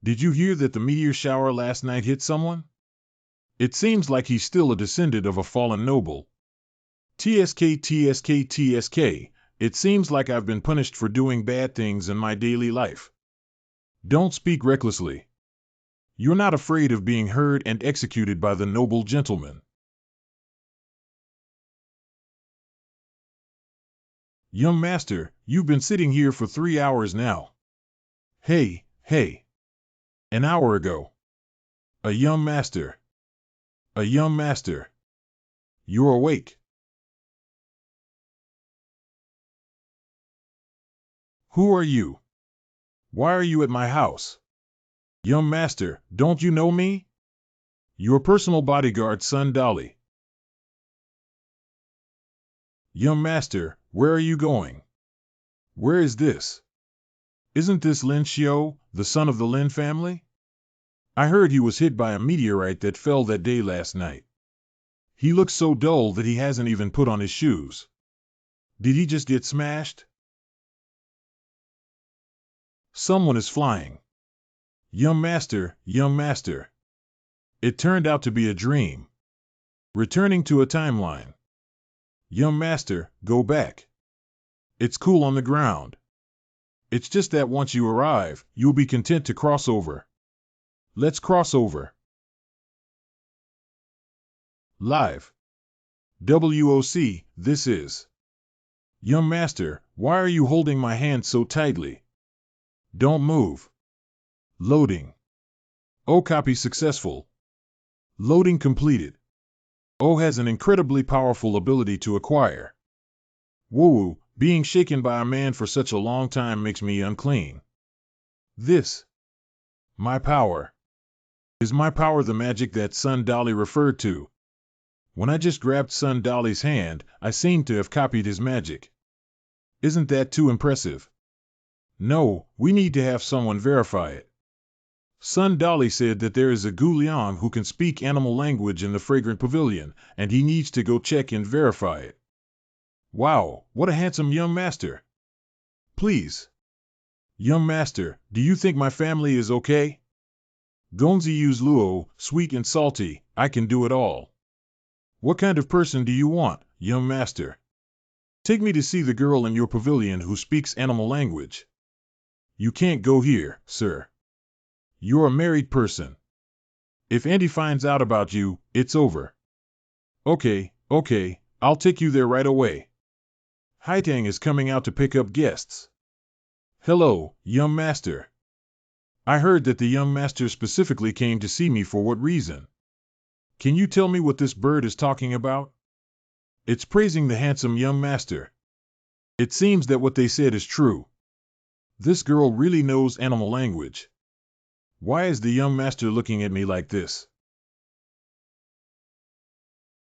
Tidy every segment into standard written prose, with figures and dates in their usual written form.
Did you hear that the meteor shower last night hit someone? It seems like he's still a descendant of a fallen noble. TSK, TSK, TSK, it seems like I've been punished for doing bad things in my daily life. Don't speak recklessly. You're not afraid of being heard and executed by the noble gentleman. Young master, you've been sitting here for 3 hours now. Hey, hey. An hour ago. A young master. A young master. You're awake. Who are you? Why are you at my house? Young master, don't you know me? Your personal bodyguard, son Dolly. Young master, where are you going? Where is this? Isn't this Lin Xiao, the son of the Lin family? I heard he was hit by a meteorite that fell that day last night. He looks so dull that he hasn't even put on his shoes. Did he just get smashed? Someone is flying. Young master, young master. It turned out to be a dream. Returning to a timeline. Young master, go back. It's cool on the ground. It's just that once you arrive, you'll be content to cross over. Let's cross over. Live. WOC, this is. Young master, why are you holding my hand so tightly? Don't move. Loading. O copy successful. Loading completed. O has an incredibly powerful ability to acquire. Woo, being shaken by a man for such a long time makes me unclean. This. My power. Is my power the magic that son Dolly referred to? When I just grabbed son Dolly's hand, I seemed to have copied his magic. Isn't that too impressive? No, we need to have someone verify it. Son Dolly said that there is a Gu Liang who can speak animal language in the fragrant pavilion, and he needs to go check and verify it. Wow, what a handsome young master. Please. Young master, do you think my family is okay? Gongzi use luo, sweet and salty, I can do it all. What kind of person do you want, young master? Take me to see the girl in your pavilion who speaks animal language. You can't go here, sir. You're a married person. If Andy finds out about you, it's over. Okay, I'll take you there right away. Haitang is coming out to pick up guests. Hello, young master. I heard that the young master specifically came to see me for what reason? Can you tell me what this bird is talking about? It's praising the handsome young master. It seems that what they said is true. This girl really knows animal language. Why is the young master looking at me like this?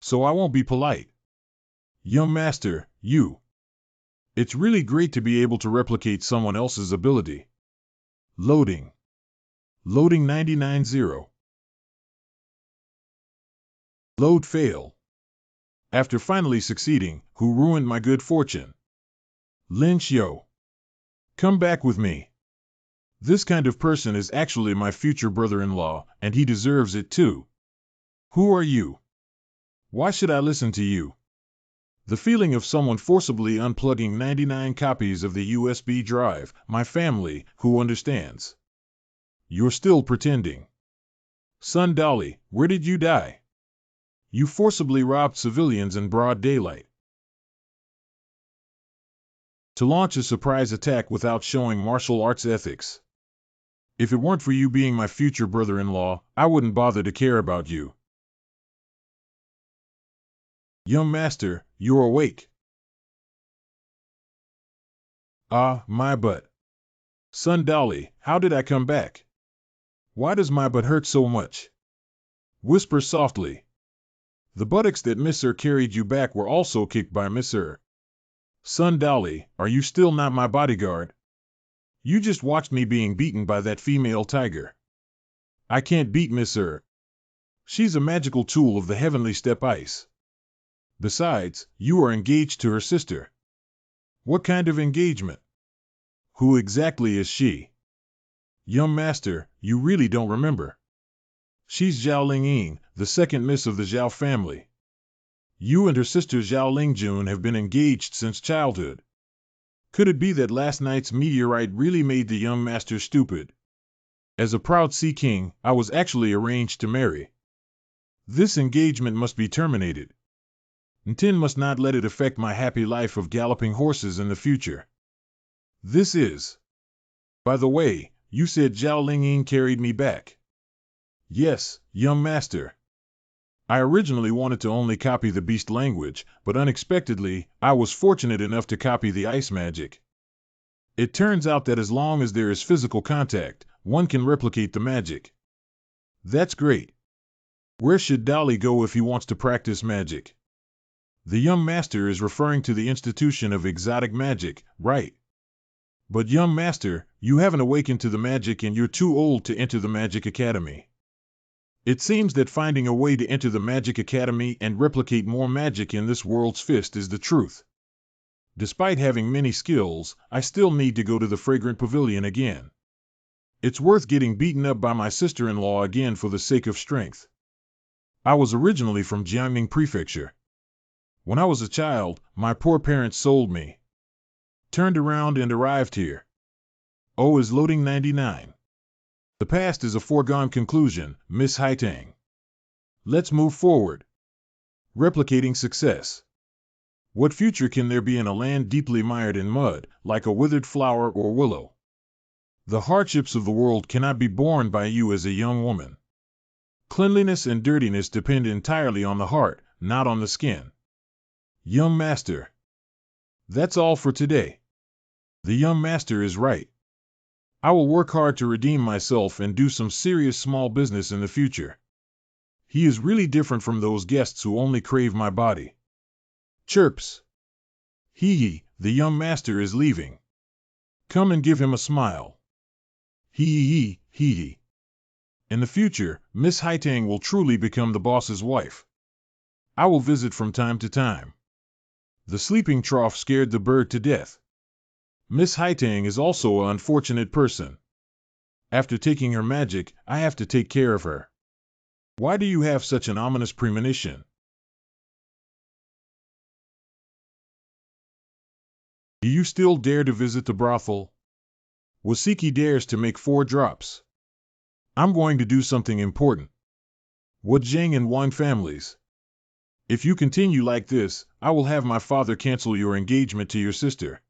So I won't be polite. Young master, you. It's really great to be able to replicate someone else's ability. Loading. Loading 990. Load fail. After finally succeeding, who ruined my good fortune? Lin Xiao. Come back with me. This kind of person is actually my future brother-in-law, and he deserves it too. Who are you? Why should I listen to you? The feeling of someone forcibly unplugging 99 copies of the USB drive, my family, who understands? You're still pretending. Son Dolly, where did you die? You forcibly robbed civilians in broad daylight. To launch a surprise attack without showing martial arts ethics. If it weren't for you being my future brother-in-law, I wouldn't bother to care about you. Young master, you're awake. Ah, my butt. Son Dolly, how did I come back? Why does my butt hurt so much? Whisper softly. The buttocks that Miss Er carried you back were also kicked by Miss Er. Son Dolly, are you still not my bodyguard? You just watched me being beaten by that female tiger. I can't beat Miss Er. She's a magical tool of the heavenly step ice. Besides, you are engaged to her sister. What kind of engagement? Who exactly is she? Young master, you really don't remember. She's Zhao Lingying, the second miss of the Zhao family. You and her sister Zhao Lingjun have been engaged since childhood. Could it be that last night's meteorite really made the young master stupid? As a proud Sea King, I was actually arranged to marry. This engagement must be terminated. Ntin must not let it affect my happy life of galloping horses in the future. This is... By the way, you said Zhao Lingying carried me back. Yes, young master. I originally wanted to only copy the beast language, but unexpectedly, I was fortunate enough to copy the ice magic. It turns out that as long as there is physical contact, one can replicate the magic. That's great. Where should Dolly go if he wants to practice magic? The young master is referring to the institution of exotic magic, right? But young master, you haven't awakened to the magic and you're too old to enter the Magic Academy. It seems that finding a way to enter the Magic Academy and replicate more magic in this world's fist is the truth. Despite having many skills, I still need to go to the Fragrant Pavilion again. It's worth getting beaten up by my sister-in-law again for the sake of strength. I was originally from Jiangning Prefecture. When I was a child, my poor parents sold me. Turned around and arrived here. O is loading 99. The past is a foregone conclusion, Miss Haitang. Let's move forward. Replicating success. What future can there be in a land deeply mired in mud, like a withered flower or willow? The hardships of the world cannot be borne by you as a young woman. Cleanliness and dirtiness depend entirely on the heart, not on the skin. Young master. That's all for today. The young master is right. I will work hard to redeem myself and do some serious small business in the future. He is really different from those guests who only crave my body. Chirps. Hee, the young master is leaving. Come and give him a smile. Hee. In the future, Miss Haitang will truly become the boss's wife. I will visit from time to time. The sleeping trough scared the bird to death. Miss Haitang is also an unfortunate person. After taking her magic, I have to take care of her. Why do you have such an ominous premonition? Do you still dare to visit the brothel? Wasiki dares to make 4 drops. I'm going to do something important. What Zhang and Wang families? If you continue like this, I will have my father cancel your engagement to your sister.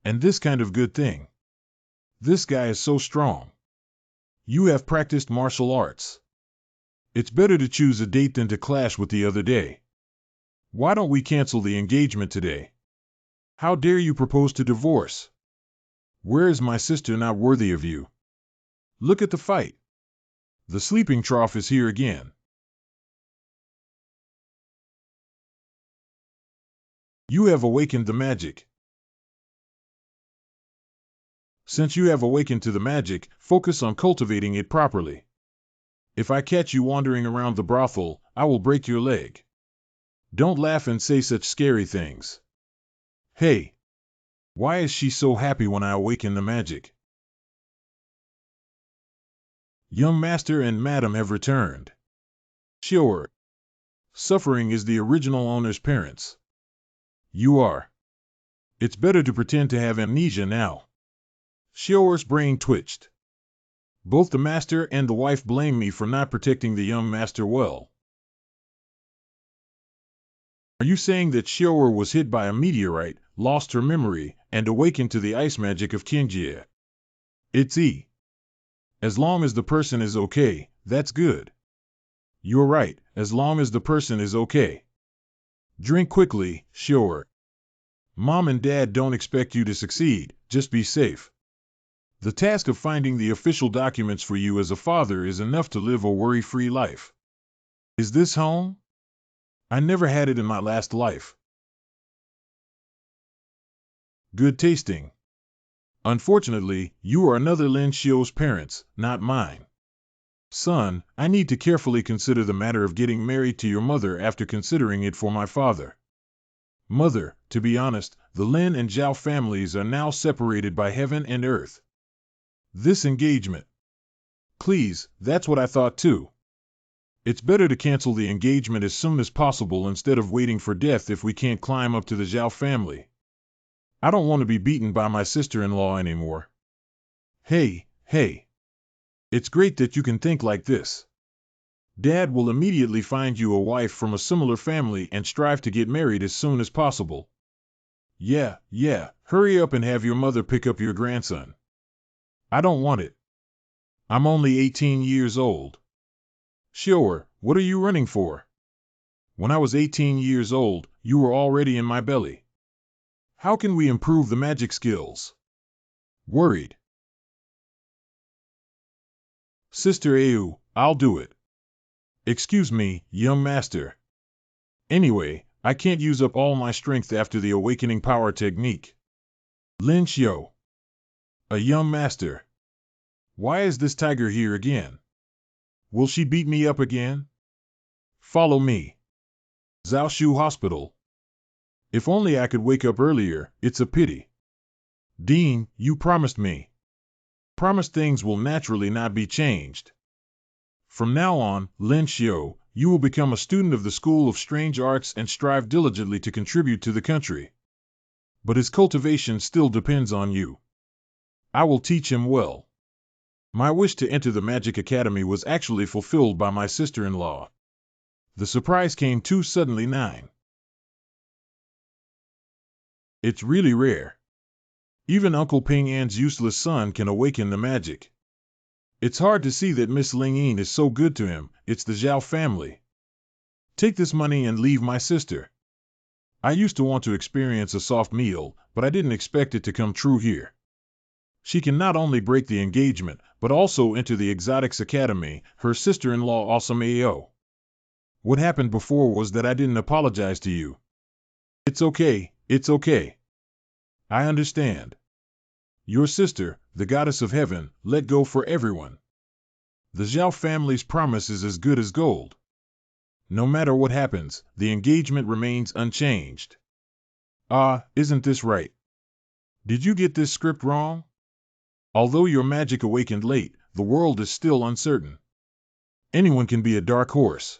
And this kind of good thing. This guy is so strong. You have practiced martial arts. It's better to choose a date than to clash with the other day. Why don't we cancel the engagement today? How dare you propose to divorce? Where is my sister not worthy of you? Look at the fight. The sleeping trough is here again. You have awakened the magic. Since you have awakened to the magic, focus on cultivating it properly. If I catch you wandering around the brothel, I will break your leg. Don't laugh and say such scary things. Hey! Why is she so happy when I awaken the magic? Young master and madam have returned. Sure. Suffering is the original owner's parents. You are. It's better to pretend to have amnesia now. Xiao'er's brain twitched. Both the master and the wife blame me for not protecting the young master well. Are you saying that Xiao'er was hit by a meteorite, lost her memory, and awakened to the ice magic of Qingjie? It's E. As long as the person is okay, that's good. You're right, as long as the person is okay. Drink quickly, Xiao'er. Mom and Dad don't expect you to succeed, just be safe. The task of finding the official documents for you as a father is enough to live a worry-free life. Is this home? I never had it in my last life. Good tasting. Unfortunately, you are another Lin Xiu's parents, not mine. Son, I need to carefully consider the matter of getting married to your mother after considering it for my father. Mother, to be honest, the Lin and Zhao families are now separated by heaven and earth. This engagement. Please, that's what I thought too. It's better to cancel the engagement as soon as possible instead of waiting for death if we can't climb up to the Zhao family. I don't want to be beaten by my sister-in-law anymore. Hey, hey. It's great that you can think like this. Dad will immediately find you a wife from a similar family and strive to get married as soon as possible. Yeah, hurry up and have your mother pick up your grandson. I don't want it. I'm only 18 years old. Sure, what are you running for? When I was 18 years old, you were already in my belly. How can we improve the magic skills? Worried. Sister Au, I'll do it. Excuse me, young master. Anyway, I can't use up all my strength after the awakening power technique. Lin Xiu. A young master. Why is this tiger here again? Will she beat me up again? Follow me. Zhaoshu Hospital. If only I could wake up earlier, it's a pity. Dean, you promised me. Promised things will naturally not be changed. From now on, Lin Xiu, you will become a student of the School of Strange Arts and strive diligently to contribute to the country. But his cultivation still depends on you. I will teach him well. My wish to enter the Magic Academy was actually fulfilled by my sister-in-law. The surprise came too suddenly. 9. It's really rare. Even Uncle Ping An's useless son can awaken the magic. It's hard to see that Miss Ling Yin is so good to him. It's the Zhao family. Take this money and leave my sister. I used to want to experience a soft meal, but I didn't expect it to come true here. She can not only break the engagement, but also enter the Exotics Academy, her sister-in-law Awesome AO. What happened before was that I didn't apologize to you. It's okay. I understand. Your sister, the goddess of heaven, let go for everyone. The Zhao family's promise is as good as gold. No matter what happens, the engagement remains unchanged. Isn't this right? Did you get this script wrong? Although your magic awakened late, the world is still uncertain. Anyone can be a dark horse.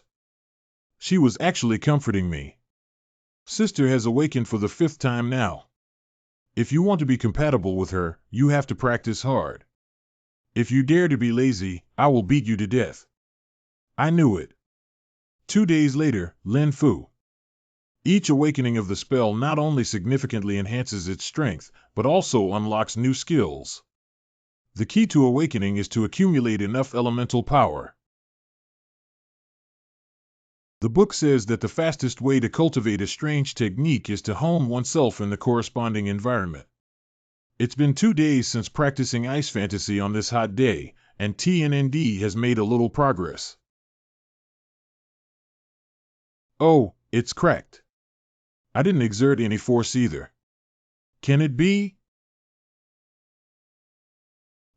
She was actually comforting me. Sister has awakened for the 5th time now. If you want to be compatible with her, you have to practice hard. If you dare to be lazy, I will beat you to death. I knew it. 2 days later, Lin Fu. Each awakening of the spell not only significantly enhances its strength, but also unlocks new skills. The key to awakening is to accumulate enough elemental power. The book says that the fastest way to cultivate a strange technique is to hone oneself in the corresponding environment. It's been 2 days since practicing Ice Fantasy on this hot day, and TNND has made a little progress. Oh, it's cracked. I didn't exert any force either. Can it be?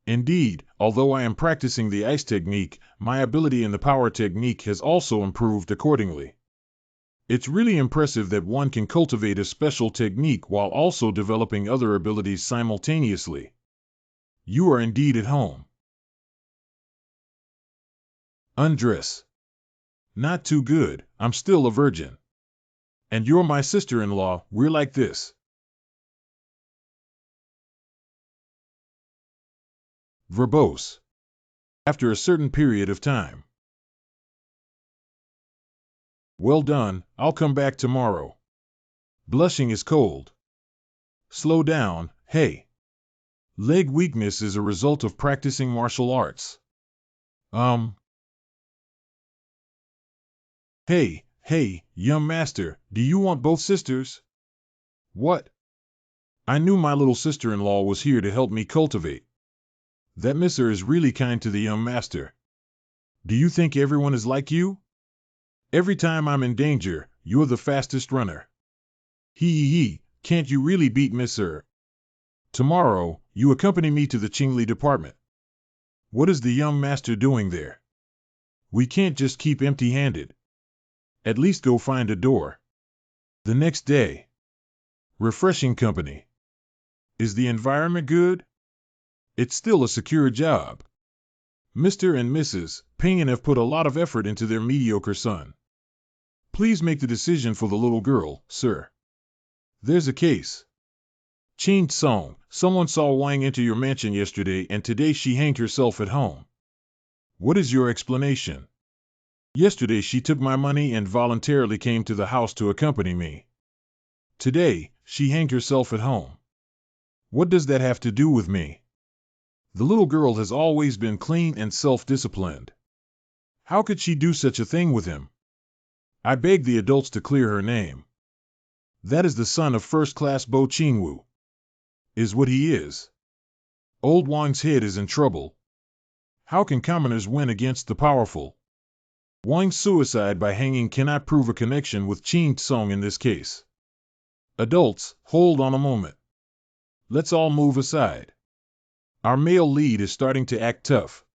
Indeed, although I am practicing the ice technique, my ability in the power technique has also improved accordingly. It's really impressive that one can cultivate a special technique while also developing other abilities simultaneously. You are indeed at home. Undress. Not too good, I'm still a virgin. And you're my sister-in-law, we're like this. Verbose. After a certain period of time. Well done, I'll come back tomorrow. Blushing is cold. Slow down, hey. Leg weakness is a result of practicing martial arts. Hey, young master, do you want both sisters? What? I knew my little sister-in-law was here to help me cultivate. That misser is really kind to the young master. Do you think everyone is like you? Every time I'm in danger, you're the fastest runner. Can't you really beat misser? Tomorrow, you accompany me to the Qingli department. What is the young master doing there? We can't just keep empty-handed. At least go find a door. The next day. Refreshing company. Is the environment good? It's still a secure job. Mr. and Mrs. Ping have put a lot of effort into their mediocre son. Please make the decision for the little girl, sir. There's a case. Chin Song, someone saw Wang enter your mansion yesterday and today she hanged herself at home. What is your explanation? Yesterday she took my money and voluntarily came to the house to accompany me. Today, she hanged herself at home. What does that have to do with me? The little girl has always been clean and self-disciplined. How could she do such a thing with him? I beg the adults to clear her name. That is the son of first-class Bo Qingwu. Is what he is. Old Wang's head is in trouble. How can commoners win against the powerful? Wang's suicide by hanging cannot prove a connection with Qin Song in this case. Adults, hold on a moment. Let's all move aside. Our male lead is starting to act tough.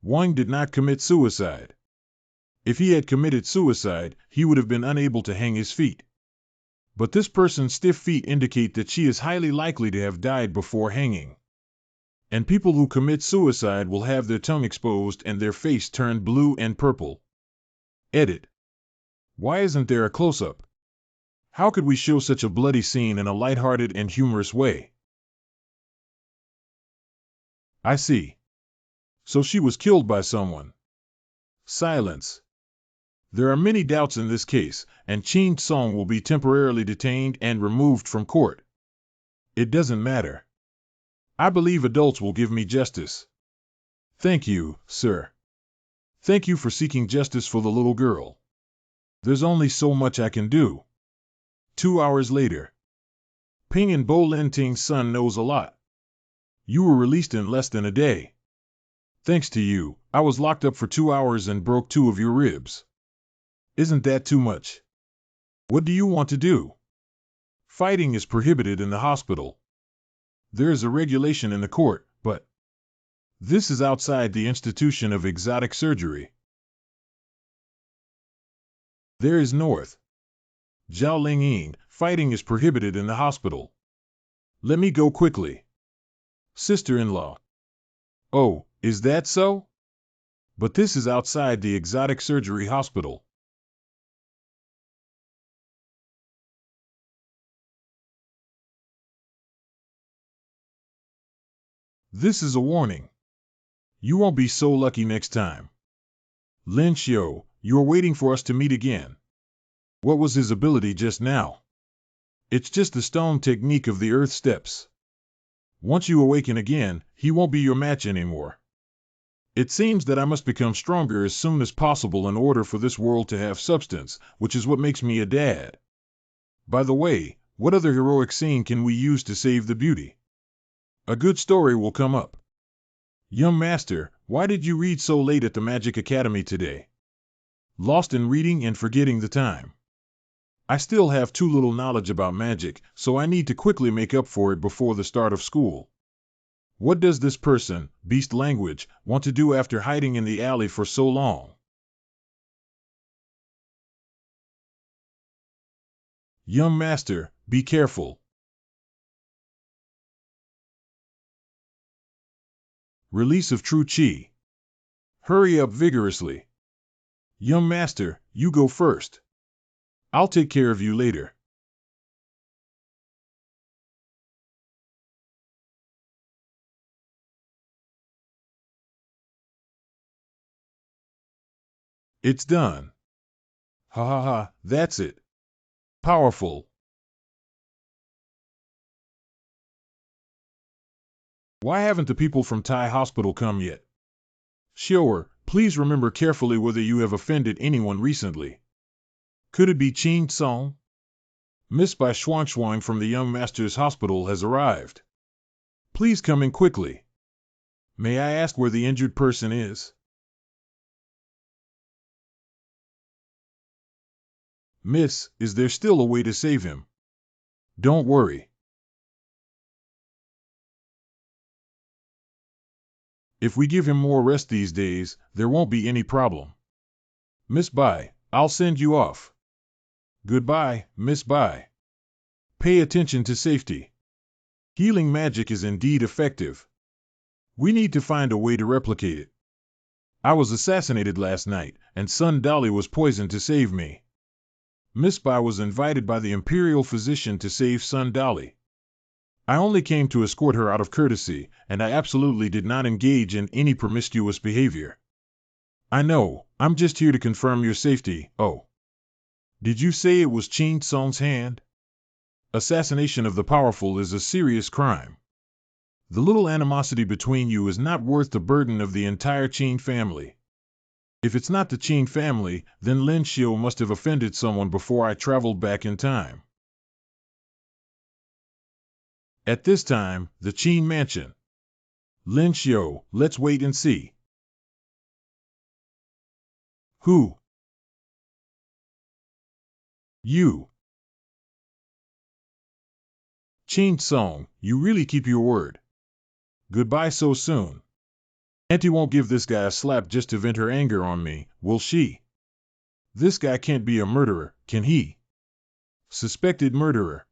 Wang did not commit suicide. If he had committed suicide, he would have been unable to hang his feet. But this person's stiff feet indicate that she is highly likely to have died before hanging. And people who commit suicide will have their tongue exposed and their face turned blue and purple. Edit. Why isn't there a close-up? How could we show such a bloody scene in a lighthearted and humorous way? I see. So she was killed by someone. Silence. There are many doubts in this case, and Qin Song will be temporarily detained and removed from court. It doesn't matter. I believe adults will give me justice. Thank you, sir. Thank you for seeking justice for the little girl. There's only so much I can do. 2 hours later. Ping and Bo Lenting's son knows a lot. You were released in less than a day. Thanks to you, I was locked up for 2 hours and broke 2 of your ribs. Isn't that too much? What do you want to do? Fighting is prohibited in the hospital. There is a regulation in the court, but this is outside the institution of exotic surgery. There is North. Zhao Lingying, fighting is prohibited in the hospital. Let me go quickly. Sister-in-law. Oh, is that so? But this is outside the exotic surgery hospital. This is a warning. You won't be so lucky next time. Lin Xiu, you are waiting for us to meet again. What was his ability just now? It's just the stone technique of the earth steps. Once you awaken again, he won't be your match anymore. It seems that I must become stronger as soon as possible in order for this world to have substance, which is what makes me a dad. By the way, what other heroic scene can we use to save the beauty? A good story will come up. Young master, why did you read so late at the Magic Academy today? Lost in reading and forgetting the time. I still have too little knowledge about magic, so I need to quickly make up for it before the start of school. What does this person, beast language, want to do after hiding in the alley for so long? Young master, be careful. Release of true chi. Hurry up vigorously. Young master, you go first. I'll take care of you later. It's done. Ha ha ha, that's it. Powerful. Why haven't the people from Thai Hospital come yet? Sure, please remember carefully whether you have offended anyone recently. Could it be Qin Song? Miss Bai Shuang from the Young Master's Hospital has arrived. Please come in quickly. May I ask where the injured person is? Miss, is there still a way to save him? Don't worry. If we give him more rest these days, there won't be any problem. Miss Bai, I'll send you off. Goodbye, Miss Bai. Pay attention to safety. Healing magic is indeed effective. We need to find a way to replicate it. I was assassinated last night, and Sun Dolly was poisoned to save me. Miss Bai was invited by the Imperial physician to save Sun Dolly. I only came to escort her out of courtesy, and I absolutely did not engage in any promiscuous behavior. I know, I'm just here to confirm your safety. Oh. Did you say it was Qin Song's hand? Assassination of the powerful is a serious crime. The little animosity between you is not worth the burden of the entire Qin family. If it's not the Qin family, then Lin Xiu must have offended someone before I traveled back in time. At this time, the Qin mansion. Lin Xiu, let's wait and see. Who? You. Qin Song, you really keep your word. Goodbye so soon. Auntie won't give this guy a slap just to vent her anger on me, will she? This guy can't be a murderer, can he? Suspected murderer.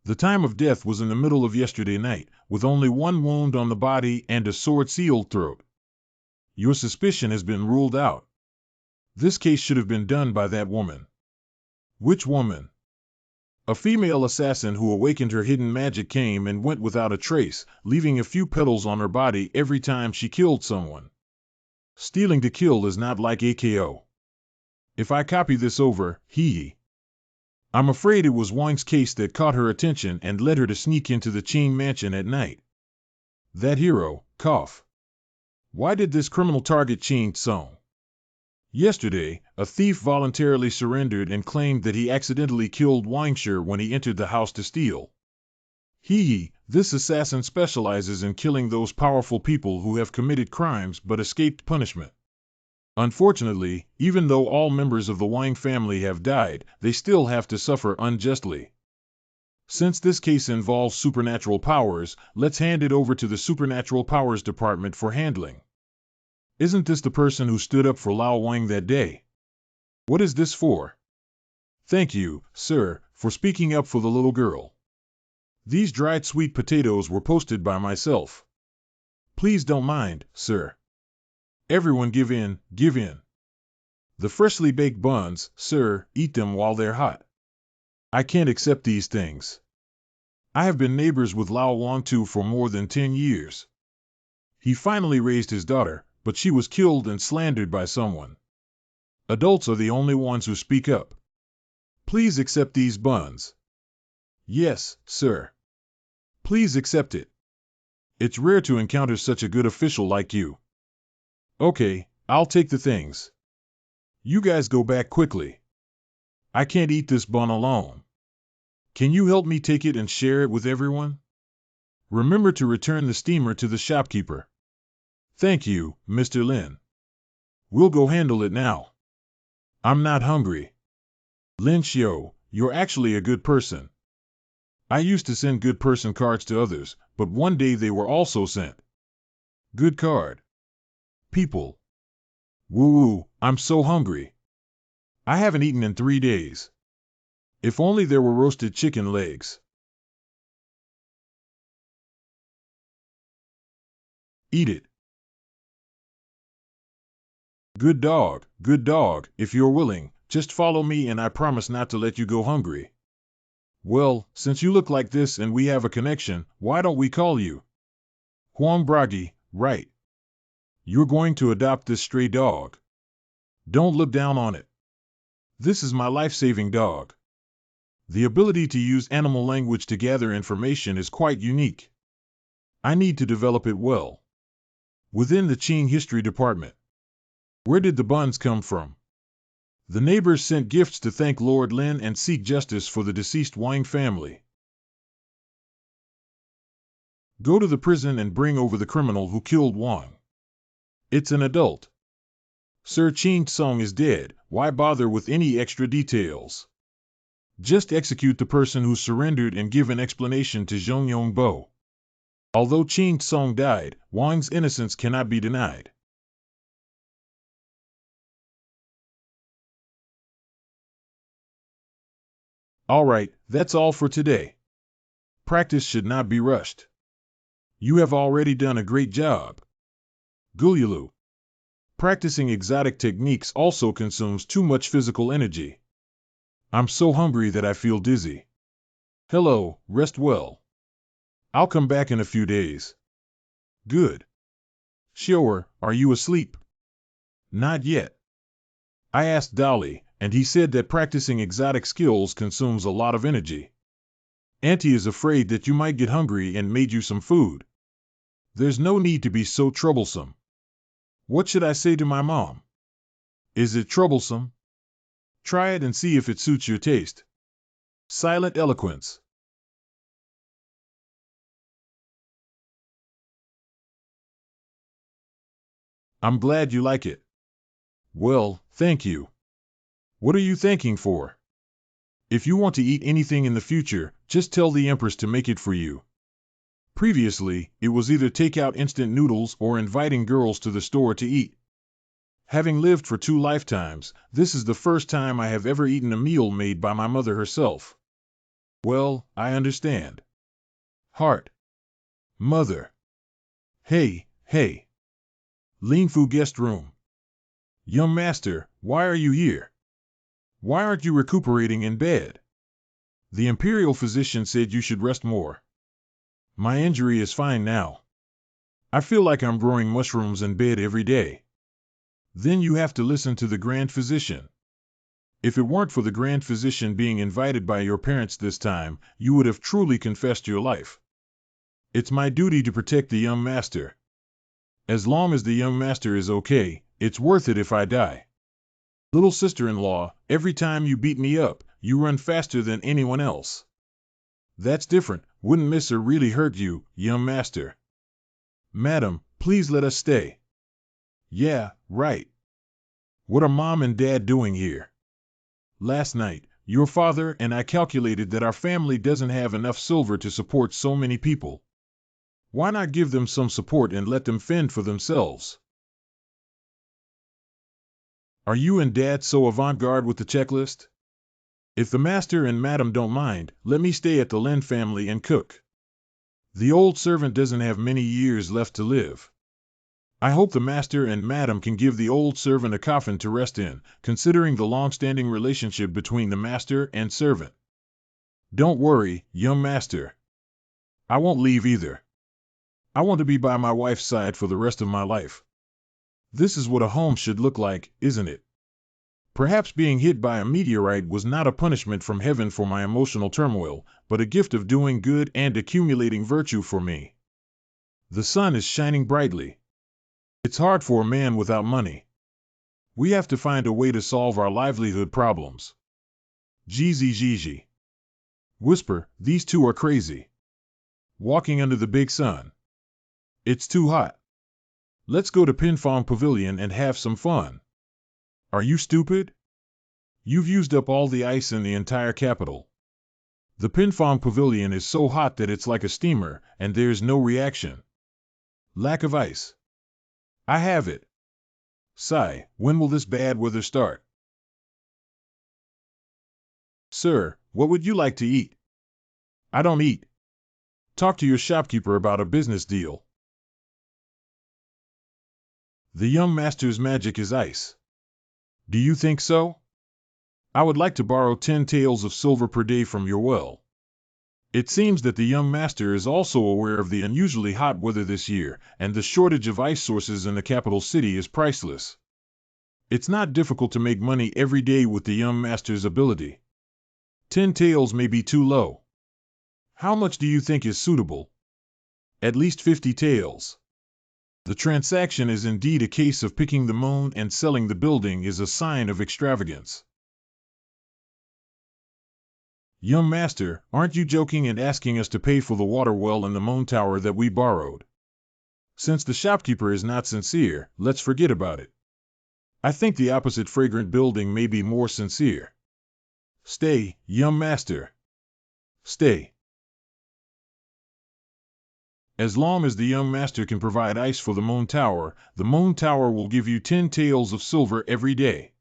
The time of death was in the middle of yesterday night, with only one wound on the body and a sword-sealed throat. Your suspicion has been ruled out. This case should have been done by that woman. Which woman? A female assassin who awakened her hidden magic came and went without a trace, leaving a few petals on her body every time she killed someone. Stealing to kill is not like AKO. If I copy this over, I'm afraid it was Wang's case that caught her attention and led her to sneak into the Qing mansion at night. That hero, cough. Why did this criminal target Qing Song? Yesterday, a thief voluntarily surrendered and claimed that he accidentally killed Wangshi when he entered the house to steal. This assassin specializes in killing those powerful people who have committed crimes but escaped punishment. Unfortunately, even though all members of the Wang family have died, they still have to suffer unjustly. Since this case involves supernatural powers, let's hand it over to the Supernatural Powers Department for handling. Isn't this the person who stood up for Lao Wang that day? What is this for? Thank you, sir, for speaking up for the little girl. These dried sweet potatoes were posted by myself. Please don't mind, sir. Everyone give in, give in. The freshly baked buns, sir, eat them while they're hot. I can't accept these things. I have been neighbors with Lao Wangtu for more than 10 years. He finally raised his daughter, but she was killed and slandered by someone. Adults are the only ones who speak up. Please accept these buns. Yes, sir. Please accept it. It's rare to encounter such a good official like you. Okay, I'll take the things. You guys go back quickly. I can't eat this bun alone. Can you help me take it and share it with everyone? Remember to return the steamer to the shopkeeper. Thank you, Mr. Lin. We'll go handle it now. I'm not hungry. Lin Xiu, you're actually a good person. I used to send good person cards to others, but one day they were also sent. Good card. People. Woo-woo, I'm so hungry. I haven't eaten in 3 days. If only there were roasted chicken legs. Eat it. Good dog, if you're willing, just follow me and I promise not to let you go hungry. Well, since you look like this and we have a connection, why don't we call you Huang Bragi, right? You're going to adopt this stray dog. Don't look down on it. This is my life-saving dog. The ability to use animal language to gather information is quite unique. I need to develop it well. Within the Qing History Department. Where did the buns come from? The neighbors sent gifts to thank Lord Lin and seek justice for the deceased Wang family. Go to the prison and bring over the criminal who killed Wang. It's an adult. Sir Qin Song is dead, why bother with any extra details? Just execute the person who surrendered and give an explanation to Zhong Yongbo. Although Qin Song died, Wang's innocence cannot be denied. Alright, that's all for today. Practice should not be rushed. You have already done a great job. Gulyulu. Practicing exotic techniques also consumes too much physical energy. I'm so hungry that I feel dizzy. Hello, rest well. I'll come back in a few days. Good. Shower, are you asleep? Not yet. I asked Dolly, and he said that practicing exotic skills consumes a lot of energy. Auntie is afraid that you might get hungry and made you some food. There's no need to be so troublesome. What should I say to my mom? Is it troublesome? Try it and see if it suits your taste. Silent eloquence. I'm glad you like it. Well, thank you. What are you thanking for? If you want to eat anything in the future, just tell the Empress to make it for you. Previously, it was either take out instant noodles or inviting girls to the store to eat. Having lived for 2 lifetimes, this is the first time I have ever eaten a meal made by my mother herself. Well, I understand. Heart. Mother. Hey, hey. Ling Fu guest room. Young master, why are you here? Why aren't you recuperating in bed? The Imperial physician said you should rest more. My injury is fine now. I feel like I'm growing mushrooms in bed every day. Then you have to listen to the Grand Physician. If it weren't for the Grand Physician being invited by your parents this time, you would have truly confessed your life. It's my duty to protect the young master. As long as the young master is okay, it's worth it if I die. Little sister-in-law, every time you beat me up, you run faster than anyone else. That's different. Wouldn't Miss her really hurt you, young master? Madam, please let us stay. Yeah, right. What are Mom and Dad doing here? Last night, your father and I calculated that our family doesn't have enough silver to support so many people. Why not give them some support and let them fend for themselves? Are you and Dad so avant-garde with the checklist? If the master and madam don't mind, let me stay at the Lin family and cook. The old servant doesn't have many years left to live. I hope the master and madam can give the old servant a coffin to rest in, considering the long-standing relationship between the master and servant. Don't worry, young master. I won't leave either. I want to be by my wife's side for the rest of my life. This is what a home should look like, isn't it? Perhaps being hit by a meteorite was not a punishment from heaven for my emotional turmoil, but a gift of doing good and accumulating virtue for me. The sun is shining brightly. It's hard for a man without money. We have to find a way to solve our livelihood problems. Gigi. Whisper, these two are crazy. Walking under the big sun. It's too hot. Let's go to Pinfong Pavilion and have some fun. Are you stupid? You've used up all the ice in the entire capital. The Pinfong Pavilion is so hot that it's like a steamer, and there's no reaction. Lack of ice. I have it. Sigh, when will this bad weather start? Sir, what would you like to eat? I don't eat. Talk to your shopkeeper about a business deal. The young master's magic is ice. Do you think so? I would like to borrow 10 taels of silver per day from your well. It seems that the young master is also aware of the unusually hot weather this year, and the shortage of ice sources in the capital city is priceless. It's not difficult to make money every day with the young master's ability. 10 taels may be too low. How much do you think is suitable? At least 50 taels. The transaction is indeed a case of picking the moon, and selling the building is a sign of extravagance. Young master, aren't you joking and asking us to pay for the water well in the moon tower that we borrowed? Since the shopkeeper is not sincere, let's forget about it. I think the opposite fragrant building may be more sincere. Stay, young master. Stay. As long as the young master can provide ice for the moon tower will give you 10 taels of silver every day.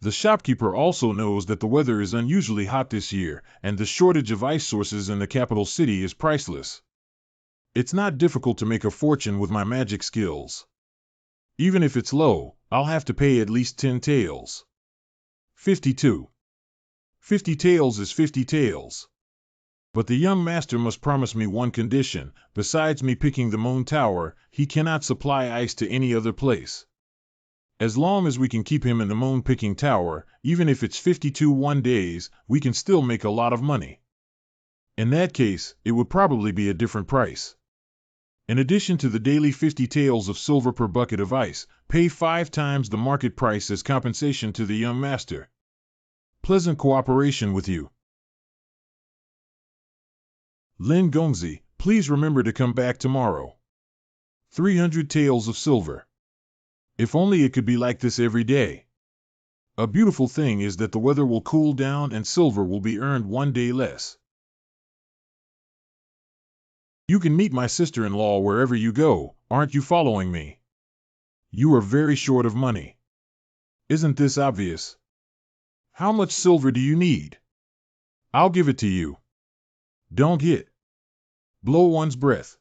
The shopkeeper also knows that the weather is unusually hot this year, and the shortage of ice sources in the capital city is priceless. It's not difficult to make a fortune with my magic skills. Even if it's low, I'll have to pay at least 10 taels. 52. 50 taels is 50 taels. But the young master must promise me one condition. Besides me picking the moon tower, he cannot supply ice to any other place. As long as we can keep him in the moon picking tower, even if it's 52 one days, we can still make a lot of money. In that case, it would probably be a different price. In addition to the daily 50 taels of silver per bucket of ice, pay 5 times the market price as compensation to the young master. Pleasant cooperation with you. Lin Gongzi, please remember to come back tomorrow. 300 taels of silver. If only it could be like this every day. A beautiful thing is that the weather will cool down and silver will be earned one day less. You can meet my sister-in-law wherever you go, aren't you following me? You are very short of money. Isn't this obvious? How much silver do you need? I'll give it to you. Don't hit. Blow one's breath.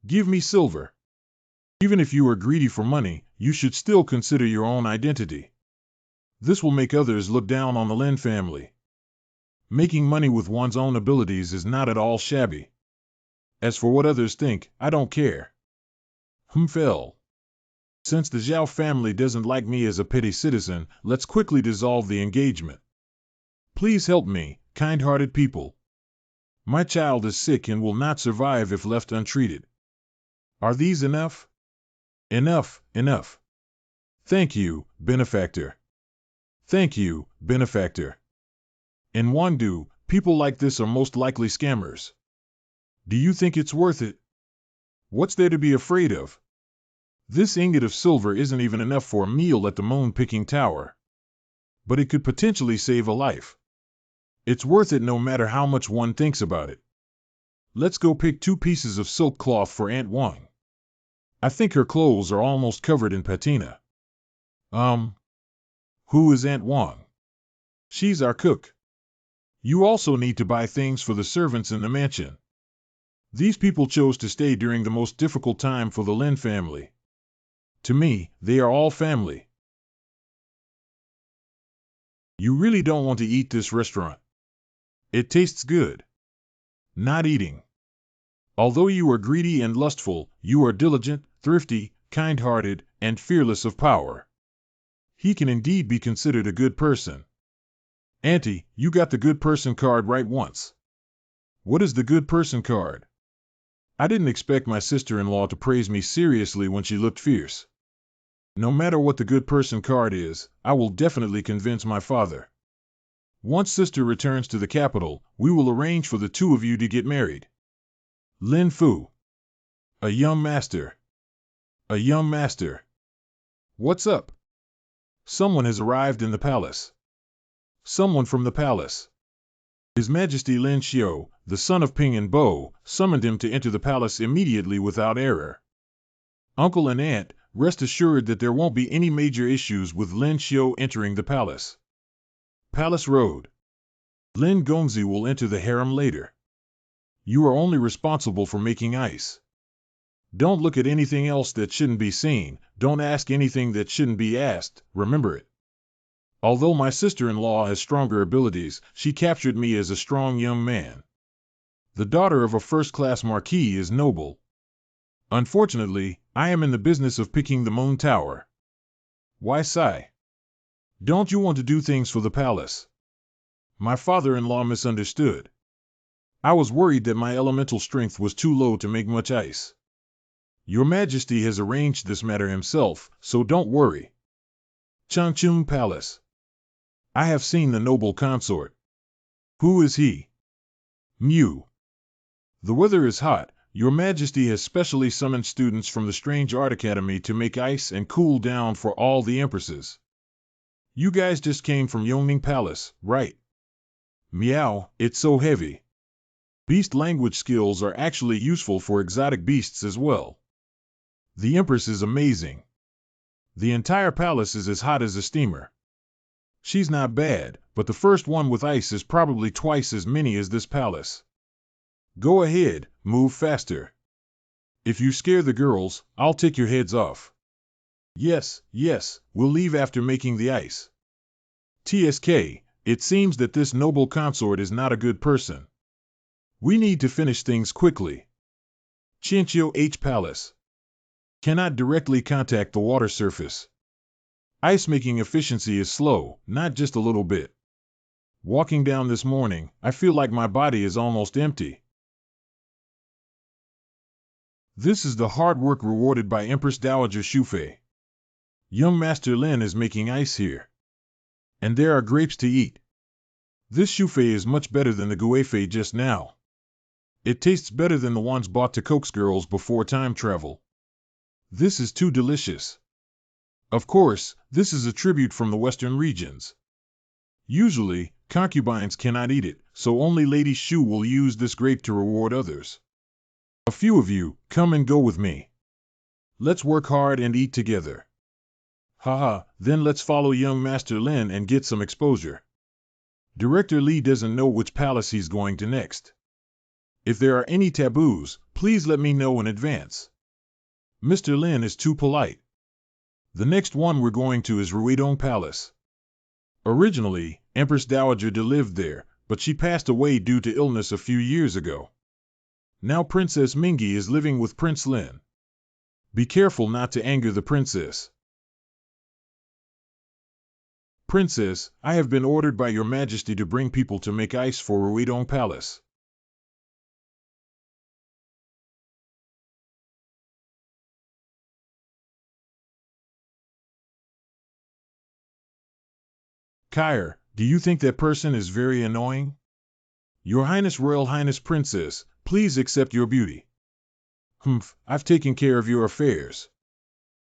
Give me silver. Even if you are greedy for money, you should still consider your own identity. This will make others look down on the Lin family. Making money with one's own abilities is not at all shabby. As for what others think, I don't care. Fell. Since the Zhao family doesn't like me as a petty citizen, let's quickly dissolve the engagement. Please help me, kind-hearted people. My child is sick and will not survive if left untreated. Are these enough? Enough, enough. Thank you, benefactor. Thank you, benefactor. In Wandu, people like this are most likely scammers. Do you think it's worth it? What's there to be afraid of? This ingot of silver isn't even enough for a meal at the moon-picking tower. But it could potentially save a life. It's worth it no matter how much one thinks about it. Let's go pick 2 pieces of silk cloth for Aunt Wang. I think her clothes are almost covered in patina. Who is Aunt Wang? She's our cook. You also need to buy things for the servants in the mansion. These people chose to stay during the most difficult time for the Lin family. To me, they are all family. You really don't want to eat this restaurant. It tastes good. Not eating. Although you are greedy and lustful, you are diligent, thrifty, kind-hearted, and fearless of power. He can indeed be considered a good person. Auntie, you got the good person card right once. What is the good person card? I didn't expect my sister-in-law to praise me seriously when she looked fierce. No matter what the good person card is, I will definitely convince my father. Once sister returns to the capital, we will arrange for the 2 of you to get married. Lin Fu. A young master. A young master. What's up? Someone has arrived in the palace. Someone from the palace. His Majesty Lin Xiu, the son of Ping and Bo, summoned him to enter the palace immediately without error. Uncle and aunt, rest assured that there won't be any major issues with Lin Xiu entering the palace. Palace Road. Lin Gongzi will enter the harem later. You are only responsible for making ice. Don't look at anything else that shouldn't be seen, don't ask anything that shouldn't be asked, remember it. Although my sister-in-law has stronger abilities, she captured me as a strong young man. The daughter of a first-class marquis is noble. Unfortunately, I am in the business of picking the moon tower. Why sigh? Don't you want to do things for the palace? My father-in-law misunderstood. I was worried that my elemental strength was too low to make much ice. Your Majesty has arranged this matter himself, so don't worry. Changchun Palace. I have seen the noble consort. Who is he? Mew. The weather is hot. Your Majesty has specially summoned students from the Strange Art Academy to make ice and cool down for all the empresses. You guys just came from Yongning Palace, right? Meow, it's so heavy. Beast language skills are actually useful for exotic beasts as well. The Empress is amazing. The entire palace is as hot as a steamer. She's not bad, but the first one with ice is probably twice as many as this palace. Go ahead, move faster. If you scare the girls, I'll take your heads off. Yes, yes, we'll leave after making the ice. TSK, it seems that this noble consort is not a good person. We need to finish things quickly. Chinchio H. Palace. Cannot directly contact the water surface. Ice-making efficiency is slow, not just a little bit. Walking down this morning, I feel like my body is almost empty. This is the hard work rewarded by Empress Dowager Shufei. Young Master Lin is making ice here. And there are grapes to eat. This Shufei is much better than the Guifei just now. It tastes better than the ones bought to coax girls before time travel. This is too delicious. Of course, this is a tribute from the western regions. Usually, concubines cannot eat it, so only Lady Shu will use this grape to reward others. A few of you, come and go with me. Let's work hard and eat together. Haha, then let's follow young Master Lin and get some exposure. Director Lee doesn't know which palace he's going to next. If there are any taboos, please let me know in advance. Mr. Lin is too polite. The next one we're going to is Ruidong Palace. Originally, Empress Dowager De lived there, but she passed away due to illness a few years ago. Now Princess Mingi is living with Prince Lin. Be careful not to anger the princess. Princess, I have been ordered by your majesty to bring people to make ice for Ruidong Palace. Kyre, do you think that person is very annoying? Your Highness Royal Highness Princess, please accept your beauty. Humph, I've taken care of your affairs.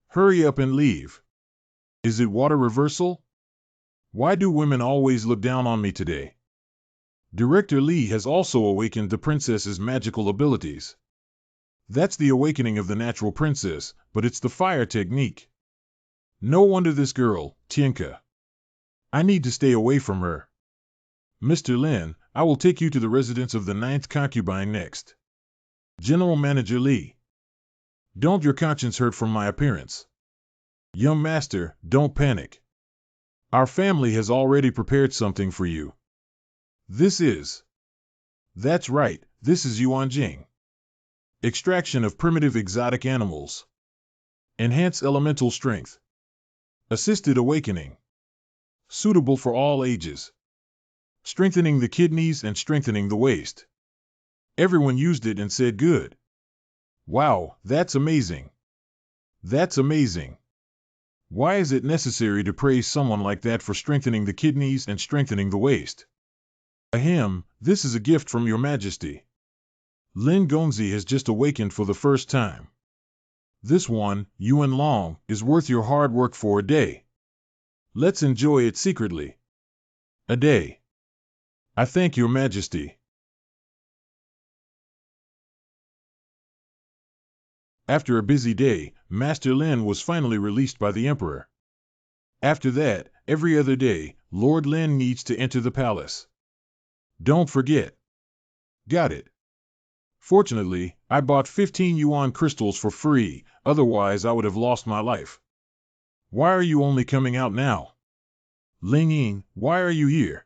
Hurry up and leave. Is it water reversal? Why do women always look down on me today? Director Lee has also awakened the princess's magical abilities. That's the awakening of the natural princess, but it's the fire technique. No wonder this girl, Tienka. I need to stay away from her. Mr. Lin, I will take you to the residence of the 9th concubine next. General Manager Lee. Don't your conscience hurt from my appearance. Young master, don't panic. Our family has already prepared something for you. This is... That's right, this is Yuanjing. Extraction of primitive exotic animals. Enhance elemental strength. Assisted awakening. Suitable for all ages. Strengthening the kidneys and strengthening the waist. Everyone used it and said good. Wow, that's amazing. That's amazing. Why is it necessary to praise someone like that for strengthening the kidneys and strengthening the waist? Ahem, this is a gift from your majesty. Lin Gongzi has just awakened for the first time. This one, Yuan Long, is worth your hard work for a day. Let's enjoy it secretly. A day. I thank your majesty. After a busy day, Master Lin was finally released by the emperor. After that, every other day, Lord Lin needs to enter the palace. Don't forget. Got it. Fortunately, I bought 15 yuan crystals for free, otherwise I would have lost my life. Why are you only coming out now? Ling Ying, why are you here?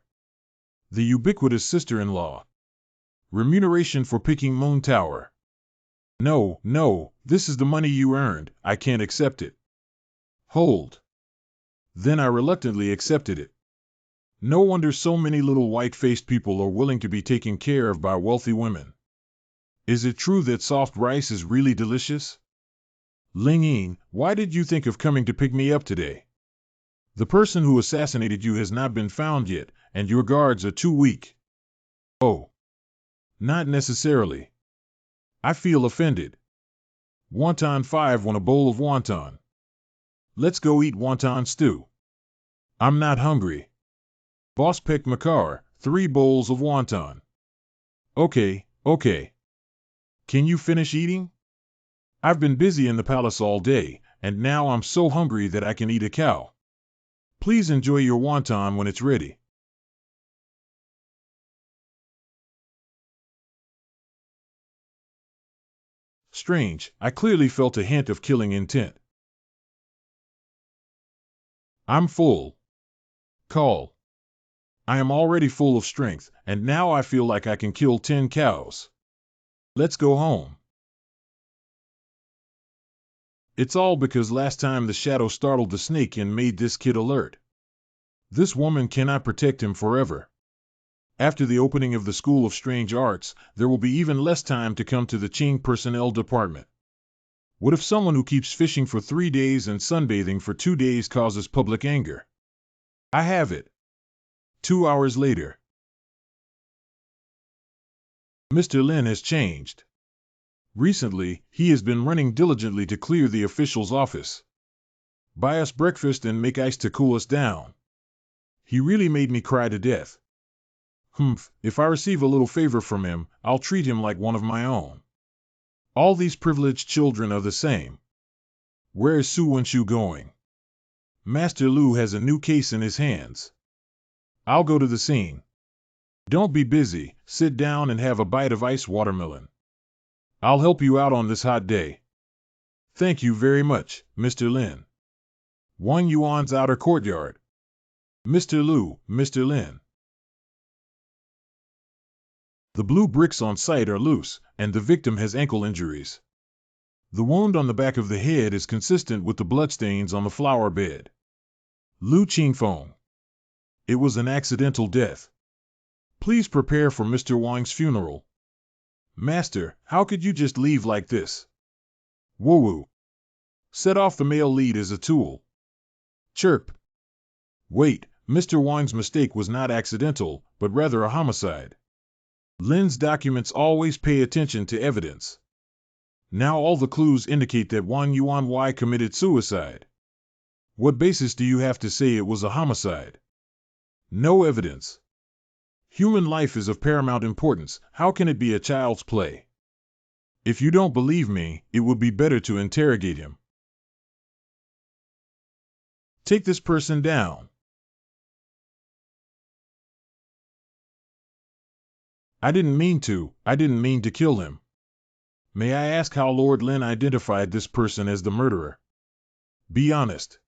The ubiquitous sister-in-law. Remuneration for picking Moon Tower. No, this is the money you earned, I can't accept it. Hold. Then I reluctantly accepted it. No wonder so many little white-faced people are willing to be taken care of by wealthy women. Is it true that soft rice is really delicious? Ling Ying, why did you think of coming to pick me up today? The person who assassinated you has not been found yet, and your guards are too weak. Oh. Not necessarily. I feel offended. Wonton 5 want a bowl of wonton. Let's go eat wonton stew. I'm not hungry. Boss Peck Makar, 3 bowls of wonton. Okay. Can you finish eating? I've been busy in the palace all day, and now I'm so hungry that I can eat a cow. Please enjoy your wonton when it's ready. Strange, I clearly felt a hint of killing intent. I'm full. Call. I am already full of strength, and now I feel like I can kill 10 cows. Let's go home. It's all because last time the shadow startled the snake and made this kid alert. This woman cannot protect him forever. After the opening of the School of Strange Arts, there will be even less time to come to the Qing personnel department. What if someone who keeps fishing for 3 days and sunbathing for 2 days causes public anger? I have it. 2 hours later. Mr. Lin has changed. Recently, he has been running diligently to clear the official's office. Buy us breakfast and make ice to cool us down. He really made me cry to death. If I receive a little favor from him, I'll treat him like one of my own. All these privileged children are the same. Where is Su Wenshu going? Master Lu has a new case in his hands. I'll go to the scene. Don't be busy, sit down and have a bite of ice watermelon. I'll help you out on this hot day. Thank you very much, Mr. Lin. Wang Yuan's outer courtyard. Mr. Lu, Mr. Lin. The blue bricks on site are loose, and the victim has ankle injuries. The wound on the back of the head is consistent with the bloodstains on the flower bed. Lu Qingfeng. It was an accidental death. Please prepare for Mr. Wang's funeral. Master, how could you just leave like this? Woo-woo. Set off the male lead as a tool. Chirp. Wait, Mr. Wang's mistake was not accidental, but rather a homicide. Lin's documents always pay attention to evidence. Now all the clues indicate that Wang Yuan committed suicide. What basis do you have to say it was a homicide? No evidence. Human life is of paramount importance. How can it be a child's play? If you don't believe me, it would be better to interrogate him. Take this person down. I didn't mean to kill him. May I ask how Lord Lin identified this person as the murderer? Be honest.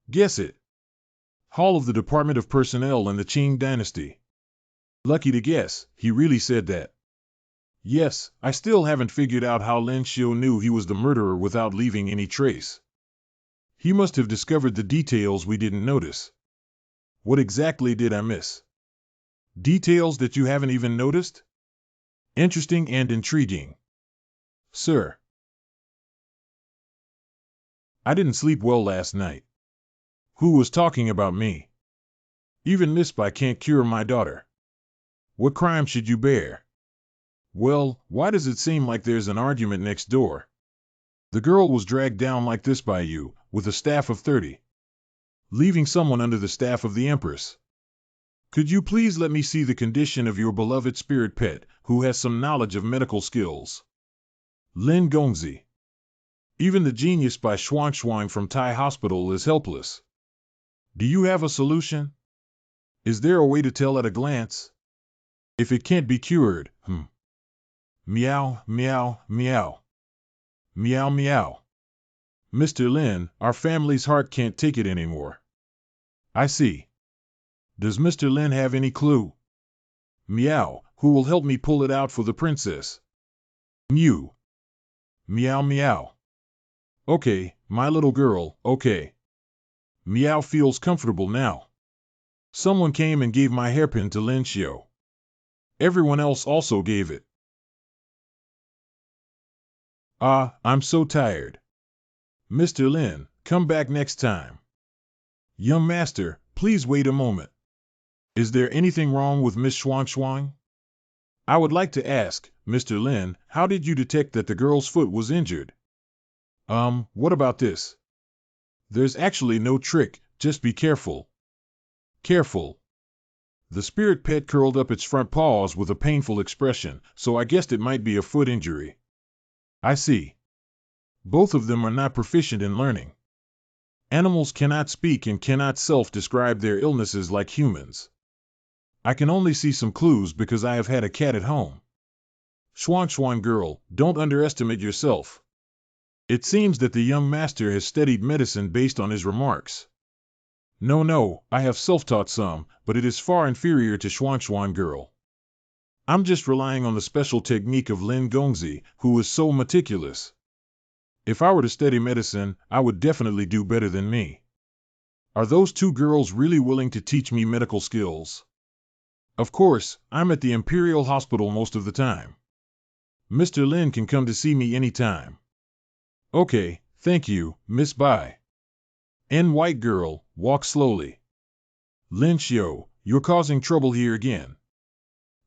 Guess it. Hall of the Department of Personnel in the Qing Dynasty. Lucky to guess, he really said that. Yes, I still haven't figured out how Lin Xiu knew he was the murderer without leaving any trace. He must have discovered the details we didn't notice. What exactly did I miss? Details that you haven't even noticed? Interesting and intriguing. Sir. I didn't sleep well last night. Who was talking about me? Even Miss Bai can't cure my daughter. What crime should you bear? Well, why does it seem like there's an argument next door? The girl was dragged down like this by you, with a staff of 30. Leaving someone under the staff of the Empress. Could you please let me see the condition of your beloved spirit pet, who has some knowledge of medical skills? Lin Gongzi. Even the genius by Xuang from Tai Hospital is helpless. Do you have a solution? Is there a way to tell at a glance? If it can't be cured, Meow, meow, meow. Meow, meow. Mr. Lin, our family's heart can't take it anymore. I see. Does Mr. Lin have any clue? Meow, who will help me pull it out for the princess? Mew. Meow, meow. Okay, my little girl, okay. Meow feels comfortable now. Someone came and gave my hairpin to Lin Xiu. Everyone else also gave it. Ah, I'm so tired. Mr. Lin, come back next time. Young master, please wait a moment. Is there anything wrong with Miss Xuang? I would like to ask, Mr. Lin, how did you detect that the girl's foot was injured? What about this? There's actually no trick, just be careful. Careful. The spirit pet curled up its front paws with a painful expression, so I guessed it might be a foot injury. I see. Both of them are not proficient in learning. Animals cannot speak and cannot self-describe their illnesses like humans. I can only see some clues because I have had a cat at home. Xuan girl, don't underestimate yourself. It seems that the young master has studied medicine based on his remarks. No, no, I have self-taught some, but it is far inferior to Xuan girl. I'm just relying on the special technique of Lin Gongzi, who is so meticulous. If I were to study medicine, I would definitely do better than me. Are those two girls really willing to teach me medical skills? Of course, I'm at the Imperial Hospital most of the time. Mr. Lin can come to see me anytime. Okay, thank you, Miss Bai. White girl, walk slowly. Lin Xiu, you're causing trouble here again.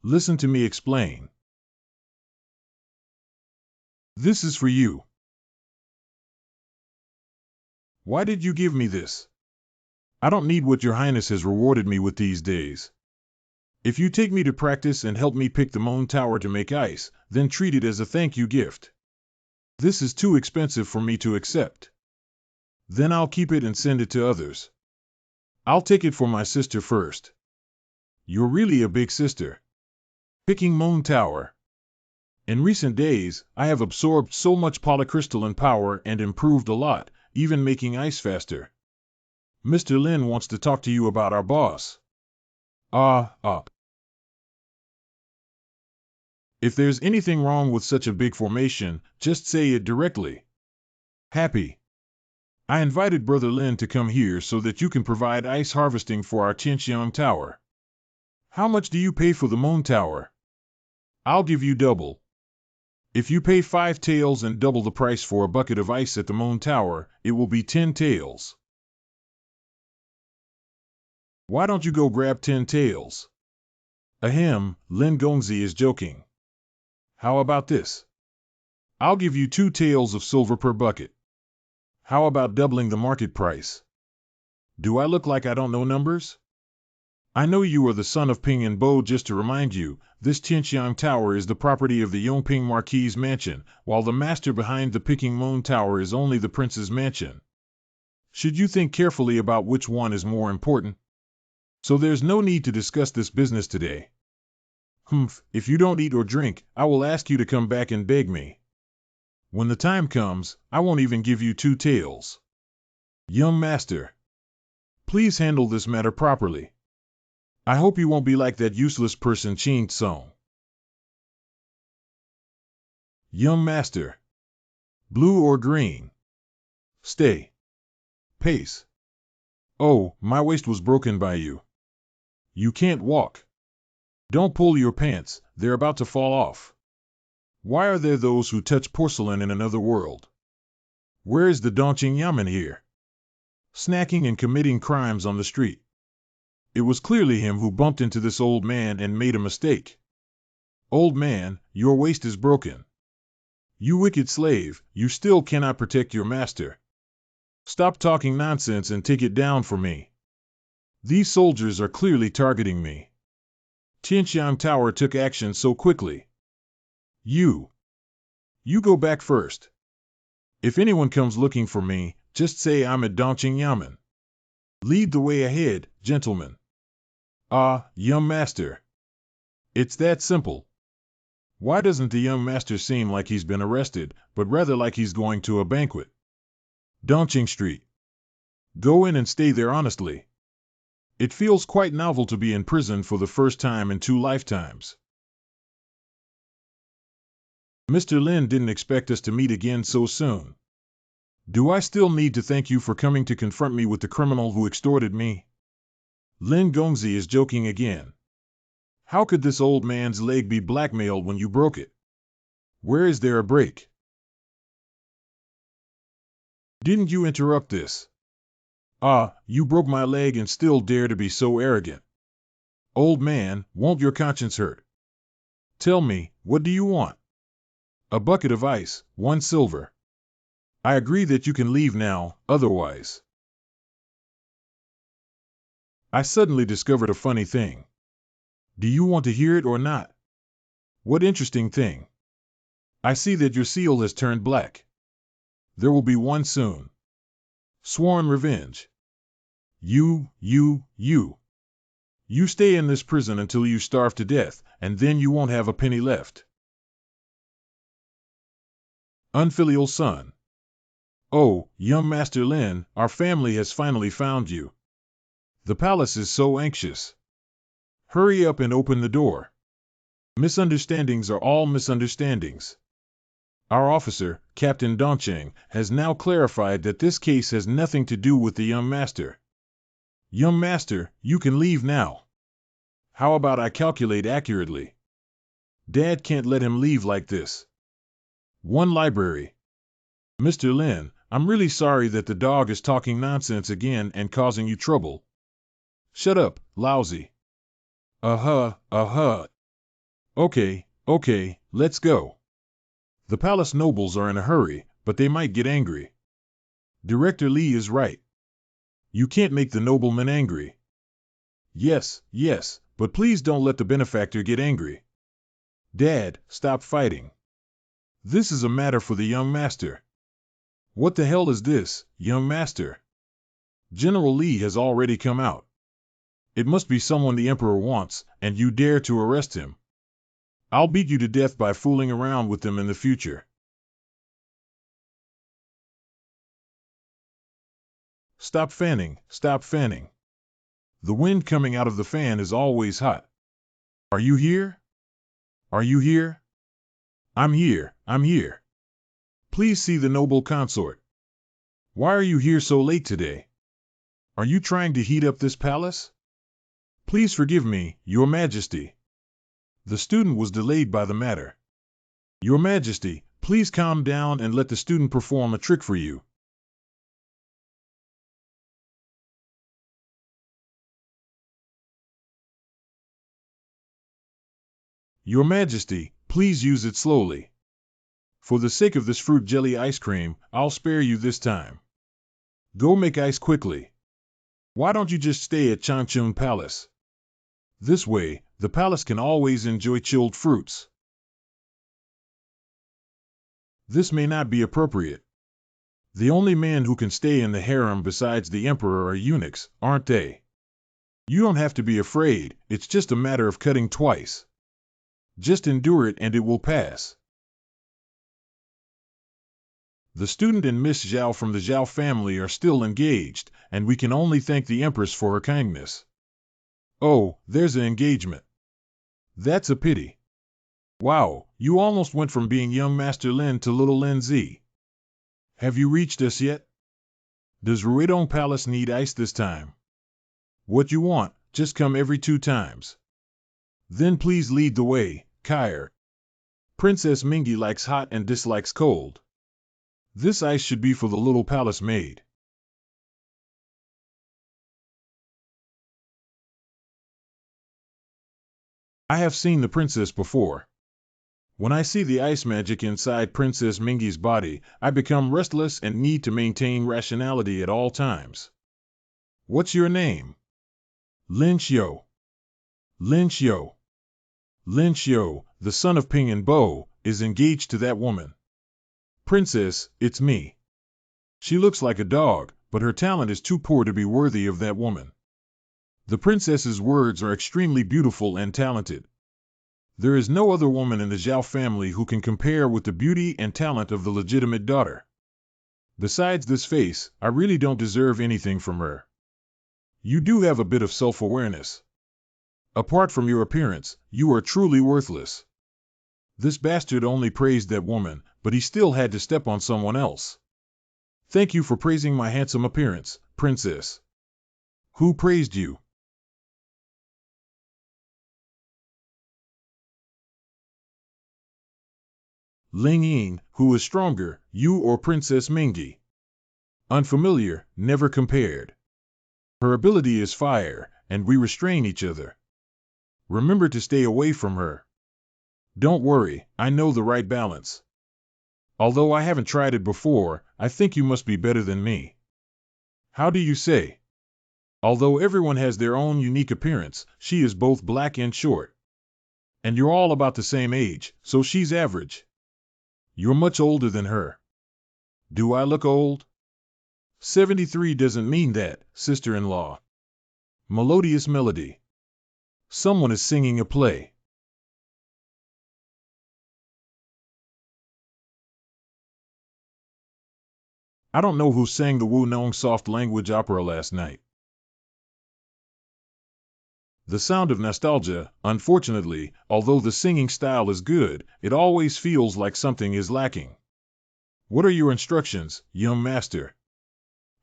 Listen to me explain. This is for you. Why did you give me this? I don't need what your highness has rewarded me with these days. If you take me to practice and help me pick the Moon Tower to make ice, then treat it as a thank you gift. This is too expensive for me to accept. Then I'll keep it and send it to others. I'll take it for my sister first. You're really a big sister. Picking Moon Tower. In recent days, I have absorbed so much polycrystalline power and improved a lot, even making ice faster. Mr. Lin wants to talk to you about our boss. If there's anything wrong with such a big formation, just say it directly. Happy. I invited Brother Lin to come here so that you can provide ice harvesting for our Tianxiang Tower. How much do you pay for the Moon Tower? I'll give you double. If you pay 5 taels and double the price for a bucket of ice at the Moon Tower, it will be 10 taels. Why don't you go grab 10 taels? Ahem, Lin Gongzi is joking. How about this? I'll give you 2 taels of silver per bucket. How about doubling the market price? Do I look like I don't know numbers? I know you are the son of Ping and Bo. Just to remind you, this Tianxiang Tower is the property of the Yongping Marquis mansion, while the master behind the Picking Moon Tower is only the prince's mansion. Should you think carefully about which one is more important? So there's no need to discuss this business today. If you don't eat or drink, I will ask you to come back and beg me. When the time comes, I won't even give you 2 taels. Young master, please handle this matter properly. I hope you won't be like that useless person Qing Tsong. Young master. Blue or green? Stay. Pace. Oh, my waist was broken by you. You can't walk. Don't pull your pants, they're about to fall off. Why are there those who touch porcelain in another world? Where is the Dongqing Yamen here? Snacking and committing crimes on the street. It was clearly him who bumped into this old man and made a mistake. Old man, your waist is broken. You wicked slave, you still cannot protect your master. Stop talking nonsense and take it down for me. These soldiers are clearly targeting me. Tianxiang Tower took action so quickly. You go back first. If anyone comes looking for me, just say I'm at Dongqing Yamen. Lead the way ahead, gentlemen. Young master. It's that simple. Why doesn't the young master seem like he's been arrested, but rather like he's going to a banquet? Dongqing Street. Go in and stay there honestly. It feels quite novel to be in prison for the first time in 2 lifetimes. Mr. Lin didn't expect us to meet again so soon. Do I still need to thank you for coming to confront me with the criminal who extorted me? Lin Gongzi is joking again. How could this old man's leg be blackmailed when you broke it? Where is there a break? Didn't you interrupt this? You broke my leg and still dare to be so arrogant. Old man, won't your conscience hurt? Tell me, what do you want? A bucket of ice, 1 silver. I agree that you can leave now, otherwise. I suddenly discovered a funny thing. Do you want to hear it or not? What interesting thing? I see that your seal has turned black. There will be one soon. Sworn revenge. You stay in this prison until you starve to death, and then you won't have a penny left. Unfilial son. Oh, young Master Lin, our family has finally found you. The palace is so anxious. Hurry up and open the door. Misunderstandings are all misunderstandings. Our officer, Captain Dongcheng, has now clarified that this case has nothing to do with the young master. Young master, you can leave now. How about I calculate accurately? Dad can't let him leave like this. One library. Mr. Lin, I'm really sorry that the dog is talking nonsense again and causing you trouble. Shut up, lousy. Uh-huh. Okay, let's go. The palace nobles are in a hurry, but they might get angry. Director Li is right. You can't make the noblemen angry. Yes, but please don't let the benefactor get angry. Dad, stop fighting. This is a matter for the young master. What the hell is this, young master? General Li has already come out. It must be someone the emperor wants, and you dare to arrest him. I'll beat you to death by fooling around with them in the future. Stop fanning. The wind coming out of the fan is always hot. Are you here? I'm here. Please see the noble consort. Why are you here so late today? Are you trying to heat up this palace? Please forgive me, Your Majesty. The student was delayed by the matter. Your Majesty, please calm down and let the student perform a trick for you. Your Majesty, please use it slowly. For the sake of this fruit jelly ice cream, I'll spare you this time. Go make ice quickly. Why don't you just stay at Changchun Palace? This way, the palace can always enjoy chilled fruits. This may not be appropriate. The only men who can stay in the harem besides the emperor are eunuchs, aren't they? You don't have to be afraid, it's just a matter of cutting twice. Just endure it and it will pass. The student and Miss Zhao from the Zhao family are still engaged, and we can only thank the Empress for her kindness. Oh, there's an engagement. That's a pity. Wow, you almost went from being young Master Lin to little Lin Z. Have you reached us yet? Does Ruidong Palace need ice this time? What you want, just come every 2 times. Then please lead the way, Kyre. Princess Mingi likes hot and dislikes cold. This ice should be for the little palace maid. I have seen the princess before. When I see the ice magic inside Princess Mingi's body, I become restless and need to maintain rationality at all times. What's your name? Lin Xiu. Lin Xiu. Lin Xiu, the son of Ping and Bo, is engaged to that woman. Princess, it's me. She looks like a dog, but her talent is too poor to be worthy of that woman. The princess's words are extremely beautiful and talented. There is no other woman in the Zhao family who can compare with the beauty and talent of the legitimate daughter. Besides this face, I really don't deserve anything from her. You do have a bit of self-awareness. Apart from your appearance, you are truly worthless. This bastard only praised that woman, but he still had to step on someone else. Thank you for praising my handsome appearance, princess. Who praised you? Ling Ying, who is stronger, you or Princess Mingi? Unfamiliar, never compared. Her ability is fire, and we restrain each other. Remember to stay away from her. Don't worry, I know the right balance. Although I haven't tried it before, I think you must be better than me. How do you say? Although everyone has their own unique appearance, she is both black and short. And you're all about the same age, so she's average. You're much older than her. Do I look old? 73 doesn't mean that, sister-in-law. Melodious melody. Someone is singing a play. I don't know who sang the Wu Nong soft language opera last night. The sound of nostalgia. Unfortunately, although the singing style is good, it always feels like something is lacking. What are your instructions, young master?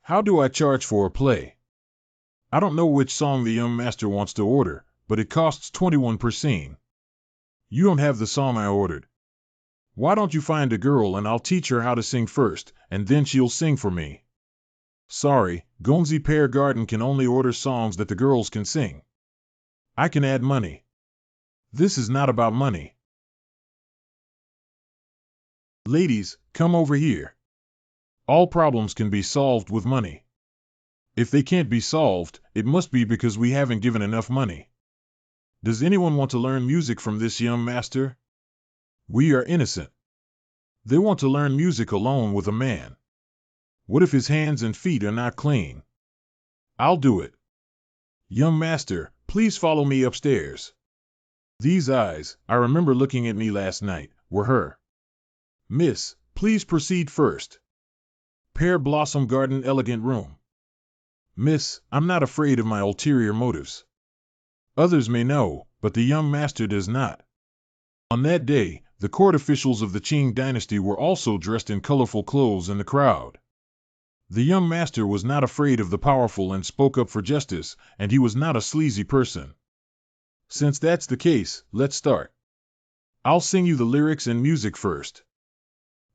How do I charge for a play? I don't know which song the young master wants to order, but it costs 21 per scene. You don't have the song I ordered. Why don't you find a girl and I'll teach her how to sing first, and then she'll sing for me. Sorry, Gonzi Pear Garden can only order songs that the girls can sing. I can add money. This is not about money. Ladies, come over here. All problems can be solved with money. If they can't be solved, it must be because we haven't given enough money. Does anyone want to learn music from this young master? We are innocent. They want to learn music alone with a man. What if his hands and feet are not clean? I'll do it. Young master, please follow me upstairs. These eyes, I remember looking at me last night, were her. Miss, please proceed first. Pear Blossom Garden Elegant Room. Miss, I'm not afraid of my ulterior motives. Others may know, but the young master does not. On that day, the court officials of the Qing dynasty were also dressed in colorful clothes in the crowd. The young master was not afraid of the powerful and spoke up for justice, and he was not a sleazy person. Since that's the case, let's start. I'll sing you the lyrics and music first.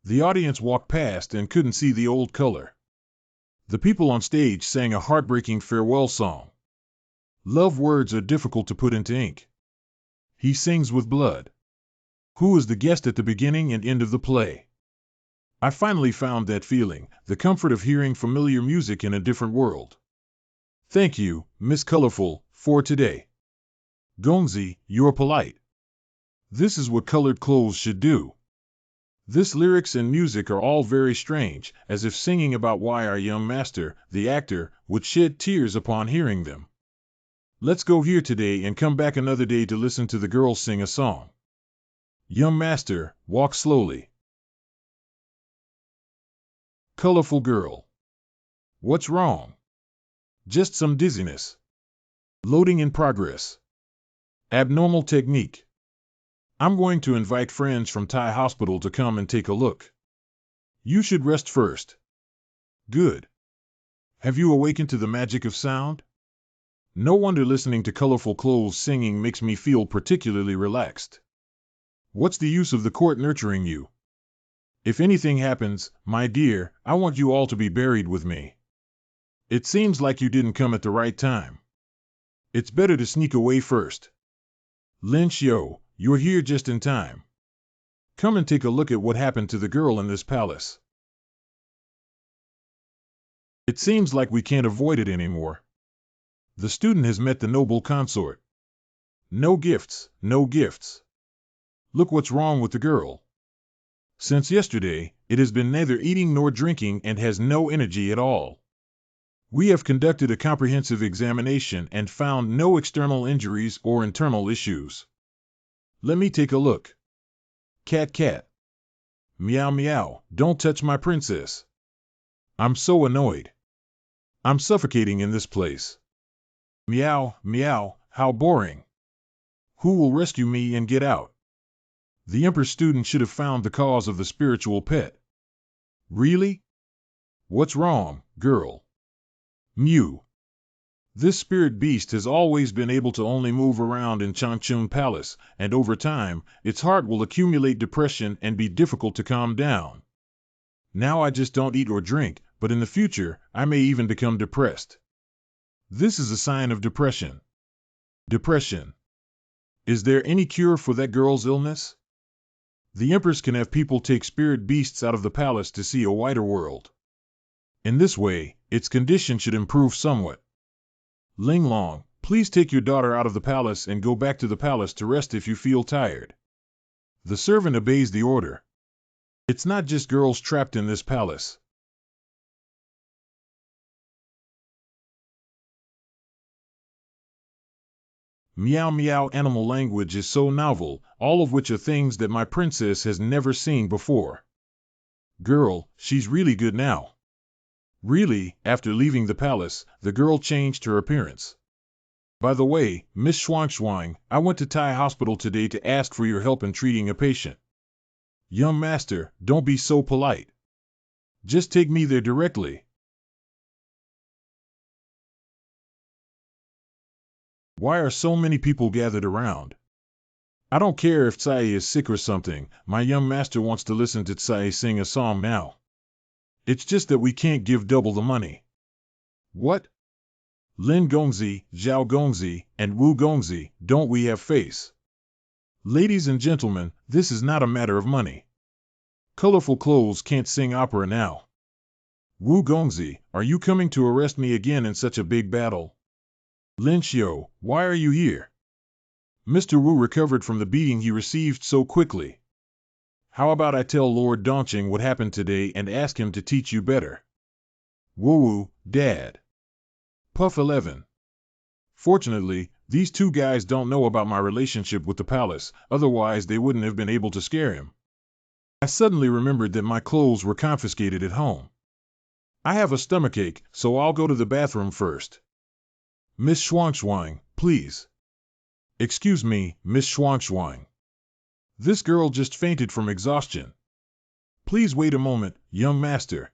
The audience walked past and couldn't see the old color. The people on stage sang a heartbreaking farewell song. Love words are difficult to put into ink. He sings with blood. Who is the guest at the beginning and end of the play? I finally found that feeling, the comfort of hearing familiar music in a different world. Thank you, Miss Colorful, for today. Gonzi, you're polite. This is what colored clothes should do. This lyrics and music are all very strange, as if singing about why our young master, the actor, would shed tears upon hearing them. Let's go here today and come back another day to listen to the girls sing a song. Young master, walk slowly. Colorful girl. What's wrong? Just some dizziness. Loading in progress. Abnormal technique. I'm going to invite friends from Thai Hospital to come and take a look. You should rest first. Good. Have you awakened to the magic of sound? No wonder listening to colorful clothes singing makes me feel particularly relaxed. What's the use of the court nurturing you? If anything happens, my dear, I want you all to be buried with me. It seems like you didn't come at the right time. It's better to sneak away first. Lin Xiu, you're here just in time. Come and take a look at what happened to the girl in this palace. It seems like we can't avoid it anymore. The student has met the noble consort. No gifts, no gifts. Look what's wrong with the girl. Since yesterday, it has been neither eating nor drinking and has no energy at all. We have conducted a comprehensive examination and found no external injuries or internal issues. Let me take a look. Cat cat. Meow meow, don't touch my princess. I'm so annoyed. I'm suffocating in this place. Meow meow, how boring. Who will rescue me and get out? The Emperor's student should have found the cause of the spiritual pet. Really? What's wrong, girl? Mew. This spirit beast has always been able to only move around in Changchun Palace, and over time, its heart will accumulate depression and be difficult to calm down. Now I just don't eat or drink, but in the future, I may even become depressed. This is a sign of depression. Depression. Is there any cure for that girl's illness? The Empress can have people take spirit beasts out of the palace to see a wider world. In this way, its condition should improve somewhat. Ling Long, please take your daughter out of the palace and go back to the palace to rest if you feel tired. The servant obeys the order. It's not just girls trapped in this palace. Meow meow animal language is so novel, all of which are things that my princess has never seen before. Girl, she's really good now. Really, after leaving the palace, the girl changed her appearance. By the way, Miss Schwang, I went to Thai hospital today to ask for your help in treating a patient. Young master, don't be so polite. Just take me there directly. Why are so many people gathered around? I don't care if Tsai is sick or something, my young master wants to listen to Tsai sing a song now. It's just that we can't give double the money. What? Lin Gongzi, Zhao Gongzi, and Wu Gongzi, don't we have face? Ladies and gentlemen, this is not a matter of money. Colorful clothes can't sing opera now. Wu Gongzi, are you coming to arrest me again in such a big battle? Lin Xiu, why are you here? Mr. Wu recovered from the beating he received so quickly. How about I tell Lord Dongqing what happened today and ask him to teach you better? Wu, Dad. Puff 11. Fortunately, these two guys don't know about my relationship with the palace, otherwise they wouldn't have been able to scare him. I suddenly remembered that my clothes were confiscated at home. I have a stomachache, so I'll go to the bathroom first. Miss Schwang, please. Excuse me, Miss Schwang. This girl just fainted from exhaustion. Please wait a moment, young master.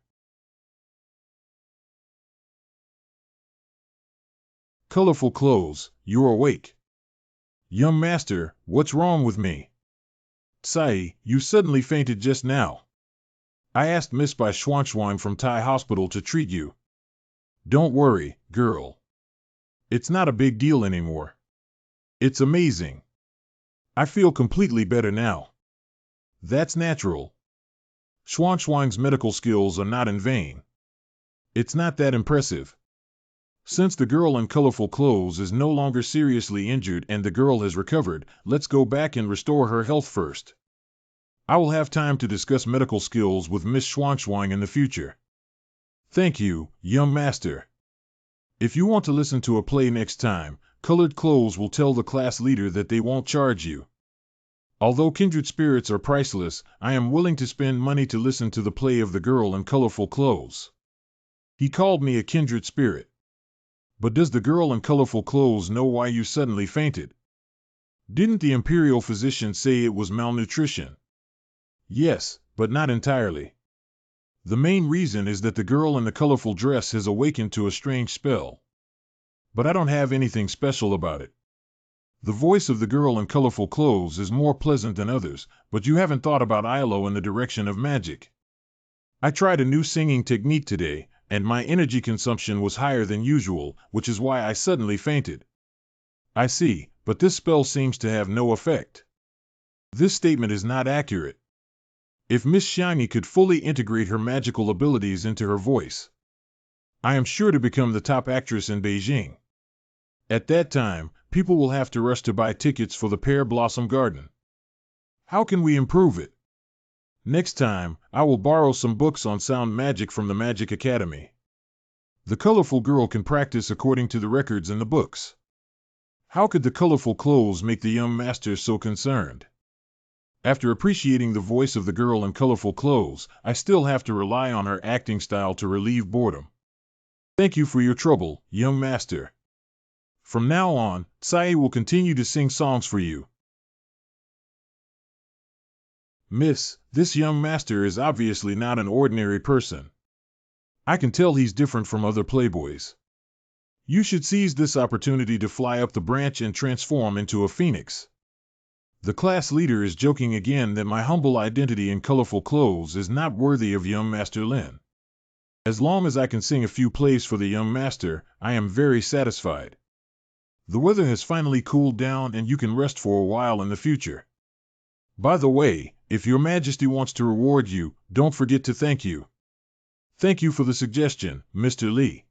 Colorful clothes, you're awake. Young master, what's wrong with me? Tsai, you suddenly fainted just now. I asked Miss Bai Schwang from Thai hospital to treat you. Don't worry, girl. It's not a big deal anymore. It's amazing. I feel completely better now. That's natural. Schwang's medical skills are not in vain. It's not that impressive. Since the girl in colorful clothes is no longer seriously injured and the girl has recovered, let's go back and restore her health first. I will have time to discuss medical skills with Miss Schwang in the future. Thank you, young master. If you want to listen to a play next time, Colored Clothes will tell the class leader that they won't charge you. Although kindred spirits are priceless, I am willing to spend money to listen to the play of the girl in colorful clothes. He called me a kindred spirit. But does the girl in colorful clothes know why you suddenly fainted? Didn't the Imperial physician say it was malnutrition? Yes, but not entirely. The main reason is that the girl in the colorful dress has awakened to a strange spell. But I don't have anything special about it. The voice of the girl in colorful clothes is more pleasant than others, but you haven't thought about ILO in the direction of magic. I tried a new singing technique today, and my energy consumption was higher than usual, which is why I suddenly fainted. I see, but this spell seems to have no effect. This statement is not accurate. If Miss Xiangyi could fully integrate her magical abilities into her voice, I am sure to become the top actress in Beijing. At that time, people will have to rush to buy tickets for the Pear Blossom Garden. How can we improve it? Next time, I will borrow some books on sound magic from the Magic Academy. The colorful girl can practice according to the records in the books. How could the colorful clothes make the young master so concerned? After appreciating the voice of the girl in colorful clothes, I still have to rely on her acting style to relieve boredom. Thank you for your trouble, young master. From now on, Tsai will continue to sing songs for you. Miss, this young master is obviously not an ordinary person. I can tell he's different from other playboys. You should seize this opportunity to fly up the branch and transform into a phoenix. The class leader is joking again that my humble identity in colorful clothes is not worthy of young Master Lin. As long as I can sing a few plays for the young master, I am very satisfied. The weather has finally cooled down and you can rest for a while in the future. By the way, if your majesty wants to reward you, don't forget to thank you. Thank you for the suggestion, Mr. Li.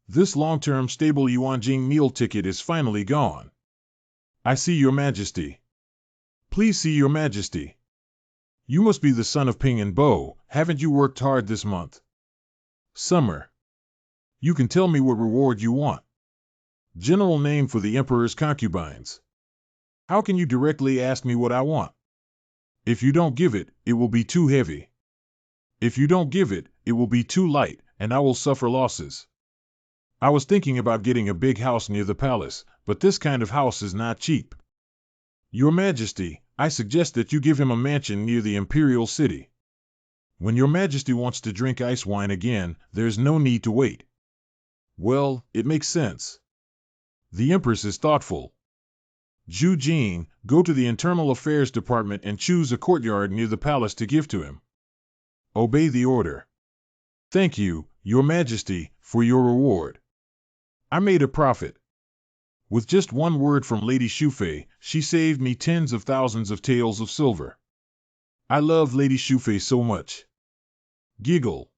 This long-term stable Yuanjing meal ticket is finally gone. I see your majesty. Please see your majesty. You must be the son of Ping and Bo, haven't you worked hard this month? Summer. You can tell me what reward you want. General name for the emperor's concubines. How can you directly ask me what I want? If you don't give it, it will be too heavy. If you don't give it, it will be too light, and I will suffer losses. I was thinking about getting a big house near the palace, but this kind of house is not cheap. Your Majesty, I suggest that you give him a mansion near the Imperial city. When Your Majesty wants to drink ice wine again, there's no need to wait. Well, it makes sense. The Empress is thoughtful. Zhu Jing, go to the Internal Affairs Department and choose a courtyard near the palace to give to him. Obey the order. Thank you, Your Majesty, for your reward. I made a profit. With just one word from Lady Shufei, she saved me tens of thousands of taels of silver. I love Lady Shufei so much. Giggle.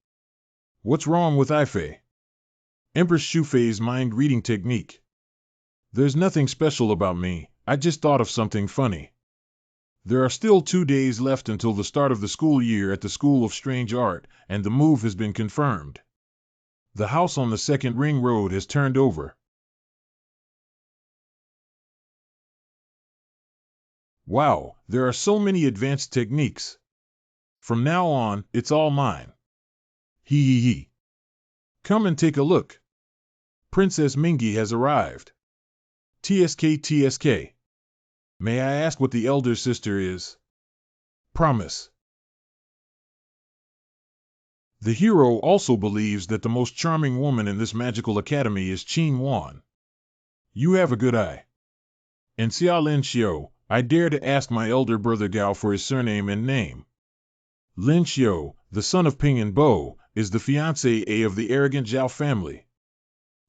What's wrong with Ifei? Empress Shufei's mind-reading technique. There's nothing special about me, I just thought of something funny. There are still 2 days left until the start of the school year at the School of Strange Art, and the move has been confirmed. The house on the Second Ring Road has turned over. Wow, there are so many advanced techniques. From now on, it's all mine. Hee hee hee. Come and take a look. Princess Mingi has arrived. TSK TSK. May I ask what the elder sister is? Promise. The hero also believes that the most charming woman in this magical academy is Qin Wan. You have a good eye. And Xia Lin Xiu, I dare to ask my elder brother Gao for his surname and name. Lin Xiu, the son of Ping and Bo, is the fiancé of the arrogant Zhao family.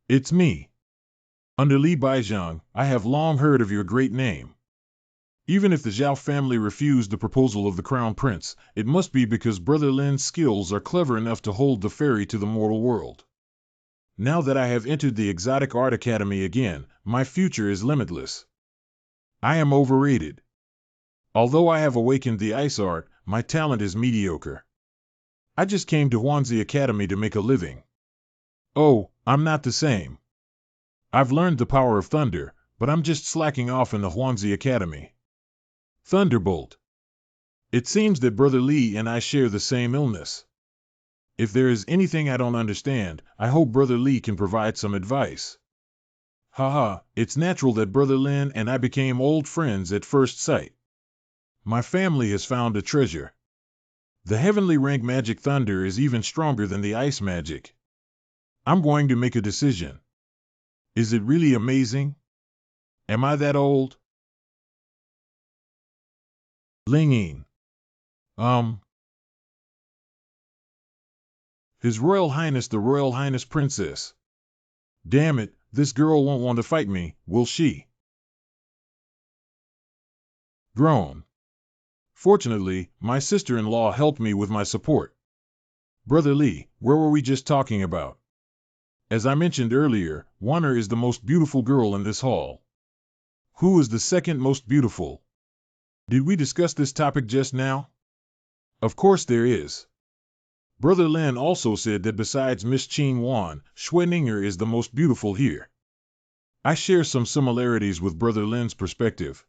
It's me. Under Li Baizhang, I have long heard of your great name. Even if the Zhao family refused the proposal of the crown prince, it must be because Brother Lin's skills are clever enough to hold the ferry to the mortal world. Now that I have entered the Exotic Art Academy again, my future is limitless. I am overrated. Although I have awakened the ice art, my talent is mediocre. I just came to Huanzi Academy to make a living. Oh, I'm not the same. I've learned the power of thunder, but I'm just slacking off in the Huanzi Academy. Thunderbolt. It seems that Brother Li and I share the same illness. If there is anything I don't understand, I hope Brother Li can provide some advice. Haha, it's natural that Brother Lin and I became old friends at first sight. My family has found a treasure. The heavenly rank magic thunder is even stronger than the ice magic. I'm going to make a decision. Is it really amazing? Am I that old? Lingyin. His Royal Highness the Royal Highness Princess. Damn it, this girl won't want to fight me, will she? Groan. Fortunately, my sister-in-law helped me with my support. Brother Li, where were we just talking about? As I mentioned earlier, Wanner is the most beautiful girl in this hall. Who is the second most beautiful? Did we discuss this topic just now? Of course there is. Brother Lin also said that besides Miss Qin Wan, Xueninger is the most beautiful here. I share some similarities with Brother Lin's perspective.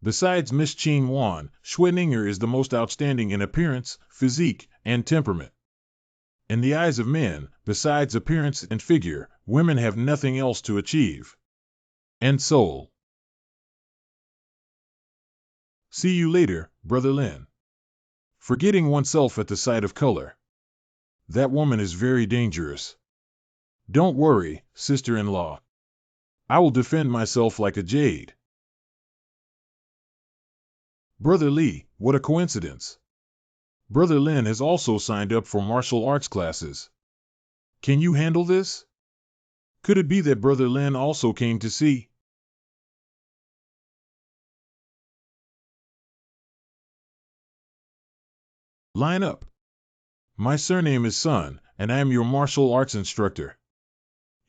Besides Miss Qin Wan, Xueninger is the most outstanding in appearance, physique, and temperament. In the eyes of men, besides appearance and figure, women have nothing else to achieve. And soul. See you later, Brother Lin. Forgetting oneself at the sight of color. That woman is very dangerous. Don't worry, sister-in-law. I will defend myself like a jade. Brother Li, what a coincidence. Brother Lin has also signed up for martial arts classes. Can you handle this? Could it be that Brother Lin also came to see? Line up. My surname is Sun, and I am your martial arts instructor.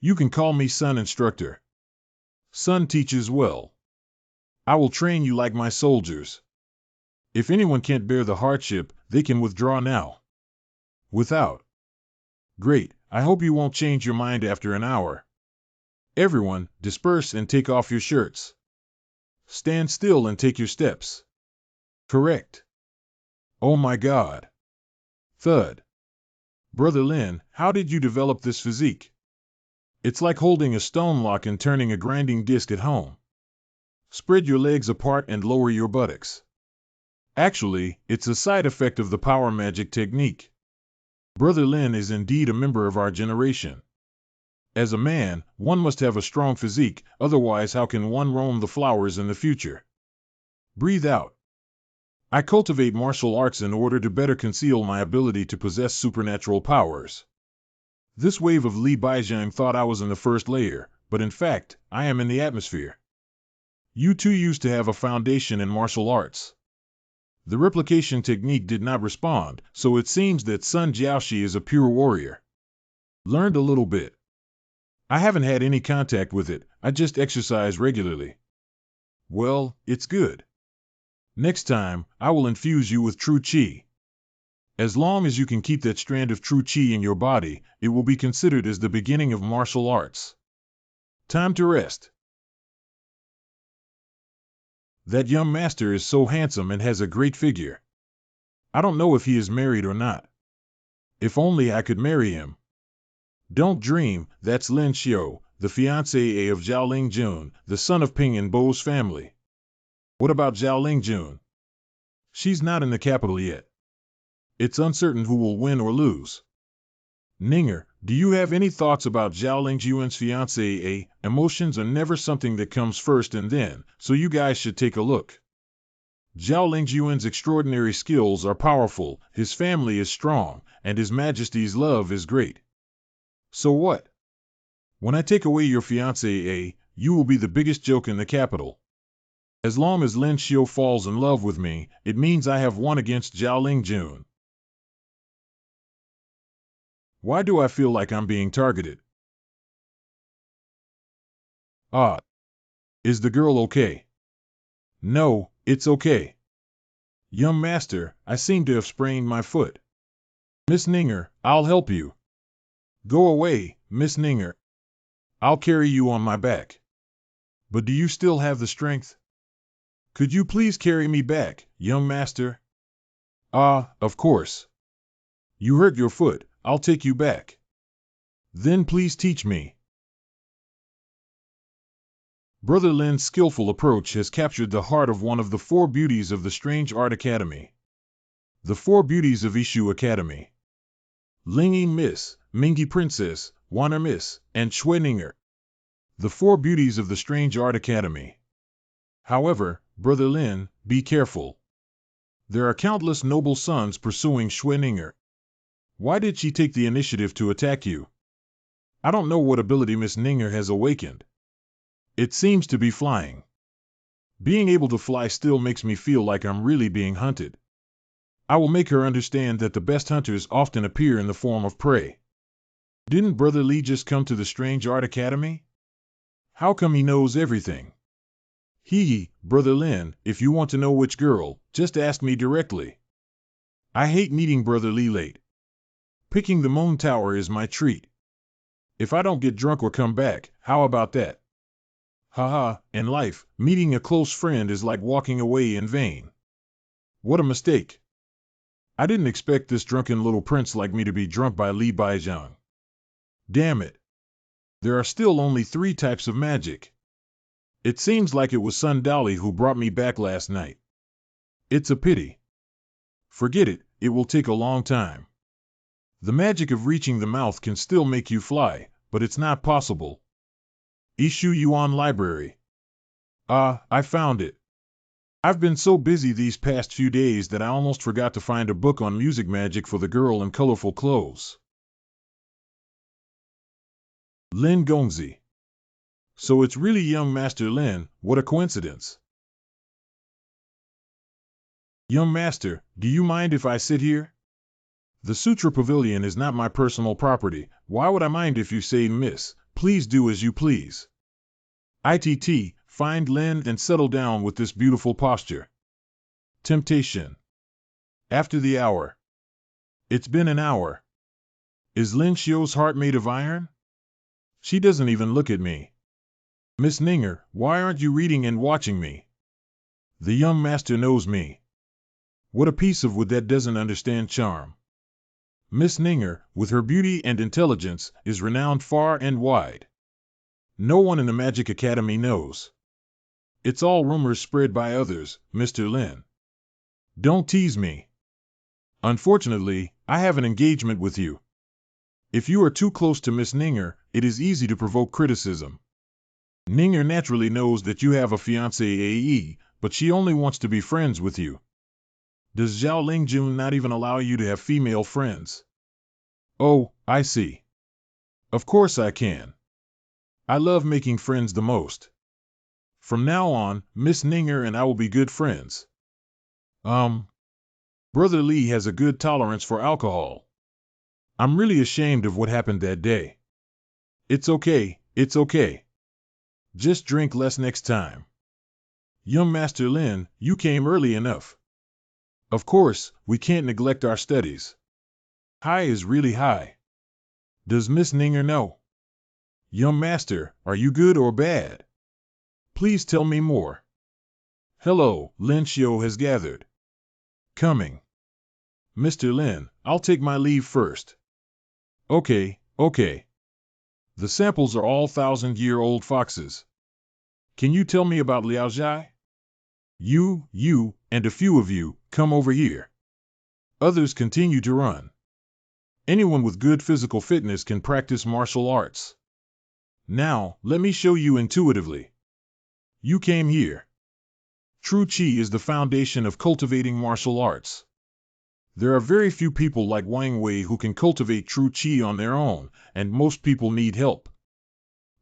You can call me Sun Instructor. Sun teaches well. I will train you like my soldiers. If anyone can't bear the hardship, they can withdraw now. Without. Great, I hope you won't change your mind after an hour. Everyone, disperse and take off your shirts. Stand still and take your steps. Correct. Oh my God. Thud. Brother Lin, how did you develop this physique? It's like holding a stone lock and turning a grinding disc at home. Spread your legs apart and lower your buttocks. Actually, it's a side effect of the power magic technique. Brother Lin is indeed a member of our generation. As a man, one must have a strong physique, otherwise how can one roam the flowers in the future? Breathe out. I cultivate martial arts in order to better conceal my ability to possess supernatural powers. This wave of Li Baijiang thought I was in the first layer, but in fact, I am in the atmosphere. You two used to have a foundation in martial arts. The replication technique did not respond, so it seems that Sun Jiaoshi is a pure warrior. Learned a little bit. I haven't had any contact with it, I just exercise regularly. Well, it's good. Next time, I will infuse you with true qi. As long as you can keep that strand of true qi in your body, it will be considered as the beginning of martial arts. Time to rest. That young master is so handsome and has a great figure. I don't know if he is married or not. If only I could marry him. Don't dream, that's Lin Xiu, the fiancé of Zhao Lingjun, the son of Ping and Bo's family. What about Zhao Lingjun? She's not in the capital yet. It's uncertain who will win or lose. Ninger, do you have any thoughts about Zhao Lingjun's fiancé? Emotions are never something that comes first and then, so you guys should take a look. Zhao Lingjun's extraordinary skills are powerful, his family is strong, and His Majesty's love is great. So what? When I take away your fiancé, you will be the biggest joke in the capital. As long as Lin Xiu falls in love with me, it means I have won against Zhao Lingjun. Why do I feel like I'm being targeted? Ah. Is the girl okay? No, it's okay. Young master, I seem to have sprained my foot. Miss Ninger, I'll help you. Go away, Miss Ninger. I'll carry you on my back. But do you still have the strength? Could you please carry me back, young master? Ah, of course. You hurt your foot, I'll take you back. Then please teach me. Brother Lin's skillful approach has captured the heart of one of the four beauties of the Strange Art Academy. The four beauties of Ishu Academy. Lingyi Miss, Mingyi Princess, Waner Miss, and Shui Ninger. The four beauties of the Strange Art Academy. However, Brother Lin, be careful. There are countless noble sons pursuing Shui Ninger. Why did she take the initiative to attack you? I don't know what ability Miss Ninger has awakened. It seems to be flying. Being able to fly still makes me feel like I'm really being hunted. I will make her understand that the best hunters often appear in the form of prey. Didn't Brother Li just come to the Strange Art Academy? How come he knows everything? Hee, Brother Lin, if you want to know which girl, just ask me directly. I hate meeting Brother Li late. Picking the Moon Tower is my treat. If I don't get drunk or come back, how about that? Haha, in life, meeting a close friend is like walking away in vain. What a mistake. I didn't expect this drunken little prince like me to be drunk by Li Baijiang. Damn it. There are still only 3 types of magic. It seems like it was Sun Dali who brought me back last night. It's a pity. Forget it, it will take a long time. The magic of reaching the mouth can still make you fly, but it's not possible. Ishu Yuan Library. Ah, I found it. I've been so busy these past few days that I almost forgot to find a book on music magic for the girl in colorful clothes. Lin Gongzi. So it's really young Master Lin, what a coincidence. Young Master, do you mind if I sit here? The Sutra Pavilion is not my personal property, why would I mind if you say miss, please do as you please. ITT, find Lin and settle down with this beautiful posture. Temptation. After the hour. It's been an hour. Is Lin Xiu's heart made of iron? She doesn't even look at me. Miss Ninger, why aren't you reading and watching me? The young master knows me. What a piece of wood that doesn't understand charm. Miss Ninger, with her beauty and intelligence, is renowned far and wide. No one in the Magic Academy knows. It's all rumors spread by others, Mr. Lin. Don't tease me. Unfortunately, I have an engagement with you. If you are too close to Miss Ninger, it is easy to provoke criticism. Ninger naturally knows that you have a fiancé AE, but she only wants to be friends with you. Does Zhao Lingjun not even allow you to have female friends? Oh, I see. Of course I can. I love making friends the most. From now on, Miss Ninger and I will be good friends. Brother Lee has a good tolerance for alcohol. I'm really ashamed of what happened that day. It's okay, it's okay. Just drink less next time. Young Master Lin, you came early enough. Of course, we can't neglect our studies. High is really high. Does Miss Ninger know? Young Master, are you good or bad? Please tell me more. Hello, Lin Xiao has gathered. Coming. Mr. Lin, I'll take my leave first. Okay, okay. The samples are all 1,000-year-old foxes. Can you tell me about Liao Zhai? You, and a few of you, come over here. Others continue to run. Anyone with good physical fitness can practice martial arts. Now, let me show you intuitively. You came here. True Qi is the foundation of cultivating martial arts. There are very few people like Wang Wei who can cultivate true Qi on their own, and most people need help.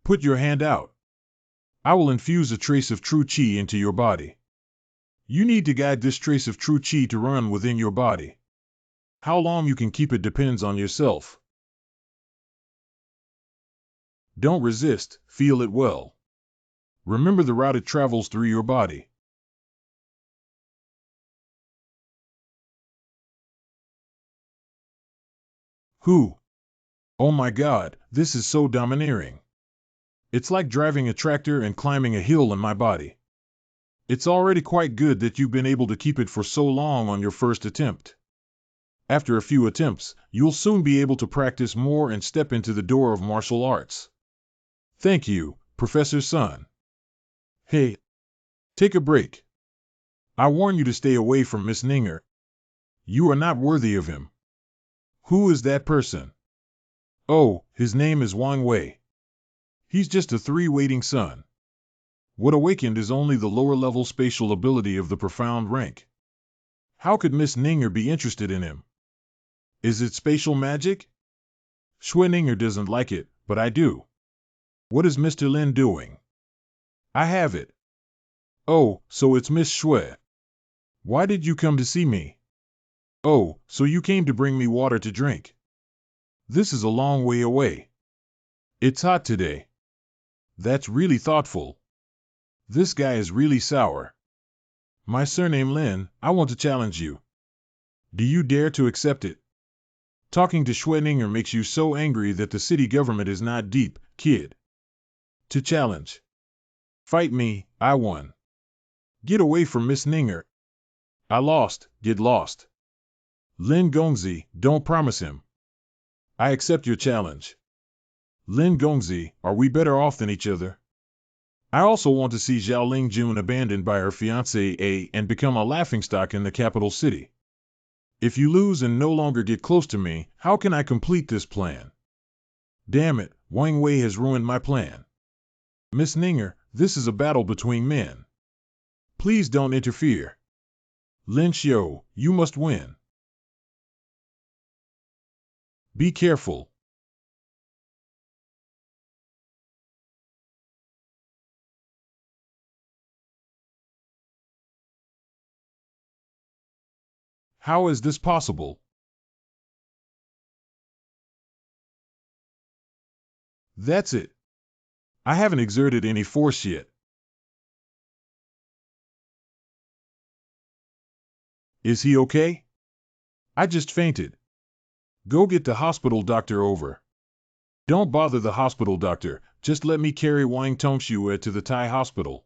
Put your hand out. I will infuse a trace of true Qi into your body. You need to guide this trace of true Qi to run within your body. How long you can keep it depends on yourself. Don't resist, feel it well. Remember the route it travels through your body. Who? Oh my God, this is so domineering. It's like driving a tractor and climbing a hill in my body. It's already quite good that you've been able to keep it for so long on your first attempt. After a few attempts, you'll soon be able to practice more and step into the door of martial arts. Thank you, Professor Sun. Hey, take a break. I warn you to stay away from Miss Ninger. You are not worthy of him. Who is that person? Oh, his name is Wang Wei. He's just a three-waiting son. What awakened is only the lower-level spatial ability of the profound rank. How could Miss Ninger be interested in him? Is it spatial magic? Shui Ninger doesn't like it, but I do. What is Mr. Lin doing? I have it. Oh, so it's Miss Shui. Why did you come to see me? Oh, so you came to bring me water to drink. This is a long way away. It's hot today. That's really thoughtful. This guy is really sour. My surname Lin, I want to challenge you. Do you dare to accept it? Talking to Shui Ninger makes you so angry that the city government is not deep, kid. To challenge. Fight me, I won. Get away from Miss Ninger. I lost, get lost. Lin Gongzi, don't promise him. I accept your challenge. Lin Gongzi, are we better off than each other? I also want to see Zhao Lingjun abandoned by her fiancé A and become a laughingstock in the capital city. If you lose and no longer get close to me, how can I complete this plan? Damn it, Wang Wei has ruined my plan. Miss Ninger, this is a battle between men. Please don't interfere. Lin Xiao, you must win. Be careful. How is this possible? That's it. I haven't exerted any force yet. Is he okay? I just fainted. Go get the hospital doctor over. Don't bother the hospital doctor, just let me carry Wang Tongxue to the Thai hospital.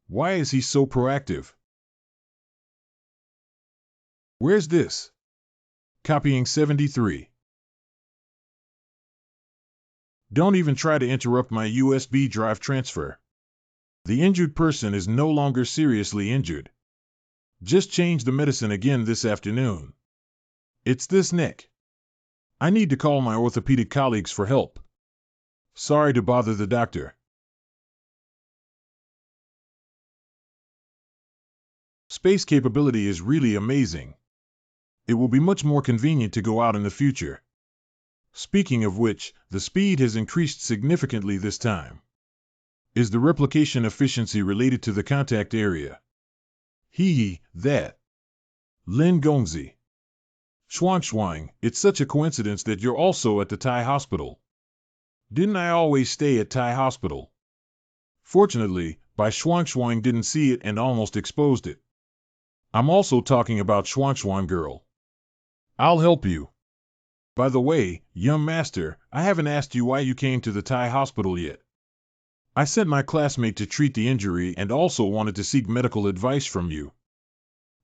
Why is he so proactive? Where's this? Copying 73. Don't even try to interrupt my USB drive transfer. The injured person is no longer seriously injured. Just change the medicine again this afternoon. It's this neck. I need to call my orthopedic colleagues for help. Sorry to bother the doctor. Space capability is really amazing. It will be much more convenient to go out in the future. Speaking of which, the speed has increased significantly this time. Is the replication efficiency related to the contact area? That. Lin Gongzi. Xuanxuang, it's such a coincidence that you're also at the Thai hospital. Didn't I always stay at Thai hospital? Fortunately, Bai Xuanxuang didn't see it and almost exposed it. I'm also talking about Xuanxuang girl. I'll help you. By the way, young master, I haven't asked you why you came to the Thai hospital yet. I sent my classmate to treat the injury and also wanted to seek medical advice from you.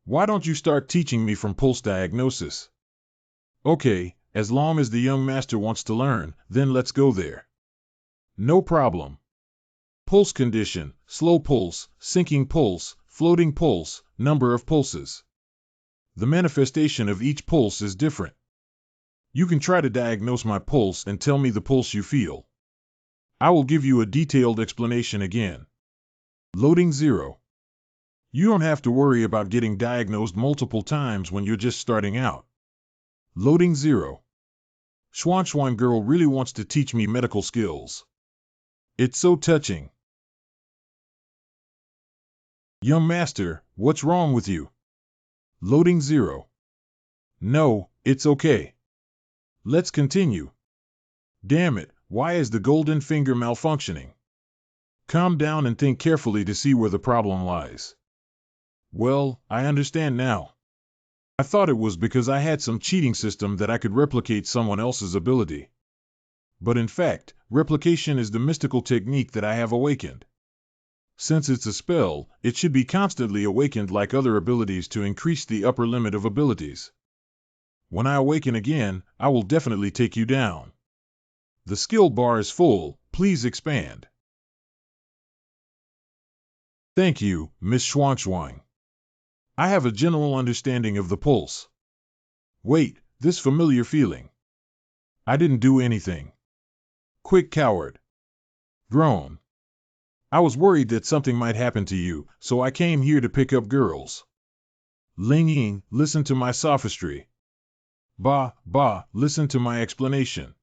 Why don't you start teaching me from pulse diagnosis? Okay, as long as the young master wants to learn, then let's go there. No problem. Pulse condition, slow pulse, sinking pulse, floating pulse, number of pulses. The manifestation of each pulse is different. You can try to diagnose my pulse and tell me the pulse you feel. I will give you a detailed explanation again. Loading 0. You don't have to worry about getting diagnosed multiple times when you're just starting out. Loading 0. Xuanxuan girl really wants to teach me medical skills. It's so touching. Young master, what's wrong with you? Loading 0. No, it's okay. Let's continue. Damn it, why is the golden finger malfunctioning? Calm down and think carefully to see where the problem lies. Well, I understand now. I thought it was because I had some cheating system that I could replicate someone else's ability. But in fact, replication is the mystical technique that I have awakened. Since it's a spell, it should be constantly awakened like other abilities to increase the upper limit of abilities. When I awaken again, I will definitely take you down. The skill bar is full, please expand. Thank you, Miss Xuanxuang. I have a general understanding of the pulse. Wait, this familiar feeling. I didn't do anything. Quick coward. Groan. I was worried that something might happen to you, so I came here to pick up girls. Ling Ying, listen to my sophistry. Ba, listen to my explanation.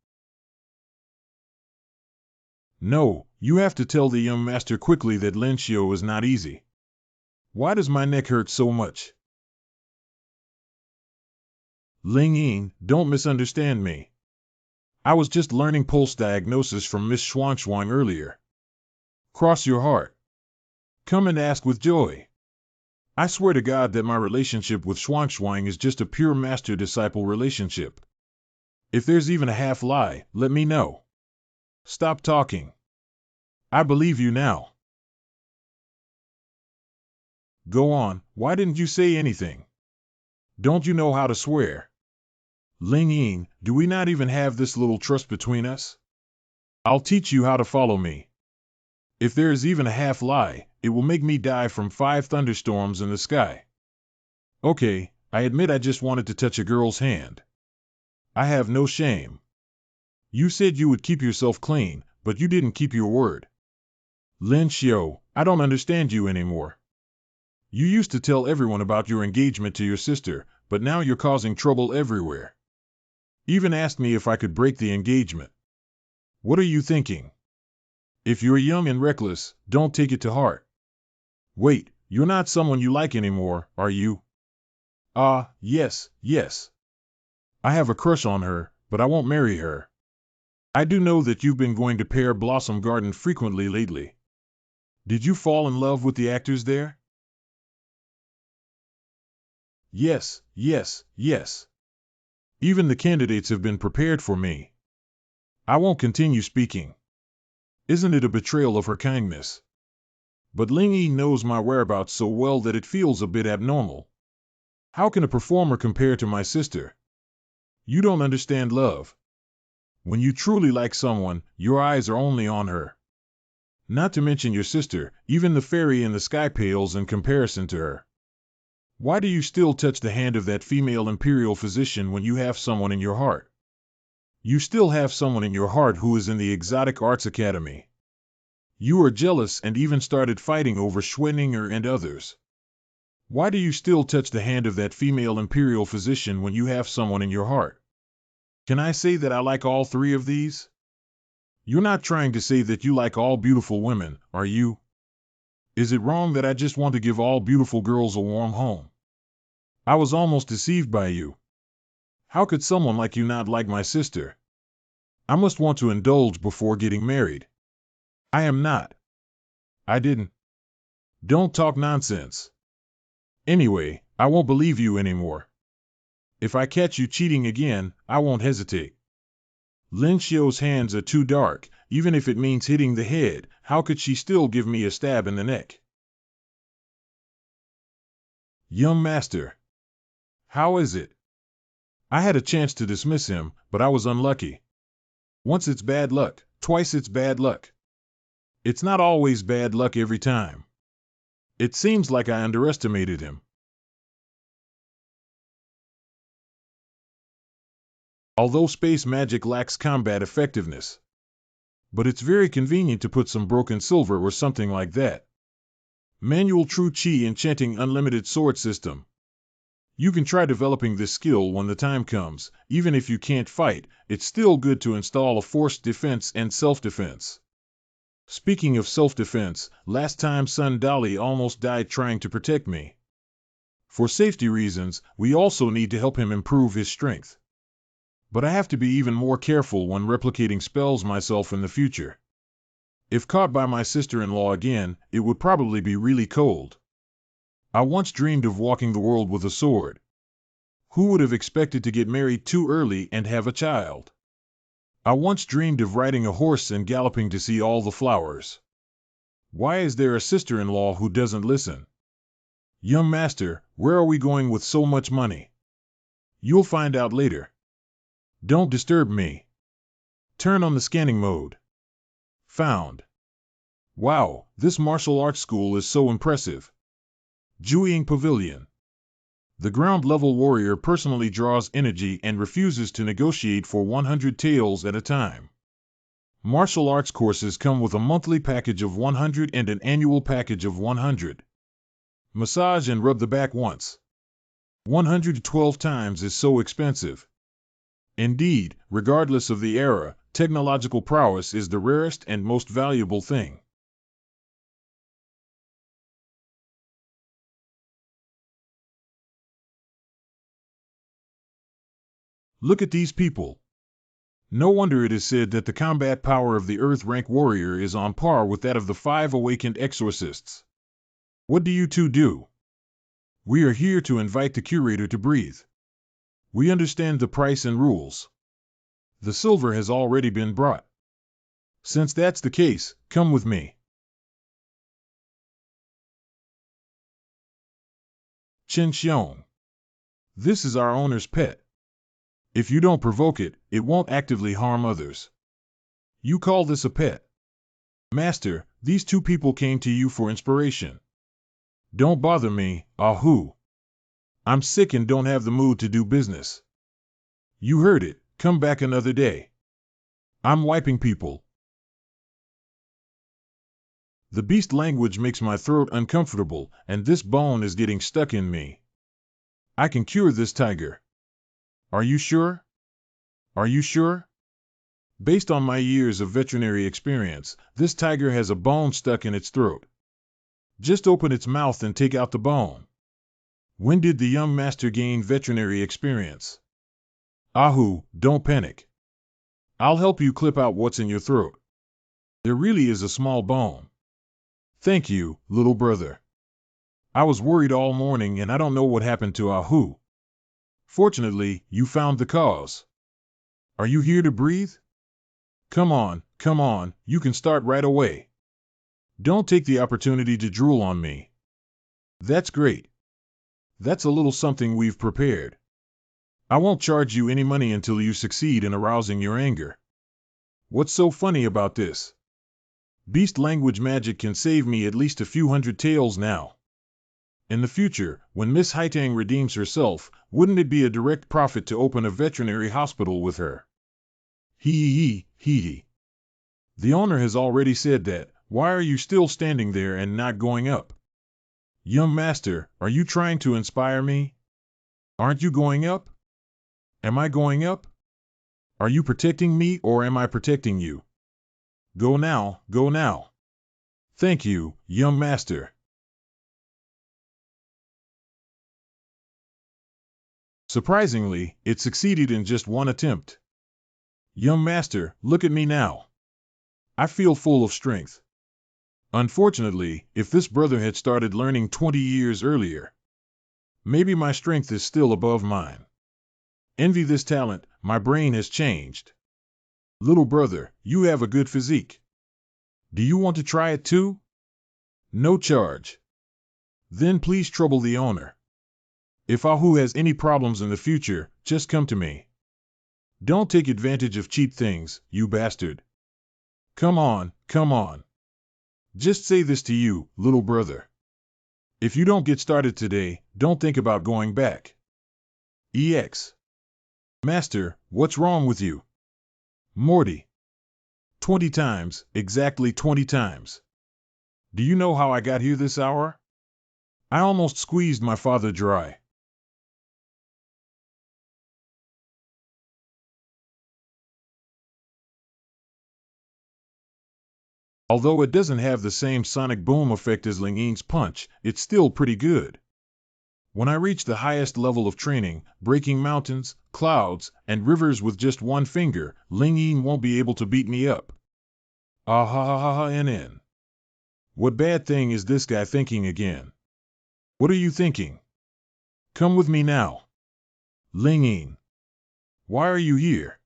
No, you have to tell the young master quickly that Lin Xiu is not easy. Why does my neck hurt so much? Ling Ying, don't misunderstand me. I was just learning pulse diagnosis from Miss Xuanxuang earlier. Cross your heart. Come and ask with joy. I swear to God that my relationship with Xuanxuang is just a pure master-disciple relationship. If there's even a half lie, let me know. Stop talking. I believe you now. Go on, why didn't you say anything? Don't you know how to swear? Ling Ying, do we not even have this little trust between us? I'll teach you how to follow me. If there is even a half lie, it will make me die from 5 thunderstorms in the sky. Okay, I admit I just wanted to touch a girl's hand. I have no shame. You said you would keep yourself clean, but you didn't keep your word. Lin Xiu, I don't understand you anymore. You used to tell everyone about your engagement to your sister, but now you're causing trouble everywhere. Even asked me if I could break the engagement. What are you thinking? If you're young and reckless, don't take it to heart. Wait, you're not someone you like anymore, are you? Yes. I have a crush on her, but I won't marry her. I do know that you've been going to Pear Blossom Garden frequently lately. Did you fall in love with the actors there? Yes. Even the candidates have been prepared for me. I won't continue speaking. Isn't it a betrayal of her kindness? But Ling Yi knows my whereabouts so well that it feels a bit abnormal. How can a performer compare to my sister? You don't understand love. When you truly like someone, your eyes are only on her. Not to mention your sister, even the fairy in the sky pales in comparison to her. Why do you still touch the hand of that female Imperial physician when you have someone in your heart? You still have someone in your heart who is in the Exotic Arts Academy. You are jealous and even started fighting over Schwenninger and others. Why do you still touch the hand of that female Imperial physician when you have someone in your heart? Can I say that I like all three of these? You're not trying to say that you like all beautiful women, are you? Is it wrong that I just want to give all beautiful girls a warm home? I was almost deceived by you. How could someone like you not like my sister? I must want to indulge before getting married. I am not. I didn't. Don't talk nonsense. Anyway, I won't believe you anymore. If I catch you cheating again, I won't hesitate. Lin Xiu's hands are too dark, even if it means hitting the head. How could she still give me a stab in the neck? Young master. How is it? I had a chance to dismiss him, but I was unlucky. Once it's bad luck, twice it's bad luck. It's not always bad luck every time. It seems like I underestimated him. Although space magic lacks combat effectiveness. But it's very convenient to put some broken silver or something like that. Manual True Chi Enchanting Unlimited Sword System. You can try developing this skill when the time comes. Even if you can't fight, it's still good to install a forced defense and self-defense. Speaking of self-defense, last time son Dolly almost died trying to protect me. For safety reasons, we also need to help him improve his strength. But I have to be even more careful when replicating spells myself in the future. If caught by my sister-in-law again, it would probably be really cold. I once dreamed of walking the world with a sword. Who would have expected to get married too early and have a child? I once dreamed of riding a horse and galloping to see all the flowers. Why is there a sister-in-law who doesn't listen? Young master, where are we going with so much money? You'll find out later. Don't disturb me. Turn on the scanning mode. Found. Wow, this martial arts school is so impressive. Jueying Pavilion. The ground-level warrior personally draws energy and refuses to negotiate for 100 taels at a time. Martial arts courses come with a monthly package of 100 and an annual package of 100. Massage and rub the back once. 112 times is so expensive. Indeed, regardless of the era, technological prowess is the rarest and most valuable thing. Look at these people. No wonder it is said that the combat power of the Earth-rank warrior is on par with that of the 5 awakened exorcists. What do you two do? We are here to invite the curator to breathe. We understand the price and rules. The silver has already been brought. Since that's the case, come with me. Chen Xiong. This is our owner's pet. If you don't provoke it, it won't actively harm others. You call this a pet? Master, these two people came to you for inspiration. Don't bother me, Ahu. I'm sick and don't have the mood to do business. You heard it, come back another day. I'm wiping people. The beast language makes my throat uncomfortable, and this bone is getting stuck in me. I can cure this tiger. Are you sure? Are you sure? Based on my years of veterinary experience, this tiger has a bone stuck in its throat. Just open its mouth and take out the bone. When did the young master gain veterinary experience? Ahu, don't panic. I'll help you clip out what's in your throat. There really is a small bone. Thank you, little brother. I was worried all morning and I don't know what happened to Ahu. Fortunately, you found the cause. Are you here to breathe? Come on, you can start right away. Don't take the opportunity to drool on me. That's great. That's a little something we've prepared. I won't charge you any money until you succeed in arousing your anger. What's so funny about this? Beast language magic can save me at least a few hundred taels now. In the future, when Miss Haitang redeems herself, wouldn't it be a direct profit to open a veterinary hospital with her? Hee. The owner has already said that. Why are you still standing there and not going up? Young master, are you trying to inspire me? Aren't you going up? Am I going up? Are you protecting me or am I protecting you? Go now, go now. Thank you, young master. Surprisingly, it succeeded in just one attempt. Young master, look at me now. I feel full of strength. Unfortunately, if this brother had started learning 20 years earlier, maybe my strength is still above mine. Envy this talent, my brain has changed. Little brother, you have a good physique. Do you want to try it too? No charge. Then please trouble the owner. If Ahu has any problems in the future, just come to me. Don't take advantage of cheap things, you bastard. Come on, come on. Just say this to you, little brother. If you don't get started today, don't think about going back. EX. Master, what's wrong with you? Morty. 20 times, exactly 20 times. Do you know how I got here this hour? I almost squeezed my father dry. Although it doesn't have the same sonic boom effect as Ling Yin's punch, it's still pretty good. When I reach the highest level of training, breaking mountains, clouds, and rivers with just one finger, Ling Yin won't be able to beat me up. Ah-ha-ha-ha-n-n. What bad thing is this guy thinking again? What are you thinking? Come with me now. Ling Yin. Why are you here?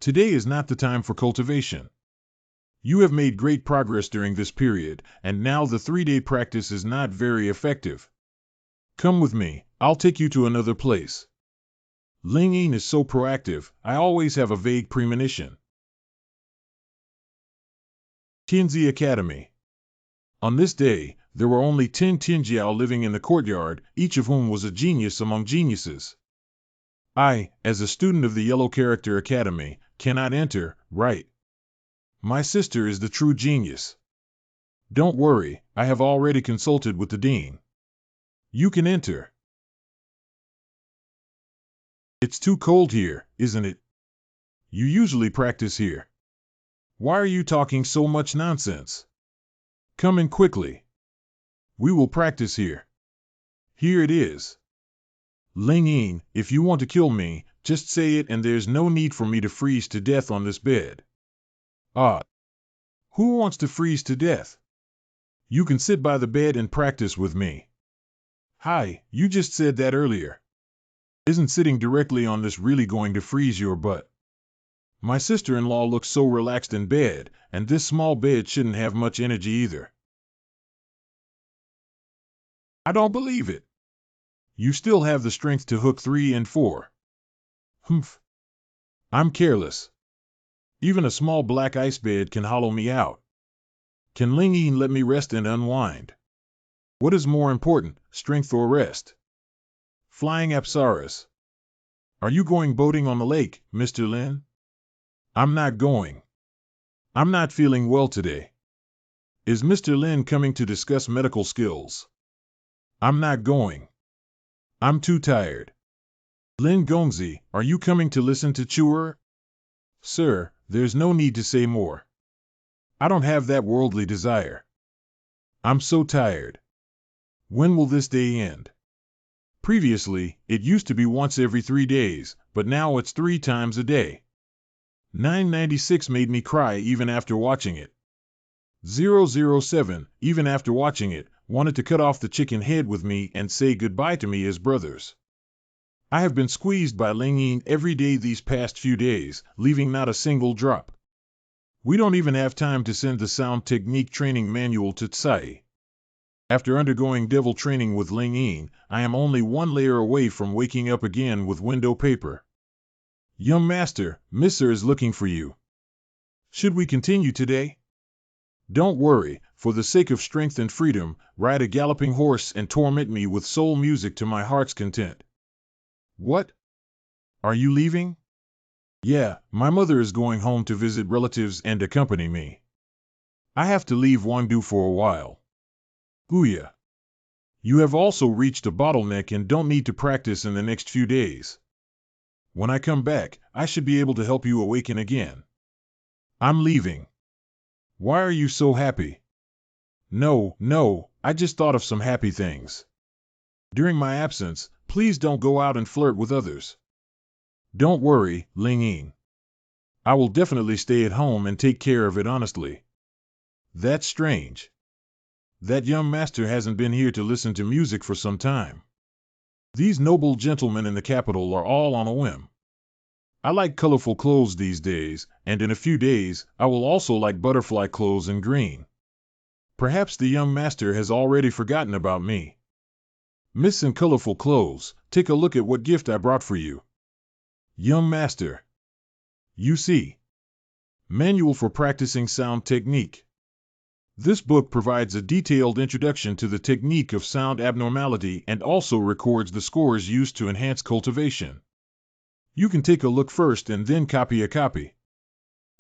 Today is not the time for cultivation. You have made great progress during this period, and now the 3-day practice is not very effective. Come with me, I'll take you to another place. Ling Yin is so proactive, I always have a vague premonition. Tianzi Academy. On this day, there were only 10 Tianjiao living in the courtyard, each of whom was a genius among geniuses. I, as a student of the Yellow Character Academy, cannot enter, right? My sister is the true genius. Don't worry, I have already consulted with the dean. You can enter. It's too cold here, isn't it? You usually practice here. Why are you talking so much nonsense? Come in quickly. We will practice here. Here it is. Ling Yin, if you want to kill me, just say it and there's no need for me to freeze to death on this bed. Ah. Who wants to freeze to death? You can sit by the bed and practice with me. Hi, you just said that earlier. Isn't sitting directly on this really going to freeze your butt? My sister-in-law looks so relaxed in bed, and this small bed shouldn't have much energy either. I don't believe it. You still have the strength to hook 3 and 4. Humph. I'm careless. Even a small black ice bed can hollow me out. Can Ling Yin let me rest and unwind? What is more important, strength or rest? Flying Apsaras. Are you going boating on the lake, Mr. Lin? I'm not going. I'm not feeling well today. Is Mr. Lin coming to discuss medical skills? I'm not going. I'm too tired. Lin Gongzi, are you coming to listen to Chuer? Sir, there's no need to say more. I don't have that worldly desire. I'm so tired. When will this day end? Previously, it used to be once every 3 days, but now it's 3 times a day. 996 made me cry even after watching it. 007, even after watching it, wanted to cut off the chicken head with me and say goodbye to me as brothers. I have been squeezed by Ling Yin every day these past few days, leaving not a single drop. We don't even have time to send the sound technique training manual to Tsai. After undergoing devil training with Ling Yin, I am only 1 layer away from waking up again with window paper. Young master, Misser is looking for you. Should we continue today? Don't worry, for the sake of strength and freedom, ride a galloping horse and torment me with soul music to my heart's content. What? Are you leaving? Yeah, my mother is going home to visit relatives and accompany me. I have to leave Wangdu for a while. Booyah. You have also reached a bottleneck and don't need to practice in the next few days. When I come back, I should be able to help you awaken again. I'm leaving. Why are you so happy? No, I just thought of some happy things. During my absence, please don't go out and flirt with others. Don't worry, Ling Ying. I will definitely stay at home and take care of it honestly. That's strange. That young master hasn't been here to listen to music for some time. These noble gentlemen in the capital are all on a whim. I like colorful clothes these days, and in a few days, I will also like butterfly clothes in green. Perhaps the young master has already forgotten about me. Miss in colorful clothes, take a look at what gift I brought for you. Young master. You see. Manual for practicing sound technique. This book provides a detailed introduction to the technique of sound abnormality and also records the scores used to enhance cultivation. You can take a look first and then copy a copy.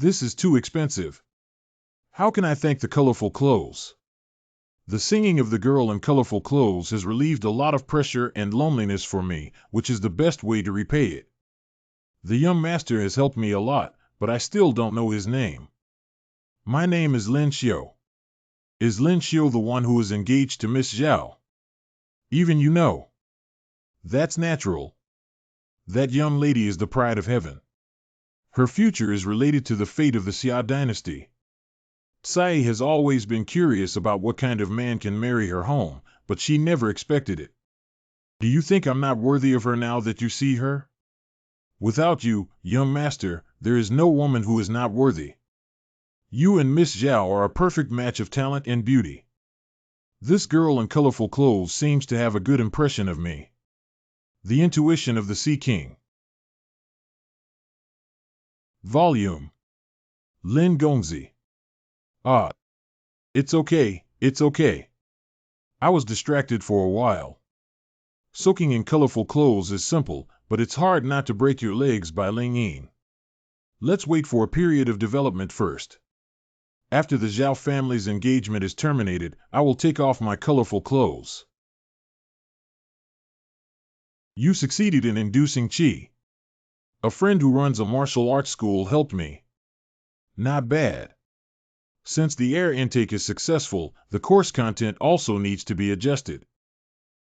This is too expensive. How can I thank the colorful clothes? The singing of the girl in colorful clothes has relieved a lot of pressure and loneliness for me, which is the best way to repay it. The young master has helped me a lot, but I still don't know his name. My name is Lin Xiu. Is Lin Xiu the one who is engaged to Miss Zhao? Even you know. That's natural. That young lady is the pride of heaven. Her future is related to the fate of the Xia dynasty. Tsai has always been curious about what kind of man can marry her home, but she never expected it. Do you think I'm not worthy of her now that you see her? Without you, young master, there is no woman who is not worthy. You and Miss Zhao are a perfect match of talent and beauty. This girl in colorful clothes seems to have a good impression of me. The Intuition of the Sea King. Volume. Lin Gongzi. Ah. It's okay. I was distracted for a while. Soaking in colorful clothes is simple, but it's hard not to break your legs by Ling Ying. Let's wait for a period of development first. After the Zhao family's engagement is terminated, I will take off my colorful clothes. You succeeded in inducing qi. A friend who runs a martial arts school helped me. Not bad. Since the air intake is successful, the course content also needs to be adjusted.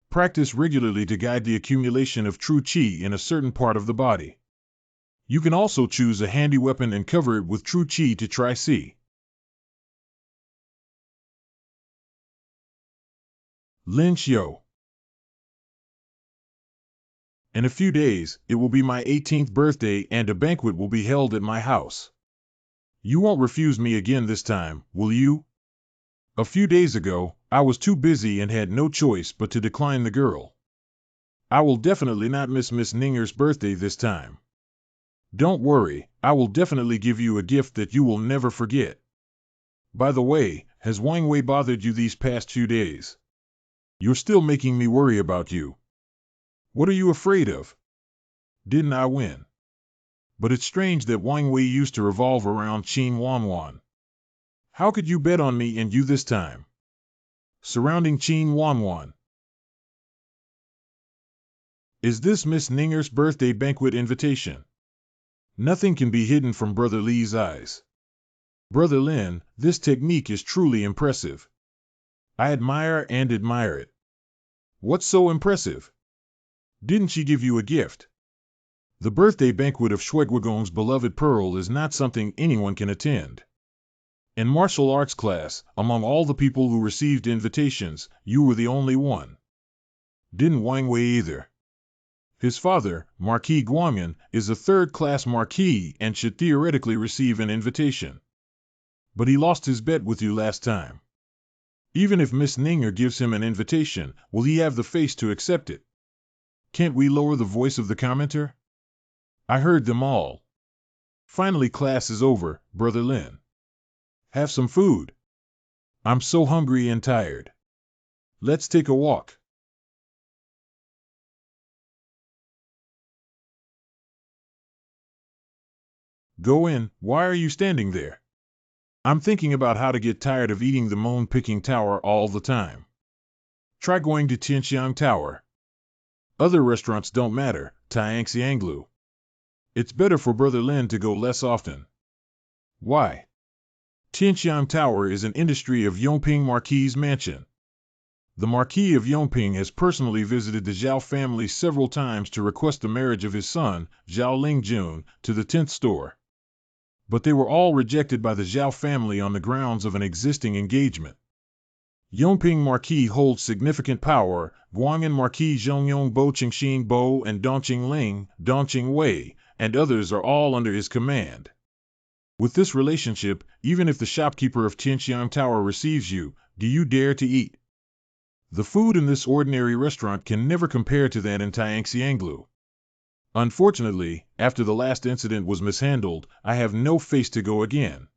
Practice regularly to guide the accumulation of true qi in a certain part of the body. You can also choose a handy weapon and cover it with true qi to try see. Lin Xiu. In a few days, it will be my 18th birthday and a banquet will be held at my house. You won't refuse me again this time, will you? A few days ago, I was too busy and had no choice but to decline the girl. I will definitely not miss Miss Ninger's birthday this time. Don't worry, I will definitely give you a gift that you will never forget. By the way, has Wang Wei bothered you these past few days? You're still making me worry about you. What are you afraid of? Didn't I win? But it's strange that Wang Wei used to revolve around Qin Wanwan. How could you bet on me and you this time? Surrounding Qin Wanwan. Is this Miss Ninger's birthday banquet invitation? Nothing can be hidden from Brother Li's eyes. Brother Lin, this technique is truly impressive. I admire it. What's so impressive? Didn't she give you a gift? The birthday banquet of Shuigwagong's beloved Pearl is not something anyone can attend. In martial arts class, among all the people who received invitations, you were the only one. Didn't Wang Wei either. His father, Marquis Guangyan, is a third-class marquis and should theoretically receive an invitation. But he lost his bet with you last time. Even if Miss Ninger gives him an invitation, will he have the face to accept it? Can't we lower the voice of the commenter? I heard them all. Finally class is over, Brother Lin. Have some food. I'm so hungry and tired. Let's take a walk. Go in, why are you standing there? I'm thinking about how to get tired of eating the moon-picking tower all the time. Try going to Tianxiang Tower. Other restaurants don't matter, Tianxianglu. It's better for Brother Lin to go less often. Why? Tianxiang Tower is an industry of Yongping Marquis's mansion. The Marquis of Yongping has personally visited the Zhao family several times to request the marriage of his son, Zhao Lingjun, to the 10th store. But they were all rejected by the Zhao family on the grounds of an existing engagement. Yongping Marquis holds significant power. Guang'an Marquis Zhongyong Bo Qingxin Bo and Dongqing Ling, Dongqing Wei, and others are all under his command. With this relationship, even if the shopkeeper of Tianxiang Tower receives you, do you dare to eat? The food in this ordinary restaurant can never compare to that in Tianxianglu. Unfortunately, after the last incident was mishandled, I have no face to go again.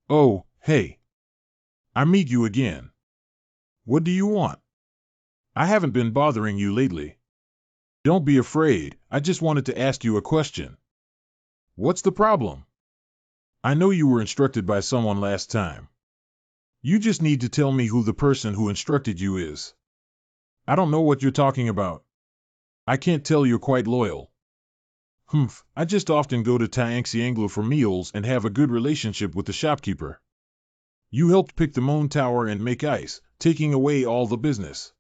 Oh, hey. I meet you again. What do you want? I haven't been bothering you lately. Don't be afraid, I just wanted to ask you a question. What's the problem? I know you were instructed by someone last time. You just need to tell me who the person who instructed you is. I don't know what you're talking about. I can't tell you're quite loyal. I just often go to Tianxianglu for meals and have a good relationship with the shopkeeper. You helped pick the moon tower and make ice, taking away all the business.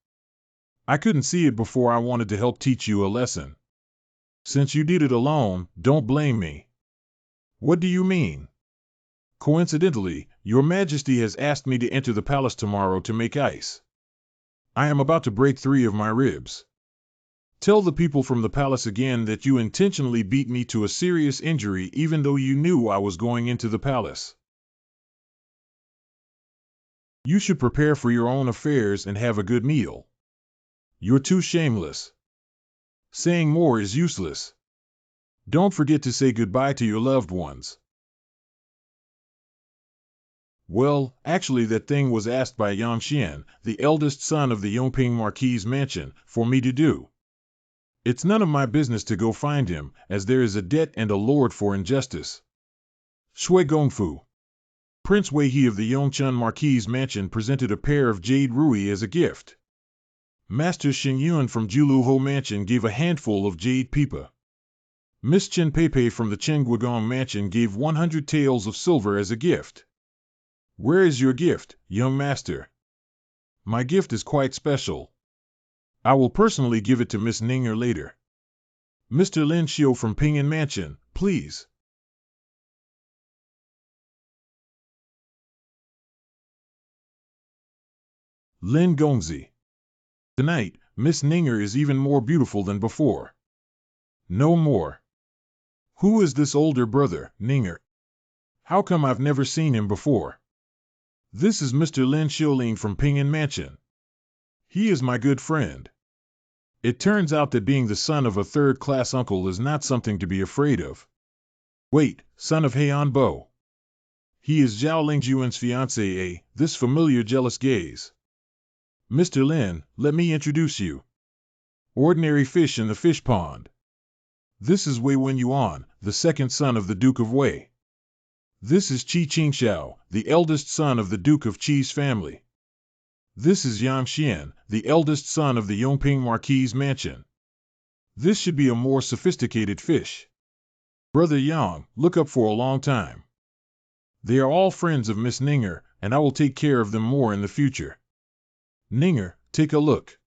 I couldn't see it before I wanted to help teach you a lesson. Since you did it alone, don't blame me. What do you mean? Coincidentally, Your Majesty has asked me to enter the palace tomorrow to make ice. I am about to break 3 of my ribs. Tell the people from the palace again that you intentionally beat me to a serious injury even though you knew I was going into the palace. You should prepare for your own affairs and have a good meal. You're too shameless. Saying more is useless. Don't forget to say goodbye to your loved ones. Well, actually that thing was asked by Yang Xian, the eldest son of the Yongping Marquis's mansion, for me to do. It's none of my business to go find him, as there is a debt and a lord for injustice. Shui Gongfu. Prince Wei He of the Yongchun Marquis's mansion presented a pair of jade rui as a gift. Master Xing Yuan from Juluho Mansion gave a handful of jade pipa. Miss Chen Peipei from the Chen Guigong Mansion gave 100 taels of silver as a gift. Where is your gift, young master? My gift is quite special. I will personally give it to Miss Ninger later. Mr. Lin Xiu from Ping'an Mansion, please. Lin Gongzi. Tonight, Miss Ninger is even more beautiful than before. No more. Who is this older brother, Ninger? How come I've never seen him before? This is Mr. Lin Xiulin from Ping'an Mansion. He is my good friend. It turns out that being the son of a third-class uncle is not something to be afraid of. Wait, son of Heian Bo. He is Zhao Lingjuan's fiancé, this familiar jealous gaze. Mr. Lin, let me introduce you. Ordinary fish in the fish pond. This is Wei Wenyuan, the second son of the Duke of Wei. This is Qi Qingxiao, the eldest son of the Duke of Qi's family. This is Yang Xian, the eldest son of the Yongping Marquis's mansion. This should be a more sophisticated fish. Brother Yang, look up for a long time. They are all friends of Miss Ninger, and I will take care of them more in the future. Ninger, take a look.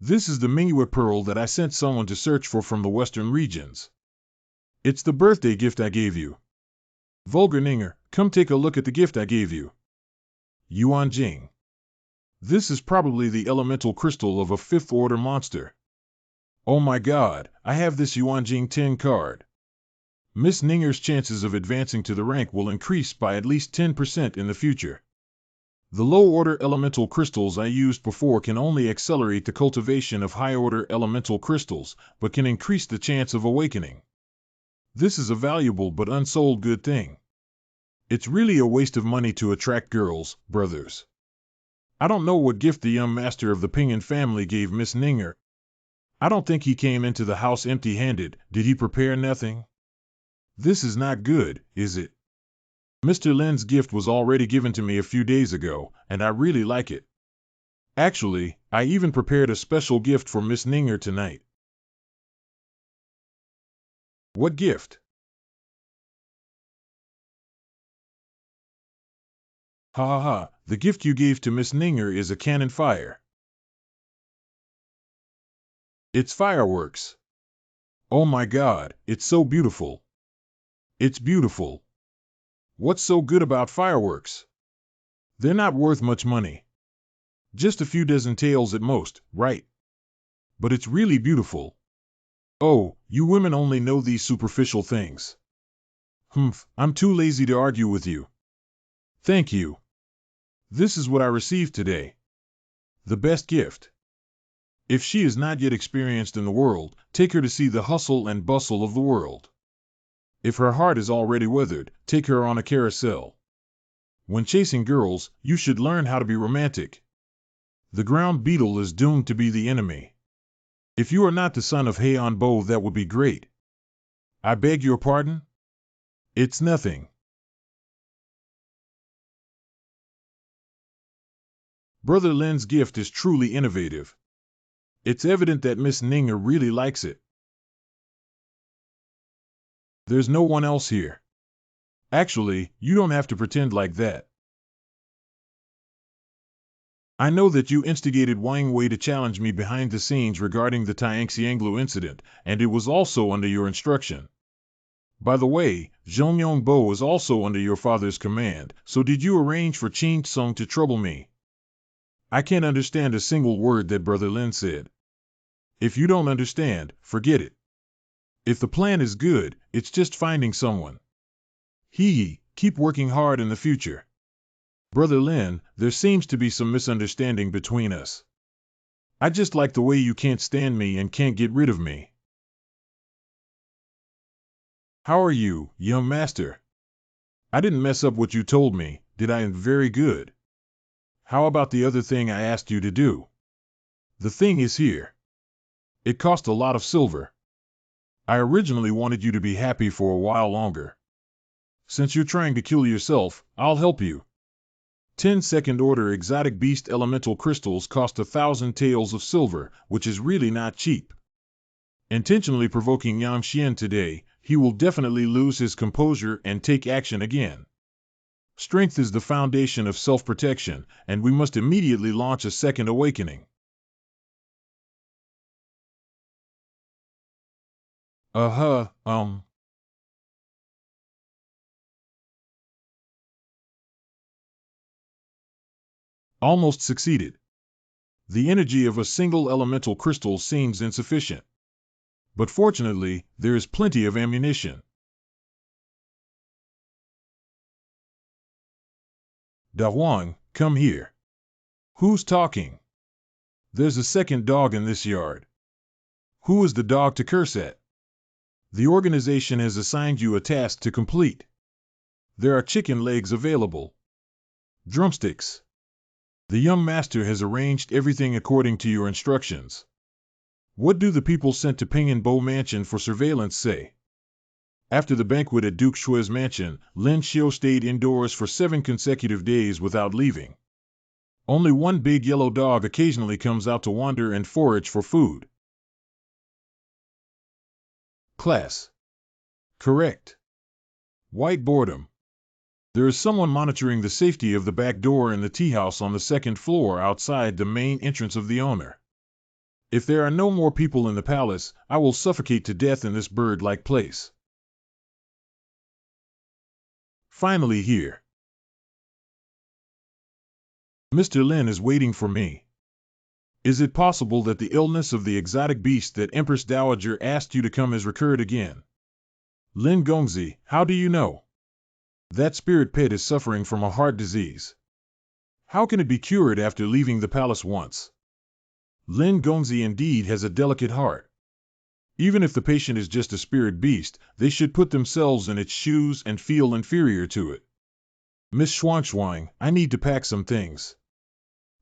This is the Manhwa pearl that I sent someone to search for from the western regions. It's the birthday gift I gave you. Vulgar Ninger, come take a look at the gift I gave you. Yuan Jing. This is probably the elemental crystal of a 5th order monster. Oh my god, I have this Yuan Jing 10 card. Miss Ninger's chances of advancing to the rank will increase by at least 10% in the future. The low-order elemental crystals I used before can only accelerate the cultivation of high-order elemental crystals, but can increase the chance of awakening. This is a valuable but unsold good thing. It's really a waste of money to attract girls, brothers. I don't know what gift the young master of the Pinyin family gave Miss Ninger. I don't think he came into the house empty-handed. Did he prepare nothing? This is not good, is it? Mr. Lin's gift was already given to me a few days ago, and I really like it. Actually, I even prepared a special gift for Miss Ninger tonight. What gift? Ha ha ha, the gift you gave to Miss Ninger is a cannon fire. It's fireworks. Oh my God, it's so beautiful. It's beautiful. What's so good about fireworks? They're not worth much money. Just a few dozen taels at most, right? But it's really beautiful. Oh, you women only know these superficial things. Humph, I'm too lazy to argue with you. Thank you. This is what I received today. The best gift. If she is not yet experienced in the world, take her to see the hustle and bustle of the world. If her heart is already withered, take her on a carousel. When chasing girls, you should learn how to be romantic. The ground beetle is doomed to be the enemy. If you are not the son of Heian Bo, that would be great. I beg your pardon? It's nothing. Brother Lin's gift is truly innovative. It's evident that Miss Ninger really likes it. There's no one else here. Actually, you don't have to pretend like that. I know that you instigated Wang Wei to challenge me behind the scenes regarding the Tianxianglu incident, and it was also under your instruction. By the way, Zhongyong Bo is also under your father's command, so did you arrange for Qin Tsung to trouble me? I can't understand a single word that Brother Lin said. If you don't understand, forget it. If the plan is good, it's just finding someone. Keep working hard in the future. Brother Lin, there seems to be some misunderstanding between us. I just like the way you can't stand me and can't get rid of me. How are you, young master? I didn't mess up what you told me, did I? Very good. How about the other thing I asked you to do? The thing is here. It cost a lot of silver. I originally wanted you to be happy for a while longer. Since you're trying to kill yourself, I'll help you. 10 second-order exotic beast elemental crystals cost 1,000 taels of silver, which is really not cheap. Intentionally provoking Yang Xian today, he will definitely lose his composure and take action again. Strength is the foundation of self-protection, and we must immediately launch a second awakening. Almost succeeded. The energy of a single elemental crystal seems insufficient. But fortunately, there is plenty of ammunition. Da Huang, come here. Who's talking? There's a second dog in this yard. Who is the dog to curse at? The organization has assigned you a task to complete. There are chicken legs available. Drumsticks. The young master has arranged everything according to your instructions. What do the people sent to Pinyin Bo Mansion for surveillance say? After the banquet at Duke Shui's mansion, Lin Xiu stayed indoors for 7 consecutive days without leaving. Only one big yellow dog occasionally comes out to wander and forage for food. Class. Correct. White boredom. There is someone monitoring the safety of the back door in the tea house on the 2nd floor outside the main entrance of the owner. If there are no more people in the palace, I will suffocate to death in this bird-like place. Finally here. Mr. Lin is waiting for me. Is it possible that the illness of the exotic beast that Empress Dowager asked you to come has recurred again? Lin Gongzi, how do you know? That spirit pet is suffering from a heart disease. How can it be cured after leaving the palace once? Lin Gongzi indeed has a delicate heart. Even if the patient is just a spirit beast, they should put themselves in its shoes and feel inferior to it. Miss Schwang, I need to pack some things.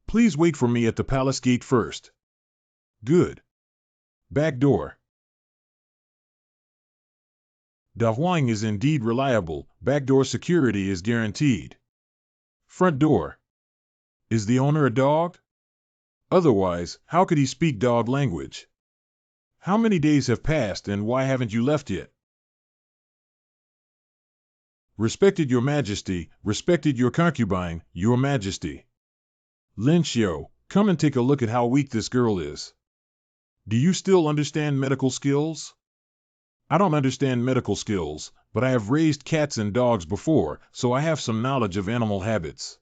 Please wait for me at the palace gate first. Good. Back door. Da Huang is indeed reliable, backdoor security is guaranteed. Front door. Is the owner a dog? Otherwise, how could he speak dog language? How many days have passed and why haven't you left yet? Respected your majesty, respected your concubine, your majesty. Lin Xiu, come and take a look at how weak this girl is. Do you still understand medical skills? I don't understand medical skills, but I have raised cats and dogs before, so I have some knowledge of animal habits.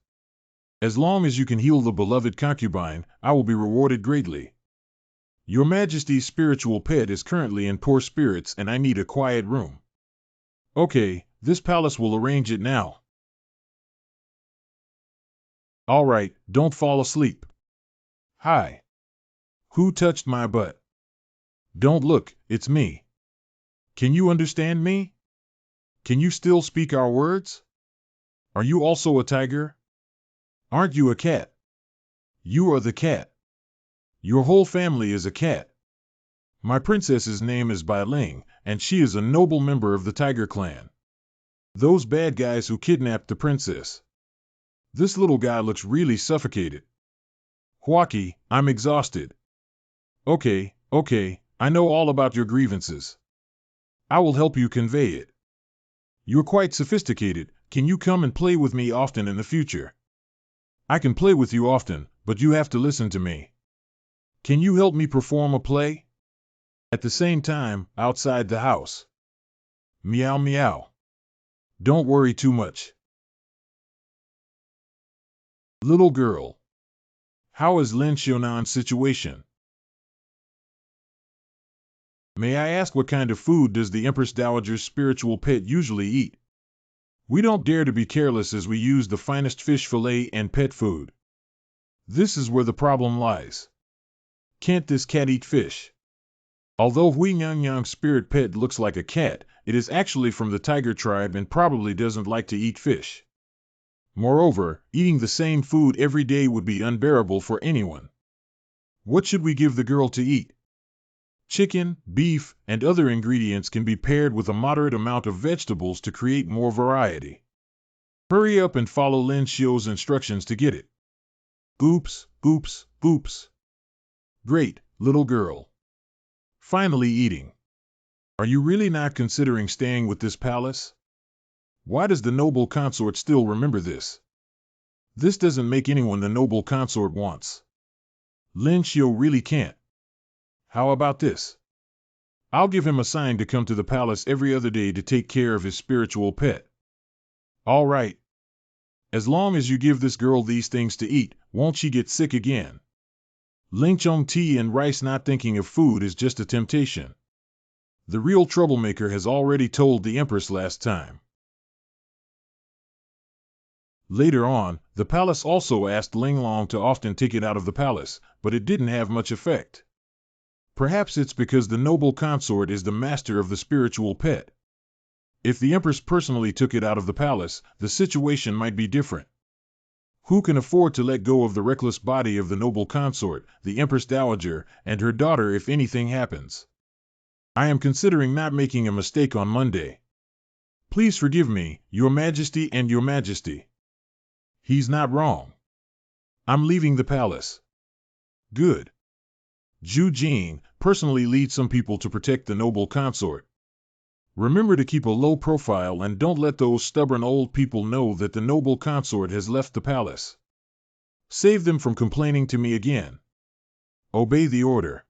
As long as you can heal the beloved concubine, I will be rewarded greatly. Your Majesty's spiritual pet is currently in poor spirits and I need a quiet room. Okay, this palace will arrange it now. All right, don't fall asleep. Hi. Who touched my butt? Don't look, it's me. Can you understand me? Can you still speak our words? Are you also a tiger? Aren't you a cat? You are the cat. Your whole family is a cat. My princess's name is Bai Ling, and she is a noble member of the tiger clan. Those bad guys who kidnapped the princess. This little guy looks really suffocated. Huaki, I'm exhausted. Okay, I know all about your grievances. I will help you convey it. You're quite sophisticated. Can you come and play with me often in the future? I can play with you often, but you have to listen to me. Can you help me perform a play? At the same time, outside the house. Meow meow. Don't worry too much. Little girl. How is Lin Xionan's situation? May I ask what kind of food does the Empress Dowager's spiritual pet usually eat? We don't dare to be careless as we use the finest fish fillet and pet food. This is where the problem lies. Can't this cat eat fish? Although Hui Nyang spirit pet looks like a cat, it is actually from the tiger tribe and probably doesn't like to eat fish. Moreover, eating the same food every day would be unbearable for anyone. What should we give the girl to eat? Chicken, beef, and other ingredients can be paired with a moderate amount of vegetables to create more variety. Hurry up and follow Lin Xiu's instructions to get it. Oops. Great, little girl. Finally eating. Are you really not considering staying with this palace? Why does the noble consort still remember this? This doesn't make anyone the noble consort wants. Lin Xiu really can't. How about this? I'll give him a sign to come to the palace every other day to take care of his spiritual pet. All right. As long as you give this girl these things to eat, won't she get sick again? Lingchong tea and rice not thinking of food is just a temptation. The real troublemaker has already told the Empress last time. Later on, the palace also asked Linglong to often take it out of the palace, but it didn't have much effect. Perhaps it's because the noble consort is the master of the spiritual pet. If the Empress personally took it out of the palace, the situation might be different. Who can afford to let go of the reckless body of the noble consort, the Empress Dowager, and her daughter if anything happens? I am considering not making a mistake on Monday. Please forgive me, Your Majesty and Your Majesty. He's not wrong. I'm leaving the palace. Good. Zhu Jing, personally lead some people to protect the noble consort. Remember to keep a low profile and don't let those stubborn old people know that the noble consort has left the palace. Save them from complaining to me again. Obey the order.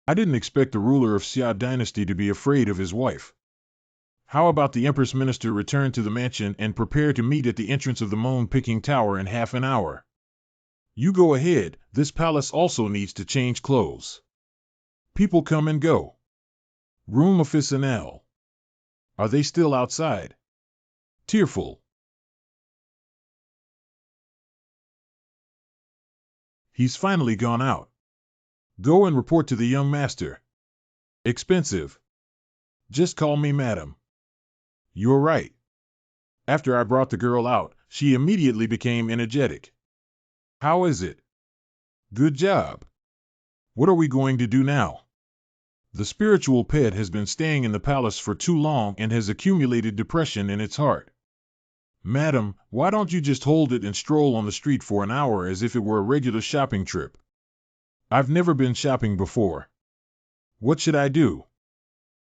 I didn't expect the ruler of Xia dynasty to be afraid of his wife. How about the Empress Minister return to the mansion and prepare to meet at the entrance of the Moon-Picking Tower in half an hour? You go ahead, this palace also needs to change clothes. People come and go. Room officinelle. Are they still outside? Tearful. He's finally gone out. Go and report to the young master. Expensive. Just call me madam. You're right. After I brought the girl out, she immediately became energetic. How is it? Good job. What are we going to do now? The spiritual pet has been staying in the palace for too long and has accumulated depression in its heart. Madam, why don't you just hold it and stroll on the street for an hour as if it were a regular shopping trip? I've never been shopping before. What should I do?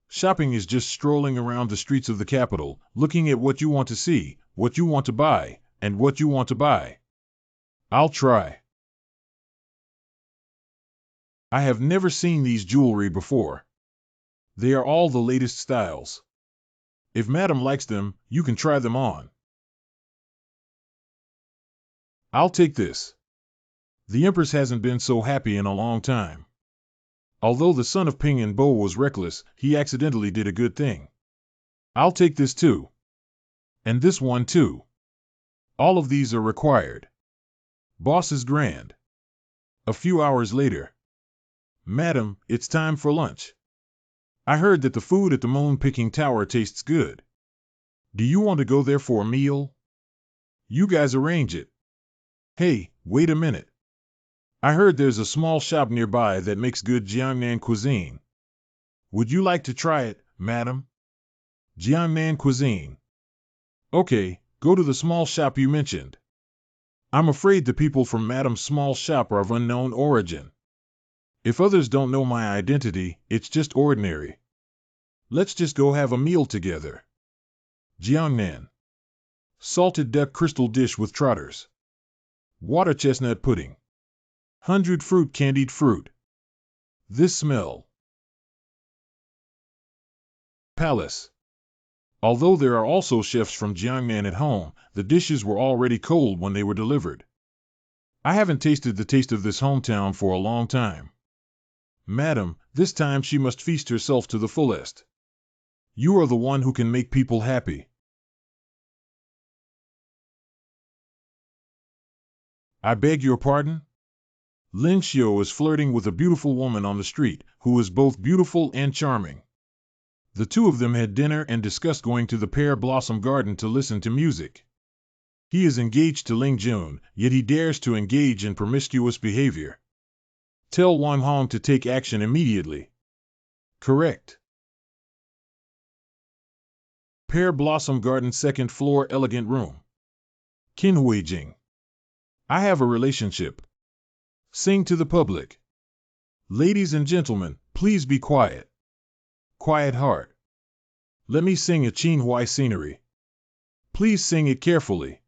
Shopping is just strolling around the streets of the capital, looking at what you want to see, what you want to buy, and what you want to buy. I'll try. I have never seen these jewelry before. They are all the latest styles. If Madam likes them, you can try them on. I'll take this. The Empress hasn't been so happy in a long time. Although the son of Ping and Bo was reckless, he accidentally did a good thing. I'll take this too. And this one too. All of these are required. Boss is grand. A few hours later. Madam, it's time for lunch. I heard that the food at the Moon-Picking Tower tastes good. Do you want to go there for a meal? You guys arrange it. Hey, wait a minute. I heard there's a small shop nearby that makes good Jiangnan cuisine. Would you like to try it, madam? Jiangnan cuisine. Okay, go to the small shop you mentioned. I'm afraid the people from Madam's small shop are of unknown origin. If others don't know my identity, it's just ordinary. Let's just go have a meal together. Jiangnan. Salted duck crystal dish with trotters. Water chestnut pudding. 100 fruit candied fruit. This smell. Palace. Although there are also chefs from Jiangnan at home, the dishes were already cold when they were delivered. I haven't tasted the taste of this hometown for a long time. Madam, this time she must feast herself to the fullest. You are the one who can make people happy. I beg your pardon? Lin Xiu is flirting with a beautiful woman on the street, who is both beautiful and charming. The two of them had dinner and discussed going to the Pear Blossom Garden to listen to music. He is engaged to Ling Jun, yet he dares to engage in promiscuous behavior. Tell Wang Hong to take action immediately. Correct. Pear Blossom Garden, second floor, elegant room. Qin Huijing. I have a relationship. Sing to the public. Ladies and gentlemen, please be quiet. Quiet heart. Let me sing a Qinhuai scenery. Please sing it carefully.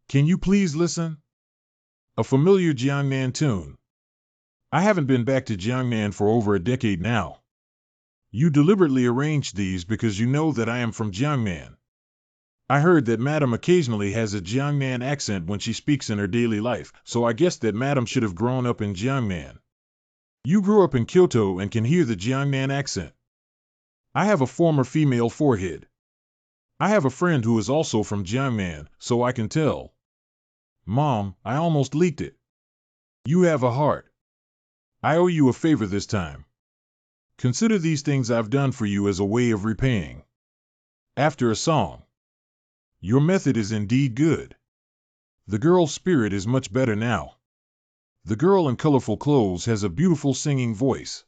Can you please listen? A familiar Jiangnan tune. I haven't been back to Jiangnan for over a decade now. You deliberately arranged these because you know that I am from Jiangnan. I heard that Madam occasionally has a Jiangnan accent when she speaks in her daily life, so I guessed that Madam should have grown up in Jiangnan. You grew up in Kyoto and can hear the Jiangnan accent. I have a former female forehead. I have a friend who is also from Jiangnan, so I can tell. Mom, I almost leaked it. You have a heart. I owe you a favor this time. Consider these things I've done for you as a way of repaying. After a song. Your method is indeed good. The girl's spirit is much better now. The girl in colorful clothes has a beautiful singing voice.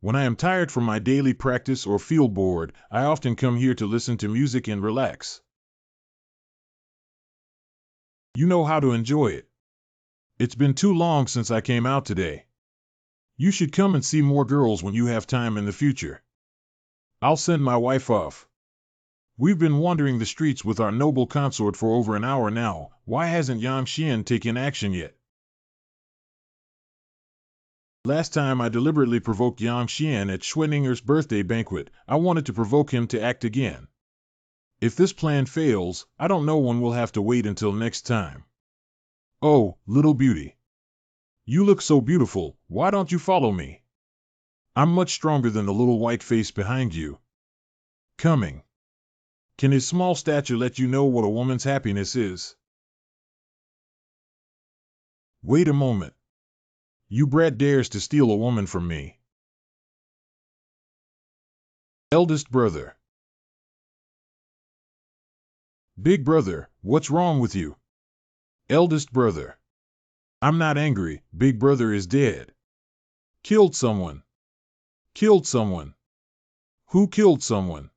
When I am tired from my daily practice or feel bored, I often come here to listen to music and relax. You know how to enjoy it. It's been too long since I came out today. You should come and see more girls when you have time in the future. I'll send my wife off. We've been wandering the streets with our noble consort for over an hour now. Why hasn't Yang Xian taken action yet? Last time I deliberately provoked Yang Xian at Schwenninger's birthday banquet. I wanted to provoke him to act again. If this plan fails, I don't know when we'll have to wait until next time. Oh, little beauty. You look so beautiful, why don't you follow me? I'm much stronger than the little white face behind you. Coming. Can his small stature let you know what a woman's happiness is? Wait a moment. You brat dares to steal a woman from me. Eldest brother. Big brother, what's wrong with you? Eldest brother. I'm not angry, big brother is dead. Killed someone. Killed someone. Who killed someone?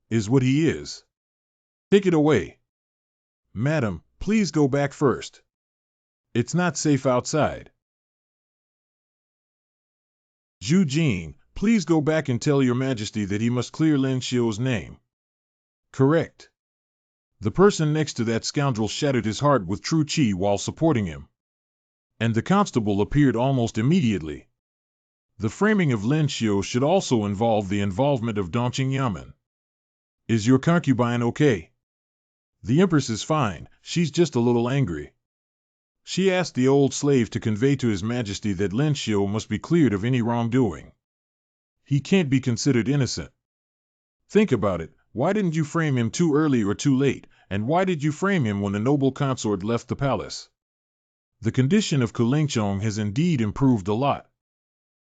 Is what he is. Take it away. Madam, please go back first. It's not safe outside. Zhu Jing, please go back and tell your majesty that he must clear Lin Xiu's name. Correct. The person next to that scoundrel shattered his heart with true qi while supporting him. And the constable appeared almost immediately. The framing of Lin Xiu should also involve the involvement of Dongqing Yamen. Is your concubine okay? The Empress is fine, she's just a little angry. She asked the old slave to convey to His Majesty that Lin Xiu must be cleared of any wrongdoing. He can't be considered innocent. Think about it, why didn't you frame him too early or too late, and why did you frame him when the noble consort left the palace? The condition of Kulingchong has indeed improved a lot.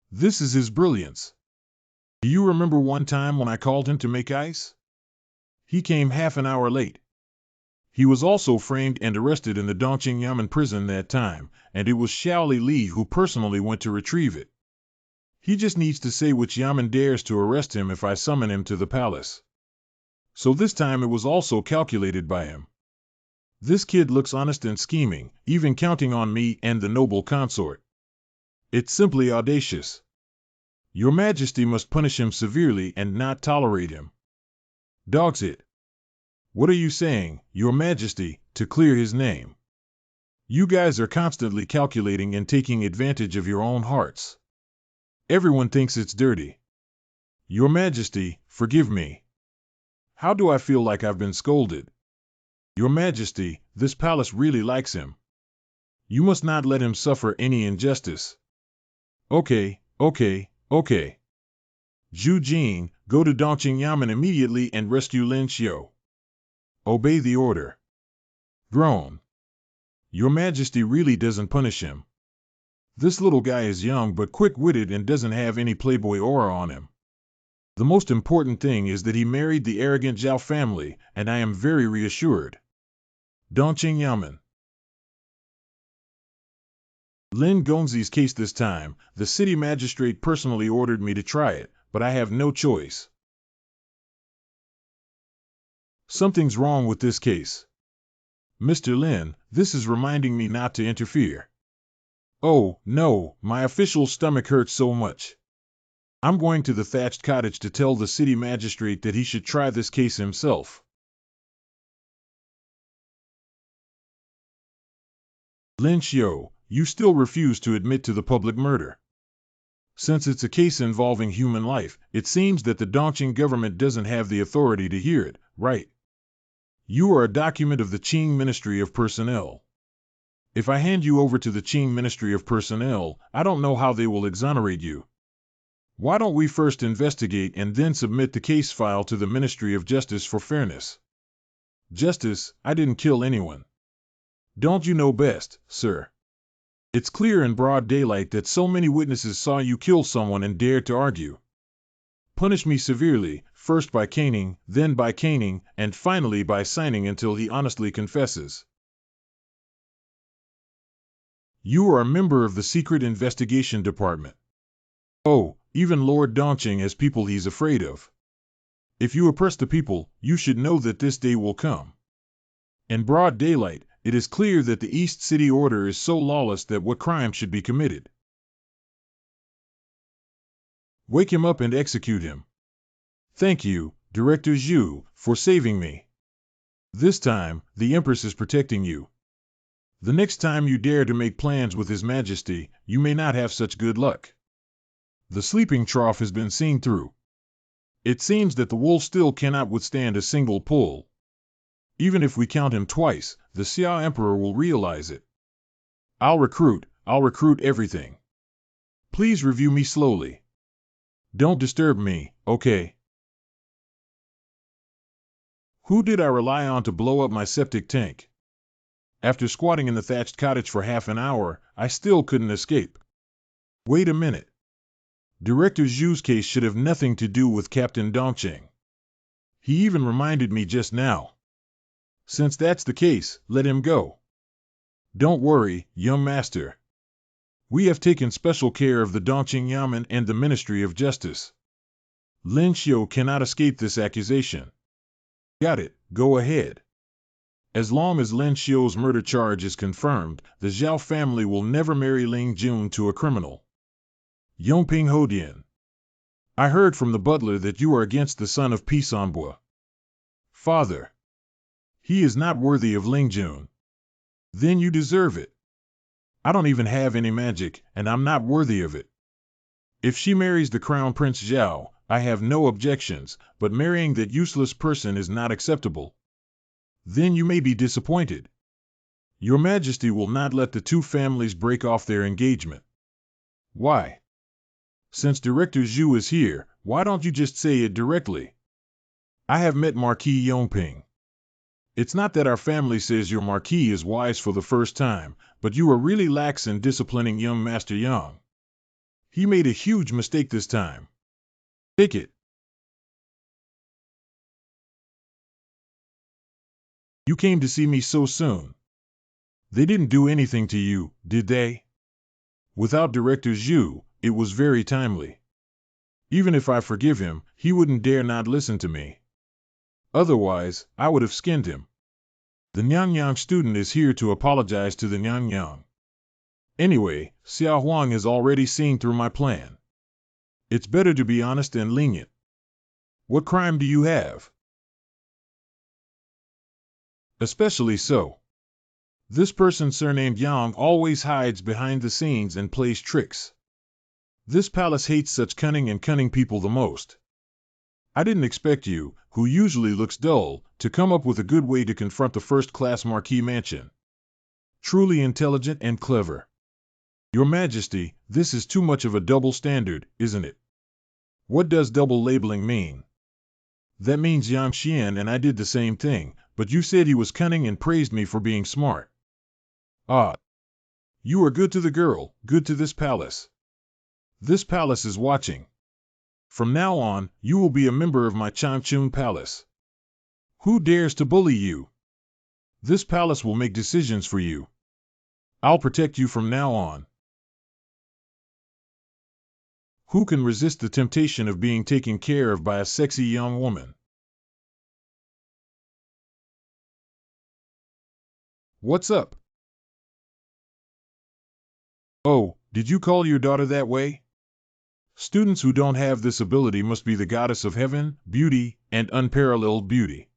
This is his brilliance. Do you remember one time when I called him to make ice? He came half an hour late. He was also framed and arrested in the Dongqing Yamen prison that time, and it was Xiaoli Li who personally went to retrieve it. He just needs to say which Yamen dares to arrest him if I summon him to the palace. So this time it was also calculated by him. This kid looks honest and scheming, even counting on me and the noble consort. It's simply audacious. Your Majesty must punish him severely and not tolerate him. Dogs it. What are you saying, Your Majesty, to clear his name? You guys are constantly calculating and taking advantage of your own hearts. Everyone thinks it's dirty. Your Majesty, forgive me. How do I feel like I've been scolded? Your Majesty, this palace really likes him. You must not let him suffer any injustice. Okay. Zhu Jing, go to Dongqing Yamen immediately and rescue Lin Xiu. Obey the order. Groan. Your Majesty really doesn't punish him. This little guy is young but quick-witted and doesn't have any playboy aura on him. The most important thing is that he married the arrogant Zhao family, and I am very reassured. Dongqing Yamen. Lin Gongzi's case this time, the city magistrate personally ordered me to try it, but I have no choice. Something's wrong with this case. Mr. Lin, this is reminding me not to interfere. Oh, no, my official stomach hurts so much. I'm going to the thatched cottage to tell the city magistrate that he should try this case himself. Lin Xiu, you still refuse to admit to the public murder. Since it's a case involving human life, it seems that the Dongqing government doesn't have the authority to hear it, right? You are a document of the Qing Ministry of Personnel. If I hand you over to the Qing Ministry of Personnel, I don't know how they will exonerate you. Why don't we first investigate and then submit the case file to the Ministry of Justice for fairness? Justice, I didn't kill anyone. Don't you know best, sir? It's clear in broad daylight that so many witnesses saw you kill someone and dared to argue. Punish me severely, first by caning, then by caning, and finally by signing until he honestly confesses. You are a member of the Secret Investigation Department. Oh, even Lord Dongqing has people he's afraid of. If you oppress the people, you should know that this day will come. In broad daylight, it is clear that the East City Order is so lawless that what crime should be committed? Wake him up and execute him. Thank you, Director Zhu, for saving me. This time, the Empress is protecting you. The next time you dare to make plans with His Majesty, you may not have such good luck. The sleeping trough has been seen through. It seems that the wool still cannot withstand a single pull. Even if we count him twice, the Xia Emperor will realize it. I'll recruit everything. Please review me slowly. Don't disturb me, okay? Who did I rely on to blow up my septic tank? After squatting in the thatched cottage for half an hour, I still couldn't escape. Wait a minute. Director Zhu's case should have nothing to do with Captain Dongqing. He even reminded me just now. Since that's the case, let him go. Don't worry, young master. We have taken special care of the Dongqing Yamen and the Ministry of Justice. Lin Xiu cannot escape this accusation. Got it, go ahead. As long as Lin Xiu's murder charge is confirmed, the Zhao family will never marry Ling Jun to a criminal. Yongping Hodian. I heard from the butler that you are against the son of Pisonbua. Father. He is not worthy of Ling Jun. Then you deserve it. I don't even have any magic, and I'm not worthy of it. If she marries the Crown Prince Zhao, I have no objections, but marrying that useless person is not acceptable. Then you may be disappointed. Your Majesty will not let the two families break off their engagement. Why? Since Director Zhu is here, why don't you just say it directly? I have met Marquis Yongping. It's not that our family says your Marquis is wise for the first time, but you are really lax in disciplining young Master Yang. He made a huge mistake this time. Take it. You came to see me so soon. They didn't do anything to you, did they? Without Director Zhu, it was very timely. Even if I forgive him, he wouldn't dare not listen to me. Otherwise, I would have skinned him. The Nyang student is here to apologize to the Nyang. Anyway, Xiao Huang has already seen through my plan. It's better to be honest and lenient. What crime do you have? Especially so. This person surnamed Yang always hides behind the scenes and plays tricks. This palace hates such cunning people the most. I didn't expect you, who usually looks dull, to come up with a good way to confront the first-class Marquis mansion. Truly intelligent and clever. Your Majesty, this is too much of a double standard, isn't it? What does double labeling mean? That means Yang Xian and I did the same thing, but you said he was cunning and praised me for being smart. Ah. You are good to the girl, good to this palace. This palace is watching. From now on, you will be a member of my Changchun Palace. Who dares to bully you? This palace will make decisions for you. I'll protect you from now on. Who can resist the temptation of being taken care of by a sexy young woman? What's up? Oh, did you call your daughter that way? Students who don't have this ability must be the goddess of heaven, beauty, and unparalleled beauty.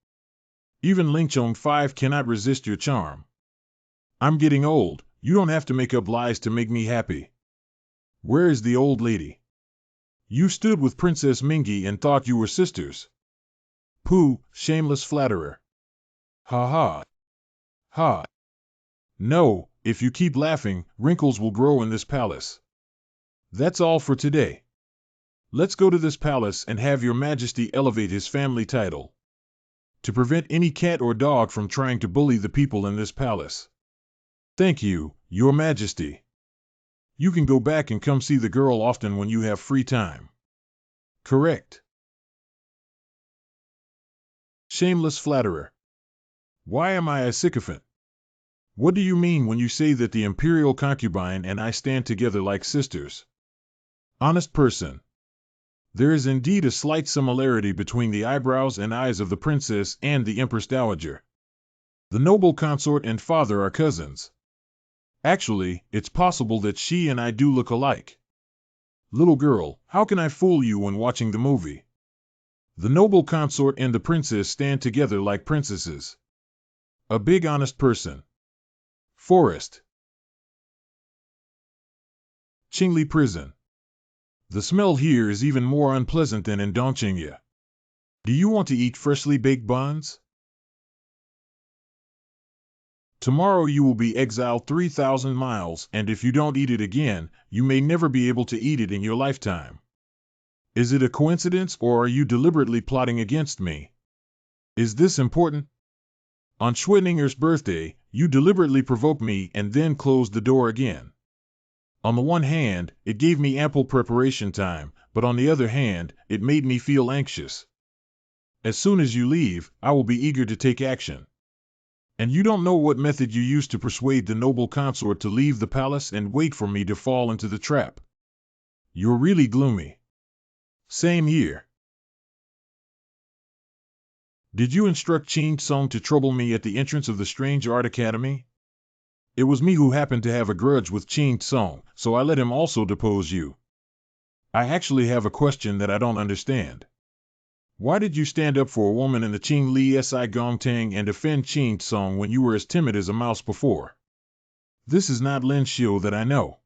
Even Ling Chong 5 cannot resist your charm. I'm getting old, you don't have to make up lies to make me happy. Where is the old lady? You stood with Princess Mingi and thought you were sisters. Pooh, shameless flatterer. Ha ha. Ha. No, if you keep laughing, wrinkles will grow in this palace. That's all for today. Let's go to this palace and have your Majesty elevate his family title. To prevent any cat or dog from trying to bully the people in this palace. Thank you, your Majesty. You can go back and come see the girl often when you have free time. Correct. Shameless flatterer. Why am I a sycophant? What do you mean when you say that the Imperial concubine and I stand together like sisters? Honest person. There is indeed a slight similarity between the eyebrows and eyes of the princess and the Empress Dowager. The noble consort and father are cousins. Actually, it's possible that she and I do look alike. Little girl, how can I fool you when watching the movie? The noble consort and the princess stand together like princesses. A big honest person. Forest. Qingli Prison. The smell here is even more unpleasant than in Dongqingya. Do you want to eat freshly baked buns? Tomorrow you will be exiled 3,000 miles, and if you don't eat it again, you may never be able to eat it in your lifetime. Is it a coincidence, or are you deliberately plotting against me? Is this important? On Schwedinger's birthday, you deliberately provoked me and then closed the door again. On the one hand, it gave me ample preparation time, but on the other hand, it made me feel anxious. As soon as you leave, I will be eager to take action. And you don't know what method you used to persuade the noble consort to leave the palace and wait for me to fall into the trap. You're really gloomy. Same here. Did you instruct Qin Sung to trouble me at the entrance of the Strange Art Academy? It was me who happened to have a grudge with Qin Sung, so I let him also depose you. I actually have a question that I don't understand. Why did you stand up for a woman in the Qing Li Si Gong Tang and defend Qin Sung when you were as timid as a mouse before? This is not Lin Xiu that I know.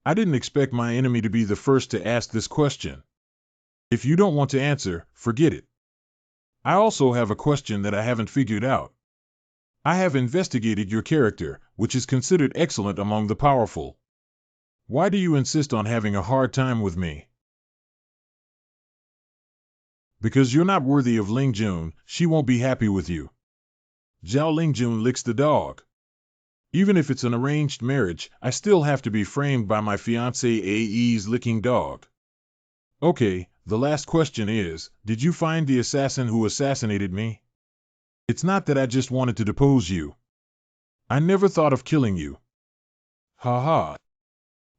I didn't expect my enemy to be the first to ask this question. If you don't want to answer, forget it. I also have a question that I haven't figured out. I have investigated your character, which is considered excellent among the powerful. Why do you insist on having a hard time with me? Because you're not worthy of Ling Jun, she won't be happy with you. Zhao Lingjun licks the dog. Even if it's an arranged marriage, I still have to be framed by my fiancé AE's licking dog. Okay, the last question is, did you find the assassin who assassinated me? It's not that I just wanted to depose you. I never thought of killing you. Ha ha.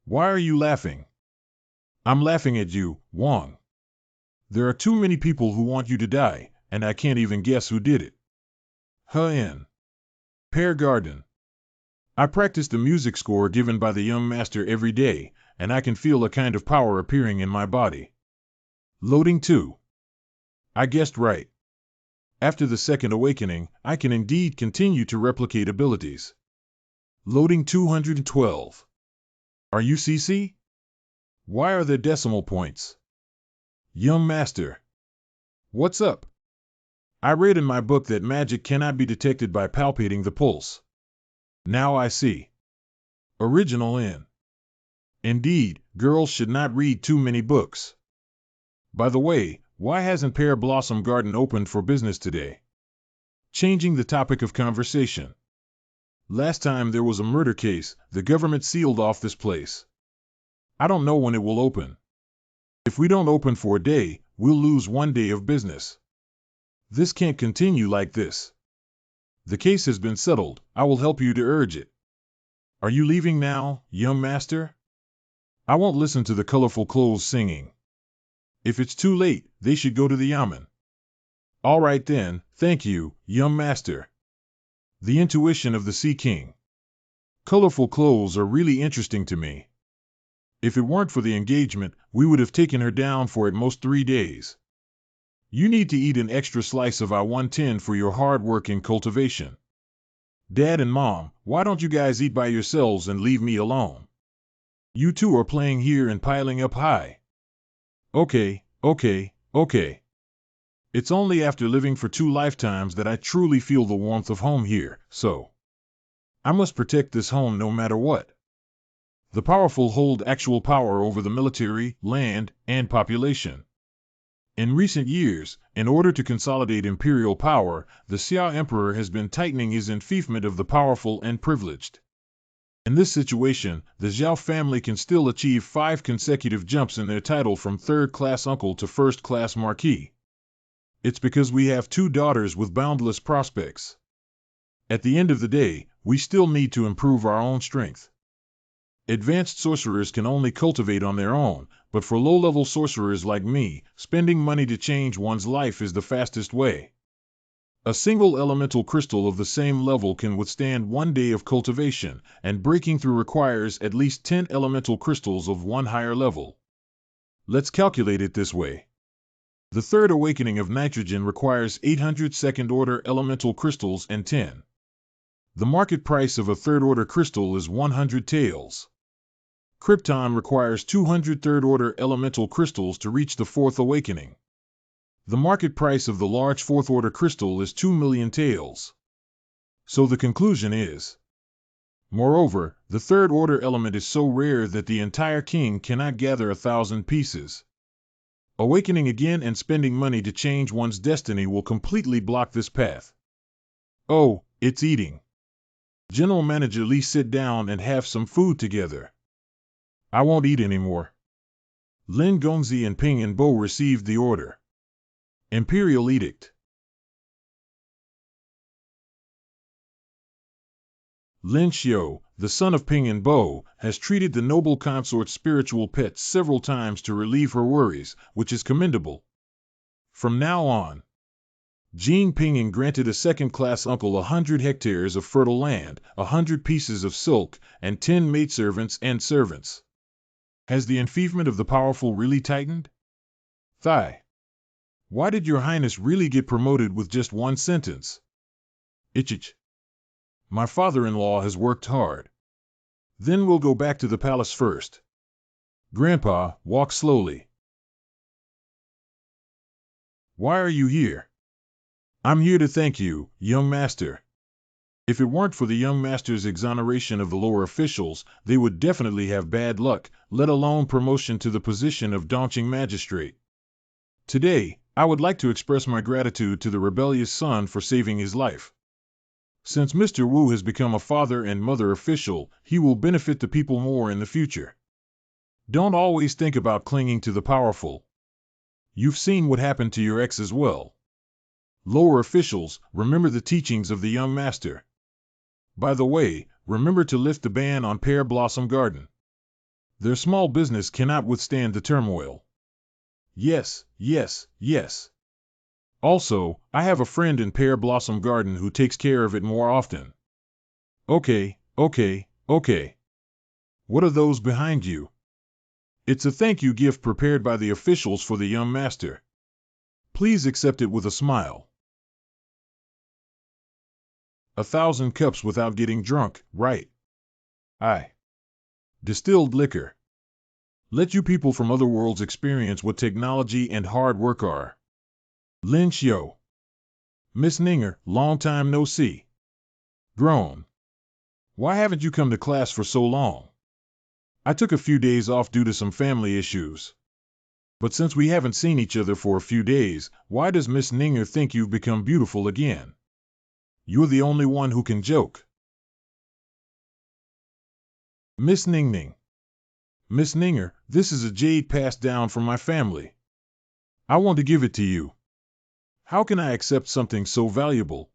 Why are you laughing? I'm laughing at you, Wang. There are too many people who want you to die, and I can't even guess who did it. In Pear Garden. I practice the music score given by the young master every day, and I can feel a kind of power appearing in my body. Loading 2. I guessed right. After the second awakening, I can indeed continue to replicate abilities. Loading 212. Are you CC? Why are there decimal points? Young master. What's up? I read in my book that magic cannot be detected by palpating the pulse. Now I see. Original in. Indeed, girls should not read too many books. By the way, why hasn't Pear Blossom Garden opened for business today? Changing the topic of conversation. Last time there was a murder case, the government sealed off this place. I don't know when it will open. If we don't open for a day, we'll lose 1 day of business. This can't continue like this. The case has been settled. I will help you to urge it. Are you leaving now, young master? I won't listen to the colorful clothes singing. If it's too late, they should go to the yamen. All right then, thank you, young master. The intuition of the Sea King. Colorful clothes are really interesting to me. If it weren't for the engagement, we would have taken her down for at most 3 days. You need to eat an extra slice of our 110 for your hard work in cultivation. Dad and Mom, why don't you guys eat by yourselves and leave me alone? You two are playing here and piling up high. Okay. It's only after living for 2 lifetimes that I truly feel the warmth of home here, so I must protect this home no matter what. The powerful hold actual power over the military, land, and population. In recent years, in order to consolidate imperial power, the Xia Emperor has been tightening his enfeoffment of the powerful and privileged. In this situation, the Zhao family can still achieve 5 consecutive jumps in their title from third-class uncle to first-class marquis. It's because we have 2 daughters with boundless prospects. At the end of the day, we still need to improve our own strength. Advanced sorcerers can only cultivate on their own, but for low-level sorcerers like me, spending money to change one's life is the fastest way. A single elemental crystal of the same level can withstand 1 day of cultivation, and breaking through requires at least 10 elemental crystals of 1 higher level. Let's calculate it this way. The third awakening of nitrogen requires 800 second-order elemental crystals and 10. The market price of a third-order crystal is 100 taels. Krypton requires 200 third-order elemental crystals to reach the 4th awakening. The market price of the large 4th-order crystal is 2 million taels. So the conclusion is, moreover, the 3rd-order element is so rare that the entire king cannot gather 1,000 pieces. Awakening again and spending money to change one's destiny will completely block this path. Oh, it's eating. General Manager Lee, sit down and have some food together. I won't eat anymore. Lin Gongzi and Ping and Bo received the order. Imperial Edict. Lin Xiu, the son of Ping and Bo, has treated the noble consort's spiritual pet several times to relieve her worries, which is commendable. From now on, Jing Ping granted a second-class uncle 100 hectares of fertile land, 100 pieces of silk, and 10 maidservants and servants. Has the enfeeblement of the powerful really tightened? Thigh. Why did your highness really get promoted with just one sentence? Itchich. My father-in-law has worked hard. Then we'll go back to the palace first. Grandpa, walk slowly. Why are you here? I'm here to thank you, young master. If it weren't for the young master's exoneration of the lower officials, they would definitely have bad luck, let alone promotion to the position of daunting magistrate. Today, I would like to express my gratitude to the rebellious son for saving his life. Since Mr. Wu has become a father and mother official, he will benefit the people more in the future. Don't always think about clinging to the powerful. You've seen what happened to your ex as well. Lower officials, remember the teachings of the young master. By the way, remember to lift the ban on Pear Blossom Garden. Their small business cannot withstand the turmoil. Yes, yes, yes. Also, I have a friend in Pear Blossom Garden who takes care of it more often. Okay. What are those behind you? It's a thank you gift prepared by the officials for the young master. Please accept it with a smile. 1,000 cups without getting drunk, right? Aye. Distilled liquor. Let you people from other worlds experience what technology and hard work are. Lin Xiu. Miss Ninger, long time no see. Groan. Why haven't you come to class for so long? I took a few days off due to some family issues. But since we haven't seen each other for a few days, why does Miss Ninger think you've become beautiful again? You're the only one who can joke. Miss Ningning. Miss Ninger, this is a jade passed down from my family. I want to give it to you. How can I accept something so valuable?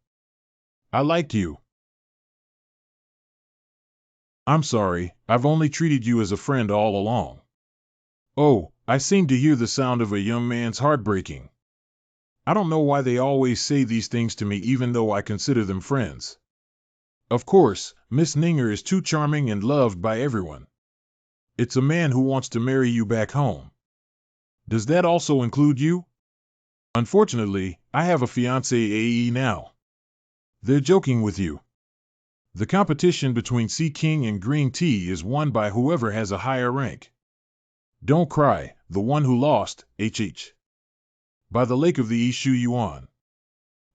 I like you. I'm sorry, I've only treated you as a friend all along. Oh, I seem to hear the sound of a young man's heart breaking. I don't know why they always say these things to me even though I consider them friends. Of course, Miss Ninger is too charming and loved by everyone. It's a man who wants to marry you back home. Does that also include you? Unfortunately, I have a fiancé now. They're joking with you. The competition between Sea King and Green Tea is won by whoever has a higher rank. Don't cry, the one who lost, HH. By the lake of the Ishu Yuan.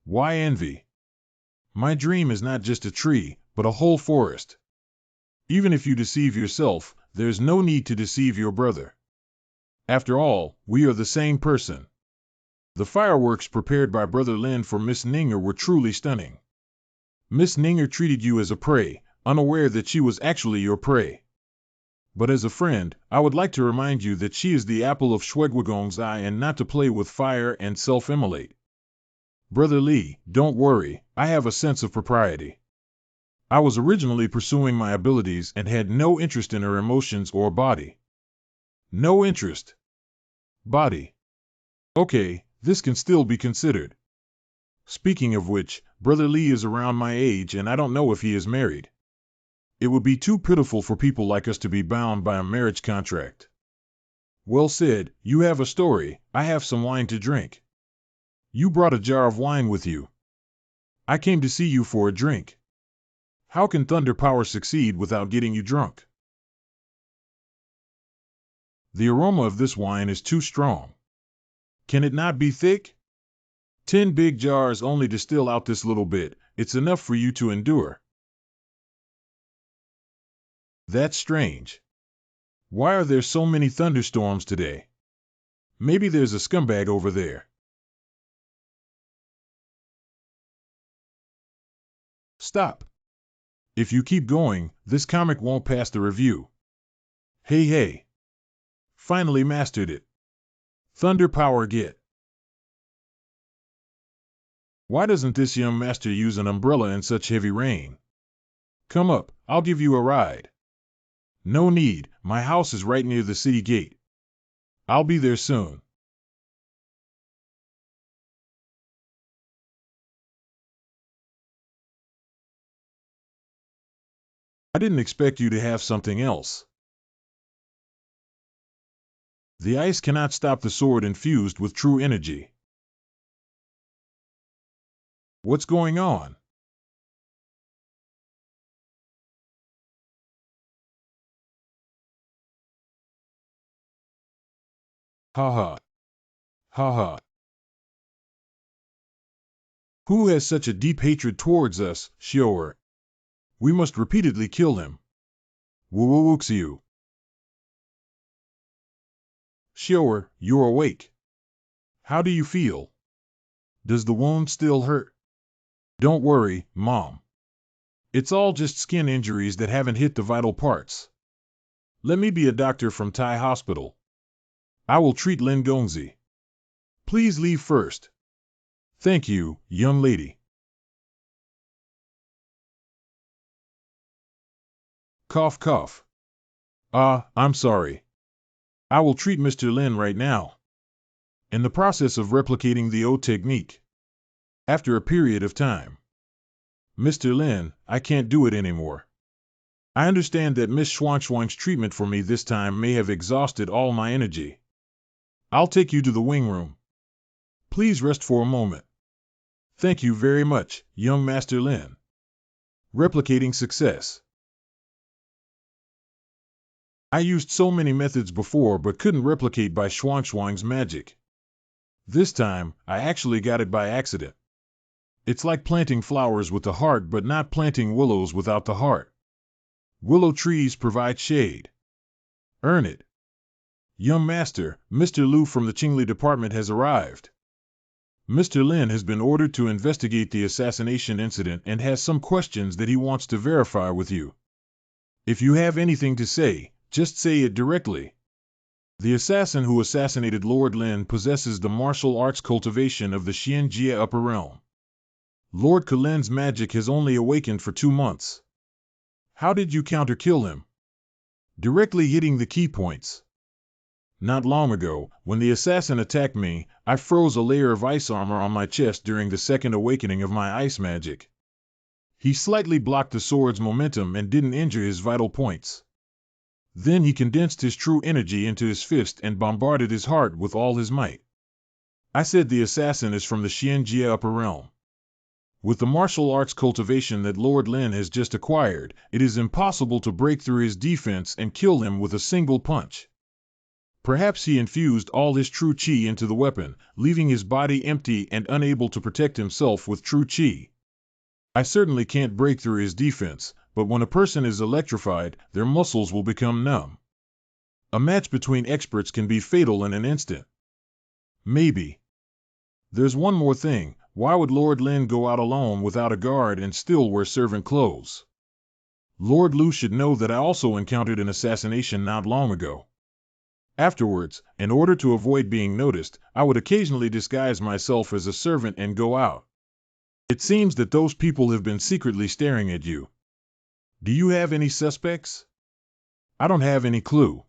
Why envy? My dream is not just a tree, but a whole forest. Even if you deceive yourself, there's no need to deceive your brother. After all, we are the same person. The fireworks prepared by Brother Lin for Miss Ninger were truly stunning. Miss Ninger treated you as a prey, unaware that she was actually your prey. But as a friend, I would like to remind you that she is the apple of Shuigwagong's eye and not to play with fire and self-immolate. Brother Li, don't worry, I have a sense of propriety. I was originally pursuing my abilities and had no interest in her emotions or body. No interest. Body. Okay, this can still be considered. Speaking of which, Brother Li is around my age and I don't know if he is married. It would be too pitiful for people like us to be bound by a marriage contract. Well said, you have a story, I have some wine to drink. You brought a jar of wine with you. I came to see you for a drink. How can thunder power succeed without getting you drunk? The aroma of this wine is too strong. Can it not be thick? 10 big jars only distill out this little bit, it's enough for you to endure. That's strange. Why are there so many thunderstorms today? Maybe there's a scumbag over there. Stop. If you keep going, this comic won't pass the review. Hey, hey. Finally mastered it. Thunder power get. Why doesn't this young master use an umbrella in such heavy rain? Come up, I'll give you a ride. No need, my house is right near the city gate. I'll be there soon. I didn't expect you to have something else. The ice cannot stop the sword infused with true energy. What's going on? Ha ha. Ha ha. Who has such a deep hatred towards us, Shower? We must repeatedly kill him. Woo-woo-wooks-you. Shower, you're awake. How do you feel? Does the wound still hurt? Don't worry, Mom. It's all just skin injuries that haven't hit the vital parts. Let me be a doctor from Thai Hospital. I will treat Lin Gongzi. Please leave first. Thank you, young lady. Cough, cough. I'm sorry. I will treat Mr. Lin right now. In the process of replicating the O technique. After a period of time. Mr. Lin, I can't do it anymore. I understand that Miss Schwanschwang's treatment for me this time may have exhausted all my energy. I'll take you to the wing room. Please rest for a moment. Thank you very much, young Master Lin. Replicating success. I used so many methods before but couldn't replicate by Schwanschwang's magic. This time, I actually got it by accident. It's like planting flowers with the heart but not planting willows without the heart. Willow trees provide shade. Earn it. Young Master, Mr. Liu from the Qingli Department has arrived. Mr. Lin has been ordered to investigate the assassination incident and has some questions that he wants to verify with you. If you have anything to say, just say it directly. The assassin who assassinated Lord Lin possesses the martial arts cultivation of the Xianjie upper realm. Lord Kalin's magic has only awakened for 2 months. How did you counter-kill him? Directly hitting the key points. Not long ago, when the assassin attacked me, I froze a layer of ice armor on my chest during the second awakening of my ice magic. He slightly blocked the sword's momentum and didn't injure his vital points. Then he condensed his true energy into his fist and bombarded his heart with all his might. I said the assassin is from the Xianjie upper realm. With the martial arts cultivation that Lord Lin has just acquired, it is impossible to break through his defense and kill him with a single punch. Perhaps he infused all his true qi into the weapon, leaving his body empty and unable to protect himself with true qi. I certainly can't break through his defense, but when a person is electrified, their muscles will become numb. A match between experts can be fatal in an instant. Maybe. There's one more thing. Why would Lord Lin go out alone without a guard and still wear servant clothes? Lord Liu should know that I also encountered an assassination not long ago. Afterwards, in order to avoid being noticed, I would occasionally disguise myself as a servant and go out. It seems that those people have been secretly staring at you. Do you have any suspects? I don't have any clue.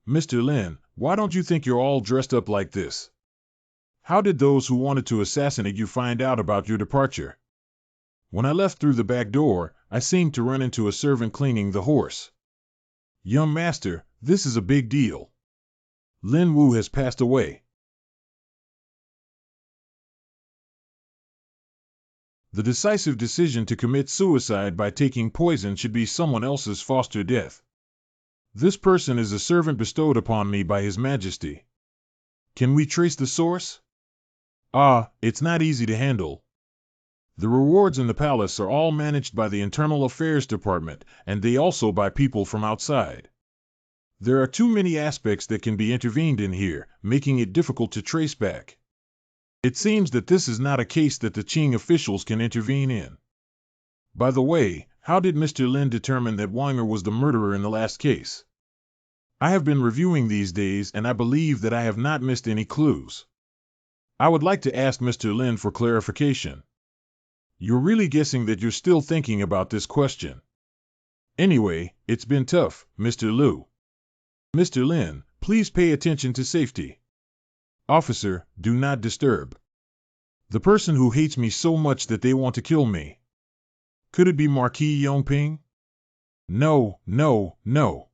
Mr. Lin, why don't you think you're all dressed up like this? How did those who wanted to assassinate you find out about your departure? When I left through the back door, I seemed to run into a servant cleaning the horse. Young Master, this is a big deal. Lin Wu has passed away. The decisive decision to commit suicide by taking poison should be someone else's foster death. This person is a servant bestowed upon me by His Majesty. Can we trace the source? It's not easy to handle. The rewards in the palace are all managed by the Internal Affairs Department, and they also by people from outside. There are too many aspects that can be intervened in here, making it difficult to trace back. It seems that this is not a case that the Qing officials can intervene in. By the way, how did Mr. Lin determine that Wanger was the murderer in the last case? I have been reviewing these days and I believe that I have not missed any clues. I would like to ask Mr. Lin for clarification. You're really guessing that you're still thinking about this question. Anyway, it's been tough, Mr. Liu. Mr. Lin, please pay attention to safety. Officer, do not disturb. The person who hates me so much that they want to kill me. Could it be Marquis Yongping? No, no, no.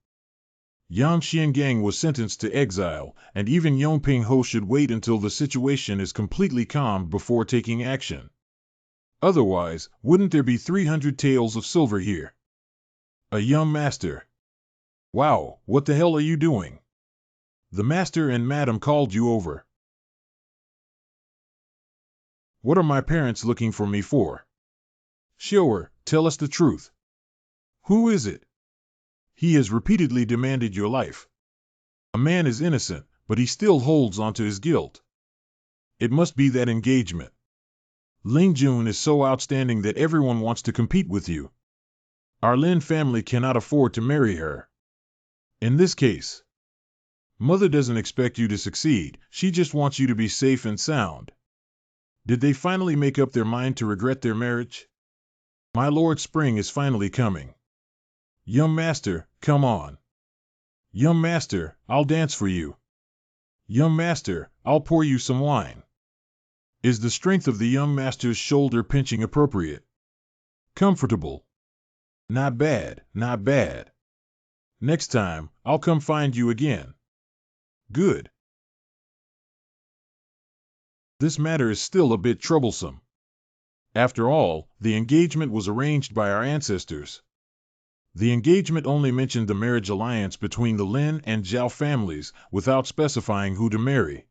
Yang Xiangang was sentenced to exile, and even Yongping Ho should wait until the situation is completely calm before taking action. Otherwise, wouldn't there be 300 taels of silver here? A young master. Wow, what the hell are you doing? The master and madam called you over. What are my parents looking for me for? Shower, tell us the truth. Who is it? He has repeatedly demanded your life. A man is innocent, but he still holds on to his guilt. It must be that engagement. Ling Jun is so outstanding that everyone wants to compete with you. Our Lin family cannot afford to marry her. In this case, Mother doesn't expect you to succeed, she just wants you to be safe and sound. Did they finally make up their mind to regret their marriage? My lord, spring is finally coming. Young master, come on. Young master, I'll dance for you. Young master, I'll pour you some wine. Is the strength of the young master's shoulder pinching appropriate? Comfortable. Not bad, not bad. Next time, I'll come find you again. Good. This matter is still a bit troublesome. After all, the engagement was arranged by our ancestors. The engagement only mentioned the marriage alliance between the Lin and Zhao families, without specifying who to marry.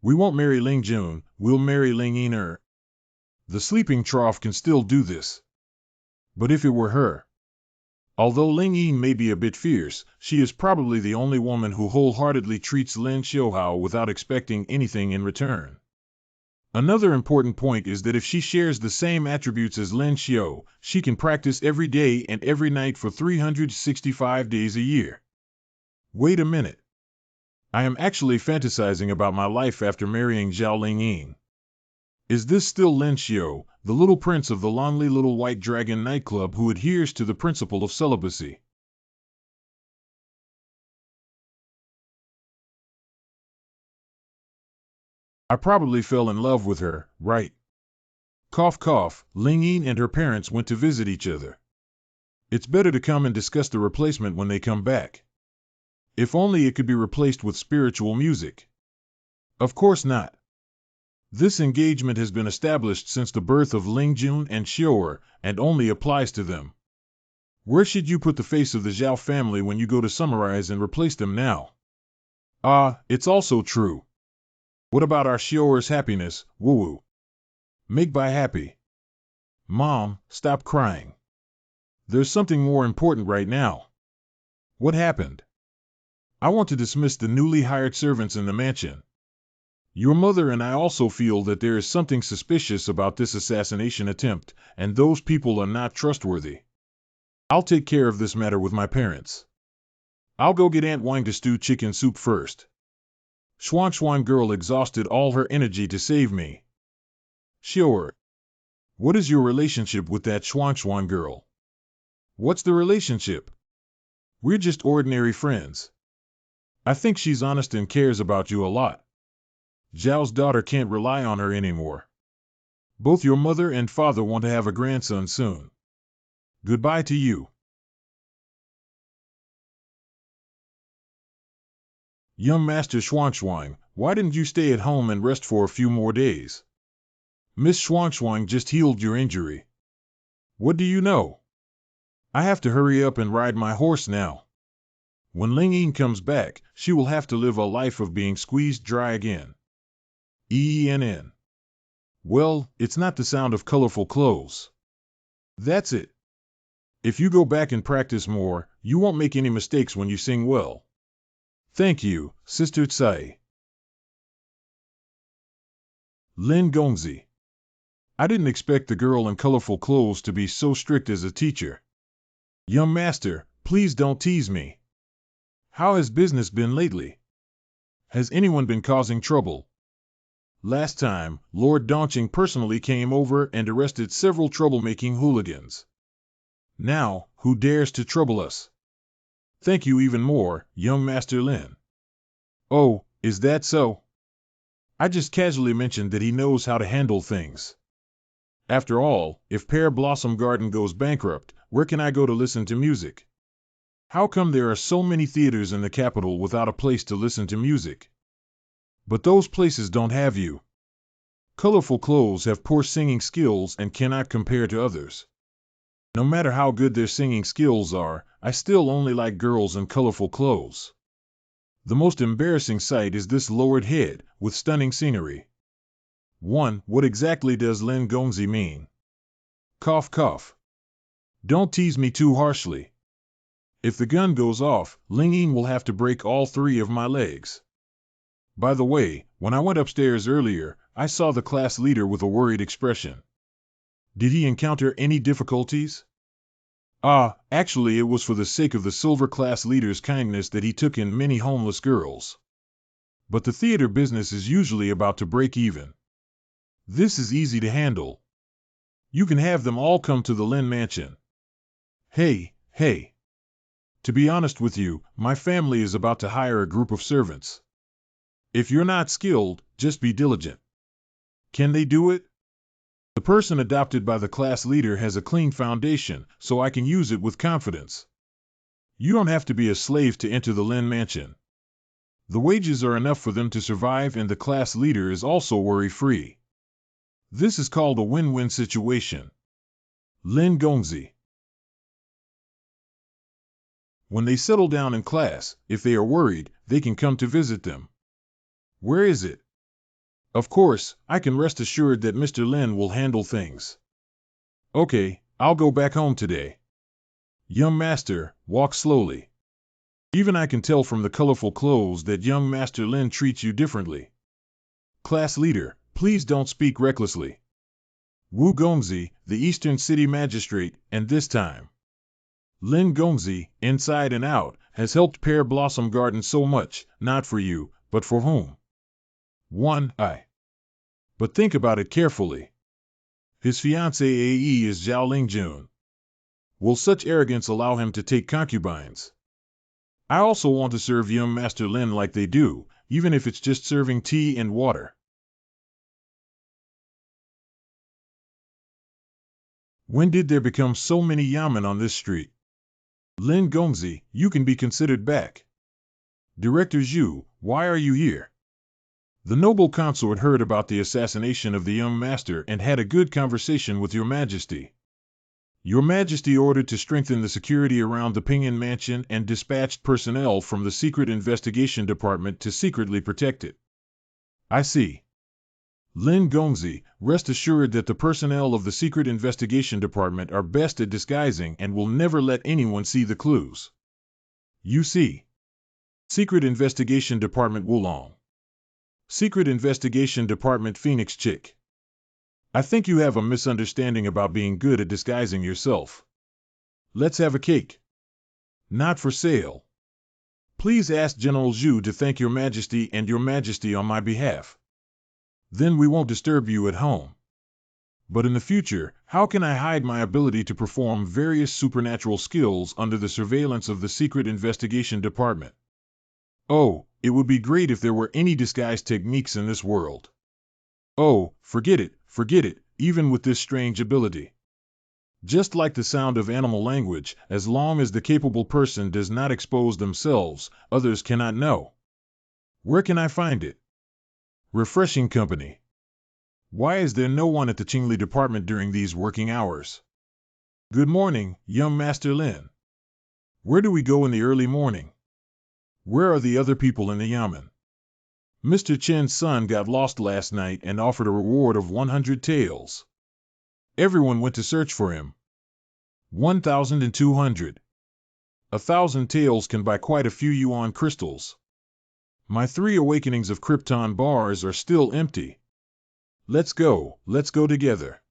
We won't marry Ling Jun, we'll marry Ling Yin. The sleeping trough can still do this. But if it were her. Although Ling Yin may be a bit fierce, she is probably the only woman who wholeheartedly treats Lin Xiaohao without expecting anything in return. Another important point is that if she shares the same attributes as Lin Xiao, she can practice every day and every night for 365 days a year. Wait a minute. I am actually fantasizing about my life after marrying Zhao Lingyin. Is this still Lin Xiao, the little prince of the lonely little white dragon nightclub who adheres to the principle of celibacy? I probably fell in love with her, right? Cough cough, Lingyin and her parents went to visit each other. It's better to come and discuss the replacement when they come back. If only it could be replaced with spiritual music. Of course not. This engagement has been established since the birth of Ling Jun and Xiaoer, and only applies to them. Where should you put the face of the Zhao family when you go to summarize and replace them now? Ah, it's also true. What about our Xiaoer's happiness, woo-woo? Make by happy. Mom, stop crying. There's something more important right now. What happened? I want to dismiss the newly hired servants in the mansion. Your mother and I also feel that there is something suspicious about this assassination attempt, and those people are not trustworthy. I'll take care of this matter with my parents. I'll go get Aunt Wang to stew chicken soup first. Xuan girl exhausted all her energy to save me. Sure. What is your relationship with that Xuan girl? What's the relationship? We're just ordinary friends. I think she's honest and cares about you a lot. Zhao's daughter can't rely on her anymore. Both your mother and father want to have a grandson soon. Goodbye to you. Young Master Xuan, why didn't you stay at home and rest for a few more days? Miss Xuan just healed your injury. What do you know? I have to hurry up and ride my horse now. When Ling Yin comes back, she will have to live a life of being squeezed dry again. ENN. Well, it's not the sound of colorful clothes. That's it. If you go back and practice more, you won't make any mistakes when you sing well. Thank you, Sister Tsai. Lin Gongzi. I didn't expect the girl in colorful clothes to be so strict as a teacher. Young master, please don't tease me. How has business been lately? Has anyone been causing trouble? Last time, Lord Donching personally came over and arrested several troublemaking hooligans. Now, who dares to trouble us? Thank you even more, young Master Lin. Oh, is that so? I just casually mentioned that he knows how to handle things. After all, if Pear Blossom Garden goes bankrupt, where can I go to listen to music? How come there are so many theaters in the capital without a place to listen to music? But those places don't have you. Colorful clothes have poor singing skills and cannot compare to others. No matter how good their singing skills are, I still only like girls in colorful clothes. The most embarrassing sight is this lowered head, with stunning scenery. 1. What exactly does Lin Gongzi mean? Cough cough. Don't tease me too harshly. If the gun goes off, Ling Ying will have to break all 3 of my legs. By the way, when I went upstairs earlier, I saw the class leader with a worried expression. Did he encounter any difficulties? Actually it was for the sake of the silver class leader's kindness that he took in many homeless girls. But the theater business is usually about to break even. This is easy to handle. You can have them all come to the Lin Mansion. Hey. To be honest with you, my family is about to hire a group of servants. If you're not skilled, just be diligent. Can they do it? The person adopted by the class leader has a clean foundation, so I can use it with confidence. You don't have to be a slave to enter the Lin Mansion. The wages are enough for them to survive and the class leader is also worry-free. This is called a win-win situation. Lin Gongzi. When they settle down in class, if they are worried, they can come to visit them. Where is it? Of course, I can rest assured that Mr. Lin will handle things. Okay, I'll go back home today. Young master, walk slowly. Even I can tell from the colorful clothes that young Master Lin treats you differently. Class leader, please don't speak recklessly. Wu Gongzi, the Eastern City Magistrate, and this time Lin Gongzi, inside and out, has helped Pear Blossom Garden so much, not for you, but for whom? 1. But think about it carefully. His fiancée AE is Zhao Lingjun. Will such arrogance allow him to take concubines? I also want to serve young Master Lin like they do, even if it's just serving tea and water. When did there become so many yamen on this street? Lin Gongzi, you can be considered back. Director Zhu, why are you here? The noble consort heard about the assassination of the young master and had a good conversation with your majesty. Your majesty ordered to strengthen the security around the Pinyin Mansion and dispatched personnel from the Secret Investigation Department to secretly protect it. I see. Lin Gongzi, rest assured that the personnel of the Secret Investigation Department are best at disguising and will never let anyone see the clues. You see. Secret Investigation Department Wulong. Secret Investigation Department Phoenix Chick. I think you have a misunderstanding about being good at disguising yourself. Let's have a cake. Not for sale. Please ask General Zhu to thank your majesty and your majesty on my behalf. Then we won't disturb you at home. But in the future, how can I hide my ability to perform various supernatural skills under the surveillance of the Secret Investigation Department? Oh, it would be great if there were any disguise techniques in this world. Oh, forget it, even with this strange ability. Just like the sound of animal language, as long as the capable person does not expose themselves, others cannot know. Where can I find it? Refreshing company. Why is there no one at the Qingli department during these working hours? Good morning, young Master Lin. Where do we go in the early morning? Where are the other people in the yamen? Mr. Chen's son got lost last night and offered a reward of 100 taels. Everyone went to search for him. 1,200. 1,000 taels can buy quite a few yuan crystals. My 3 awakenings of Krypton bars are still empty. Let's go together.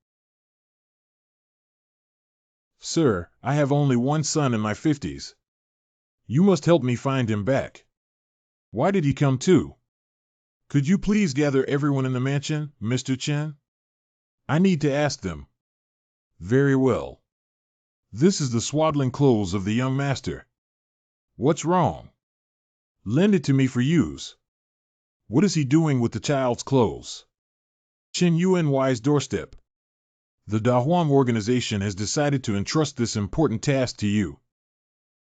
Sir, I have only one son in my 50s. You must help me find him back. Why did he come too? Could you please gather everyone in the mansion, Mr. Chen? I need to ask them. Very well. This is the swaddling clothes of the young master. What's wrong? Lend it to me for use. What is he doing with the child's clothes? Chen Yuan's doorstep. The Dahuang organization has decided to entrust this important task to you.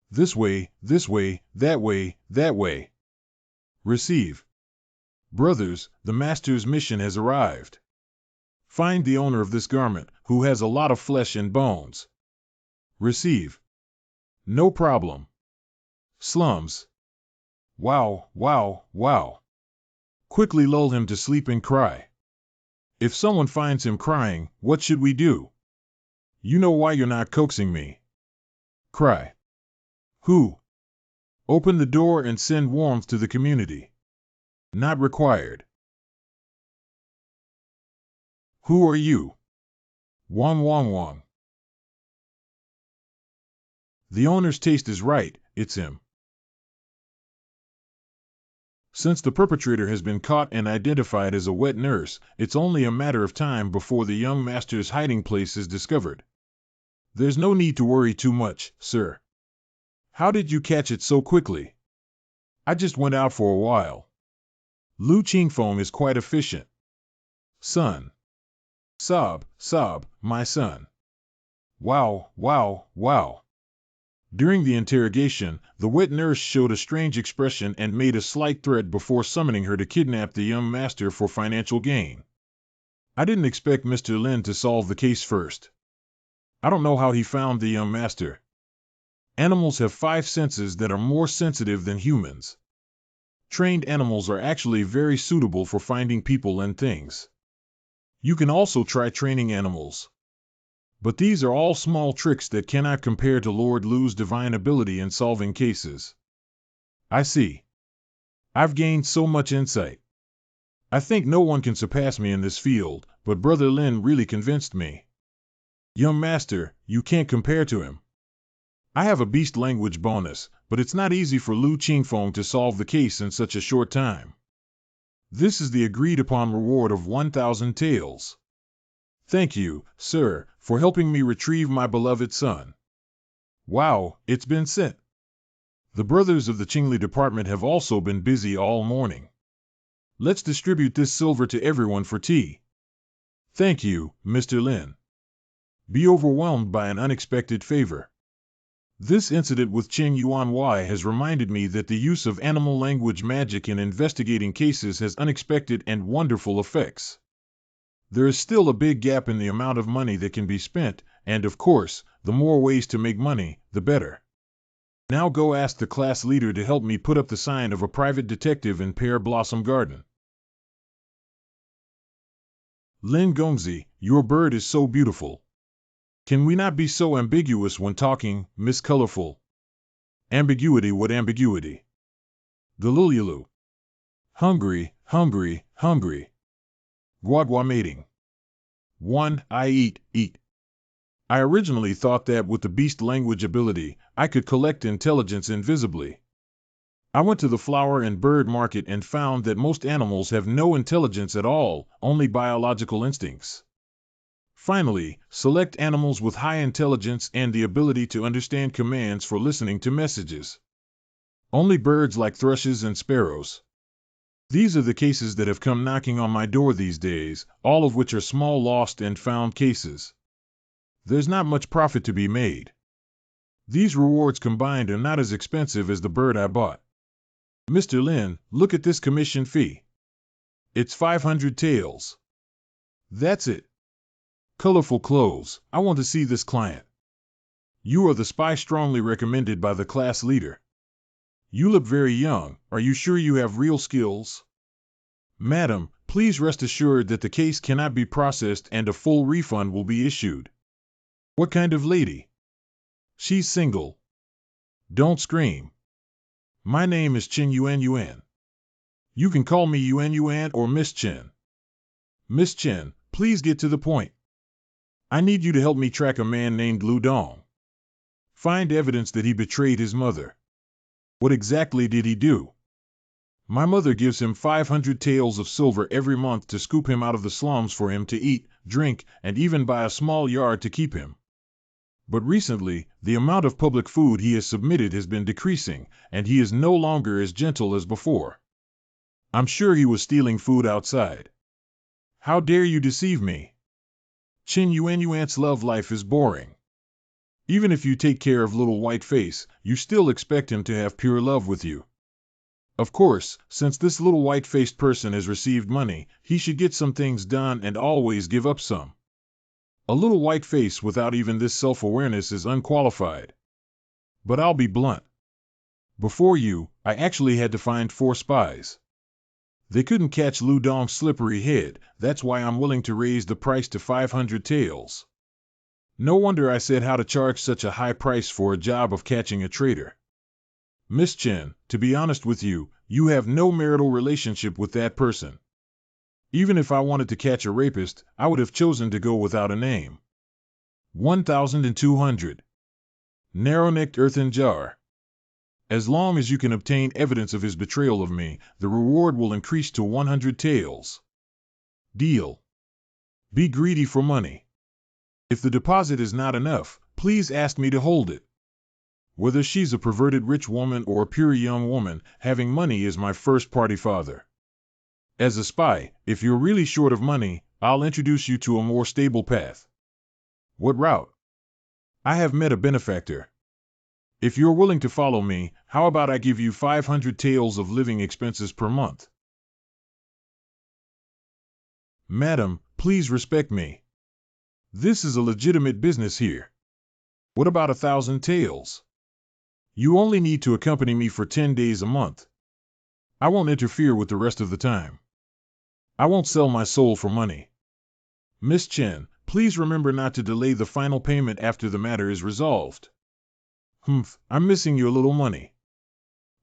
This way, that way, that way. Receive. Brothers, the master's mission has arrived. Find the owner of this garment, who has a lot of flesh and bones. Receive. No problem. Slums. Wow, wow, wow. Quickly lull him to sleep and cry. If someone finds him crying, what should we do? You know why you're not coaxing me. Cry. Who? Open the door and send warmth to the community. Not required. Who are you? Wong Wong Wong. The owner's taste is right, it's him. Since the perpetrator has been caught and identified as a wet nurse, it's only a matter of time before the young master's hiding place is discovered. There's no need to worry too much, sir. How did you catch it so quickly? I just went out for a while. Lu Qingfeng is quite efficient. Son. Sob, my son. Wow, wow, wow. During the interrogation, the wet nurse showed a strange expression and made a slight threat before summoning her to kidnap the young master for financial gain. I didn't expect Mr. Lin to solve the case first. I don't know how he found the young master. Animals have 5 senses that are more sensitive than humans. Trained animals are actually very suitable for finding people and things. You can also try training animals. But these are all small tricks that cannot compare to Lord Lu's divine ability in solving cases. I see. I've gained so much insight. I think no one can surpass me in this field, but Brother Lin really convinced me. Young master, you can't compare to him. I have a beast language bonus, but it's not easy for Lu Qingfeng to solve the case in such a short time. This is the agreed upon reward of 1,000 taels. Thank you, sir, for helping me retrieve my beloved son. Wow, it's been sent. The brothers of the Qingli department have also been busy all morning. Let's distribute this silver to everyone for tea. Thank you, Mr. Lin. Be overwhelmed by an unexpected favor. This incident with Qing Yuanwei has reminded me that the use of animal language magic in investigating cases has unexpected and wonderful effects. There is still a big gap in the amount of money that can be spent, and of course, the more ways to make money, the better. Now go ask the class leader to help me put up the sign of a private detective in Pear Blossom Garden. Lin Gongzi, your bird is so beautiful. Can we not be so ambiguous when talking, Miss Colorful? Ambiguity, what ambiguity? Galululu. Hungry, hungry, hungry. Guagua mating. 1. I eat. I originally thought that with the beast language ability, I could collect intelligence invisibly. I went to the flower and bird market and found that most animals have no intelligence at all, only biological instincts. Finally, select animals with high intelligence and the ability to understand commands for listening to messages. Only birds like thrushes and sparrows. These are the cases that have come knocking on my door these days, all of which are small lost and found cases. There's not much profit to be made. These rewards combined are not as expensive as the bird I bought. Mr. Lin, look at this commission fee. It's 500 taels. That's it. Colorful clothes, I want to see this client. You are the spy strongly recommended by the class leader. You look very young, are you sure you have real skills? Madam, please rest assured that the case cannot be processed and a full refund will be issued. What kind of lady? She's single. Don't scream. My name is Chen Yuan. You can call me Yuan or Miss Chen. Miss Chen, please get to the point. I need you to help me track a man named Lu Dong. Find evidence that he betrayed his mother. What exactly did he do? My mother gives him 500 taels of silver every month to scoop him out of the slums for him to eat, drink, and even buy a small yard to keep him. But recently, the amount of public food he has submitted has been decreasing, and he is no longer as gentle as before. I'm sure he was stealing food outside. How dare you deceive me? Qin Yuan's love life is boring. Even if you take care of little white face, you still expect him to have pure love with you. Of course, since this little white-faced person has received money, he should get some things done and always give up some. A little white face without even this self-awareness is unqualified. But I'll be blunt. Before you, I actually had to find 4 spies. They couldn't catch Lu Dong's slippery head, that's why I'm willing to raise the price to 500 taels. No wonder I said how to charge such a high price for a job of catching a traitor. Miss Chen, to be honest with you, you have no marital relationship with that person. Even if I wanted to catch a rapist, I would have chosen to go without a name. 1,200. Narrow-necked earthen jar. As long as you can obtain evidence of his betrayal of me, the reward will increase to 100 taels. Deal. Be greedy for money. If the deposit is not enough, please ask me to hold it. Whether she's a perverted rich woman or a pure young woman, having money is my first-party father. As a spy, if you're really short of money, I'll introduce you to a more stable path. What route? I have met a benefactor. If you're willing to follow me, how about I give you 500 taels of living expenses per month? Madam, please respect me. This is a legitimate business here. What about 1,000 taels? You only need to accompany me for 10 days a month. I won't interfere with the rest of the time. I won't sell my soul for money. Miss Chen, please remember not to delay the final payment after the matter is resolved. I'm missing your little money.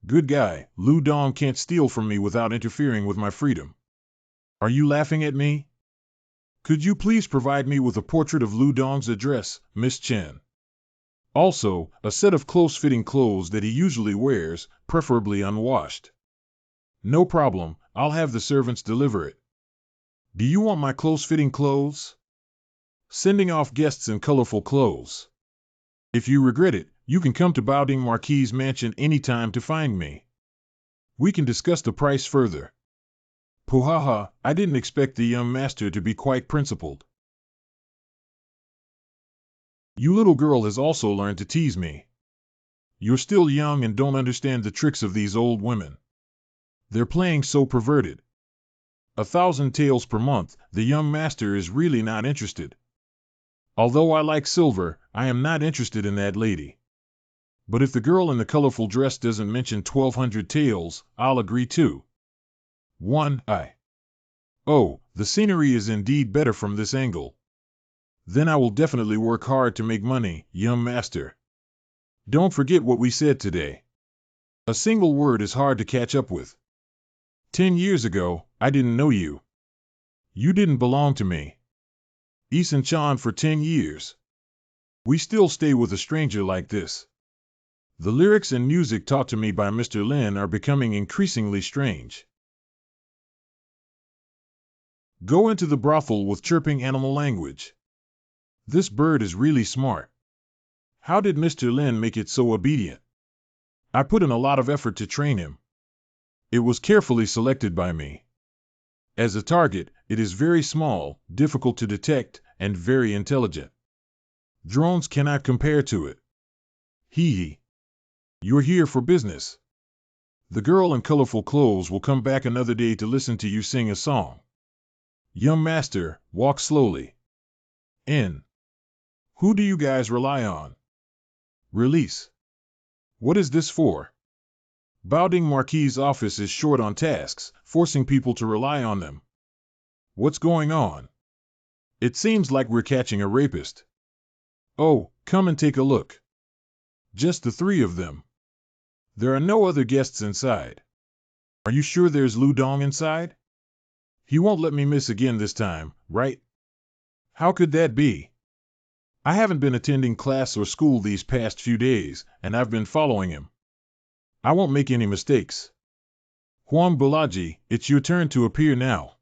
Good guy, Lu Dong can't steal from me without interfering with my freedom. Are you laughing at me? Could you please provide me with a portrait of Lu Dong's address, Miss Chen? Also, a set of close-fitting clothes that he usually wears, preferably unwashed. No problem, I'll have the servants deliver it. Do you want my close-fitting clothes? Sending off guests in colorful clothes. If you regret it, you can come to Baoding Marquis' mansion anytime to find me. We can discuss the price further. Puhaha, I didn't expect the young master to be quite principled. You little girl has also learned to tease me. You're still young and don't understand the tricks of these old women. They're playing so perverted. 1,000 taels per month, the young master is really not interested. Although I like silver, I am not interested in that lady. But if the girl in the colorful dress doesn't mention 1,200 taels, I'll agree too. Oh, the scenery is indeed better from this angle. Then I will definitely work hard to make money, young master. Don't forget what we said today. A single word is hard to catch up with. 10 years ago, I didn't know you. You didn't belong to me. Isan Chan for 10 years. We still stay with a stranger like this. The lyrics and music taught to me by Mr. Lin are becoming increasingly strange. Go into the brothel with chirping animal language. This bird is really smart. How did Mr. Lin make it so obedient? I put in a lot of effort to train him. It was carefully selected by me. As a target, it is very small, difficult to detect, and very intelligent. Drones cannot compare to it. Hee. You're here for business. The girl in colorful clothes will come back another day to listen to you sing a song. Young master, walk slowly. In. Who do you guys rely on? Release. What is this for? Baoding Marquis' office is short on tasks, forcing people to rely on them. What's going on? It seems like we're catching a rapist. Oh, come and take a look. Just the 3 of them. There are no other guests inside. Are you sure there's Lu Dong inside? He won't let me miss again this time, right? How could that be? I haven't been attending class or school these past few days, and I've been following him. I won't make any mistakes. Huang Balaji, it's your turn to appear now.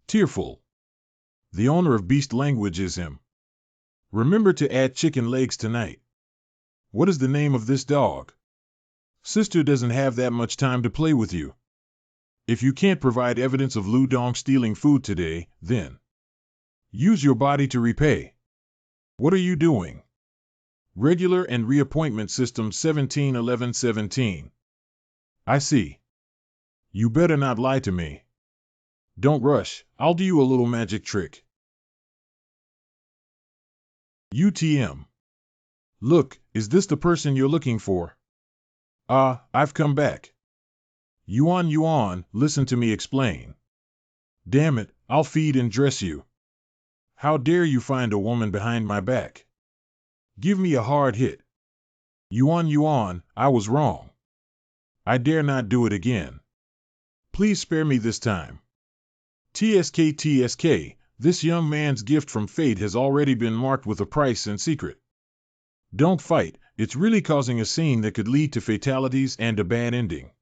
Tearful. The owner of beast language is him. Remember to add chicken legs tonight. What is the name of this dog? Sister doesn't have that much time to play with you. If you can't provide evidence of Lu Dong stealing food today, then use your body to repay. What are you doing? Regular and reappointment system 171117. I see. You better not lie to me. Don't rush, I'll do you a little magic trick. UTM. Look, is this the person you're looking for? Ah, I've come back. Yuan, listen to me explain. Damn it, I'll feed and dress you. How dare you find a woman behind my back? Give me a hard hit. Yuan, I was wrong. I dare not do it again. Please spare me this time. TSK, this young man's gift from fate has already been marked with a price in secret. Don't fight, it's really causing a scene that could lead to fatalities and a bad ending.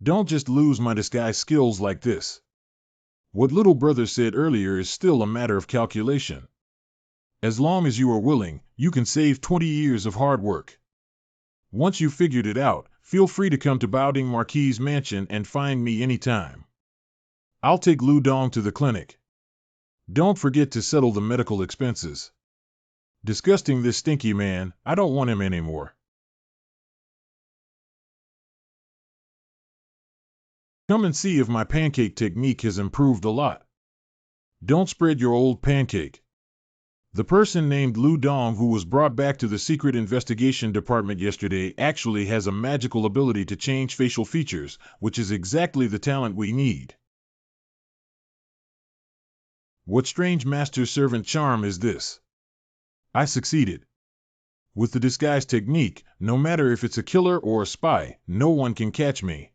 Don't just lose my disguise skills like this. What little brother said earlier is still a matter of calculation. As long as you are willing, you can save 20 years of hard work. Once you've figured it out, feel free to come to Baoding Marquis' mansion and find me anytime. I'll take Lu Dong to the clinic. Don't forget to settle the medical expenses. Disgusting this stinky man, I don't want him anymore. Come and see if my pancake technique has improved a lot. Don't spread your old pancake. The person named Lu Dong who was brought back to the secret investigation department yesterday actually has a magical ability to change facial features, which is exactly the talent we need. What strange master-servant charm is this? I succeeded. With the disguise technique, no matter if it's a killer or a spy, no one can catch me.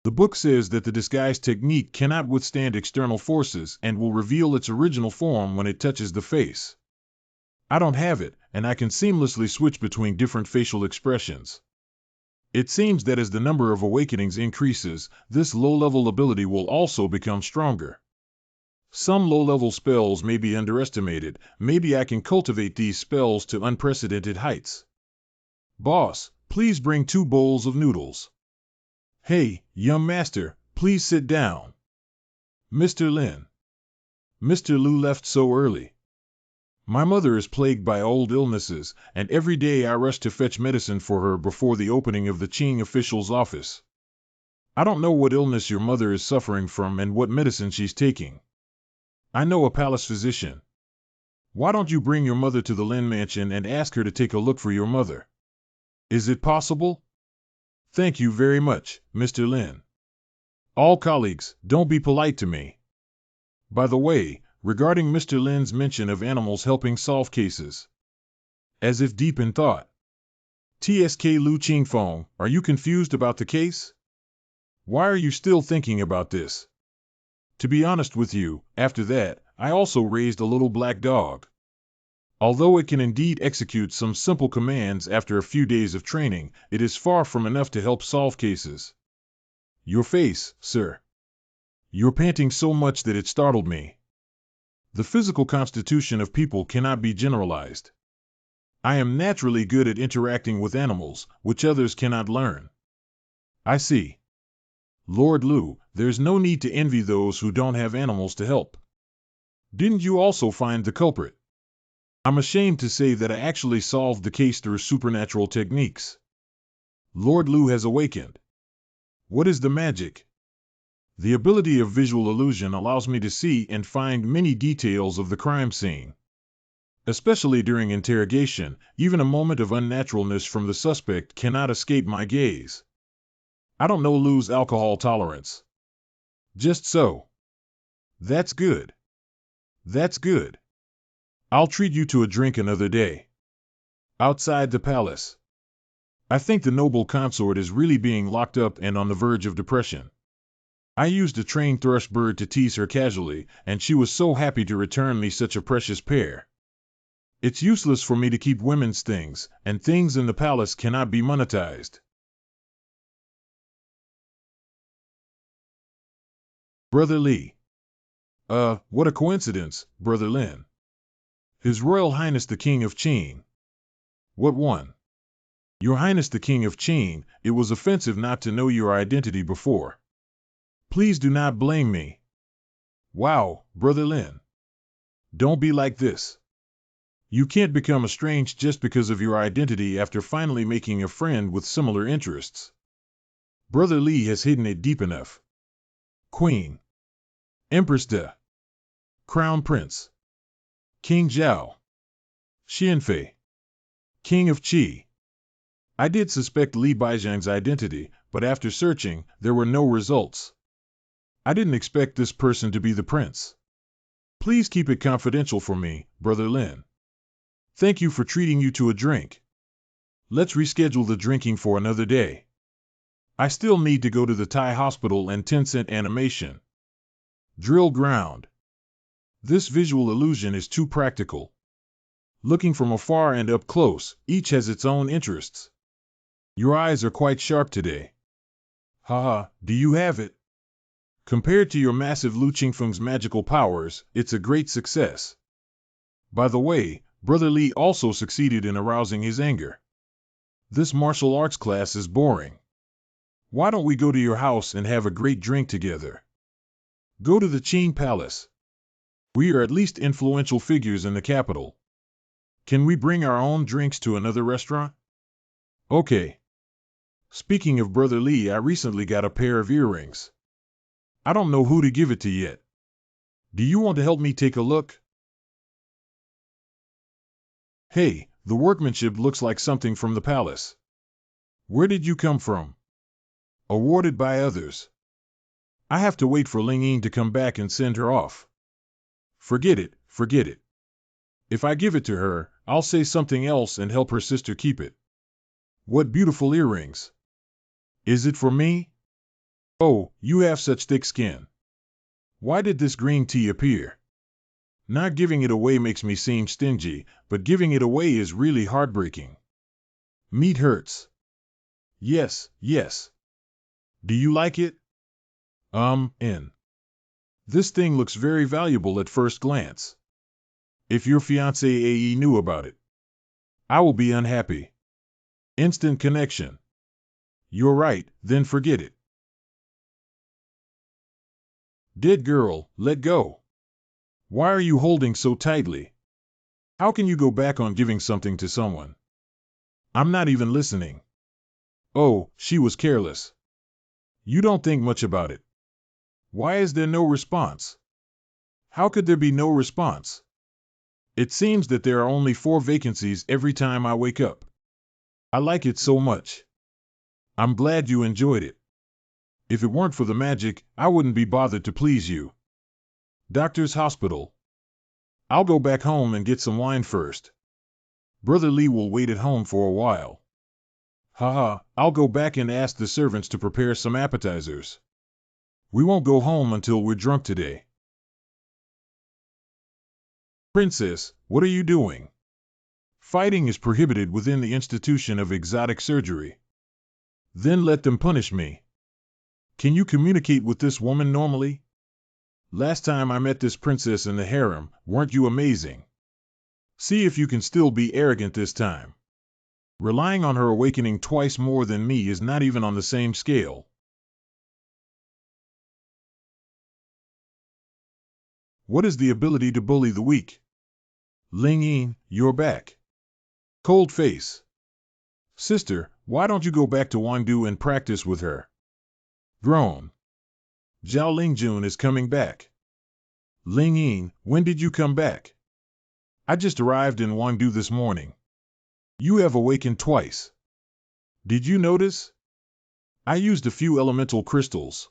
The book says that the disguise technique cannot withstand external forces and will reveal its original form when it touches the face. I don't have it, and I can seamlessly switch between different facial expressions. It seems that as the number of awakenings increases, this low-level ability will also become stronger. Some low-level spells may be underestimated. Maybe I can cultivate these spells to unprecedented heights. Boss, please bring 2 bowls of noodles. Hey, young master, please sit down. Mr. Lin. Mr. Lu left so early. My mother is plagued by old illnesses, and every day I rush to fetch medicine for her before the opening of the Qing official's office. I don't know what illness your mother is suffering from and what medicine she's taking. I know a palace physician. Why don't you bring your mother to the Lin mansion and ask her to take a look for your mother? Is it possible? Thank you very much, Mr. Lin. All colleagues, don't be polite to me. By the way, regarding Mr. Lin's mention of animals helping solve cases. As if deep in thought. TSK Lu Qingfeng, are you confused about the case? Why are you still thinking about this? To be honest with you, after that, I also raised a little black dog. Although it can indeed execute some simple commands after a few days of training, it is far from enough to help solve cases. Your face, sir. You're panting so much that it startled me. The physical constitution of people cannot be generalized. I am naturally good at interacting with animals, which others cannot learn. I see. Lord Lu, there's no need to envy those who don't have animals to help. Didn't you also find the culprit? I'm ashamed to say that I actually solved the case through supernatural techniques. Lord Lu has awakened. What is the magic? The ability of visual illusion allows me to see and find many details of the crime scene. Especially during interrogation, even a moment of unnaturalness from the suspect cannot escape my gaze. I don't know Lu's alcohol tolerance. Just so. That's good. That's good. I'll treat you to a drink another day. Outside the palace. I think the noble consort is really being locked up and on the verge of depression. I used a trained thrush bird to tease her casually, and she was so happy to return me such a precious pair. It's useless for me to keep women's things, and things in the palace cannot be monetized. Brother Lee. What a coincidence, Brother Lin. His Royal Highness the King of Qin. What one? Your Highness the King of Qin, it was offensive not to know your identity before. Please do not blame me. Wow, Brother Lin. Don't be like this. You can't become estranged just because of your identity after finally making a friend with similar interests. Brother Lee has hidden it deep enough. Queen. Empress De. Crown Prince. King Zhao. Xianfei. King of Qi. I did suspect Li Baijiang's identity, but after searching, there were no results. I didn't expect this person to be the prince. Please keep it confidential for me, Brother Lin. Thank you for treating you to a drink. Let's reschedule the drinking for another day. I still need to go to the Thai hospital and Tencent animation. Drill ground. This visual illusion is too practical. Looking from afar and up close, each has its own interests. Your eyes are quite sharp today. Haha, do you have it? Compared to your massive Lu Qingfeng's magical powers, it's a great success. By the way, Brother Li also succeeded in arousing his anger. This martial arts class is boring. Why don't we go to your house and have a great drink together? Go to the Qing Palace. We are at least influential figures in the capital. Can we bring our own drinks to another restaurant? Okay. Speaking of Brother Li, I recently got a pair of earrings. I don't know who to give it to yet. Do you want to help me take a look? Hey, the workmanship looks like something from the palace. Where did you come from? Awarded by others. I have to wait for Ling Ying to come back and send her off. Forget it, forget it. If I give it to her, I'll say something else and help her sister keep it. What beautiful earrings. Is it for me? Oh, you have such thick skin. Why did this green tea appear? Not giving it away makes me seem stingy, but giving it away is really heartbreaking. Meat hurts. Yes, yes. Do you like it? In. This thing looks very valuable at first glance. If your fiancé AE knew about it, I will be unhappy. Instant connection. You're right, then forget it. Dead girl, let go. Why are you holding so tightly? How can you go back on giving something to someone? I'm not even listening. Oh, she was careless. You don't think much about it. Why is there no response? How could there be no response? It seems that there are only 4 vacancies every time I wake up. I like it so much. I'm glad you enjoyed it. If it weren't for the magic, I wouldn't be bothered to please you. Doctor's hospital. I'll go back home and get some wine first. Brother Lee will wait at home for a while. Haha, I'll go back and ask the servants to prepare some appetizers. We won't go home until we're drunk today. Princess, what are you doing? Fighting is prohibited within the institution of exotic surgery. Then let them punish me. Can you communicate with this woman normally? Last time I met this princess in the harem, weren't you amazing? See if you can still be arrogant this time. Relying on her awakening twice more than me is not even on the same scale. What is the ability to bully the weak? Ling Ying, you're back. Cold face. Sister, why don't you go back to Wangdu and practice with her? Groan. Zhao Lingjun is coming back. Ling Ying, when did you come back? I just arrived in Wangdu this morning. You have awakened twice. Did you notice? I used a few elemental crystals.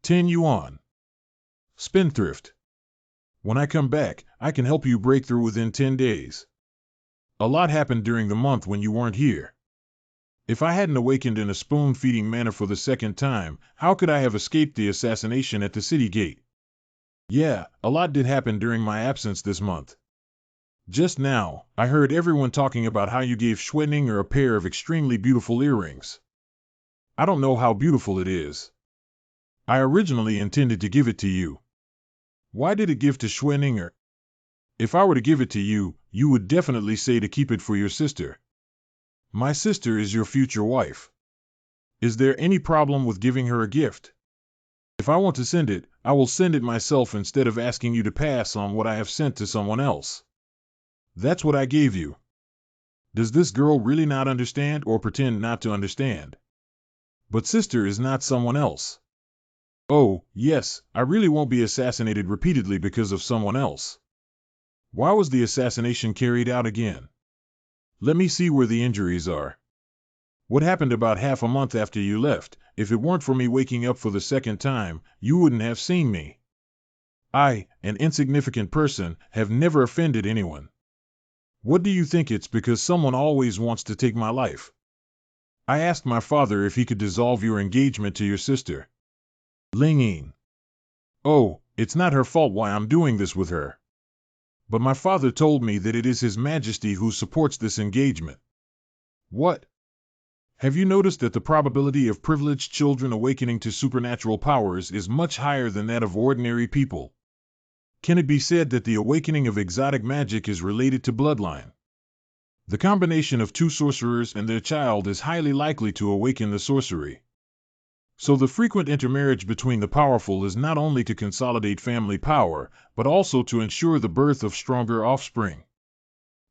10 yuan. Spendthrift. When I come back, I can help you break through within 10 days. A lot happened during the month when you weren't here. If I hadn't awakened in a spoon-feeding manner for the second time, how could I have escaped the assassination at the city gate? Yeah, a lot did happen during my absence this month. Just now, I heard everyone talking about how you gave Schwenninger a pair of extremely beautiful earrings. I don't know how beautiful it is. I originally intended to give it to you. Why did it give to Schwenninger? If I were to give it to you, you would definitely say to keep it for your sister. My sister is your future wife. Is there any problem with giving her a gift? If I want to send it, I will send it myself instead of asking you to pass on what I have sent to someone else. That's what I gave you. Does this girl really not understand or pretend not to understand? But sister is not someone else. Oh, yes, I really won't be assassinated repeatedly because of someone else. Why was the assassination carried out again? Let me see where the injuries are. What happened about half a month after you left? If it weren't for me waking up for the second time, you wouldn't have seen me. I, an insignificant person, have never offended anyone. What do you think? It's because someone always wants to take my life. I asked my father if he could dissolve your engagement to your sister. Ling Ying. Oh, it's not her fault why I'm doing this with her. But my father told me that it is His Majesty who supports this engagement. What? Have you noticed that the probability of privileged children awakening to supernatural powers is much higher than that of ordinary people? Can it be said that the awakening of exotic magic is related to bloodline? The combination of two sorcerers and their child is highly likely to awaken the sorcery. So the frequent intermarriage between the powerful is not only to consolidate family power, but also to ensure the birth of stronger offspring.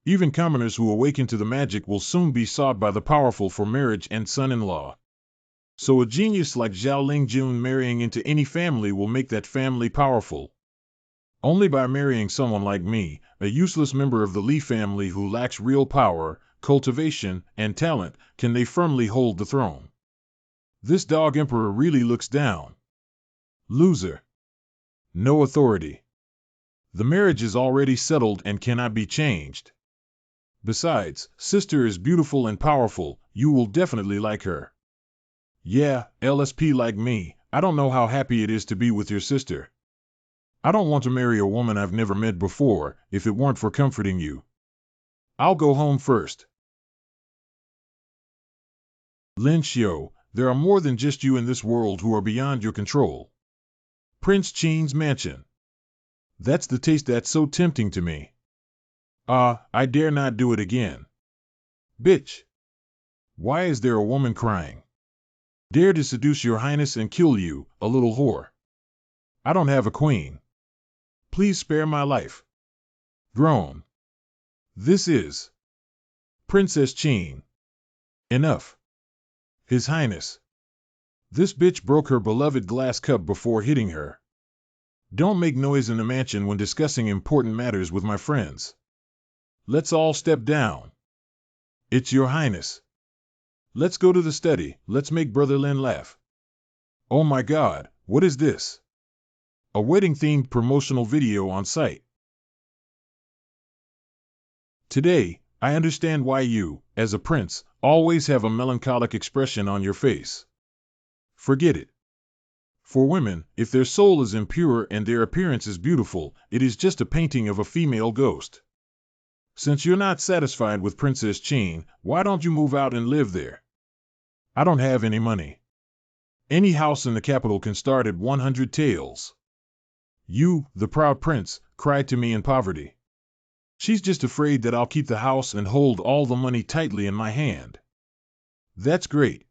Even commoners who awaken to the magic will soon be sought by the powerful for marriage and son-in-law. So a genius like Zhao Lingjun marrying into any family will make that family powerful. Only by marrying someone like me, a useless member of the Li family who lacks real power, cultivation, and talent, can they firmly hold the throne. This dog emperor really looks down. Loser. No authority. The marriage is already settled and cannot be changed. Besides, sister is beautiful and powerful, you will definitely like her. Yeah, LSP like me, I don't know how happy it is to be with your sister. I don't want to marry a woman I've never met before, if it weren't for comforting you. I'll go home first. Lin Xiu, there are more than just you in this world who are beyond your control. Prince Qin's mansion. That's the taste that's so tempting to me. I dare not do it again. Bitch. Why is there a woman crying? Dare to seduce your highness and kill you, a little whore. I don't have a queen. Please spare my life. Groan. This is Princess Qin. Enough. His Highness. This bitch broke her beloved glass cup before hitting her. Don't make noise in the mansion when discussing important matters with my friends. Let's all step down. It's your highness. Let's go to the study, let's make Brother Lin laugh. Oh my god, what is this? A wedding-themed promotional video on site. Today, I understand why you, as a prince, always have a melancholic expression on your face. Forget it. For women, if their soul is impure and their appearance is beautiful, it is just a painting of a female ghost. Since you're not satisfied with Princess Qin, why don't you move out and live there? I don't have any money. Any house in the capital can start at 100 taels. You, the proud prince, cried to me in poverty. She's just afraid that I'll keep the house and hold all the money tightly in my hand. That's great.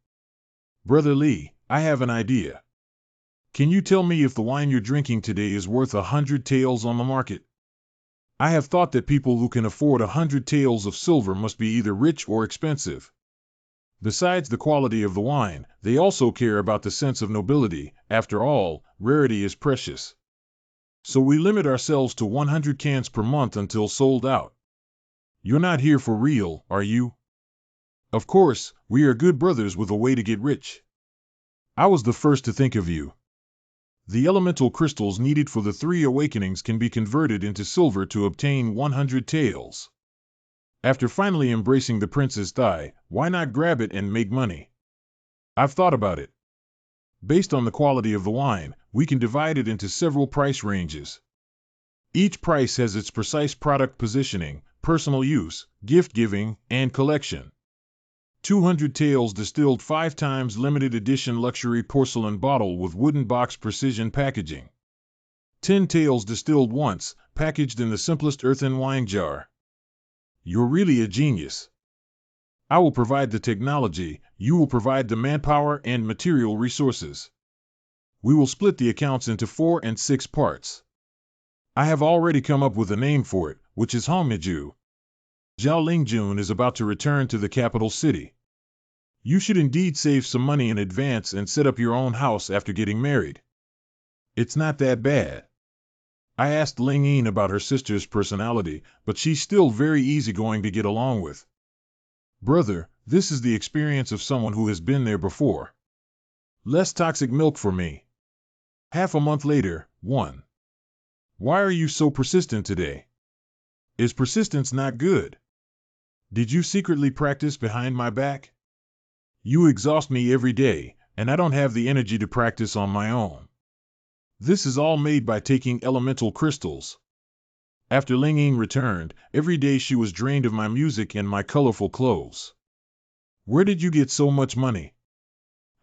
Brother Li, I have an idea. Can you tell me if the wine you're drinking today is worth 100 taels on the market? I have thought that people who can afford 100 taels of silver must be either rich or expensive. Besides the quality of the wine, they also care about the sense of nobility. After all, rarity is precious. So we limit ourselves to 100 cans per month until sold out. You're not here for real, are you? Of course, we are good brothers with a way to get rich. I was the first to think of you. The elemental crystals needed for the 3 awakenings can be converted into silver to obtain 100 taels. After finally embracing the prince's thigh, why not grab it and make money? I've thought about it. Based on the quality of the wine, we can divide it into several price ranges. Each price has its precise product positioning, personal use, gift-giving, and collection. 200 tales distilled 5 times limited edition luxury porcelain bottle with wooden box precision packaging. 10 tales distilled once, packaged in the simplest earthen wine jar. You're really a genius. I will provide the technology, you will provide the manpower and material resources. We will split the accounts into 4 and 6 parts. I have already come up with a name for it, which is Homiju. Zhao Lingjun is about to return to the capital city. You should indeed save some money in advance and set up your own house after getting married. It's not that bad. I asked Ling Yin about her sister's personality, but she's still very easygoing to get along with. Brother, this is the experience of someone who has been there before. Less toxic milk for me. Half a month later, 1. Why are you so persistent today? Is persistence not good? Did you secretly practice behind my back? You exhaust me every day, and I don't have the energy to practice on my own. This is all made by taking elemental crystals. After Ling Ying returned, every day she was drained of my music and my colorful clothes. Where did you get so much money?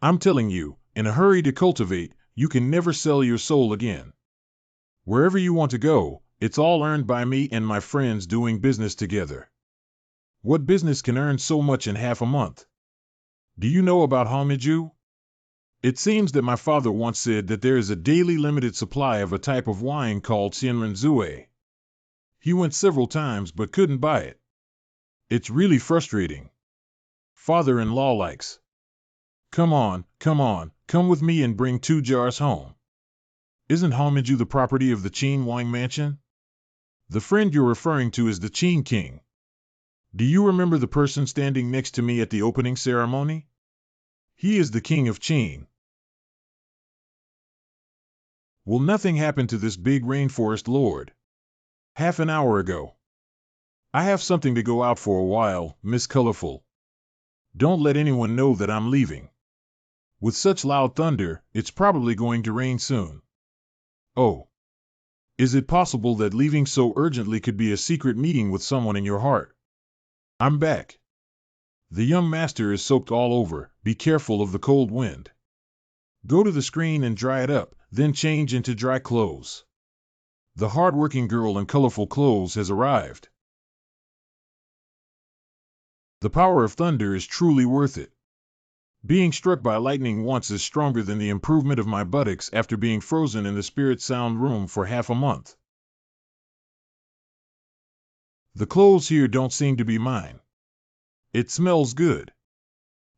I'm telling you, in a hurry to cultivate, you can never sell your soul again. Wherever you want to go, it's all earned by me and my friends doing business together. What business can earn so much in half a month? Do you know about Homiju? It seems that my father once said that there is a daily limited supply of a type of wine called Xianrenzue. He went several times but couldn't buy it. It's really frustrating. Father-in-law likes. Come on, come with me and bring 2 jars home. Isn't Homiju the property of the Qin Wang Mansion? The friend you're referring to is the Qin King. Do you remember the person standing next to me at the opening ceremony? He is the King of Qin. Will nothing happen to this big rainforest lord? Half an hour ago. I have something to go out for a while, Miss Colorful. Don't let anyone know that I'm leaving. With such loud thunder, it's probably going to rain soon. Oh. Is it possible that leaving so urgently could be a secret meeting with someone in your heart? I'm back. The young master is soaked all over, be careful of the cold wind. Go to the screen and dry it up, then change into dry clothes. The hard-working girl in colorful clothes has arrived. The power of thunder is truly worth it. Being struck by lightning once is stronger than the improvement of my buttocks after being frozen in the spirit sound room for half a month. The clothes here don't seem to be mine. It smells good.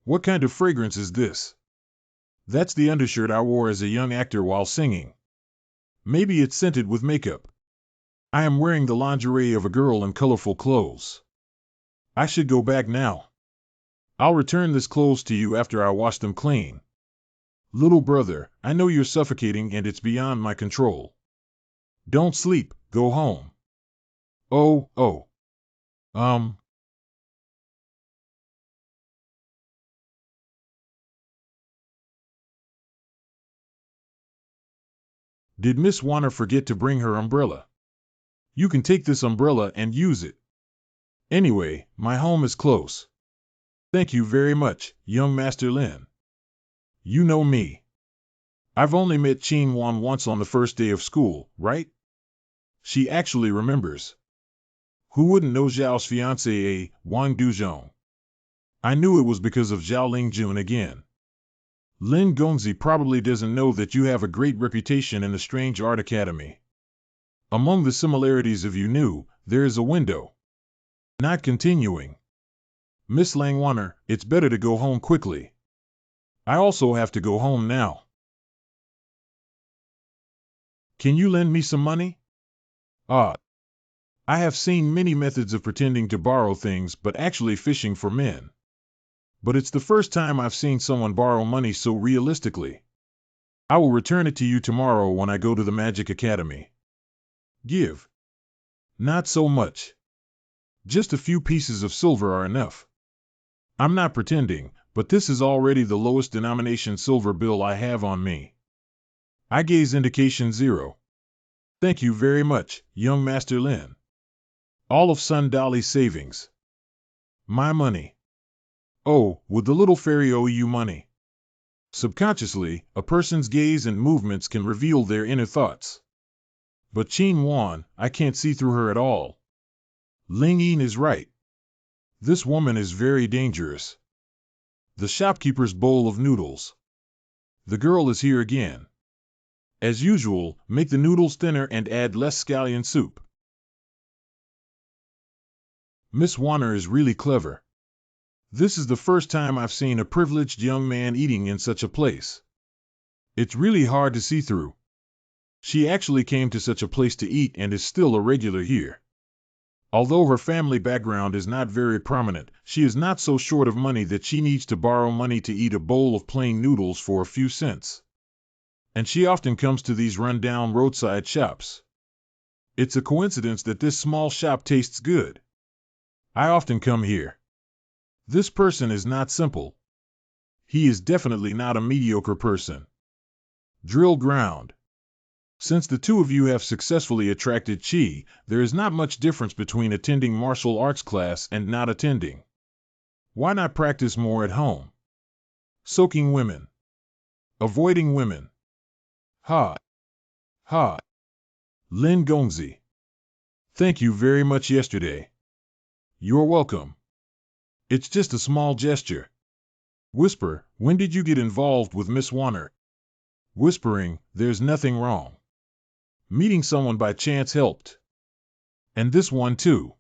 What kind of fragrance is this? That's the undershirt I wore as a young actor while singing. Maybe it's scented with makeup. I am wearing the lingerie of a girl in colorful clothes. I should go back now. I'll return this clothes to you after I wash them clean. Little brother, I know you're suffocating and it's beyond my control. Don't sleep, go home. Oh. Did Miss Warner forget to bring her umbrella? You can take this umbrella and use it. Anyway, my home is close. Thank you very much, young Master Lin. You know me. I've only met Qin Wan once on the first day of school, right? She actually remembers. Who wouldn't know Zhao's fiancé, Wang Duzhong? I knew it was because of Zhao Lingjun again. Lin Gongzi probably doesn't know that you have a great reputation in the Strange Art Academy. Among the similarities of you knew, there is a window. Not continuing. Miss Langwaner, it's better to go home quickly. I also have to go home now. Can you lend me some money? I have seen many methods of pretending to borrow things but actually fishing for men. But it's the first time I've seen someone borrow money so realistically. I will return it to you tomorrow when I go to the Magic Academy. Give. Not so much. Just a few pieces of silver are enough. I'm not pretending, but this is already the lowest denomination silver bill I have on me. I gaze indication 0. Thank you very much, young Master Lin. All of Sundali's savings. My money. Oh, would the little fairy owe you money? Subconsciously, a person's gaze and movements can reveal their inner thoughts. But Qin Wan, I can't see through her at all. Ling Yin is right. This woman is very dangerous. The shopkeeper's bowl of noodles. The girl is here again. As usual, make the noodles thinner and add less scallion soup. Miss Warner is really clever. This is the first time I've seen a privileged young man eating in such a place. It's really hard to see through. She actually came to such a place to eat and is still a regular here. Although her family background is not very prominent, she is not so short of money that she needs to borrow money to eat a bowl of plain noodles for a few cents. And she often comes to these run-down roadside shops. It's a coincidence that this small shop tastes good. I often come here. This person is not simple. He is definitely not a mediocre person. Drill ground. Since the two of you have successfully attracted Qi, there is not much difference between attending martial arts class and not attending. Why not practice more at home? Soaking women. Avoiding women. Ha. Ha. Lin Gongzi. Thank you very much yesterday. You're welcome. It's just a small gesture. Whisper, when did you get involved with Miss Warner? Whispering, there's nothing wrong. Meeting someone by chance helped. And this one too.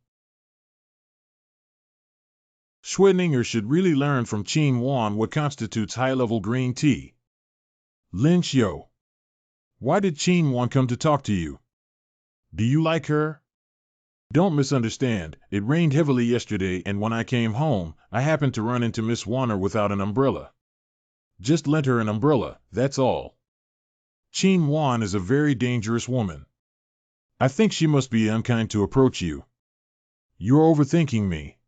Schwedninger should really learn from Qin Wan what constitutes high-level green tea. Lin Xiu. Why did Qin Wan come to talk to you? Do you like her? Don't misunderstand, it rained heavily yesterday and when I came home, I happened to run into Miss Warner without an umbrella. Just lent her an umbrella, that's all. Qin Wan is a very dangerous woman. I think she must be unkind to approach you. You're overthinking me.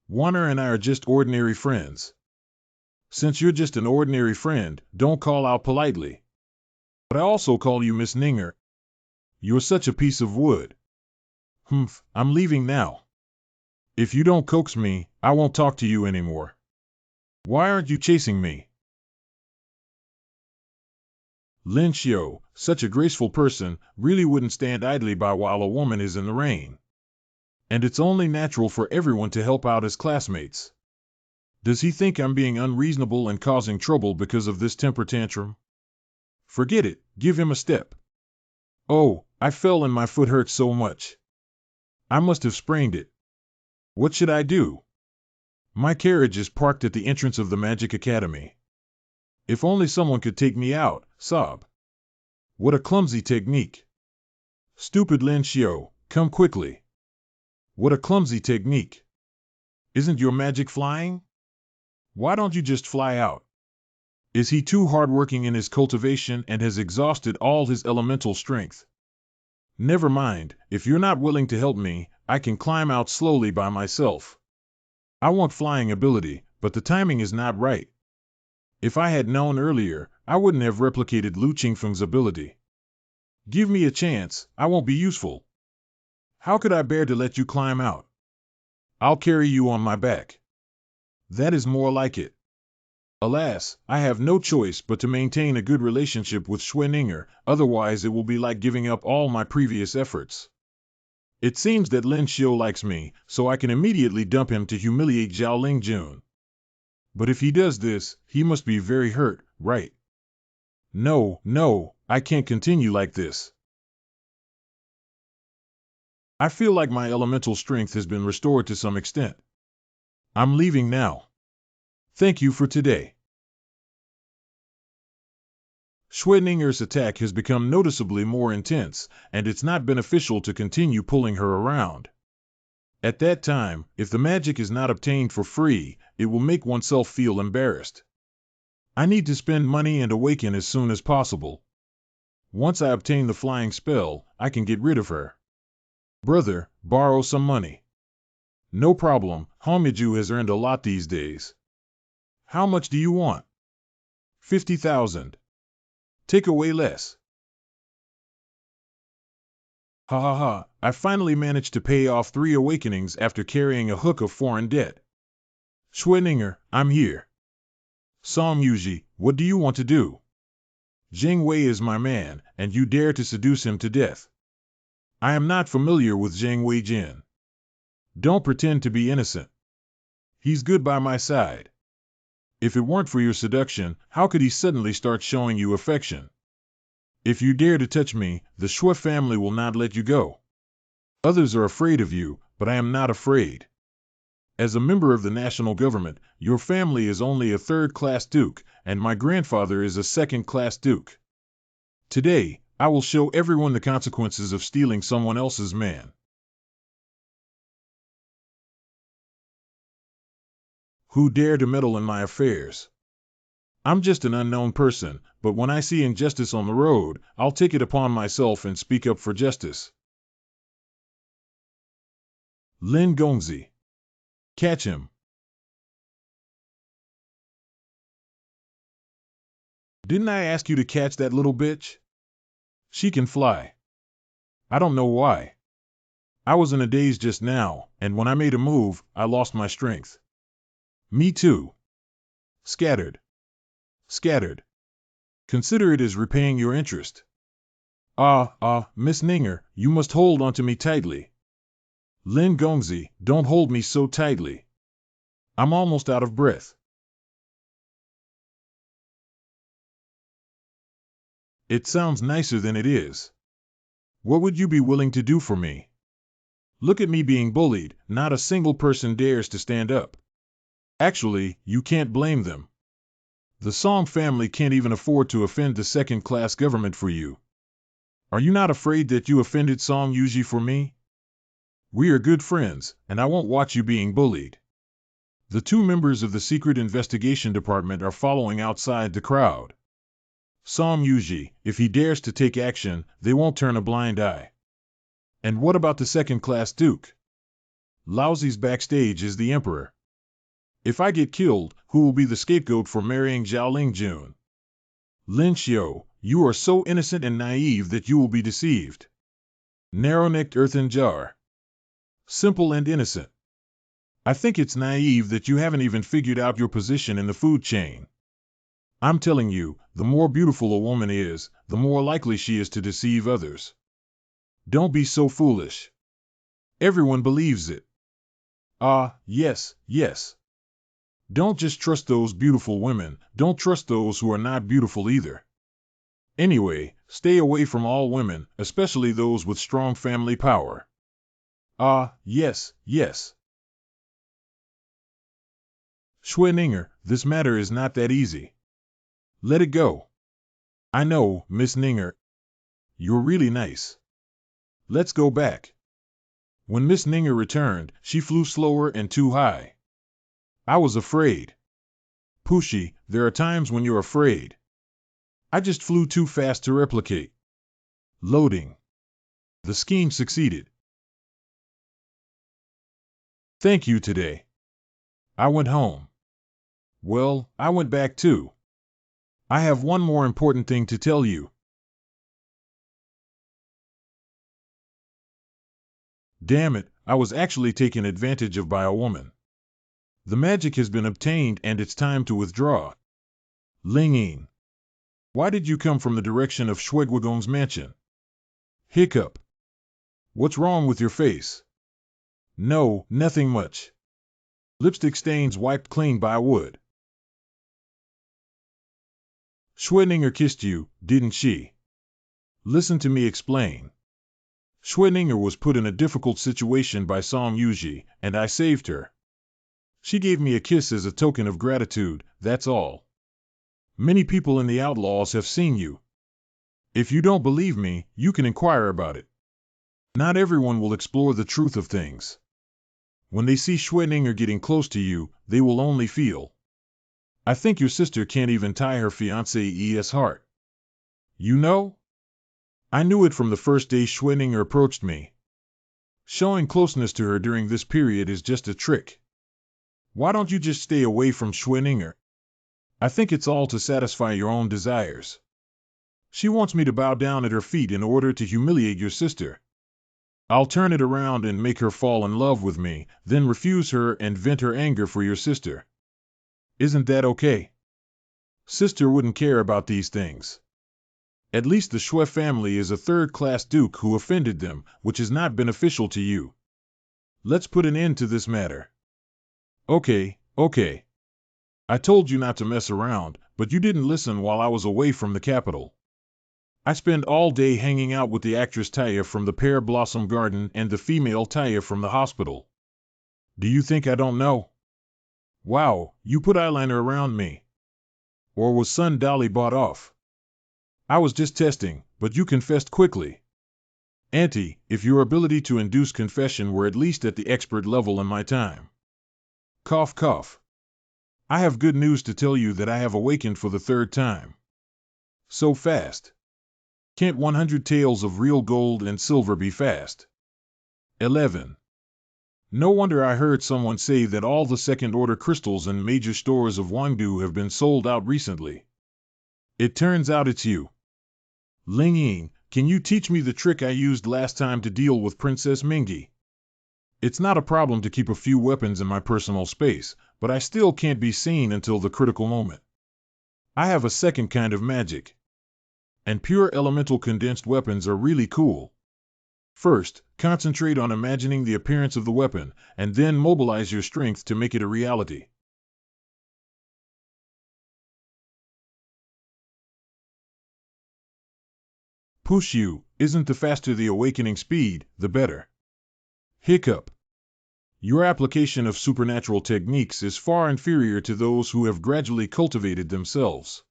Warner and I are just ordinary friends. Since you're just an ordinary friend, don't call out politely. But I also call you Miss Ninger. You're such a piece of wood. Humph, I'm leaving now. If you don't coax me, I won't talk to you anymore. Why aren't you chasing me? Lin Xiu, such a graceful person, really wouldn't stand idly by while a woman is in the rain. And it's only natural for everyone to help out his classmates. Does he think I'm being unreasonable and causing trouble because of this temper tantrum? Forget it, give him a step. Oh, I fell and my foot hurts so much. I must have sprained it. What should I do? My carriage is parked at the entrance of the Magic Academy. If only someone could take me out, sob. What a clumsy technique. Stupid Lin Xiu, come quickly. What a clumsy technique. Isn't your magic flying? Why don't you just fly out? Is he too hardworking in his cultivation and has exhausted all his elemental strength? Never mind, if you're not willing to help me, I can climb out slowly by myself. I want flying ability, but the timing is not right. If I had known earlier, I wouldn't have replicated Lu Qingfeng's ability. Give me a chance, I won't be useful. How could I bear to let you climb out? I'll carry you on my back. That is more like it. Alas, I have no choice but to maintain a good relationship with Schwedninger, otherwise it will be like giving up all my previous efforts. It seems that Lin Xiu likes me, so I can immediately dump him to humiliate Zhao Lingjun. But if he does this, he must be very hurt, right? No, I can't continue like this. I feel like my elemental strength has been restored to some extent. I'm leaving now. Thank you for today. Schwedninger's attack has become noticeably more intense, and it's not beneficial to continue pulling her around. At that time, if the magic is not obtained for free, it will make oneself feel embarrassed. I need to spend money and awaken as soon as possible. Once I obtain the flying spell, I can get rid of her. Brother, borrow some money. No problem, Homiju has earned a lot these days. How much do you want? 50,000. Take away less. Ha ha ha, I finally managed to pay off 3 awakenings after carrying a hook of foreign debt. Schwenninger, I'm here. Song Yuji, what do you want to do? Jing Wei is my man, and you dare to seduce him to death. I am not familiar with Jing Wei Jin. Don't pretend to be innocent. He's good by my side. If it weren't for your seduction, how could he suddenly start showing you affection? If you dare to touch me, the Shui family will not let you go. Others are afraid of you, but I am not afraid. As a member of the national government, your family is only a third-class duke, and my grandfather is a second-class duke. Today, I will show everyone the consequences of stealing someone else's man. Who dare to meddle in my affairs? I'm just an unknown person, but when I see injustice on the road, I'll take it upon myself and speak up for justice. Lin Gongzi. Catch him. Didn't I ask you to catch that little bitch? She can fly. I don't know why. I was in a daze just now, and when I made a move, I lost my strength. Me too. Scattered. Scattered. Consider it as repaying your interest. Miss Ninger, you must hold onto me tightly. Lin Gongzi, don't hold me so tightly. I'm almost out of breath. It sounds nicer than it is. What would you be willing to do for me? Look at me being bullied, not a single person dares to stand up. Actually, you can't blame them. The Song family can't even afford to offend the second-class government for you. Are you not afraid that you offended Song Yuji for me? We are good friends, and I won't watch you being bullied. The 2 members of the Secret Investigation Department are following outside the crowd. Song Yuji, if he dares to take action, they won't turn a blind eye. And what about the second-class duke? Laozi's backstage is the emperor. If I get killed, who will be the scapegoat for marrying Zhao Jun? Lin Xiao, you are so innocent and naive that you will be deceived. Narrow-necked earthen jar. Simple and innocent. I think it's naive that you haven't even figured out your position in the food chain. I'm telling you, the more beautiful a woman is, the more likely she is to deceive others. Don't be so foolish. Everyone believes it. Yes, yes. Don't just trust those beautiful women, don't trust those who are not beautiful either. Anyway, stay away from all women, especially those with strong family power. Yes, yes. Schwenninger, this matter is not that easy. Let it go. I know, Miss Ninger. You're really nice. Let's go back. When Miss Ninger returned, she flew slower and too high. I was afraid. Pushi, there are times when you're afraid. I just flew too fast to replicate. Loading. The scheme succeeded. Thank you today. I went home. Well, I went back too. I have one more important thing to tell you. Damn it, I was actually taken advantage of by a woman. The magic has been obtained and it's time to withdraw. Ling Yin. Why did you come from the direction of Shuigwagong's mansion? Hiccup. What's wrong with your face? No, nothing much. Lipstick stains wiped clean by wood. Schwenninger kissed you, didn't she? Listen to me explain. Schwenninger was put in a difficult situation by Song Yuji, and I saved her. She gave me a kiss as a token of gratitude, that's all. Many people in the outlaws have seen you. If you don't believe me, you can inquire about it. Not everyone will explore the truth of things. When they see Schwenninger getting close to you, they will only feel. I think your sister can't even tie her fiancé's heart. You know? I knew it from the first day Schwenninger approached me. Showing closeness to her during this period is just a trick. Why don't you just stay away from Schwenninger? I think it's all to satisfy your own desires. She wants me to bow down at her feet in order to humiliate your sister. I'll turn it around and make her fall in love with me, then refuse her and vent her anger for your sister. Isn't that okay? Sister wouldn't care about these things. At least the Shui family is a third-class duke who offended them, which is not beneficial to you. Let's put an end to this matter. Okay. I told you not to mess around, but you didn't listen while I was away from the capital. I spend all day hanging out with the actress Taya from the Pear Blossom Garden and the female Taya from the hospital. Do you think I don't know? Wow, you put eyeliner around me. Or was Sun Dolly bought off? I was just testing, but you confessed quickly. Auntie, if your ability to induce confession were at least at the expert level in my time. Cough, cough. I have good news to tell you that I have awakened for the third time. So fast. Can't 100 taels of real gold and silver be fast? 11. No wonder I heard someone say that all the second-order crystals in major stores of Wangdu have been sold out recently. It turns out it's you. Ling Ying, can you teach me the trick I used last time to deal with Princess Mingi? It's not a problem to keep a few weapons in my personal space, but I still can't be seen until the critical moment. I have a second kind of magic. And pure elemental condensed weapons are really cool. First, concentrate on imagining the appearance of the weapon, and then mobilize your strength to make it a reality. Push you, isn't the faster the awakening speed, the better. Hiccup. Your application of supernatural techniques is far inferior to those who have gradually cultivated themselves.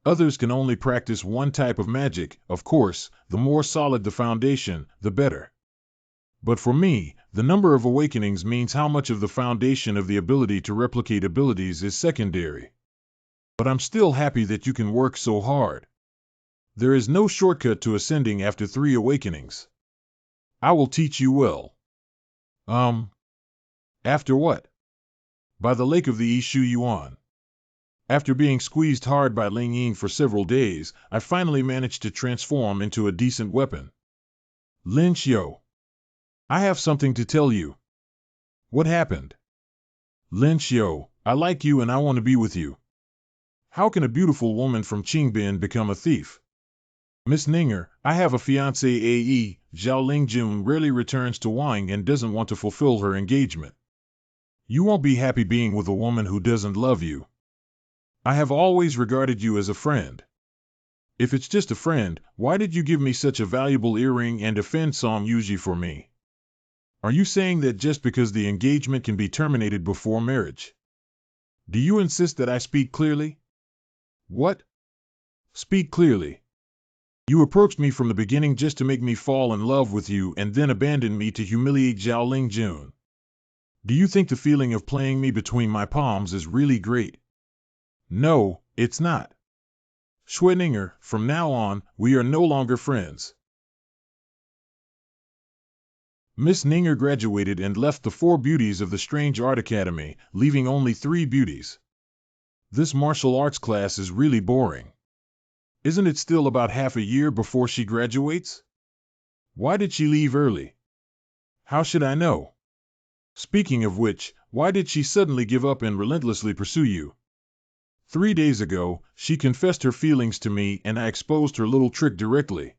Others can only practice one type of magic, of course, the more solid the foundation, the better. But for me, the number of awakenings means how much of the foundation of the ability to replicate abilities is secondary. But I'm still happy that you can work so hard. There is no shortcut to ascending after 3 awakenings. I will teach you well. After what? By the lake of the Ishu Yuan. After being squeezed hard by Ling Ying for several days, I finally managed to transform into a decent weapon. Lin Xiu. I have something to tell you. What happened? Lin Xiu, I like you and I want to be with you. How can a beautiful woman from Qingbin become a thief? Miss Ninger, I have a fiancé AE, Zhao Lingjun rarely returns to Wang and doesn't want to fulfill her engagement. You won't be happy being with a woman who doesn't love you. I have always regarded you as a friend. If it's just a friend, why did you give me such a valuable earring and a Fen Song Yuji for me? Are you saying that just because the engagement can be terminated before marriage? Do you insist that I speak clearly? What? Speak clearly. You approached me from the beginning just to make me fall in love with you and then abandon me to humiliate Zhao Lingjun. Do you think the feeling of playing me between my palms is really great? No, it's not. Schweninger, from now on, we are no longer friends. Miss Ninger graduated and left the 4 beauties of the Strange Art Academy, leaving only 3 beauties. This martial arts class is really boring. Isn't it still about half a year before she graduates? Why did she leave early? How should I know? Speaking of which, why did she suddenly give up and relentlessly pursue you? 3 days ago, she confessed her feelings to me and I exposed her little trick directly.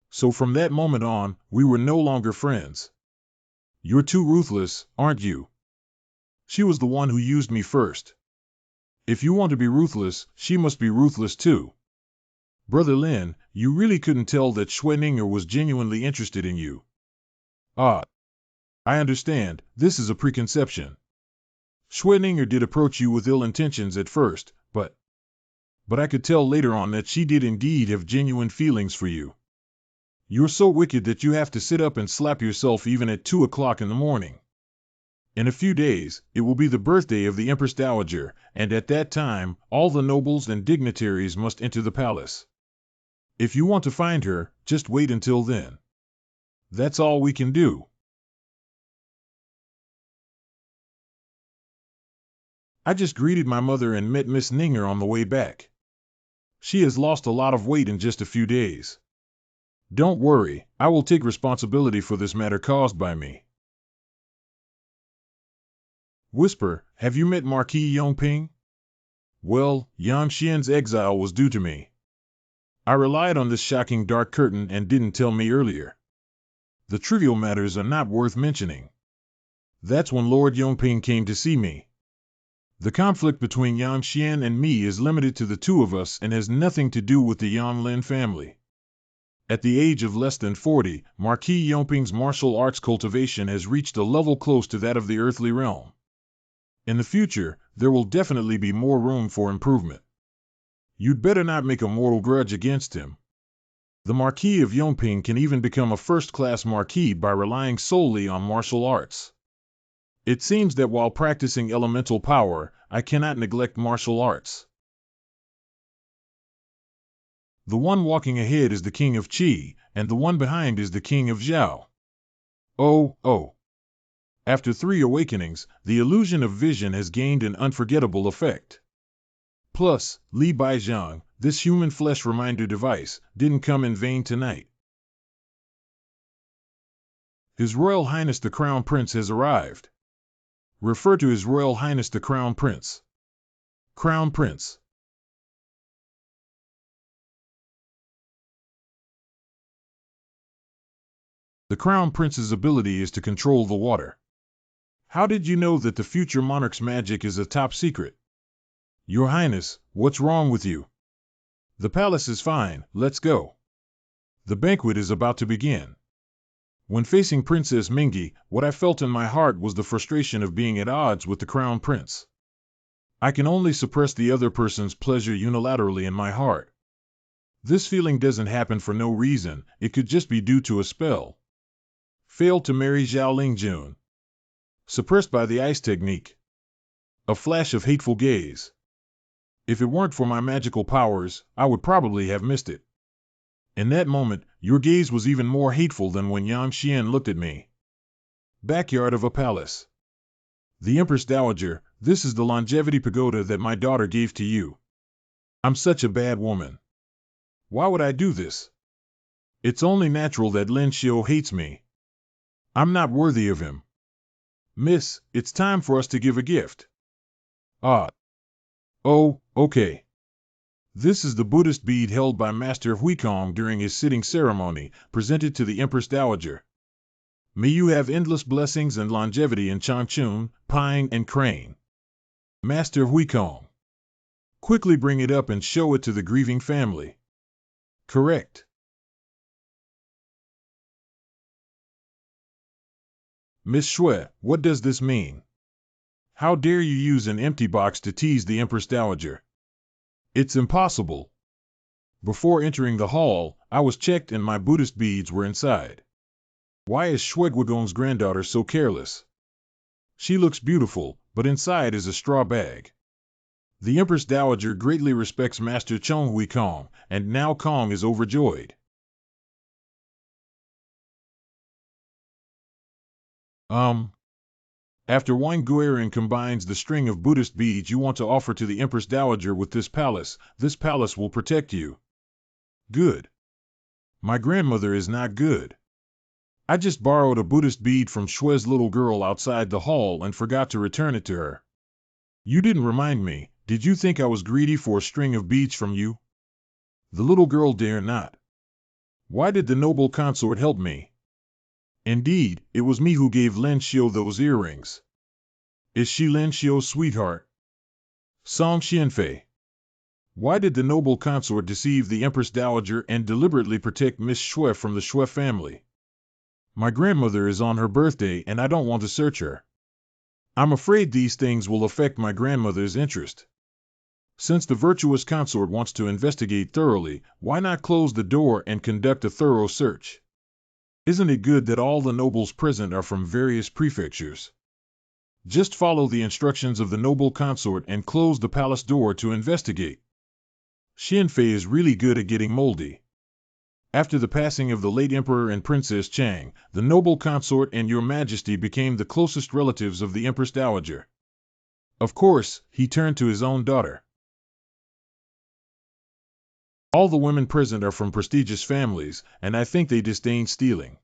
So from that moment on, we were no longer friends. You're too ruthless, aren't you? She was the one who used me first. If you want to be ruthless, she must be ruthless too. Brother Lin, you really couldn't tell that Schweninger was genuinely interested in you. Ah, I understand, this is a preconception. Schweninger did approach you with ill intentions at first, but I could tell later on that she did indeed have genuine feelings for you. You're so wicked that you have to sit up and slap yourself even at 2 o'clock in the morning. In a few days, it will be the birthday of the Empress Dowager, and at that time, all the nobles and dignitaries must enter the palace. If you want to find her, just wait until then. That's all we can do. I just greeted my mother and met Miss Ninger on the way back. She has lost a lot of weight in just a few days. Don't worry, I will take responsibility for this matter caused by me. Whisper, have you met Marquis Yongping? Well, Yang Xian's exile was due to me. I relied on this shocking dark curtain and didn't tell me earlier. The trivial matters are not worth mentioning. That's when Lord Yongping came to see me. The conflict between Yang Xian and me is limited to the two of us and has nothing to do with the Yang Lin family. At the age of less than 40, Marquis Yongping's martial arts cultivation has reached a level close to that of the earthly realm. In the future, there will definitely be more room for improvement. You'd better not make a mortal grudge against him. The Marquis of Yongping can even become a first-class marquis by relying solely on martial arts. It seems that while practicing elemental power, I cannot neglect martial arts. The one walking ahead is the king of Qi, and the one behind is the king of Zhao. Oh. After 3 awakenings, the illusion of vision has gained an unforgettable effect. Plus, Li Baijiang, this human flesh reminder device, didn't come in vain tonight. His Royal Highness the Crown Prince has arrived. Refer to His Royal Highness the Crown Prince. Crown Prince. The Crown Prince's ability is to control the water. How did you know that the future monarch's magic is a top secret? Your Highness, what's wrong with you? The palace is fine, let's go. The banquet is about to begin. When facing Princess Mingi, what I felt in my heart was the frustration of being at odds with the Crown Prince. I can only suppress the other person's pleasure unilaterally in my heart. This feeling doesn't happen for no reason, it could just be due to a spell. Failed to marry Zhao Lingjun. Suppressed by the ice technique. A flash of hateful gaze. If it weren't for my magical powers, I would probably have missed it. In that moment, your gaze was even more hateful than when Yang Xian looked at me. Backyard of a palace. The Empress Dowager, this is the longevity pagoda that my daughter gave to you. I'm such a bad woman. Why would I do this? It's only natural that Lin Xiu hates me. I'm not worthy of him. Miss, it's time for us to give a gift. Ah. Oh, okay. This is the Buddhist bead held by Master Huikong during his sitting ceremony, presented to the Empress Dowager. May you have endless blessings and longevity in Changchun, Pine, and Crane. Master Huikong. Quickly bring it up and show it to the grieving family. Correct. Miss Shui, what does this mean? How dare you use an empty box to tease the Empress Dowager? It's impossible. Before entering the hall, I was checked and my Buddhist beads were inside. Why is Shuigwagong's granddaughter so careless? She looks beautiful, but inside is a straw bag. The Empress Dowager greatly respects Master Chong Hui Kong, and now Kong is overjoyed. After Wang Guirin combines the string of Buddhist beads you want to offer to the Empress Dowager with this palace will protect you. Good. My grandmother is not good. I just borrowed a Buddhist bead from Shui's little girl outside the hall and forgot to return it to her. You didn't remind me. Did you think I was greedy for a string of beads from you? The little girl dare not. Why did the noble consort help me? Indeed, it was me who gave Lin Xiu those earrings. Is she Lin Xiu's sweetheart? Song Xianfei. Why did the noble consort deceive the Empress Dowager and deliberately protect Miss Shui from the Shui family? My grandmother is on her birthday and I don't want to search her. I'm afraid these things will affect my grandmother's interest. Since the virtuous consort wants to investigate thoroughly, why not close the door and conduct a thorough search? Isn't it good that all the nobles present are from various prefectures? Just follow the instructions of the noble consort and close the palace door to investigate. Xianfei is really good at getting moldy. After the passing of the late Emperor and Princess Chang, the noble consort and your majesty became the closest relatives of the Empress Dowager. Of course, he turned to his own daughter. All the women present are from prestigious families, and I think they disdain stealing.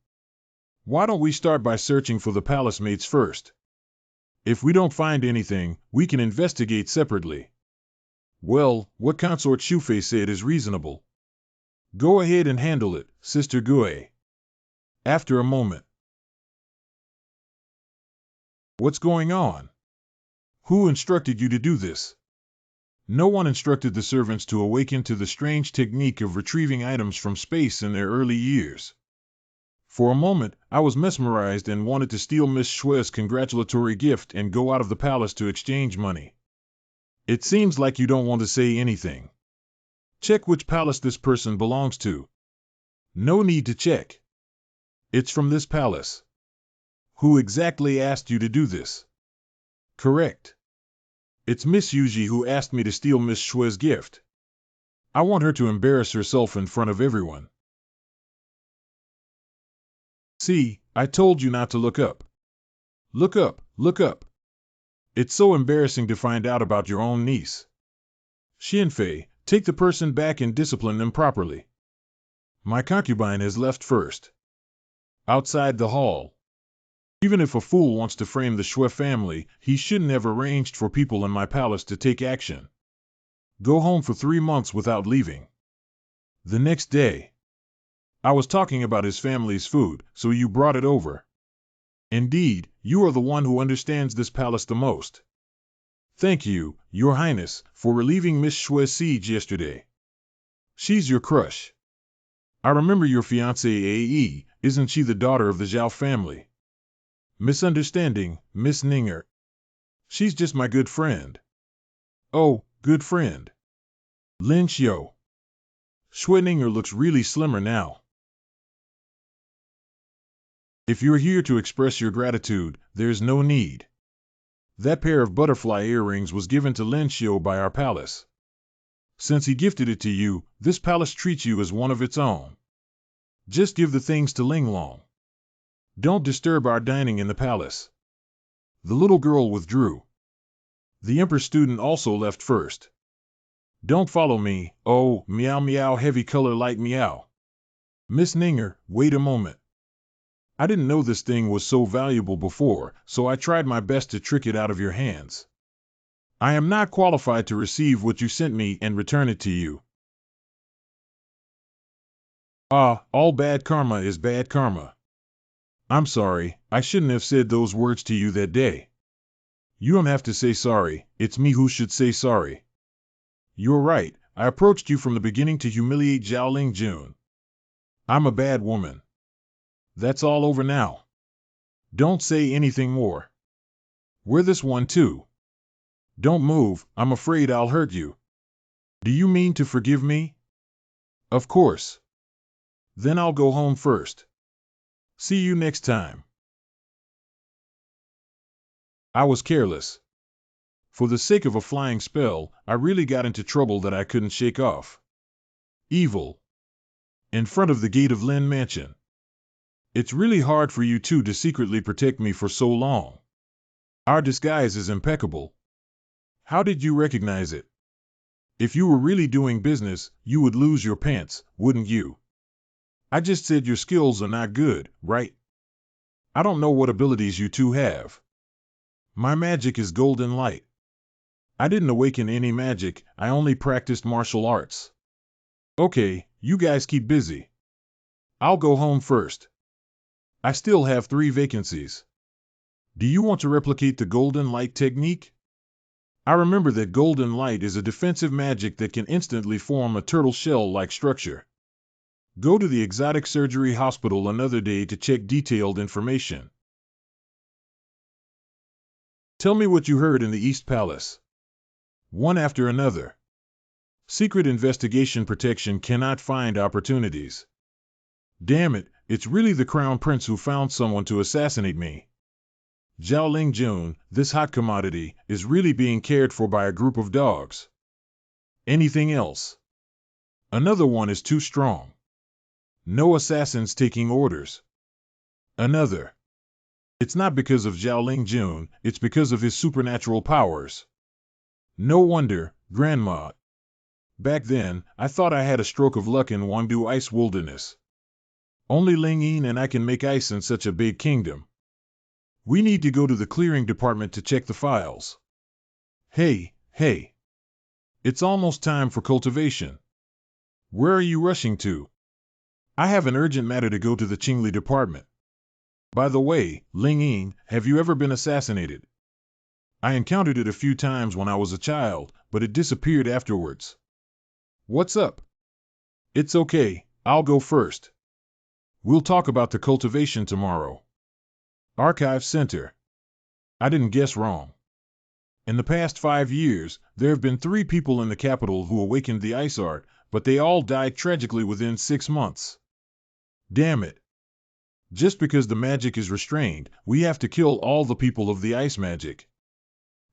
Why don't we start by searching for the palace mates first? If we don't find anything, we can investigate separately. Well, what Consort Shufei said is reasonable. Go ahead and handle it, Sister Gue. After a moment. What's going on? Who instructed you to do this? No one instructed the servants to awaken to the strange technique of retrieving items from space in their early years. For a moment, I was mesmerized and wanted to steal Miss Shue's congratulatory gift and go out of the palace to exchange money. It seems like you don't want to say anything. Check which palace this person belongs to. No need to check. It's from this palace. Who exactly asked you to do this? Correct. It's Miss Yuji who asked me to steal Miss Shue's gift. I want her to embarrass herself in front of everyone. See, I told you not to look up. Look up, look up. It's so embarrassing to find out about your own niece. Xianfei, take the person back and discipline them properly. My concubine has left first. Outside the hall. Even if a fool wants to frame the Shui family, he shouldn't have arranged for people in my palace to take action. Go home for 3 months without leaving. The next day. I was talking about his family's food, so you brought it over. Indeed, you are the one who understands this palace the most. Thank you, Your Highness, for relieving Miss Shue's siege yesterday. She's your crush. I remember your fiancée AE, isn't she the daughter of the Zhao family? Misunderstanding, Miss Ninger. She's just my good friend. Oh, good friend. Lin Xiu. Shui Ninger looks really slimmer now. If you're here to express your gratitude, there's no need. That pair of butterfly earrings was given to Lin Xiu by our palace. Since he gifted it to you, this palace treats you as one of its own. Just give the things to Linglong. Don't disturb our dining in the palace. The little girl withdrew. The Emperor student also left first. Don't follow me, oh, meow meow heavy color light meow. Miss Ninger, wait a moment. I didn't know this thing was so valuable before, so I tried my best to trick it out of your hands. I am not qualified to receive what you sent me and return it to you. Ah, all bad karma is bad karma. I'm sorry, I shouldn't have said those words to you that day. You don't have to say sorry, it's me who should say sorry. You're right, I approached you from the beginning to humiliate Zhao Lingjun. I'm a bad woman. That's all over now. Don't say anything more. Wear this one too. Don't move, I'm afraid I'll hurt you. Do you mean to forgive me? Of course. Then I'll go home first. See you next time. I was careless. For the sake of a flying spell, I really got into trouble that I couldn't shake off. Evil. In front of the gate of Lin Mansion. It's really hard for you two to secretly protect me for so long. Our disguise is impeccable. How did you recognize it? If you were really doing business, you would lose your pants, wouldn't you? I just said your skills are not good, right? I don't know what abilities you two have. My magic is golden light. I didn't awaken any magic, I only practiced martial arts. Okay, you guys keep busy. I'll go home first. I still have 3 vacancies. Do you want to replicate the golden light technique? I remember that golden light is a defensive magic that can instantly form a turtle shell-like structure. Go to the exotic surgery hospital another day to check detailed information. Tell me what you heard in the East Palace. One after another. Secret investigation protection cannot find opportunities. Damn it, it's really the Crown Prince who found someone to assassinate me. Zhao Lingjun, this hot commodity, is really being cared for by a group of dogs. Anything else? Another one is too strong. No assassins taking orders. Another. It's not because of Zhao Lingjun, it's because of his supernatural powers. No wonder, Grandma. Back then, I thought I had a stroke of luck in Wandu Ice Wilderness. Only Ling Yin and I can make ice in such a big kingdom. We need to go to the clearing department to check the files. Hey. It's almost time for cultivation. Where are you rushing to? I have an urgent matter to go to the Qingli department. By the way, Ling Yin, have you ever been assassinated? I encountered it a few times when I was a child, but it disappeared afterwards. What's up? It's okay, I'll go first. We'll talk about the cultivation tomorrow. Archive Center. I didn't guess wrong. In the past 5 years, there have been 3 people in the capital who awakened the ice art, but they all died tragically within 6 months. Damn it. Just because the magic is restrained, we have to kill all the people of the ice magic.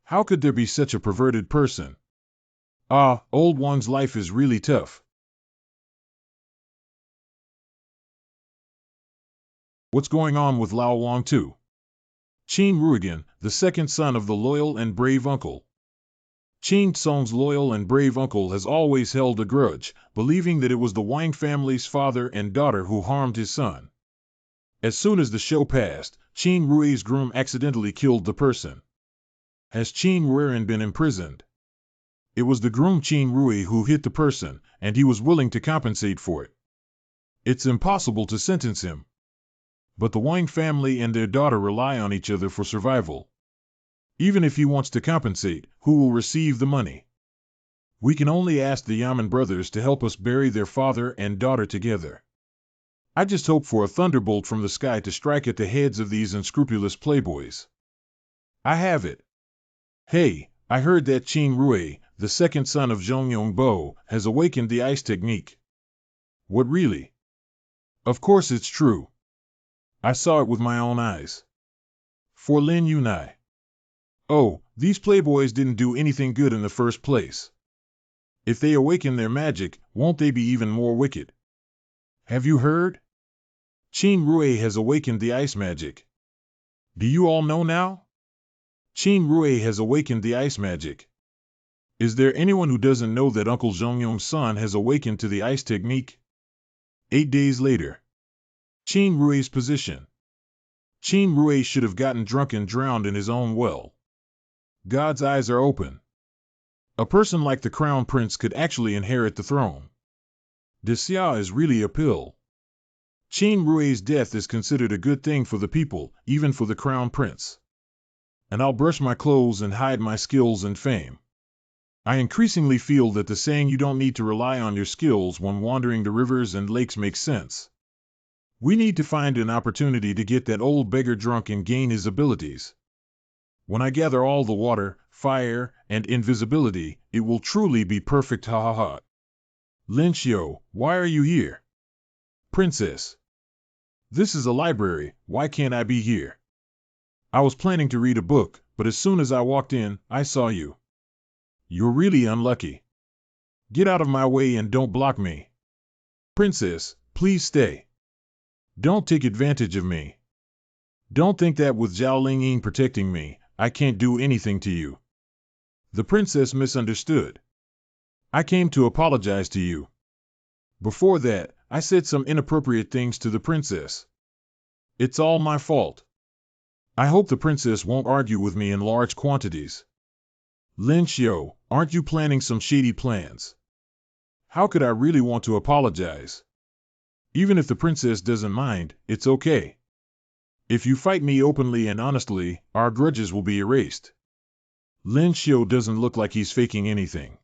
How could there be such a perverted person? Old one's life is really tough. What's going on with Lao Wang too? Qin Ruigan, the second son of the loyal and brave uncle. Qin Song's loyal and brave uncle has always held a grudge, believing that it was the Wang family's father and daughter who harmed his son. As soon as the show passed, Qin Rui's groom accidentally killed the person. Has Qin Ruiran been imprisoned? It was the groom Qin Rui who hit the person, and he was willing to compensate for it. It's impossible to sentence him. But the Wang family and their daughter rely on each other for survival. Even if he wants to compensate, who will receive the money? We can only ask the Yaman brothers to help us bury their father and daughter together. I just hope for a thunderbolt from the sky to strike at the heads of these unscrupulous playboys. I have it. Hey, I heard that Qin Rui, the second son of Zhongyong Bo, has awakened the ice technique. What really? Of course it's true. I saw it with my own eyes. For Lin Yunai. Oh, these playboys didn't do anything good in the first place. If they awaken their magic, won't they be even more wicked? Have you heard? Qin Rui has awakened the ice magic. Do you all know now? Qin Rui has awakened the ice magic. Is there anyone who doesn't know that Uncle Zhongyong's son has awakened to the ice technique? 8 days later. Qin Rui's position. Qin Rui should have gotten drunk and drowned in his own well. God's eyes are open. A person like the Crown Prince could actually inherit the throne. Xia is really a pill. Qin Rui's death is considered a good thing for the people, even for the Crown Prince. And I'll brush my clothes and hide my skills and fame. I increasingly feel that the saying you don't need to rely on your skills when wandering the rivers and lakes makes sense. We need to find an opportunity to get that old beggar drunk and gain his abilities. When I gather all the water, fire, and invisibility, it will truly be perfect, ha ha ha. Lin Xiu, why are you here? Princess. This is a library, why can't I be here? I was planning to read a book, but as soon as I walked in, I saw you. You're really unlucky. Get out of my way and don't block me. Princess, please stay. Don't take advantage of me. Don't think that with Zhao Lingying protecting me, I can't do anything to you. The princess misunderstood. I came to apologize to you. Before that, I said some inappropriate things to the princess. It's all my fault. I hope the princess won't argue with me in large quantities. Lin Xiu, aren't you planning some shady plans? How could I really want to apologize? Even if the princess doesn't mind, it's okay. If you fight me openly and honestly, our grudges will be erased. Lin Xiu doesn't look like he's faking anything.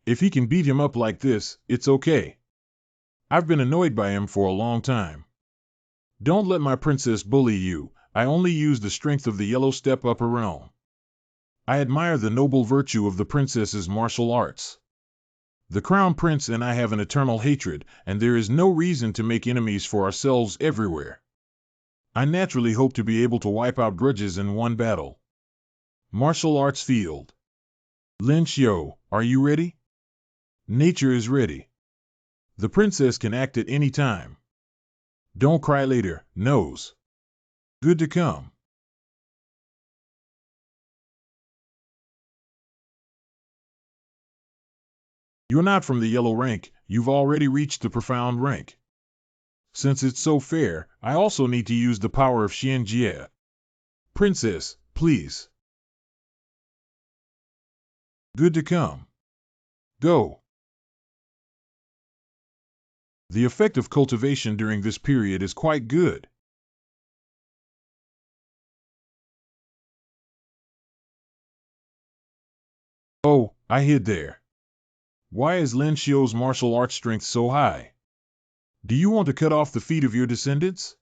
If he can beat him up like this, it's okay. I've been annoyed by him for a long time. Don't let my princess bully you. I only use the strength of the yellow steppe upper realm. I admire the noble virtue of the princess's martial arts. The Crown Prince and I have an eternal hatred, and there is no reason to make enemies for ourselves everywhere. I naturally hope to be able to wipe out grudges in one battle. Martial Arts Field. Lin Xiu, are you ready? Nature is ready. The princess can act at any time. Don't cry later, nose. Good to come. You're not from the yellow rank, you've already reached the profound rank. Since it's so fair, I also need to use the power of Xianjie. Princess, please. Good to come. Go. The effect of cultivation during this period is quite good. Oh, I hid there. Why is Lin Xiu's martial arts strength so high? Do you want to cut off the feet of your descendants?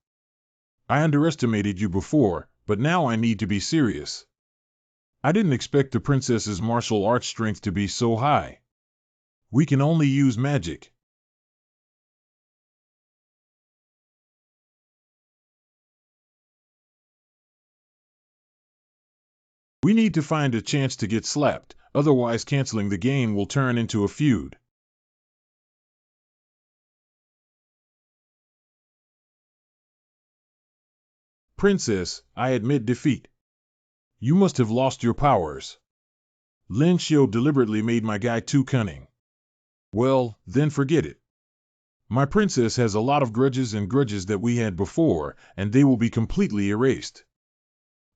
I underestimated you before, but now I need to be serious. I didn't expect the princess's martial arts strength to be so high. We can only use magic. We need to find a chance to get slapped, otherwise canceling the game will turn into a feud. Princess, I admit defeat. You must have lost your powers. Lin Xiu deliberately made my guy too cunning. Well, then forget it. My princess has a lot of grudges that we had before, and they will be completely erased.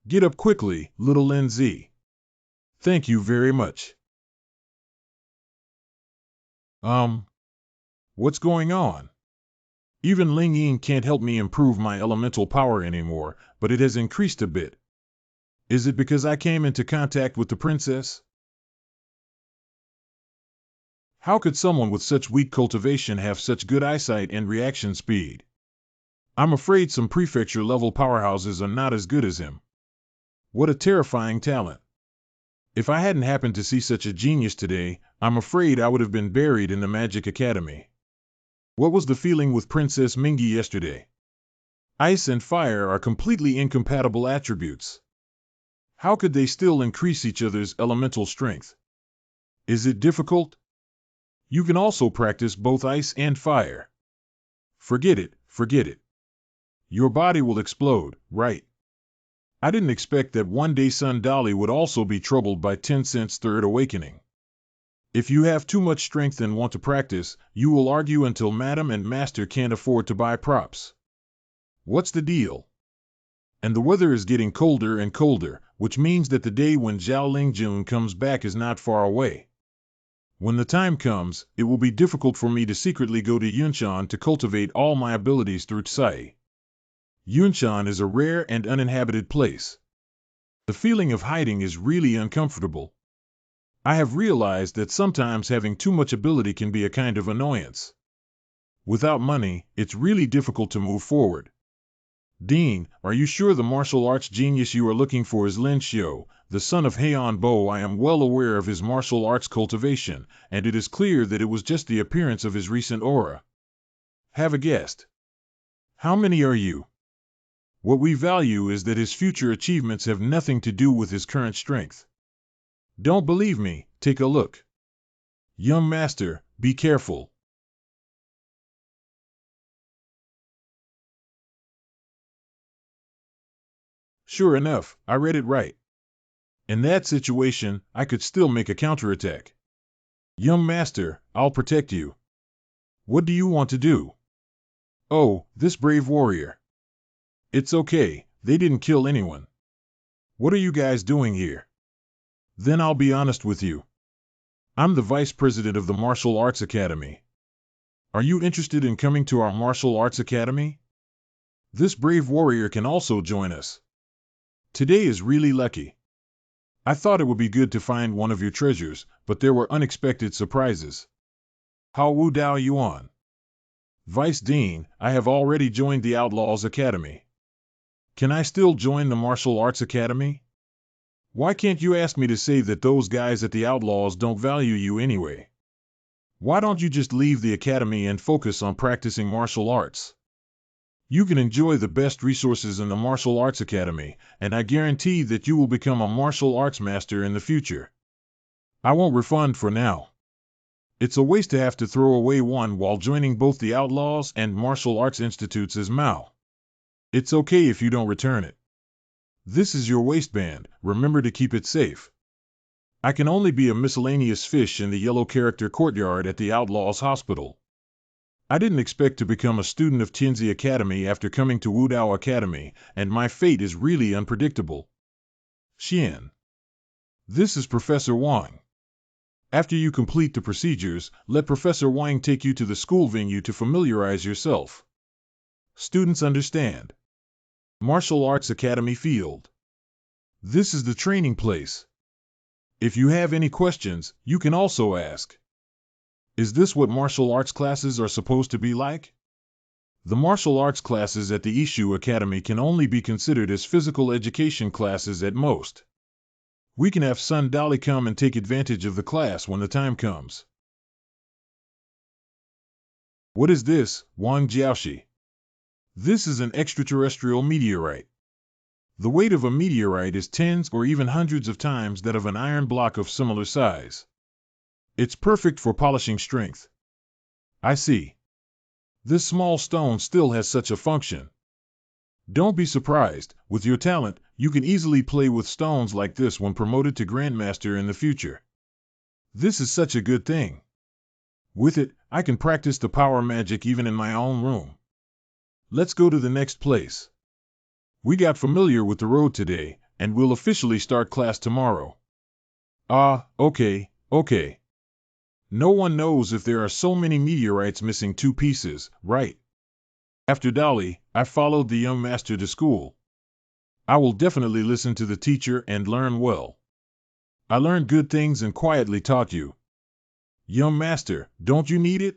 Get up quickly, little Lin Z. Thank you very much. What's going on? Even Ling Ying can't help me improve my elemental power anymore, but it has increased a bit. Is it because I came into contact with the princess? How could someone with such weak cultivation have such good eyesight and reaction speed? I'm afraid some prefecture-level powerhouses are not as good as him. What a terrifying talent. If I hadn't happened to see such a genius today, I'm afraid I would have been buried in the Magic Academy. What was the feeling with Princess Mingi yesterday? Ice and fire are completely incompatible attributes. How could they still increase each other's elemental strength? Is it difficult? You can also practice both ice and fire. Forget it, forget it. Your body will explode, right? I didn't expect that one day Sun Dali would also be troubled by Tencent's third awakening. If you have too much strength and want to practice, you will argue until Madam and Master can't afford to buy props. What's the deal? And the weather is getting colder and colder, which means that the day when Zhao Lingjun comes back is not far away. When the time comes, it will be difficult for me to secretly go to Yunshan to cultivate all my abilities through Tsai. Yunshan is a rare and uninhabited place. The feeling of hiding is really uncomfortable. I have realized that sometimes having too much ability can be a kind of annoyance. Without money, it's really difficult to move forward. Dean, are you sure the martial arts genius you are looking for is Lin Xiu, the son of Heian Bo? I am well aware of his martial arts cultivation, and it is clear that it was just the appearance of his recent aura. Have a guess. How many are you? What we value is that his future achievements have nothing to do with his current strength. Don't believe me? Take a look. Young master, be careful. Sure enough, I read it right. In that situation, I could still make a counterattack. Young master, I'll protect you. What do you want to do? Oh, this brave warrior. It's okay, they didn't kill anyone. What are you guys doing here? Then I'll be honest with you. I'm the vice president of the Martial Arts Academy. Are you interested in coming to our Martial Arts Academy? This brave warrior can also join us. Today is really lucky. I thought it would be good to find one of your treasures, but there were unexpected surprises. How Wu Dao Yuan? Vice Dean, I have already joined the Outlaws Academy. Can I still join the Martial Arts Academy? Why can't you ask me to say that those guys at the Outlaws don't value you anyway? Why don't you just leave the academy and focus on practicing martial arts? You can enjoy the best resources in the Martial Arts Academy, and I guarantee that you will become a martial arts master in the future. I won't refund for now. It's a waste to have to throw away one while joining both the Outlaws and Martial Arts Institutes as Mao. It's okay if you don't return it. This is your waistband, remember to keep it safe. I can only be a miscellaneous fish in the yellow character courtyard at the Outlaws Hospital. I didn't expect to become a student of Tianzi Academy after coming to Wudao Academy, and my fate is really unpredictable. Xian. This is Professor Wang. After you complete the procedures, let Professor Wang take you to the school venue to familiarize yourself. Students understand. Martial Arts Academy Field. This is the training place. If you have any questions, you can also ask. Is this what martial arts classes are supposed to be like? The martial arts classes at the Ishu Academy can only be considered as physical education classes at most. We can have Sun Dali come and take advantage of the class when the time comes. What is this, Wang Jiaoshi? This is an extraterrestrial meteorite. The weight of a meteorite is tens or even hundreds of times that of an iron block of similar size. It's perfect for polishing strength. I see. This small stone still has such a function. Don't be surprised, with your talent, you can easily play with stones like this when promoted to Grandmaster in the future. This is such a good thing. With it, I can practice the power magic even in my own room. Let's go to the next place. We got familiar with the road today, and we'll officially start class tomorrow. Okay. No one knows if there are so many meteorites missing 2 pieces, right? After Dali, I followed the young master to school. I will definitely listen to the teacher and learn well. I learned good things and quietly taught you. Young master, don't you need it?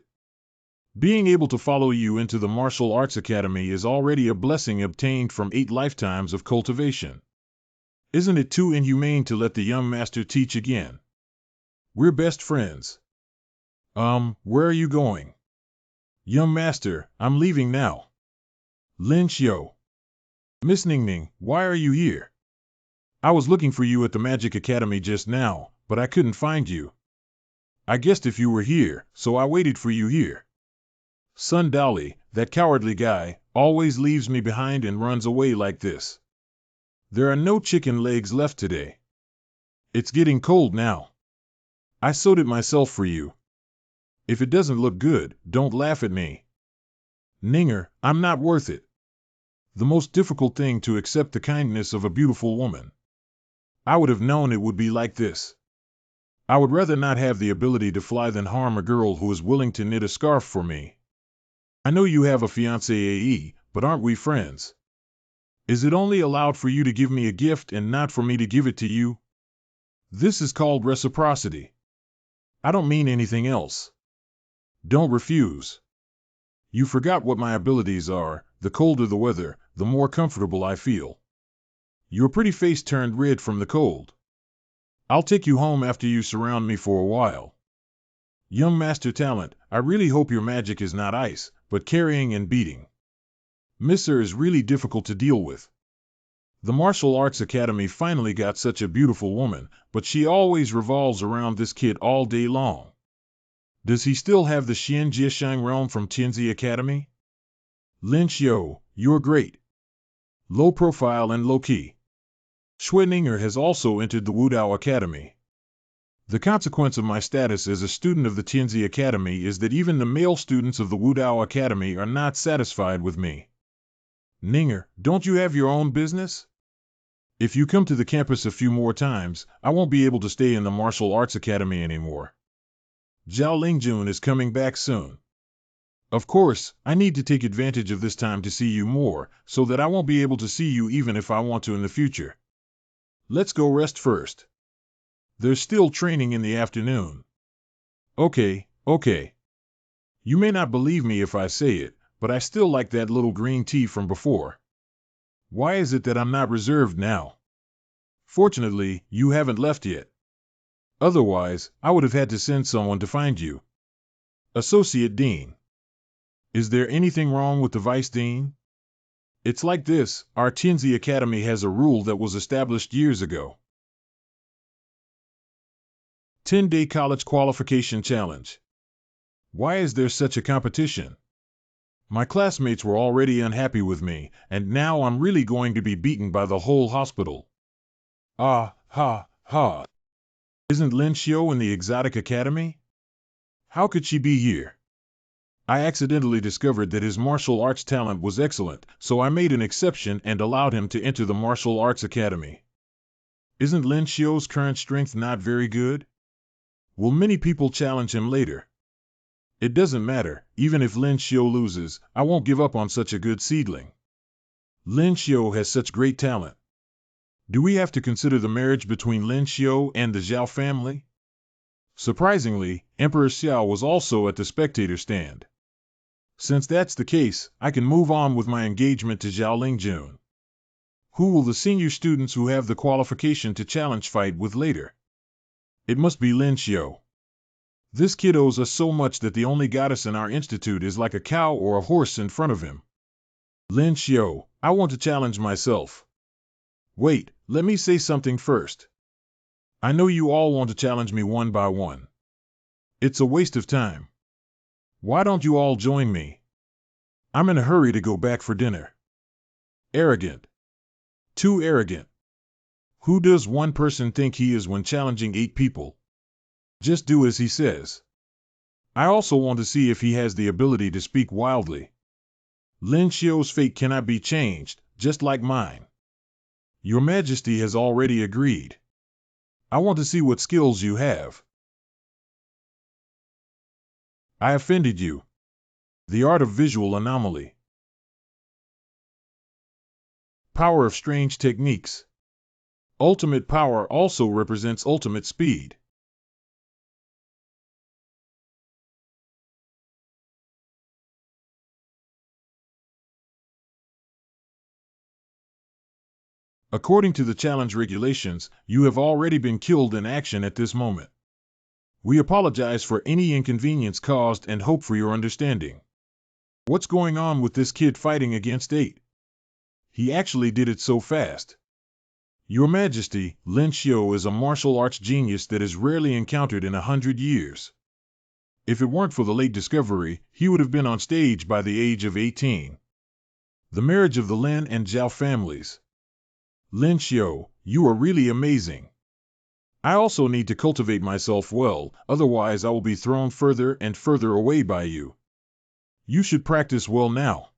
Being able to follow you into the Martial Arts Academy is already a blessing obtained from 8 lifetimes of cultivation. Isn't it too inhumane to let the young master teach again? We're best friends. Where are you going? Young master, I'm leaving now. Lin Xiu. Miss Ningning, why are you here? I was looking for you at the Magic Academy just now, but I couldn't find you. I guessed if you were here, so I waited for you here. Sun Dali, that cowardly guy, always leaves me behind and runs away like this. There are no chicken legs left today. It's getting cold now. I sewed it myself for you. If it doesn't look good, don't laugh at me. Ninger, I'm not worth it. The most difficult thing to accept the kindness of a beautiful woman. I would have known it would be like this. I would rather not have the ability to fly than harm a girl who is willing to knit a scarf for me. I know you have a fiancé AE, but aren't we friends? Is it only allowed for you to give me a gift and not for me to give it to you? This is called reciprocity. I don't mean anything else. Don't refuse. You forgot what my abilities are. The colder the weather, the more comfortable I feel. Your pretty face turned red from the cold. I'll take you home after you surround me for a while. Young Master Talent, I really hope your magic is not ice, but carrying and beating. Misser is really difficult to deal with. The Martial Arts Academy finally got such a beautiful woman, but she always revolves around this kid all day long. Does he still have the Xian Jiashang realm from Tianzi Academy? Lin Xiu, you're great. Low profile and low key. Schwenninger has also entered the Wudao Academy. The consequence of my status as a student of the Tianzi Academy is that even the male students of the Wudao Academy are not satisfied with me. Ninger, don't you have your own business? If you come to the campus a few more times, I won't be able to stay in the Martial Arts Academy anymore. Zhao Lingjun is coming back soon. Of course, I need to take advantage of this time to see you more, so that I won't be able to see you even if I want to in the future. Let's go rest first. There's still training in the afternoon. Okay. You may not believe me if I say it, but I still like that little green tea from before. Why is it that I'm not reserved now? Fortunately, you haven't left yet. Otherwise, I would have had to send someone to find you. Associate Dean. Is there anything wrong with the Vice Dean? It's like this, our Tianzi Academy has a rule that was established years ago. 10-day college qualification challenge. Why is there such a competition? My classmates were already unhappy with me, and now I'm really going to be beaten by the whole hospital. Ah, ha. Isn't Lin Xiu in the Exotic Academy? How could she be here? I accidentally discovered that his martial arts talent was excellent, so I made an exception and allowed him to enter the Martial Arts Academy. Isn't Lin Xiu's current strength not very good? Will many people challenge him later? It doesn't matter, even if Lin Xiu loses, I won't give up on such a good seedling. Lin Xiu has such great talent. Do we have to consider the marriage between Lin Xiu and the Zhao family? Surprisingly, Emperor Xiao was also at the spectator stand. Since that's the case, I can move on with my engagement to Zhao Lingjun. Who will the senior students who have the qualification to challenge fight with later? It must be Lin Xiu. This kid owes us so much that the only goddess in our institute is like a cow or a horse in front of him. Lin Xiu, I want to challenge myself. Wait, let me say something first. I know you all want to challenge me one by one. It's a waste of time. Why don't you all join me? I'm in a hurry to go back for dinner. Arrogant. Too arrogant. Who does one person think he is when challenging 8 people? Just do as he says. I also want to see if he has the ability to speak wildly. Lin Xiu's fate cannot be changed, just like mine. Your Majesty has already agreed. I want to see what skills you have. I offended you. The art of visual anomaly. Power of strange techniques. Ultimate power also represents ultimate speed. According to the challenge regulations, you have already been killed in action at this moment. We apologize for any inconvenience caused and hope for your understanding. What's going on with this kid fighting against 8? He actually did it so fast. Your Majesty, Lin Xiu is a martial arts genius that is rarely encountered in 100 years. If it weren't for the late discovery, he would have been on stage by the age of 18. The marriage of the Lin and Zhao families. Lin Xiu, you are really amazing. I also need to cultivate myself well, otherwise I will be thrown further and further away by you. You should practice well now.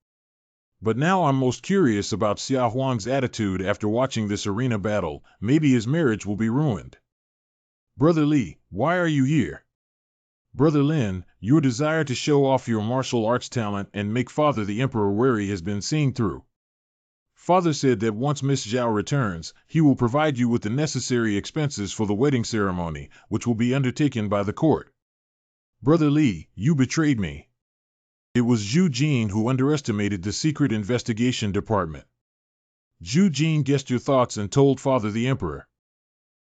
But now I'm most curious about Xia Huang's attitude after watching this arena battle. Maybe his marriage will be ruined. Brother Li, why are you here? Brother Lin, your desire to show off your martial arts talent and make Father the Emperor wary has been seen through. Father said that once Miss Zhao returns, he will provide you with the necessary expenses for the wedding ceremony, which will be undertaken by the court. Brother Li, you betrayed me. It was Zhu Jin who underestimated the secret investigation department. Zhu Jin guessed your thoughts and told Father the Emperor.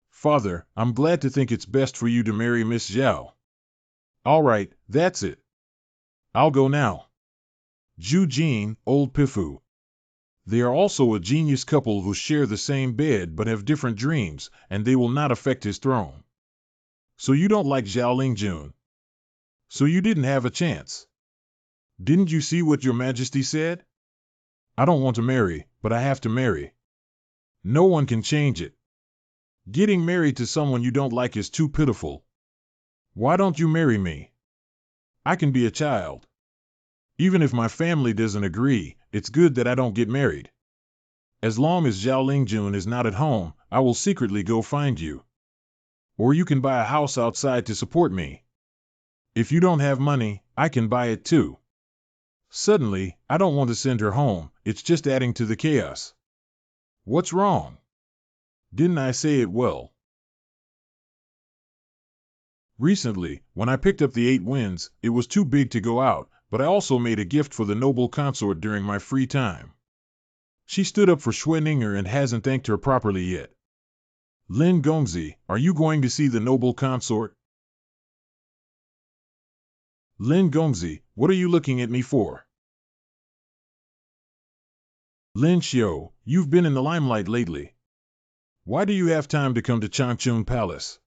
Father, I'm glad to think it's best for you to marry Miss Zhao. All right, that's it. I'll go now. Zhu Jin, old Pifu. They are also a genius couple who share the same bed but have different dreams, and they will not affect his throne. So you don't like Zhao Lingjun. So you didn't have a chance. Didn't you see what your Majesty said? I don't want to marry, but I have to marry. No one can change it. Getting married to someone you don't like is too pitiful. Why don't you marry me? I can be a child. Even if my family doesn't agree, it's good that I don't get married. As long as Zhao Lingjun is not at home, I will secretly go find you. Or you can buy a house outside to support me. If you don't have money, I can buy it too. Suddenly, I don't want to send her home, it's just adding to the chaos. What's wrong? Didn't I say it well? Recently, when I picked up the 8 winds, it was too big to go out, but I also made a gift for the noble consort during my free time. She stood up for Schwenninger and hasn't thanked her properly yet. Lin Gongzi, are you going to see the noble consort? Lin Gongzi, what are you looking at me for? Lin Xiu, you've been in the limelight lately. Why do you have time to come to Changchun Palace?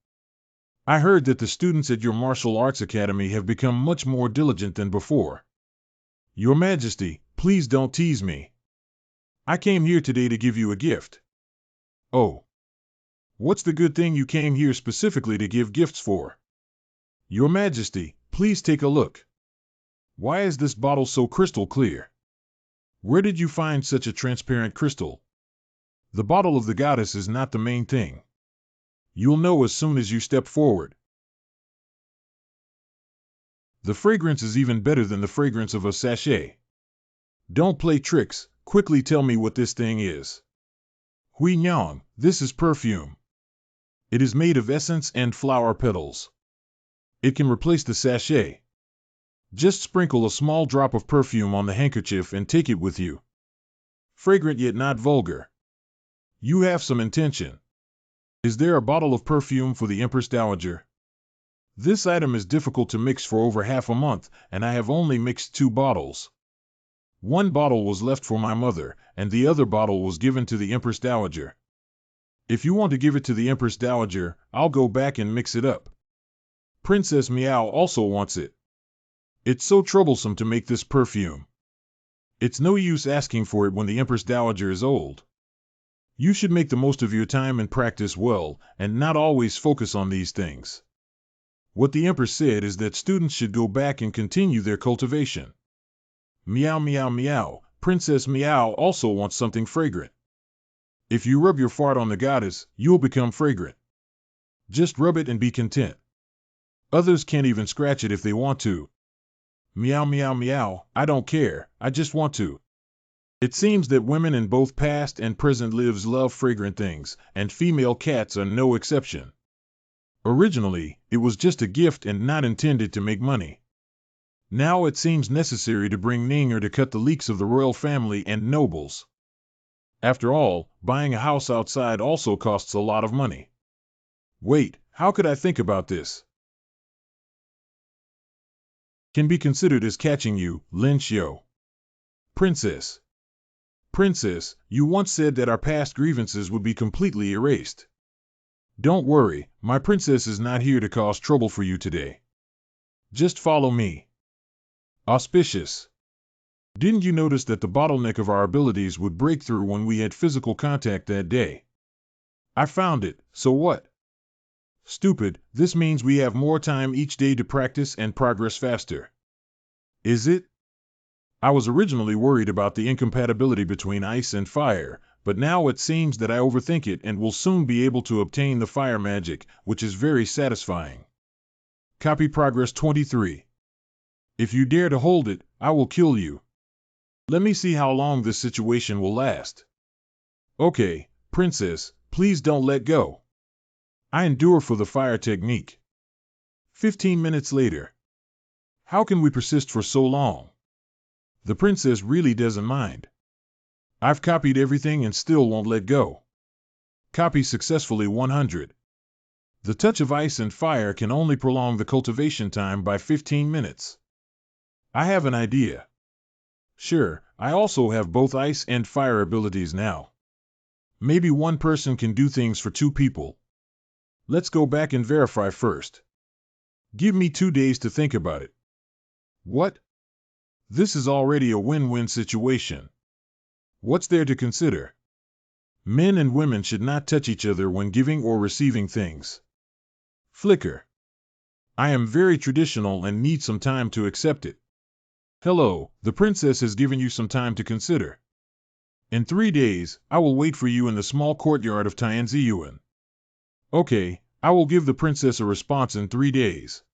I heard that the students at your martial arts academy have become much more diligent than before. Your Majesty, please don't tease me. I came here today to give you a gift. Oh. What's the good thing you came here specifically to give gifts for? Your Majesty, please take a look. Why is this bottle so crystal clear? Where did you find such a transparent crystal? The bottle of the goddess is not the main thing. You'll know as soon as you step forward. The fragrance is even better than the fragrance of a sachet. Don't play tricks, quickly tell me what this thing is. Hui Nyang, this is perfume. It is made of essence and flower petals. It can replace the sachet. Just sprinkle a small drop of perfume on the handkerchief and take it with you. Fragrant yet not vulgar. You have some intention. Is there a bottle of perfume for the Empress Dowager? This item is difficult to mix for over half a month, and I have only mixed 2 bottles. One bottle was left for my mother, and the other bottle was given to the Empress Dowager. If you want to give it to the Empress Dowager, I'll go back and mix it up. Princess Meow also wants it. It's so troublesome to make this perfume. It's no use asking for it when the Empress Dowager is old. You should make the most of your time and practice well, and not always focus on these things. What the Empress said is that students should go back and continue their cultivation. Meow meow meow, Princess Meow also wants something fragrant. If you rub your fart on the goddess, you'll become fragrant. Just rub it and be content. Others can't even scratch it if they want to. Meow meow meow, I don't care, I just want to. It seems that women in both past and present lives love fragrant things, and female cats are no exception. Originally, it was just a gift and not intended to make money. Now it seems necessary to bring Ninger to cut the leaks of the royal family and nobles. After all, buying a house outside also costs a lot of money. Wait, how could I think about this? Can be considered as catching you, Lin Xiu. Princess. Princess, you once said that our past grievances would be completely erased. Don't worry, my princess is not here to cause trouble for you today. Just follow me. Auspicious. Didn't you notice that the bottleneck of our abilities would break through when we had physical contact that day? I found it, so what? Stupid, this means we have more time each day to practice and progress faster. Is it? I was originally worried about the incompatibility between ice and fire, but now it seems that I overthink it and will soon be able to obtain the fire magic, which is very satisfying. Copy Progress 23. If you dare to hold it, I will kill you. Let me see how long this situation will last. Okay, Princess, please don't let go. I endure for the fire technique. 15 minutes later. How can we persist for so long? The princess really doesn't mind. I've copied everything and still won't let go. Copy successfully 100. The touch of ice and fire can only prolong the cultivation time by 15 minutes. I have an idea. Sure, I also have both ice and fire abilities now. Maybe one person can do things for 2 people. Let's go back and verify first. Give me 2 days to think about it. What? This is already a win-win situation. What's there to consider? Men and women should not touch each other when giving or receiving things. Flicker. I am very traditional and need some time to accept it. Hello, the princess has given you some time to consider. In 3 days, I will wait for you in the small courtyard of Tianziyuan. Okay, I will give the princess a response in 3 days.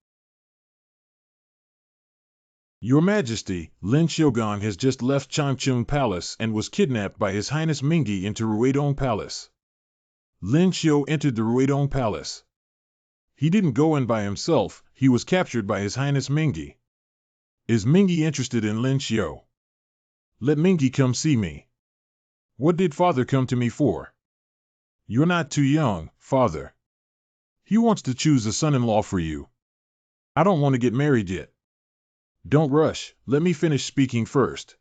Your Majesty, Lin Xiugang has just left Changchun Palace and was kidnapped by His Highness Mingyi into Ruidong Palace. Lin Xiu entered the Ruidong Palace. He didn't go in by himself, he was captured by His Highness Mingyi. Is Mingyi interested in Lin Xiu? Let Mingyi come see me. What did father come to me for? You're not too young, father. He wants to choose a son-in-law for you. I don't want to get married yet. Don't rush, let me finish speaking first.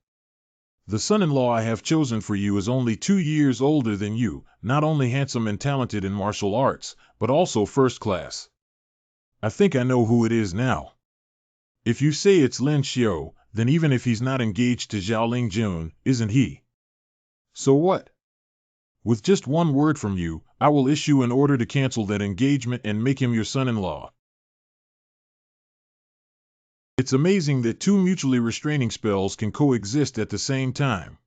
The son-in-law I have chosen for you is only 2 years older than you, not only handsome and talented in martial arts, but also first class. I think I know who it is now. If you say it's Lin Xiu, then even if he's not engaged to Zhao Lingjun, isn't he? So what? With just one word from you, I will issue an order to cancel that engagement and make him your son-in-law. It's amazing that two mutually restraining spells can coexist at the same time.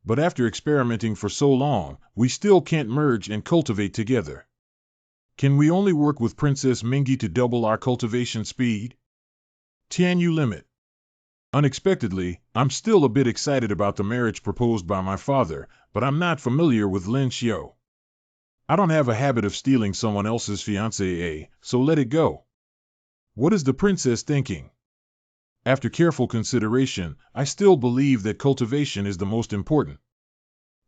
But after experimenting for so long, we still can't merge and cultivate together. Can we only work with Princess Mingi to double our cultivation speed? Tianyu limit. Unexpectedly, I'm still a bit excited about the marriage proposed by my father, but I'm not familiar with Lin Xiu. I don't have a habit of stealing someone else's fiancée, so let it go. What is the princess thinking? After careful consideration, I still believe that cultivation is the most important.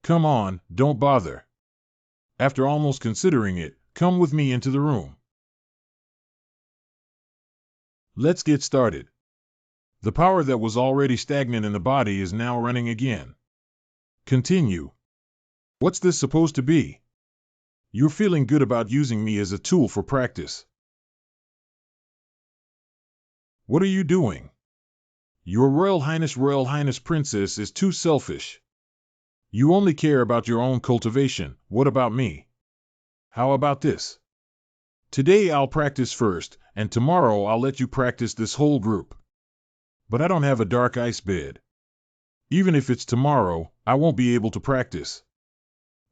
Come on, don't bother. After almost considering it, come with me into the room. Let's get started. The power that was already stagnant in the body is now running again. Continue. What's this supposed to be? You're feeling good about using me as a tool for practice. What are you doing? Your Royal Highness Princess is too selfish. You only care about your own cultivation. What about me? How about this? Today I'll practice first, and tomorrow I'll let you practice this whole group. But I don't have a dark ice bed. Even if it's tomorrow, I won't be able to practice.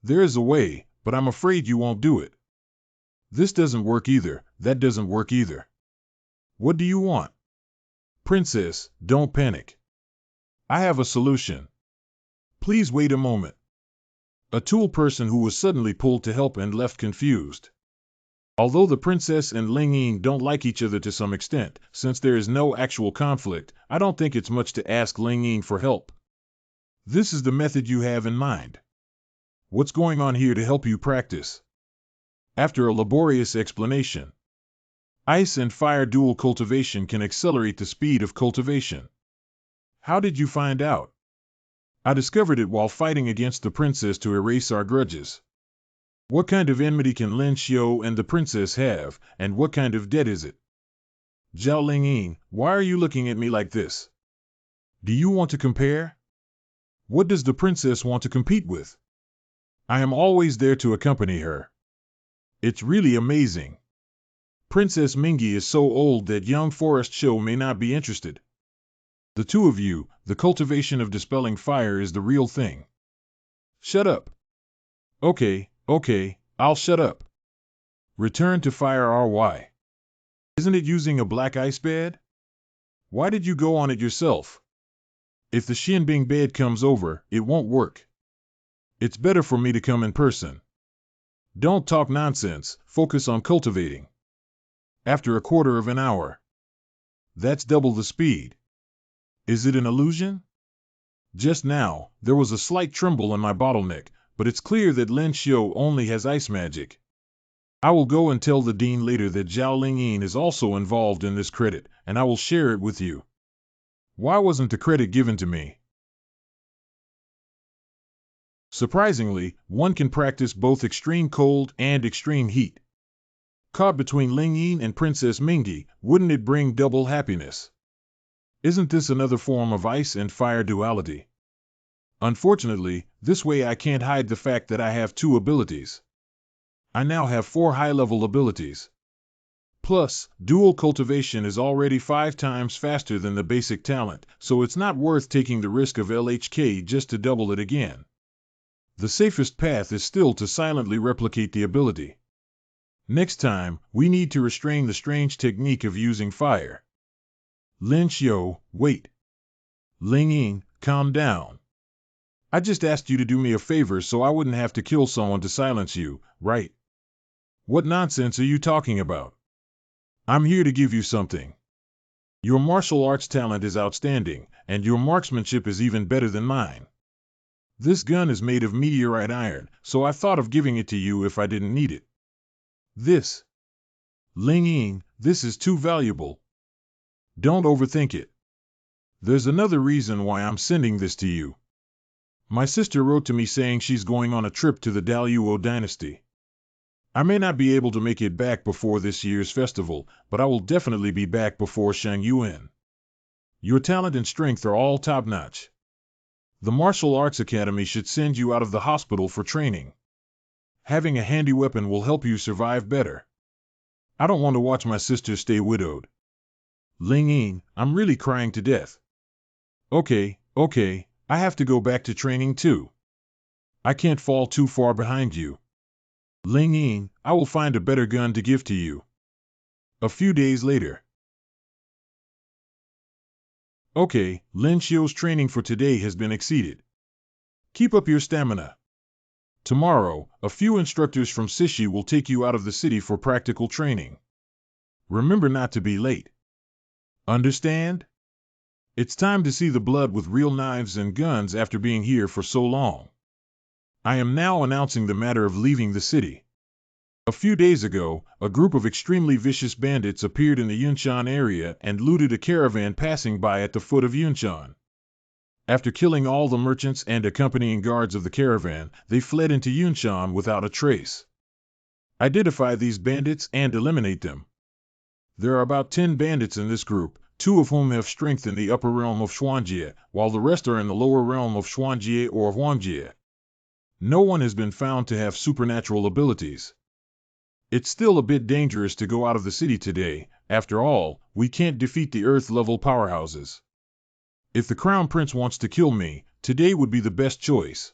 There is a way, but I'm afraid you won't do it. This doesn't work either, that doesn't work either. What do you want? Princess, don't panic. I have a solution. Please wait a moment. A tool person who was suddenly pulled to help and left confused. Although the princess and Ling Ying don't like each other to some extent, since there is no actual conflict, I don't think it's much to ask Ling Ying for help. This is the method you have in mind. What's going on here to help you practice? After a laborious explanation, ice and fire dual cultivation can accelerate the speed of cultivation. How did you find out? I discovered it while fighting against the princess to erase our grudges. What kind of enmity can Lin Xiu and the princess have, and what kind of debt is it? Zhao Lingying, why are you looking at me like this? Do you want to compare? What does the princess want to compete with? I am always there to accompany her. It's really amazing. Princess Mingi is so old that young Forest Show may not be interested. The two of you, the cultivation of dispelling fire is the real thing. Shut up. Okay, I'll shut up. Return to fire RY. Isn't it using a black ice bed? Why did you go on it yourself? If the Xinbing bed comes over, it won't work. It's better for me to come in person. Don't talk nonsense, focus on cultivating. After a quarter of an hour. That's double the speed. Is it an illusion? Just now, there was a slight tremble in my bottleneck, but it's clear that Lin Xiu only has ice magic. I will go and tell the dean later that Zhao Lingyin is also involved in this credit, and I will share it with you. Why wasn't the credit given to me? Surprisingly, one can practice both extreme cold and extreme heat. Caught between Lingyin and Princess Mingi, wouldn't it bring double happiness? Isn't this another form of ice and fire duality? Unfortunately, this way I can't hide the fact that I have two abilities. I now have 4 high-level abilities. Plus, dual cultivation is already 5 times faster than the basic talent, so it's not worth taking the risk of LHK just to double it again. The safest path is still to silently replicate the ability. Next time, we need to restrain the strange technique of using fire. Lin Xiu, wait. Ling Ying, calm down. I just asked you to do me a favor so I wouldn't have to kill someone to silence you, right? What nonsense are you talking about? I'm here to give you something. Your martial arts talent is outstanding, and your marksmanship is even better than mine. This gun is made of meteorite iron, so I thought of giving it to you if I didn't need it. This. Ling Ying, this is too valuable. Don't overthink it. There's another reason why I'm sending this to you. My sister wrote to me saying she's going on a trip to the Daluo dynasty. I may not be able to make it back before this year's festival, but I will definitely be back before Shang Yuan. Your talent and strength are all top-notch. The martial arts academy should send you out of the hospital for training. Having a handy weapon will help you survive better. I don't want to watch my sister stay widowed. Ling Yin, I'm really crying to death. Okay, I have to go back to training too. I can't fall too far behind you. Ling Yin, I will find a better gun to give to you. A few days later. Okay, Lin Xiu's training for today has been exceeded. Keep up your stamina. Tomorrow, a few instructors from Sishi will take you out of the city for practical training. Remember not to be late. Understand? It's time to see the blood with real knives and guns after being here for so long. I am now announcing the matter of leaving the city. A few days ago, a group of extremely vicious bandits appeared in the Yunshan area and looted a caravan passing by at the foot of Yunshan. After killing all the merchants and accompanying guards of the caravan, they fled into Yunshan without a trace. Identify these bandits and eliminate them. There are about 10 bandits in this group, 2 of whom have strength in the upper realm of Xuanjie, while the rest are in the lower realm of Xuanjie or Huangjie. No one has been found to have supernatural abilities. It's still a bit dangerous to go out of the city today. After all, we can't defeat the Earth-level powerhouses. If the Crown Prince wants to kill me, today would be the best choice.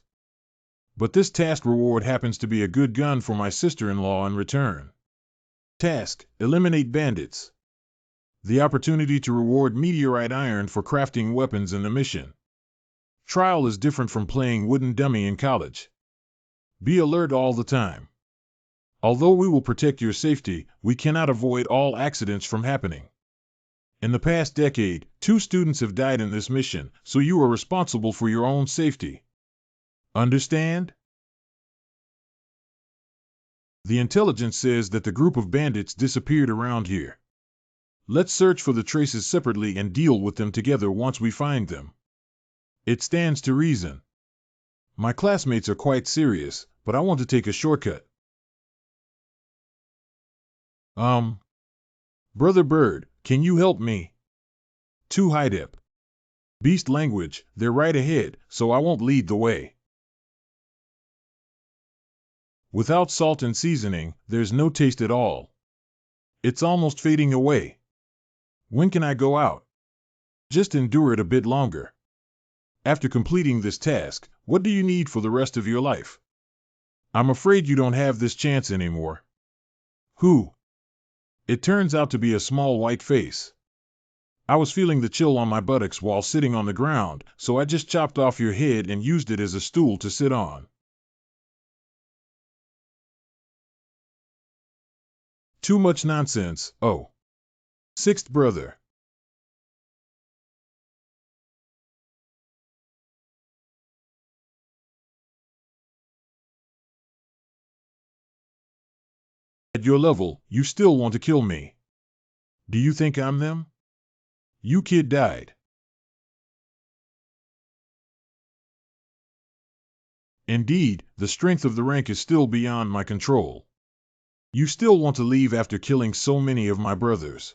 But this task reward happens to be a good gun for my sister-in-law in return. Task: eliminate bandits. The opportunity to reward meteorite iron for crafting weapons in the mission. Trial is different from playing wooden dummy in college. Be alert all the time. Although we will protect your safety, we cannot avoid all accidents from happening. In the past decade, 2 students have died in this mission, so you are responsible for your own safety. Understand? The intelligence says that the group of bandits disappeared around here. Let's search for the traces separately and deal with them together once we find them. It stands to reason. My classmates are quite serious, but I want to take a shortcut. Brother Bird, can you help me? 2 Hidep. Beast language, they're right ahead, so I won't lead the way. Without salt and seasoning, there's no taste at all. It's almost fading away. When can I go out? Just endure it a bit longer. After completing this task, what do you need for the rest of your life? I'm afraid you don't have this chance anymore. Who? It turns out to be a small white face. I was feeling the chill on my buttocks while sitting on the ground, so I just chopped off your head and used it as a stool to sit on. Too much nonsense, oh. 6th brother. At your level, you still want to kill me. Do you think I'm them? You kid died. Indeed, the strength of the rank is still beyond my control. You still want to leave after killing so many of my brothers.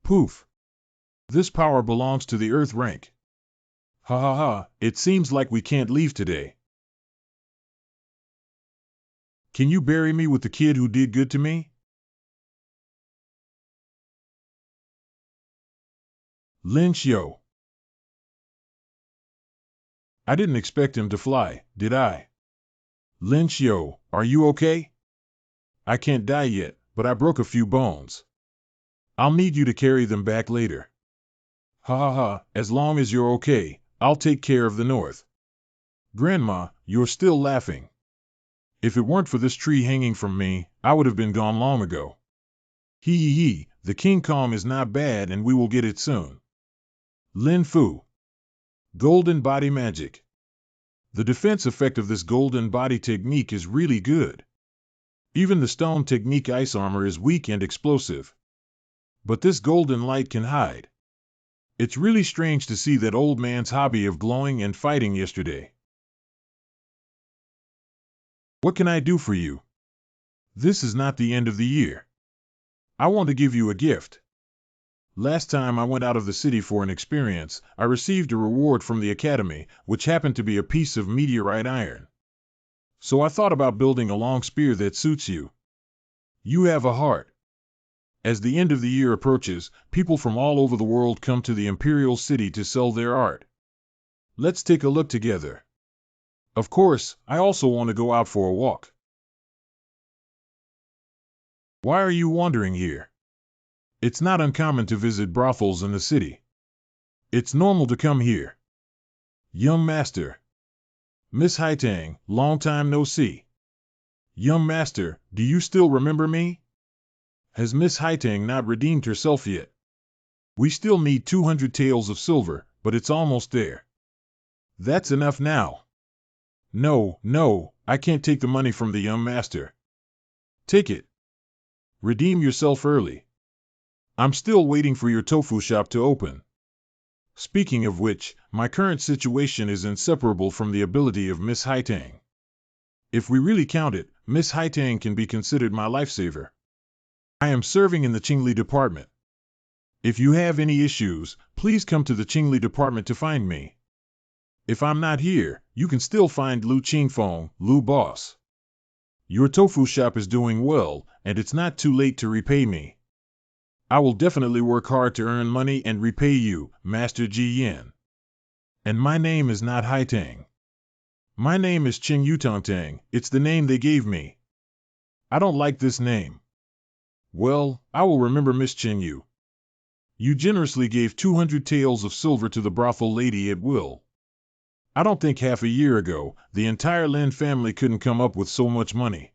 Poof. This power belongs to the Earth rank. Ha ha ha, it seems like we can't leave today. Can you bury me with the kid who did good to me? Lin Xiu. I didn't expect him to fly, did I? Lin Xiu, are you okay? I can't die yet, but I broke a few bones. I'll need you to carry them back later. Ha ha ha, as long as you're okay, I'll take care of the North. Grandma, you're still laughing. If it weren't for this tree hanging from me, I would have been gone long ago. Hee, the King Kong is not bad and we will get it soon. Lin Fu. Golden Body Magic. The defense effect of this golden body technique is really good. Even the stone technique ice armor is weak and explosive. But this golden light can hide. It's really strange to see that old man's hobby of glowing and fighting yesterday. What can I do for you? This is not the end of the year. I want to give you a gift. Last time I went out of the city for an experience, I received a reward from the academy, which happened to be a piece of meteorite iron. So I thought about building a long spear that suits you. You have a heart. As the end of the year approaches, people from all over the world come to the Imperial city to sell their art. Let's take a look together. Of course, I also want to go out for a walk. Why are you wandering here? It's not uncommon to visit brothels in the city. It's normal to come here. Young master. Miss Haitang, long time no see. Young master, do you still remember me? Has Miss Haitang not redeemed herself yet? We still need 200 taels of silver, but it's almost there. That's enough now. No, I can't take the money from the young master. Take it. Redeem yourself early. I'm still waiting for your tofu shop to open. Speaking of which, my current situation is inseparable from the ability of Miss Haitang. If we really count it, Miss Haitang can be considered my lifesaver. I am serving in the Qingli department. If you have any issues, please come to the Qingli department to find me. If I'm not here, you can still find Lu Qingfeng, Lu boss. Your tofu shop is doing well, and it's not too late to repay me. I will definitely work hard to earn money and repay you, Master Ji Yin. And my name is not Haitang. My name is Qing Yutongtang, it's the name they gave me. I don't like this name. Well, I will remember Miss Qing Yu. You generously gave 200 taels of silver to the brothel lady at will. I don't think half a year ago, the entire Lin family couldn't come up with so much money.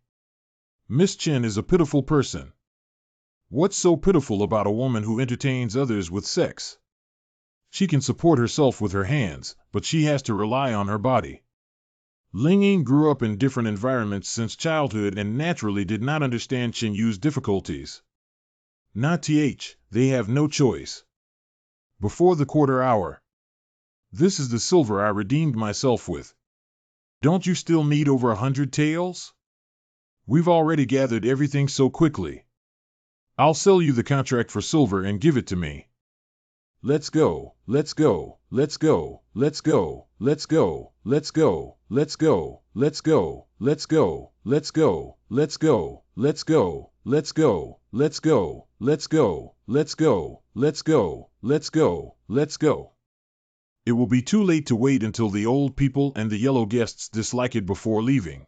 Miss Chen is a pitiful person. What's so pitiful about a woman who entertains others with sex? She can support herself with her hands, but she has to rely on her body. Ling Ying grew up in different environments since childhood and naturally did not understand Qin Yu's difficulties. Not th, they have no choice. Before the quarter hour. This is the silver I redeemed myself with. Don't you still need over 100 taels? We've already gathered everything so quickly. I'll sell you the contract for silver and give it to me. Let's go, let's go, let's go, let's go, let's go, let's go, let's go, let's go, let's go, let's go, let's go, let's go, let's go, let's go, let's go, let's go, let's go, let's go, let's go. It will be too late to wait until the old people and the yellow guests dislike it before leaving.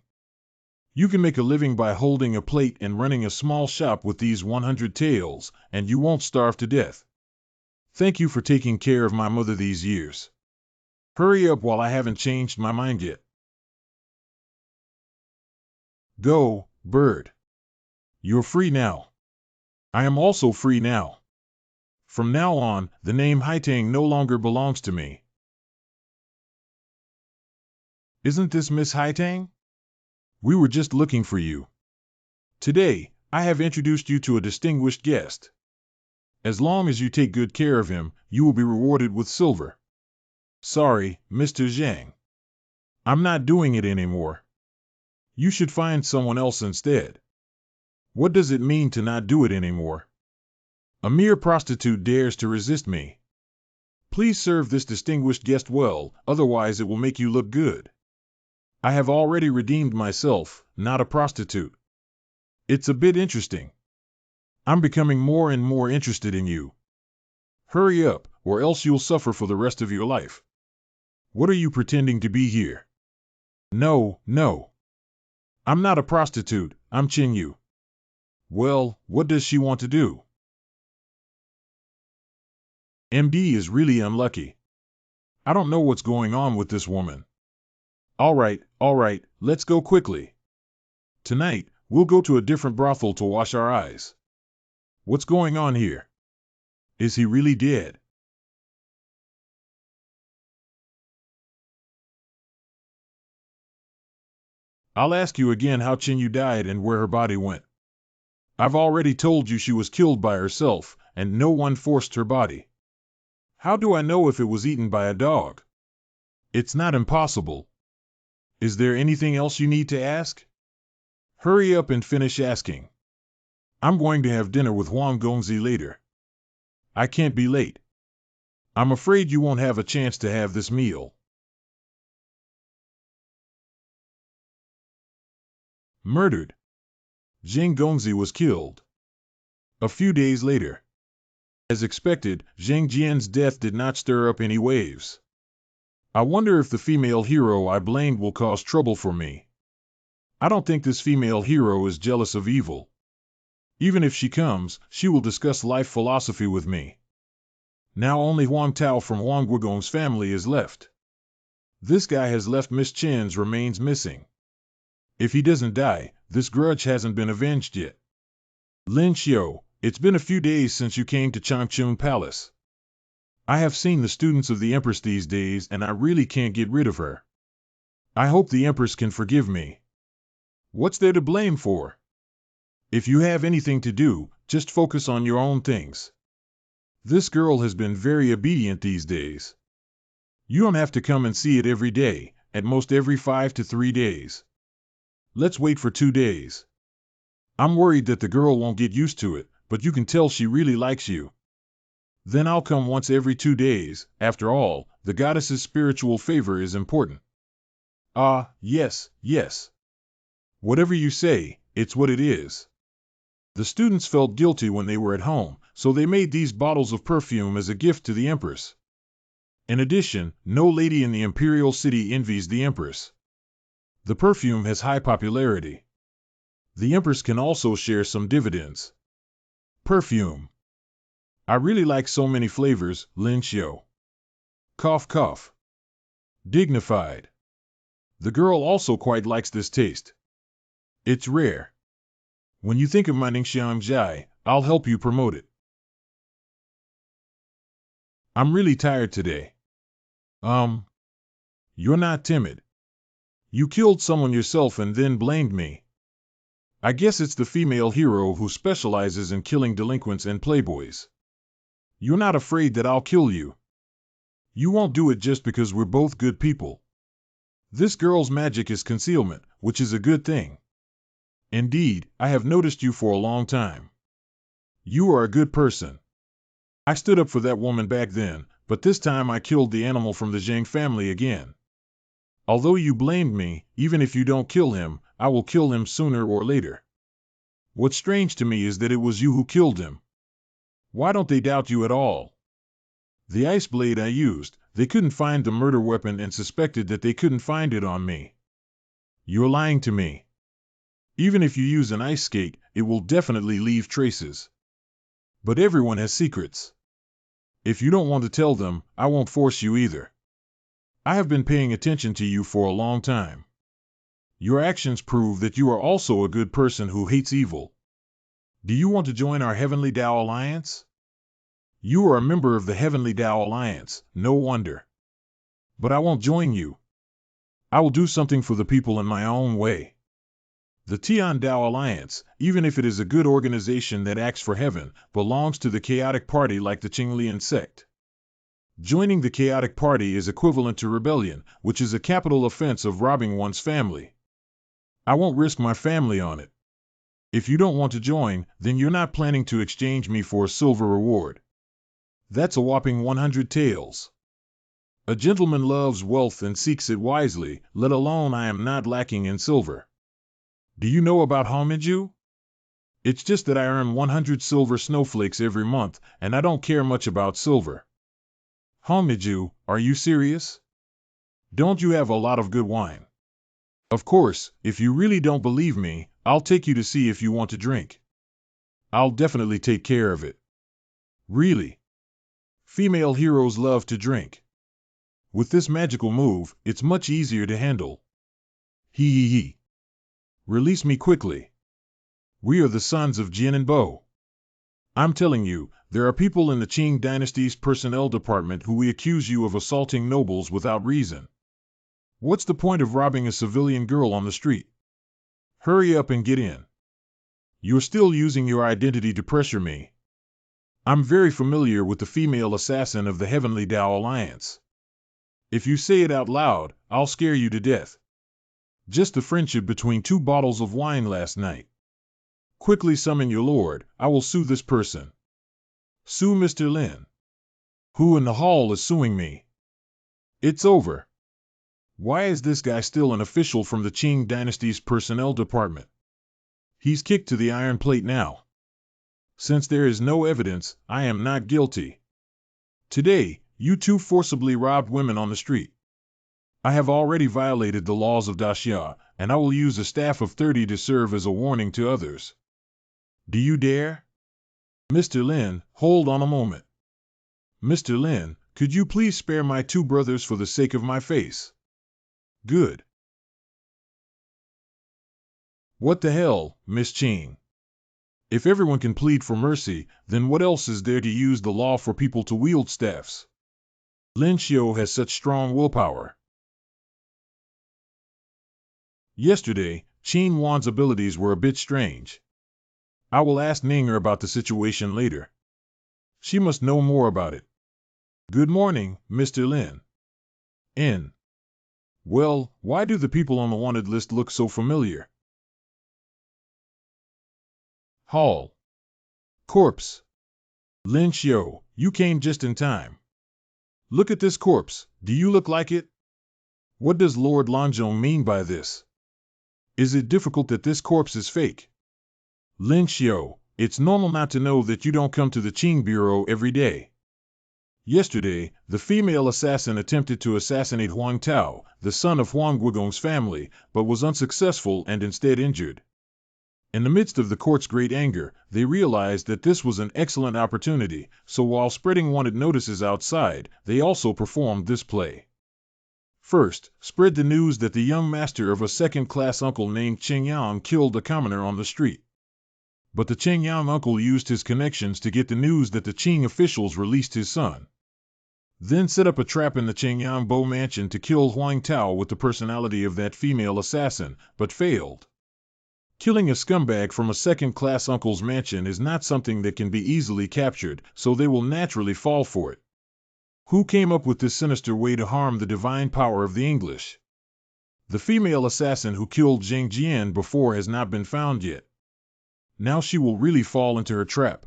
You can make a living by holding a plate and running a small shop with these 100 taels, and you won't starve to death. Thank you for taking care of my mother these years. Hurry up while I haven't changed my mind yet. Go, bird. You're free now. I am also free now. From now on, the name Haitang no longer belongs to me. Isn't this Miss Haitang? We were just looking for you. Today, I have introduced you to a distinguished guest. As long as you take good care of him, you will be rewarded with silver. Sorry, Mr. Zhang. I'm not doing it anymore. You should find someone else instead. What does it mean to not do it anymore? A mere prostitute dares to resist me. Please serve this distinguished guest well, otherwise it will make you look good. I have already redeemed myself, not a prostitute. It's a bit interesting. I'm becoming more and more interested in you. Hurry up, or else you'll suffer for the rest of your life. What are you pretending to be here? No. I'm not a prostitute, I'm Qing Yu. Well, what does she want to do? MD is really unlucky. I don't know what's going on with this woman. All right, let's go quickly. Tonight, we'll go to a different brothel to wash our eyes. What's going on here? Is he really dead? I'll ask you again how Qin Yu died and where her body went. I've already told you she was killed by herself, and no one forced her body. How do I know if it was eaten by a dog? It's not impossible. Is there anything else you need to ask? Hurry up and finish asking. I'm going to have dinner with Huang Gongzi later. I can't be late. I'm afraid you won't have a chance to have this meal. Murdered. Zheng Gongzi was killed. A few days later. As expected, Zheng Jian's death did not stir up any waves. I wonder if the female hero I blamed will cause trouble for me. I don't think this female hero is jealous of evil. Even if she comes, she will discuss life philosophy with me. Now only Huang Tao from Huang Guogong's family is left. This guy has left Miss Chen's remains missing. If he doesn't die, this grudge hasn't been avenged yet. Lin Xiu, it's been a few days since you came to Changchun Palace. I have seen the students of the Empress these days and I really can't get rid of her. I hope the Empress can forgive me. What's there to blame for? If you have anything to do, just focus on your own things. This girl has been very obedient these days. You don't have to come and see it every day, at most every 5 to 3 days. Let's wait for 2 days. I'm worried that the girl won't get used to it, but you can tell she really likes you. Then I'll come once every 2 days. After all, the goddess's spiritual favor is important. Ah, yes, yes. Whatever you say, it's what it is. The students felt guilty when they were at home, so they made these bottles of perfume as a gift to the Empress. In addition, no lady in the Imperial city envies the Empress. The perfume has high popularity. The Empress can also share some dividends. Perfume. I really like so many flavors, Lin Xiu. Cough cough. Dignified. The girl also quite likes this taste. It's rare. When you think of my Ningxiang Jai, I'll help you promote it. I'm really tired today. You're not timid. You killed someone yourself and then blamed me. I guess it's the female hero who specializes in killing delinquents and playboys. You're not afraid that I'll kill you. You won't do it just because we're both good people. This girl's magic is concealment, which is a good thing. Indeed, I have noticed you for a long time. You are a good person. I stood up for that woman back then, but this time I killed the animal from the Zhang family again. Although you blamed me, even if you don't kill him, I will kill him sooner or later. What's strange to me is that it was you who killed him. Why don't they doubt you at all? The ice blade I used, they couldn't find the murder weapon and suspected that they couldn't find it on me. You're lying to me. Even if you use an ice skate, it will definitely leave traces. But everyone has secrets. If you don't want to tell them, I won't force you either. I have been paying attention to you for a long time. Your actions prove that you are also a good person who hates evil. Do you want to join our Heavenly Tao Alliance? You are a member of the Heavenly Tao Alliance, no wonder. But I won't join you. I will do something for the people in my own way. The Tian Dao Alliance, even if it is a good organization that acts for heaven, belongs to the chaotic party like the Qinglian sect. Joining the chaotic party is equivalent to rebellion, which is a capital offense of robbing one's family. I won't risk my family on it. If you don't want to join, then you're not planning to exchange me for a silver reward. That's a whopping 100 taels. A gentleman loves wealth and seeks it wisely, let alone I am not lacking in silver. Do you know about homiju? It's just that I earn 100 silver snowflakes every month, and I don't care much about silver. Homiju, are you serious? Don't you have a lot of good wine? Of course, if you really don't believe me, I'll take you to see if you want to drink. I'll definitely take care of it. Really? Female heroes love to drink. With this magical move, it's much easier to handle. Hee. Release me quickly. We are the sons of Jin and Bo. I'm telling you, there are people in the Qing dynasty's personnel department who accuse you of assaulting nobles without reason. What's the point of robbing a civilian girl on the street? Hurry up and get in. You're still using your identity to pressure me. I'm very familiar with the female assassin of the Heavenly Tao Alliance. If you say it out loud, I'll scare you to death. Just the friendship between 2 bottles of wine last night. Quickly summon your lord. I will sue this person. Sue Mr. Lin. Who in the hall is suing me? It's over. Why is this guy still an official from the Qing dynasty's personnel department? He's kicked to the iron plate now. Since there is no evidence, I am not guilty. Today, you two forcibly robbed women on the street. I have already violated the laws of Daxia, and I will use a staff of 30 to serve as a warning to others. Do you dare? Mr. Lin, hold on a moment. Mr. Lin, could you please spare my two brothers for the sake of my face? Good. What the hell, Miss Qing? If everyone can plead for mercy, then what else is there to use the law for people to wield staffs? Lin Xiu has such strong willpower. Yesterday, Qin Wan's abilities were a bit strange. I will ask Ninger about the situation later. She must know more about it. Good morning, Mr. Lin. In. Well, why do the people on the wanted list look so familiar? Hall. Corpse. Lin Xiu, you came just in time. Look at this corpse. Do you look like it? What does Lord Lanzhong mean by this? Is it difficult that this corpse is fake? Lin Xiu, it's normal not to know that you don't come to the Qing Bureau every day. Yesterday, the female assassin attempted to assassinate Huang Tao, the son of Huang Guigong's family, but was unsuccessful and instead injured. In the midst of the court's great anger, they realized that this was an excellent opportunity, so while spreading wanted notices outside, they also performed this play. First, spread the news that the young master of a second-class uncle named Qing Yang killed a commoner on the street. But the Qing Yang uncle used his connections to get the news that the Qing officials released his son. Then set up a trap in the Qing Yang Bo mansion to kill Huang Tao with the personality of that female assassin, but failed. Killing a scumbag from a second-class uncle's mansion is not something that can be easily captured, so they will naturally fall for it. Who came up with this sinister way to harm the divine power of the English? The female assassin who killed Zheng Jian before has not been found yet. Now she will really fall into her trap.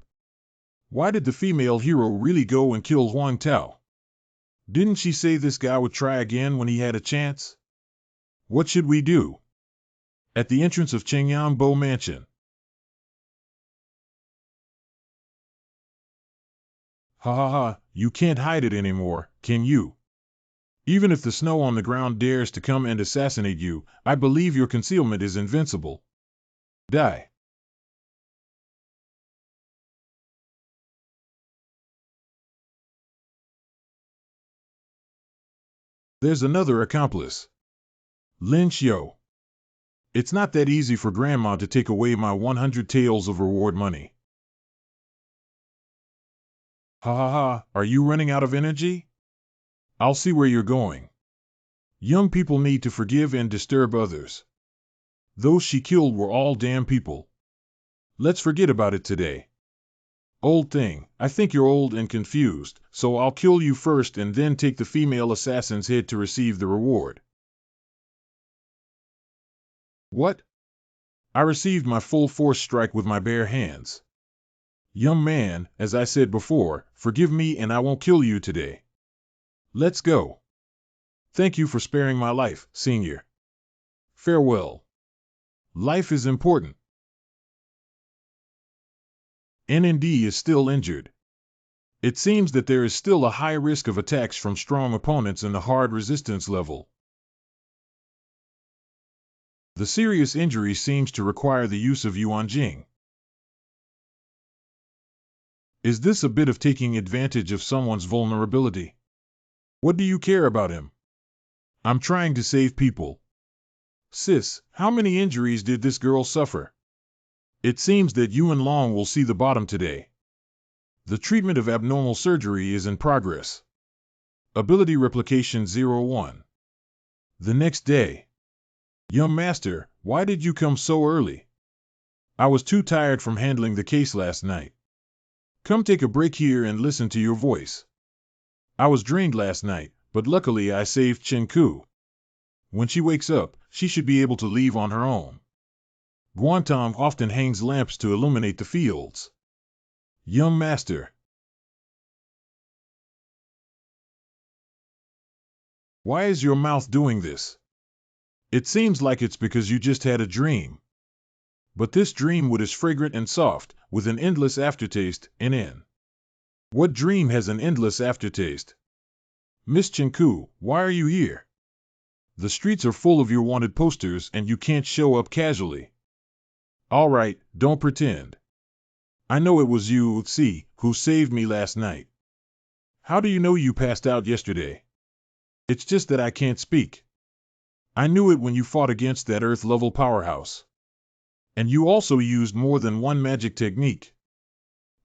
Why did the female hero really go and kill Huang Tao? Didn't she say this guy would try again when he had a chance? What should we do? At the entrance of Qingyang Bo Mansion. Ha ha ha, you can't hide it anymore, can you? Even if the snow on the ground dares to come and assassinate you, I believe your concealment is invincible. Die. There's another accomplice. Lin Xiu. It's not that easy for Grandma to take away my 100 taels of reward money. Ha ha ha, are you running out of energy? I'll see where you're going. Young people need to forgive and disturb others. Those she killed were all damn people. Let's forget about it today. Old thing, I think you're old and confused, so I'll kill you first and then take the female assassin's head to receive the reward. What? I received my full force strike with my bare hands. Young man, as I said before, forgive me and I won't kill you today. Let's go. Thank you for sparing my life, Senior. Farewell. Life is important. NND is still injured. It seems that there is still a high risk of attacks from strong opponents in the hard resistance level. The serious injury seems to require the use of Yuanjing. Is this a bit of taking advantage of someone's vulnerability? What do you care about him? I'm trying to save people. Sis, how many injuries did this girl suffer? It seems that Yuan Long will see the bottom today. The treatment of abnormal surgery is in progress. Ability Replication 01. The next day. Young master, why did you come so early? I was too tired from handling the case last night. Come take a break here and listen to your voice. I was drained last night, but luckily I saved Chen Ku. When she wakes up, she should be able to leave on her own. Guantang often hangs lamps to illuminate the fields. Young master. Why is your mouth doing this? It seems like it's because you just had a dream. But this dream wood is fragrant and soft, with an endless aftertaste, in. What dream has an endless aftertaste? Miss Chinku, why are you here? The streets are full of your wanted posters and you can't show up casually. All right, don't pretend. I know it was you, see, who saved me last night. How do you know you passed out yesterday? It's just that I can't speak. I knew it when you fought against that Earth-level powerhouse. And you also used more than one magic technique.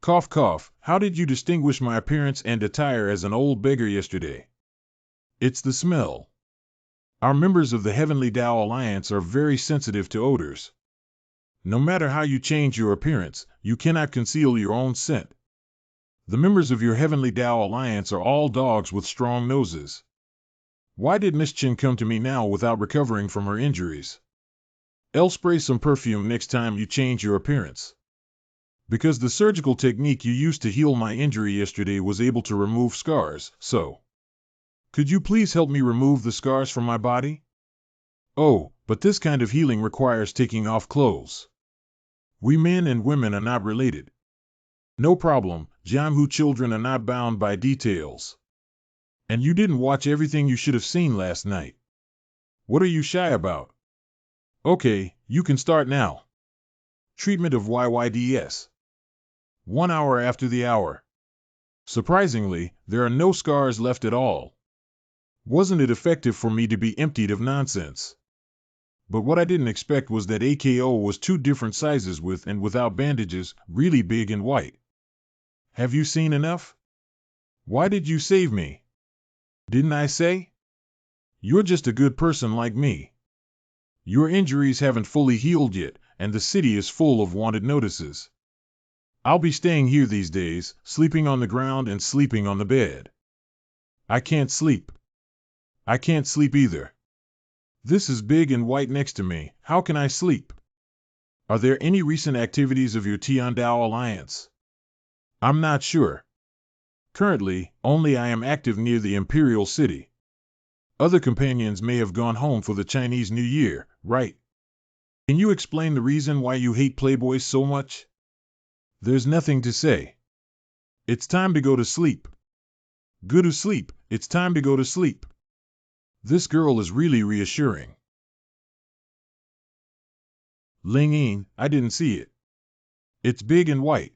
Cough cough, how did you distinguish my appearance and attire as an old beggar yesterday? It's the smell. Our members of the Heavenly Tao Alliance are very sensitive to odors. No matter how you change your appearance, you cannot conceal your own scent. The members of your Heavenly Tao Alliance are all dogs with strong noses. Why did Miss Chin come to me now without recovering from her injuries? I'll spray some perfume next time you change your appearance. Because the surgical technique you used to heal my injury yesterday was able to remove scars, so. Could you please help me remove the scars from my body? Oh, but this kind of healing requires taking off clothes. We men and women are not related. No problem, Jianghu children are not bound by details. And you didn't watch everything you should have seen last night. What are you shy about? Okay, you can start now. Treatment of YYDS. 1 hour after the hour. Surprisingly, there are no scars left at all. Wasn't it effective for me to be emptied of nonsense? But what I didn't expect was that AKO was 2 different sizes with and without bandages, really big and white. Have you seen enough? Why did you save me? Didn't I say? You're just a good person like me. Your injuries haven't fully healed yet, and the city is full of wanted notices. I'll be staying here these days, sleeping on the ground and sleeping on the bed. I can't sleep. I can't sleep either. This is big and white next to me, how can I sleep? Are there any recent activities of your Tiandao Alliance? I'm not sure. Currently, only I am active near the Imperial city. Other companions may have gone home for the Chinese New Year, right? Can you explain the reason why you hate playboys so much? There's nothing to say. It's time to go to sleep. Go to sleep, it's time to go to sleep. This girl is really reassuring. Ling Ying, I didn't see it. It's big and white.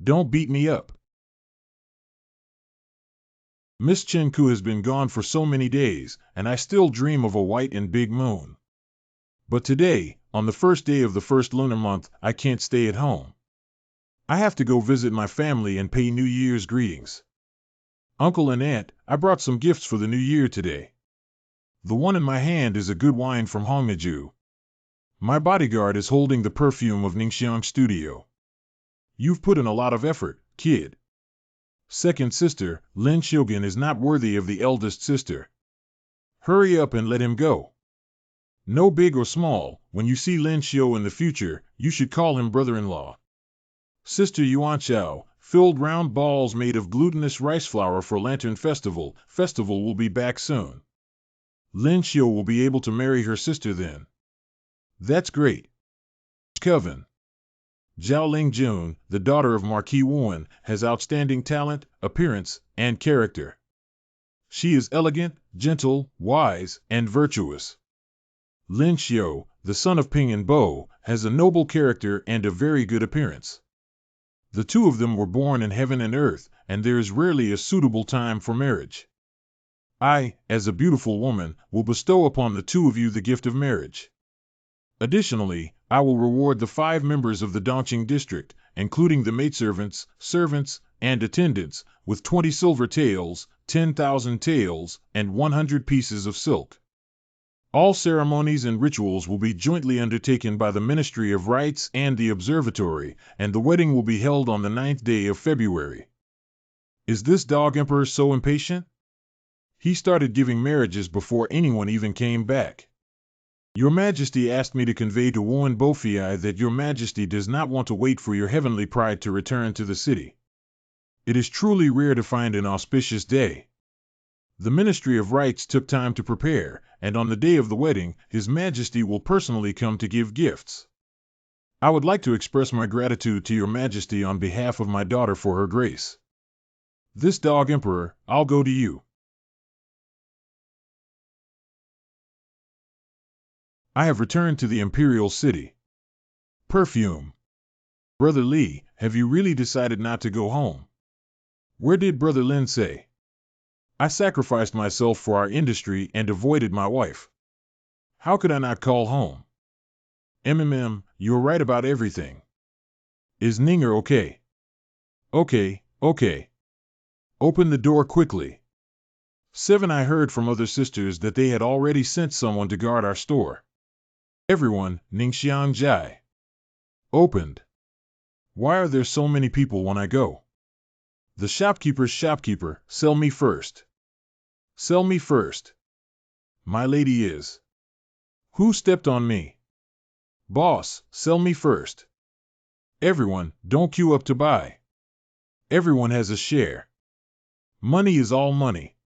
Don't beat me up. Miss Chinku has been gone for so many days, and I still dream of a white and big moon. But today, on the first day of the first lunar month, I can't stay at home. I have to go visit my family and pay New Year's greetings. Uncle and Aunt, I brought some gifts for the New Year today. The one in my hand is a good wine from Hongmeju. My bodyguard is holding the perfume of Ningxiang Studio. You've put in a lot of effort, kid. Second sister, Lin Shogun is not worthy of the eldest sister. Hurry up and let him go. No big or small, when you see Lin Xiu in the future, you should call him brother-in-law. Sister Yuan Chao, filled round balls made of glutinous rice flour for Lantern Festival. Festival will be back soon. Lin Xiu will be able to marry her sister then. That's great. Coven. Zhao Lingjun, the daughter of Marquis Wen, has outstanding talent, appearance, and character. She is elegant, gentle, wise, and virtuous. Lin Xiu, the son of Ping and Bo, has a noble character and a very good appearance. The two of them were born in heaven and earth, and there is rarely a suitable time for marriage. I, as a beautiful woman, will bestow upon the two of you the gift of marriage. Additionally, I will reward the 5 members of the Dongqing district, including the maidservants, servants, and attendants, with 20 silver taels, 10,000 taels, and 100 pieces of silk. All ceremonies and rituals will be jointly undertaken by the Ministry of Rites and the Observatory, and the wedding will be held on the 9th day of February. Is this dog emperor so impatient? He started giving marriages before anyone even came back. Your Majesty asked me to convey to Wen Bofei that your Majesty does not want to wait for your heavenly pride to return to the city. It is truly rare to find an auspicious day. The Ministry of Rites took time to prepare, and on the day of the wedding, His Majesty will personally come to give gifts. I would like to express my gratitude to your Majesty on behalf of my daughter for her grace. This dog Emperor, I'll go to you. I have returned to the Imperial city. Perfume. Brother Li, have you really decided not to go home? Where did Brother Lin say? I sacrificed myself for our industry and avoided my wife. How could I not call home? You're right about everything. Is Ninger okay? Okay. Open the door quickly. 7. I heard from other sisters that they had already sent someone to guard our store. Everyone, Ningxiang Jai. Opened. Why are there so many people when I go? The shopkeeper's shopkeeper, sell me first. Sell me first. My lady is. Who stepped on me? Boss, sell me first. Everyone, don't queue up to buy. Everyone has a share. Money is all money.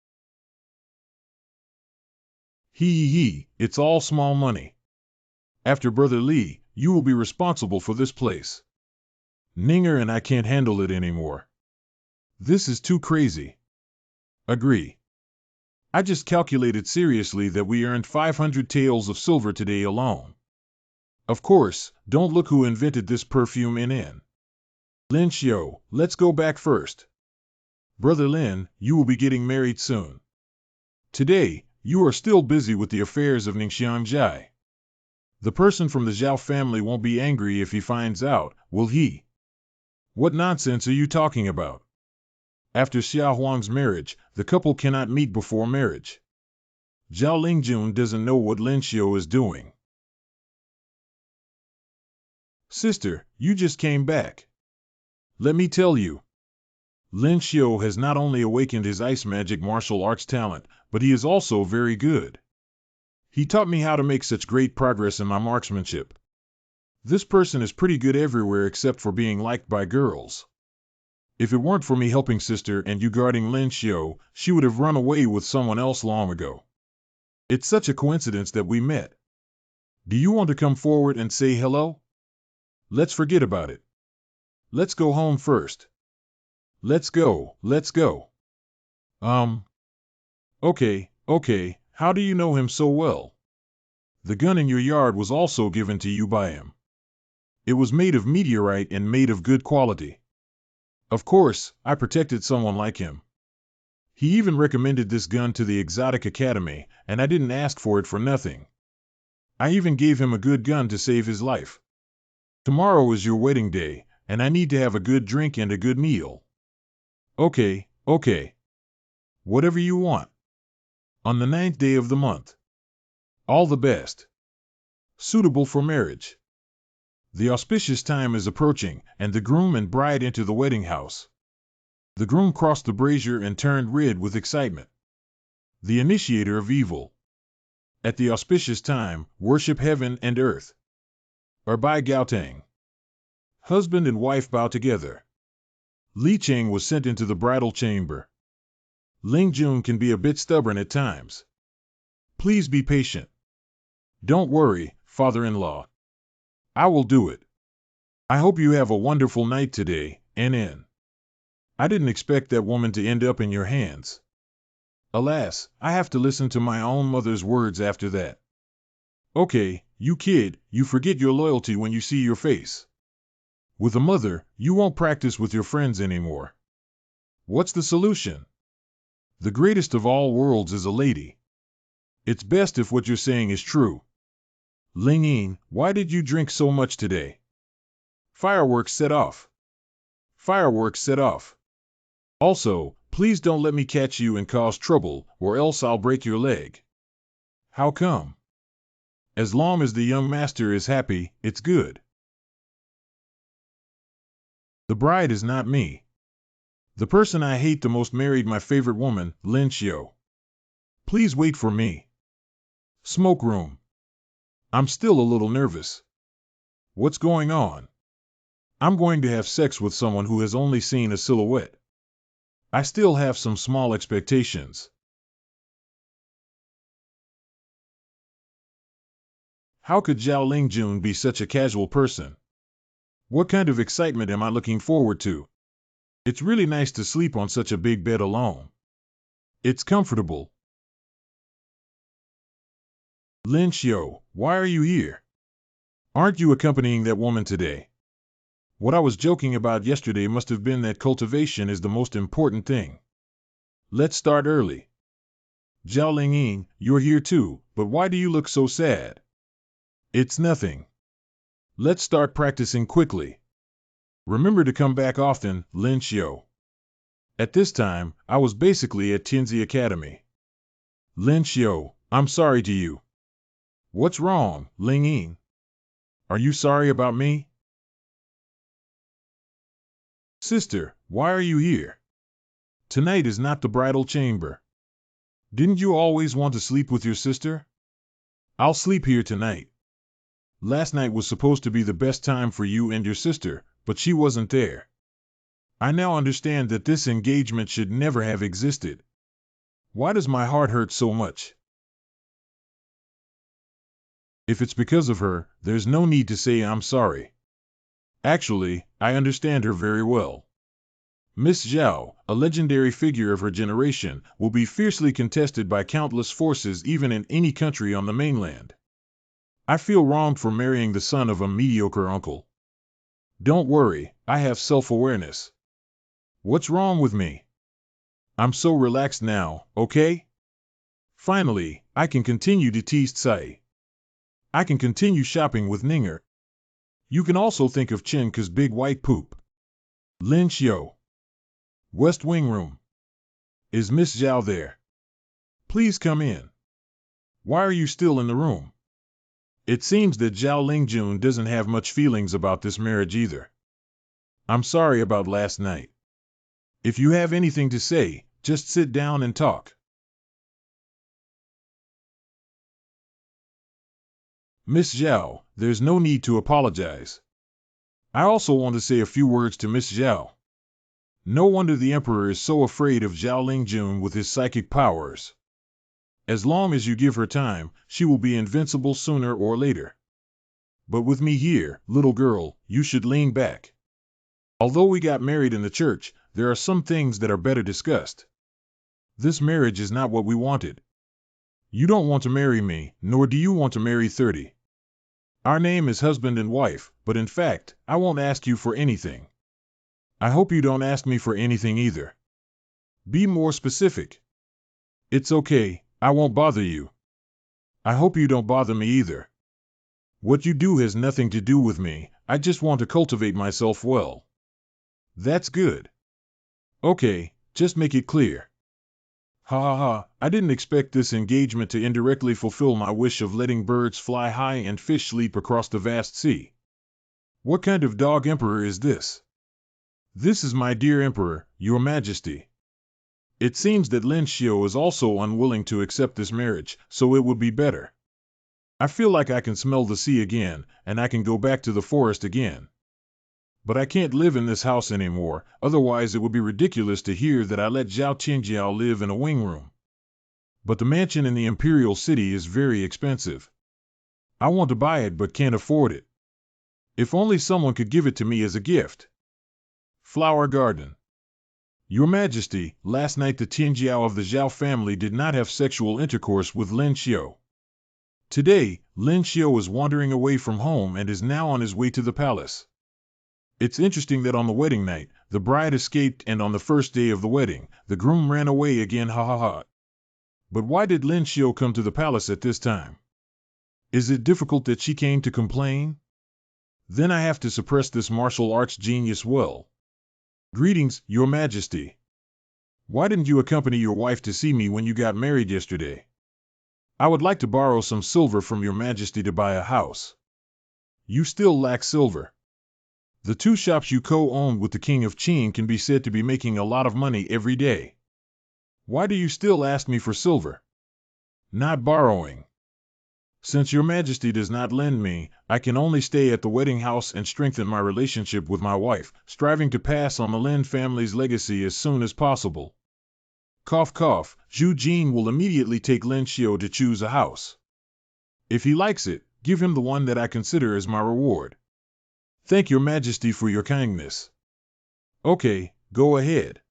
It's all small money. After Brother Li, you will be responsible for this place. Ninger and I can't handle it anymore. This is too crazy. Agree. I just calculated seriously that we earned 500 taels of silver today alone. Of course, don't look who invented this perfume in. Lin Xiu, let's go back first. Brother Lin, you will be getting married soon. Today, you are still busy with the affairs of Ningxiang Jai. The person from the Zhao family won't be angry if he finds out, will he? What nonsense are you talking about? After Xia Huang's marriage, the couple cannot meet before marriage. Zhao Lingjun doesn't know what Lin Xiu is doing. Sister, you just came back. Let me tell you. Lin Xiu has not only awakened his ice magic martial arts talent, but he is also very good. He taught me how to make such great progress in my marksmanship. This person is pretty good everywhere except for being liked by girls. If it weren't for me helping sister and you guarding Lin Xiu, she would have run away with someone else long ago. It's such a coincidence that we met. Do you want to come forward and say hello? Let's forget about it. Let's go home first. Let's go. Okay, how do you know him so well? The gun in your yard was also given to you by him. It was made of meteorite and made of good quality. Of course, I protected someone like him. He even recommended this gun to the Exotic Academy, and I didn't ask for it for nothing. I even gave him a good gun to save his life. Tomorrow is your wedding day, and I need to have a good drink and a good meal. Okay. Whatever you want. On the 9th day of the month. All the best. Suitable for marriage. The auspicious time is approaching, and the groom and bride enter the wedding house. The groom crossed the brazier and turned red with excitement. The initiator of evil. At the auspicious time, worship heaven and earth. Or by Gaotang. Husband and wife bow together. Li Cheng was sent into the bridal chamber. Ling Jun can be a bit stubborn at times. Please be patient. Don't worry, father-in-law. I will do it. I hope you have a wonderful night today, NN. I didn't expect that woman to end up in your hands. Alas, I have to listen to my own mother's words after that. Okay, you kid, you forget your loyalty when you see your face. With a mother, you won't practice with your friends anymore. What's the solution? The greatest of all worlds is a lady. It's best if what you're saying is true. Ling Yin, why did you drink so much today? Fireworks set off. Also, please don't let me catch you and cause trouble, or else I'll break your leg. How come? As long as the young master is happy, it's good. The bride is not me. The person I hate the most married my favorite woman, Lin Xiu. Please wait for me. Smoke room. I'm still a little nervous. What's going on? I'm going to have sex with someone who has only seen a silhouette. I still have some small expectations. How could Zhao Lingjun be such a casual person? What kind of excitement am I looking forward to? It's really nice to sleep on such a big bed alone. It's comfortable. Lin Xiu, why are you here? Aren't you accompanying that woman today? What I was joking about yesterday must have been that cultivation is the most important thing. Let's start early. Zhao Lingying, you're here too, but why do you look so sad? It's nothing. Let's start practicing quickly. Remember to come back often, Lin Xiu. At this time, I was basically at Tianzi Academy. Lin Xiu, I'm sorry to you. What's wrong, Lingying? Are you sorry about me? Sister, why are you here? Tonight is not the bridal chamber. Didn't you always want to sleep with your sister? I'll sleep here tonight. Last night was supposed to be the best time for you and your sister, but she wasn't there. I now understand that this engagement should never have existed. Why does my heart hurt so much? If it's because of her, there's no need to say I'm sorry. Actually, I understand her very well. Miss Zhao, a legendary figure of her generation, will be fiercely contested by countless forces even in any country on the mainland. I feel wronged for marrying the son of a mediocre uncle. Don't worry, I have self-awareness. What's wrong with me? I'm so relaxed now, okay? Finally, I can continue to tease Tsai. I can continue shopping with Ninger. You can also think of Chenka's big white poop. Lin Xiu. West Wing Room. Is Miss Zhao there? Please come in. Why are you still in the room? It seems that Zhao Lingjun doesn't have much feelings about this marriage either. I'm sorry about last night. If you have anything to say, just sit down and talk. Miss Zhao, there's no need to apologize. I also want to say a few words to Miss Zhao. No wonder the Emperor is so afraid of Zhao Lingjun with his psychic powers. As long as you give her time, she will be invincible sooner or later. But with me here, little girl, you should lean back. Although we got married in the church, there are some things that are better discussed. This marriage is not what we wanted. You don't want to marry me, nor do you want to marry 30. Our name is husband and wife, but in fact, I won't ask you for anything. I hope you don't ask me for anything either. Be more specific. It's okay, I won't bother you. I hope you don't bother me either. What you do has nothing to do with me, I just want to cultivate myself well. That's good. Okay, just make it clear. Ha ha ha, I didn't expect this engagement to indirectly fulfill my wish of letting birds fly high and fish leap across the vast sea. What kind of dog emperor is this? This is my dear Emperor, Your Majesty. It seems that Lin Xiu is also unwilling to accept this marriage, so it would be better. I feel like I can smell the sea again, and I can go back to the forest again. But I can't live in this house anymore, otherwise it would be ridiculous to hear that I let Zhao Qingjiao live in a wing room. But the mansion in the Imperial City is very expensive. I want to buy it but can't afford it. If only someone could give it to me as a gift. Flower Garden. Your Majesty, last night the Tianjiao of the Zhao family did not have sexual intercourse with Lin Xiu. Today, Lin Xiu is wandering away from home and is now on his way to the palace. It's interesting that on the wedding night, the bride escaped and on the first day of the wedding, the groom ran away again, ha ha ha. But why did Lin Xiu come to the palace at this time? Is it difficult that she came to complain? Then I have to suppress this martial arts genius well. Greetings, Your Majesty. Why didn't you accompany your wife to see me when you got married yesterday? I would like to borrow some silver from Your Majesty to buy a house. You still lack silver. The 2 shops you co-owned with the King of Qin can be said to be making a lot of money every day. Why do you still ask me for silver? Not borrowing. Since your majesty does not lend me, I can only stay at the wedding house and strengthen my relationship with my wife, striving to pass on the Lin family's legacy as soon as possible. Cough cough, Zhu Jin will immediately take Lin Xiu to choose a house. If he likes it, give him the one that I consider as my reward. Thank your majesty for your kindness. Okay, go ahead.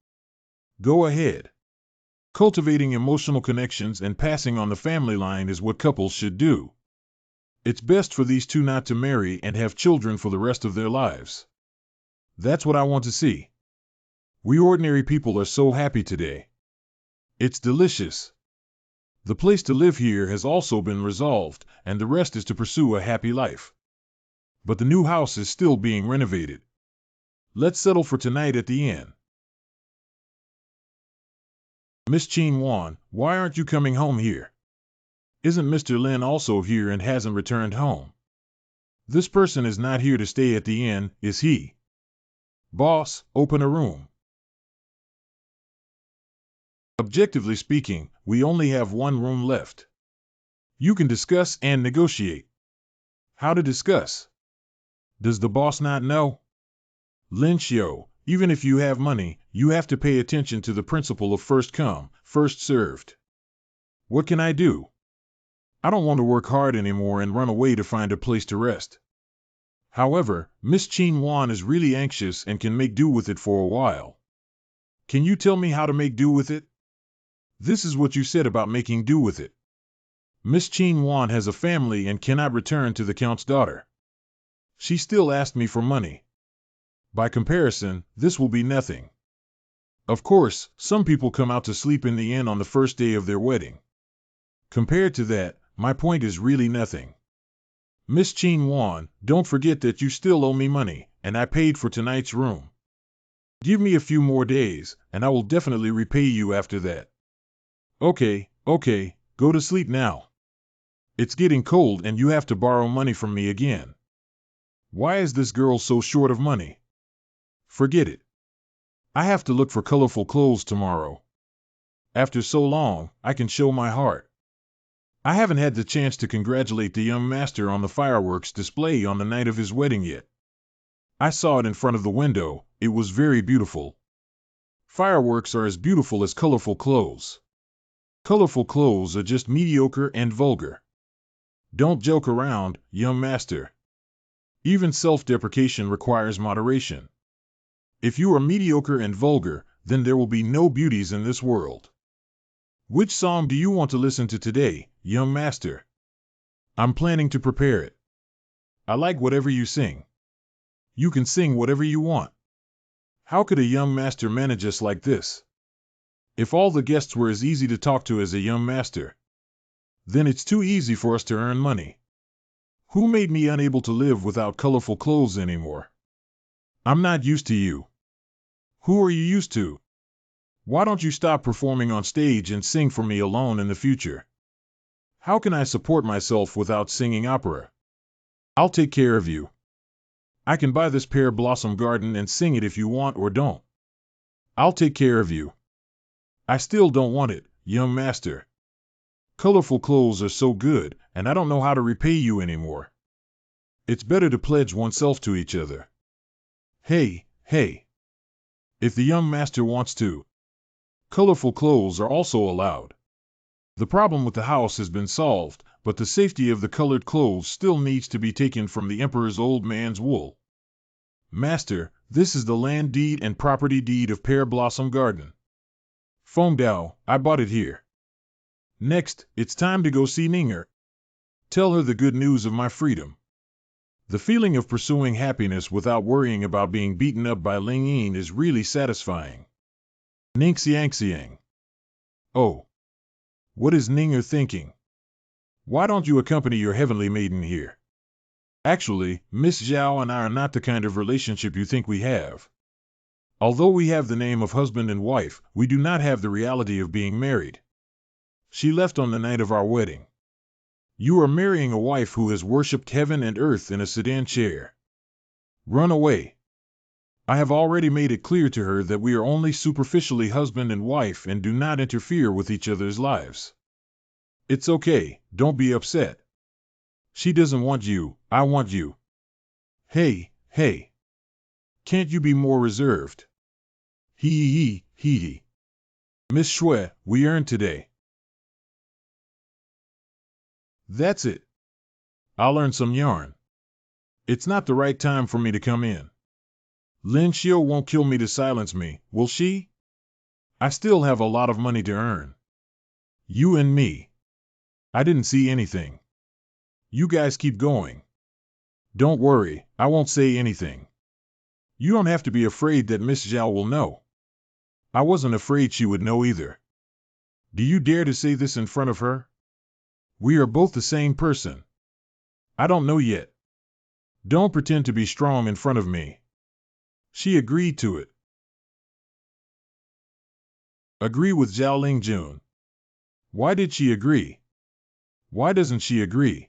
Go ahead. Cultivating emotional connections and passing on the family line is what couples should do. It's best for these two not to marry and have children for the rest of their lives. That's what I want to see. We ordinary people are so happy today. It's delicious. The place to live here has also been resolved, and the rest is to pursue a happy life. But the new house is still being renovated. Let's settle for tonight at the inn. Miss Qin Wan, why aren't you coming home here? Isn't Mr. Lin also here and hasn't returned home? This person is not here to stay at the inn, is he? Boss, open a room. Objectively speaking, we only have one room left. You can discuss and negotiate. How to discuss? Does the boss not know? Lin Xiu, even if you have money, you have to pay attention to the principle of first come, first served. What can I do? I don't want to work hard anymore and run away to find a place to rest. However, Miss Qin Wan is really anxious and can make do with it for a while. Can you tell me how to make do with it? This is what you said about making do with it. Miss Qin Wan has a family and cannot return to the Count's daughter. She still asked me for money. By comparison, this will be nothing. Of course, some people come out to sleep in the inn on the first day of their wedding. Compared to that, my point is really nothing. Miss Qin Wan, don't forget that you still owe me money, and I paid for tonight's room. Give me a few more days, and I will definitely repay you after that. Okay, go to sleep now. It's getting cold and you have to borrow money from me again. Why is this girl so short of money? Forget it. I have to look for colorful clothes tomorrow. After so long, I can show my heart. I haven't had the chance to congratulate the young master on the fireworks display on the night of his wedding yet. I saw it in front of the window, it was very beautiful. Fireworks are as beautiful as colorful clothes. Colorful clothes are just mediocre and vulgar. Don't joke around, young master. Even self-deprecation requires moderation. If you are mediocre and vulgar, then there will be no beauties in this world. Which song do you want to listen to today, young master? I'm planning to prepare it. I like whatever you sing. You can sing whatever you want. How could a young master manage us like this? If all the guests were as easy to talk to as a young master, then it's too easy for us to earn money. Who made me unable to live without colorful clothes anymore? I'm not used to you. Who are you used to? Why don't you stop performing on stage and sing for me alone in the future? How can I support myself without singing opera? I'll take care of you. I can buy this pear blossom garden and sing it if you want or don't. I'll take care of you. I still don't want it, young master. Colorful clothes are so good, and I don't know how to repay you anymore. It's better to pledge oneself to each other. Hey. If the young master wants to, colorful clothes are also allowed. The problem with the house has been solved, but the safety of the colored clothes still needs to be taken from the emperor's old man's wool. Master, this is the land deed and property deed of Pear Blossom Garden. Feng Dao, I bought it here. Next, it's time to go see Ninger. Tell her the good news of my freedom. The feeling of pursuing happiness without worrying about being beaten up by Ling Yin is really satisfying. Ning. Oh. What is Ninger thinking? Why don't you accompany your heavenly maiden here? Actually, Miss Zhao and I are not the kind of relationship you think we have. Although we have the name of husband and wife, we do not have the reality of being married. She left on the night of our wedding. You are marrying a wife who has worshipped heaven and earth in a sedan chair. Run away. I have already made it clear to her that we are only superficially husband and wife and do not interfere with each other's lives. It's okay, don't be upset. She doesn't want you, I want you. Hey, hey. Can't you be more reserved? Hee. Miss Shui, we earned today. That's it. I'll earn some yarn. It's not the right time for me to come in. Lin Xiu won't kill me to silence me, will she? I still have a lot of money to earn. You and me. I didn't see anything. You guys keep going. Don't worry, I won't say anything. You don't have to be afraid that Miss Zhao will know. I wasn't afraid she would know either. Do you dare to say this in front of her? We are both the same person. I don't know yet. Don't pretend to be strong in front of me. She agreed to it. Agree with Zhao Lingjun. Why did she agree? Why doesn't she agree?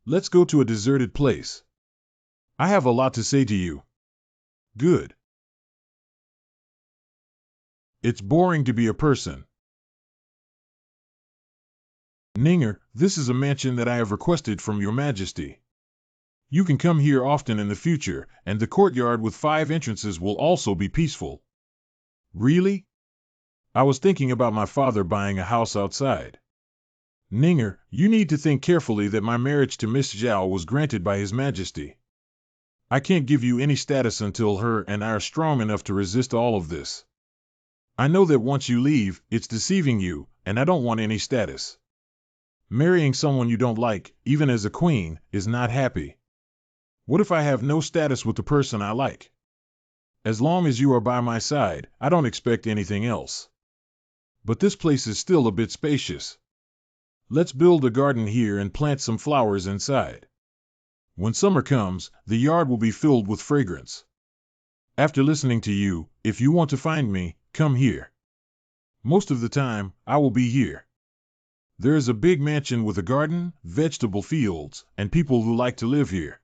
Let's go to a deserted place. I have a lot to say to you. Good. It's boring to be a person. Ninger, this is a mansion that I have requested from your majesty. You can come here often in the future, and the courtyard with 5 entrances will also be peaceful. Really? I was thinking about my father buying a house outside. Ninger, you need to think carefully that my marriage to Miss Zhao was granted by His Majesty. I can't give you any status until her and I are strong enough to resist all of this. I know that once you leave, it's deceiving you, and I don't want any status. Marrying someone you don't like, even as a queen, is not happy. What if I have no status with the person I like? As long as you are by my side, I don't expect anything else. But this place is still a bit spacious. Let's build a garden here and plant some flowers inside. When summer comes, the yard will be filled with fragrance. After listening to you, if you want to find me, come here. Most of the time, I will be here. There is a big mansion with a garden, vegetable fields, and people who like to live here.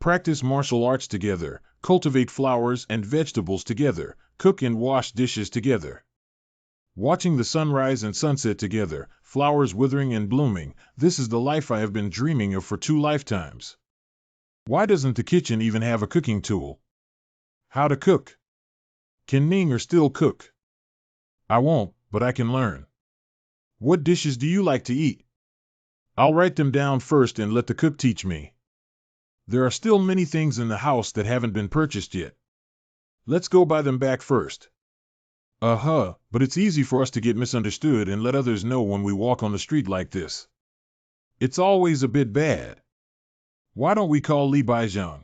Practice martial arts together, cultivate flowers and vegetables together, cook and wash dishes together. Watching the sunrise and sunset together, flowers withering and blooming, this is the life I have been dreaming of for 2 lifetimes. Why doesn't the kitchen even have a cooking tool? How to cook? Can Ninger still cook? I won't, but I can learn. What dishes do you like to eat? I'll write them down first and let the cook teach me. There are still many things in the house that haven't been purchased yet. Let's go buy them back first. But it's easy for us to get misunderstood and let others know when we walk on the street like this. It's always a bit bad. Why don't we call Li Baijiang?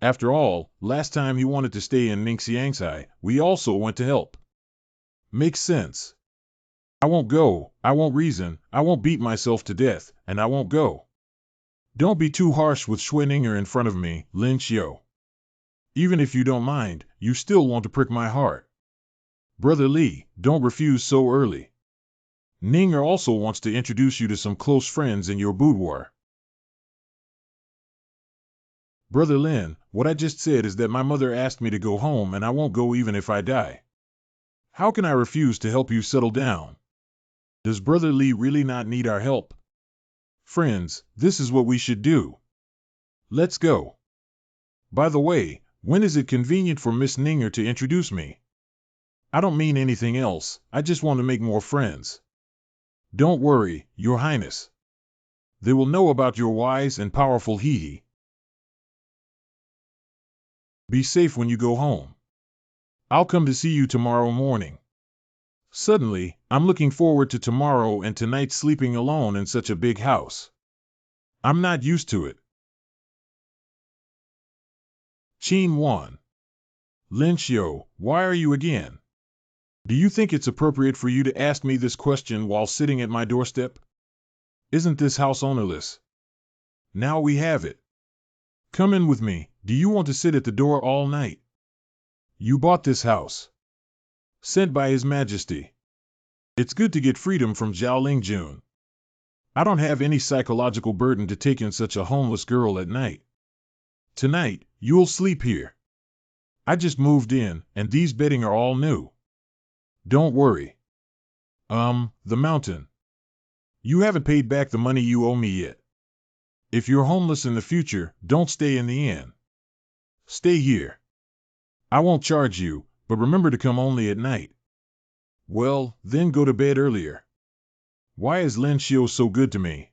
After all, last time he wanted to stay in Ningxiangsai, we also went to help. Makes sense. I won't go, I won't reason, I won't beat myself to death, and I won't go. Don't be too harsh with Schwenninger in front of me, Lin Xiu. Even if you don't mind, you still want to prick my heart. Brother Li, don't refuse so early. Ninger also wants to introduce you to some close friends in your boudoir. Brother Lin, what I just said is that my mother asked me to go home and I won't go even if I die. How can I refuse to help you settle down? Does Brother Li really not need our help? Friends, this is what we should do. Let's go. By the way, when is it convenient for Miss Ninger to introduce me? I don't mean anything else, I just want to make more friends. Don't worry, Your Highness. They will know about your wise and powerful Hehe. Be safe when you go home. I'll come to see you tomorrow morning. Suddenly, I'm looking forward to tomorrow and tonight sleeping alone in such a big house. I'm not used to it. Qin 1. Lin Xiu, why are you again? Do you think it's appropriate for you to ask me this question while sitting at my doorstep? Isn't this house ownerless? Now we have it. Come in with me, do you want to sit at the door all night? You bought this house. Sent by His Majesty. It's good to get freedom from Zhao Lingjun. I don't have any psychological burden to take in such a homeless girl at night. Tonight, you'll sleep here. I just moved in, and these bedding are all new. Don't worry. The mountain. You haven't paid back the money you owe me yet. If you're homeless in the future, don't stay in the inn. Stay here. I won't charge you, but remember to come only at night. Well, then go to bed earlier. Why is Lin Xiu so good to me?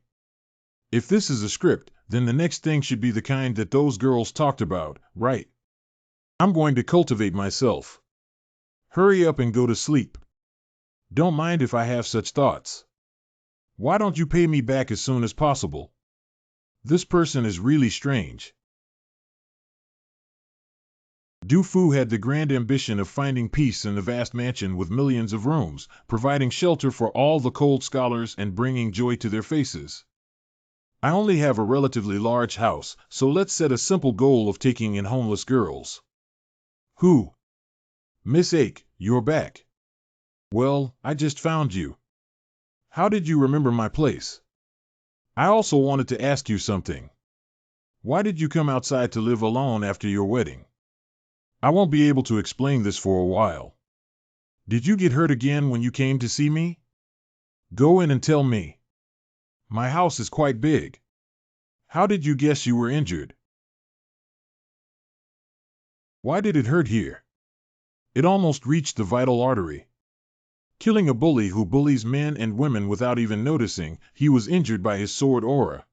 If this is a script, then the next thing should be the kind that those girls talked about, right? I'm going to cultivate myself. Hurry up and go to sleep. Don't mind if I have such thoughts. Why don't you pay me back as soon as possible? This person is really strange. Du Fu had the grand ambition of finding peace in the vast mansion with millions of rooms, providing shelter for all the cold scholars and bringing joy to their faces. I only have a relatively large house, so let's set a simple goal of taking in homeless girls. Who? Miss Ake, you're back. Well, I just found you. How did you remember my place? I also wanted to ask you something. Why did you come outside to live alone after your wedding? I won't be able to explain this for a while. Did you get hurt again when you came to see me? Go in and tell me. My house is quite big. How did you guess you were injured? Why did it hurt here? It almost reached the vital artery. Killing a bully who bullies men and women without even noticing, he was injured by his sword aura.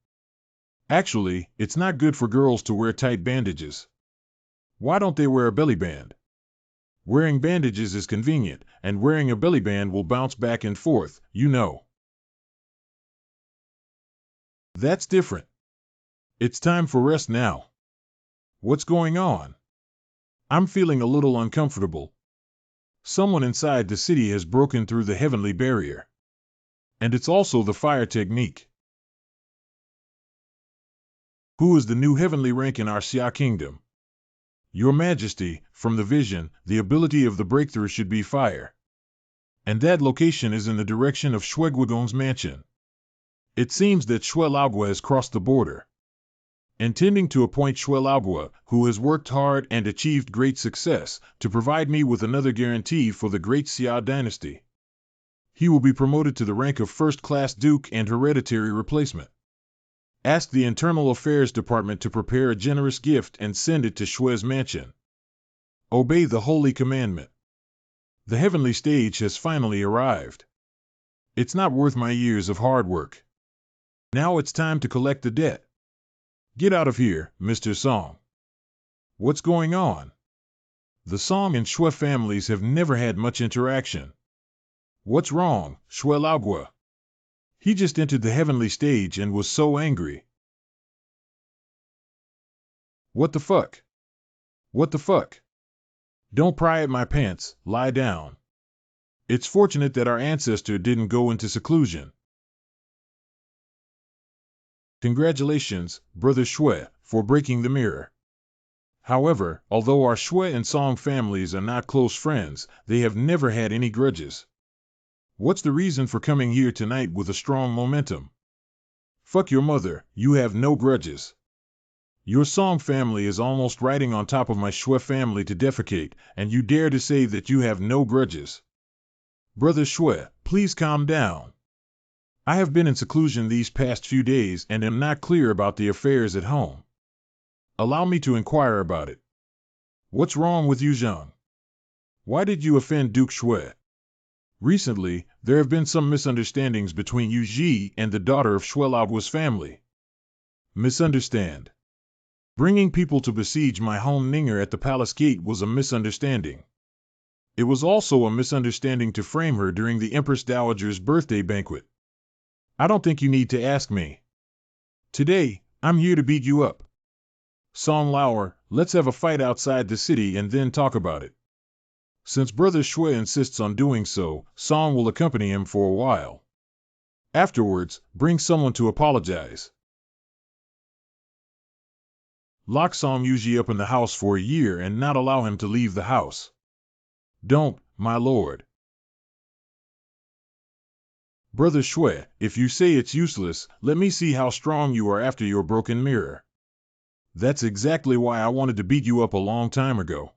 Actually, it's not good for girls to wear tight bandages. Why don't they wear a belly band? Wearing bandages is convenient, and wearing a belly band will bounce back and forth, you know. That's different. It's time for rest now. What's going on? I'm feeling a little uncomfortable. Someone inside the city has broken through the heavenly barrier. And it's also the fire technique. Who is the new heavenly rank in our Xia kingdom? Your Majesty, from the vision, the ability of the breakthrough should be fire. And that location is in the direction of Shueguigong's mansion. It seems that Xue Laogua has crossed the border. Intending to appoint Xue Laogua, who has worked hard and achieved great success, to provide me with another guarantee for the great Xia dynasty. He will be promoted to the rank of first-class duke and hereditary replacement. Ask the Internal Affairs Department to prepare a generous gift and send it to Xue's mansion. Obey the holy commandment. The heavenly stage has finally arrived. It's not worth my years of hard work. Now it's time to collect the debt. Get out of here, Mr. Song. What's going on? The Song and Xue families have never had much interaction. What's wrong, Xue Laogua? He just entered the heavenly stage and was so angry. What the fuck? What the fuck? Don't pry at my pants, lie down. It's fortunate that our ancestor didn't go into seclusion. Congratulations, Brother Xue, for breaking the mirror. However, although our Xue and Song families are not close friends, they have never had any grudges. What's the reason for coming here tonight with a strong momentum? Fuck your mother, you have no grudges. Your Song family is almost riding on top of my Xue family to defecate, and you dare to say that you have no grudges. Brother Xue, please calm down. I have been in seclusion these past few days and am not clear about the affairs at home. Allow me to inquire about it. What's wrong with you, Zhang? Why did you offend Duke Xue? Recently, there have been some misunderstandings between Yu Ji and the daughter of Xue Laogua's family. Misunderstand. Bringing people to besiege my home Ninger at the palace gate was a misunderstanding. It was also a misunderstanding to frame her during the Empress Dowager's birthday banquet. I don't think you need to ask me. Today, I'm here to beat you up. Song Lauer, let's have a fight outside the city and then talk about it. Since Brother Xue insists on doing so, Song will accompany him for a while. Afterwards, bring someone to apologize. Lock Song Yuji up in the house for a year and not allow him to leave the house. Don't, my lord. Brother Xue, if you say it's useless, let me see how strong you are after your broken mirror. That's exactly why I wanted to beat you up a long time ago.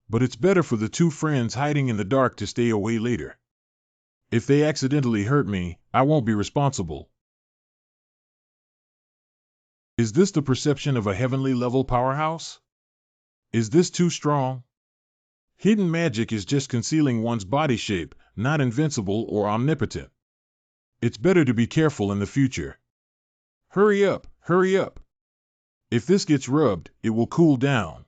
But it's better for the two friends hiding in the dark to stay away later. If they accidentally hurt me, I won't be responsible. Is this the perception of a heavenly level powerhouse? Is this too strong? Hidden magic is just concealing one's body shape, not invincible or omnipotent. It's better to be careful in the future. Hurry up, hurry up. If this gets rubbed, it will cool down.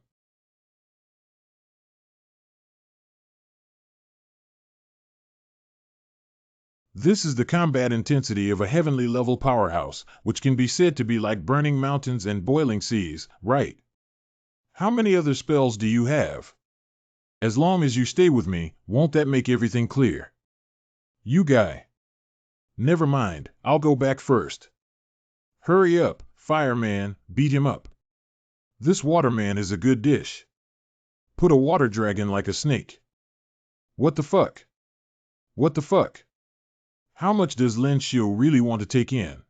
This is the combat intensity of a heavenly level powerhouse, which can be said to be like burning mountains and boiling seas, right? How many other spells do you have? As long as you stay with me, won't that make everything clear? You guy. Never mind, I'll go back first. Hurry up, fireman, beat him up. This waterman is a good dish. Put a water dragon like a snake. What the fuck? What the fuck? How much does Lin Xiu really want to take in?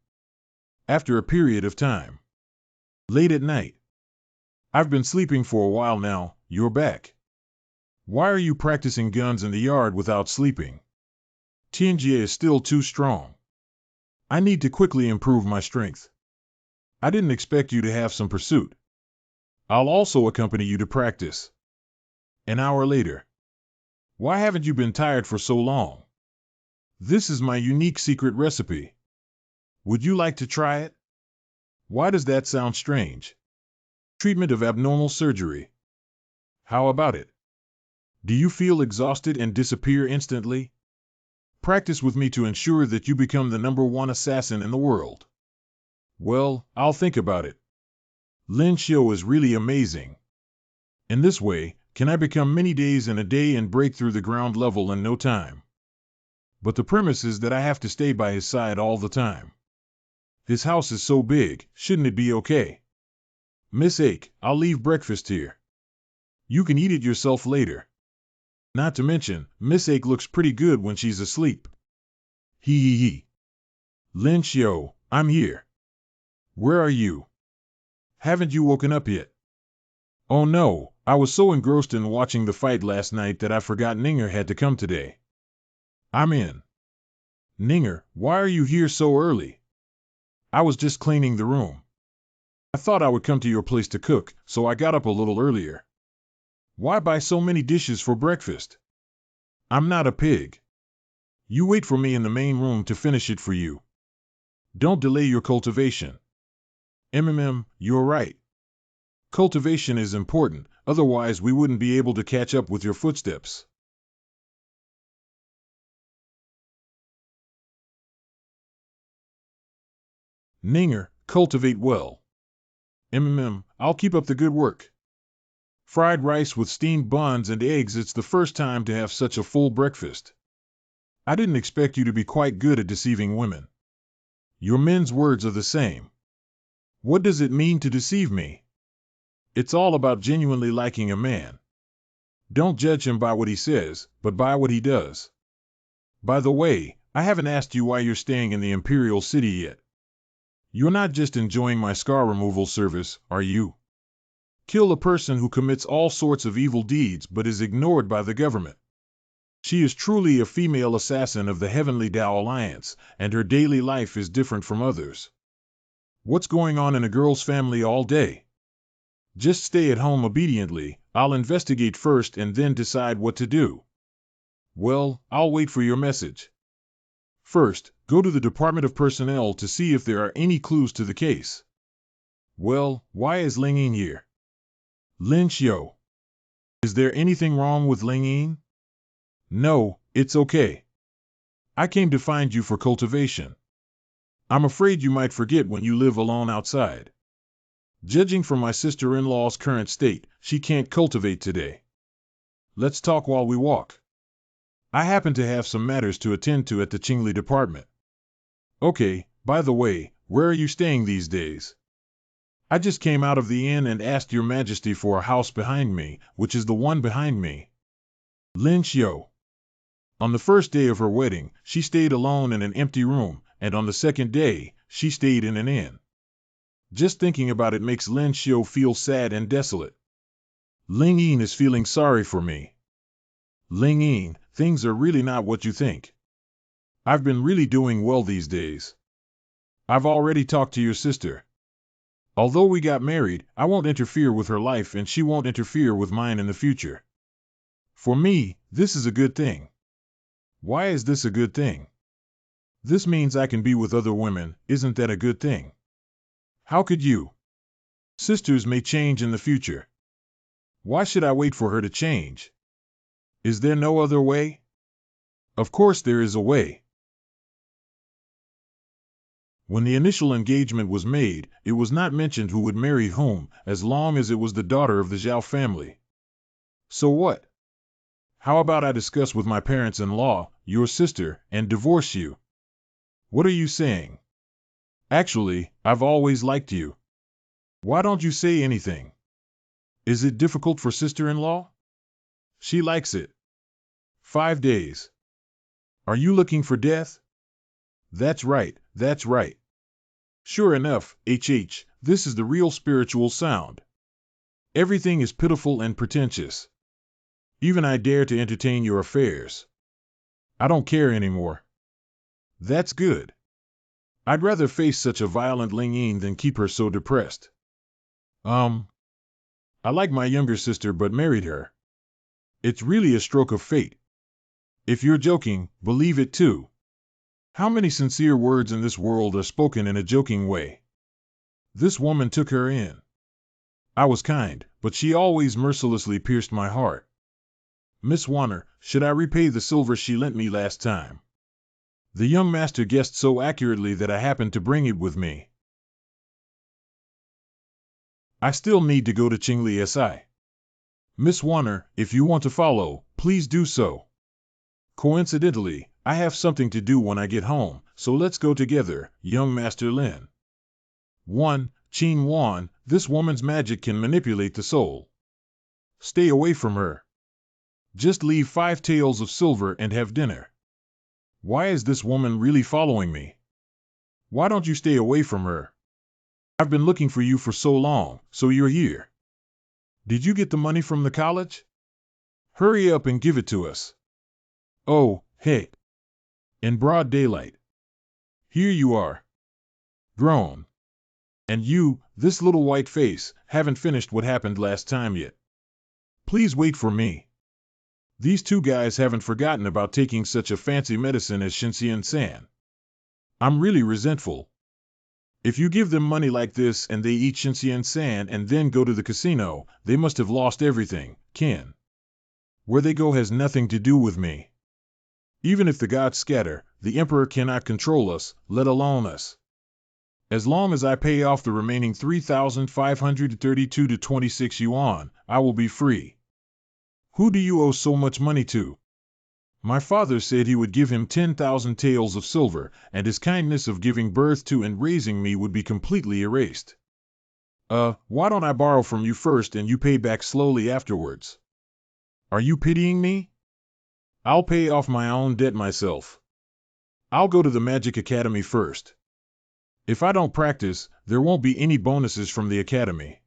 After a period of time. Late at night. I've been sleeping for a while now, you're back. Why are you practicing guns in the yard without sleeping? Tianjie is still too strong. I need to quickly improve my strength. I didn't expect you to have some pursuit. I'll also accompany you to practice. An hour later. Why haven't you been tired for so long? This is my unique secret recipe. Would you like to try it? Why does that sound strange? Treatment of abnormal surgery. How about it? Do you feel exhausted and disappear instantly? Practice with me to ensure that you become the #1 assassin in the world. Well, I'll think about it. Lin Xiu is really amazing. In this way, can I become many days in a day and break through the ground level in no time? But the premise is that I have to stay by his side all the time. His house is so big, shouldn't it be okay? Miss Ake, I'll leave breakfast here. You can eat it yourself later. Not to mention, Miss Ake looks pretty good when she's asleep. Hee hee hee. Lin Xiu, I'm here. Where are you? Haven't you woken up yet? Oh no, I was so engrossed in watching the fight last night that I forgot Ninger had to come today. I'm in. Ninger, why are you here so early? I was just cleaning the room. I thought I would come to your place to cook, so I got up a little earlier. Why buy so many dishes for breakfast? I'm not a pig. You wait for me in the main room to finish it for you. Don't delay your cultivation. You're right. Cultivation is important, otherwise we wouldn't be able to catch up with your footsteps. Ninger, cultivate well. I'll keep up the good work. Fried rice with steamed buns and eggs, it's the first time to have such a full breakfast. I didn't expect you to be quite good at deceiving women. Your men's words are the same. What does it mean to deceive me? It's all about genuinely liking a man. Don't judge him by what he says, but by what he does. By the way, I haven't asked you why you're staying in the Imperial City yet. You're not just enjoying my scar removal service, are you? Kill a person who commits all sorts of evil deeds but is ignored by the government. She is truly a female assassin of the Heavenly Tao Alliance, and her daily life is different from others. What's going on in a girl's family all day? Just stay at home obediently. I'll investigate first and then decide what to do. Well, I'll wait for your message. First, go to the Department of Personnel to see if there are any clues to the case. Well, why is Ling Ying here? Lin Xiu. Is there anything wrong with Ling Ying? No, it's okay. I came to find you for cultivation. I'm afraid you might forget when you live alone outside. Judging from my sister-in-law's current state, she can't cultivate today. Let's talk while we walk. I happen to have some matters to attend to at the Qingli department. Okay, by the way, where are you staying these days? I just came out of the inn and asked your majesty for a house behind me, which is the one behind me. Lin Xiu. On the first day of her wedding, she stayed alone in an empty room, and on the second day, she stayed in an inn. Just thinking about it makes Lin Xiu feel sad and desolate. Ling Ying is feeling sorry for me. Ling Ying, things are really not what you think. I've been really doing well these days. I've already talked to your sister. Although we got married, I won't interfere with her life and she won't interfere with mine in the future. For me, this is a good thing. Why is this a good thing? This means I can be with other women, isn't that a good thing? How could you? Sisters may change in the future. Why should I wait for her to change? Is there no other way? Of course there is a way. When the initial engagement was made, it was not mentioned who would marry whom, as long as it was the daughter of the Zhao family. So what? How about I discuss with my parents-in-law, your sister, and divorce you? What are you saying? Actually, I've always liked you. Why don't you say anything? Is it difficult for sister-in-law? She likes it. 5 days. Are you looking for death? That's right, that's right. Sure enough, this is the real spiritual sound. Everything is pitiful and pretentious. Even I dare to entertain your affairs. I don't care anymore. That's good. I'd rather face such a violent Ling than keep her so depressed. I like my younger sister but married her. It's really a stroke of fate. If you're joking, believe it too. How many sincere words in this world are spoken in a joking way? This woman took her in. I was kind, but she always mercilessly pierced my heart. Miss Warner, should I repay the silver she lent me last time? The young master guessed so accurately that I happened to bring it with me. I still need to go to Qingli Si. Miss Warner, if you want to follow, please do so. Coincidentally, I have something to do when I get home, so let's go together, young Master Lin. 1. Qin Wan, this woman's magic can manipulate the soul. Stay away from her. Just leave 5 taels of silver and have dinner. Why is this woman really following me? Why don't you stay away from her? I've been looking for you for so long, so you're here. Did you get the money from the college? Hurry up and give it to us. Oh, hey. In broad daylight. Here you are. Grown. And you, this little white face, haven't finished what happened last time yet. Please wait for me. These 2 guys haven't forgotten about taking such a fancy medicine as Shinxian-san. I'm really resentful. If you give them money like this and they eat Shinxian-san and then go to the casino, they must have lost everything, Ken. Where they go has nothing to do with me. Even if the gods scatter, the Emperor cannot control us, let alone us. As long as I pay off the remaining 3,532 to 26 yuan, I will be free. Who do you owe so much money to? My father said he would give him 10,000 taels of silver, and his kindness of giving birth to and raising me would be completely erased. Why don't I borrow from you first and you pay back slowly afterwards? Are you pitying me? I'll pay off my own debt myself. I'll go to the Magic Academy first. If I don't practice, there won't be any bonuses from the academy.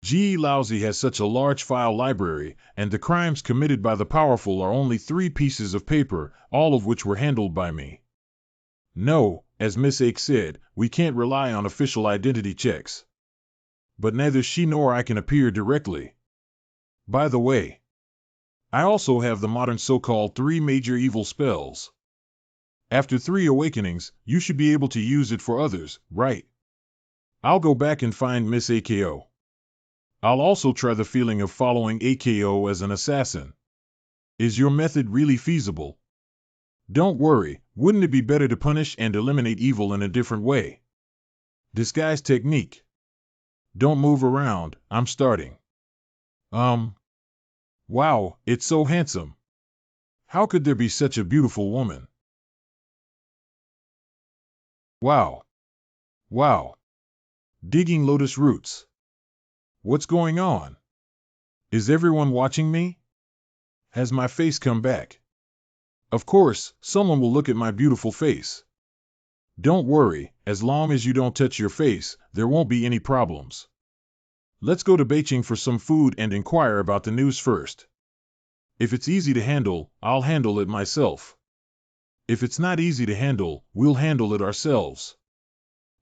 G. Lousy has such a large file library, and the crimes committed by the powerful are only 3 pieces of paper, all of which were handled by me. No, as Miss Ake said, we can't rely on official identity checks. But neither she nor I can appear directly. By the way, I also have the modern so-called 3 major evil spells. After 3 awakenings, you should be able to use it for others, right? I'll go back and find Miss AKO. I'll also try the feeling of following AKO as an assassin. Is your method really feasible? Don't worry, wouldn't it be better to punish and eliminate evil in a different way? Disguise technique. Don't move around, I'm starting. Wow, it's so handsome. How could there be such a beautiful woman? Wow. Wow. Digging lotus roots. What's going on? Is everyone watching me? Has my face come back? Of course, someone will look at my beautiful face. Don't worry, as long as you don't touch your face, there won't be any problems. Let's go to Beijing for some food and inquire about the news first. If it's easy to handle, I'll handle it myself. If it's not easy to handle, we'll handle it ourselves.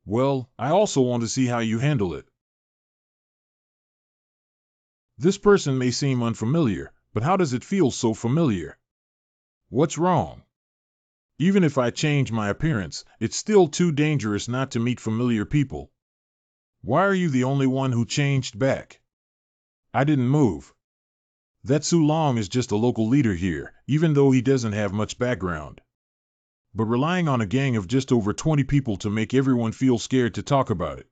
Well, I also want to see how you handle it. This person may seem unfamiliar, but how does it feel so familiar? What's wrong? Even if I change my appearance, it's still too dangerous not to meet familiar people. Why are you the only one who changed back? I didn't move. That Su Long is just a local leader here, even though he doesn't have much background. But relying on a gang of just over 20 people to make everyone feel scared to talk about it.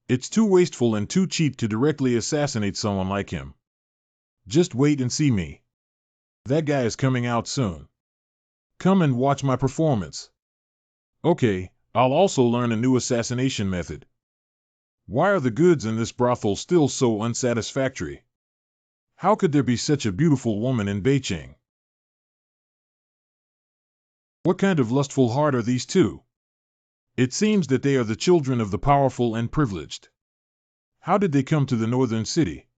It's too wasteful and too cheap to directly assassinate someone like him. Just wait and see me. That guy is coming out soon. Come and watch my performance. Okay, I'll also learn a new assassination method. Why are the goods in this brothel still so unsatisfactory? How could there be such a beautiful woman in Beijing? What kind of lustful heart are these two? It seems that they are the children of the powerful and privileged. How did they come to the northern city?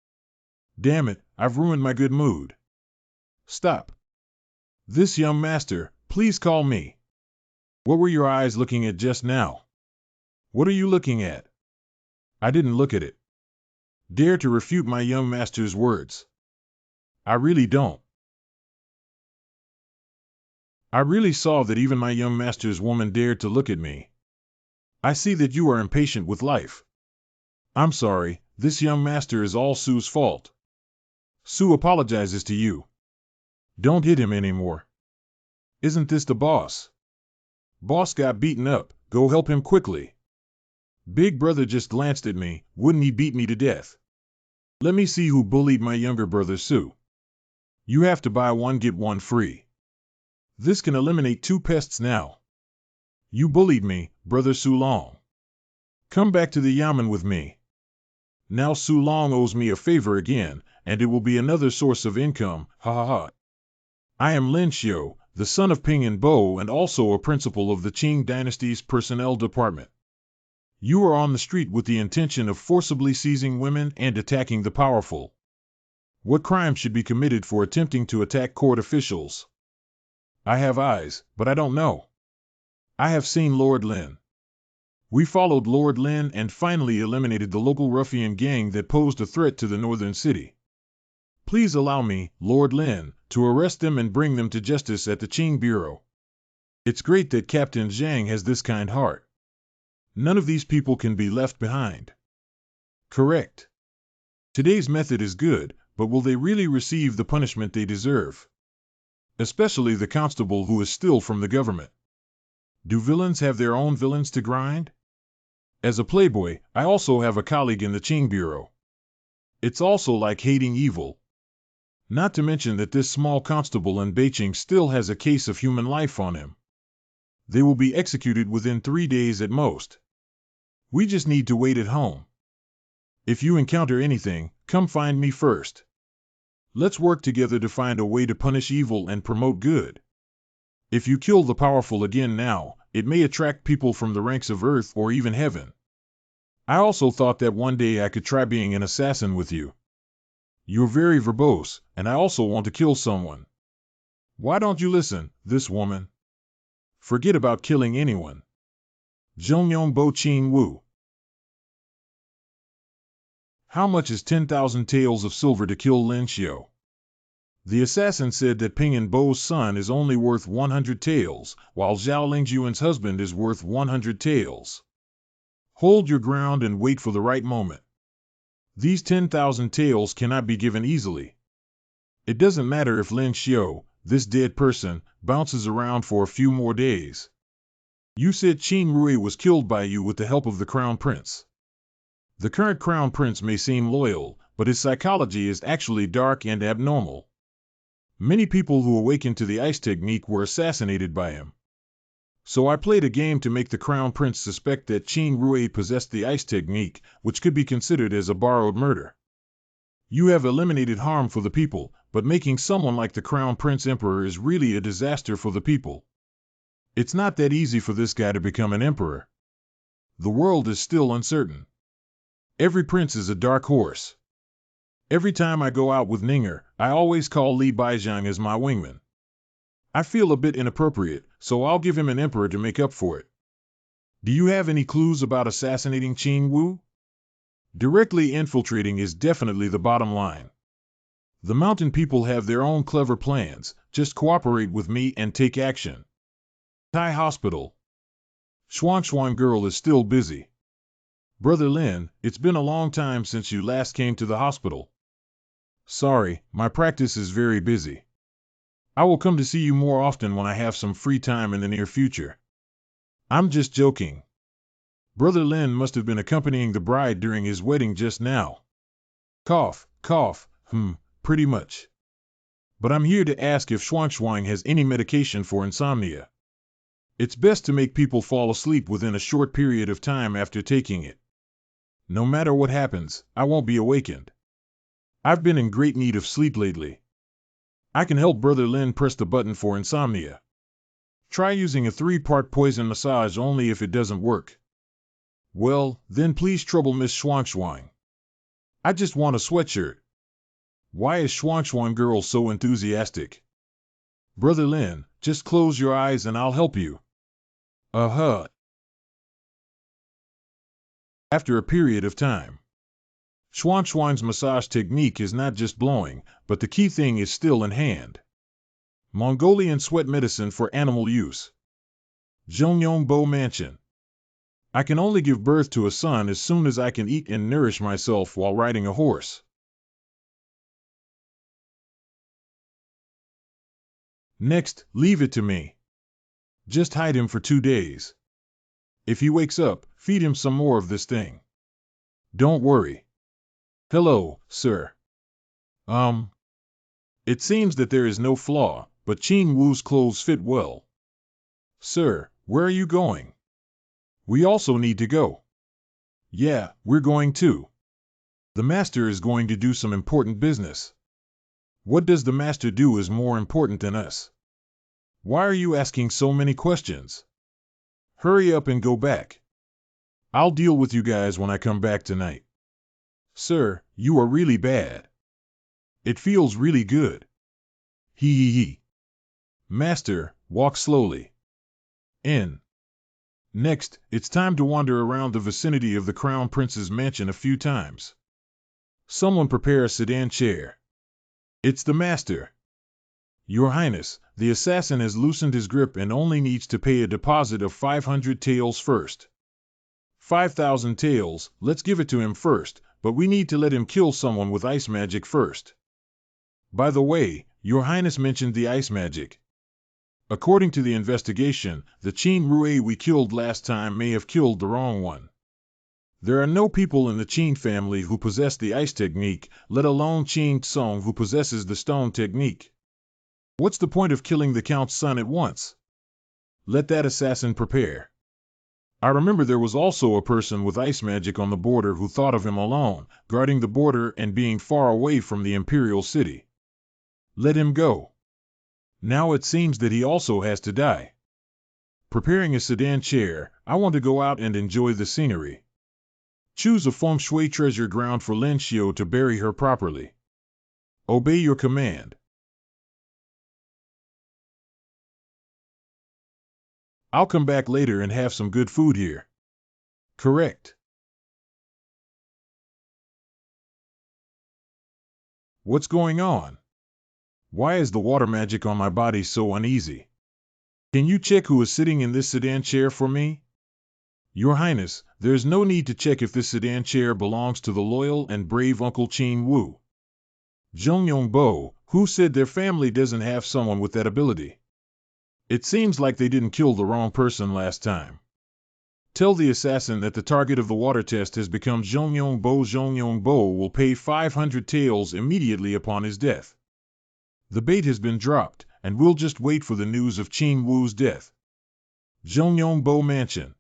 Damn it, I've ruined my good mood. Stop. This young master, please call me. What were your eyes looking at just now? What are you looking at? I didn't look at it. Dare to refute my young master's words. I really don't. I really saw that even my young master's woman dared to look at me. I see that you are impatient with life. I'm sorry, this young master is all Su's fault. Su apologizes to you. Don't hit him anymore. Isn't this the boss? Boss got beaten up, go help him quickly. Big brother just glanced at me, wouldn't he beat me to death? Let me see who bullied my younger brother Su. You have to buy one get one free. This can eliminate 2 pests now. You bullied me, brother Su Long. Come back to the yamen with me. Now Su Long owes me a favor again, and it will be another source of income, ha ha ha. I am Lin Xiu, the son of Ping and Bo and also a principal of the Qing dynasty's personnel department. You are on the street with the intention of forcibly seizing women and attacking the powerful. What crime should be committed for attempting to attack court officials? I have eyes, but I don't know. I have seen Lord Lin. We followed Lord Lin and finally eliminated the local ruffian gang that posed a threat to the northern city. Please allow me, Lord Lin, to arrest them and bring them to justice at the Qing Bureau. It's great that Captain Zhang has this kind heart. None of these people can be left behind. Correct. Today's method is good, but will they really receive the punishment they deserve? Especially the constable who is still from the government. Do villains have their own villains to grind? As a playboy, I also have a colleague in the Qing Bureau. It's also like hating evil. Not to mention that this small constable in Beijing still has a case of human life on him. They will be executed within 3 days at most. We just need to wait at home. If you encounter anything, come find me first. Let's work together to find a way to punish evil and promote good. If you kill the powerful again now, it may attract people from the ranks of Earth or even Heaven. I also thought that one day I could try being an assassin with you. You're very verbose, and I also want to kill someone. Why don't you listen, this woman? Forget about killing anyone. Zhongyong Bo Qin Wu. How much is 10,000 taels of silver to kill Lin Xiu? The assassin said that Ping and Bo's son is only worth 100 taels, while Zhao Lingjuan's husband is worth 100 taels. Hold your ground and wait for the right moment. These 10,000 taels cannot be given easily. It doesn't matter if Lin Xiu, this dead person, bounces around for a few more days. You said Qin Rui was killed by you with the help of the Crown Prince. The current Crown Prince may seem loyal, but his psychology is actually dark and abnormal. Many people who awakened to the ice technique were assassinated by him. So I played a game to make the Crown Prince suspect that Qin Rui possessed the ice technique, which could be considered as a borrowed murder. You have eliminated harm for the people, but making someone like the Crown Prince Emperor is really a disaster for the people. It's not that easy for this guy to become an emperor. The world is still uncertain. Every prince is a dark horse. Every time I go out with Ninger, I always call Li Baijiang as my wingman. I feel a bit inappropriate, so I'll give him an emperor to make up for it. Do you have any clues about assassinating Qin Wu? Directly infiltrating is definitely the bottom line. The mountain people have their own clever plans, just cooperate with me and take action. Thai hospital. Xuan girl is still busy. Brother Lin, it's been a long time since you last came to the hospital. Sorry, my practice is very busy. I will come to see you more often when I have some free time in the near future. I'm just joking. Brother Lin must have been accompanying the bride during his wedding just now. Cough, cough, pretty much. But I'm here to ask if Xuan has any medication for insomnia. It's best to make people fall asleep within a short period of time after taking it. No matter what happens, I won't be awakened. I've been in great need of sleep lately. I can help Brother Lin press the button for insomnia. Try using a 3-part poison massage only if it doesn't work. Well, then please trouble Miss Xuan. I just want a sweatshirt. Why is Xuan girl so enthusiastic? Brother Lin, just close your eyes and I'll help you. After a period of time. Xuan's massage technique is not just blowing, but the key thing is still in hand. Mongolian sweat medicine for animal use. Zhongyongbo Mansion. I can only give birth to a son as soon as I can eat and nourish myself while riding a horse. Next, leave it to me. Just hide him for 2 days. If he wakes up, feed him some more of this thing. Don't worry. Hello, sir. It seems that there is no flaw, but Qin Wu's clothes fit well. Sir, where are you going? We also need to go. Yeah, we're going too. The master is going to do some important business. What does the master do is more important than us? Why are you asking so many questions? Hurry up and go back. I'll deal with you guys when I come back tonight. Sir, you are really bad. It feels really good. Hee. Master, walk slowly. In. Next, it's time to wander around the vicinity of the Crown Prince's mansion a few times. Someone prepare a sedan chair. It's the master. Your Highness, the assassin has loosened his grip and only needs to pay a deposit of 500 taels first. 5,000 taels, let's give it to him first, but we need to let him kill someone with ice magic first. By the way, Your Highness mentioned the ice magic. According to the investigation, the Qin Rue we killed last time may have killed the wrong one. There are no people in the Qin family who possess the ice technique, let alone Qin Tsong who possesses the stone technique. What's the point of killing the Count's son at once? Let that assassin prepare. I remember there was also a person with ice magic on the border who thought of him alone, guarding the border and being far away from the Imperial city. Let him go. Now it seems that he also has to die. Preparing a sedan chair, I want to go out and enjoy the scenery. Choose a feng shui treasure ground for Lin Xiu to bury her properly. Obey your command. I'll come back later and have some good food here. Correct. What's going on? Why is the water magic on my body so uneasy? Can you check who is sitting in this sedan chair for me? Your Highness, there's no need to check if this sedan chair belongs to the loyal and brave Uncle Qin Wu. Zhongyongbo, who said their family doesn't have someone with that ability. It seems like they didn't kill the wrong person last time. Tell the assassin that the target of the water test has become Zhongyongbo. Zhongyongbo will pay 500 taels immediately upon his death. The bait has been dropped, and we'll just wait for the news of Qin Wu's death. Zhongyongbo Mansion.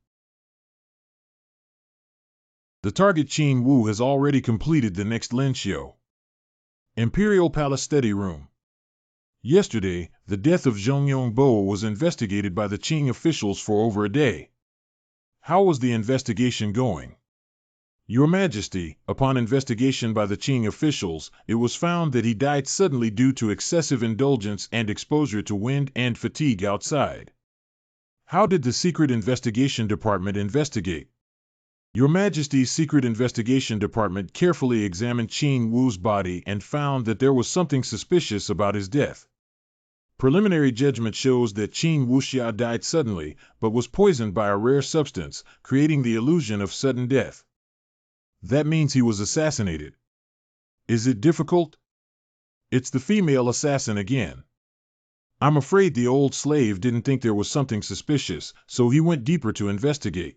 The target Qin Wu has already completed the next Lin Xiu. Imperial Palace Study Room. Yesterday, the death of Zhongyongbo was investigated by the Qing officials for over a day. How was the investigation going? Your Majesty, upon investigation by the Qing officials, it was found that he died suddenly due to excessive indulgence and exposure to wind and fatigue outside. How did the Secret Investigation Department investigate? Your Majesty's Secret Investigation Department carefully examined Qin Wu's body and found that there was something suspicious about his death. Preliminary judgment shows that Qin Wuxia died suddenly, but was poisoned by a rare substance, creating the illusion of sudden death. That means he was assassinated. Is it difficult? It's the female assassin again. I'm afraid the old slave didn't think there was something suspicious, so he went deeper to investigate.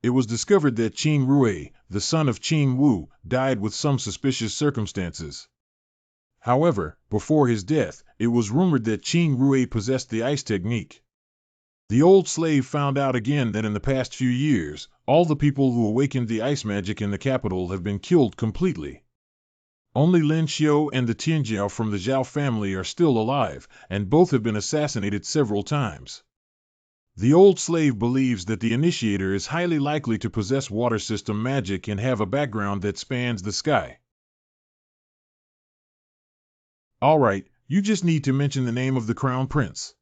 It was discovered that Qin Rui, the son of Qin Wu, died with some suspicious circumstances. However, before his death, it was rumored that Qin Rui possessed the ice technique. The old slave found out again that in the past few years, all the people who awakened the ice magic in the capital have been killed completely. Only Lin Xiu and the Tianjiao from the Zhao family are still alive, and both have been assassinated several times. The old slave believes that the initiator is highly likely to possess water system magic and have a background that spans the sky. Alright, you just need to mention the name of the crown prince.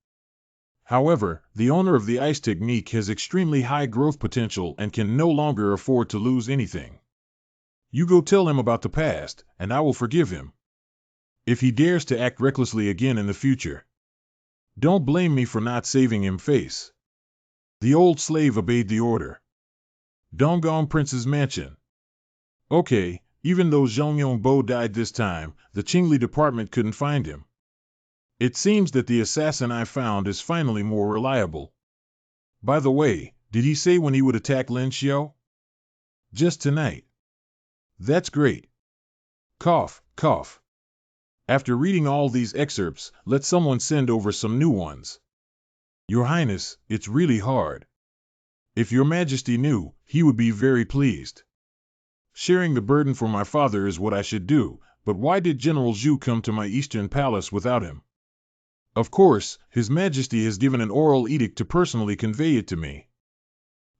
However, the owner of the ice technique has extremely high growth potential and can no longer afford to lose anything. You go tell him about the past, and I will forgive him. If he dares to act recklessly again in the future, don't blame me for not saving him face. The old slave obeyed the order. Donggong Prince's mansion. Okay, even though Zhong Yongbo died this time, the Qingli department couldn't find him. It seems that the assassin I found is finally more reliable. By the way, did he say when he would attack Lin Xiu? Just tonight. That's great. Cough, cough. After reading all these excerpts, let someone send over some new ones. Your Highness, it's really hard. If Your Majesty knew, he would be very pleased. Sharing the burden for my father is what I should do, but why did General Zhu come to my eastern palace without him? Of course, His Majesty has given an oral edict to personally convey it to me.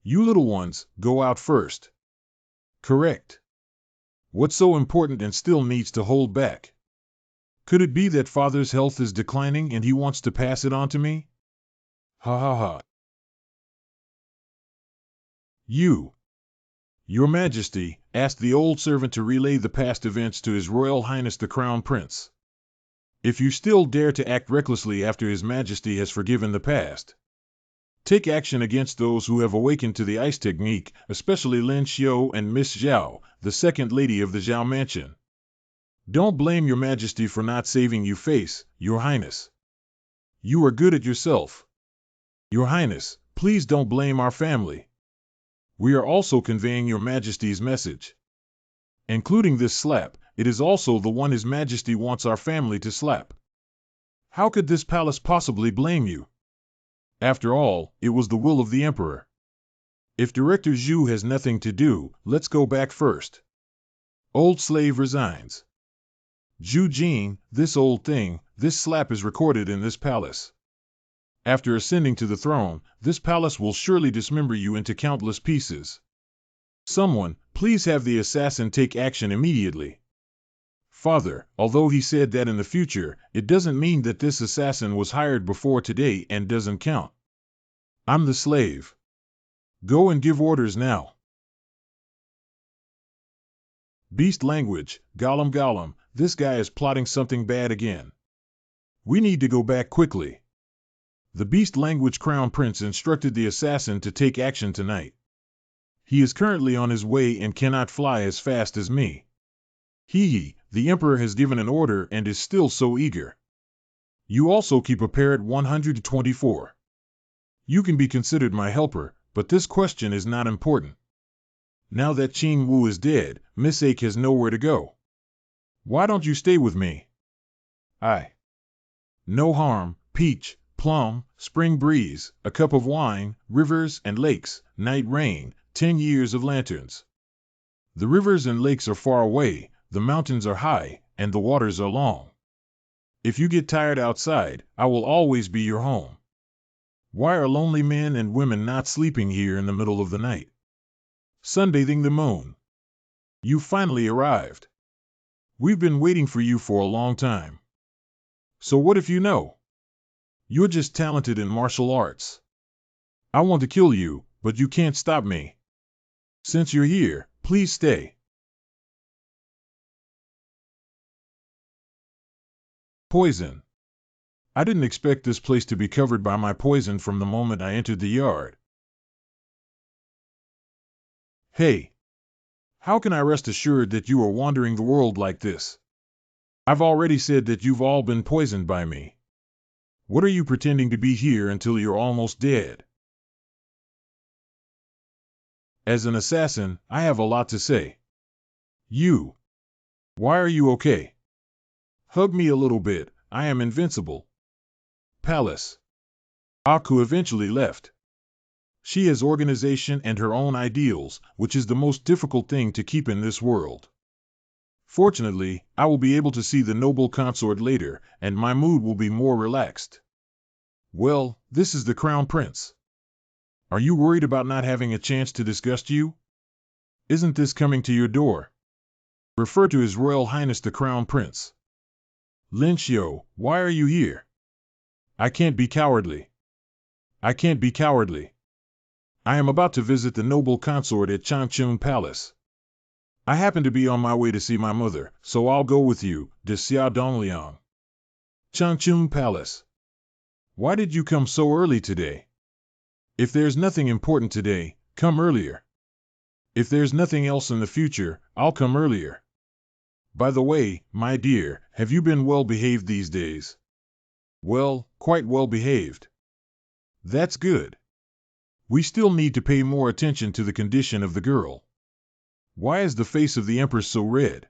You little ones, go out first. Correct. What's so important and still needs to hold back? Could it be that father's health is declining and he wants to pass it on to me? Ha ha ha. You, Your Majesty, asked the old servant to relay the past events to His Royal Highness the Crown Prince. If you still dare to act recklessly after His Majesty has forgiven the past, take action against those who have awakened to the ice technique, especially Lin Xiu and Miss Zhao, the second lady of the Zhao mansion. Don't blame Your Majesty for not saving you face, Your Highness. You are good at yourself. Your Highness, please don't blame our family. We are also conveying Your Majesty's message. Including this slap, it is also the one His Majesty wants our family to slap. How could this palace possibly blame you? After all, it was the will of the Emperor. If Director Zhu has nothing to do, let's go back first. Old slave resigns. Zhu Jing, this old thing, this slap is recorded in this palace. After ascending to the throne, this palace will surely dismember you into countless pieces. Someone, please have the assassin take action immediately. Father, although he said that in the future, it doesn't mean that this assassin was hired before today and doesn't count. I'm the slave. Go and give orders now. Beast language, Gollum Gollum, this guy is plotting something bad again. We need to go back quickly. The beast language Crown Prince instructed the assassin to take action tonight. He is currently on his way and cannot fly as fast as me. The Emperor has given an order and is still so eager. You also keep a parrot 124. You can be considered my helper, but this question is not important. Now that Qin Wu is dead, Miss Ake has nowhere to go. Why don't you stay with me? No harm, peach, plum, spring breeze, a cup of wine, rivers and lakes, night rain, 10 years of lanterns. The rivers and lakes are far away, the mountains are high, and the waters are long. If you get tired outside, I will always be your home. Why are lonely men and women not sleeping here in the middle of the night? Sunbathing the moon. You finally arrived. We've been waiting for you for a long time. So what if you know? You're just talented in martial arts. I want to kill you, but you can't stop me. Since you're here, please stay. Poison. I didn't expect this place to be covered by my poison from the moment I entered the yard. Hey, how can I rest assured that you are wandering the world like this? I've already said that you've all been poisoned by me. What are you pretending to be here until you're almost dead? As an assassin, I have a lot to say. You. Why are you okay? Hug me a little bit, I am invincible. Palace. Aku eventually left. She has organization and her own ideals, which is the most difficult thing to keep in this world. Fortunately, I will be able to see the noble consort later, and my mood will be more relaxed. Well, this is the Crown Prince. Are you worried about not having a chance to disgust you? Isn't this coming to your door? Refer to His Royal Highness the Crown Prince. Lin Xiu, why are you here? I can't be cowardly. I can't be cowardly. I am about to visit the noble consort at Changchun Palace. I happen to be on my way to see my mother, so I'll go with you, de Xia Dongliang. Changchun Palace. Why did you come so early today? If there's nothing important today, come earlier. If there's nothing else in the future, I'll come earlier. By the way, my dear, have you been well behaved these days? Well, quite well behaved. That's good. We still need to pay more attention to the condition of the girl. Why is the face of the Empress so red?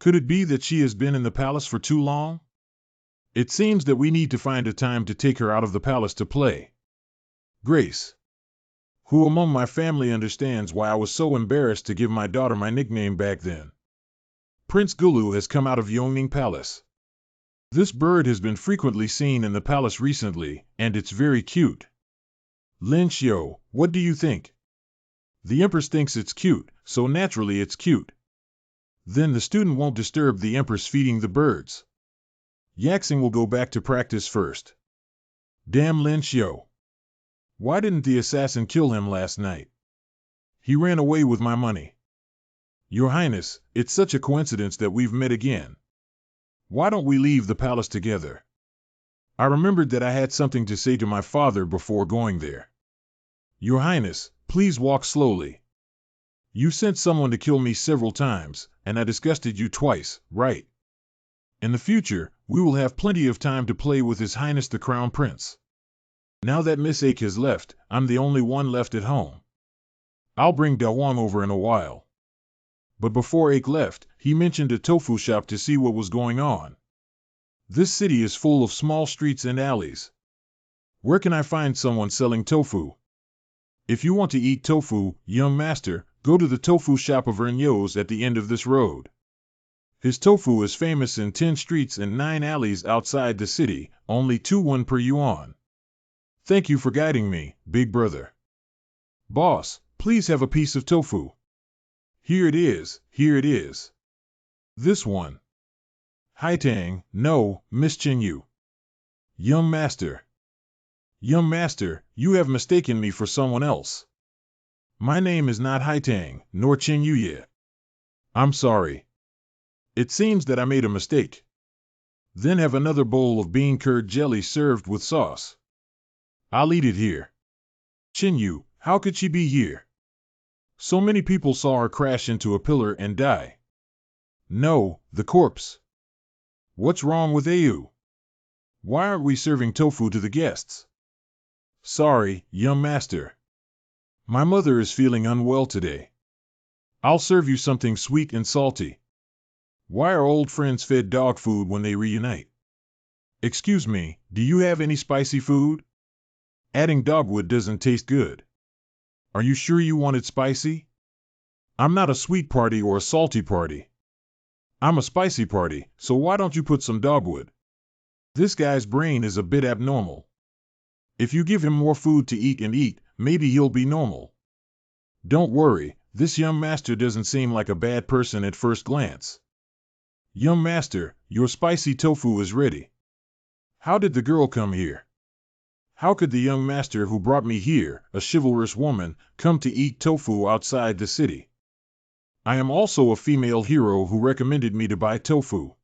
Could it be that she has been in the palace for too long? It seems that we need to find a time to take her out of the palace to play. Grace. Who among my family understands why I was so embarrassed to give my daughter my nickname back then? Prince Gulu has come out of Yongning Palace. This bird has been frequently seen in the palace recently, and it's very cute. Lin Xiu, what do you think? The Empress thinks it's cute, so naturally it's cute. Then the student won't disturb the Empress feeding the birds. Yaxing will go back to practice first. Damn Lin Xiu. Why didn't the assassin kill him last night? He ran away with my money. Your Highness, it's such a coincidence that we've met again. Why don't we leave the palace together? I remembered that I had something to say to my father before going there. Your Highness, please walk slowly. You sent someone to kill me several times, and I disgusted you twice, right? In the future, we will have plenty of time to play with His Highness the Crown Prince. Now that Miss Ake has left, I'm the only one left at home. I'll bring Dawang over in a while. But before Ake left, he mentioned a tofu shop to see what was going on. This city is full of small streets and alleys. Where can I find someone selling tofu? If you want to eat tofu, young master, go to the tofu shop of Ernyo's at the end of this road. His tofu is famous in 10 streets and 9 alleys outside the city, only 2 per yuan. Thank you for guiding me, big brother. Boss, please have a piece of tofu. Here it is, here it is. This one. Haitang, no, Miss Qingyu. Young master. Young master, you have mistaken me for someone else. My name is not Haitang, nor Qingyu Ye. I'm sorry. It seems that I made a mistake. Then have another bowl of bean curd jelly served with sauce. I'll eat it here. Qingyu, how could she be here? So many people saw her crash into a pillar and die. No, the corpse. What's wrong with Ayu? Why aren't we serving tofu to the guests? Sorry, young master. My mother is feeling unwell today. I'll serve you something sweet and salty. Why are old friends fed dog food when they reunite? Excuse me, do you have any spicy food? Adding dogwood doesn't taste good. Are you sure you want it spicy? I'm not a sweet party or a salty party. I'm a spicy party, so why don't you put some dogwood? This guy's brain is a bit abnormal. If you give him more food to eat and eat, maybe he'll be normal. Don't worry, this young master doesn't seem like a bad person at first glance. Young master, your spicy tofu is ready. How did the girl come here? How could the young master who brought me here, a chivalrous woman, come to eat tofu outside the city? I am also a female hero who recommended me to buy tofu.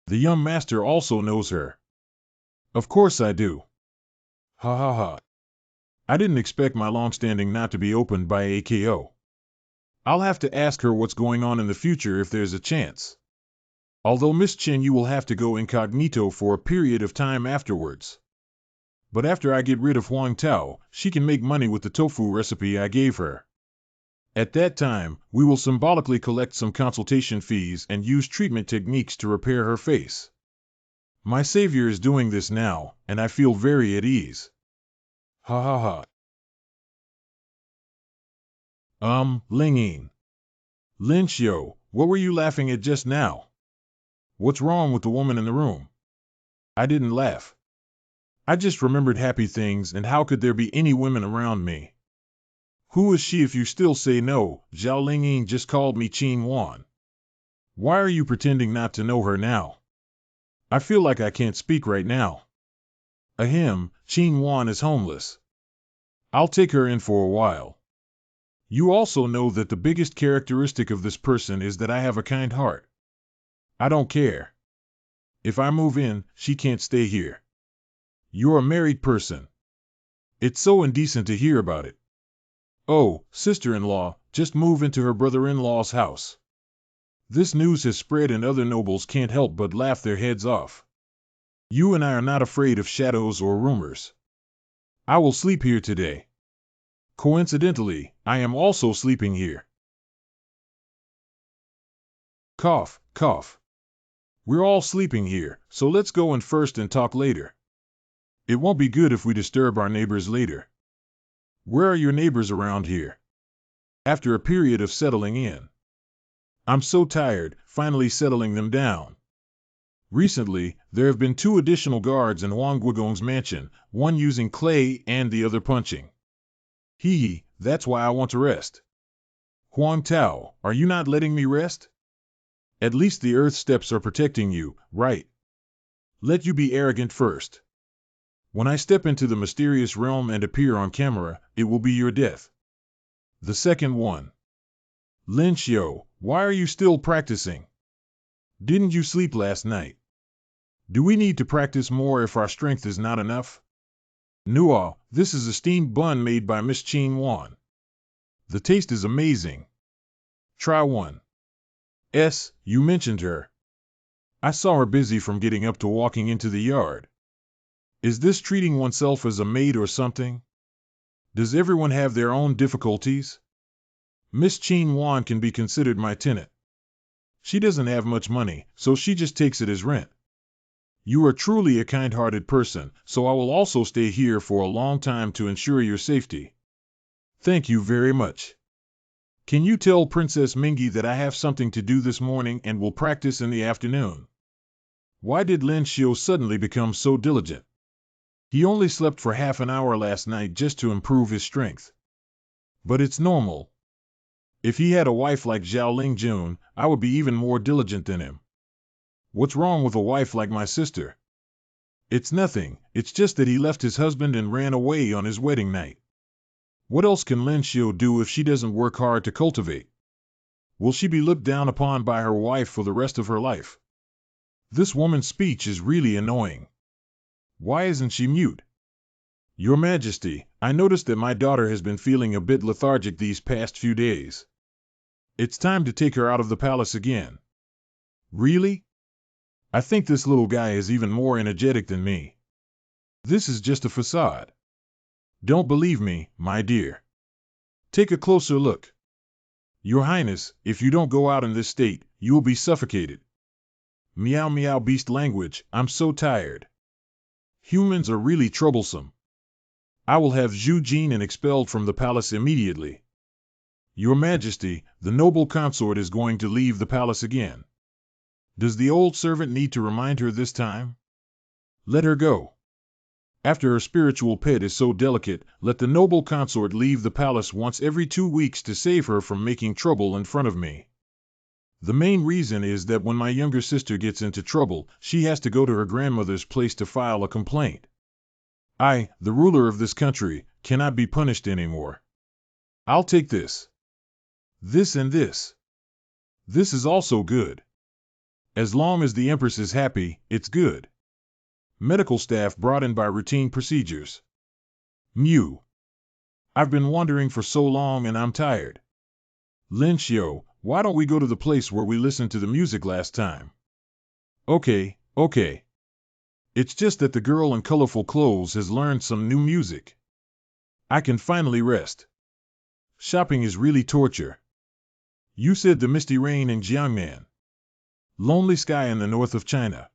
The young master also knows her. Of course I do. Ha ha ha. I didn't expect my long-standing knot to be opened by AKO. I'll have to ask her what's going on in the future if there's a chance. Although Miss Chin, you will have to go incognito for a period of time afterwards. But after I get rid of Huang Tao, she can make money with the tofu recipe I gave her. At that time, we will symbolically collect some consultation fees and use treatment techniques to repair her face. My savior is doing this now, and I feel very at ease. Ha ha ha. Lingyin. Lin Xiu, what were you laughing at just now? What's wrong with the woman in the room? I didn't laugh. I just remembered happy things, and how could there be any women around me? Who is she if you still say no? Zhao Lingyin just called me Qin Wan. Why are you pretending not to know her now? I feel like I can't speak right now. Ahem, Qin Wan is homeless. I'll take her in for a while. You also know that the biggest characteristic of this person is that I have a kind heart. I don't care. If I move in, she can't stay here. You're a married person. It's so indecent to hear about it. Oh, sister-in-law, just move into her brother-in-law's house. This news has spread and other nobles can't help but laugh their heads off. You and I are not afraid of shadows or rumors. I will sleep here today. Coincidentally, I am also sleeping here. Cough, cough. We're all sleeping here, so let's go in first and talk later. It won't be good if we disturb our neighbors later. Where are your neighbors around here? After a period of settling in. I'm so tired, finally settling them down. Recently, there have been 2 additional guards in Wang Guigong's mansion, one using clay and the other punching. Hee, that's why I want to rest. Huang Tao, are you not letting me rest? At least the earth steps are protecting you, right? Let you be arrogant first. When I step into the mysterious realm and appear on camera, it will be your death. The second one. Lin Xiu, why are you still practicing? Didn't you sleep last night? Do we need to practice more if our strength is not enough? Nua, this is a steamed bun made by Miss Qin Wan. The taste is amazing. Try one. You mentioned her. I saw her busy from getting up to walking into the yard. Is this treating oneself as a maid or something? Does everyone have their own difficulties? Miss Qin Wan can be considered my tenant. She doesn't have much money, so she just takes it as rent. You are truly a kind-hearted person, so I will also stay here for a long time to ensure your safety. Thank you very much. Can you tell Princess Mingi that I have something to do this morning and will practice in the afternoon? Why did Lin Xiu suddenly become so diligent? He only slept for half an hour last night just to improve his strength. But it's normal. If he had a wife like Zhao Lingjun, I would be even more diligent than him. What's wrong with a wife like my sister? It's nothing, it's just that he left his husband and ran away on his wedding night. What else can Lin Xiu do if she doesn't work hard to cultivate? Will she be looked down upon by her wife for the rest of her life? This woman's speech is really annoying. Why isn't she mute? Your Majesty, I noticed that my daughter has been feeling a bit lethargic these past few days. It's time to take her out of the palace again. Really? I think this little guy is even more energetic than me. This is just a facade. Don't believe me, my dear. Take a closer look. Your Highness, if you don't go out in this state, you will be suffocated. Meow meow beast language, I'm so tired. Humans are really troublesome. I will have Zhu Jin expelled from the palace immediately. Your Majesty, the noble consort is going to leave the palace again. Does the old servant need to remind her this time? Let her go. After her spiritual pet is so delicate, let the noble consort leave the palace once every 2 weeks to save her from making trouble in front of me. The main reason is that when my younger sister gets into trouble, she has to go to her grandmother's place to file a complaint. I, the ruler of this country, cannot be punished anymore. I'll take this. This and this. This is also good. As long as the Empress is happy, it's good. Medical staff brought in by routine procedures. Mew. I've been wandering for so long and I'm tired. Lin Xiu, why don't we go to the place where we listened to the music last time? Okay. It's just that the girl in colorful clothes has learned some new music. I can finally rest. Shopping is really torture. You said the misty rain in Jiangnan. Lonely sky in the north of China.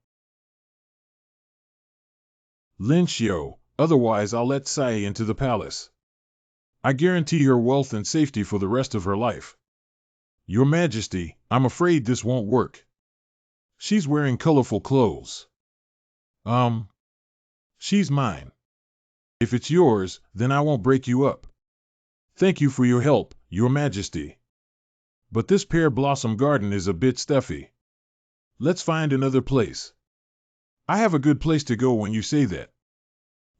Lin Xiu, otherwise I'll let Sai into the palace. I guarantee her wealth and safety for the rest of her life. Your Majesty, I'm afraid this won't work. She's wearing colorful clothes. She's mine. If it's yours, then I won't break you up. Thank you for your help, Your Majesty. But this pear blossom garden is a bit stuffy. Let's find another place. I have a good place to go when you say that.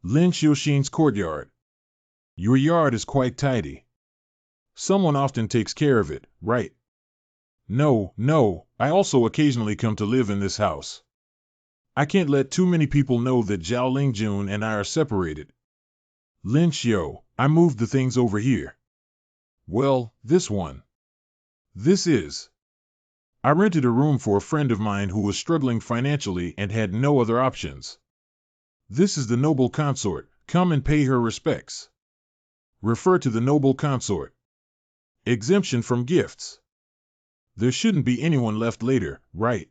Lin Xiuxin's courtyard. Your yard is quite tidy. Someone often takes care of it, right? No, I also occasionally come to live in this house. I can't let too many people know that Zhao Lingjun and I are separated. Lin Xiu, I moved the things over here. Well, this one. This is. I rented a room for a friend of mine who was struggling financially and had no other options. This is the noble consort. Come and pay her respects. Refer to the noble consort. Exemption from gifts. There shouldn't be anyone left later, right?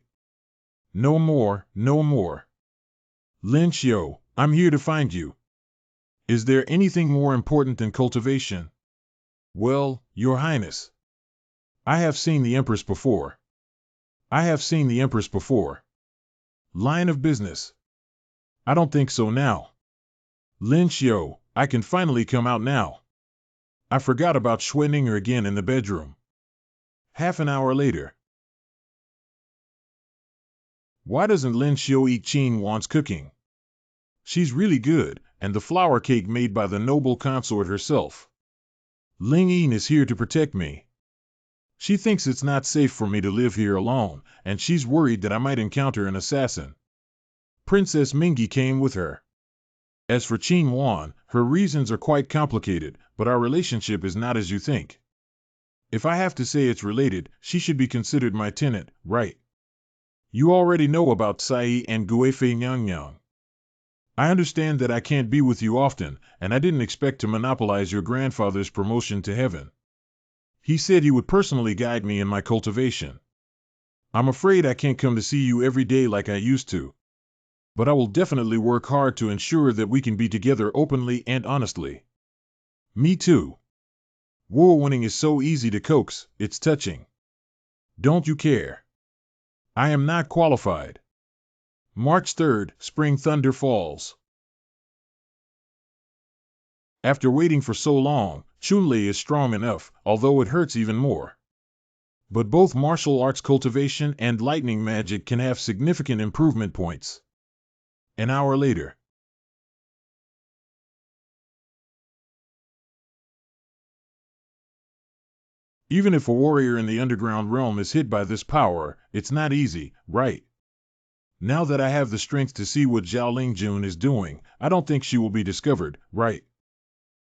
No more. Lin Xiu, I'm here to find you. Is there anything more important than cultivation? Well, Your Highness. I have seen the Empress before. Line of business. I don't think so now. Lin Xiu, I can finally come out now. I forgot about Schwenninger again in the bedroom. Half an hour later. Why doesn't Lin Xiu eat Qin Wan's cooking? She's really good, and the flour cake made by the noble consort herself. Ling Yin is here to protect me. She thinks it's not safe for me to live here alone, and she's worried that I might encounter an assassin. Princess Mingi came with her. As for Qin Wan, her reasons are quite complicated, but our relationship is not as you think. If I have to say it's related, she should be considered my tenant, right? You already know about Sai and Guifei Nyang. I understand that I can't be with you often, and I didn't expect to monopolize your grandfather's promotion to heaven. He said he would personally guide me in my cultivation. I'm afraid I can't come to see you every day like I used to. But I will definitely work hard to ensure that we can be together openly and honestly. Me too. War winning is so easy to coax, it's touching. Don't you care? I am not qualified. March 3rd, Spring Thunder Falls. After waiting for so long, Chunlei is strong enough, although it hurts even more. But both martial arts cultivation and lightning magic can have significant improvement points. An hour later. Even if a warrior in the underground realm is hit by this power, it's not easy, right? Now that I have the strength to see what Zhao Lingjun is doing, I don't think she will be discovered, right?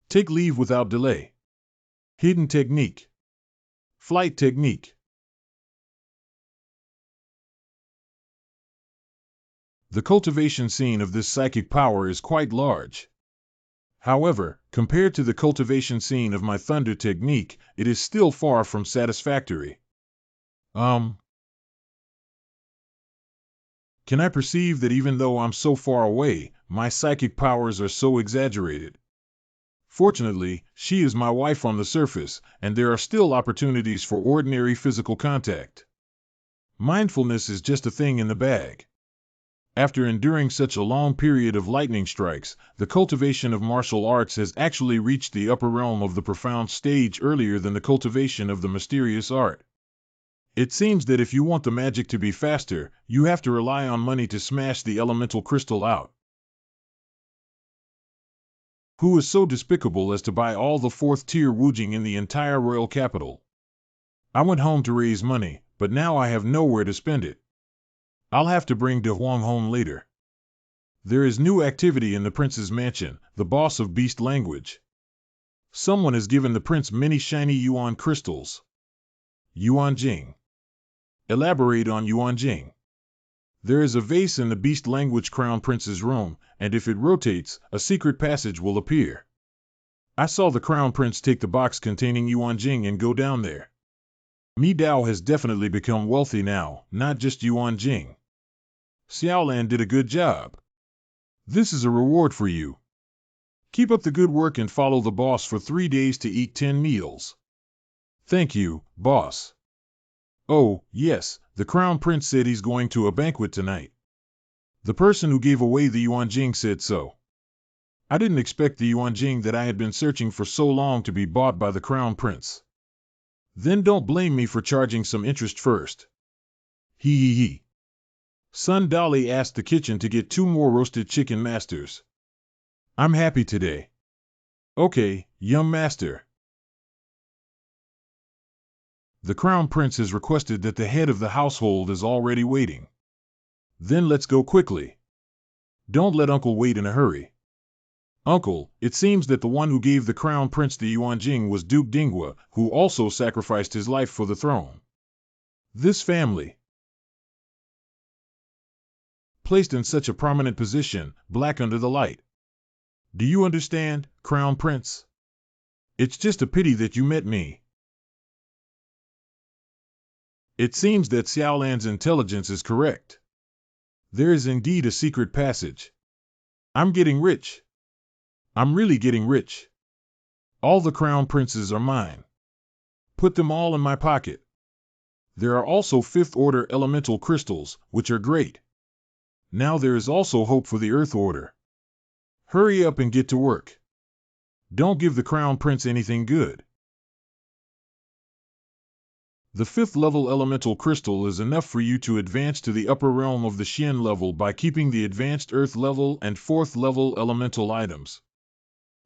Take leave without delay. Hidden technique. Flight technique. The cultivation scene of this psychic power is quite large. However, compared to the cultivation scene of my thunder technique, it is still far from satisfactory. Can I perceive that even though I'm so far away, my psychic powers are so exaggerated? Fortunately, she is my wife on the surface, and there are still opportunities for ordinary physical contact. Mindfulness is just a thing in the bag. After enduring such a long period of lightning strikes, the cultivation of martial arts has actually reached the upper realm of the profound stage earlier than the cultivation of the mysterious art. It seems that if you want the magic to be faster, you have to rely on money to smash the elemental crystal out. Who is so despicable as to buy all the fourth-tier wujing in the entire royal capital? I went home to raise money, but now I have nowhere to spend it. I'll have to bring De Huang home later. There is new activity in the prince's mansion, the boss of beast language. Someone has given the prince many shiny yuan crystals. Yuan Jing. Elaborate on Yuan Jing. There is a vase in the beast language crown prince's room, and if it rotates, a secret passage will appear. I saw the crown prince take the box containing Yuan Jing and go down there. Mi Dao has definitely become wealthy now, not just Yuan Jing. Xiaolan did a good job. This is a reward for you. Keep up the good work and follow the boss for 3 days to eat 10 meals. Thank you, boss. Oh, yes, the crown prince said he's going to a banquet tonight. The person who gave away the Yuan Jing said so. I didn't expect the Yuan Jing that I had been searching for so long to be bought by the crown prince. Then don't blame me for charging some interest first. Hee hee hee. Sun Dali asked the kitchen to get 2 more roasted chicken masters. I'm happy today. Okay, young master. The crown prince has requested that the head of the household is already waiting. Then let's go quickly. Don't let uncle wait in a hurry. Uncle, it seems that the one who gave the crown prince the Yuan Jing was Duke Dinghua, who also sacrificed his life for the throne. This family, placed in such a prominent position, black under the light. Do you understand, crown prince? It's just a pity that you met me. It seems that Xiaolan's intelligence is correct. There is indeed a secret passage. I'm getting rich. I'm really getting rich. All the crown princes are mine. Put them all in my pocket. There are also 5th order elemental crystals, which are great. Now there is also hope for the Earth Order. Hurry up and get to work. Don't give the crown prince anything good. The 5th level elemental crystal is enough for you to advance to the upper realm of the Xian level by keeping the advanced Earth level and 4th level elemental items.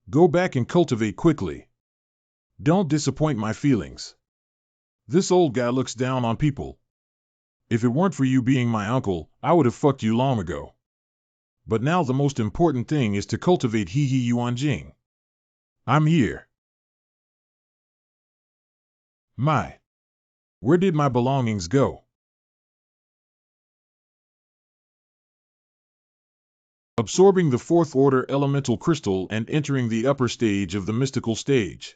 Go back and cultivate quickly. Don't disappoint my feelings. This old guy looks down on people. If it weren't for you being my uncle, I would have fucked you long ago. But now the most important thing is to cultivate He Yuan Jing. I'm here. Where did my belongings go? Absorbing the 4th order elemental crystal and entering the upper stage of the mystical stage.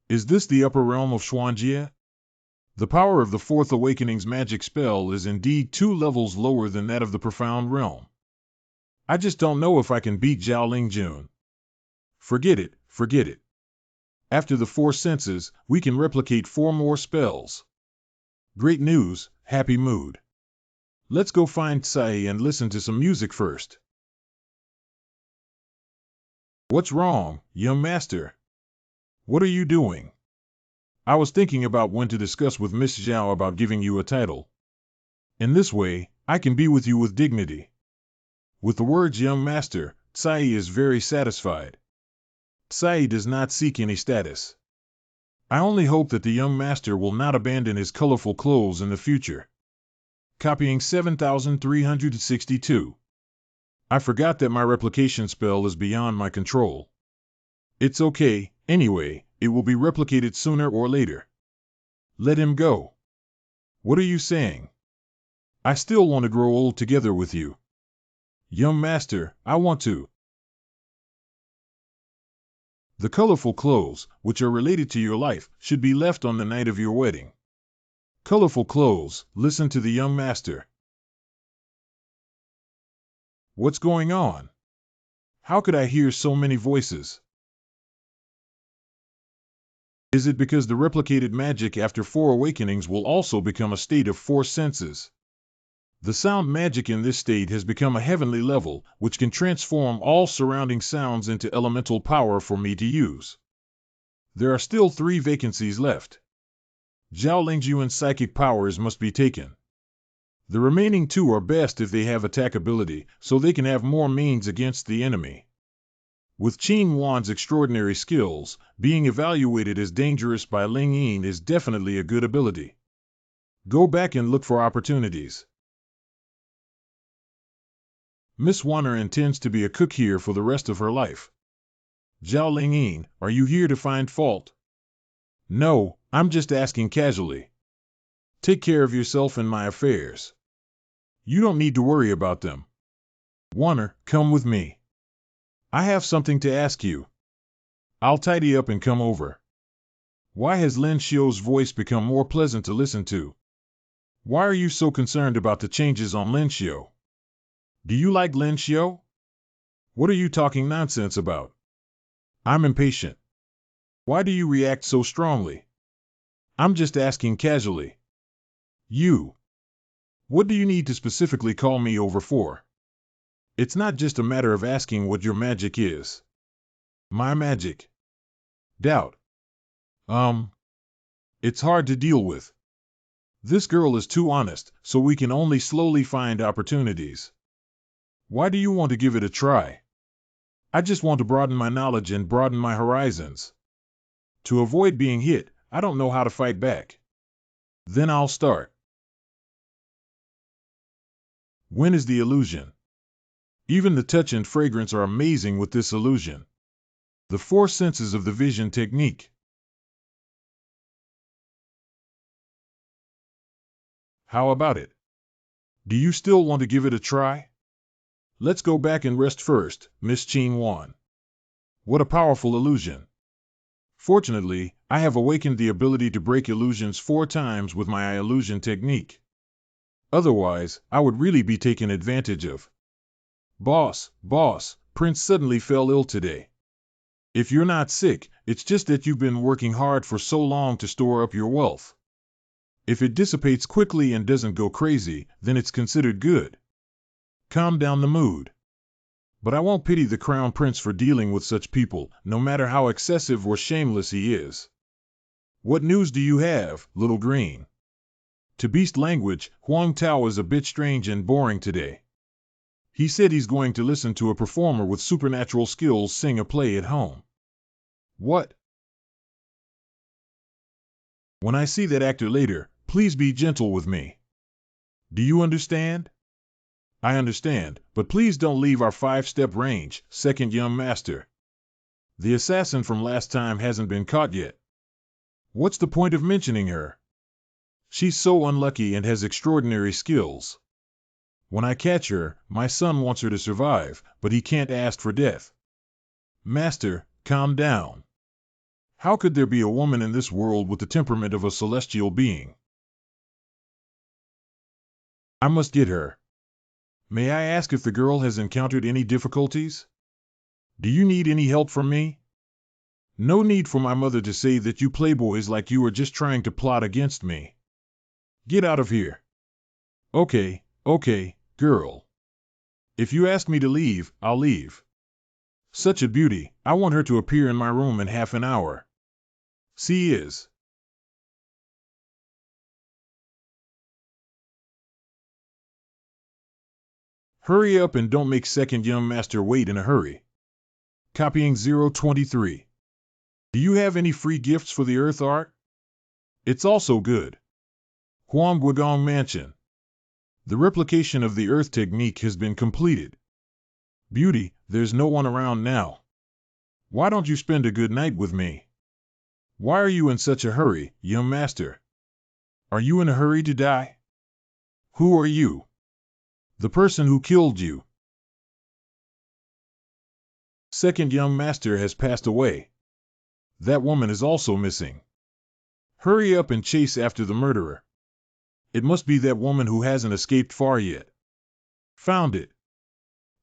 Is this the upper realm of Xuanjie? The power of the 4th awakening's magic spell is indeed 2 levels lower than that of the profound realm. I just don't know if I can beat Zhao Lingjun. Forget it, forget it. After the 4 senses, we can replicate 4 more spells. Great news, happy mood. Let's go find Tsai and listen to some music first. What's wrong, young master? What are you doing? I was thinking about when to discuss with Miss Zhao about giving you a title. In this way, I can be with you with dignity. With the words young master, Tsai is very satisfied. Tsai does not seek any status. I only hope that the young master will not abandon his colorful clothes in the future. Copying 7362. I forgot that my replication spell is beyond my control. It's okay, anyway, it will be replicated sooner or later. Let him go. What are you saying? I still want to grow old together with you. Young master, I want to. The colorful clothes, which are related to your life, should be left on the night of your wedding. Colorful clothes, listen to the young master. What's going on? How could I hear so many voices? Is it because the replicated magic after 4 awakenings will also become a state of 4 senses? The sound magic in this state has become a heavenly level, which can transform all surrounding sounds into elemental power for me to use. There are still 3 vacancies left. Zhao Lingjun's psychic powers must be taken. The remaining 2 are best if they have attack ability, so they can have more means against the enemy. With Qin Wan's extraordinary skills, being evaluated as dangerous by Ling Yin is definitely a good ability. Go back and look for opportunities. Miss Wanner intends to be a cook here for the rest of her life. Zhao Lingyin, are you here to find fault? No, I'm just asking casually. Take care of yourself and my affairs. You don't need to worry about them. Wanner, come with me. I have something to ask you. I'll tidy up and come over. Why has Lin Xiu's voice become more pleasant to listen to? Why are you so concerned about the changes on Lin Xiu? Do you like Lin Xiu? What are you talking nonsense about? I'm impatient. Why do you react so strongly? I'm just asking casually. You. What do you need to specifically call me over for? It's not just a matter of asking what your magic is. My magic. Doubt. It's hard to deal with. This girl is too honest, so we can only slowly find opportunities. Why do you want to give it a try? I just want to broaden my knowledge and broaden my horizons. To avoid being hit, I don't know how to fight back. Then I'll start. When is the illusion? Even the touch and fragrance are amazing with this illusion. The four senses of the vision technique. How about it? Do you still want to give it a try? Let's go back and rest first, Miss Qin Wan. What a powerful illusion. Fortunately, I have awakened the ability to break illusions 4 times with my illusion technique. Otherwise, I would really be taken advantage of. Boss, Prince suddenly fell ill today. If you're not sick, it's just that you've been working hard for so long to store up your wealth. If it dissipates quickly and doesn't go crazy, then it's considered good. Calm down the mood. But I won't pity the Crown Prince for dealing with such people, no matter how excessive or shameless he is. What news do you have, little green? To beast language, Huang Tao is a bit strange and boring today. He said he's going to listen to a performer with supernatural skills sing a play at home. What? When I see that actor later, please be gentle with me. Do you understand? I understand, but please don't leave our 5-step range, second young master. The assassin from last time hasn't been caught yet. What's the point of mentioning her? She's so unlucky and has extraordinary skills. When I catch her, my son wants her to survive, but he can't ask for death. Master, calm down. How could there be a woman in this world with the temperament of a celestial being? I must get her. May I ask if the girl has encountered any difficulties? Do you need any help from me? No need for my mother to say that you playboys like you are just trying to plot against me. Get out of here. Okay, girl. If you ask me to leave, I'll leave. Such a beauty, I want her to appear in my room in half an hour. She is. Hurry up and don't make second young master wait in a hurry. Copying 023. Do you have any free gifts for the earth art? It's also good. Huang Guigong Mansion. The replication of the earth technique has been completed. Beauty, there's no one around now. Why don't you spend a good night with me? Why are you in such a hurry, young master? Are you in a hurry to die? Who are you? The person who killed you. Second young master has passed away. That woman is also missing. Hurry up and chase after the murderer. It must be that woman who hasn't escaped far yet. Found it.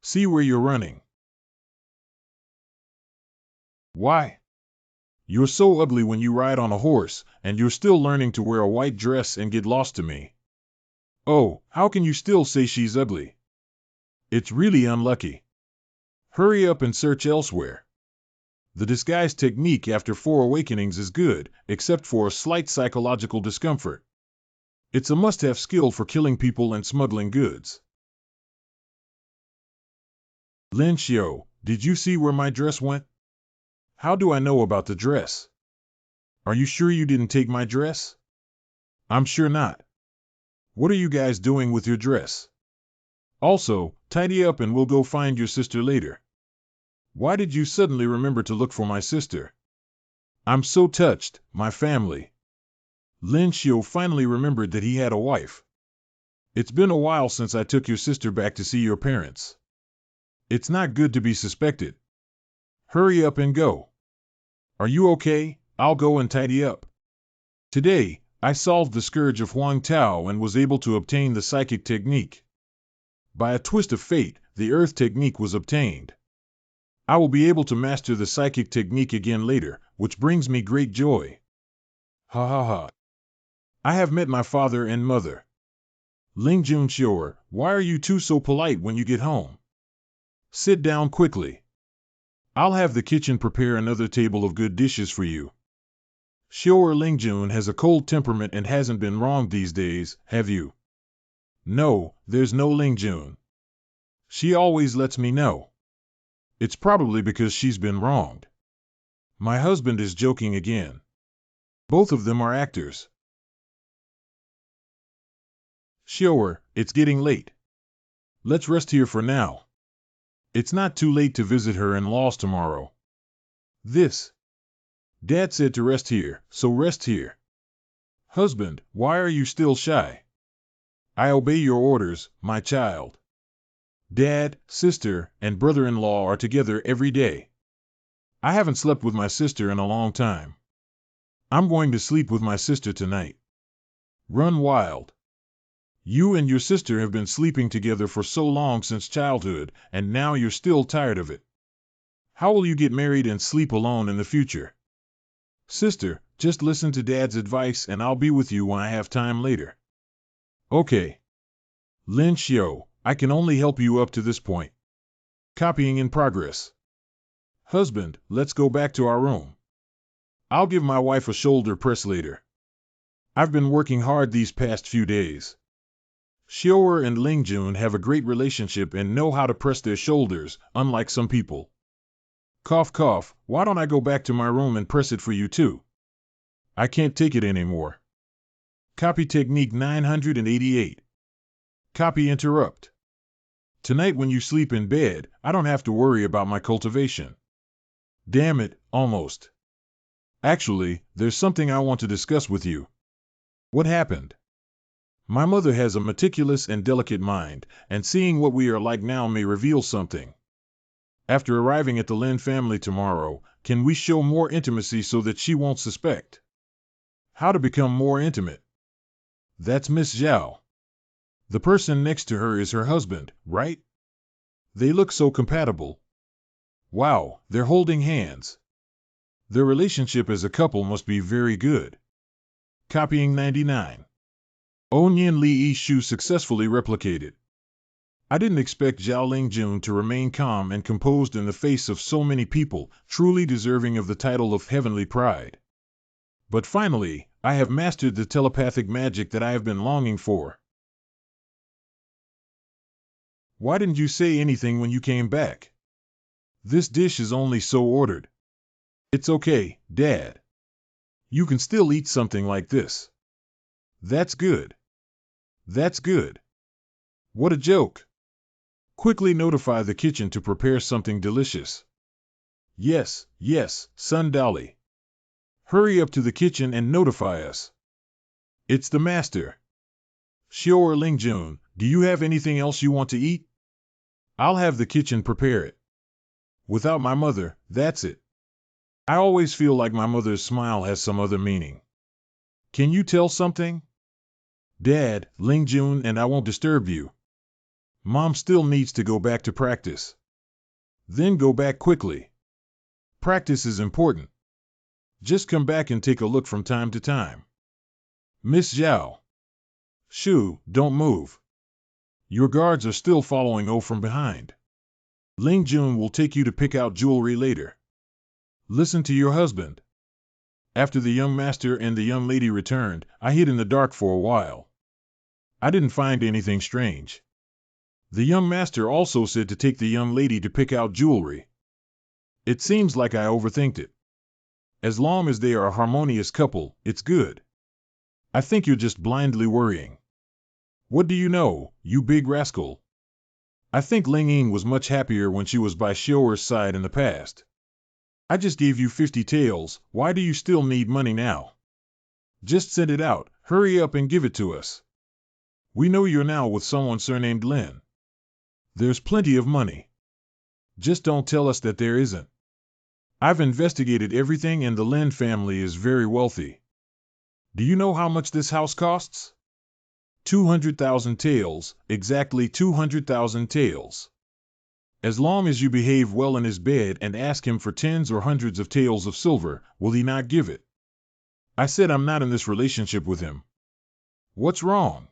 See where you're running. Why? You're so ugly when you ride on a horse, and you're still learning to wear a white dress and get lost to me. Oh, how can you still say she's ugly? It's really unlucky. Hurry up and search elsewhere. The disguise technique after 4 awakenings is good, except for a slight psychological discomfort. It's a must-have skill for killing people and smuggling goods. Lin Xiu, Did you see where my dress went? How do I know about the dress? Are you sure you didn't take my dress? I'm sure not. What are you guys doing with your dress? Also, tidy up and we'll go find your sister later. Why did you suddenly remember to look for my sister? I'm so touched, my family. Lin Xiu finally remembered that he had a wife. It's been a while since I took your sister back to see your parents. It's not good to be suspected. Hurry up and go. Are you okay? I'll go and tidy up. Today, I solved the scourge of Huang Tao and was able to obtain the psychic technique. By a twist of fate, the earth technique was obtained. I will be able to master the psychic technique again later, which brings me great joy. Ha ha ha. I have met my father and mother. Ling Junxiu, why are you two so polite when you get home? Sit down quickly. I'll have the kitchen prepare another table of good dishes for you. Xiu'er Lingjun has a cold temperament and hasn't been wronged these days, have you? No, there's no Lingjun. She always lets me know. It's probably because she's been wronged. My husband is joking again. Both of them are actors. Xiu'er, it's getting late. Let's rest here for now. It's not too late to visit her in-laws tomorrow. Dad said to rest here, so rest here. Husband, why are you still shy? I obey your orders, my child. Dad, sister, and brother-in-law are together every day. I haven't slept with my sister in a long time. I'm going to sleep with my sister tonight. Run wild. You and your sister have been sleeping together for so long since childhood, and now you're still tired of it. How will you get married and sleep alone in the future? Sister, just listen to Dad's advice and I'll be with you when I have time later. Okay. Lin Xiu, I can only help you up to this point. Copying in progress. Husband, let's go back to our room. I'll give my wife a shoulder press later. I've been working hard these past few days. Xiu'er and Lingjun have a great relationship and know how to press their shoulders, unlike some people. Cough cough, why don't I go back to my room and press it for you too? I can't take it anymore. Copy technique 988. Copy interrupt. Tonight when you sleep in bed, I don't have to worry about my cultivation. Damn it, almost. Actually, there's something I want to discuss with you. What happened? My mother has a meticulous and delicate mind, and seeing what we are like now may reveal something. After arriving at the Lin family tomorrow, can we show more intimacy so that she won't suspect? How to become more intimate? That's Miss Zhao. The person next to her is her husband, right? They look so compatible. Wow, they're holding hands. Their relationship as a couple must be very good. Copying 99. Onyan Li Shu successfully replicated. I didn't expect Zhao Lingjun to remain calm and composed in the face of so many people, truly deserving of the title of Heavenly Pride. But finally, I have mastered the telepathic magic that I have been longing for. Why didn't you say anything when you came back? This dish is only so ordered. It's okay, Dad. You can still eat something like this. That's good. That's good. What a joke. Quickly notify the kitchen to prepare something delicious. Yes, yes, Sun Dali. Hurry up to the kitchen and notify us. It's the master. Xiu'er Lingjun, do you have anything else you want to eat? I'll have the kitchen prepare it. Without my mother, that's it. I always feel like my mother's smile has some other meaning. Can you tell something? Dad, Lingjun and I won't disturb you. Mom still needs to go back to practice. Then go back quickly. Practice is important. Just come back and take a look from time to time. Miss Zhao. Shu, don't move. Your guards are still following O from behind. Lingjun will take you to pick out jewelry later. Listen to your husband. After the young master and the young lady returned, I hid in the dark for a while. I didn't find anything strange. The young master also said to take the young lady to pick out jewelry. It seems like I overthinked it. As long as they are a harmonious couple, it's good. I think you're just blindly worrying. What do you know, you big rascal? I think Ling Ying was much happier when she was by Xiao'er's side in the past. I just gave you 50 taels, why do you still need money now? Just send it out, hurry up and give it to us. We know you're now with someone surnamed Lin. There's plenty of money. Just don't tell us that there isn't. I've investigated everything and the Lin family is very wealthy. Do you know how much this house costs? 200,000 taels, exactly 200,000 taels. As long as you behave well in his bed and ask him for tens or hundreds of taels of silver, will he not give it? I said I'm not in this relationship with him. What's wrong?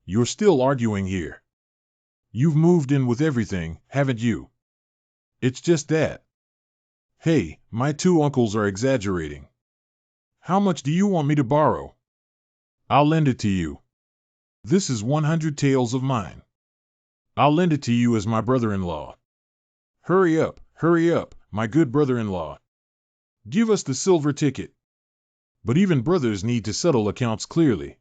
You're still arguing here. You've moved in with everything, haven't you? It's just that. Hey, my two uncles are exaggerating. How much do you want me to borrow? I'll lend it to you. This is 100 taels of mine. I'll lend it to you as my brother-in-law. Hurry up, my good brother-in-law. Give us the silver ticket. But even brothers need to settle accounts clearly.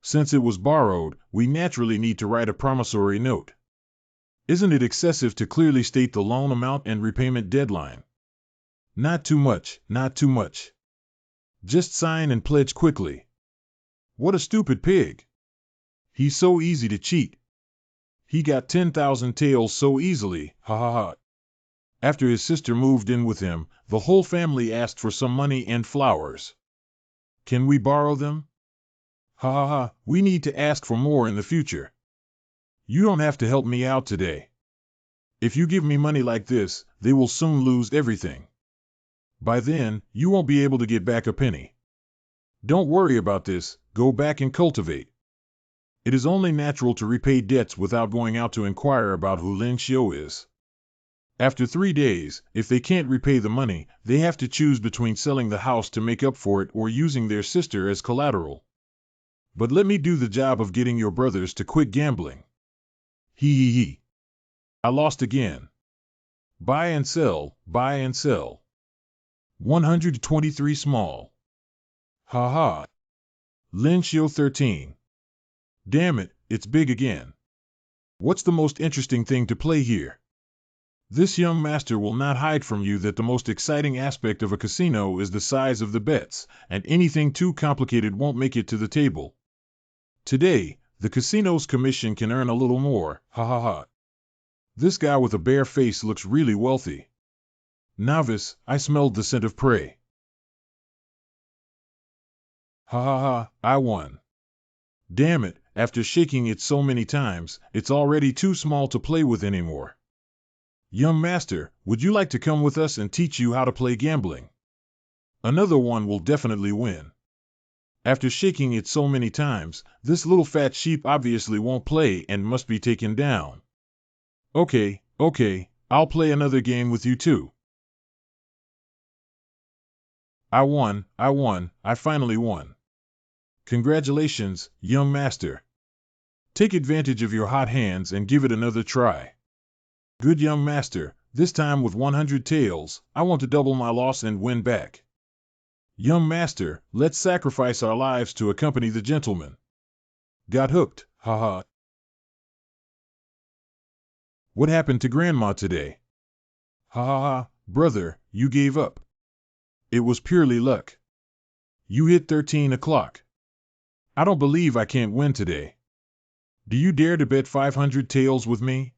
Since it was borrowed, we naturally need to write a promissory note. Isn't it excessive to clearly state the loan amount and repayment deadline? Not too much, not too much. Just sign and pledge quickly. What a stupid pig. He's so easy to cheat. He got 10,000 taels so easily, ha ha ha. After his sister moved in with him, the whole family asked for some money and flowers. Can we borrow them? Ha ha ha, we need to ask for more in the future. You don't have to help me out today. If you give me money like this, they will soon lose everything. By then, you won't be able to get back a penny. Don't worry about this, go back and cultivate. It is only natural to repay debts without going out to inquire about who Lin Xiao is. After 3 days, if they can't repay the money, they have to choose between selling the house to make up for it or using their sister as collateral. But let me do the job of getting your brothers to quit gambling. Hee. I lost again. Buy and sell, buy and sell. 123 small. Ha ha. Lin Xiao 13. Damn it, it's big again. What's the most interesting thing to play here? This young master will not hide from you that the most exciting aspect of a casino is the size of the bets, and anything too complicated won't make it to the table. Today, the casino's commission can earn a little more, ha ha ha. This guy with a bare face looks really wealthy. Novice, I smelled the scent of prey. Ha ha ha, I won. Damn it, after shaking it so many times, it's already too small to play with anymore. Young master, would you like to come with us and teach you how to play gambling? Another one will definitely win. After shaking it so many times, this little fat sheep obviously won't play and must be taken down. Okay, I'll play another game with you too. I won, I finally won. Congratulations, young master. Take advantage of your hot hands and give it another try. Good young master, this time with 100 taels, I want to double my loss and win back. Young master, let's sacrifice our lives to accompany the gentleman. Got hooked, haha. What happened to Grandma today? Ha ha ha, brother, you gave up. It was purely luck. You hit 13 o'clock. I don't believe I can't win today. Do you dare to bet 500 taels with me?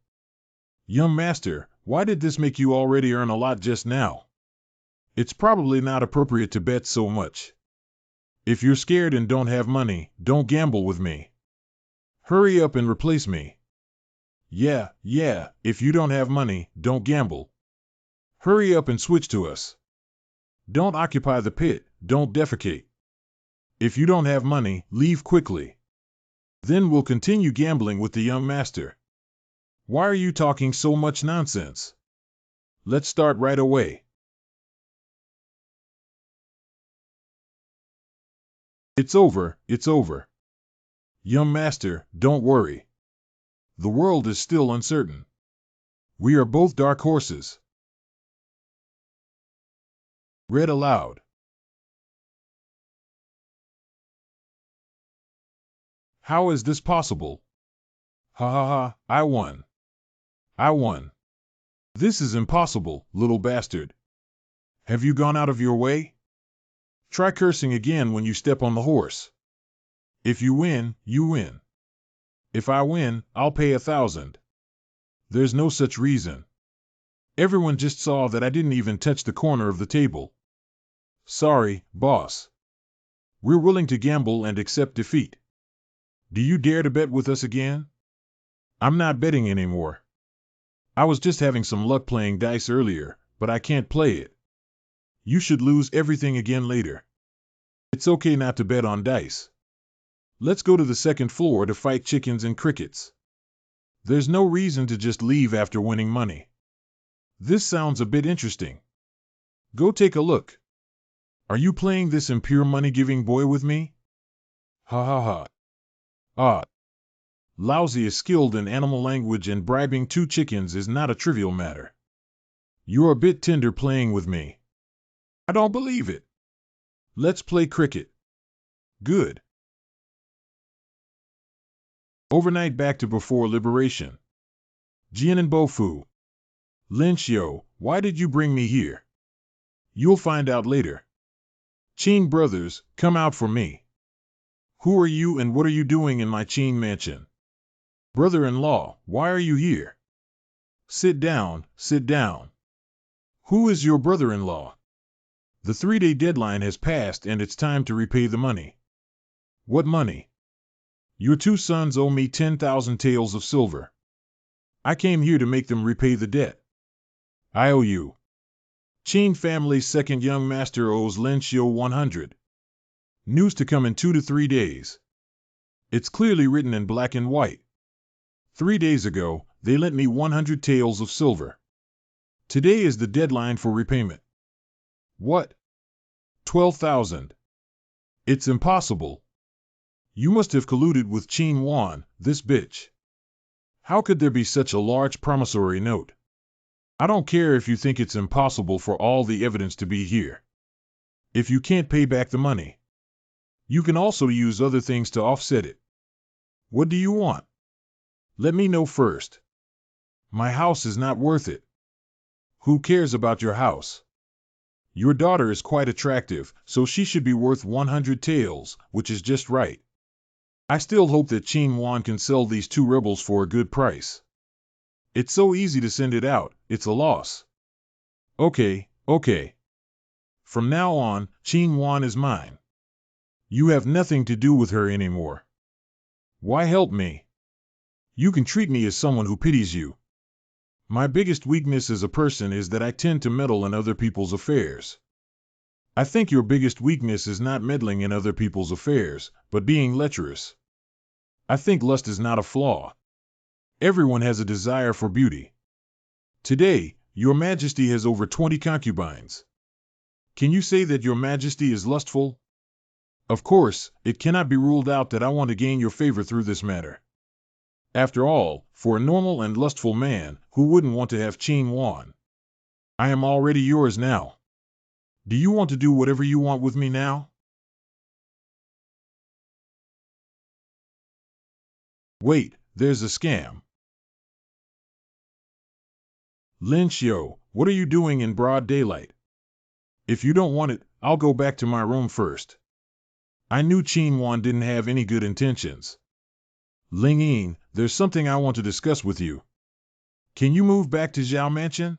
Young master, why did this make you already earn a lot just now? It's probably not appropriate to bet so much. If you're scared and don't have money, don't gamble with me. Hurry up and replace me. Yeah, if you don't have money, don't gamble. Hurry up and switch to us. Don't occupy the pit, don't defecate. If you don't have money, leave quickly. Then we'll continue gambling with the young master. Why are you talking so much nonsense? Let's start right away. It's over. Young master, don't worry. The world is still uncertain. We are both dark horses. Read aloud. How is this possible? Ha ha ha, I won. I won. This is impossible, little bastard. Have you gone out of your way? Try cursing again when you step on the horse. If you win, you win. If I win, I'll pay 1,000. There's no such reason. Everyone just saw that I didn't even touch the corner of the table. Sorry, boss. We're willing to gamble and accept defeat. Do you dare to bet with us again? I'm not betting anymore. I was just having some luck playing dice earlier, but I can't play it. You should lose everything again later. It's okay not to bet on dice. Let's go to the second floor to fight chickens and crickets. There's no reason to just leave after winning money. This sounds a bit interesting. Go take a look. Are you playing this impure money-giving boy with me? Ha ha ha. Ah. Lousy is skilled in animal language and bribing 2 chickens is not a trivial matter. You're a bit tender playing with me. I don't believe it. Let's play cricket. Good. Overnight back to before liberation. Jian and Bofu. Lin Xiu, why did you bring me here? You'll find out later. Qin brothers, come out for me. Who are you and what are you doing in my Qin mansion? Brother-in-law, why are you here? Sit down, sit down. Who is your brother-in-law? The 3-day deadline has passed and it's time to repay the money. What money? Your 2 sons owe me 10,000 taels of silver. I came here to make them repay the debt. I owe you. Qin family's second young master owes Lin Xiu 100. News to come in 2 to 3 days. It's clearly written in black and white. 3 days ago, they lent me 100 taels of silver. Today is the deadline for repayment. What? 12,000. It's impossible. You must have colluded with Qin Wan, this bitch. How could there be such a large promissory note? I don't care if you think it's impossible for all the evidence to be here. If you can't pay back the money, you can also use other things to offset it. What do you want? Let me know first. My house is not worth it. Who cares about your house? Your daughter is quite attractive, so she should be worth 100 taels, which is just right. I still hope that Qin Wan can sell these 2 rebels for a good price. It's so easy to send it out, it's a loss. Okay. From now on, Qin Wan is mine. You have nothing to do with her anymore. Why help me? You can treat me as someone who pities you. My biggest weakness as a person is that I tend to meddle in other people's affairs. I think your biggest weakness is not meddling in other people's affairs, but being lecherous. I think lust is not a flaw. Everyone has a desire for beauty. Today, your Majesty has over 20 concubines. Can you say that your Majesty is lustful? Of course, it cannot be ruled out that I want to gain your favor through this matter. After all, for a normal and lustful man, who wouldn't want to have Qin Wan? I am already yours now. Do you want to do whatever you want with me now? Wait, there's a scam. Lin Xiu, what are you doing in broad daylight? If you don't want it, I'll go back to my room first. I knew Qin Wan didn't have any good intentions. Ling Yin, there's something I want to discuss with you. Can you move back to Zhao Mansion?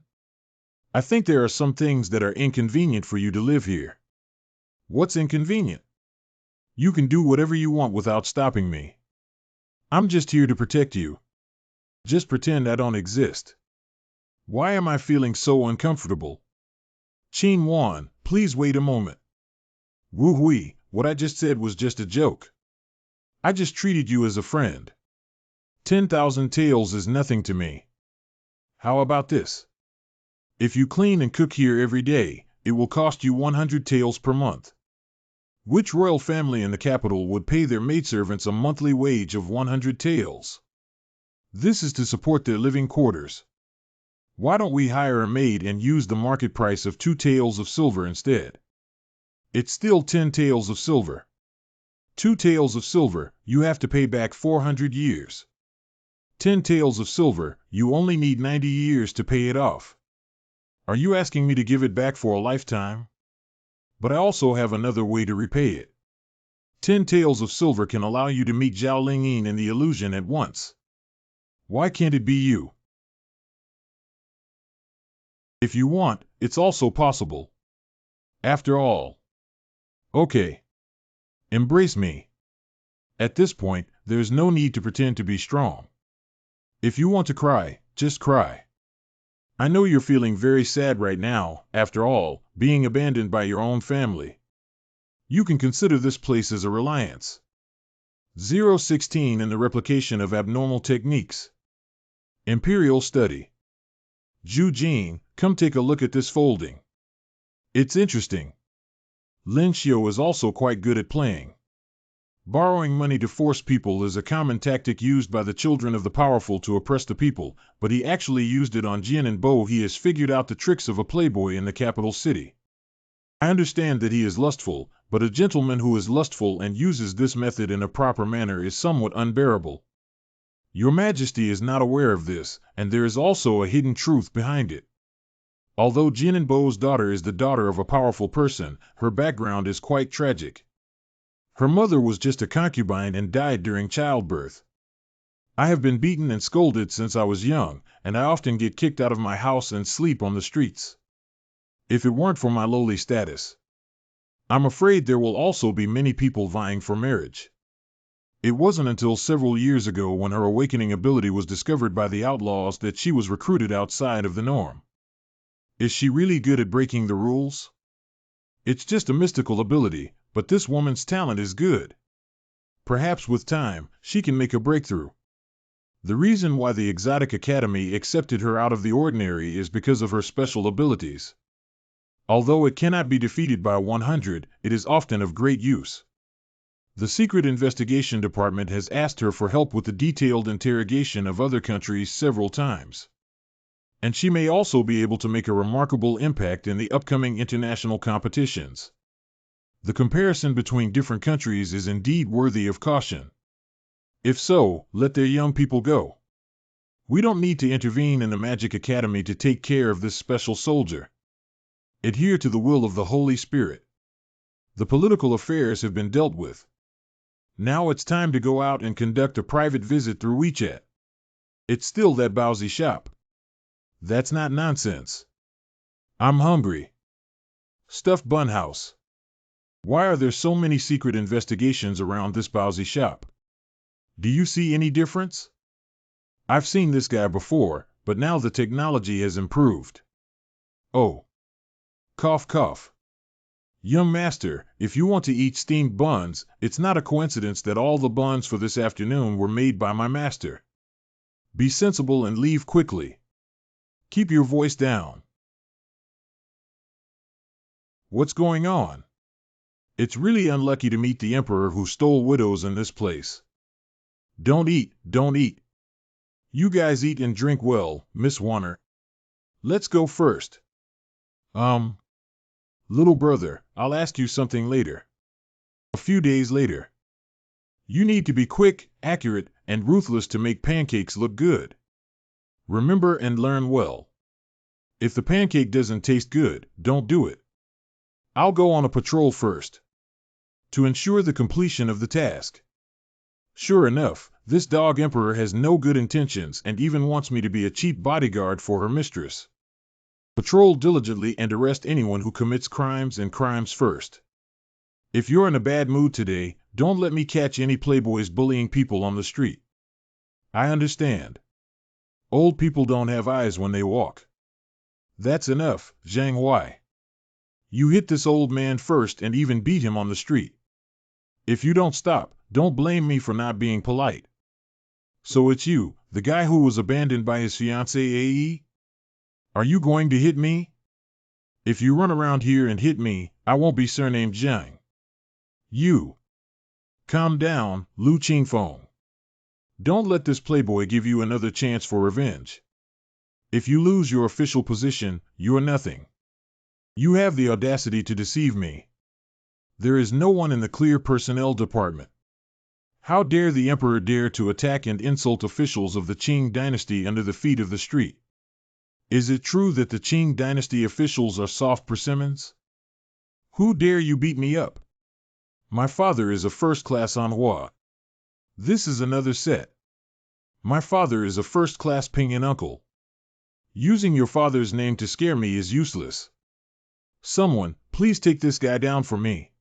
I think there are some things that are inconvenient for you to live here. What's inconvenient? You can do whatever you want without stopping me. I'm just here to protect you. Just pretend I don't exist. Why am I feeling so uncomfortable? Qin Wan, please wait a moment. Wu Hui, what I just said was just a joke. I just treated you as a friend. 10,000 taels is nothing to me. How about this? If you clean and cook here every day, it will cost you 100 taels per month. Which royal family in the capital would pay their maidservants a monthly wage of 100 taels? This is to support their living quarters. Why don't we hire a maid and use the market price of 2 taels of silver instead? It's still 10 taels of silver. 2 taels of silver, you have to pay back 400 years. 10 taels of silver, you only need 90 years to pay it off. Are you asking me to give it back for a lifetime? But I also have another way to repay it. 10 taels of silver can allow you to meet Zhao Lingyin and the illusion at once. Why can't it be you? If you want, it's also possible. After all. Okay. Embrace me. At this point, there's no need to pretend to be strong. If you want to cry, just cry. I know you're feeling very sad right now, after all, being abandoned by your own family. You can consider this place as a reliance. 016 in the replication of abnormal techniques. Imperial study. Zhu Jing, come take a look at this folding. It's interesting. Lin Xiu is also quite good at playing. Borrowing money to force people is a common tactic used by the children of the powerful to oppress the people, but he actually used it on Jian and Bo. He has figured out the tricks of a playboy in the capital city. I understand that he is lustful, but a gentleman who is lustful and uses this method in a proper manner is somewhat unbearable. Your Majesty is not aware of this, and there is also a hidden truth behind it. Although Jian and Bo's daughter is the daughter of a powerful person, her background is quite tragic. Her mother was just a concubine and died during childbirth. I have been beaten and scolded since I was young, and I often get kicked out of my house and sleep on the streets. If it weren't for my lowly status, I'm afraid there will also be many people vying for marriage. It wasn't until several years ago when her awakening ability was discovered by the outlaws that she was recruited outside of the norm. Is she really good at breaking the rules? It's just a mystical ability, but this woman's talent is good. Perhaps with time, she can make a breakthrough. The reason why the Exotic Academy accepted her out of the ordinary is because of her special abilities. Although it cannot be defeated by 100, it is often of great use. The Secret Investigation Department has asked her for help with the detailed interrogation of other countries several times. And she may also be able to make a remarkable impact in the upcoming international competitions. The comparison between different countries is indeed worthy of caution. If so, let their young people go. We don't need to intervene in the Magic Academy to take care of this special soldier. Adhere to the will of the Holy Spirit. The political affairs have been dealt with. Now it's time to go out and conduct a private visit through WeChat. It's still that Bowsy shop. That's not nonsense. I'm hungry. Stuffed bun house. Why are there so many secret investigations around this Bowsy shop? Do you see any difference? I've seen this guy before, but now the technology has improved. Oh. Cough cough. Young master, if you want to eat steamed buns, it's not a coincidence that all the buns for this afternoon were made by my master. Be sensible and leave quickly. Keep your voice down. What's going on? It's really unlucky to meet the emperor who stole widows in this place. Don't eat, don't eat. You guys eat and drink well, Miss Warner. Let's go first. Little brother, I'll ask you something later. A few days later. You need to be quick, accurate, and ruthless to make pancakes look good. Remember and learn well. If the pancake doesn't taste good, don't do it. I'll go on a patrol first. To ensure the completion of the task. Sure enough, this dog emperor has no good intentions and even wants me to be a cheap bodyguard for her mistress. Patrol diligently and arrest anyone who commits crimes and crimes first. If you're in a bad mood today, don't let me catch any playboys bullying people on the street. I understand. Old people don't have eyes when they walk. That's enough, Zhang Huai. You hit this old man first and even beat him on the street. If you don't stop, don't blame me for not being polite. So it's you, the guy who was abandoned by his fiancée AE? Are you going to hit me? If you run around here and hit me, I won't be surnamed Zhang. You. Calm down, Lu Qingfeng. Don't let this playboy give you another chance for revenge. If you lose your official position, you are nothing. You have the audacity to deceive me. There is no one in the clear personnel department. How dare the emperor dare to attack and insult officials of the Qing dynasty under the feet of the street? Is it true that the Qing dynasty officials are soft persimmons? Who dare you beat me up? My father is a first-class Manhwa. This is another set. My father is a first-class Pinyin uncle. Using your father's name to scare me is useless. Someone, please take this guy down for me.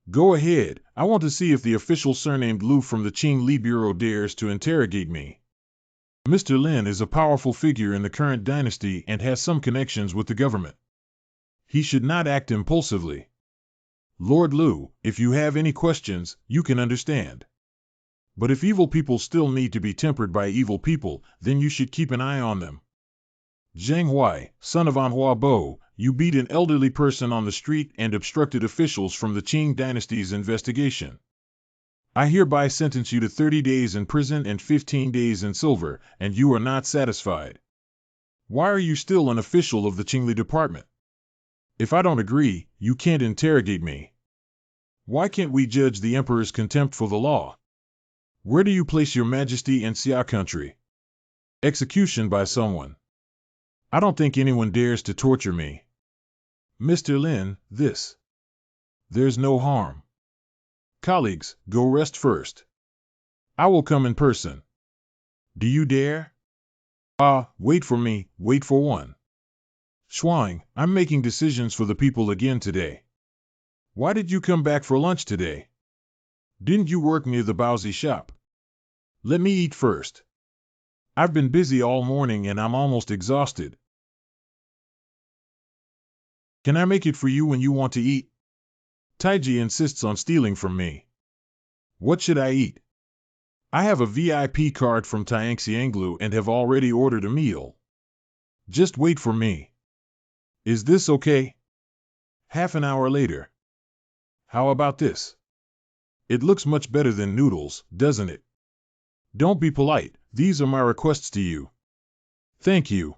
Go ahead, I want to see if the official surnamed Lu from the Qing Li Bureau dares to interrogate me. Mr. Lin is a powerful figure in the current dynasty and has some connections with the government. He should not act impulsively. Lord Lu, if you have any questions, you can understand. But if evil people still need to be tempered by evil people, then you should keep an eye on them. Zhang Huai, son of Anhua Bo, you beat an elderly person on the street and obstructed officials from the Qing dynasty's investigation. I hereby sentence you to 30 days in prison and 15 days in silver, and you are not satisfied. Why are you still an official of the Qingli department? If I don't agree, you can't interrogate me. Why can't we judge the emperor's contempt for the law? Where do you place your majesty and Xia country? Execution by someone. I don't think anyone dares to torture me. Mr. Lin, this. There's no harm. Colleagues, go rest first. I will come in person. Do you dare? Wait for me, wait for one. Shuang, I'm making decisions for the people again today. Why did you come back for lunch today? Didn't you work near the Baozi shop? Let me eat first. I've been busy all morning and I'm almost exhausted. Can I make it for you when you want to eat? Taiji insists on stealing from me. What should I eat? I have a VIP card from Tianxianglu and have already ordered a meal. Just wait for me. Is this okay? Half an hour later. How about this? It looks much better than noodles, doesn't it? Don't be polite, these are my requests to you. Thank you.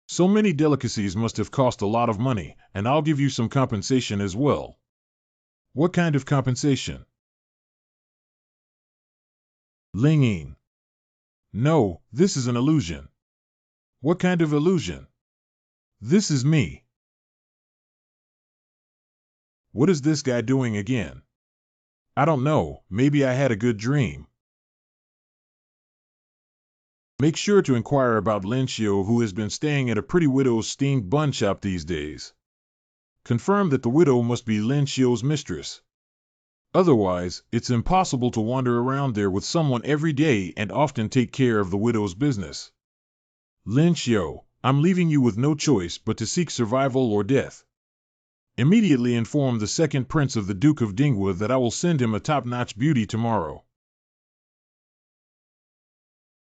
So many delicacies must have cost a lot of money, and I'll give you some compensation as well. What kind of compensation? Ling Yin. No, this is an illusion. What kind of illusion? This is me. What is this guy doing again? I don't know, maybe I had a good dream. Make sure to inquire about Lin Xiu, who has been staying at a pretty widow's steamed bun shop these days. Confirm that the widow must be Lin Xiu's mistress. Otherwise, it's impossible to wander around there with someone every day and often take care of the widow's business. Lin Xiu, I'm leaving you with no choice but to seek survival or death. Immediately inform the second prince of the Duke of Dinghua that I will send him a top-notch beauty tomorrow.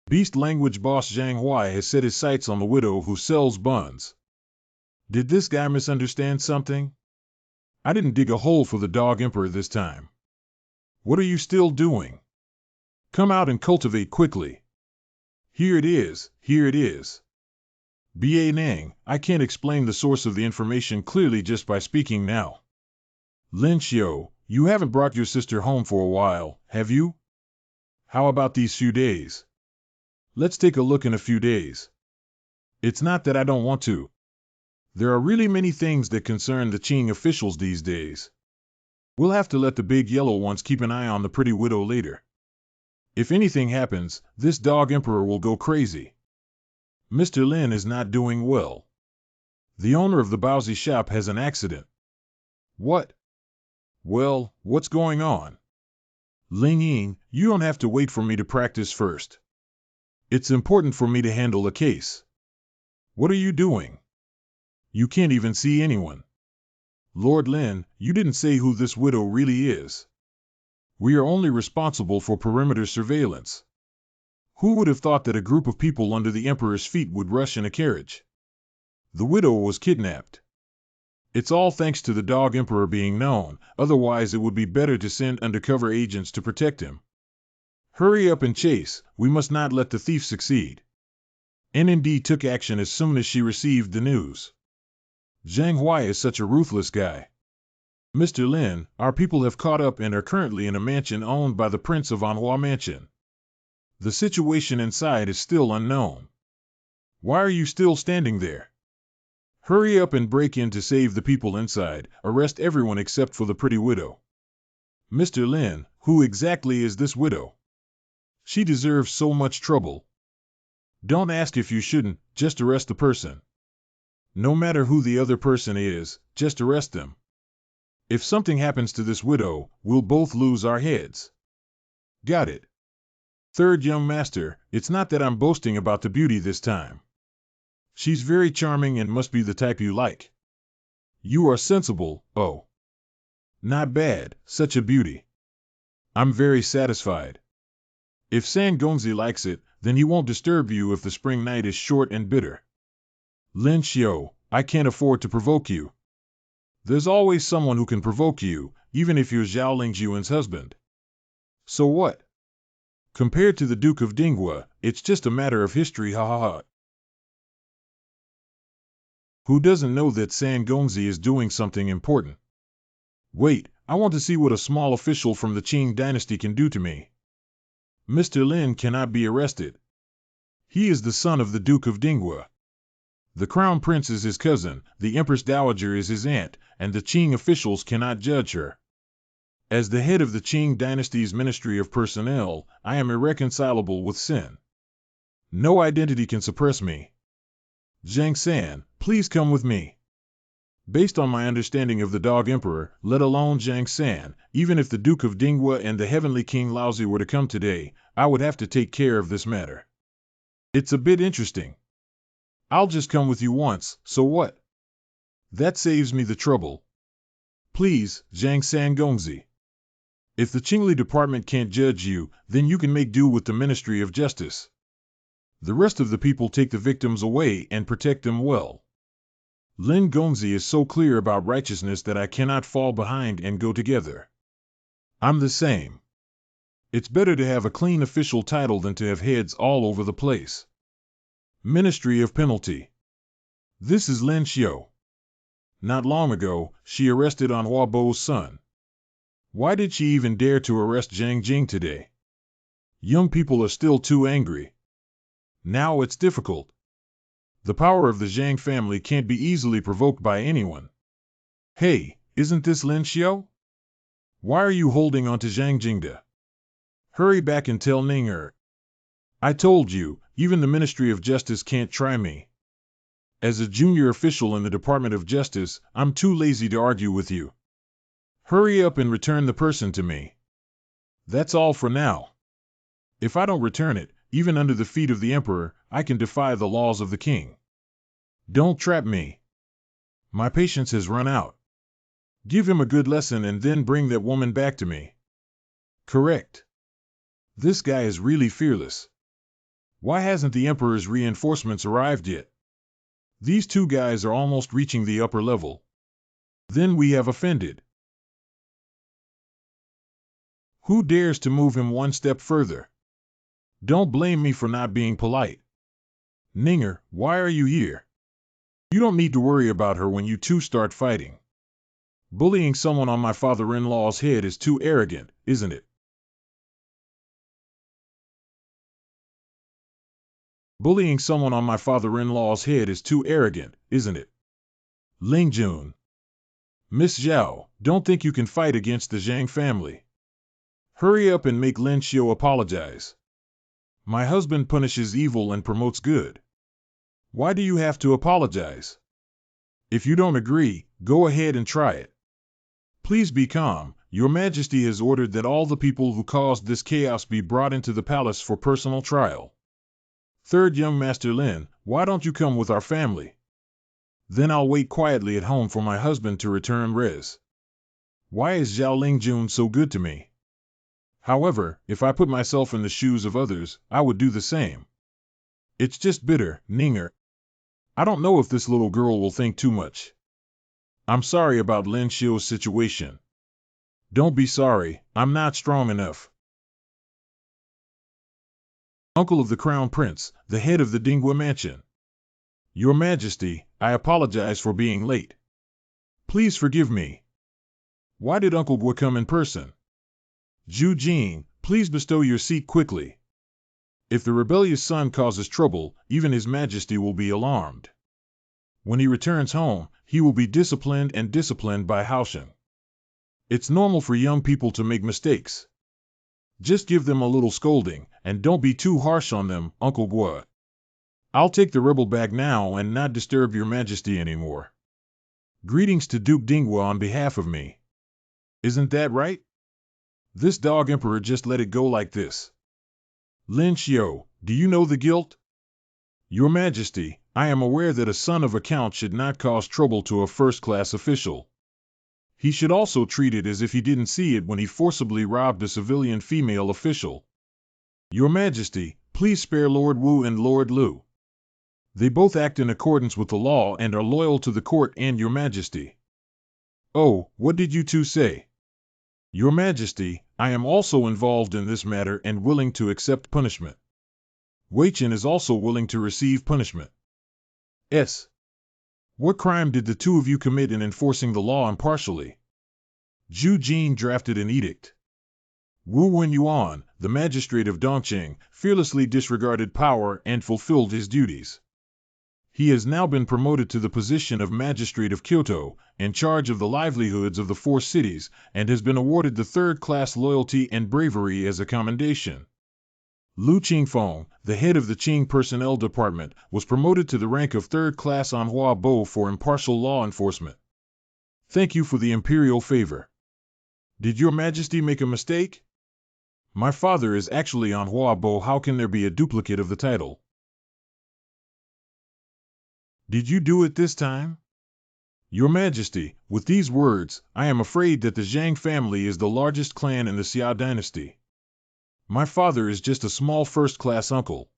Beast language boss Zhang Huai has set his sights on the widow who sells buns. Did this guy misunderstand something? I didn't dig a hole for the dog emperor this time. What are you still doing? Come out and cultivate quickly. Here it is, here it is. B.A. Nang, I can't explain the source of the information clearly just by speaking now. Lin Xiu, you haven't brought your sister home for a while, have you? How about these few days? Let's take a look in a few days. It's not that I don't want to. There are really many things that concern the Qing officials these days. We'll have to let the big yellow ones keep an eye on the pretty widow later. If anything happens, this dog emperor will go crazy. Mr. Lin is not doing well. The owner of the Baozi shop has an accident. What? Well, what's going on? Ling Ying, you don't have to wait for me to practice first. It's important for me to handle a case. What are you doing? You can't even see anyone. Lord Lin, you didn't say who this widow really is. We are only responsible for perimeter surveillance. Who would have thought that a group of people under the emperor's feet would rush in a carriage? The widow was kidnapped. It's all thanks to the dog emperor being known, otherwise it would be better to send undercover agents to protect him. Hurry up and chase, we must not let the thief succeed. NND took action as soon as she received the news. Zhang Huai is such a ruthless guy. Mr. Lin, our people have caught up and are currently in a mansion owned by the Prince of Manhwa Mansion. The situation inside is still unknown. Why are you still standing there? Hurry up and break in to save the people inside. Arrest everyone except for the pretty widow. Mr. Lin, who exactly is this widow? She deserves so much trouble. Don't ask if you shouldn't, just arrest the person. No matter who the other person is, just arrest them. If something happens to this widow, we'll both lose our heads. Got it. Third young master, it's not that I'm boasting about the beauty this time. She's very charming and must be the type you like. You are sensible, oh. Not bad, such a beauty. I'm very satisfied. If San Gongzi likes it, then he won't disturb you if the spring night is short and bitter. Lin Xiao, I can't afford to provoke you. There's always someone who can provoke you, even if you're Zhao Lingjuan's husband. So what? Compared to the Duke of Dinghua, it's just a matter of history, ha ha ha. Who doesn't know that San Gongzi is doing something important? Wait, I want to see what a small official from the Qing dynasty can do to me. Mr. Lin cannot be arrested. He is the son of the Duke of Dinghua. The Crown Prince is his cousin, the Empress Dowager is his aunt, and the Qing officials cannot judge her. As the head of the Qing dynasty's Ministry of Personnel, I am irreconcilable with sin. No identity can suppress me. Zhang San, please come with me. Based on my understanding of the Dog Emperor, let alone Zhang San, even if the Duke of Dinghua and the Heavenly King Laozi were to come today, I would have to take care of this matter. It's a bit interesting. I'll just come with you once, so what? That saves me the trouble. Please, Zhang San Gongzi. If the Qingli department can't judge you, then you can make do with the Ministry of Justice. The rest of the people take the victims away and protect them well. Lin Gongzi is so clear about righteousness that I cannot fall behind and go together. I'm the same. It's better to have a clean official title than to have heads all over the place. Ministry of Penalty. This is Lin Xiao. Not long ago, she arrested Anhua Bo's son. Why did she even dare to arrest Zhang Jing today? Young people are still too angry. Now it's difficult. The power of the Zhang family can't be easily provoked by anyone. Hey, isn't this Lin Xiao? Why are you holding on to Zhang Jingda? Hurry back and tell Ninger. I told you, even the Ministry of Justice can't try me. As a junior official in the Department of Justice, I'm too lazy to argue with you. Hurry up and return the person to me. That's all for now. If I don't return it, even under the feet of the Emperor, I can defy the laws of the king. Don't trap me. My patience has run out. Give him a good lesson and then bring that woman back to me. Correct. This guy is really fearless. Why hasn't the Emperor's reinforcements arrived yet? These two guys are almost reaching the upper level. Then we have offended. Who dares to move him one step further? Don't blame me for not being polite. Ninger, why are you here? You don't need to worry about her when you two start fighting. Bullying someone on my father-in-law's head is too arrogant, isn't it? Bullying someone on my father-in-law's head is too arrogant, isn't it? Ling Jun. Miss Zhao, don't think you can fight against the Zhang family. Hurry up and make Lin Xiao apologize. My husband punishes evil and promotes good. Why do you have to apologize? If you don't agree, go ahead and try it. Please be calm. Your Majesty has ordered that all the people who caused this chaos be brought into the palace for personal trial. Third young Master Lin, why don't you come with our family? Then I'll wait quietly at home for my husband to return res. Why is Zhao Lingjun so good to me? However, if I put myself in the shoes of others, I would do the same. It's just bitter, Ninger. I don't know if this little girl will think too much. I'm sorry about Lin Xiao's situation. Don't be sorry, I'm not strong enough. uncle of the Crown Prince, the head of the Dingwa mansion. Your Majesty, I apologize for being late. Please forgive me. Why did Uncle Gua come in person? Zhu Jing, please bestow your seat quickly. If the rebellious son causes trouble, even His Majesty will be alarmed. When he returns home, he will be disciplined and disciplined by Haoshen. It's normal for young people to make mistakes. Just give them a little scolding, and don't be too harsh on them, Uncle Gua. I'll take the rebel back now and not disturb your Majesty anymore. Greetings to Duke Dingwa on behalf of me. Isn't that right? This dog emperor just let it go like this. Lin Xiao, do you know the guilt? Your Majesty, I am aware that a son of a count should not cause trouble to a first-class official. He should also treat it as if he didn't see it when he forcibly robbed a civilian female official. Your Majesty, please spare Lord Wu and Lord Lu. They both act in accordance with the law and are loyal to the court and Your Majesty. Oh, what did you two say? Your Majesty, I am also involved in this matter and willing to accept punishment. Wei Chen is also willing to receive punishment. S. What crime did the two of you commit in enforcing the law impartially? Zhu Jing drafted an edict. Wu Wenyuan, the magistrate of Dongqing, fearlessly disregarded power and fulfilled his duties. He has now been promoted to the position of magistrate of Kyoto, in charge of the livelihoods of the 4 cities, and has been awarded the 3rd-class loyalty and bravery as a commendation. Lu Qingfeng, the head of the Qing Personnel Department, was promoted to the rank of 3rd-class Anhua Bo for impartial law enforcement. Thank you for the Imperial favor. Did Your Majesty make a mistake? My father is actually Anhua Bo. How can there be a duplicate of the title? Did you do it this time? Your Majesty, with these words, I am afraid that the Zhang family is the largest clan in the Xia dynasty. My father is just a small first-class uncle.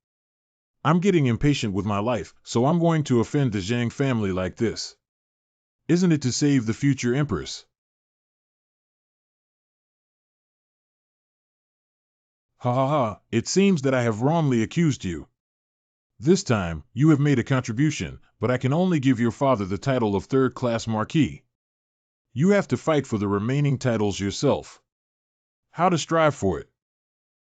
I'm getting impatient with my life, so I'm going to offend the Zhang family like this. Isn't it to save the future empress? Ha ha ha, it seems that I have wrongly accused you. This time, you have made a contribution, but I can only give your father the title of 3rd-class Marquis. You have to fight for the remaining titles yourself. How to strive for it?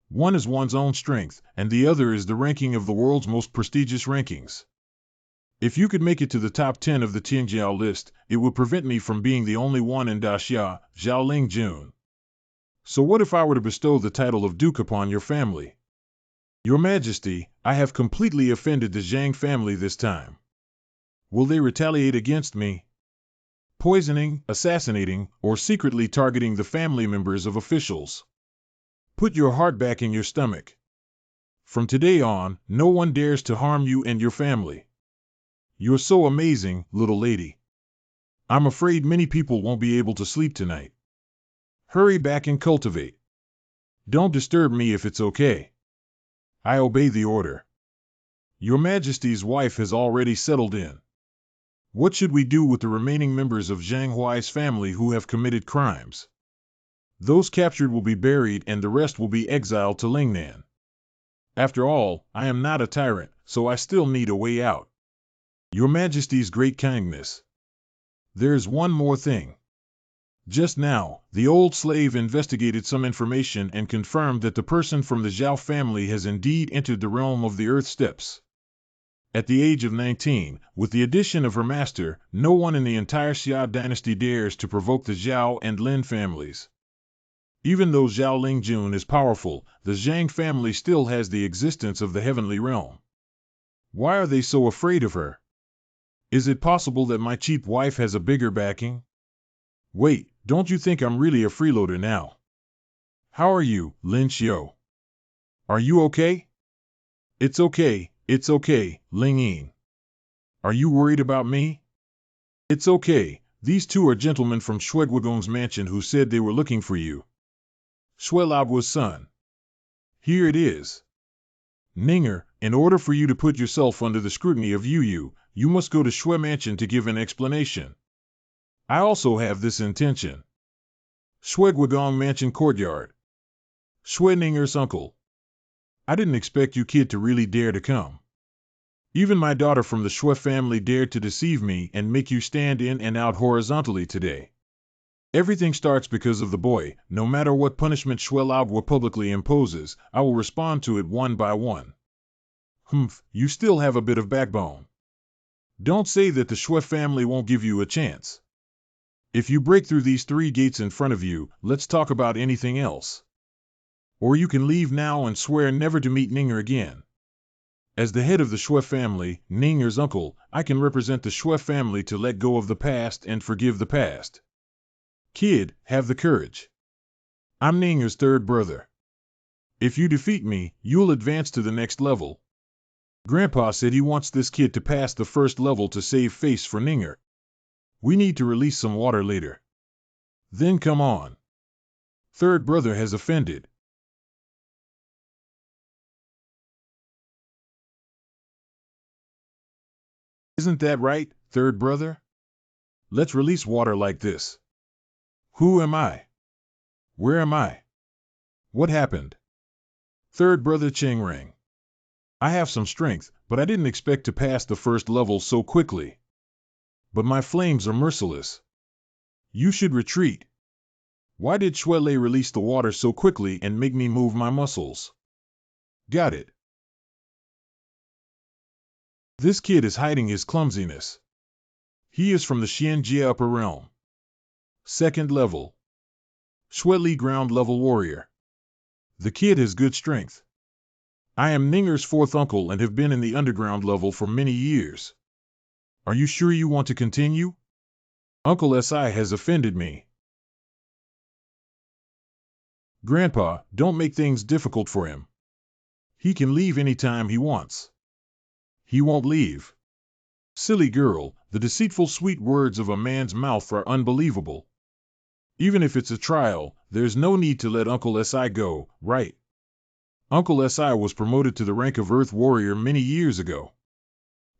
One is one's own strength, and the other is the ranking of the world's most prestigious rankings. If you could make it to the top 10 of the Tianjiao list, it would prevent me from being the only one in Daxia, Zhaoling Jun. So what if I were to bestow the title of Duke upon your family? Your Majesty, I have completely offended the Zhang family this time. Will they retaliate against me? Poisoning, assassinating, or secretly targeting the family members of officials? Put your heart back in your stomach. From today on, no one dares to harm you and your family. You're so amazing, little lady. I'm afraid many people won't be able to sleep tonight. Hurry back and cultivate. Don't disturb me if it's okay. I obey the order. Your Majesty's wife has already settled in. What should we do with the remaining members of Zhang Huai's family who have committed crimes? Those captured will be buried and the rest will be exiled to Lingnan. After all, I am not a tyrant, so I still need a way out. Your Majesty's great kindness. There's one more thing. Just now, the old slave investigated some information and confirmed that the person from the Zhao family has indeed entered the realm of the Earth Steppes. At the age of 19, with the addition of her master, no one in the entire Xia dynasty dares to provoke the Zhao and Lin families. Even though Zhao Lingjun is powerful, the Zhang family still has the existence of the heavenly realm. Why are they so afraid of her? Is it possible that my cheap wife has a bigger backing? Wait, don't you think I'm really a freeloader now? How are you, Lin Xiao? Are you okay? It's okay, Ling Yin. Are you worried about me? It's okay, these two are gentlemen from Shueguogong's mansion who said they were looking for you. Shuelabua's son. Here it is. Ninger, in order for you to put yourself under the scrutiny of Yu, you must go to Shui Mansion to give an explanation. I also have this intention. Shueguogong Mansion Courtyard. Shui Ninger's uncle. I didn't expect you kid to really dare to come. Even my daughter from the Shui family dared to deceive me and make you stand in and out horizontally today. Everything starts because of the boy. No matter what punishment Shui Lao publicly imposes, I will respond to it one by one. Humph, you still have a bit of backbone. Don't say that the Shui family won't give you a chance. If you break through these 3 gates in front of you, let's talk about anything else. Or you can leave now and swear never to meet Ninger again. As the head of the Shui family, Ninger's uncle, I can represent the Shui family to let go of the past and forgive the past. Kid, have the courage. I'm Ninger's 3rd brother. If you defeat me, you'll advance to the next level. Grandpa said he wants this kid to pass the 1st level to save face for Ninger. We need to release some water later. Then come on. 3rd brother has offended. Isn't that right, 3rd brother? Let's release water like this. Who am I? Where am I? What happened? 3rd brother Cheng Rang. I have some strength, but I didn't expect to pass the 1st level so quickly. But my flames are merciless. You should retreat. Why did Shui Lei release the water so quickly and make me move my muscles? Got it. This kid is hiding his clumsiness. He is from the Xianjie upper realm. 2nd level. Shui Li ground level warrior. The kid has good strength. I am Ninger's 4th uncle and have been in the underground level for many years. Are you sure you want to continue? Uncle Si has offended me. Grandpa, don't make things difficult for him. He can leave any time he wants. He won't leave. Silly girl, the deceitful sweet words of a man's mouth are unbelievable. Even if it's a trial, there's no need to let Uncle Si go, right? Uncle Si was promoted to the rank of Earth Warrior many years ago.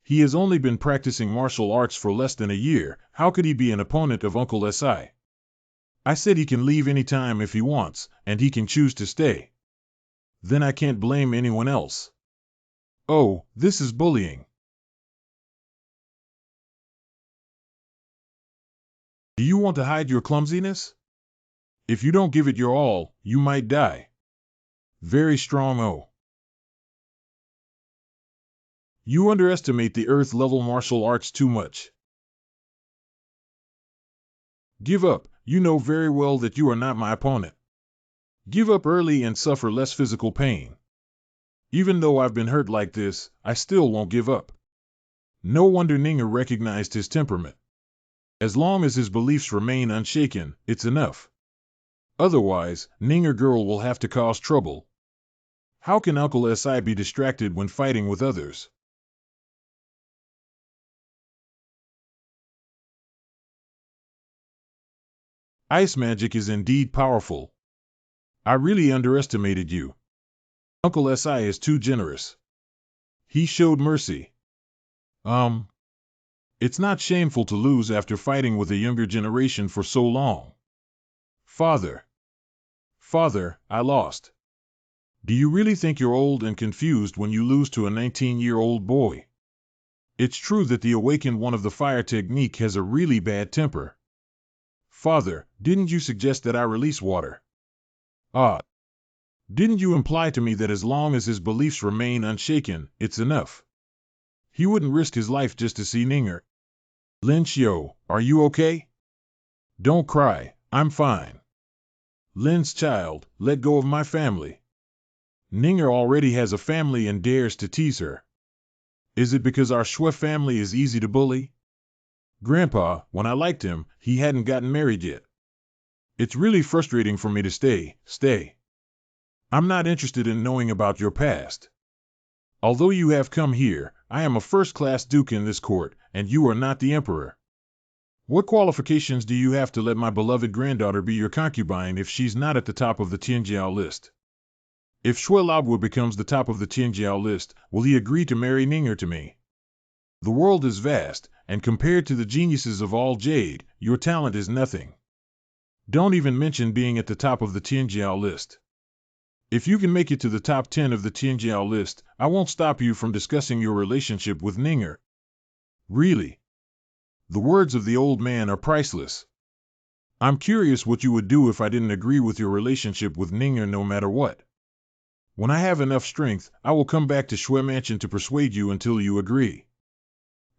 He has only been practicing martial arts for less than a year. How could he be an opponent of Uncle Si? I said he can leave any time if he wants, and he can choose to stay. Then I can't blame anyone else. Oh, this is bullying. Do you want to hide your clumsiness? If you don't give it your all, you might die. Very strong. Oh. You underestimate the Earth-level martial arts too much. Give up. You know very well that you are not my opponent. Give up early and suffer less physical pain. Even though I've been hurt like this, I still won't give up. No wonder Ninger recognized his temperament. As long as his beliefs remain unshaken, it's enough. Otherwise, Ninger girl will have to cause trouble. How can Uncle Si be distracted when fighting with others? Ice magic is indeed powerful. I really underestimated you. Uncle Si is too generous. He showed mercy. It's not shameful to lose after fighting with a younger generation for so long. Father, I lost. Do you really think you're old and confused when you lose to a 19-year-old boy? It's true that the awakened one of the fire technique has a really bad temper. Father, didn't you suggest that I release water? Didn't you imply to me that as long as his beliefs remain unshaken, it's enough? He wouldn't risk his life just to see Ninger. Lin Xiao, are you okay? Don't cry, I'm fine. Lin's child, let go of my family. Ninger already has a family and dares to tease her. Is it because our Shui family is easy to bully? Grandpa, when I liked him, he hadn't gotten married yet. It's really frustrating for me to stay. I'm not interested in knowing about your past. Although you have come here, I am a first-class duke in this court, and you are not the emperor. What qualifications do you have to let my beloved granddaughter be your concubine if she's not at the top of the Tianjiao list? If Shui Labwu becomes the top of the Tianjiao list, will he agree to marry Ninger to me? The world is vast, and compared to the geniuses of all Jade, your talent is nothing. Don't even mention being at the top of the Tianjiao list. If you can make it to the top 10 of the Tianjiao list, I won't stop you from discussing your relationship with Ninger. Really? The words of the old man are priceless. I'm curious what you would do if I didn't agree with your relationship with Ninger no matter what. When I have enough strength, I will come back to Shui Mansion to persuade you until you agree.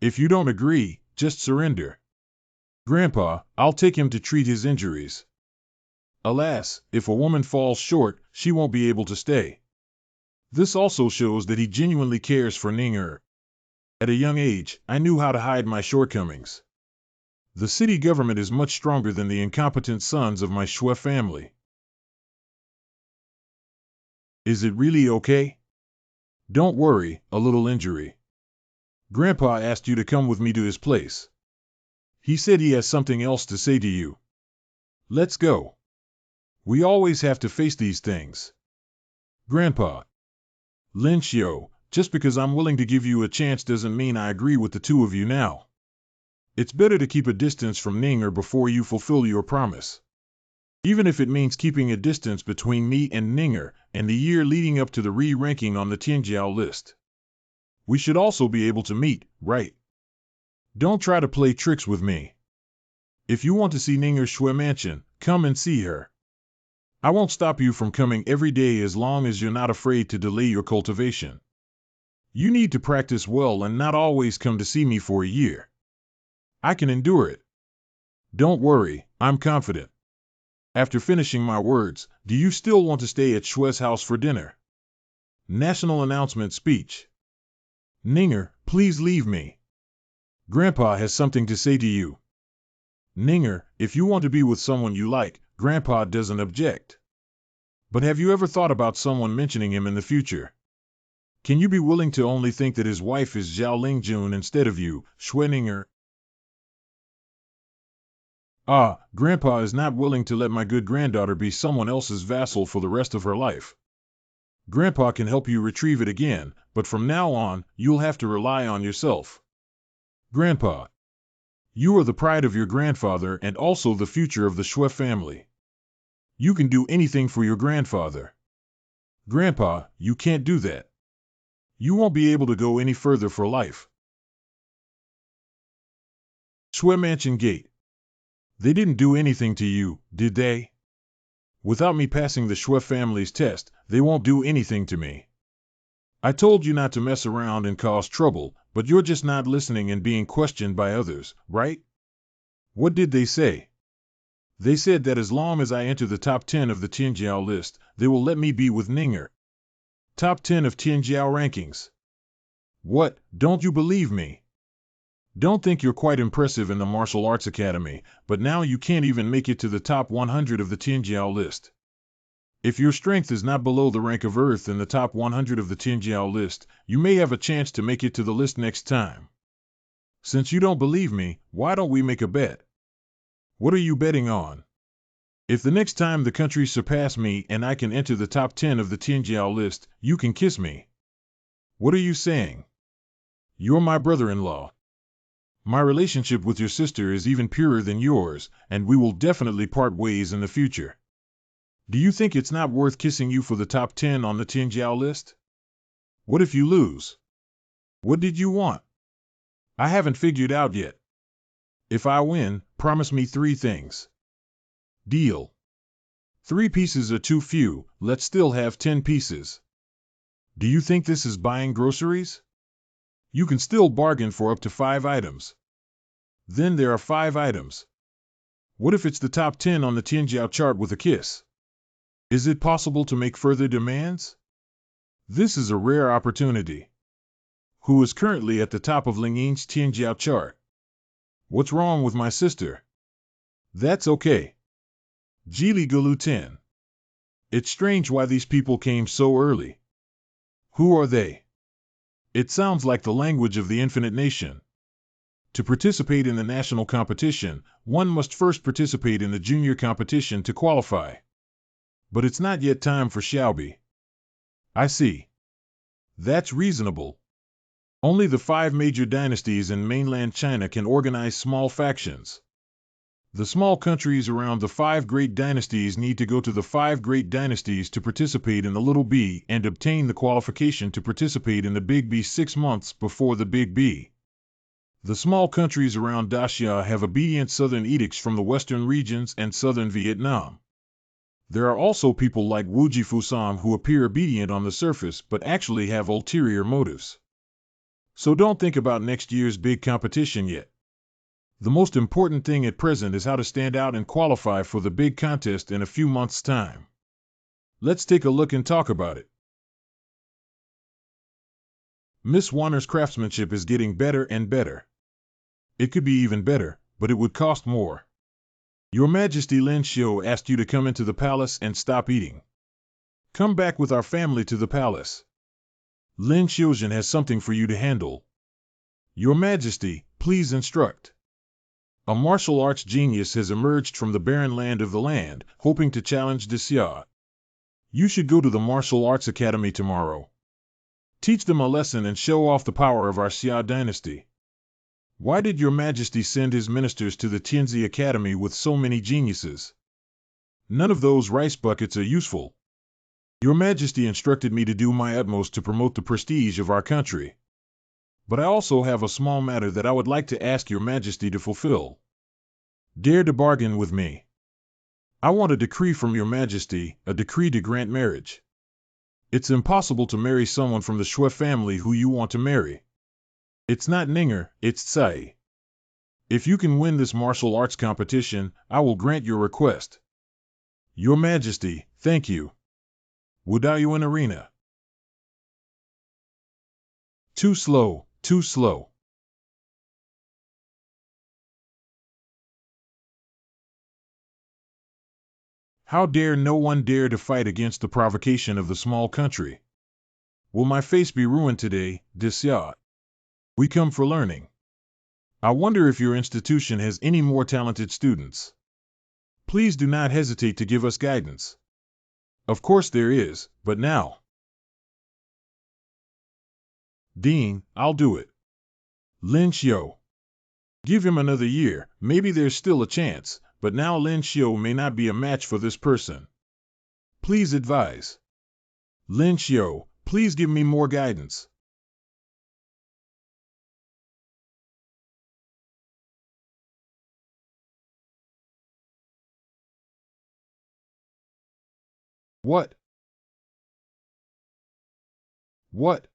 If you don't agree, just surrender. Grandpa, I'll take him to treat his injuries. Alas, if a woman falls short, she won't be able to stay. This also shows that he genuinely cares for Ninger. At a young age, I knew how to hide my shortcomings. The city government is much stronger than the incompetent sons of my Shui family. Is it really okay? Don't worry, a little injury. Grandpa asked you to come with me to his place. He said he has something else to say to you. Let's go. We always have to face these things. Grandpa. Lin Xiu, just because I'm willing to give you a chance doesn't mean I agree with the two of you now. It's better to keep a distance from Ninger before you fulfill your promise. Even if it means keeping a distance between me and Ninger, and the year leading up to the re-ranking on the Tianjiao list. We should also be able to meet, right? Don't try to play tricks with me. If you want to see Ninger's Shui Mansion, come and see her. I won't stop you from coming every day as long as you're not afraid to delay your cultivation. You need to practice well and not always come to see me for a year. I can endure it. Don't worry, I'm confident. After finishing my words, do you still want to stay at Shui's house for dinner? National announcement speech. Ninger, please leave me. Grandpa has something to say to you. Ninger, if you want to be with someone you like, Grandpa doesn't object. But have you ever thought about someone mentioning him in the future? Can you be willing to only think that his wife is Zhao Lingjun instead of you, Shui Ninger? Grandpa is not willing to let my good granddaughter be someone else's vassal for the rest of her life. Grandpa can help you retrieve it again, but from now on, you'll have to rely on yourself. Grandpa. You are the pride of your grandfather and also the future of the Shui family. You can do anything for your grandfather. Grandpa, you can't do that. You won't be able to go any further for life. Shui Mansion Gate. They didn't do anything to you, did they? Without me passing the Shui family's test, they won't do anything to me. I told you not to mess around and cause trouble, but you're just not listening and being questioned by others, right? What did they say? They said that as long as I enter the top 10 of the Tianjiao list, they will let me be with Ninger. Top 10 of Tianjiao rankings. What, don't you believe me? Don't think you're quite impressive in the martial arts academy, but now you can't even make it to the top 100 of the Tianjiao list. If your strength is not below the rank of Earth in the top 100 of the Tianjiao list, you may have a chance to make it to the list next time. Since you don't believe me, why don't we make a bet? What are you betting on? If the next time the country surpass me and I can enter the top 10 of the Tianjiao list, you can kiss me. What are you saying? You're my brother-in-law. My relationship with your sister is even purer than yours, and we will definitely part ways in the future. Do you think it's not worth kissing you for the top 10 on the Tianjiao list? What if you lose? What did you want? I haven't figured out yet. If I win, promise me 3 things. Deal. 3 pieces are too few, let's still have 10 pieces. Do you think this is buying groceries? You can still bargain for up to 5 items. Then there are 5 items. What if it's the top 10 on the Tianjiao chart with a kiss? Is it possible to make further demands? This is a rare opportunity. Who is currently at the top of Lingying's Tianjiao chart? What's wrong with my sister? That's okay. Jili Gulu 10. It's strange why these people came so early. Who are they? It sounds like the language of the infinite nation. To participate in the national competition, one must first participate in the junior competition to qualify. But it's not yet time for Xiaobi. I see. That's reasonable. Only the 5 major dynasties in mainland China can organize small factions. The small countries around the five great dynasties need to go to the five great dynasties to participate in the Little B and obtain the qualification to participate in the Big B 6 months before the Big B. The small countries around Dacia have obedient southern edicts from the western regions and southern Vietnam. There are also people like Wuji Fusam who appear obedient on the surface but actually have ulterior motives. So don't think about next year's big competition yet. The most important thing at present is how to stand out and qualify for the big contest in a few months' time. Let's take a look and talk about it. Miss Warner's craftsmanship is getting better and better. It could be even better, but it would cost more. Your Majesty Lin Xiu asked you to come into the palace and stop eating. Come back with our family to the palace. Lin Xiuzhen has something for you to handle. Your Majesty, please instruct. A martial arts genius has emerged from the barren land of the land, hoping to challenge Xia. You should go to the martial arts academy tomorrow. Teach them a lesson and show off the power of our Xia dynasty. Why did your Majesty send his ministers to the Tianzi Academy with so many geniuses? None of those rice buckets are useful. Your Majesty instructed me to do my utmost to promote the prestige of our country. But I also have a small matter that I would like to ask your Majesty to fulfill. Dare to bargain with me. I want a decree from your Majesty, a decree to grant marriage. It's impossible to marry someone from the Shui family who you want to marry. It's not Ninger, it's Tsai. If you can win this martial arts competition, I will grant your request. Your Majesty, thank you. Wudaoyuan Arena. Too slow, too slow. How dare no one dare to fight against the provocation of the small country? Will my face be ruined today, Xia? We come for learning. I wonder if your institution has any more talented students. Please do not hesitate to give us guidance. Of course there is, but now. Dean, I'll do it. Lin Xiu. Give him another year, maybe there's still a chance, but now Lin Xiu may not be a match for this person. Please advise. Lin Xiu, please give me more guidance. What? What?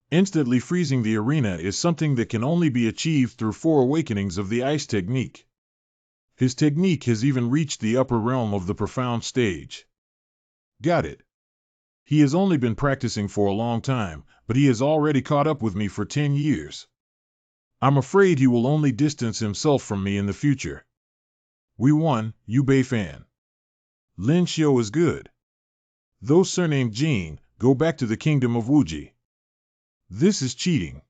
Instantly freezing the arena is something that can only be achieved through 4 awakenings of the ice technique. His technique has even reached the upper realm of the profound stage. Got it. He has only been practicing for a long time, but he has already caught up with me for 10 years. I'm afraid he will only distance himself from me in the future. We won, Yu Bei Fan. Lin Xiu is good. Those surnamed Jin, go back to the kingdom of Wuji. This is cheating.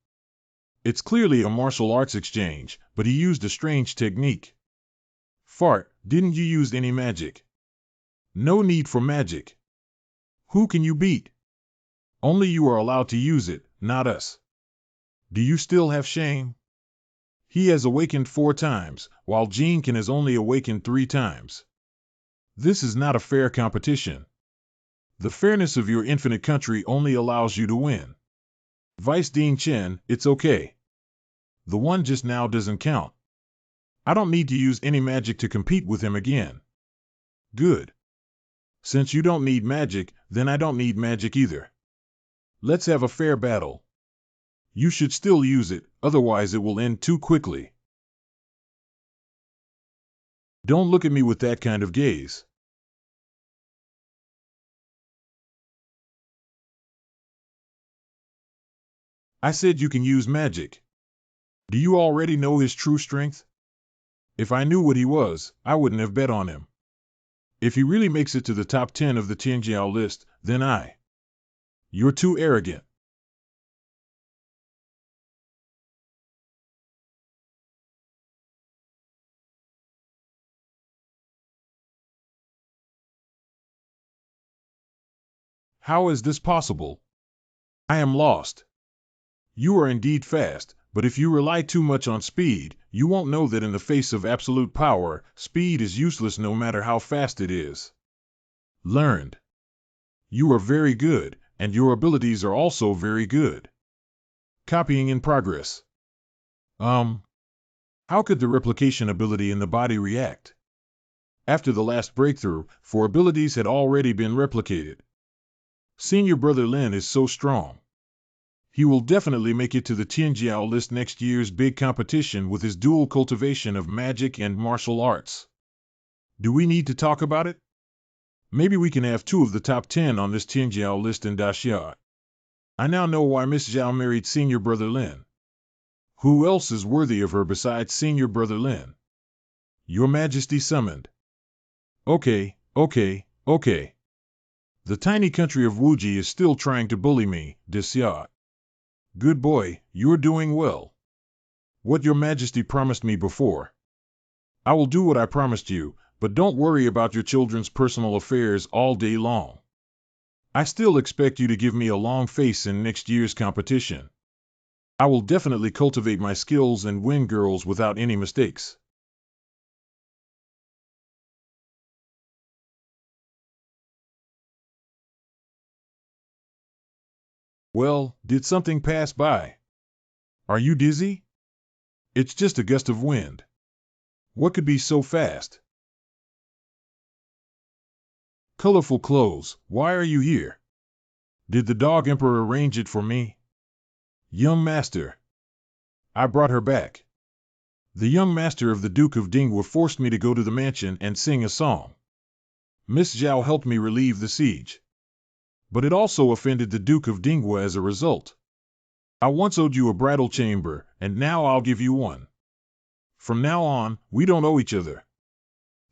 It's clearly a martial arts exchange, but he used a strange technique. Fart, didn't you use any magic? No need for magic. Who can you beat? Only you are allowed to use it, not us. Do you still have shame? He has awakened 4 times, while Jinkin has only awakened 3 times. This is not a fair competition. The fairness of your infinite country only allows you to win. Vice Dean Chen, it's okay. The one just now doesn't count. I don't need to use any magic to compete with him again. Good. Since you don't need magic, then I don't need magic either. Let's have a fair battle. You should still use it, otherwise it will end too quickly. Don't look at me with that kind of gaze. I said you can use magic. Do you already know his true strength? If I knew what he was, I wouldn't have bet on him. If he really makes it to the top 10 of the Tianjiao list, then You're too arrogant. How is this possible? I am lost. You are indeed fast, But if you rely too much on speed, you won't know that in the face of absolute power, speed is useless no matter how fast it is. Learned. You are very good, and your abilities are also very good. Copying in progress. How could the replication ability in the body react? After the last breakthrough, 4 abilities had already been replicated. Senior Brother Lin is so strong. He will definitely make it to the Tianjiao list next year's big competition with his dual cultivation of magic and martial arts. Do we need to talk about it? Maybe we can have 2 of the top 10 on this Tianjiao list in Daxia. I now know why Miss Zhao married Senior Brother Lin. Who else is worthy of her besides Senior Brother Lin? Your Majesty summoned. Okay. The tiny country of Wuji is still trying to bully me, Daxia. Good boy, you're doing well. What Your Majesty promised me before. I will do what I promised you, but don't worry about your children's personal affairs all day long. I still expect you to give me a long face in next year's competition. I will definitely cultivate my skills and win girls without any mistakes. Well, did something pass by? Are you dizzy? It's just a gust of wind. What could be so fast? Colorful clothes, why are you here? Did the dog emperor arrange it for me? Young master. I brought her back. The young master of the Duke of Dinghua forced me to go to the mansion and sing a song. Miss Zhao helped me relieve the siege. But it also offended the Duke of Dinghua as a result. I once owed you a bridal chamber, and now I'll give you one. From now on, we don't owe each other.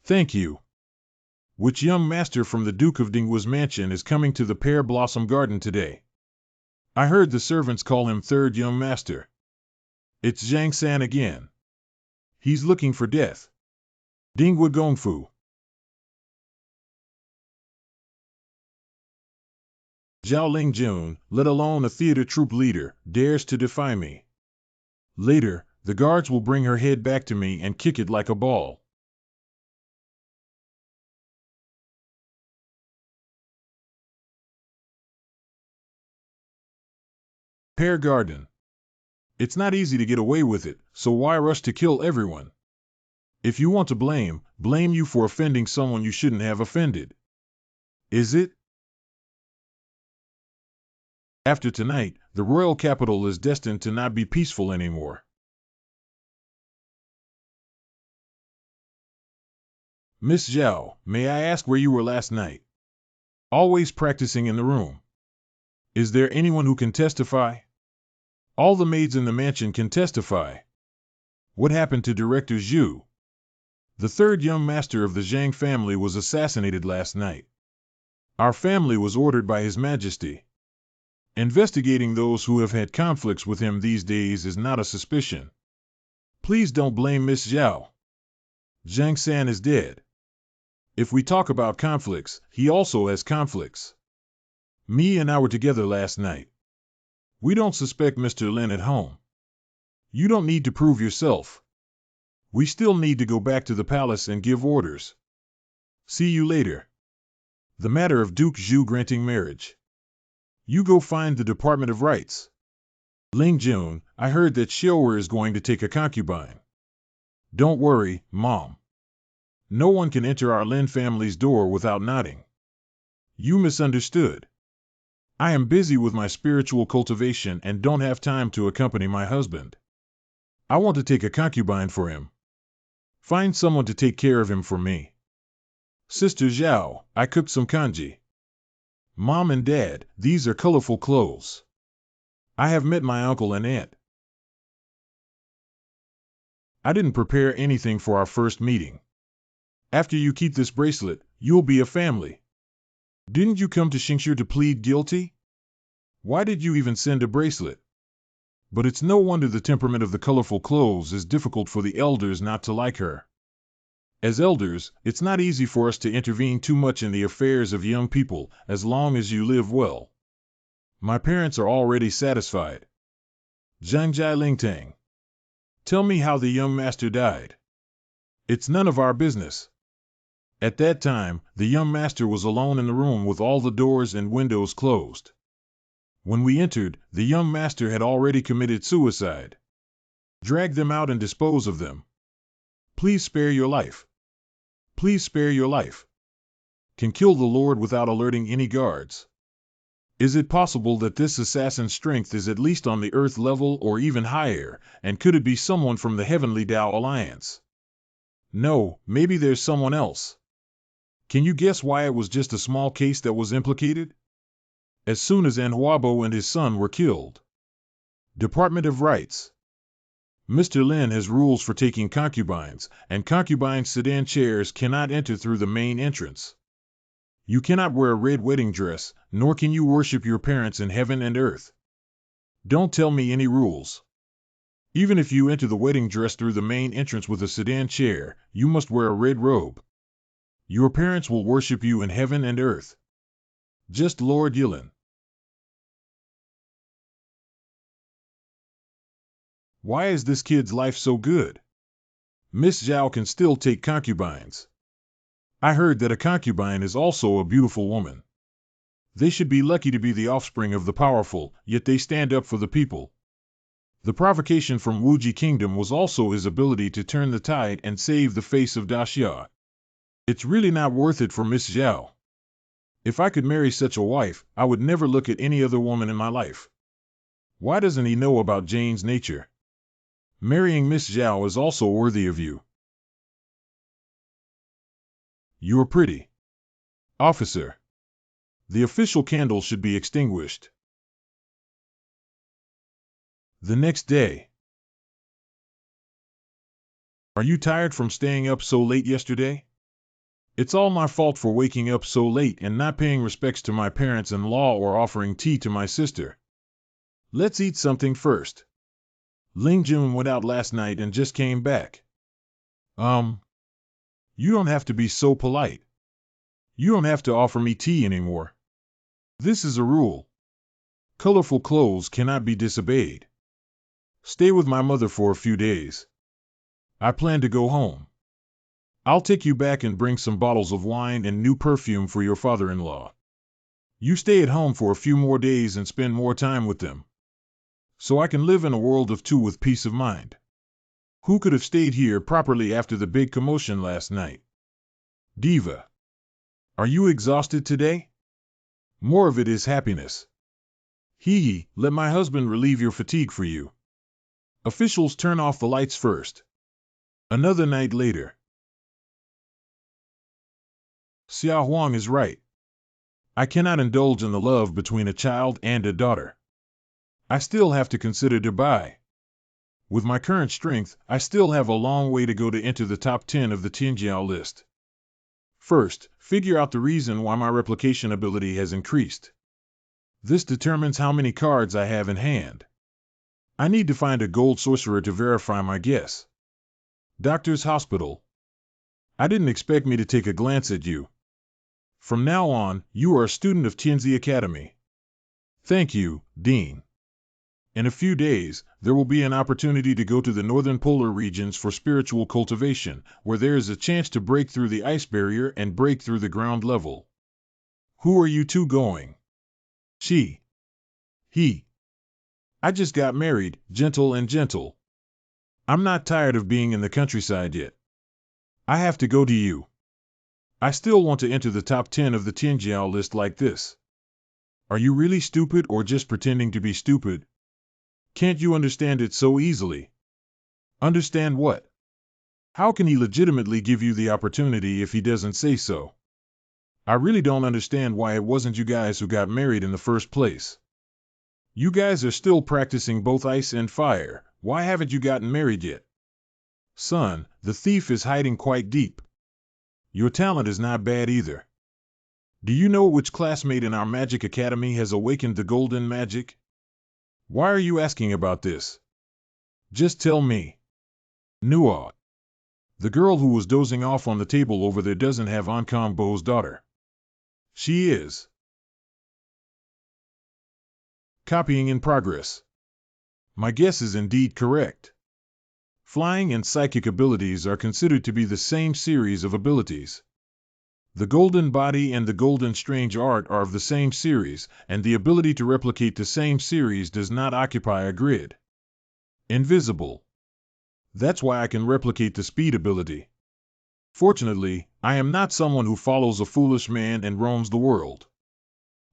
Thank you. Which young master from the Duke of Dinghua's mansion is coming to the Pear Blossom Garden today? I heard the servants call him third young master. It's Zhang San again. He's looking for death. Dinghua Gongfu. Zhao Lingjun, let alone a theater troupe leader, dares to defy me. Later, the guards will bring her head back to me and kick it like a ball. Pear Garden. It's not easy to get away with it, so why rush to kill everyone? If you want to blame you for offending someone you shouldn't have offended. Is it? After tonight, the royal capital is destined to not be peaceful anymore. Miss Zhao, may I ask where you were last night? Always practicing in the room. Is there anyone who can testify? All the maids in the mansion can testify. What happened to Director Zhu? The third young master of the Zhang family was assassinated last night. Our family was ordered by His Majesty. Investigating those who have had conflicts with him these days is not a suspicion. Please don't blame Miss Zhao. Zhang San is dead. If we talk about conflicts, he also has conflicts. Me and I were together last night. We don't suspect Mr. Lin at home. You don't need to prove yourself. We still need to go back to the palace and give orders. See you later. The matter of Duke Zhu granting marriage. You go find the Department of Rights. Ling Jun, I heard that Xiaoer is going to take a concubine. Don't worry, Mom. No one can enter our Lin family's door without knocking. You misunderstood. I am busy with my spiritual cultivation and don't have time to accompany my husband. I want to take a concubine for him. Find someone to take care of him for me. Sister Zhao, I cooked some kanji. Mom and Dad, these are colorful clothes. I have met my uncle and aunt. I didn't prepare anything for our first meeting. After you keep this bracelet, you'll be a family. Didn't you come to Xingshi to plead guilty? Why did you even send a bracelet? But it's no wonder the temperament of the colorful clothes is difficult for the elders not to like her. As elders, it's not easy for us to intervene too much in the affairs of young people, as long as you live well. My parents are already satisfied. Zhang Jai Lingtang. Tell me how the young master died. It's none of our business. At that time, the young master was alone in the room with all the doors and windows closed. When we entered, the young master had already committed suicide. Drag them out and dispose of them. Please spare your life. Please spare your life. Can kill the Lord without alerting any guards. Is it possible that this assassin's strength is at least on the earth level or even higher, and could it be someone from the Heavenly Tao Alliance? No, maybe there's someone else. Can you guess why it was just a small case that was implicated? As soon as Manhwa and his son were killed. Department of Rights. Mr. Lin has rules for taking concubines, and concubine sedan chairs cannot enter through the main entrance. You cannot wear a red wedding dress, nor can you worship your parents in heaven and earth. Don't tell me any rules. Even if you enter the wedding dress through the main entrance with a sedan chair, you must wear a red robe. Your parents will worship you in heaven and earth. Just Lord Yilin. Why is this kid's life so good? Miss Zhao can still take concubines. I heard that a concubine is also a beautiful woman. They should be lucky to be the offspring of the powerful, yet they stand up for the people. The provocation from Wuji Kingdom was also his ability to turn the tide and save the face of Daxia. It's really not worth it for Miss Zhao. If I could marry such a wife, I would never look at any other woman in my life. Why doesn't he know about Jane's nature? Marrying Miss Zhao is also worthy of you. You're pretty. Officer. The official candle should be extinguished. The next day. Are you tired from staying up so late yesterday? It's all my fault for waking up so late and not paying respects to my parents-in-law or offering tea to my sister. Let's eat something first. Ling Jun went out last night and just came back. You don't have to be so polite. You don't have to offer me tea anymore. This is a rule. Colorful clothes cannot be disobeyed. Stay with my mother for a few days. I plan to go home. I'll take you back and bring some bottles of wine and new perfume for your father-in-law. You stay at home for a few more days and spend more time with them. So I can live in a world of two with peace of mind. Who could have stayed here properly after the big commotion last night? Diva. Are you exhausted today? More of it is happiness. Hee, let my husband relieve your fatigue for you. Officials turn off the lights first. Another night later. Xia Huang is right. I cannot indulge in the love between a child and a daughter. I still have to consider Dubai. With my current strength, I still have a long way to go to enter the top 10 of the Tianjiao list. First, figure out the reason why my replication ability has increased. This determines how many cards I have in hand. I need to find a gold sorcerer to verify my guess. Doctor's Hospital. I didn't expect me to take a glance at you. From now on, you are a student of Tianzi Academy. Thank you, Dean. In a few days, there will be an opportunity to go to the northern polar regions for spiritual cultivation, where there is a chance to break through the ice barrier and break through the ground level. Who are you two going? She. He. I just got married, gentle and gentle. I'm not tired of being in the countryside yet. I have to go to you. I still want to enter the top 10 of the Tianjiao list like this. Are you really stupid or just pretending to be stupid? Can't you understand it so easily? Understand what? How can he legitimately give you the opportunity if he doesn't say so? I really don't understand why it wasn't you guys who got married in the first place. You guys are still practicing both ice and fire. Why haven't you gotten married yet? Son, the thief is hiding quite deep. Your talent is not bad either. Do you know which classmate in our magic academy has awakened the golden magic? Why are you asking about this? Just tell me. Nua. The girl who was dozing off on the table over there doesn't have Ankang Bo's daughter. She is. Copying in progress. My guess is indeed correct. Flying and psychic abilities are considered to be the same series of abilities. The golden body and the golden strange art are of the same series, and the ability to replicate the same series does not occupy a grid. Invisible. That's why I can replicate the speed ability. Fortunately, I am not someone who follows a foolish man and roams the world.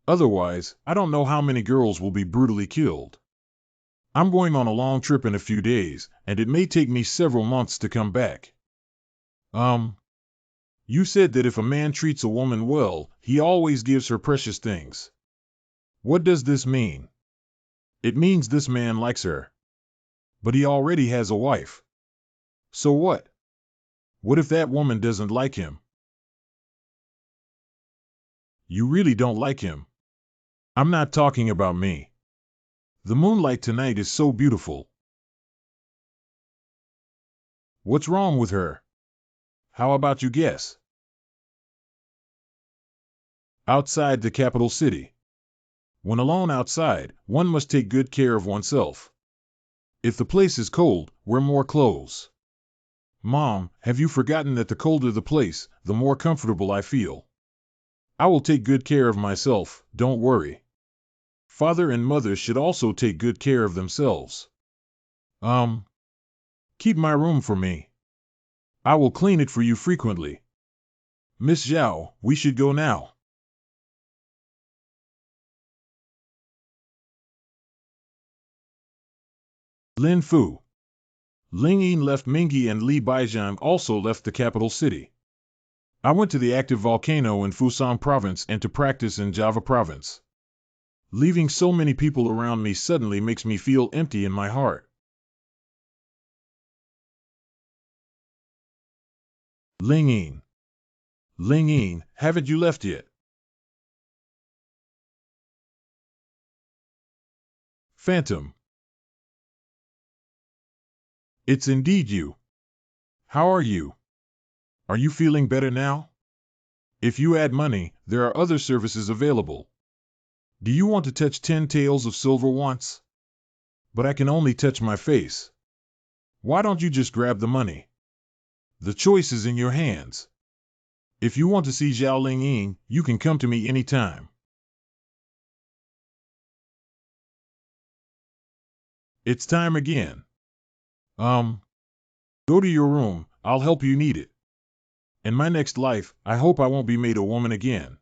Otherwise, I don't know how many girls will be brutally killed. I'm going on a long trip in a few days, and it may take me several months to come back. You said that if a man treats a woman well, he always gives her precious things. What does this mean? It means this man likes her. But he already has a wife. So what? What if that woman doesn't like him? You really don't like him. I'm not talking about me. The moonlight tonight is so beautiful. What's wrong with her? How about you guess? Outside the capital city. When alone outside, one must take good care of oneself. If the place is cold, wear more clothes. Mom, have you forgotten that the colder the place, the more comfortable I feel? I will take good care of myself, don't worry. Father and mother should also take good care of themselves. Keep my room for me. I will clean it for you frequently. Miss Zhao, we should go now. Lin Fu. Ling Yin left Mingyi and Li Baijiang also left the capital city. I went to the active volcano in Fusan province and to practice in Java province. Leaving so many people around me suddenly makes me feel empty in my heart. Ling Yin. Ling Yin, haven't you left yet? Phantom. It's indeed you. How are you? Are you feeling better now? If you add money, there are other services available. Do you want to touch 10 taels of silver once? But I can only touch my face. Why don't you just grab the money? The choice is in your hands. If you want to see Zhao Ling Ying, you can come to me anytime. It's time again. Go to your room, I'll help you need it. In my next life, I hope I won't be made a woman again.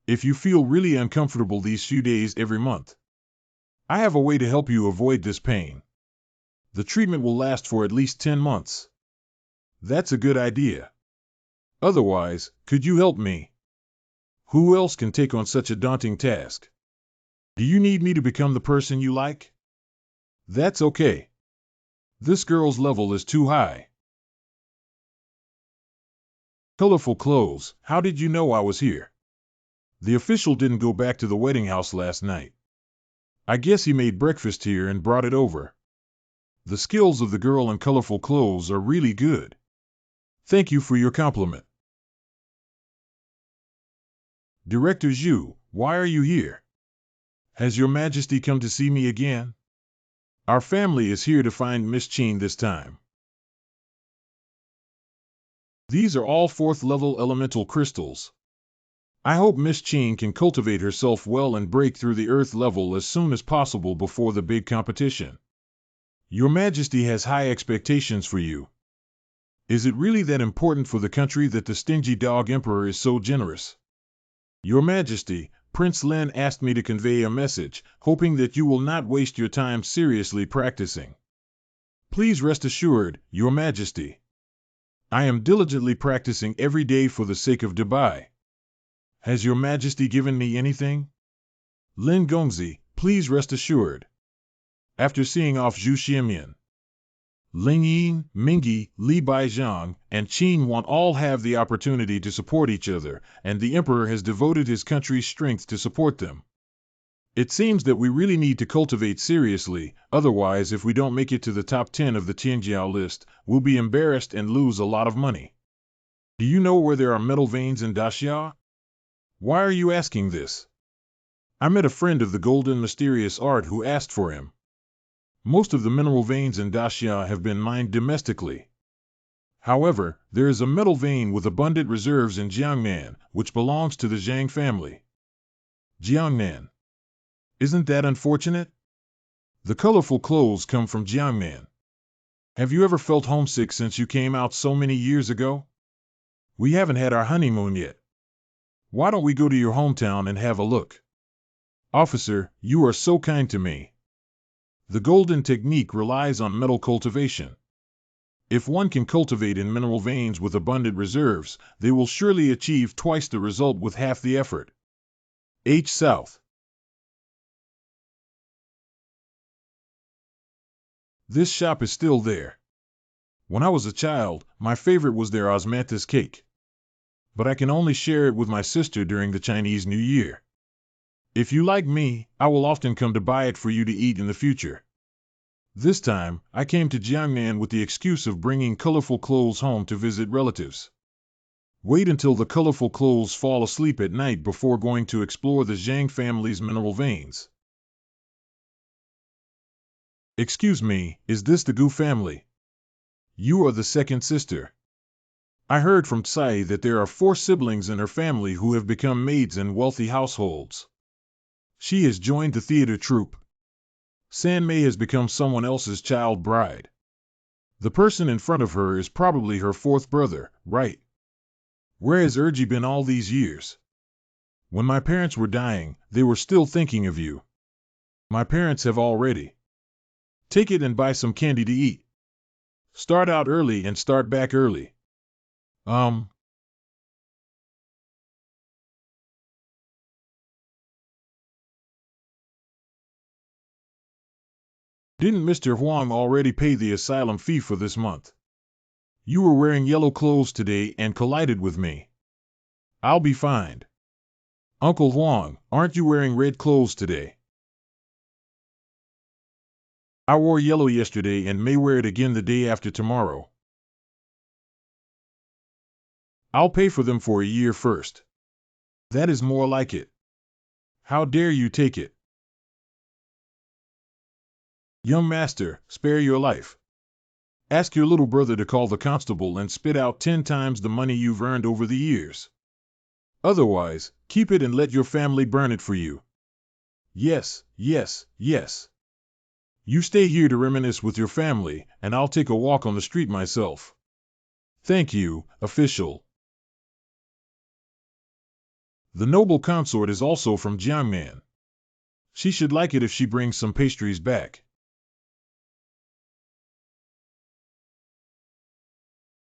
If you feel really uncomfortable these few days every month, I have a way to help you avoid this pain. The treatment will last for at least 10 months. That's a good idea. Otherwise, could you help me? Who else can take on such a daunting task? Do you need me to become the person you like? That's okay. This girl's level is too high. Colorful clothes, how did you know I was here? The official didn't go back to the wedding house last night. I guess he made breakfast here and brought it over. The skills of the girl in colorful clothes are really good. Thank you for your compliment. Director Zhu, why are you here? Has your majesty come to see me again? Our family is here to find Miss Qin this time. These are all 4th level elemental crystals. I hope Miss Qin can cultivate herself well and break through the earth level as soon as possible before the big competition. Your Majesty has high expectations for you. Is it really that important for the country that the stingy dog emperor is so generous? Your Majesty, Prince Lin asked me to convey a message, hoping that you will not waste your time seriously practicing. Please rest assured, Your Majesty. I am diligently practicing every day for the sake of Dubai. Has Your Majesty given me anything? Lin Gongzi, please rest assured. After seeing off Zhu Xianmian, Ling Yin, Mingyi, Li Baijiang, and Qin Wan all have the opportunity to support each other, and the emperor has devoted his country's strength to support them. It seems that we really need to cultivate seriously, otherwise if we don't make it to the top 10 of the Tianjiao list, we'll be embarrassed and lose a lot of money. Do you know where there are metal veins in Daxia? Why are you asking this? I met a friend of the golden mysterious art who asked for him. Most of the mineral veins in Daxia have been mined domestically. However, there is a metal vein with abundant reserves in Jiangnan, which belongs to the Zhang family. Jiangnan. Isn't that unfortunate? The colorful clothes come from Jiangnan. Have you ever felt homesick since you came out so many years ago? We haven't had our honeymoon yet. Why don't we go to your hometown and have a look? Officer, you are so kind to me. The golden technique relies on metal cultivation. If one can cultivate in mineral veins with abundant reserves, they will surely achieve twice the result with half the effort. H. South. This shop is still there. When I was a child, my favorite was their osmanthus cake. But I can only share it with my sister during the Chinese New Year. If you like me, I will often come to buy it for you to eat in the future. This time, I came to Jiangnan with the excuse of bringing colorful clothes home to visit relatives. Wait until the colorful clothes fall asleep at night before going to explore the Zhang family's mineral veins. Excuse me, is this the Gu family? You are the second sister. I heard from Tsai that there are 4 siblings in her family who have become maids in wealthy households. She has joined the theater troupe. San Mei has become someone else's child bride. The person in front of her is probably her 4th brother, right? Where has Erji been all these years? When my parents were dying, they were still thinking of you. My parents have already. Take it and buy some candy to eat. Start out early and start back early. Didn't Mr. Huang already pay the asylum fee for this month? You were wearing yellow clothes today and collided with me. I'll be fined. Uncle Huang, aren't you wearing red clothes today? I wore yellow yesterday and may wear it again the day after tomorrow. I'll pay for them for a year first. That is more like it. How dare you take it? Young master, spare your life. Ask your little brother to call the constable and spit out 10 times the money you've earned over the years. Otherwise, keep it and let your family burn it for you. Yes, yes, yes. You stay here to reminisce with your family, and I'll take a walk on the street myself. Thank you, official. The noble consort is also from Jiangnan. She should like it if she brings some pastries back.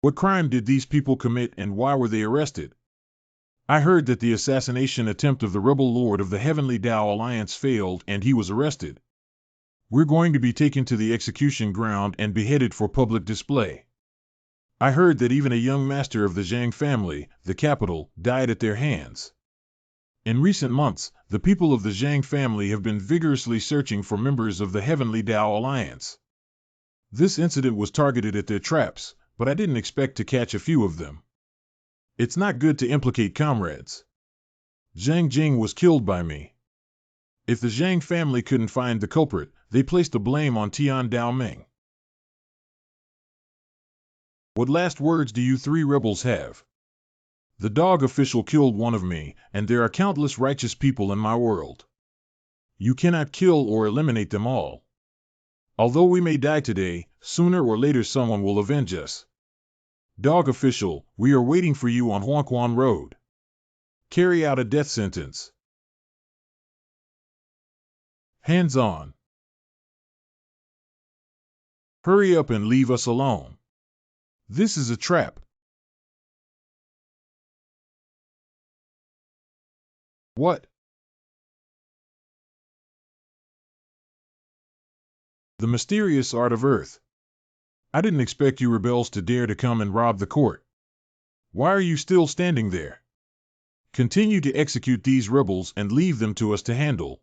What crime did these people commit and why were they arrested? I heard that the assassination attempt of the rebel lord of the Heavenly Tao Alliance failed and he was arrested. We're going to be taken to the execution ground and beheaded for public display. I heard that even a young master of the Zhang family, the capital, died at their hands. In recent months, the people of the Zhang family have been vigorously searching for members of the Heavenly Tao Alliance. This incident was targeted at their traps, but I didn't expect to catch a few of them. It's not good to implicate comrades. Zhang Jing was killed by me. If the Zhang family couldn't find the culprit, they placed the blame on Tian Daoming. What last words do you 3 rebels have? The dog official killed one of me, and there are countless righteous people in my world. You cannot kill or eliminate them all. Although we may die today, sooner or later someone will avenge us. Dog official, we are waiting for you on Huangquan Road. Carry out a death sentence. Hands on. Hurry up and leave us alone. This is a trap. What? The mysterious art of Earth. I didn't expect you rebels to dare to come and rob the court. Why are you still standing there? Continue to execute these rebels and leave them to us to handle.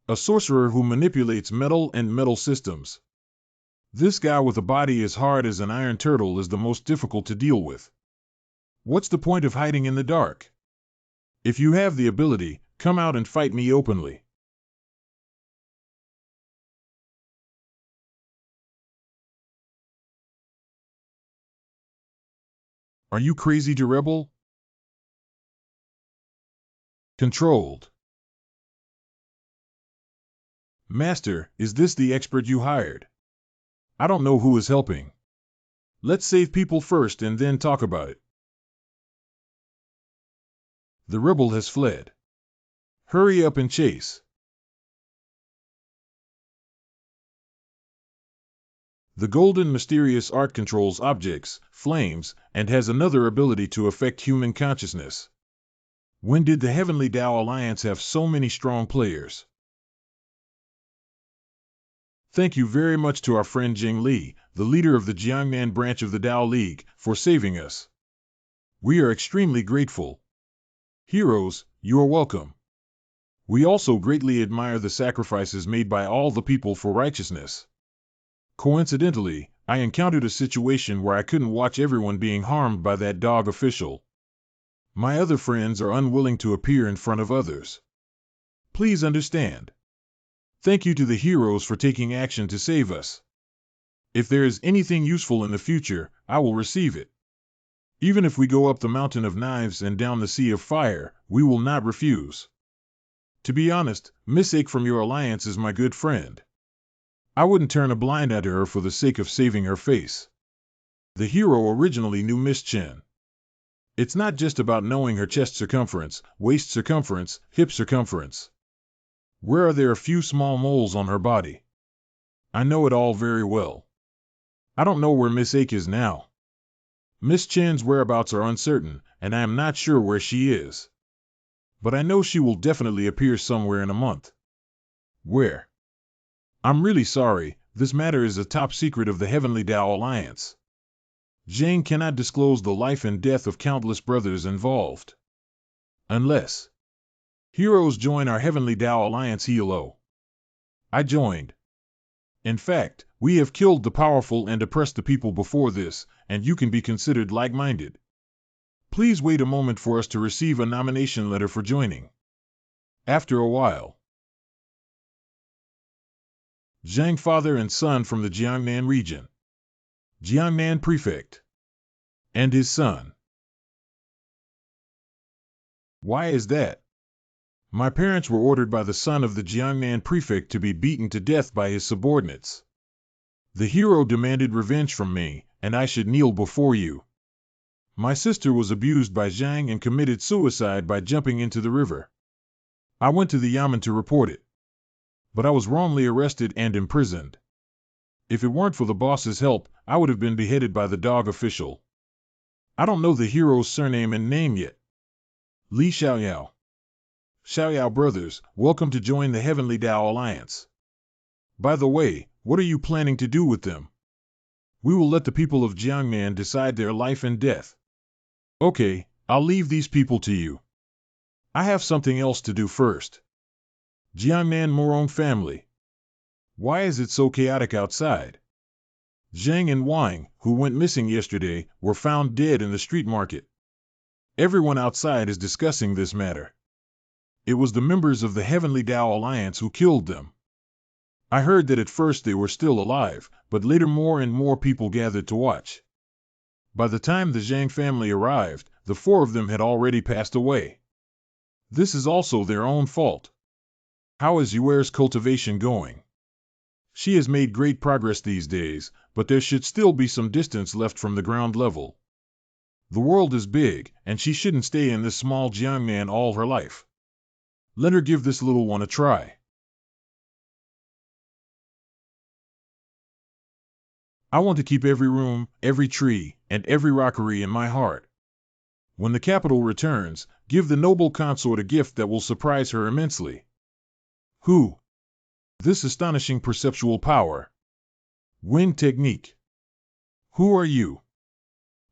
A sorcerer who manipulates metal and metal systems. This guy with a body as hard as an iron turtle is the most difficult to deal with. What's the point of hiding in the dark? If you have the ability, come out and fight me openly. Are you crazy to rebel? Controlled. Master, is this the expert you hired? I don't know who is helping. Let's save people first and then talk about it. The rebel has fled. Hurry up and chase. The golden mysterious art controls objects, flames, and has another ability to affect human consciousness. When did the Heavenly Tao Alliance have so many strong players? Thank you very much to our friend Jing Li, the leader of the Jiangnan branch of the Tao League, for saving us. We are extremely grateful. Heroes, you are welcome. We also greatly admire the sacrifices made by all the people for righteousness. Coincidentally, I encountered a situation where I couldn't watch everyone being harmed by that dog official. My other friends are unwilling to appear in front of others. Please understand. Thank you to the heroes for taking action to save us. If there is anything useful in the future, I will receive it. Even if we go up the mountain of knives and down the sea of fire, we will not refuse. To be honest, Miss Ake from your alliance is my good friend. I wouldn't turn a blind eye to her for the sake of saving her face. The hero originally knew Miss Chen. It's not just about knowing her chest circumference, waist circumference, hip circumference. Where are there a few small moles on her body? I know it all very well. I don't know where Miss Ake is now. Miss Chen's whereabouts are uncertain, and I am not sure where she is. But I know she will definitely appear somewhere in a month. Where? I'm really sorry, this matter is a top secret of the Heavenly Tao Alliance. Jane cannot disclose the life and death of countless brothers involved. Unless heroes join our Heavenly Tao Alliance Hilo. I joined. In fact, we have killed the powerful and oppressed the people before this, and you can be considered like-minded. Please wait a moment for us to receive a nomination letter for joining. After a while. Zhang father and son from the Jiangnan region. Jiangnan prefect. And his son. Why is that? My parents were ordered by the son of the Jiangnan prefect to be beaten to death by his subordinates. The hero demanded revenge from me, and I should kneel before you. My sister was abused by Zhang and committed suicide by jumping into the river. I went to the Yamen to report it. But I was wrongly arrested and imprisoned. If it weren't for the boss's help, I would have been beheaded by the dog official. I don't know the hero's surname and name yet. Li Xiaoyao. Xiaoyao brothers, welcome to join the Heavenly Tao Alliance. By the way, what are you planning to do with them? We will let the people of Jiangnan decide their life and death. Okay, I'll leave these people to you. I have something else to do first. Jiangnan Morong family. Why is it so chaotic outside? Zhang and Wang, who went missing yesterday, were found dead in the street market. Everyone outside is discussing this matter. It was the members of the Heavenly Tao Alliance who killed them. I heard that at first they were still alive, but later more and more people gathered to watch. By the time the Zhang family arrived, the 4 of them had already passed away. This is also their own fault. How is Yuer's cultivation going? She has made great progress these days, but there should still be some distance left from the ground level. The world is big, and she shouldn't stay in this small Jiangnan all her life. Let her give this little one a try. I want to keep every room, every tree, and every rockery in my heart. When the capital returns, give the noble consort a gift that will surprise her immensely. Who? This astonishing perceptual power. Wind technique. Who are you?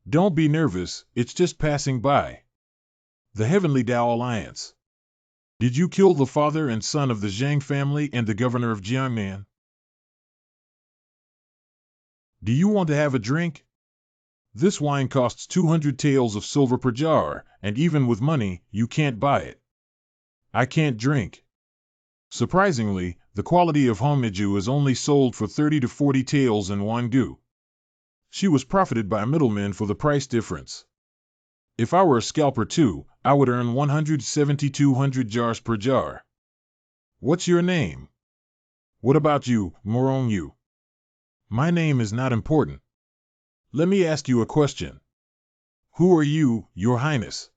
Don't be nervous, it's just passing by. The Heavenly Tao Alliance. Did you kill the father and son of the Zhang family and the governor of Jiangnan? Do you want to have a drink? This wine costs 200 taels of silver per jar, and even with money, you can't buy it. I can't drink. Surprisingly, the quality of Honmiju is only sold for 30 to 40 taels in Wangu. She was profited by middlemen for the price difference. If I were a scalper too, I would earn 170-200 jars per jar. What's your name? What about you, Morongyu? My name is not important. Let me ask you a question. Who are you, Your Highness?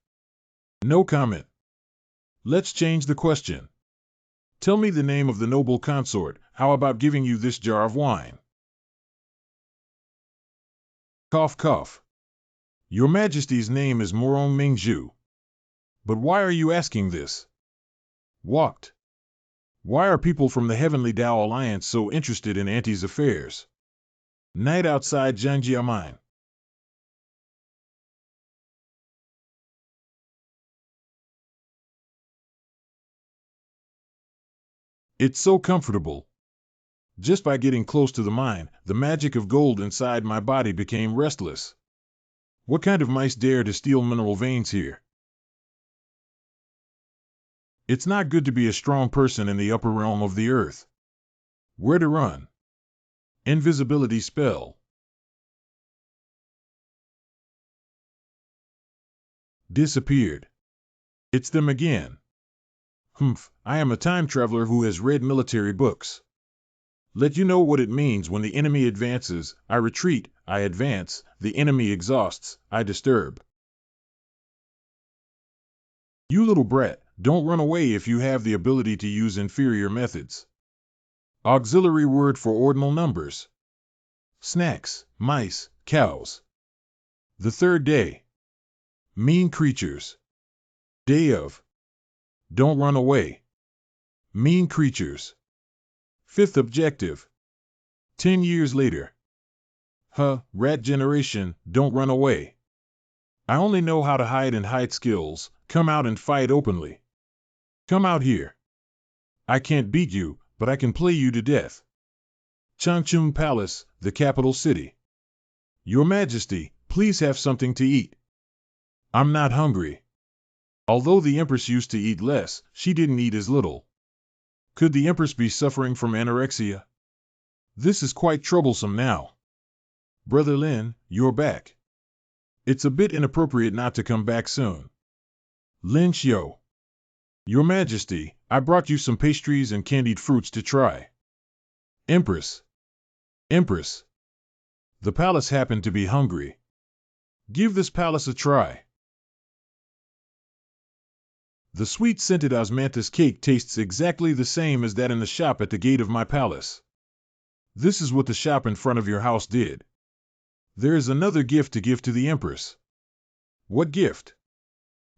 No comment. Let's change the question. Tell me the name of the noble consort. How about giving you this jar of wine? Cough, cough. Your Majesty's name is Morong Mingzhu. But why are you asking this? Walked. Why are people from the Heavenly Tao Alliance so interested in Auntie's affairs? Night outside Zhangjiamine. It's so comfortable. Just by getting close to the mine, the magic of gold inside my body became restless. What kind of mice dare to steal mineral veins here? It's not good to be a strong person in the upper realm of the earth. Where to run? Invisibility spell. Disappeared. It's them again. Humph, I am a time traveler who has read military books. Let you know what it means when the enemy advances, I retreat, I advance, the enemy exhausts, I disturb. You little brat, don't run away if you have the ability to use inferior methods. Auxiliary word for ordinal numbers. Snacks, mice, cows. The third day. Mean creatures. Day of. Don't run away. Mean creatures. Fifth objective. 10 years later. Rat generation, don't run away. I only know how to hide and hide skills, come out and fight openly. Come out here. I can't beat you, but I can play you to death. Changchun Palace, the capital city. Your Majesty, please have something to eat. I'm not hungry. Although the Empress used to eat less, she didn't eat as little. Could the Empress be suffering from anorexia? This is quite troublesome now. Brother Lin, you're back. It's a bit inappropriate not to come back soon. Lin Xiu. Your Majesty, I brought you some pastries and candied fruits to try. Empress. Empress. The palace happened to be hungry. Give this palace a try. The sweet-scented osmanthus cake tastes exactly the same as that in the shop at the gate of my palace. This is what the shop in front of your house did. There is another gift to give to the Empress. What gift?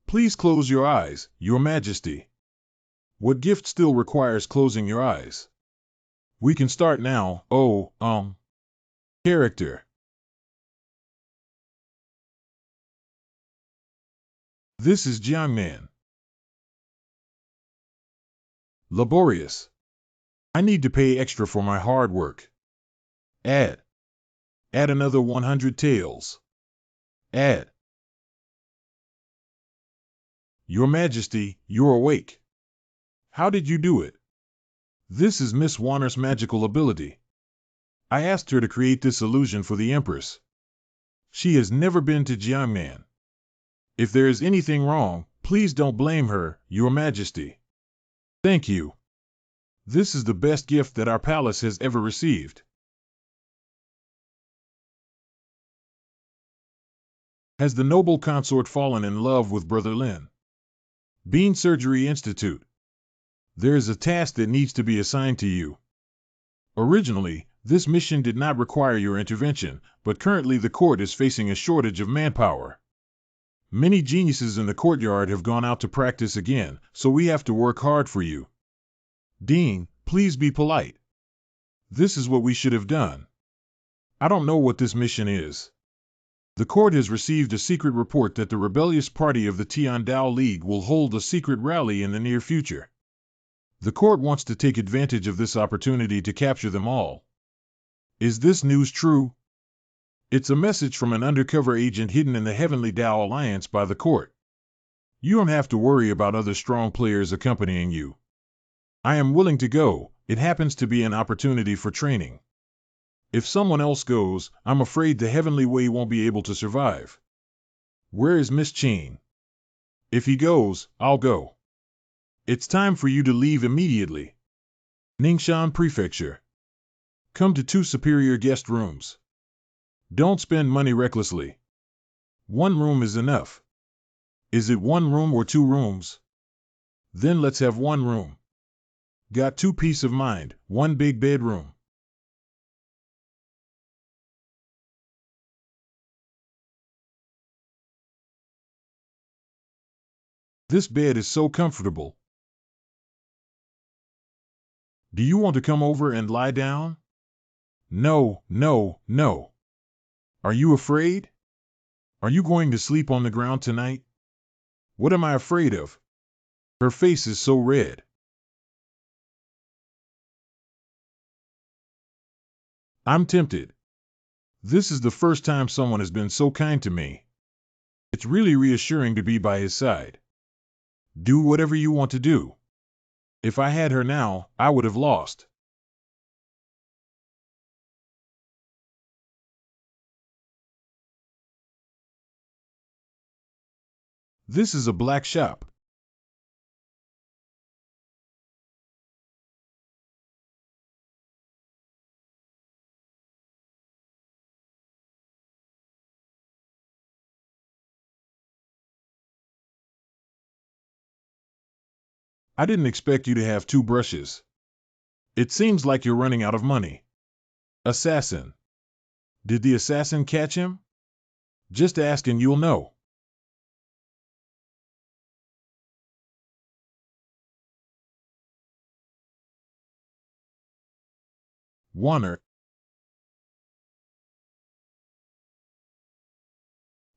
Please close your eyes, Your Majesty. What gift still requires closing your eyes? We can start now. Character. This is Jiangnan. Laborious. I need to pay extra for my hard work. Add. Add another 100 taels. Add. Your Majesty, you're awake. How did you do it? This is Miss Warner's magical ability. I asked her to create this illusion for the Empress. She has never been to Jiangnan. If there is anything wrong, please don't blame her, Your Majesty. Thank you. This is the best gift that our palace has ever received. Has the noble consort fallen in love with Brother Lin? Bean Surgery Institute. There is a task that needs to be assigned to you. Originally, this mission did not require your intervention, but currently the court is facing a shortage of manpower. Many geniuses in the courtyard have gone out to practice again, so we have to work hard for you. Dean, please be polite. This is what we should have done. I don't know what this mission is. The court has received a secret report that the rebellious party of the Tiandao League will hold a secret rally in the near future. The court wants to take advantage of this opportunity to capture them all. Is this news true? It's a message from an undercover agent hidden in the Heavenly Tao Alliance by the court. You don't have to worry about other strong players accompanying you. I am willing to go. It happens to be an opportunity for training. If someone else goes, I'm afraid the Heavenly Way won't be able to survive. Where is Miss Qin? If he goes, I'll go. It's time for you to leave immediately. Ningxian Prefecture. Come to 2 superior guest rooms. Don't spend money recklessly. 1 room is enough. Is it 1 room or 2 rooms? Then let's have 1 room. Got 2 peace of mind, 1 big bedroom. This bed is so comfortable. Do you want to come over and lie down? No, no, no. Are you afraid? Are you going to sleep on the ground tonight? What am I afraid of? Her face is so red. I'm tempted. This is the first time someone has been so kind to me. It's really reassuring to be by his side. Do whatever you want to do. If I had her now, I would have lost. This is a black shop. I didn't expect you to have 2 brushes. It seems like you're running out of money. Assassin. Did the assassin catch him? Just ask and you'll know. Warner.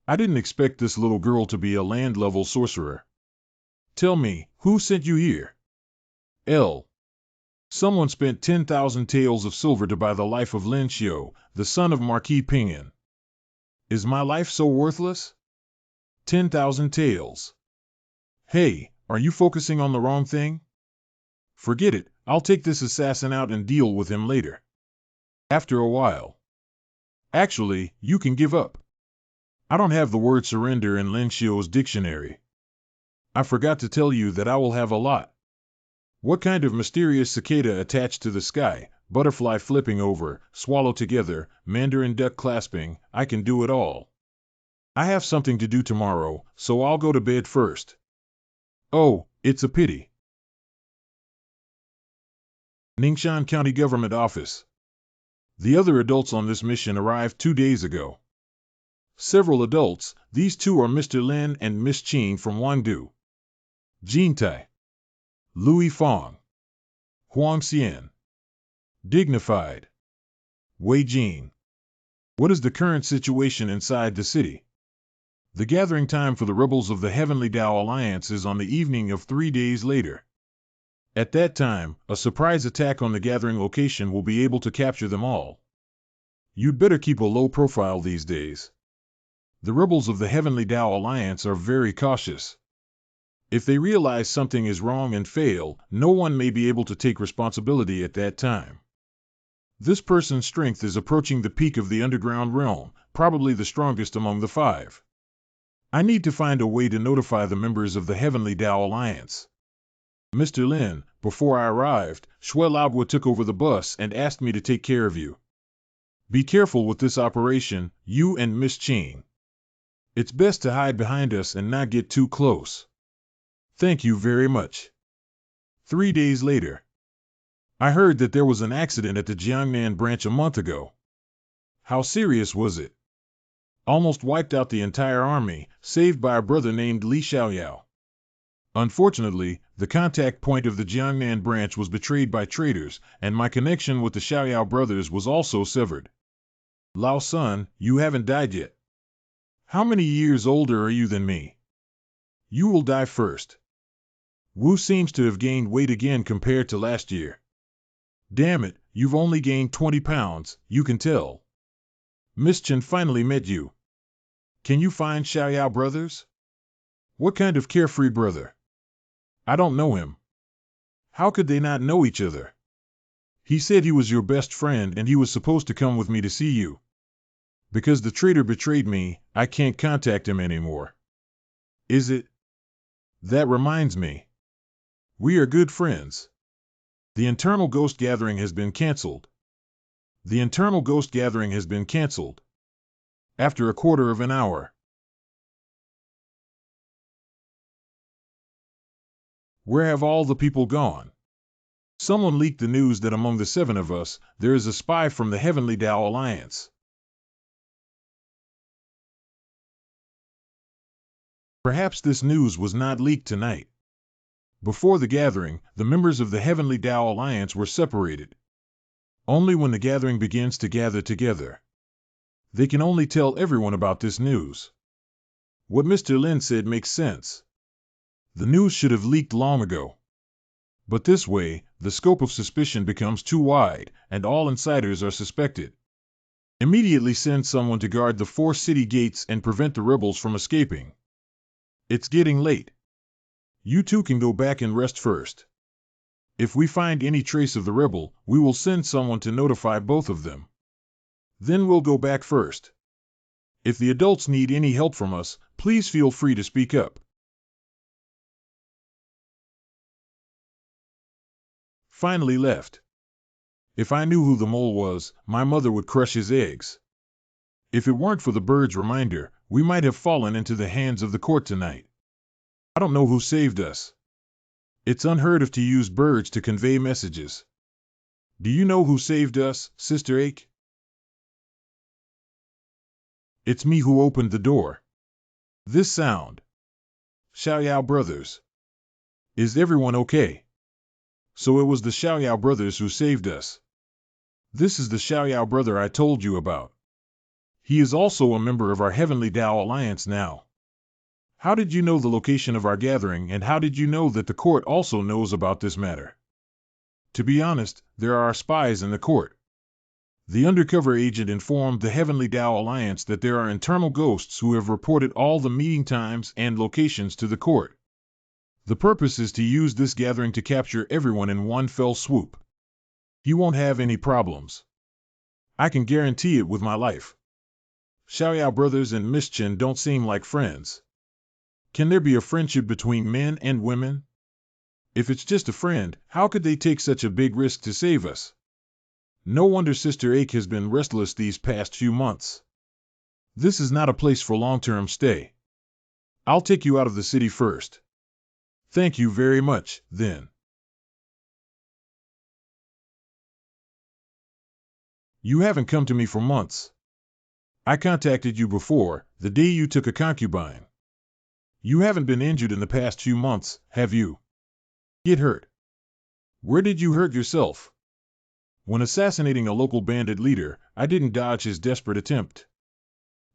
I didn't expect this little girl to be a land-level sorcerer. Tell me, who sent you here? L. Someone spent 10,000 taels of silver to buy the life of Lin Xiu, the son of Marquis Pingyan. Is my life so worthless? 10,000 taels. Hey, are you focusing on the wrong thing? Forget it, I'll take this assassin out and deal with him later. After a while. Actually, you can give up. I don't have the word surrender in Lin Xiu's dictionary. I forgot to tell you that I will have a lot. What kind of mysterious cicada attached to the sky, butterfly flipping over, swallow together, mandarin duck clasping, I can do it all. I have something to do tomorrow, so I'll go to bed first. Oh, it's a pity. Ningxian County Government Office. The other adults on this mission arrived 2 days ago. Several adults, these 2 are Mr. Lin and Miss Qin from Wangdu. Jintai. Louis Fong. Huang Xian. Dignified. Wei Jin. What is the current situation inside the city? The gathering time for the rebels of the Heavenly Tao Alliance is on the evening of 3 days later. At that time, a surprise attack on the gathering location will be able to capture them all. You'd better keep a low profile these days. The rebels of the Heavenly Tao Alliance are very cautious. If they realize something is wrong and fail, no one may be able to take responsibility at that time. This person's strength is approaching the peak of the underground realm, probably the strongest among the 5. I need to find a way to notify the members of the Heavenly Tao Alliance. Mr. Lin, before I arrived, Shui Laobo took over the bus and asked me to take care of you. Be careful with this operation, you and Miss Qin. It's best to hide behind us and not get too close. Thank you very much. 3 days later. I heard that there was an accident at the Jiangnan branch a month ago. How serious was it? Almost wiped out the entire army, saved by a brother named Li Xiaoyao. Unfortunately, the contact point of the Jiangnan branch was betrayed by traitors, and my connection with the Xiaoyao brothers was also severed. Lao Sun, you haven't died yet. How many years older are you than me? You will die first. Wu seems to have gained weight again compared to last year. Damn it, you've only gained 20 pounds, you can tell. Miss Chen finally met you. Can you find Xiaoyao brothers? What kind of carefree brother? I don't know him. How could they not know each other? He said he was your best friend and he was supposed to come with me to see you. Because the traitor betrayed me, I can't contact him anymore. Is it? That reminds me. We are good friends. The internal ghost gathering has been cancelled. The internal ghost gathering has been cancelled. After a quarter of an hour. Where have all the people gone? Someone leaked the news that among the 7 of us, there is a spy from the Heavenly Tao Alliance. Perhaps this news was not leaked tonight. Before the gathering, the members of the Heavenly Tao Alliance were separated. Only when the gathering begins to gather together. They can only tell everyone about this news. What Mr. Lin said makes sense. The news should have leaked long ago. But this way, the scope of suspicion becomes too wide, and all insiders are suspected. Immediately send someone to guard the 4 city gates and prevent the rebels from escaping. It's getting late. You two can go back and rest first. If we find any trace of the rebel, we will send someone to notify both of them. Then we'll go back first. If the adults need any help from us, please feel free to speak up. Finally left. If I knew who the mole was, my mother would crush his eggs. If it weren't for the bird's reminder, we might have fallen into the hands of the court tonight. I don't know who saved us. It's unheard of to use birds to convey messages. Do you know who saved us, Sister Ake? It's me who opened the door. This sound. Xiaoyao brothers. Is everyone okay? So it was the Xiaoyao brothers who saved us. This is the Xiaoyao brother I told you about. He is also a member of our Heavenly Tao Alliance now. How did you know the location of our gathering, and how did you know that the court also knows about this matter? To be honest, there are spies in the court. The undercover agent informed the Heavenly Tao Alliance that there are internal ghosts who have reported all the meeting times and locations to the court. The purpose is to use this gathering to capture everyone in one fell swoop. You won't have any problems. I can guarantee it with my life. Xiaoyao brothers and Miss Chen don't seem like friends. Can there be a friendship between men and women? If it's just a friend, how could they take such a big risk to save us? No wonder Sister Ake has been restless these past few months. This is not a place for long-term stay. I'll take you out of the city first. Thank you very much, then. You haven't come to me for months. I contacted you before, the day you took a concubine. You haven't been injured in the past few months, have you? Get hurt. Where did you hurt yourself? When assassinating a local bandit leader, I didn't dodge his desperate attempt.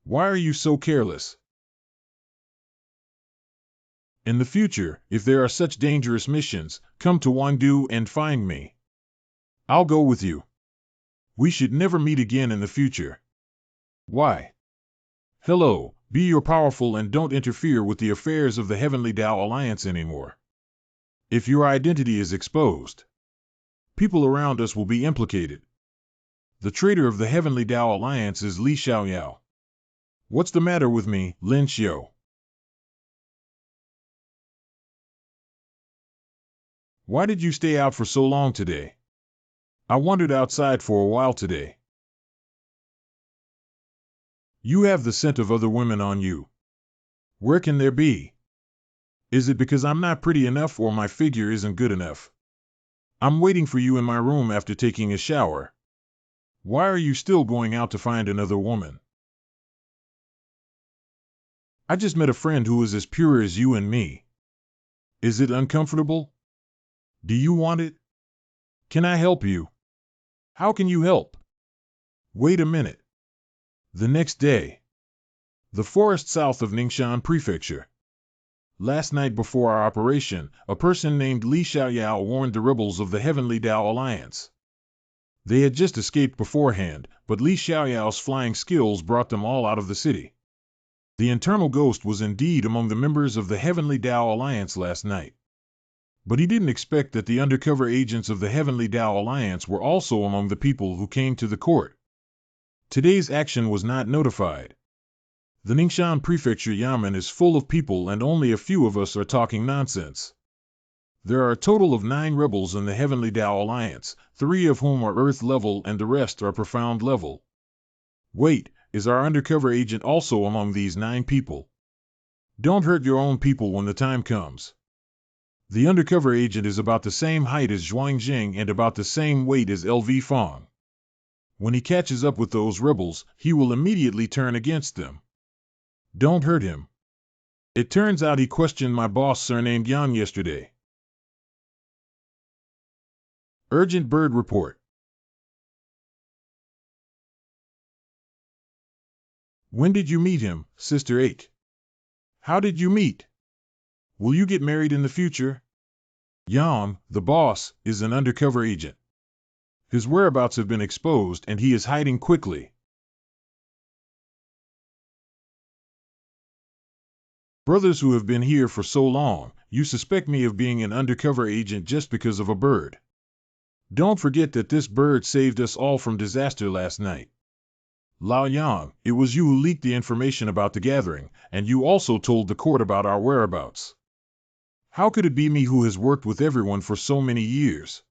Why are you so careless? In the future, if there are such dangerous missions, come to Wandu and find me. I'll go with you. We should never meet again in the future. Why? Hello, be your powerful and don't interfere with the affairs of the Heavenly Tao Alliance anymore. If your identity is exposed, people around us will be implicated. The traitor of the Heavenly Tao Alliance is Li Xiaoyao. What's the matter with me, Lin Xiao? Why did you stay out for so long today? I wandered outside for a while today. You have the scent of other women on you. Where can there be? Is it because I'm not pretty enough or my figure isn't good enough? I'm waiting for you in my room after taking a shower. Why are you still going out to find another woman? I just met a friend who is as pure as you and me. Is it uncomfortable? Do you want it? Can I help you? How can you help? Wait a minute. The next day. The forest south of Ningxian Prefecture. Last night before our operation, a person named Li Xiaoyao warned the rebels of the Heavenly Tao Alliance. They had just escaped beforehand, but Li Xiaoyao's flying skills brought them all out of the city. The internal ghost was indeed among the members of the Heavenly Tao Alliance last night. But he didn't expect that the undercover agents of the Heavenly Tao Alliance were also among the people who came to the court. Today's action was not notified. The Ningxian Prefecture Yamen is full of people and only a few of us are talking nonsense. There are a total of 9 rebels in the Heavenly Tao Alliance, 3 of whom are Earth level and the rest are Profound level. Wait, is our undercover agent also among these 9 people? Don't hurt your own people when the time comes. The undercover agent is about the same height as Zhuang Jing and about the same weight as LV Fong. When he catches up with those rebels, he will immediately turn against them. Don't hurt him. It turns out he questioned my boss surnamed Yan yesterday. Urgent bird report. When did you meet him, Sister 8? How did you meet? Will you get married in the future? Yan, the boss, is an undercover agent. His whereabouts have been exposed and he is hiding quickly. Brothers who have been here for so long, you suspect me of being an undercover agent just because of a bird. Don't forget that this bird saved us all from disaster last night. Lao Yang, it was you who leaked the information about the gathering, and you also told the court about our whereabouts. How could it be me who has worked with everyone for so many years?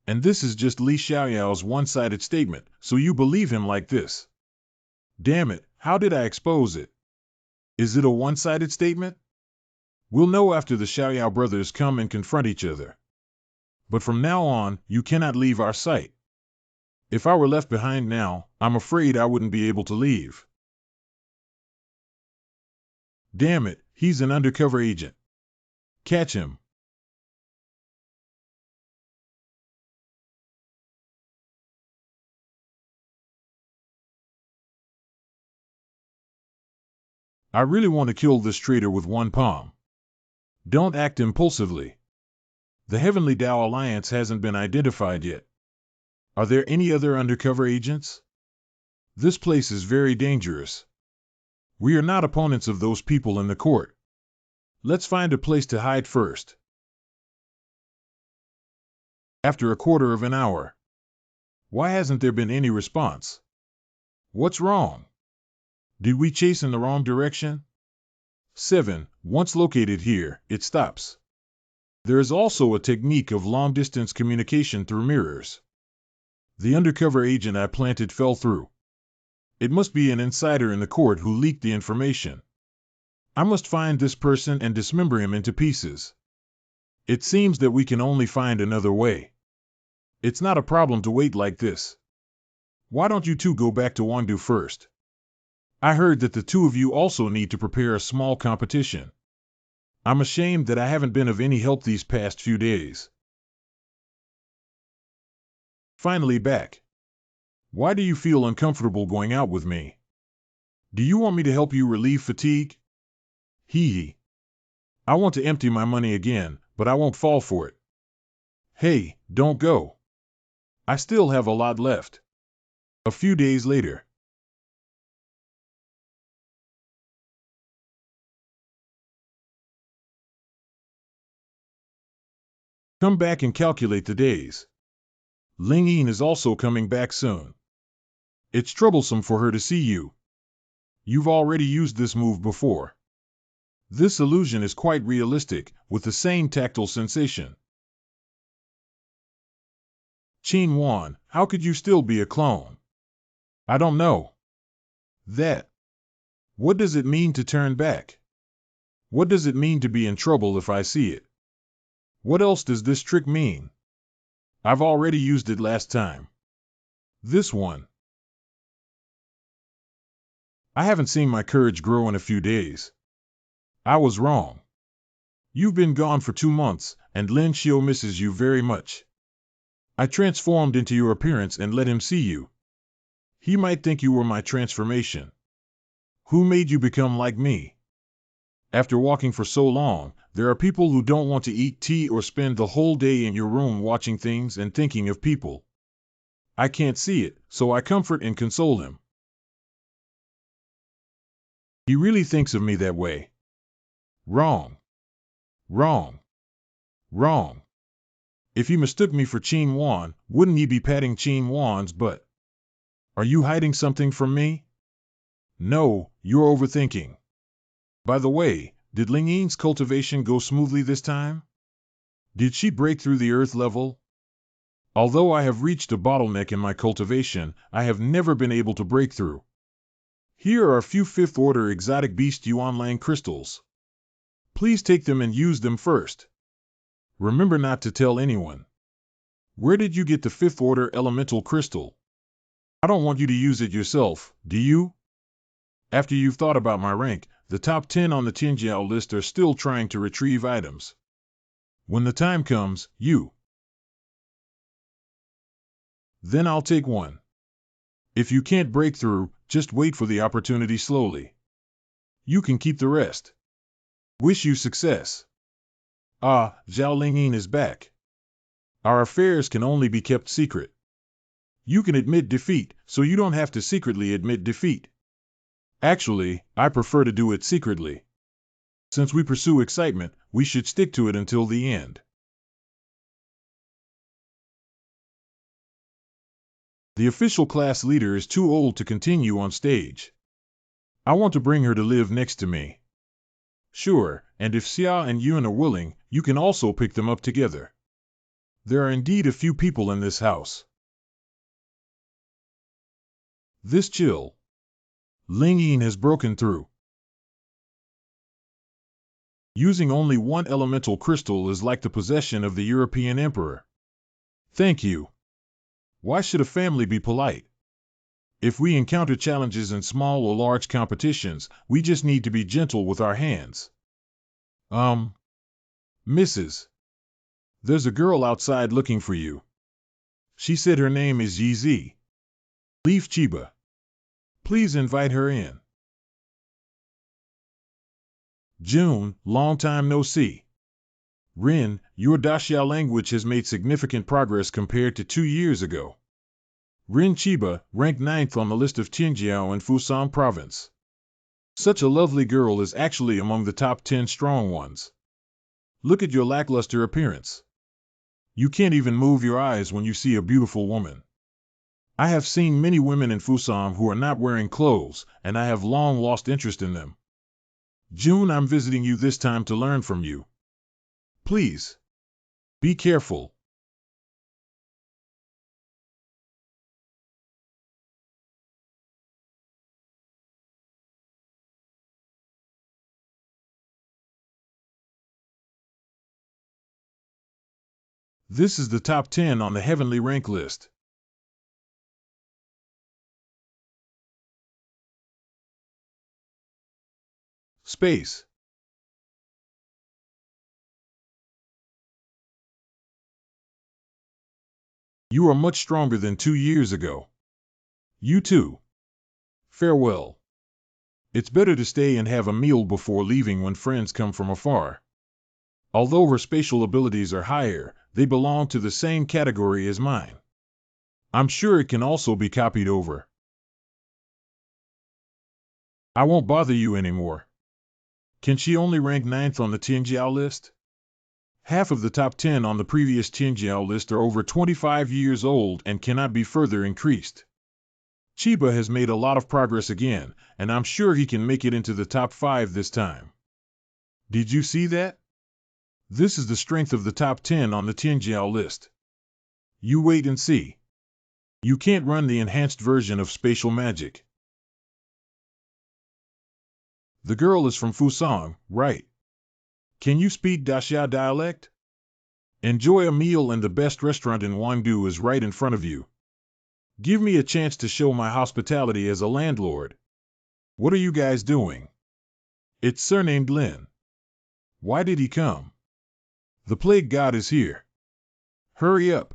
And this is just Li Xiaoyao's one-sided statement, so you believe him like this. Damn it, how did I expose it? Is it a one-sided statement? We'll know after the Xiaoyao brothers come and confront each other. But from now on, you cannot leave our sight. If I were left behind now, I'm afraid I wouldn't be able to leave. Damn it, he's an undercover agent. Catch him. I really want to kill this traitor with one palm. Don't act impulsively. The Heavenly Tao Alliance hasn't been identified yet. Are there any other undercover agents? This place is very dangerous. We are not opponents of those people in the court. Let's find a place to hide first. After a quarter of an hour. Why hasn't there been any response? What's wrong? Did we chase in the wrong direction? 7. Once located here, it stops. There is also a technique of long-distance communication through mirrors. The undercover agent I planted fell through. It must be an insider in the court who leaked the information. I must find this person and dismember him into pieces. It seems that we can only find another way. It's not a problem to wait like this. Why don't you two go back to Wangdu first? I heard that the 2 of you also need to prepare a small competition. I'm ashamed that I haven't been of any help these past few days. Finally back. Why do you feel uncomfortable going out with me? Do you want me to help you relieve fatigue? Hee hee. I want to empty my money again, but I won't fall for it. Hey, don't go. I still have a lot left. A few days later. Come back and calculate the days. Ling Yin is also coming back soon. It's troublesome for her to see you. You've already used this move before. This illusion is quite realistic, with the same tactile sensation. Qin Wan, how could you still be a clone? I don't know. That. What does it mean to turn back? What does it mean to be in trouble if I see it? What else does this trick mean? I've already used it last time. This one. I haven't seen my courage grow in a few days. I was wrong. You've been gone for 2 months, and Lin Xiu misses you very much. I transformed into your appearance and let him see you. He might think you were my transformation. Who made you become like me? After walking for so long, there are people who don't want to eat tea or spend the whole day in your room watching things and thinking of people. I can't see it, so I comfort and console him. He really thinks of me that way. Wrong. Wrong. Wrong. If he mistook me for Qin Wan, wouldn't he be patting Qin Wan's butt? Are you hiding something from me? No, you're overthinking. By the way, did Ling Yin's cultivation go smoothly this time? Did she break through the earth level? Although I have reached a bottleneck in my cultivation, I have never been able to break through. Here are a few 5th order exotic beast Yuanlang crystals. Please take them and use them first. Remember not to tell anyone. Where did you get the 5th order elemental crystal? I don't want you to use it yourself, do you? After you've thought about my rank, the top 10 on the Tianjiao list are still trying to retrieve items. When the time comes, then I'll take one. If you can't break through, just wait for the opportunity slowly. You can keep the rest. Wish you success. Ah, Zhao Lingyin is back. Our affairs can only be kept secret. You can admit defeat, so you don't have to secretly admit defeat. Actually, I prefer to do it secretly. Since we pursue excitement, we should stick to it until the end. The official class leader is too old to continue on stage. I want to bring her to live next to me. Sure, and if Xia and Yun are willing, you can also pick them up together. There are indeed a few people in this house. This chill. Ling Yin has broken through. Using only one elemental crystal is like the possession of the European emperor. Thank you. Why should a family be polite? If we encounter challenges in small or large competitions, we just need to be gentle with our hands. Mrs. There's a girl outside looking for you. She said her name is Yizi. Leaf Chiba. Please invite her in. June, long time no see. Rin, your Daxia language has made significant progress compared to 2 years ago. Rin Chiba, ranked 9th on the list of Tianjiao in Fusang province. Such a lovely girl is actually among the top 10 strong ones. Look at your lackluster appearance. You can't even move your eyes when you see a beautiful woman. I have seen many women in Fusang who are not wearing clothes, and I have long lost interest in them. June, I'm visiting you this time to learn from you. Please. Be careful. This is the top 10 on the heavenly rank list. Space. You are much stronger than 2 years ago. You too. Farewell. It's better to stay and have a meal before leaving when friends come from afar. Although her spatial abilities are higher, they belong to the same category as mine. I'm sure it can also be copied over. I won't bother you anymore. Can she only rank 9th on the Tianjiao list? Half of the top 10 on the previous Tianjiao list are over 25 years old and cannot be further increased. Chiba has made a lot of progress again, and I'm sure he can make it into the top 5 this time. Did you see that? This is the strength of the top 10 on the Tianjiao list. You wait and see. You can't run the enhanced version of spatial magic. The girl is from Fusang, right? Can you speak Daxia dialect? Enjoy a meal, and the best restaurant in Wangdu is right in front of you. Give me a chance to show my hospitality as a landlord. What are you guys doing? It's surnamed Lin. Why did he come? The plague god is here. Hurry up.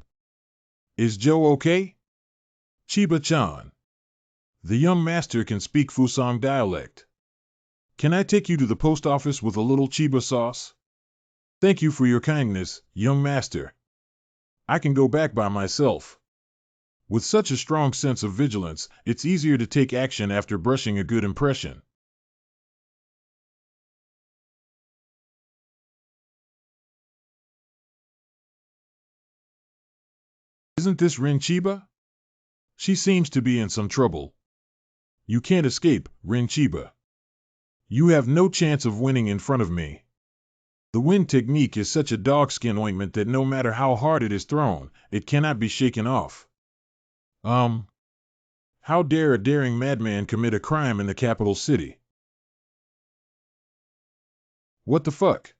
Is Joe okay? Chiba-chan. The young master can speak Fusang dialect. Can I take you to the post office with a little chiba sauce? Thank you for your kindness, young master. I can go back by myself. With such a strong sense of vigilance, it's easier to take action after brushing a good impression. Isn't this Rin Chiba? She seems to be in some trouble. You can't escape, Rin Chiba. You have no chance of winning in front of me. The wind technique is such a dogskin ointment that no matter how hard it is thrown, it cannot be shaken off. How dare a daring madman commit a crime in the capital city? What the fuck?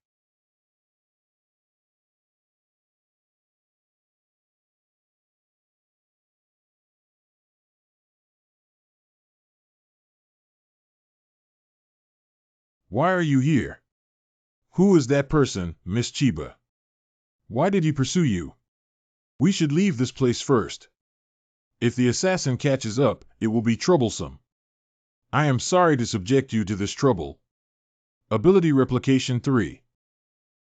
Why are you here? Who is that person, Miss Chiba? Why did he pursue you? We should leave this place first. If the assassin catches up, it will be troublesome. I am sorry to subject you to this trouble. Ability Replication 3.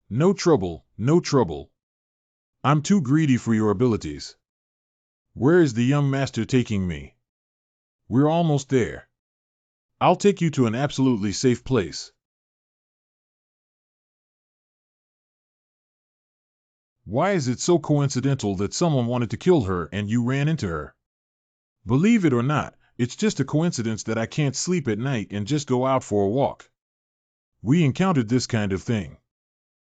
No trouble, no trouble. I'm too greedy for your abilities. Where is the young master taking me? We're almost there. I'll take you to an absolutely safe place. Why is it so coincidental that someone wanted to kill her and you ran into her? Believe it or not, it's just a coincidence that I can't sleep at night and just go out for a walk. We encountered this kind of thing.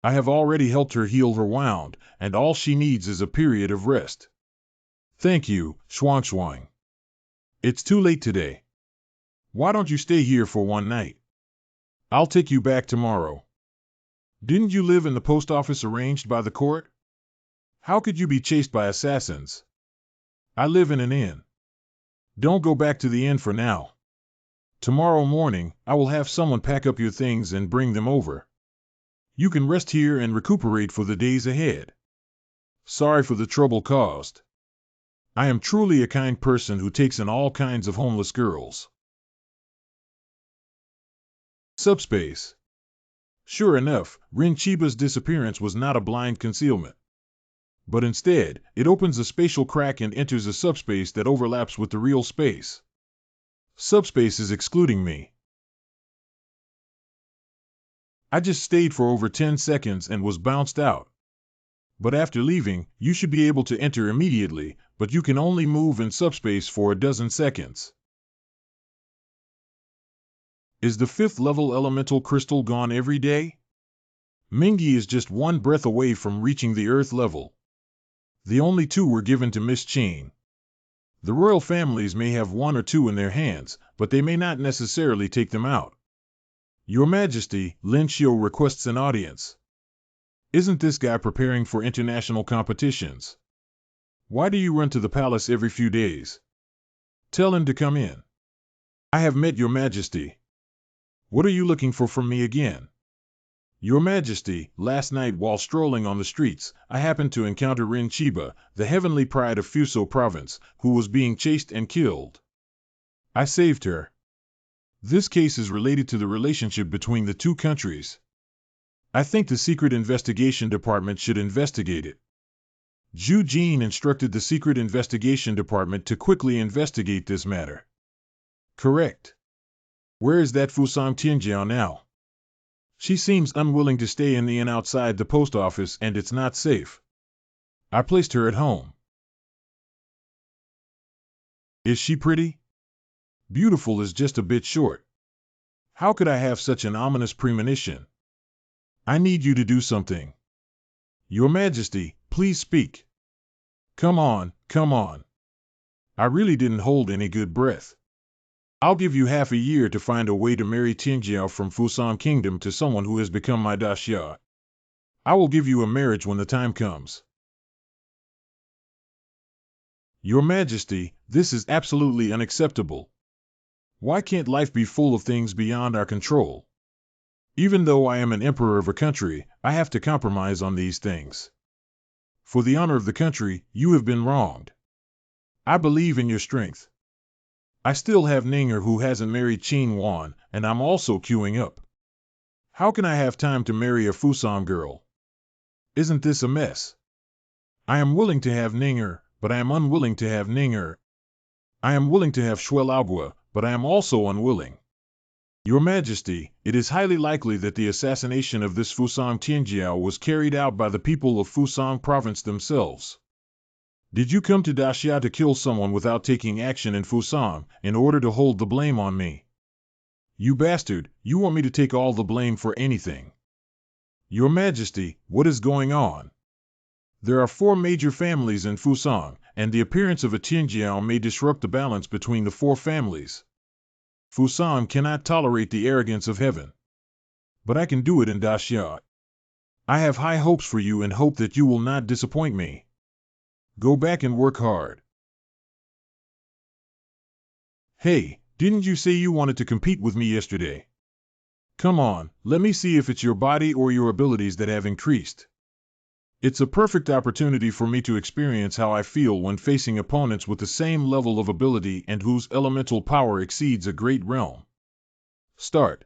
I have already helped her heal her wound, and all she needs is a period of rest. Thank you, Shuang Shuang. It's too late today. Why don't you stay here for one night? I'll take you back tomorrow. Didn't you live in the post office arranged by the court? How could you be chased by assassins? I live in an inn. Don't go back to the inn for now. Tomorrow morning, I will have someone pack up your things and bring them over. You can rest here and recuperate for the days ahead. Sorry for the trouble caused. I am truly a kind person who takes in all kinds of homeless girls. Subspace. Sure enough, Rin Chiba's disappearance was not a blind concealment. But instead, it opens a spatial crack and enters a subspace that overlaps with the real space. Subspace is excluding me. I just stayed for over 10 seconds and was bounced out. But after leaving, you should be able to enter immediately, but you can only move in subspace for a dozen seconds. Is the 5th level elemental crystal gone every day? Mingi is just one breath away from reaching the Earth level. The only 2 were given to Miss Chain. The royal families may have 1 or 2 in their hands, but they may not necessarily take them out. Your Majesty, Lin Xiu requests an audience. Isn't this guy preparing for international competitions? Why do you run to the palace every few days? Tell him to come in. I have met your Majesty. What are you looking for from me again? Your Majesty, last night while strolling on the streets, I happened to encounter Rin Chiba, the heavenly pride of Fuso province, who was being chased and killed. I saved her. This case is related to the relationship between the 2 countries. I think the Secret Investigation Department should investigate it. Zhu Jin instructed the Secret Investigation Department to quickly investigate this matter. Correct. Where is that Fusang Tianjiao now? She seems unwilling to stay in the inn outside the post office and it's not safe. I placed her at home. Is she pretty? Beautiful is just a bit short. How could I have such an ominous premonition? I need you to do something. Your Majesty, please speak. Come on, come on. I really didn't hold any good breath. I'll give you half a year to find a way to marry Tianjiao from Fusang Kingdom to someone who has become my daxia. I will give you a marriage when the time comes. Your Majesty, this is absolutely unacceptable. Why can't life be full of things beyond our control? Even though I am an emperor of a country, I have to compromise on these things. For the honor of the country, you have been wronged. I believe in your strength. I still have Ninger who hasn't married Qin Wan, and I'm also queuing up. How can I have time to marry a Fusang girl? Isn't this a mess? I am willing to have Ninger, but I am unwilling to have Ninger. I am willing to have Shuelagua, but I am also unwilling. Your Majesty, it is highly likely that the assassination of this Fusang Tianjiao was carried out by the people of Fusang province themselves. Did you come to Daxia to kill someone without taking action in Fusang, in order to hold the blame on me? You bastard, you want me to take all the blame for anything. Your Majesty, what is going on? There are 4 major families in Fusang, and the appearance of a Tianjiao may disrupt the balance between the 4 families. Fusang cannot tolerate the arrogance of heaven. But I can do it in Daxia. I have high hopes for you and hope that you will not disappoint me. Go back and work hard. Hey, didn't you say you wanted to compete with me yesterday? Come on, let me see if it's your body or your abilities that have increased. It's a perfect opportunity for me to experience how I feel when facing opponents with the same level of ability and whose elemental power exceeds a great realm. Start.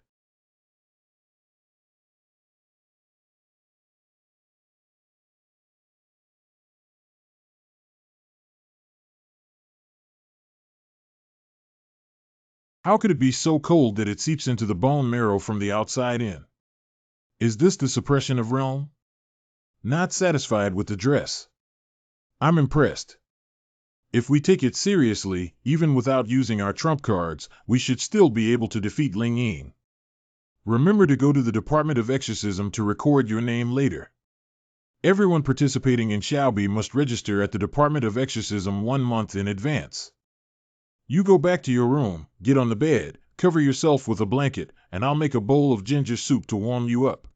How could it be so cold that it seeps into the bone marrow from the outside in? Is this the suppression of realm? Not satisfied with the dress. I'm impressed. If we take it seriously, even without using our trump cards, we should still be able to defeat Ling Yin. Remember to go to the Department of Exorcism to record your name later. Everyone participating in Xiaobi must register at the Department of Exorcism 1 month in advance. You go back to your room, get on the bed, cover yourself with a blanket, and I'll make a bowl of ginger soup to warm you up.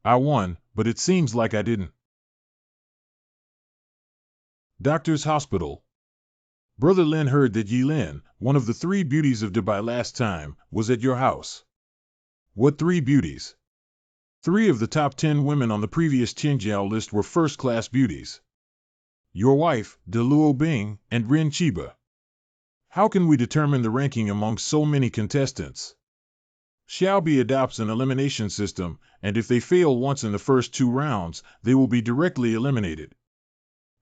I won, but it seems like I didn't. Doctor's Hospital. Brother Lin heard that Yi Lin, one of the 3 beauties of Dubai last time, was at your house. What 3 beauties? 3 of the top 10 women on the previous Qinjiao list were first-class beauties. Your wife, De Luo Bing, and Rin Chiba. How can we determine the ranking among so many contestants? Xiaobi adopts an elimination system, and if they fail once in the first 2 rounds, they will be directly eliminated.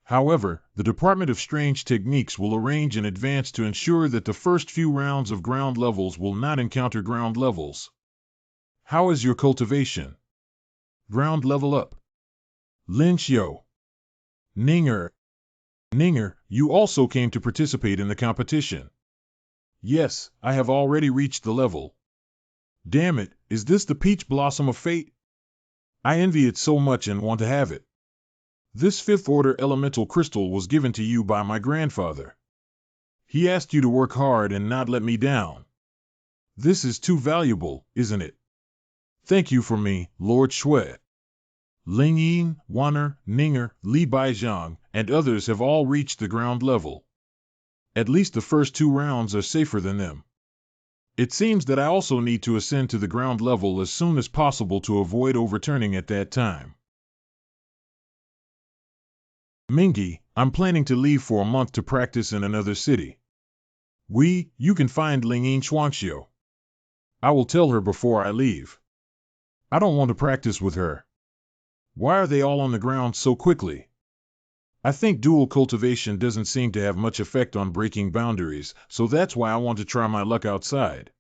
However, the Department of Strange Techniques will arrange in advance to ensure that the first few rounds of ground levels will not encounter ground levels. How is your cultivation? Ground level up. Lin Xiu. Ninger. Ninger, you also came to participate in the competition. Yes, I have already reached the level. Damn it, is this the peach blossom of fate? I envy it so much and want to have it. This 5th order elemental crystal was given to you by my grandfather. He asked you to work hard and not let me down. This is too valuable, isn't it? Thank you for me, Lord Shui. Ling Yin, Wanner, Ninger, Li Baijiang, and others have all reached the ground level. At least the first 2 rounds are safer than them. It seems that I also need to ascend to the ground level as soon as possible to avoid overturning at that time. Mingi, I'm planning to leave for a month to practice in another city. You can find Ling Yin Shuangxiu. I will tell her before I leave. I don't want to practice with her. Why are they all on the ground so quickly? I think dual cultivation doesn't seem to have much effect on breaking boundaries, so that's why I want to try my luck outside.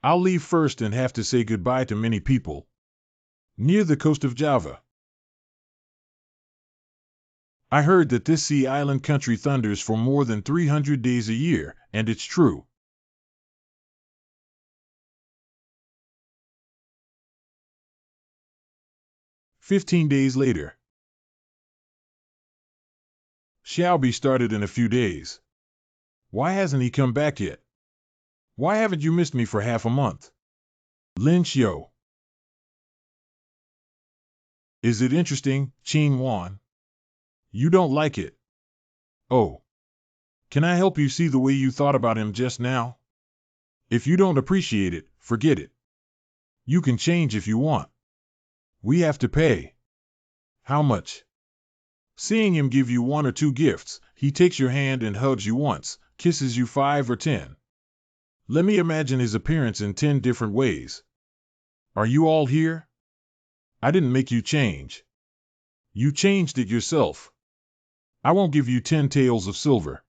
I'll leave first and have to say goodbye to many people. Near the coast of Java. I heard that this sea island country thunders for more than 300 days a year, and it's true. "15 days later. Xiaobi started in a few days. Why hasn't he come back yet? Why haven't you missed me for half a month? Lin Xiu. Is it interesting, Qin Wan? You don't like it. Oh. Can I help you see the way you thought about him just now? If you don't appreciate it, forget it. You can change if you want. We have to pay. How much? Seeing him give you 1 or 2 gifts, he takes your hand and hugs you once, kisses you 5 or 10. Let me imagine his appearance in 10 different ways. Are you all here? I didn't make you change. You changed it yourself. I won't give you 10 taels of silver.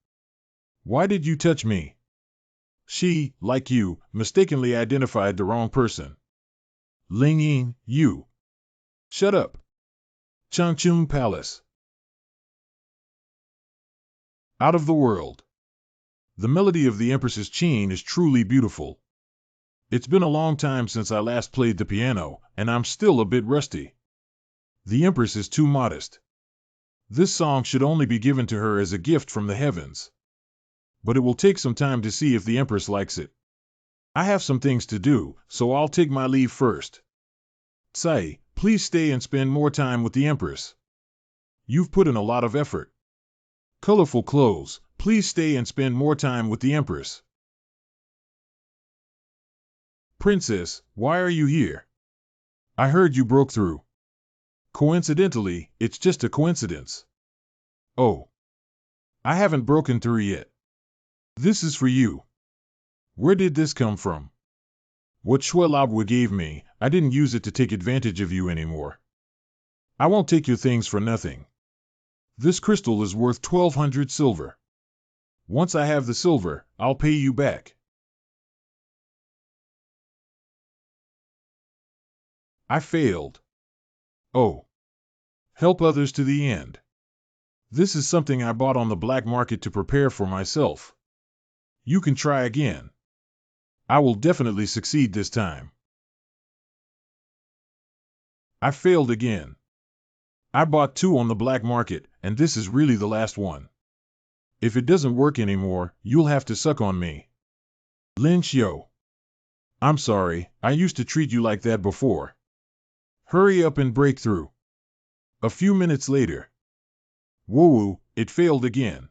Why did you touch me? She, like you, mistakenly identified the wrong person. Ling Ying, you. Shut up. Changchun Palace. Out of the world. The melody of the Empress's Qin is truly beautiful. It's been a long time since I last played the piano, and I'm still a bit rusty. The Empress is too modest. This song should only be given to her as a gift from the heavens. But it will take some time to see if the Empress likes it. I have some things to do, so I'll take my leave first. Tsai, please stay and spend more time with the Empress. You've put in a lot of effort. Colorful clothes, please stay and spend more time with the Empress. Princess, why are you here? I heard you broke through. Coincidentally, it's just a coincidence. Oh. I haven't broken through yet. This is for you. Where did this come from? What Shuelabwa gave me, I didn't use it to take advantage of you anymore. I won't take your things for nothing. This crystal is worth 1,200 silver. Once I have the silver, I'll pay you back. I failed. Oh. Help others to the end. This is something I bought on the black market to prepare for myself. You can try again. I will definitely succeed this time. I failed again. I bought 2 on the black market, and this is really the last one. If it doesn't work anymore, you'll have to suck on me. Lin Xiu. I'm sorry, I used to treat you like that before. Hurry up and break through. A few minutes later. Woo-woo, it failed again.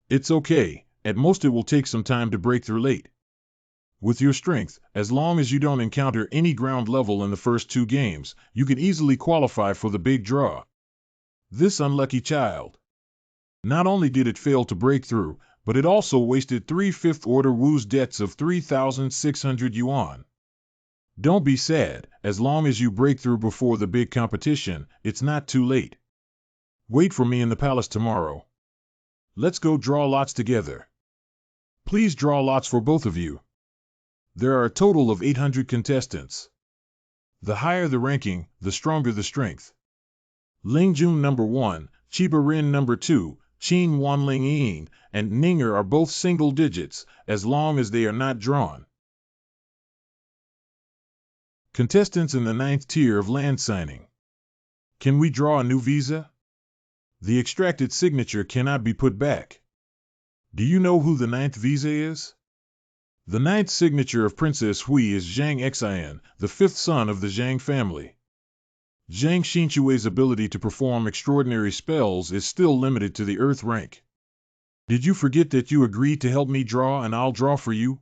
It's okay, at most it will take some time to break through late. With your strength, as long as you don't encounter any ground level in the first 2 games, you can easily qualify for the big draw. This unlucky child. Not only did it fail to break through, but it also wasted 3 fifth-order Wu's debts of 3,600 yuan. Don't be sad, as long as you break through before the big competition, it's not too late. Wait for me in the palace tomorrow. Let's go draw lots together. Please draw lots for both of you. There are a total of 800 contestants. The higher the ranking, the stronger the strength. Lingjun number 1, Chiba Rin number 2, Qin Wanling Ying, and Ninger are both single digits, as long as they are not drawn. Contestants in the 9th tier of land signing. Can we draw a new visa? The extracted signature cannot be put back. Do you know who the 9th visa is? The 9th signature of Princess Hui is Zhang Xian, the 5th son of the Zhang family. Zhang Xinchui's ability to perform extraordinary spells is still limited to the Earth rank. Did you forget that you agreed to help me draw and I'll draw for you?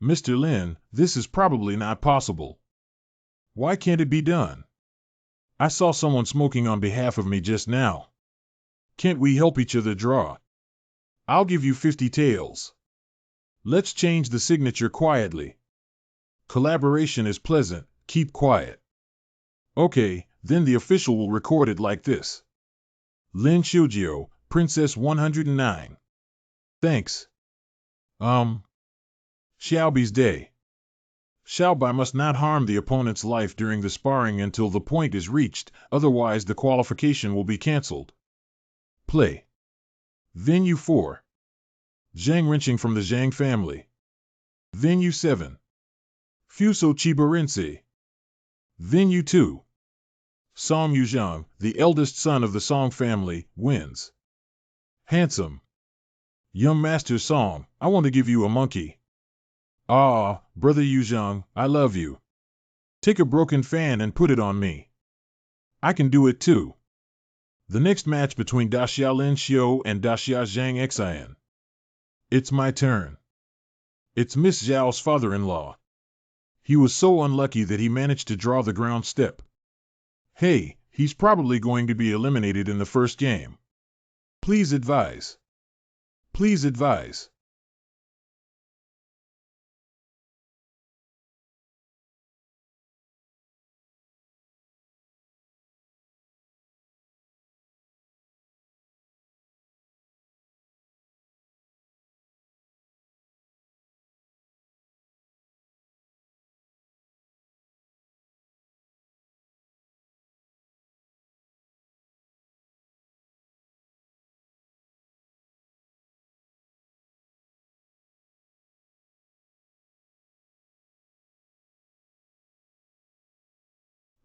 Mr. Lin, this is probably not possible. Why can't it be done? I saw someone smoking on behalf of me just now. Can't we help each other draw? I'll give you 50 taels. Let's change the signature quietly. Collaboration is pleasant, keep quiet. Okay, then the official will record it like this. Lin Xiujio, Princess 109. Thanks. Xiaobi's day. Xiaobai must not harm the opponent's life during the sparring until the point is reached, otherwise the qualification will be cancelled. Play. Venue 4. Zhang Renqing from the Zhang family. Venue 7. Fuso Chibarense. Venue 2. Song Yuzhang, the eldest son of the Song family, wins. Handsome. Young Master Song, I want to give you a monkey. Ah, brother Yuzhang, I love you. Take a broken fan and put it on me. I can do it too. The next match between Daxia Lin Xiu and Daxia Zhang Xian. It's my turn. It's Miss Zhao's father-in-law. He was so unlucky that he managed to draw the ground step. Hey, he's probably going to be eliminated in the first game. Please advise. Please advise.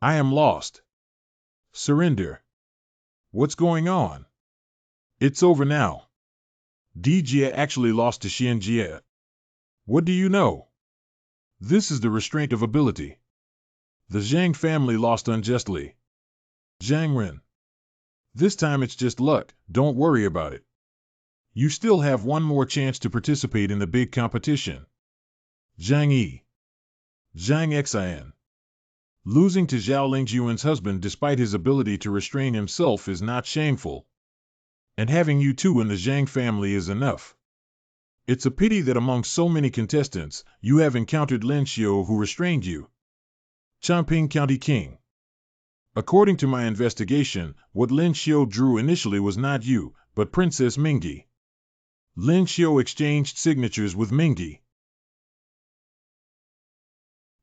I am lost. Surrender. What's going on? It's over now. Dijie actually lost to Xianjie. What do you know? This is the restraint of ability. The Zhang family lost unjustly. Zhang Ren. This time it's just luck, don't worry about it. You still have one more chance to participate in the big competition. Zhang Yi. Zhang Xin. Losing to Zhao Lingjuan's husband despite his ability to restrain himself is not shameful. And having you two in the Zhang family is enough. It's a pity that among so many contestants, you have encountered Lin Xiu who restrained you. Chongping County King. According to my investigation, what Lin Xiu drew initially was not you, but Princess Mingyi. Lin Xiu exchanged signatures with Mingyi.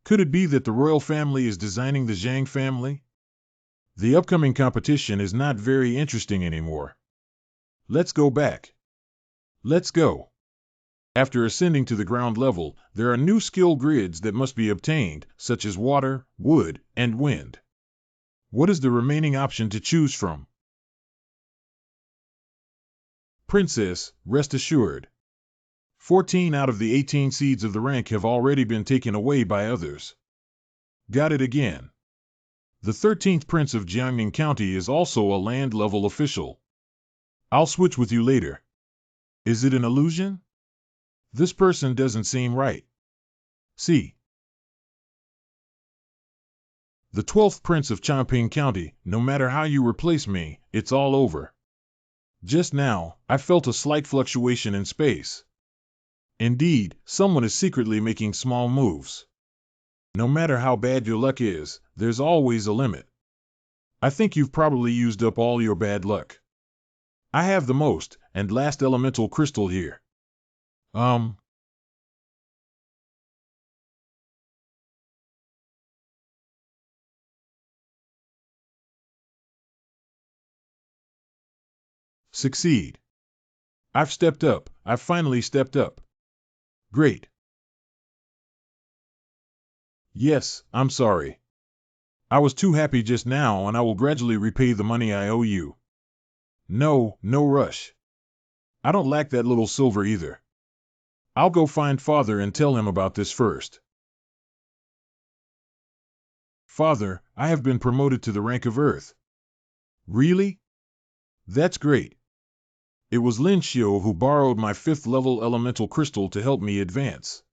Could it be that the royal family is designing the Zhang family? The upcoming competition is not very interesting anymore. Let's go back. Let's go. After ascending to the ground level, there are new skill grids that must be obtained, such as water, wood, and wind. What is the remaining option to choose from? Princess, rest assured. 14 out of the 18 seeds of the rank have already been taken away by others. Got it again. The 13th Prince of Jiangning County is also a land-level official. I'll switch with you later. Is it an illusion? This person doesn't seem right. See. The 12th Prince of Chongping County, no matter how you replace me, it's all over. Just now, I felt a slight fluctuation in space. Indeed, someone is secretly making small moves. No matter how bad your luck is, there's always a limit. I think you've probably used up all your bad luck. I have the most, and last elemental crystal here. Succeed. I've stepped up. I've finally stepped up. Great. Yes, I'm sorry. I was too happy just now and I will gradually repay the money I owe you. No rush. I don't lack that little silver either. I'll go find Father and tell him about this first. Father, I have been promoted to the rank of Earth. Really? That's great. It was Lin Xiu who borrowed my 5th level elemental crystal to help me advance.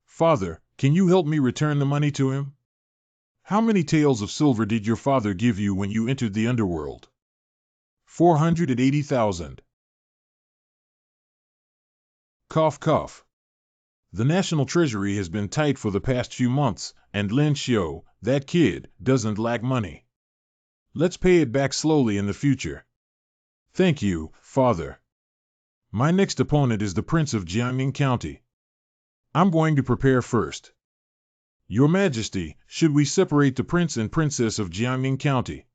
Father, can you help me return the money to him? How many taels of silver did your father give you when you entered the underworld? 480,000. Cough cough. The national treasury has been tight for the past few months, and Lin Xiu, that kid, doesn't lack money. Let's pay it back slowly in the future. Thank you, Father. My next opponent is the Prince of Jiangning County. I'm going to prepare first. Your Majesty, should we separate the Prince and Princess of Jiangning County?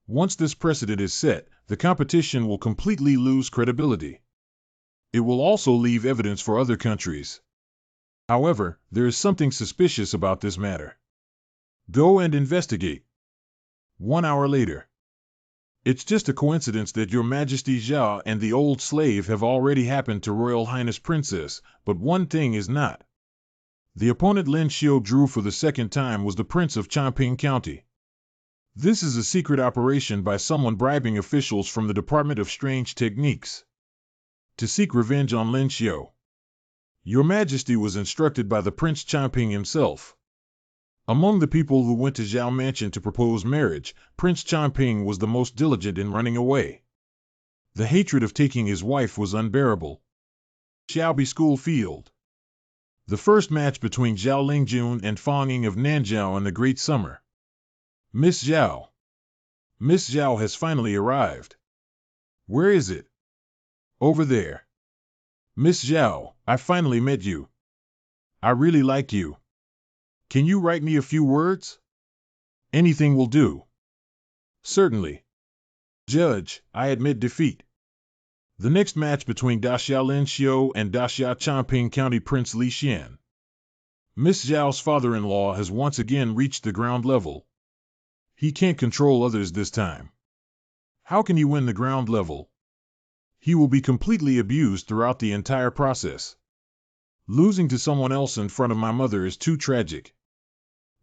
Once this precedent is set, the competition will completely lose credibility. It will also leave evidence for other countries. However, there is something suspicious about this matter. Go and investigate. 1 hour later. It's just a coincidence that Your Majesty Zhao and the old slave have already happened to Royal Highness Princess, but one thing is not. The opponent Lin Xiu drew for the second time was the Prince of Chongping County. This is a secret operation by someone bribing officials from the Department of Strange Techniques to seek revenge on Lin Xiu. Your Majesty was instructed by the Prince Chongping himself. Among the people who went to Zhao Mansion to propose marriage, Prince Chongping was the most diligent in running away. The hatred of taking his wife was unbearable. Xiaobi School Field. The first match between Zhao Lingjun and Fang Ying of Nanzhao in the Great Summer. Miss Zhao. Miss Zhao has finally arrived. Where is it? Over there. Miss Zhao, I finally met you. I really like you. Can you write me a few words? Anything will do. Certainly. Judge, I admit defeat. The next match between Daxia Lin Xiu and Daxia Chongping County Prince Li Xian. Miss Zhao's father-in-law has once again reached the ground level. He can't control others this time. How can he win the ground level? He will be completely abused throughout the entire process. Losing to someone else in front of my mother is too tragic.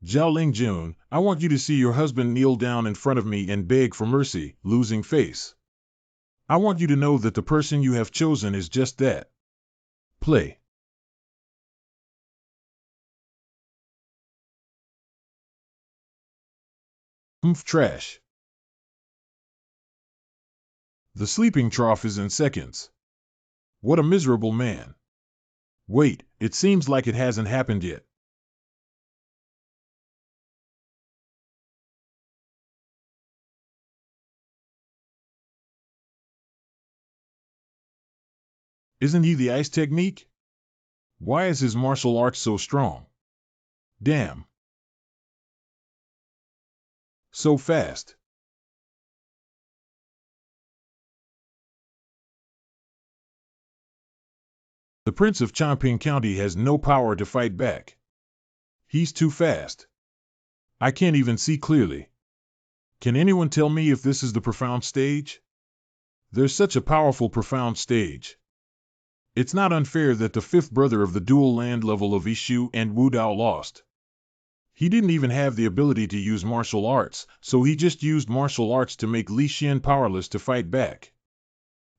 Zhao Lingjun, I want you to see your husband kneel down in front of me and beg for mercy, losing face. I want you to know that the person you have chosen is just that. Play. Trash. The sleeping trough is in seconds. What a miserable man. Wait, it seems like it hasn't happened yet. Isn't he the ice technique? Why is his martial arts so strong? Damn. So fast. The Prince of Chongping County has no power to fight back. He's too fast. I can't even see clearly. Can anyone tell me if this is the profound stage? There's such a powerful profound stage. It's not unfair that the fifth brother of the dual land level of Ishu and Wu Dao lost. He didn't even have the ability to use martial arts, so he just used martial arts to make Li Xian powerless to fight back.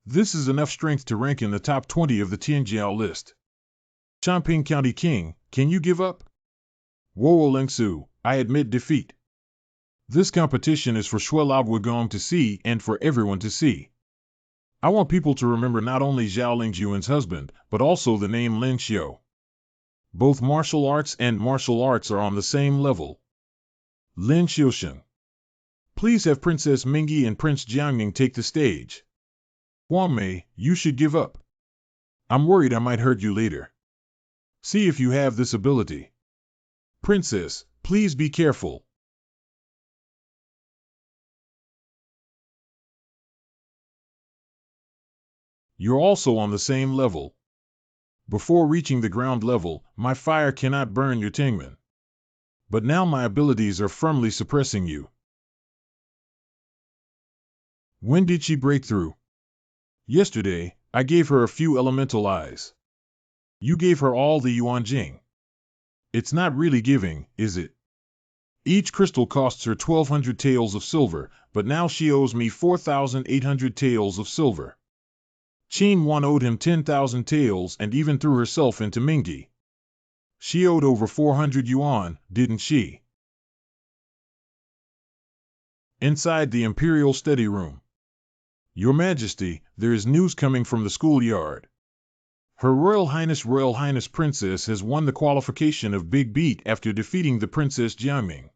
This is enough strength to rank in the top 20 of the Tianjiao list. Chongping County King, can you give up? Wowo Lengsu, I admit defeat. This competition is for Shuelao Wugong to see and for everyone to see. I want people to remember not only Zhao Lingjuan's husband, but also the name Lin Xiu. Both martial arts and martial arts are on the same level. Lin Xiusheng. Please have Princess Mingyi and Prince Jiangning take the stage. Huang Mei, you should give up. I'm worried I might hurt you later. See if you have this ability. Princess, please be careful. You're also on the same level. Before reaching the ground level, my fire cannot burn your Tingmen. But now my abilities are firmly suppressing you. When did she break through? Yesterday, I gave her a few elemental eyes. You gave her all the Yuanjing. It's not really giving, is it? Each crystal costs her 1,200 taels of silver, but now she owes me 4,800 taels of silver. Qin Wan owed him 10,000 taels and even threw herself into Mingyi. She owed over 400 yuan, didn't she? Inside the Imperial study room. Your Majesty, there is news coming from the schoolyard. Her Royal Highness Princess has won the qualification of Big Beat after defeating the Princess Jiangming.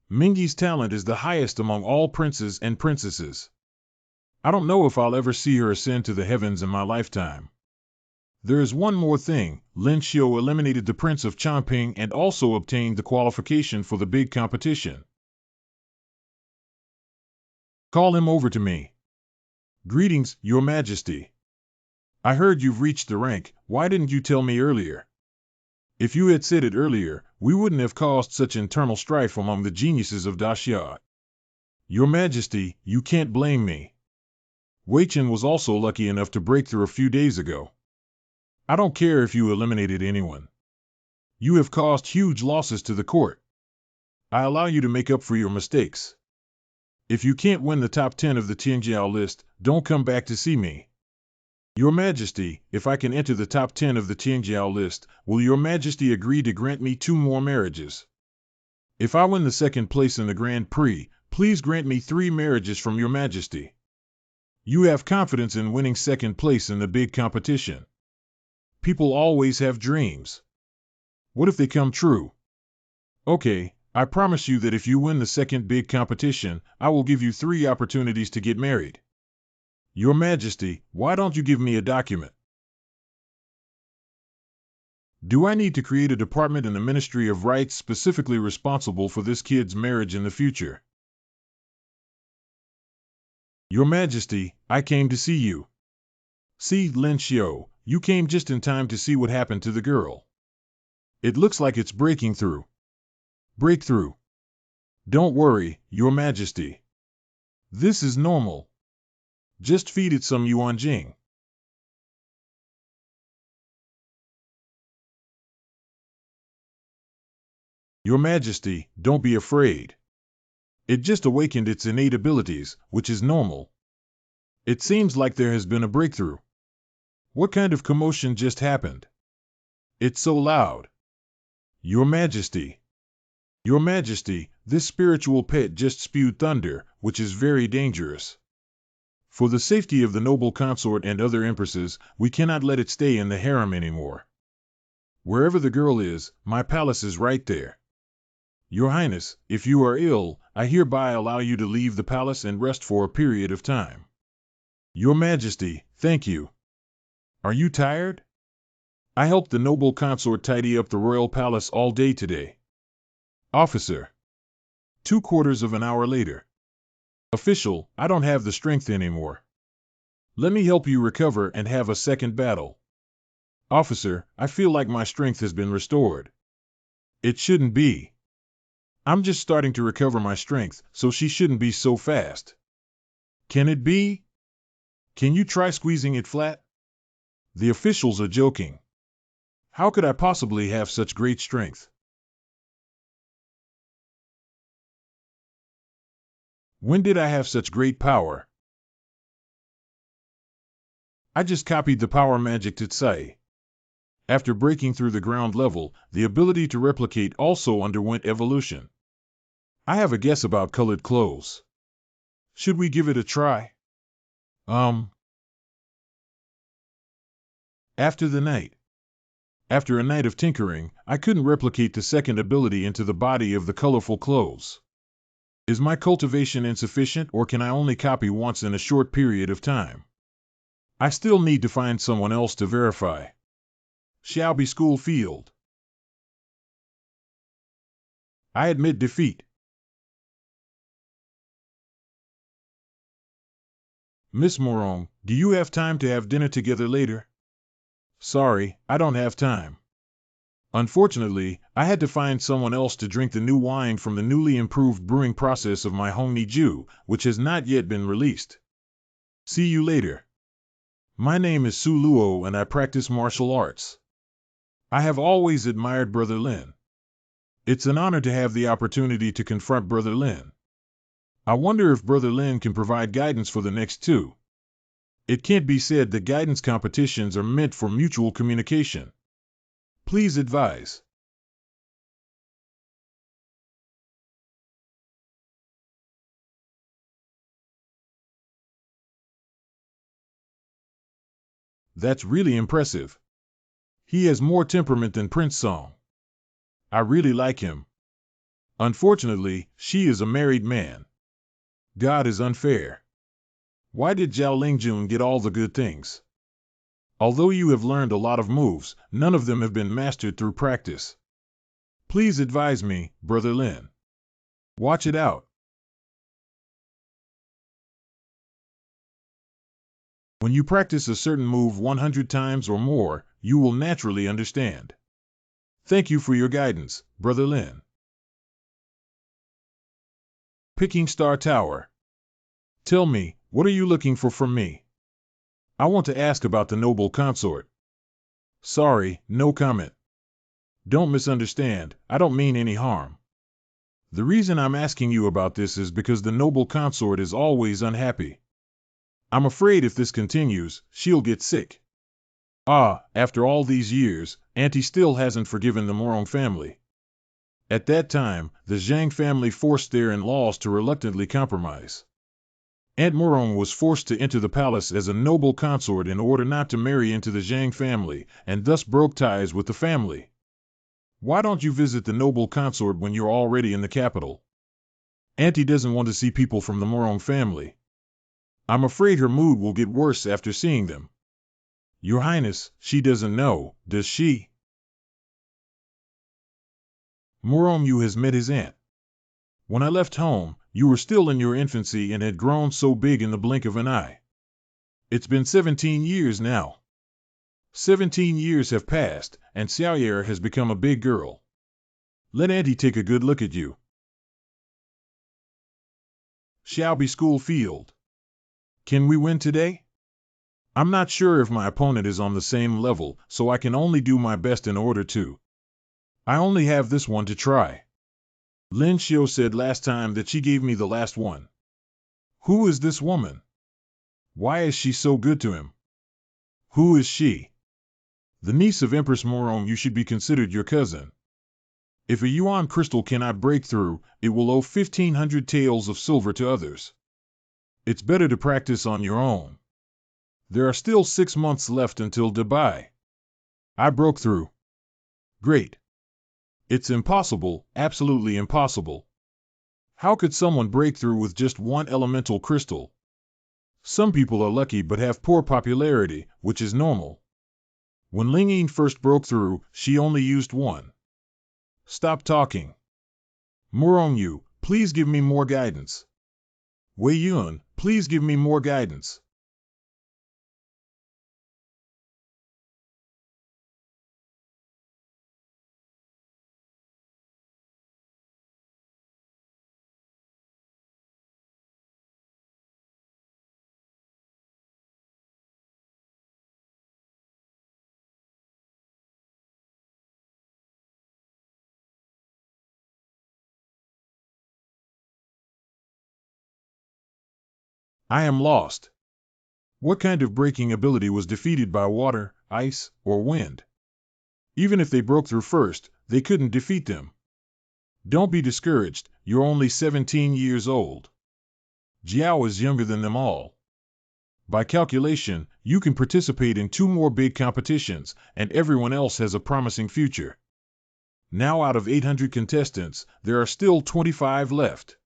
Mingyi's talent is the highest among all princes and princesses. I don't know if I'll ever see her ascend to the heavens in my lifetime. There is one more thing, Lin Xiu eliminated the Prince of Chongping and also obtained the qualification for the big competition. Call him over to me. Greetings, Your Majesty. I heard you've reached the rank, why didn't you tell me earlier? If you had said it earlier, we wouldn't have caused such internal strife among the geniuses of Daxia. Your Majesty, you can't blame me. Weichen was also lucky enough to break through a few days ago. I don't care if you eliminated anyone. You have caused huge losses to the court. I allow you to make up for your mistakes. If you can't win the top 10 of the Tianjiao list, don't come back to see me. Your Majesty, if I can enter the top 10 of the Tianjiao list, will Your Majesty agree to grant me 2 more marriages? If I win the second place in the Grand Prix, please grant me 3 marriages from Your Majesty. You have confidence in winning second place in the big competition. People always have dreams. What if they come true? Okay, I promise you that if you win the second big competition, I will give you 3 opportunities to get married. Your Majesty, why don't you give me a document? Do I need to create a department in the Ministry of Rights specifically responsible for this kid's marriage in the future? Your Majesty, I came to see you. See, Lin Xiu, you came just in time to see what happened to the girl. It looks like it's breaking through. Breakthrough. Don't worry, Your Majesty. This is normal. Just feed it some Yuan Jing. Your Majesty, don't be afraid. It just awakened its innate abilities, which is normal. It seems like there has been a breakthrough. What kind of commotion just happened? It's so loud. Your Majesty. Your Majesty, this spiritual pet just spewed thunder, which is very dangerous. For the safety of the noble consort and other empresses, we cannot let it stay in the harem anymore. Wherever the girl is, my palace is right there. Your Highness, if you are ill, I hereby allow you to leave the palace and rest for a period of time. Your Majesty, thank you. Are you tired? I helped the noble consort tidy up the royal palace all day today. Officer. 2/4 of an hour later. Official, I don't have the strength anymore. Let me help you recover and have a second battle. Officer, I feel like my strength has been restored. It shouldn't be. I'm just starting to recover my strength, so she shouldn't be so fast. Can it be? Can you try squeezing it flat? The officials are joking. How could I possibly have such great strength? When did I have such great power? I just copied the power magic to Tsai. After breaking through the ground level, the ability to replicate also underwent evolution. I have a guess about colored clothes. Should we give it a try? After a night of tinkering, I couldn't replicate the second ability into the body of the colorful clothes. Is my cultivation insufficient, or can I only copy once in a short period of time? I still need to find someone else to verify. Xiaobi School Field. I admit defeat. Miss Morong, do you have time to have dinner together later? Sorry, I don't have time. Unfortunately, I had to find someone else to drink the new wine from the newly improved brewing process of my Hongni Ju, which has not yet been released. See you later. My name is Su Luo and I practice martial arts. I have always admired Brother Lin. It's an honor to have the opportunity to confront Brother Lin. I wonder if Brother Lin can provide guidance for the next two. It can't be said that guidance competitions are meant for mutual communication. Please advise. That's really impressive. He has more temperament than Prince Song. I really like him. Unfortunately, she is a married man. God is unfair. Why did Zhao Lingjun get all the good things? Although you have learned a lot of moves, none of them have been mastered through practice. Please advise me, Brother Lin. Watch it out. When you practice a certain move 100 times or more, you will naturally understand. Thank you for your guidance, Brother Lin. Picking Star Tower. Tell me, what are you looking for from me? I want to ask about the noble consort. Sorry, no comment. Don't misunderstand, I don't mean any harm. The reason I'm asking you about this is because the noble consort is always unhappy. I'm afraid if this continues, she'll get sick. After all these years, Auntie still hasn't forgiven the Morong family. At that time, the Zhang family forced their in-laws to reluctantly compromise. Aunt Morong was forced to enter the palace as a noble consort in order not to marry into the Zhang family, and thus broke ties with the family. Why don't you visit the noble consort when you're already in the capital? Auntie doesn't want to see people from the Morong family. I'm afraid her mood will get worse after seeing them. Your Highness, she doesn't know, does she? Morong Yu has met his aunt. When I left home, you were still in your infancy and had grown so big in the blink of an eye. It's been 17 years now. 17 years have passed, and Xiaoyer has become a big girl. Let Auntie take a good look at you. Shelby School Field. Can we win today? I'm not sure if my opponent is on the same level, so I can only do my best in order to. I only have this one to try. Lin Xiu said last time that she gave me the last one. Who is this woman? Why is she so good to him? Who is she? The niece of Empress Morong. You should be considered your cousin. If a yuan crystal cannot break through, it will owe 1,500 taels of silver to others. It's better to practice on your own. There are still 6 months left until Dubai. I broke through. Great. It's impossible, absolutely impossible. How could someone break through with just one elemental crystal? Some people are lucky but have poor popularity, which is normal. When Ling Yin first broke through, she only used one. Stop talking. Morong Yu, please give me more guidance. Wei Yun, please give me more guidance. I am lost. What kind of breaking ability was defeated by water, ice, or wind? Even if they broke through first, they couldn't defeat them. Don't be discouraged, you're only 17 years old. Jiao is younger than them all. By calculation, you can participate in 2 more big competitions, and everyone else has a promising future. Now out of 800 contestants, there are still 25 left.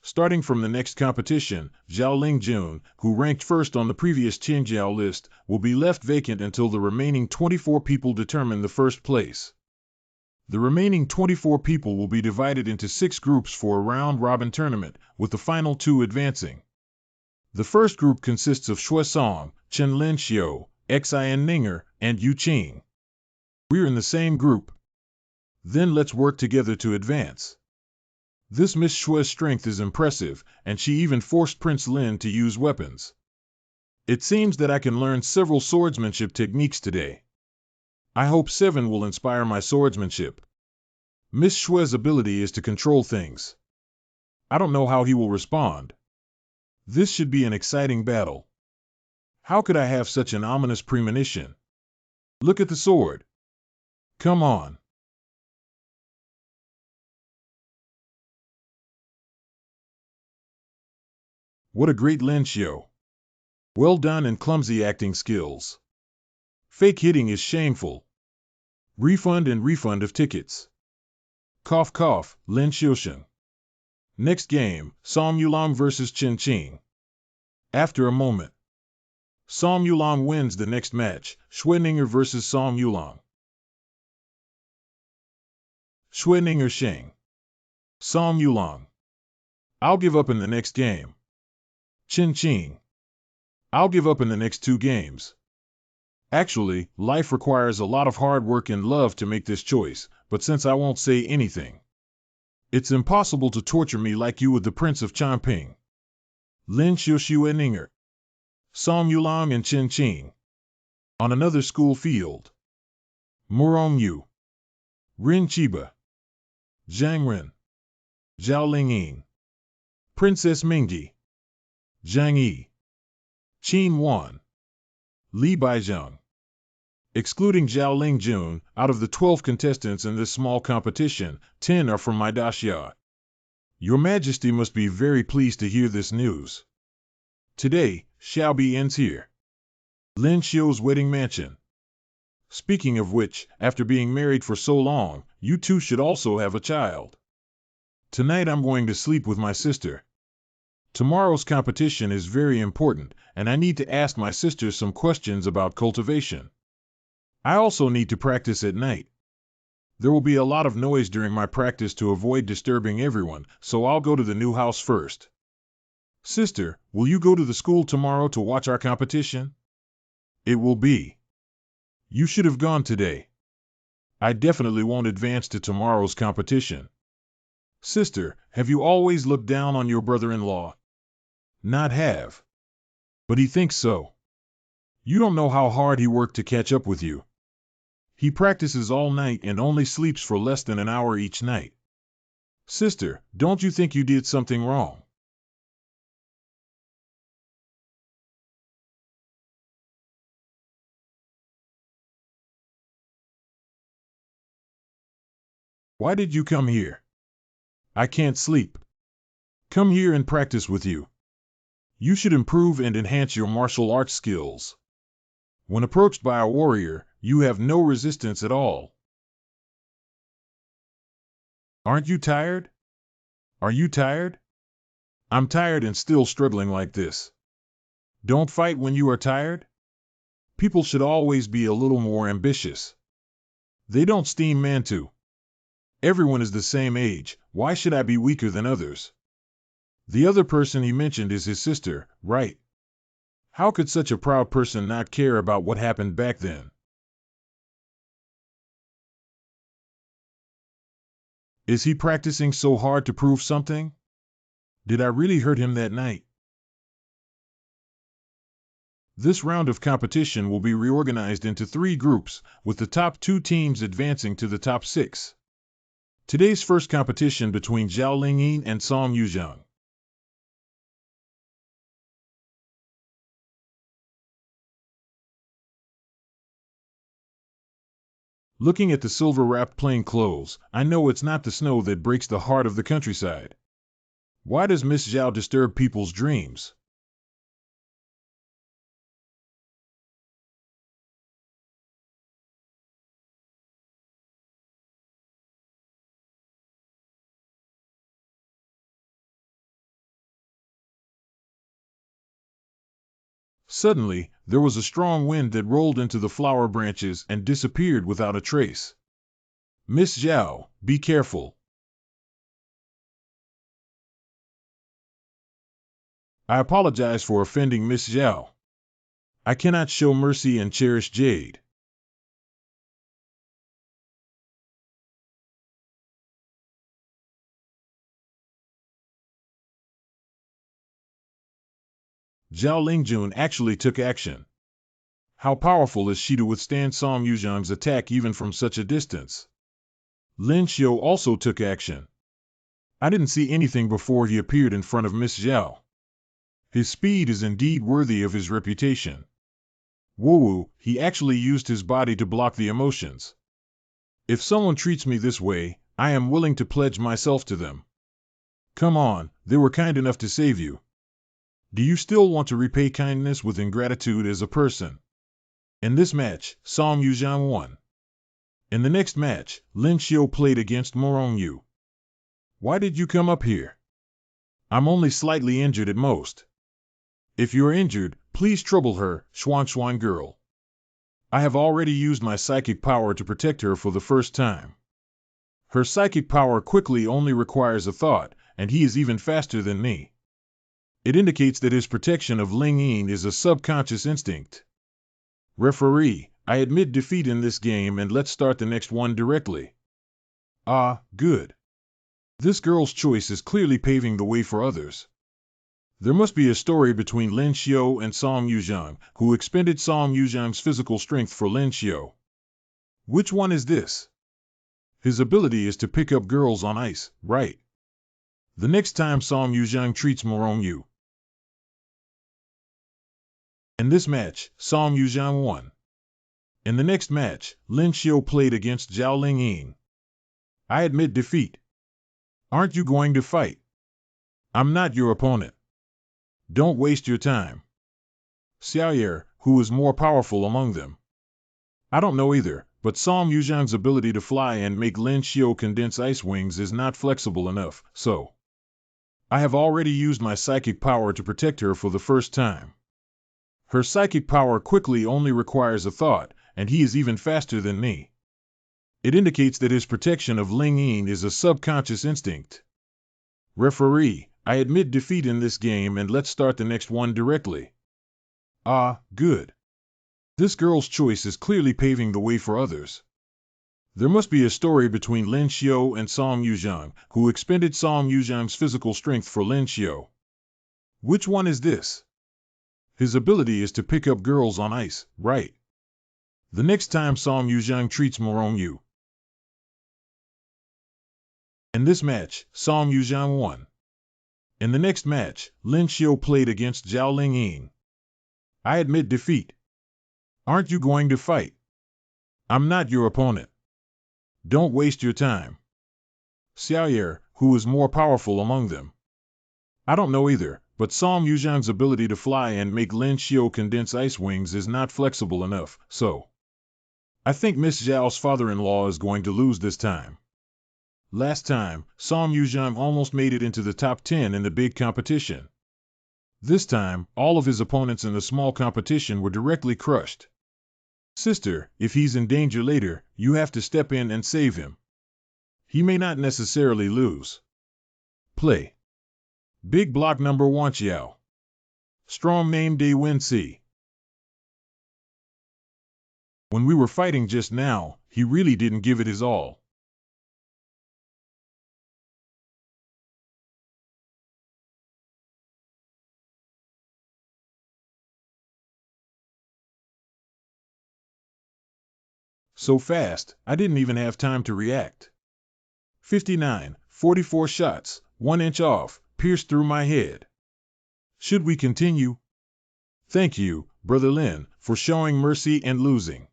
Starting from the next competition, Zhao Lingjun, who ranked first on the previous Qingjiao list, will be left vacant until the remaining 24 people determine the first place. The remaining 24 people will be divided into 6 groups for a round-robin tournament, with the final 2 advancing. The first group consists of Shui Song, Chen Lin Xiu, Xin Ninger, and Yu Qing. We're in the same group. Then let's work together to advance. This Miss Shui's strength is impressive, and she even forced Prince Lin to use weapons. It seems that I can learn several swordsmanship techniques today. I hope 7 will inspire my swordsmanship. Miss Shui's ability is to control things. I don't know how he will respond. This should be an exciting battle. How could I have such an ominous premonition? Look at the sword. Come on. What a great Lin Xiu. Well done and clumsy acting skills. Fake hitting is shameful. Refund and refund of tickets. Cough cough, Lin Xiusheng. Next game, Song Yulong vs. Qin Qing. After a moment. Song Yulong wins the next match, Schwenninger vs. Song Yulong. Schwenninger Sheng. Song Yulong. I'll give up in the next game. Qin Qing. I'll give up in the next 2 games. Actually, life requires a lot of hard work and love to make this choice, but since I won't say anything, it's impossible to torture me like you with the Prince of Changping. Lin Xiuxiueninger. Song Yulong and Qin Qing. On another school field. Morong Yu. Rin Chiba. Zhang Ren. Zhao Lingying. Princess Mingyi. Zhang Yi. Qin Wan. Li Baizhang. Excluding Zhao Lingjun, out of the 12 contestants in this small competition, 10 are from my daxia. Your Majesty must be very pleased to hear this news. Today, Xiaobi ends here. Lin Xiu's wedding mansion. Speaking of which, after being married for so long, you two should also have a child. Tonight I'm going to sleep with my sister. Tomorrow's competition is very important, and I need to ask my sister some questions about cultivation. I also need to practice at night. There will be a lot of noise during my practice to avoid disturbing everyone, so I'll go to the new house first. Sister, will you go to the school tomorrow to watch our competition? It will be. You should have gone today. I definitely won't advance to tomorrow's competition. Sister, have you always looked down on your brother-in-law? Not have. But he thinks so. You don't know how hard he worked to catch up with you. He practices all night and only sleeps for less than an hour each night. Sister, don't you think you did something wrong? Why did you come here? I can't sleep. Come here and practice with you. You should improve and enhance your martial arts skills. When approached by a warrior, you have no resistance at all. Aren't you tired? Are you tired? I'm tired and still struggling like this. Don't fight when you are tired? People should always be a little more ambitious. They don't steam Mantu. Everyone is the same age, why should I be weaker than others? The other person he mentioned is his sister, right? How could such a proud person not care about what happened back then? Is he practicing so hard to prove something? Did I really hurt him that night? This round of competition will be reorganized into 3 groups, with the top 2 teams advancing to the top 6. Today's first competition between Zhao Lingyin and Song Yuzhang. Looking at the silver-wrapped plain clothes, I know it's not the snow that breaks the heart of the countryside. Why does Miss Zhao disturb people's dreams? Suddenly, there was a strong wind that rolled into the flower branches and disappeared without a trace. Miss Zhao, be careful. I apologize for offending Miss Zhao. I cannot show mercy and cherish Jade. Zhao Lingjun actually took action. How powerful is she to withstand Song Yuzhang's attack even from such a distance? Lin Xiu also took action. I didn't see anything before he appeared in front of Miss Zhao. His speed is indeed worthy of his reputation. Woo, he actually used his body to block the emotions. If someone treats me this way, I am willing to pledge myself to them. Come on, they were kind enough to save you. Do you still want to repay kindness with ingratitude as a person? In this match, Song Yuzhang won. In the next match, Lin Xiu played against Morong Yu. Why did you come up here? I'm only slightly injured at most. If you're injured, please trouble her, Xuan girl. I have already used my psychic power to protect her for the first time. Her psychic power quickly only requires a thought, and he is even faster than me. It indicates that his protection of Ling Yin is a subconscious instinct. Referee, I admit defeat in this game and let's start the next one directly. Ah, good. This girl's choice is clearly paving the way for others. There must be a story between Lin Xiu and Song Yuzhang, who expended Song Yuzhang's physical strength for Lin Xiu. Which one is this? His ability is to pick up girls on ice, right? The next time Song Yuzhang treats Morong Yu. In this match, Song Yuzhang won. In the next match, Lin Xiu played against Zhao Lingyin. I admit defeat. Aren't you going to fight? I'm not your opponent. Don't waste your time. Xiaoyer, who is more powerful among them? I don't know either, but Song Yuzhang's ability to fly and make Lin Xiu condense ice wings is not flexible enough, so I have already used my psychic power to protect her for the first time. Her psychic power quickly only requires a thought, and he is even faster than me. It indicates that his protection of Ling Yin is a subconscious instinct. Referee, I admit defeat in this game and let's start the next one directly. Ah, good. This girl's choice is clearly paving the way for others. There must be a story between Lin Xiu and Song Yuzhang, who expended Song Yuzhang's physical strength for Lin Xiu. Which one is this? His ability is to pick up girls on ice, right? The next time Song Yuzhang treats Morong. In this match, Song Yuzhang won. In the next match, Lin Xiu played against Zhao Lingying. I admit defeat. Aren't you going to fight? I'm not your opponent. Don't waste your time. Xiaoyer, who is more powerful among them? I don't know either, but Song Yuzhang's ability to fly and make Lin Xiu condense ice wings is not flexible enough, so I think Miss Zhao's father-in-law is going to lose this time. Last time, Song Yuzhang almost made it into the top 10 in the big competition. This time, all of his opponents in the small competition were directly crushed. Sister, if he's in danger later, you have to step in and save him. He may not necessarily lose. Play. Big block number 1 Xiao. Strong name Day Win C. When we were fighting just now, he really didn't give it his all. So fast, I didn't even have time to react. 59, 44 shots, 1 inch off, pierced through my head. Should we continue? Thank you, Brother Lin, for showing mercy and losing.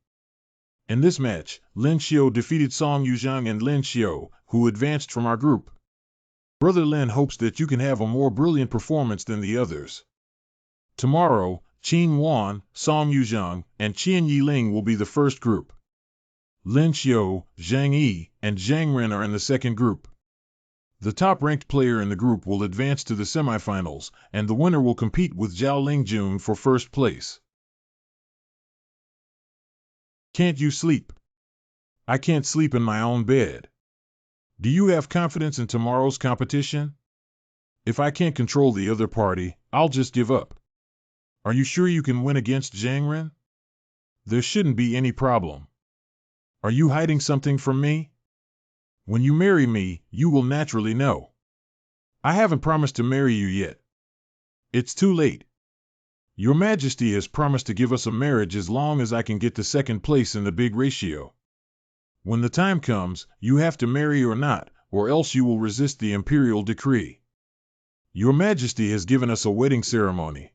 In this match, Lin Xiu defeated Song Yuzhang and Lin Xiu, who advanced from our group. Brother Lin hopes that you can have a more brilliant performance than the others. Tomorrow, Qin Wan, Song Yuzhang, and Qian Yiling will be the first group. Lin Xiu, Zhang Yi, and Zhang Ren are in the second group. The top-ranked player in the group will advance to the semifinals, and the winner will compete with Zhao Lingjun for first place. Can't you sleep? I can't sleep in my own bed. Do you have confidence in tomorrow's competition? If I can't control the other party, I'll just give up. Are you sure you can win against Zhang Ren? There shouldn't be any problem. Are you hiding something from me? When you marry me, you will naturally know. I haven't promised to marry you yet. It's too late. Your Majesty has promised to give us a marriage as long as I can get to second place in the big ratio. When the time comes, you have to marry or not, or else you will resist the Imperial decree. Your Majesty has given us a wedding ceremony.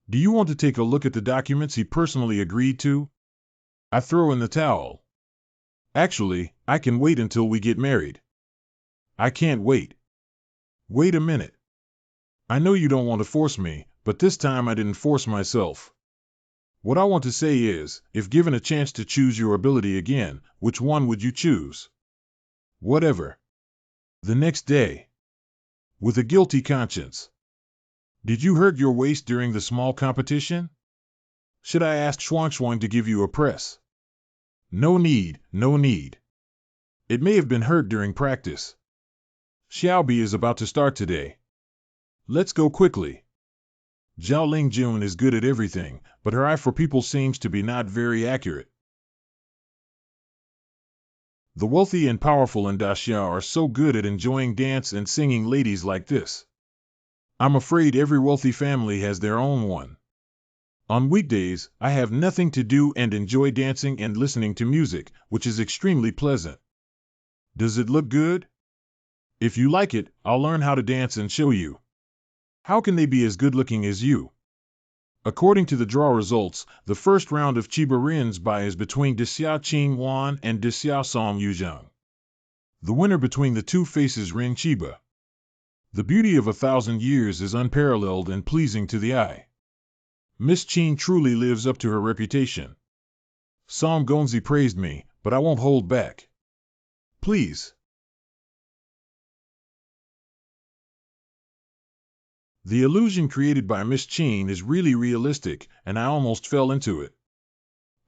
Do you want to take a look at the documents he personally agreed to? I throw in the towel. Actually, I can wait until we get married. I can't wait. Wait a minute. I know you don't want to force me, but this time I didn't force myself. What I want to say is, if given a chance to choose your ability again, which one would you choose? Whatever. The next day. With a guilty conscience. Did you hurt your waist during the small competition? Should I ask Shuang to give you a press? No need, no need. It may have been hurt during practice. Xiaobi is about to start today. Let's go quickly. Zhao Lingjun is good at everything, but her eye for people seems to be not very accurate. The wealthy and powerful in Daxia are so good at enjoying dance and singing ladies like this. I'm afraid every wealthy family has their own one. On weekdays, I have nothing to do and enjoy dancing and listening to music, which is extremely pleasant. Does it look good? If you like it, I'll learn how to dance and show you. How can they be as good-looking as you? According to the draw results, the first round of Chiba Rin's Bai is between Dixia Qin Wan and Dixia Song Yuzhang. The winner between the two faces Rin Chiba. The beauty of 1,000 years is unparalleled and pleasing to the eye. Miss Qin truly lives up to her reputation. Song Gonzi praised me, but I won't hold back. Please. The illusion created by Miss Qin is really realistic, and I almost fell into it.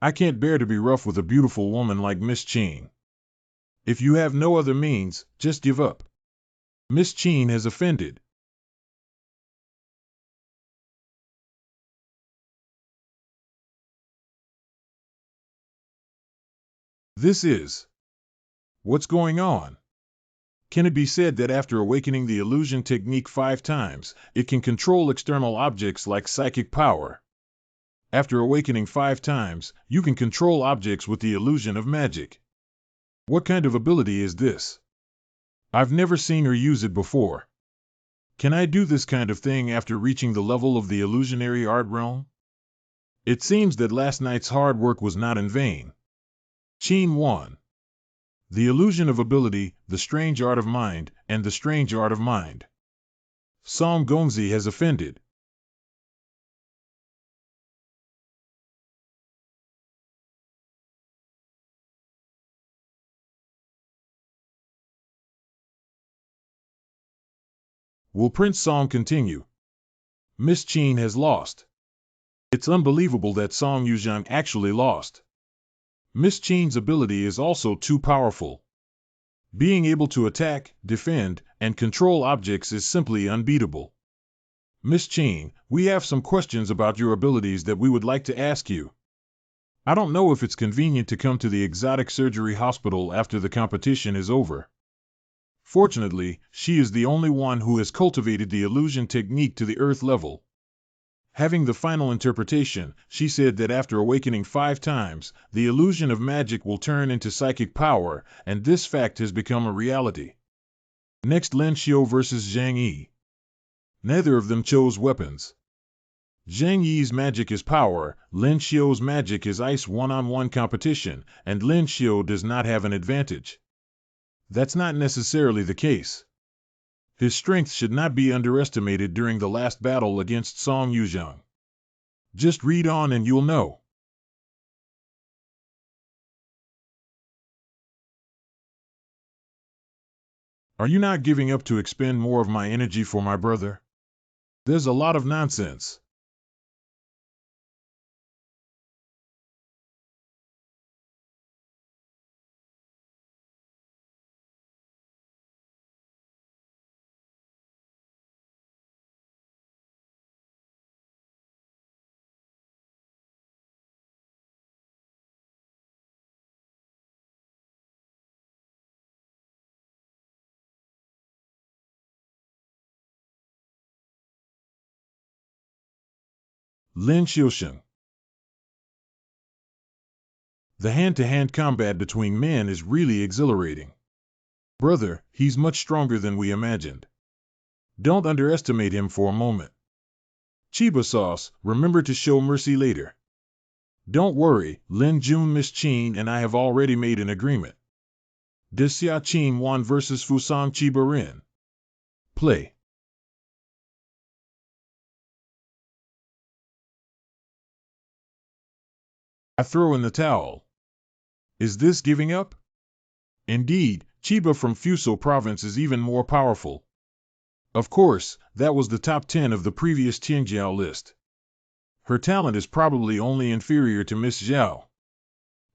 I can't bear to be rough with a beautiful woman like Miss Qin. If you have no other means, just give up. Miss Qin has offended. This is What's going on? Can it be said that after awakening the illusion technique 5 times, it can control external objects like psychic power? After awakening 5 times, you can control objects with the illusion of magic. What kind of ability is this? I've never seen her use it before. Can I do this kind of thing after reaching the level of the illusionary art realm? It seems that last night's hard work was not in vain. Scene 1. The illusion of ability, the strange art of mind, and the strange art of mind. Song Gongzi has offended. Will Prince Song continue? Miss Qin has lost. It's unbelievable that Song Yuzhang actually lost. Miss Qin's ability is also too powerful. Being able to attack, defend, and control objects is simply unbeatable. Miss Qin, we have some questions about your abilities that we would like to ask you. I don't know if it's convenient to come to the exotic surgery hospital after the competition is over. Fortunately, she is the only one who has cultivated the illusion technique to the earth level. Having the final interpretation, she said that after awakening 5 times, the illusion of magic will turn into psychic power, and this fact has become a reality. Next, Lin Xiu versus Zhang Yi. Neither of them chose weapons. Zhang Yi's magic is power, Lin Xiu's magic is ice one-on-one competition, and Lin Xiu does not have an advantage. That's not necessarily the case. His strength should not be underestimated during the last battle against Song Yuzhang. Just read on and you'll know. Are you not giving up to expend more of my energy for my brother? There's a lot of nonsense. Lin Xiusheng. The hand-to-hand combat between men is really exhilarating. Brother, he's much stronger than we imagined. Don't underestimate him for a moment. Chiba sauce, remember to show mercy later. Don't worry, Lin Jun Miss Qin and I have already made an agreement. Xia Qin Wan vs Fusang Chiba Rin. Play. I throw in the towel. Is this giving up? Indeed, Chiba from Fuso province is even more powerful. Of course, that was the top 10 of the previous Tianjiao list. Her talent is probably only inferior to Miss Zhao.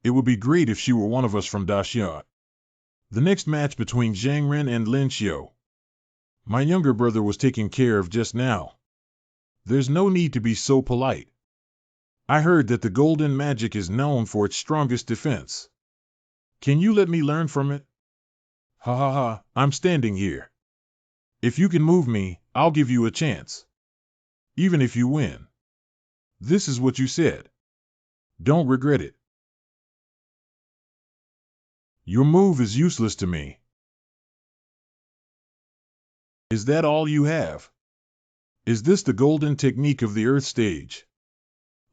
It would be great if she were one of us from Daxia. The next match between Zhang Ren and Lin Xiu. My younger brother was taken care of just now. There's no need to be so polite. I heard that the golden magic is known for its strongest defense. Can you let me learn from it? Ha ha ha, I'm standing here. If you can move me, I'll give you a chance. Even if you win. This is what you said. Don't regret it. Your move is useless to me. Is that all you have? Is this the golden technique of the Earth stage?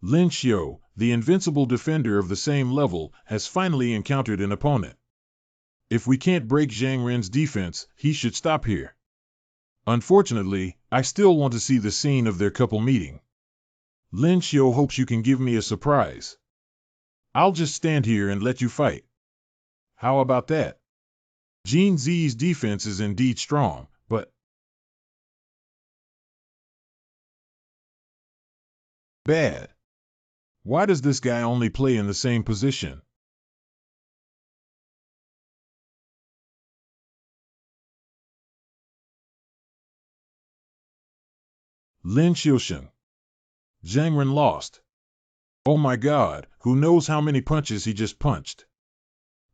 Lin Xiu, the invincible defender of the same level, has finally encountered an opponent. If we can't break Zhang Ren's defense, he should stop here. Unfortunately, I still want to see the scene of their couple meeting. Lin Xiu hopes you can give me a surprise. I'll just stand here and let you fight. How about that? Jin Zi's defense is indeed strong, but bad. Why does this guy only play in the same position? Lin Xiusheng. Zhang Ren lost. Oh my god, who knows how many punches he just punched?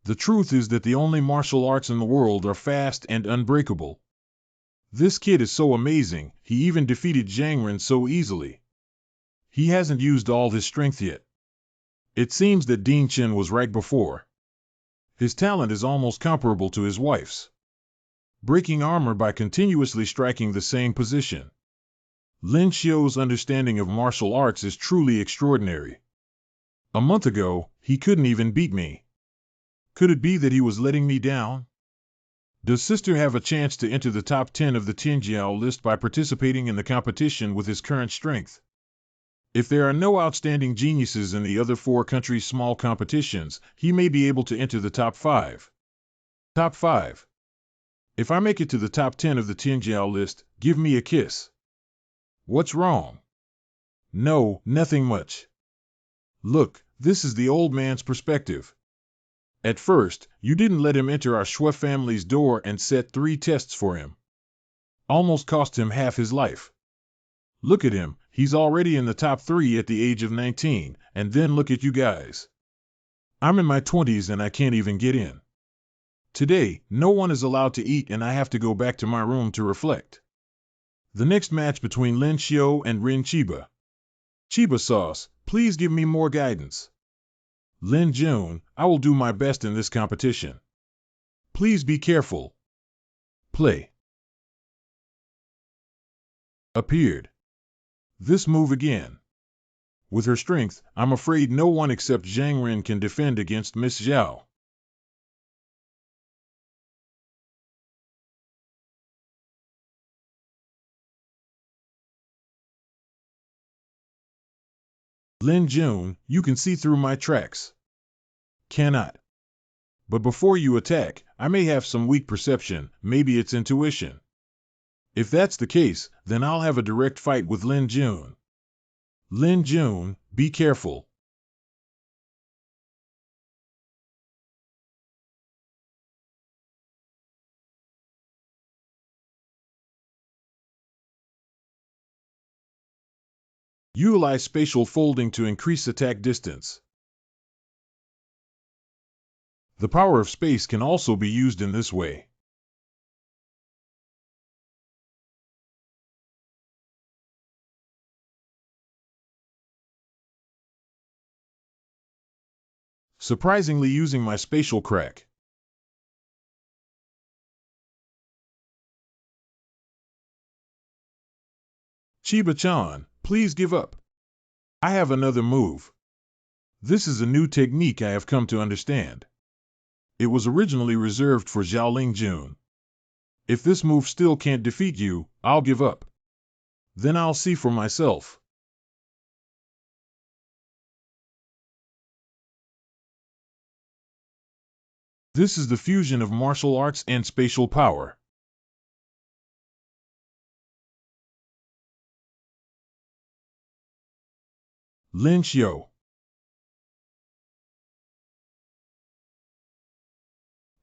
The truth is that the only martial arts in the world are fast and unbreakable. This kid is so amazing, he even defeated Zhang so easily. He hasn't used all his strength yet. It seems that Dean Chen was right before. His talent is almost comparable to his wife's. Breaking armor by continuously striking the same position. Lin Xiu's understanding of martial arts is truly extraordinary. A month ago, he couldn't even beat me. Could it be that he was letting me down? Does Sister have a chance to enter the top 10 of the Tianjiao list by participating in the competition with his current strength? If there are no outstanding geniuses in the other 4 countries' small competitions, he may be able to enter the top 5. Top 5. If I make it to the top 10 of the Tianjiao list, give me a kiss. What's wrong? No, nothing much. Look, this is the old man's perspective. At first, you didn't let him enter our Shui family's door and set 3 tests for him. Almost cost him half his life. Look at him, he's already in the top 3 at the age of 19, and then look at you guys. I'm in my 20s and I can't even get in. Today, no one is allowed to eat and I have to go back to my room to reflect. The next match between Lin Xiu and Rin Chiba. Chiba sauce, please give me more guidance. Lin Jun, I will do my best in this competition. Please be careful. Play. Appeared. This move again. With her strength, I'm afraid no one except Zhang Ren can defend against Miss Zhao. Lin Jun, you can see through my tracks. Cannot. But before you attack, I may have some weak perception, maybe it's intuition. If that's the case, then I'll have a direct fight with Lin Jun. Lin Jun, be careful. Utilize spatial folding to increase attack distance. The power of space can also be used in this way. Surprisingly using my spatial crack. Chiba-chan, please give up. I have another move. This is a new technique I have come to understand. It was originally reserved for Xiaoling Jun. If this move still can't defeat you, I'll give up. Then I'll see for myself. This is the fusion of martial arts and spatial power. Lin Xiu.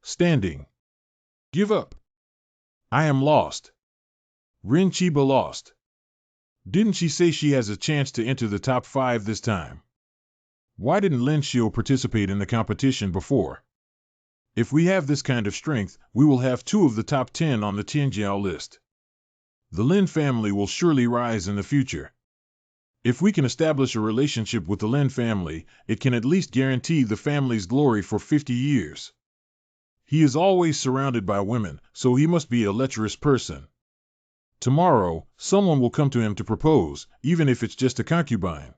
Standing. Give up. I am lost. Rin Chiba lost. Didn't she say she has a chance to enter the top 5 this time? Why didn't Lin Xiu participate in the competition before? If we have this kind of strength, we will have 2 of the top 10 on the Tianjiao list. The Lin family will surely rise in the future. If we can establish a relationship with the Lin family, it can at least guarantee the family's glory for 50 years. He is always surrounded by women, so he must be a lecherous person. Tomorrow, someone will come to him to propose, even if it's just a concubine.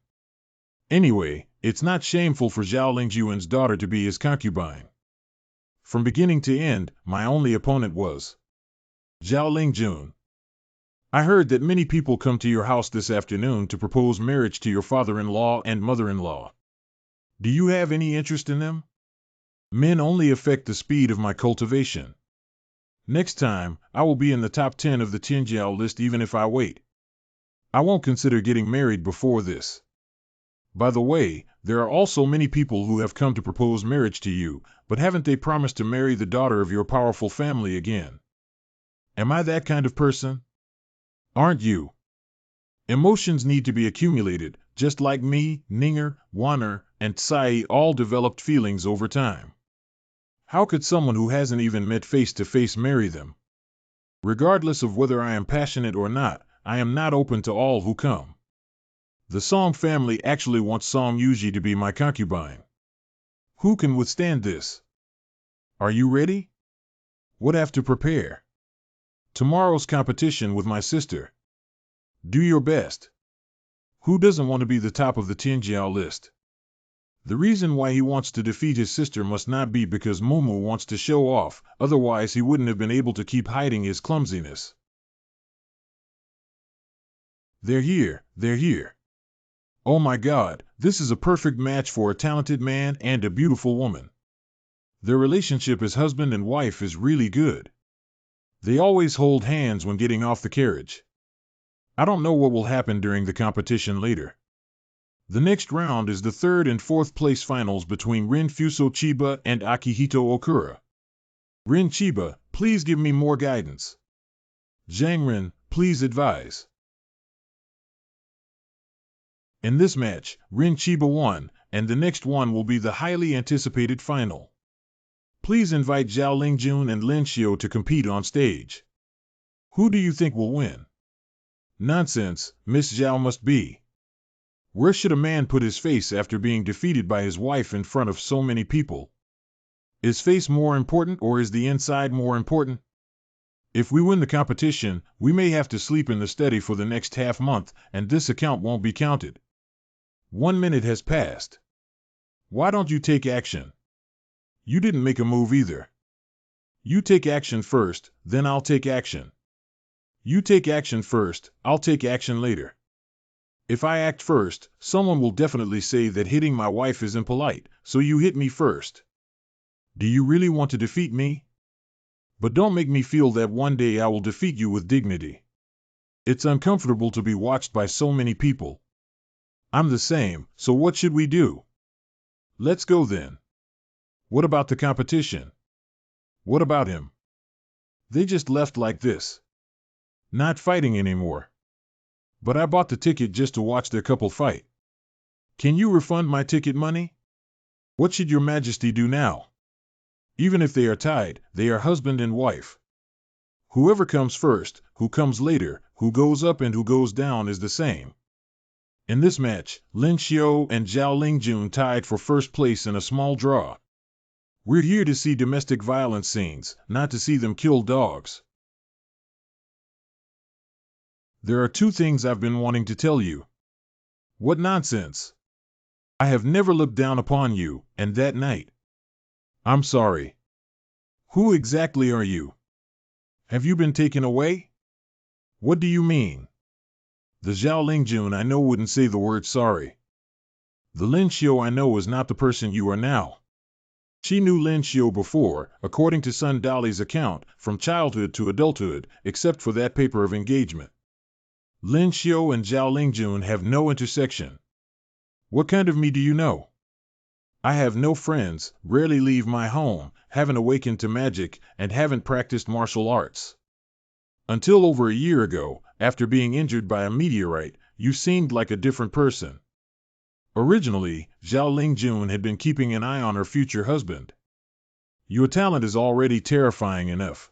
Anyway, it's not shameful for Zhao Lingjuan's daughter to be his concubine. From beginning to end, my only opponent was Zhao Lingjun. I heard that many people come to your house this afternoon to propose marriage to your father-in-law and mother-in-law. Do you have any interest in them? Men only affect the speed of my cultivation. Next time, I will be in the top 10 of the Tianjiao list even if I wait. I won't consider getting married before this. By the way, there are also many people who have come to propose marriage to you, but haven't they promised to marry the daughter of your powerful family again? Am I that kind of person? Aren't you? Emotions need to be accumulated, just like me, Ninger, Wanner, and Tsai all developed feelings over time. How could someone who hasn't even met face to face marry them? Regardless of whether I am passionate or not, I am not open to all who come. The Song family actually wants Song Yuji to be my concubine. Who can withstand this? Are you ready? What have to prepare? Tomorrow's competition with my sister. Do your best. Who doesn't want to be the top of the Tianjiao list? The reason why he wants to defeat his sister must not be because Momo wants to show off, otherwise he wouldn't have been able to keep hiding his clumsiness. They're here, they're here. Oh my God, this is a perfect match for a talented man and a beautiful woman. Their relationship as husband and wife is really good. They always hold hands when getting off the carriage. I don't know what will happen during the competition later. The next round is the third and fourth place finals between Rin Fuso Chiba and Akihito Okura. Rin Chiba, please give me more guidance. Zhang Rin, please advise. In this match, Rin Chiba won, and the next one will be the highly anticipated final. Please invite Zhao Lingjun and Lin Xiu to compete on stage. Who do you think will win? Nonsense, Miss Zhao must be. Where should a man put his face after being defeated by his wife in front of so many people? Is face more important or is the inside more important? If we win the competition, we may have to sleep in the study for the next half month, and this account won't be counted. 1 minute has passed. Why don't you take action? You didn't make a move either. You take action first, then I'll take action. You take action first, I'll take action later. If I act first, someone will definitely say that hitting my wife is impolite, so you hit me first. Do you really want to defeat me? But don't make me feel that one day I will defeat you with dignity. It's uncomfortable to be watched by so many people. I'm the same, so what should we do? Let's go then. What about the competition? What about him? They just left like this. Not fighting anymore. But I bought the ticket just to watch their couple fight. Can you refund my ticket money? What should your majesty do now? Even if they are tied, they are husband and wife. Whoever comes first, who comes later, who goes up and who goes down is the same. In this match, Lin Xiu and Zhao Lingjun tied for first place in a small draw. We're here to see domestic violence scenes, not to see them kill dogs. There are 2 things I've been wanting to tell you. What nonsense! I have never looked down upon you, and that night. I'm sorry. Who exactly are you? Have you been taken away? What do you mean? The Zhao Lingjun I know wouldn't say the word sorry. The Lin Xiu I know is not the person you are now. She knew Lin Xiu before, according to Sun Dali's account, from childhood to adulthood, except for that paper of engagement. Lin Xiu and Zhao Lingjun have no intersection. What kind of me do you know? I have no friends, rarely leave my home, haven't awakened to magic, and haven't practiced martial arts. Until over a year ago, after being injured by a meteorite, you seemed like a different person. Originally, Zhao Lingjun had been keeping an eye on her future husband. Your talent is already terrifying enough.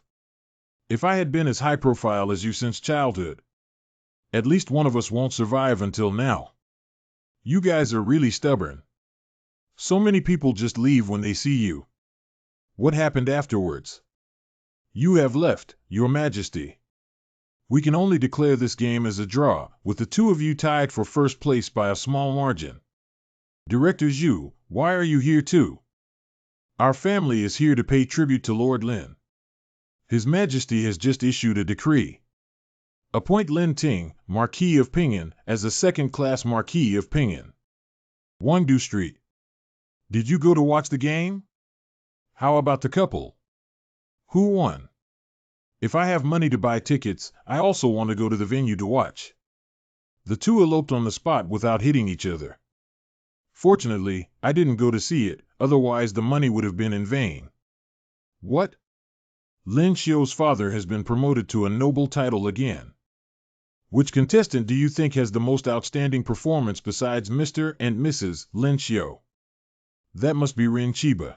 If I had been as high profile as you since childhood, at least one of us won't survive until now. You guys are really stubborn. So many people just leave when they see you. What happened afterwards? You have left, Your Majesty. We can only declare this game as a draw, with the 2 of you tied for first place by a small margin. Director Zhu, why are you here too? Our family is here to pay tribute to Lord Lin. His Majesty has just issued a decree. Appoint Lin Ting, Marquis of Pingyang, as a second-class Marquis of Pingyang. Wangdu Street. Did you go to watch the game? How about the couple? Who won? If I have money to buy tickets, I also want to go to the venue to watch. The 2 eloped on the spot without hitting each other. Fortunately, I didn't go to see it, otherwise the money would have been in vain. What? Lin Xiu's father has been promoted to a noble title again. Which contestant do you think has the most outstanding performance besides Mr. and Mrs. Lin Xiu? That must be Rin Chiba.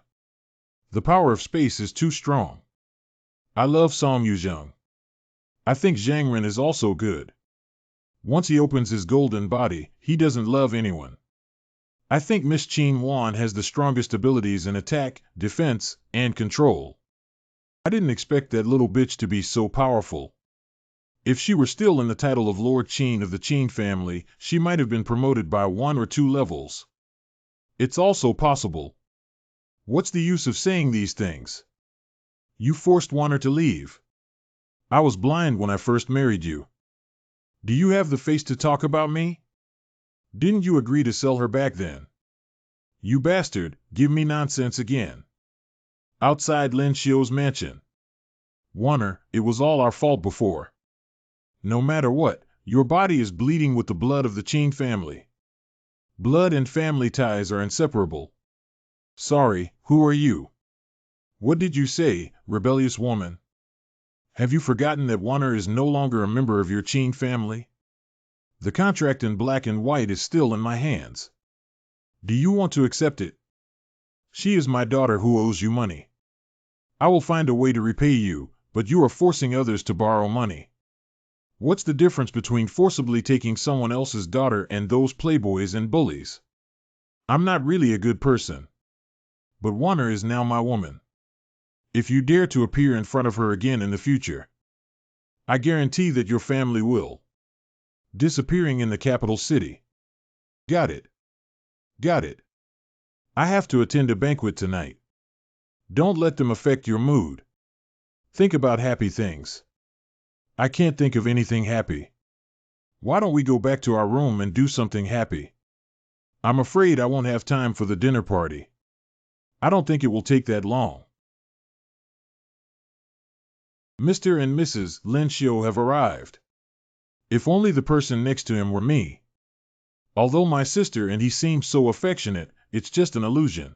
The power of space is too strong. I love Song Yuzheng. I think Zhang Ren is also good. Once he opens his golden body, he doesn't love anyone. I think Miss Qin Wan has the strongest abilities in attack, defense, and control. I didn't expect that little bitch to be so powerful. If she were still in the title of Lord Qin of the Qin family, she might have been promoted by 1 or 2 levels. It's also possible. What's the use of saying these things? You forced Wanner to leave. I was blind when I first married you. Do you have the face to talk about me? Didn't you agree to sell her back then? You bastard, give me nonsense again. Outside Lin Xiu's mansion. Wanner, it was all our fault before. No matter what, your body is bleeding with the blood of the Qin family. Blood and family ties are inseparable. Sorry, who are you? What did you say, rebellious woman? Have you forgotten that Wanner is no longer a member of your Qin family? The contract in black and white is still in my hands. Do you want to accept it? She is my daughter who owes you money. I will find a way to repay you, but you are forcing others to borrow money. What's the difference between forcibly taking someone else's daughter and those playboys and bullies? I'm not really a good person. But Wanner is now my woman. If you dare to appear in front of her again in the future, I guarantee that your family will. Disappearing in the capital city. Got it. Got it. I have to attend a banquet tonight. Don't let them affect your mood. Think about happy things. I can't think of anything happy. Why don't we go back to our room and do something happy? I'm afraid I won't have time for the dinner party. I don't think it will take that long. Mr. and Mrs. Lin Xiu have arrived. If only the person next to him were me. Although my sister and he seem so affectionate, it's just an illusion.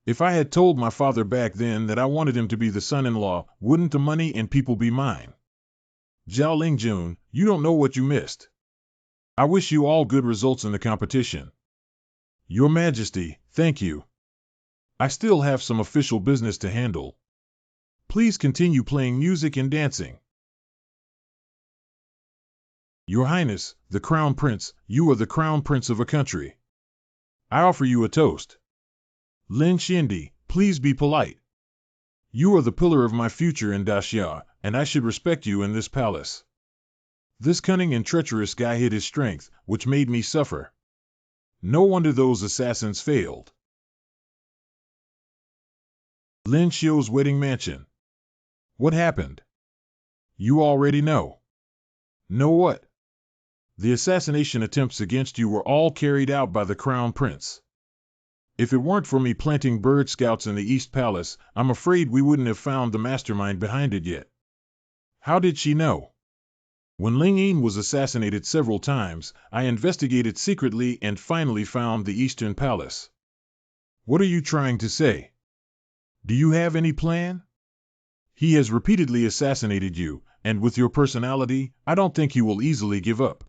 If I had told my father back then that I wanted him to be the son-in-law, wouldn't the money and people be mine? Zhao Lingjun, you don't know what you missed. I wish you all good results in the competition. Your Majesty, thank you. I still have some official business to handle. Please continue playing music and dancing. Your Highness, the Crown Prince, you are the Crown Prince of a country. I offer you a toast. Lin Xiandi, please be polite. You are the pillar of my future in Daxia, and I should respect you in this palace. This cunning and treacherous guy hid his strength, which made me suffer. No wonder those assassins failed. Lin Xiu's wedding mansion. What happened? You already know. Know what? The assassination attempts against you were all carried out by the Crown Prince. If it weren't for me planting bird scouts in the East Palace, I'm afraid we wouldn't have found the mastermind behind it yet. How did she know? When Ling Yin was assassinated several times, I investigated secretly and finally found the Eastern Palace. What are you trying to say? Do you have any plan? He has repeatedly assassinated you, and with your personality, I don't think he will easily give up.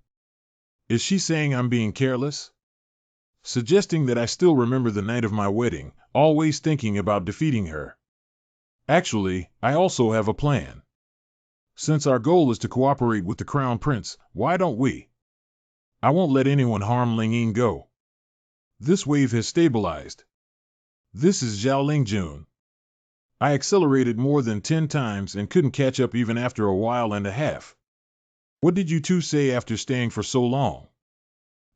Is she saying I'm being careless? Suggesting that I still remember the night of my wedding, always thinking about defeating her. Actually, I also have a plan. Since our goal is to cooperate with the Crown Prince, why don't we? I won't let anyone harm Ling Yin go. This wave has stabilized. This is Zhao Lingjun. I accelerated more than 10 times and couldn't catch up even after a while and a half. What did you two say after staying for so long?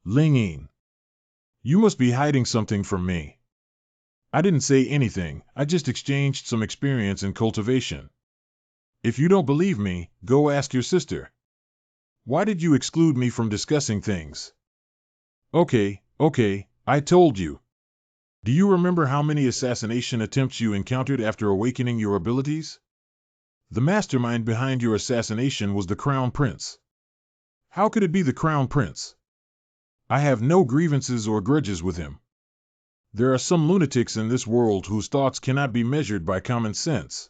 Ling Yin. You must be hiding something from me. I didn't say anything, I just exchanged some experience in cultivation. If you don't believe me, go ask your sister. Why did you exclude me from discussing things? Okay, I told you. Do you remember how many assassination attempts you encountered after awakening your abilities? The mastermind behind your assassination was the Crown Prince. How could it be the Crown Prince? I have no grievances or grudges with him. There are some lunatics in this world whose thoughts cannot be measured by common sense.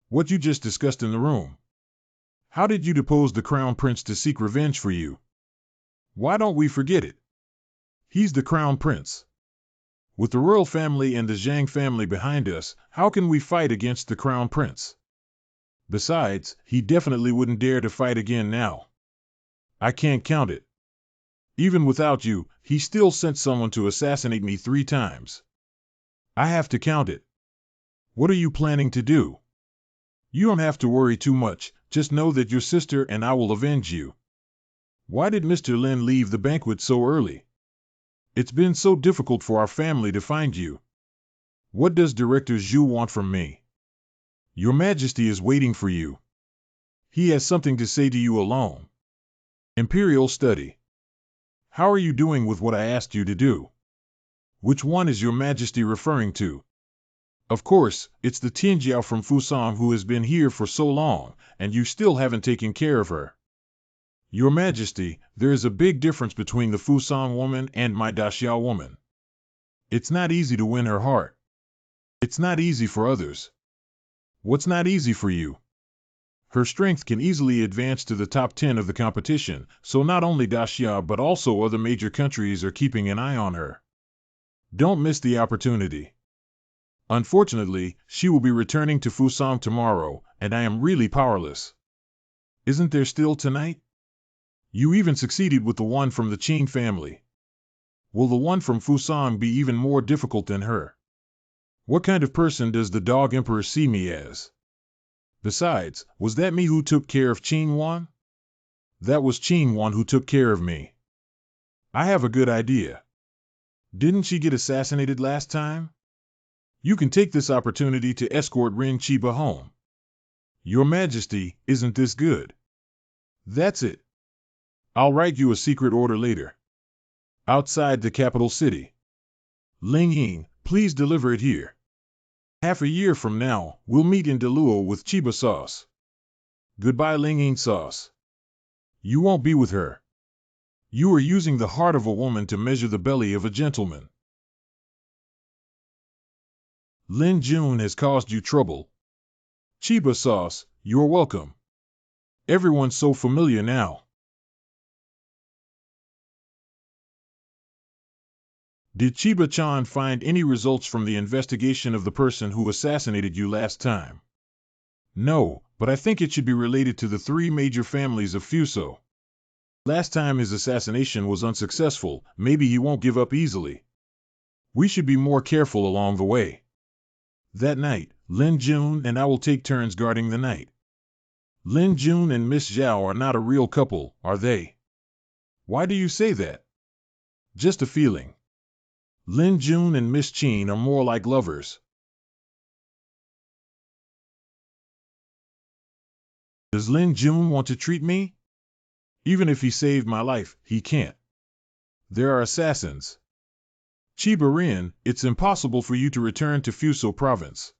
What you just discussed in the room. How did you depose the Crown Prince to seek revenge for you? Why don't we forget it? He's the Crown Prince. With the royal family and the Zhang family behind us, how can we fight against the crown prince? Besides, he definitely wouldn't dare to fight again now. I can't count it. Even without you, he still sent someone to assassinate me 3 times. I have to count it. What are you planning to do? You don't have to worry too much, just know that your sister and I will avenge you. Why did Mr. Lin leave the banquet so early? It's been so difficult for our family to find you. What does Director Zhu want from me? Your Majesty is waiting for you. He has something to say to you alone. Imperial study. How are you doing with what I asked you to do? Which one is Your Majesty referring to? Of course, it's the Tianjiao from Fusang who has been here for so long, and you still haven't taken care of her. Your Majesty, there is a big difference between the Fusang woman and my Daxiao woman. It's not easy to win her heart. It's not easy for others. What's not easy for you? Her strength can easily advance to the top 10 of the competition, so not only Daxia but also other major countries are keeping an eye on her. Don't miss the opportunity. Unfortunately, she will be returning to Fusang tomorrow, and I am really powerless. Isn't there still tonight? You even succeeded with the one from the Qin family. Will the one from Fusang be even more difficult than her? What kind of person does the Dog Emperor see me as? Besides, was that me who took care of Qin Wan? That was Qin Wan who took care of me. I have a good idea. Didn't she get assassinated last time? You can take this opportunity to escort Ren Chiba home. Your Majesty, isn't this good? That's it. I'll write you a secret order later. Outside the capital city. Ling Ying, please deliver it here. Half a year from now, we'll meet in Deluo with Chiba sauce. Goodbye Ling Ying sauce. You won't be with her. You are using the heart of a woman to measure the belly of a gentleman. Lin Jun has caused you trouble. Chiba sauce, you're welcome. Everyone's so familiar now. Did Chiba-chan find any results from the investigation of the person who assassinated you last time? No, but I think it should be related to the 3 major families of Fuso. Last time his assassination was unsuccessful, maybe he won't give up easily. We should be more careful along the way. That night, Lin Jun and I will take turns guarding the night. Lin Jun and Miss Zhao are not a real couple, are they? Why do you say that? Just a feeling. Lin Jun and Miss Qin are more like lovers. Does Lin Jun want to treat me? Even if he saved my life, he can't. There are assassins. Chiba Rin, it's impossible for you to return to Fuso province.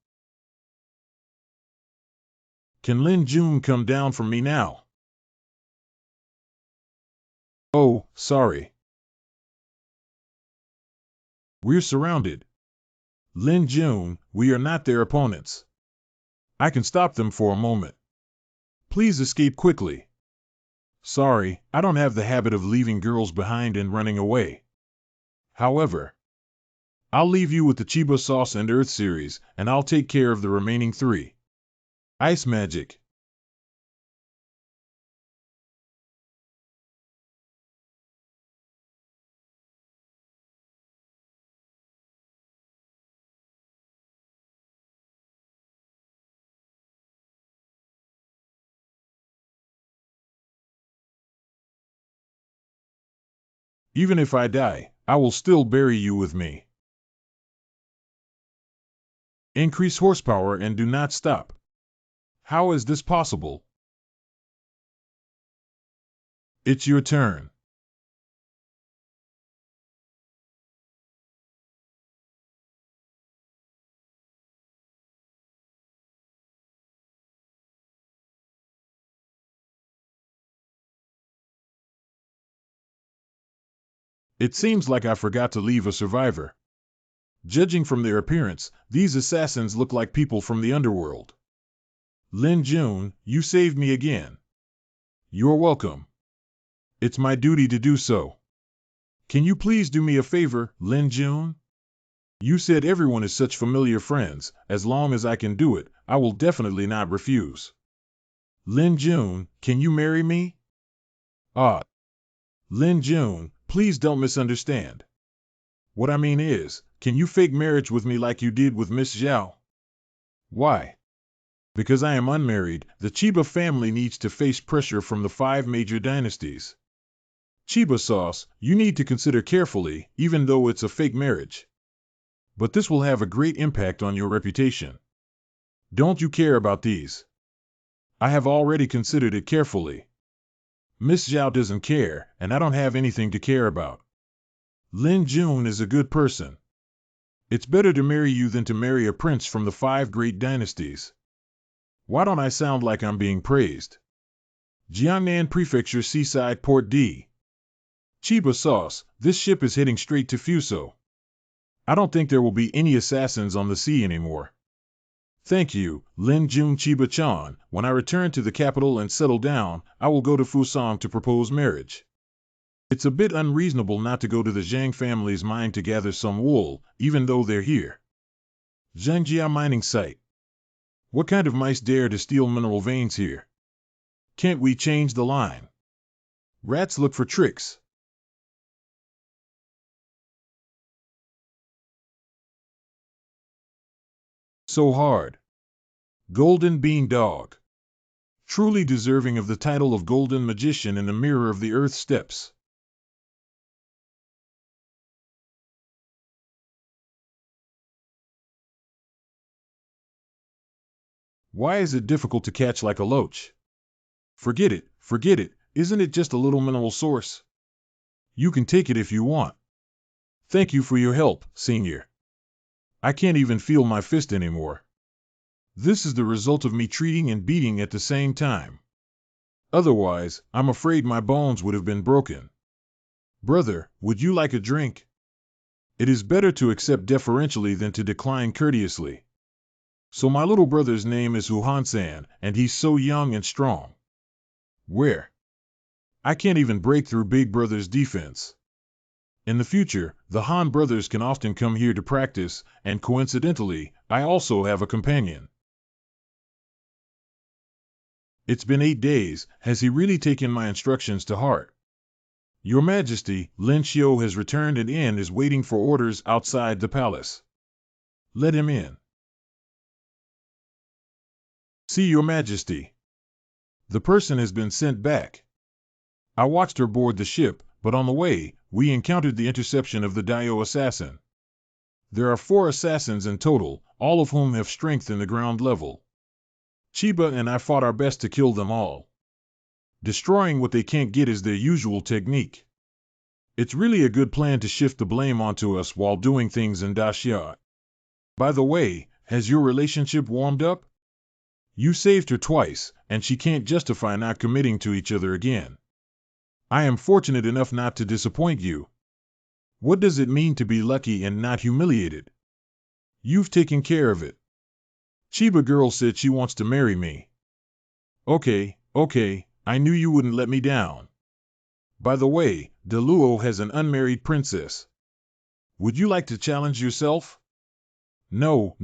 Can Lin Jun come down from me now? Oh, sorry. We're surrounded. Lin Jun, we are not their opponents. I can stop them for a moment. Please escape quickly. Sorry, I don't have the habit of leaving girls behind and running away. However, I'll leave you with the Chiba Sauce and Earth series, and I'll take care of the remaining 3. Ice magic. Even if I die, I will still bury you with me. Increase horsepower and do not stop. How is this possible? It's your turn. It seems like I forgot to leave a survivor. Judging from their appearance, these assassins look like people from the underworld. Lin Jun, you saved me again. You're welcome. It's my duty to do so. Can you please do me a favor, Lin Jun? You said everyone is such familiar friends. As long as I can do it, I will definitely not refuse. Lin Jun, can you marry me? Ah, Lin Jun, please don't misunderstand. What I mean is, can you fake marriage with me like you did with Miss Zhao? Why? Because I am unmarried, the Chiba family needs to face pressure from the 5 major dynasties. Chiba sauce, you need to consider carefully, even though it's a fake marriage. But this will have a great impact on your reputation. Don't you care about these? I have already considered it carefully. Miss Zhao doesn't care, and I don't have anything to care about. Lin Jun is a good person. It's better to marry you than to marry a prince from the 5 great dynasties. Why don't I sound like I'm being praised? Jiangnan Prefecture Seaside Port D. Chiba sauce, this ship is heading straight to Fuso. I don't think there will be any assassins on the sea anymore. Thank you, Lin Jun Chiba-chan. When I return to the capital and settle down, I will go to Fusang to propose marriage. It's a bit unreasonable not to go to the Zhang family's mine to gather some wool, even though they're here. Zhangjia mining site. What kind of mice dare to steal mineral veins here? Can't we change the line? Rats look for tricks. So hard. Golden Bean Dog. Truly deserving of the title of Golden Magician in the Mirror of the Earth Steps. Why is it difficult to catch like a loach? Forget it, isn't it just a little mineral source? You can take it if you want. Thank you for your help, Senior. I can't even feel my fist anymore. This is the result of me treating and beating at the same time. Otherwise, I'm afraid my bones would have been broken. Brother, would you like a drink? It is better to accept deferentially than to decline courteously. So my little brother's name is Wuhan-san, and he's so young and strong. Where? I can't even break through Big Brother's defense. In the future, the Han brothers can often come here to practice, and coincidentally, I also have a companion. It's been 8 days, has he really taken my instructions to heart? Your Majesty, Lin Xiu has returned and is waiting for orders outside the palace. Let him in. See Your Majesty. The person has been sent back. I watched her board the ship, but on the way, we encountered the interception of the Dio assassin. There are 4 assassins in total, all of whom have strength in the ground level. Chiba and I fought our best to kill them all. Destroying what they can't get is their usual technique. It's really a good plan to shift the blame onto us while doing things in Dashyat. By the way, has your relationship warmed up? You saved her twice, and she can't justify not committing to each other again. I am fortunate enough not to disappoint you. What does it mean to be lucky and not humiliated? You've taken care of it. Chiba girl said she wants to marry me. Okay, I knew you wouldn't let me down. By the way, Deluo has an unmarried princess. Would you like to challenge yourself? No,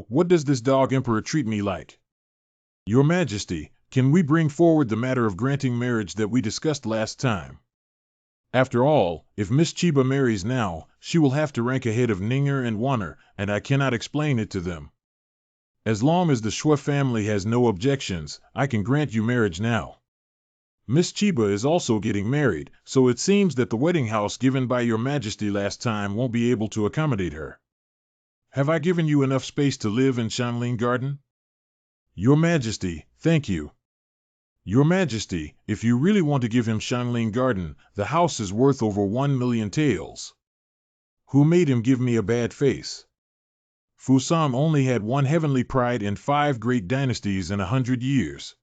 what does this dog emperor treat me like? Your Majesty, can we bring forward the matter of granting marriage that we discussed last time? After all, if Miss Chiba marries now, she will have to rank ahead of Ninger and Wanner, and I cannot explain it to them. As long as the Shui family has no objections, I can grant you marriage now. Miss Chiba is also getting married, so it seems that the wedding house given by Your Majesty last time won't be able to accommodate her. Have I given you enough space to live in Shanling Garden? Your Majesty, thank you. Your Majesty, if you really want to give him Shanling Garden, the house is worth over 1 million taels. Who made him give me a bad face? Fusang only had 1 heavenly pride in 5 great dynasties in 100 years.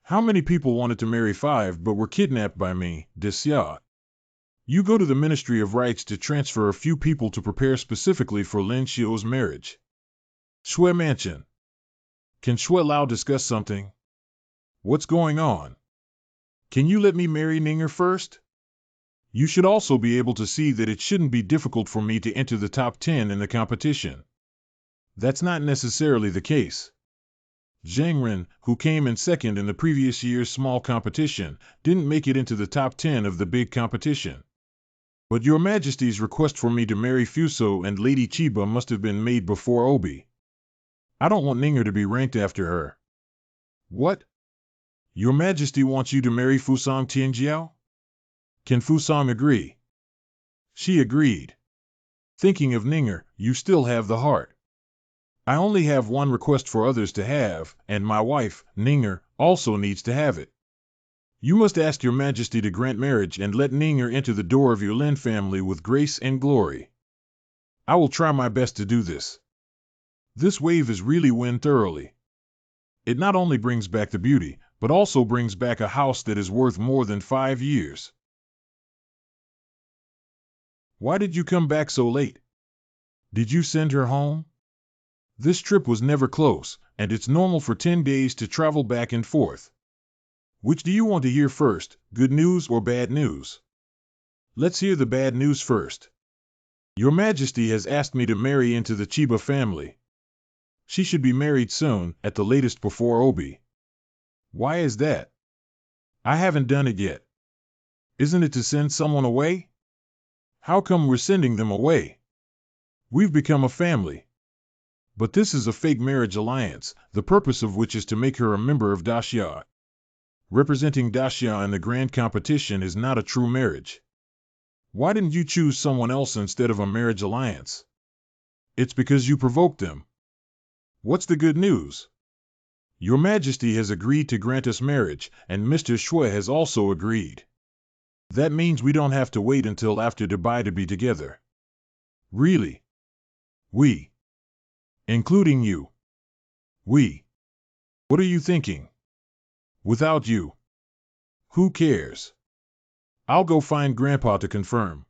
How many people wanted to marry 5 but were kidnapped by me, Desya? You go to the Ministry of Rights to transfer a few people to prepare specifically for Lin Xiu's marriage. Shui Mansion. Can Shui Lao discuss something? What's going on? Can you let me marry Ninger first? You should also be able to see that it shouldn't be difficult for me to enter the top 10 in the competition. That's not necessarily the case. Zhang Ren, who came in second in the previous year's small competition, didn't make it into the top 10 of the big competition. But Your Majesty's request for me to marry Fuso and Lady Chiba must have been made before Obi. I don't want Ninger to be ranked after her. What? Your Majesty wants you to marry Fusang Tianjiao? Can Fusang agree? She agreed. Thinking of Ninger, you still have the heart. I only have one request for others to have, and my wife, Ninger, also needs to have it. You must ask Your Majesty to grant marriage and let Ninger enter the door of your Lin family with grace and glory. I will try my best to do this. This wave is really win thoroughly. It not only brings back the beauty, but also brings back a house that is worth more than 5 years. Why did you come back so late? Did you send her home? This trip was never close, and it's normal for 10 days to travel back and forth. Which do you want to hear first, good news or bad news? Let's hear the bad news first. Your Majesty has asked me to marry into the Chiba family. She should be married soon, at the latest before Obi. Why is that? I haven't done it yet. Isn't it to send someone away? How come we're sending them away? We've become a family. But this is a fake marriage alliance, the purpose of which is to make her a member of Daxia. Representing Daxia in the grand competition is not a true marriage. Why didn't you choose someone else instead of a marriage alliance? It's because you provoked them. What's the good news? Your Majesty has agreed to grant us marriage, and Mr. Shui has also agreed. That means we don't have to wait until after Dubai to be together. Really? We. Including you. We. What are you thinking? Without you. Who cares? I'll go find Grandpa to confirm.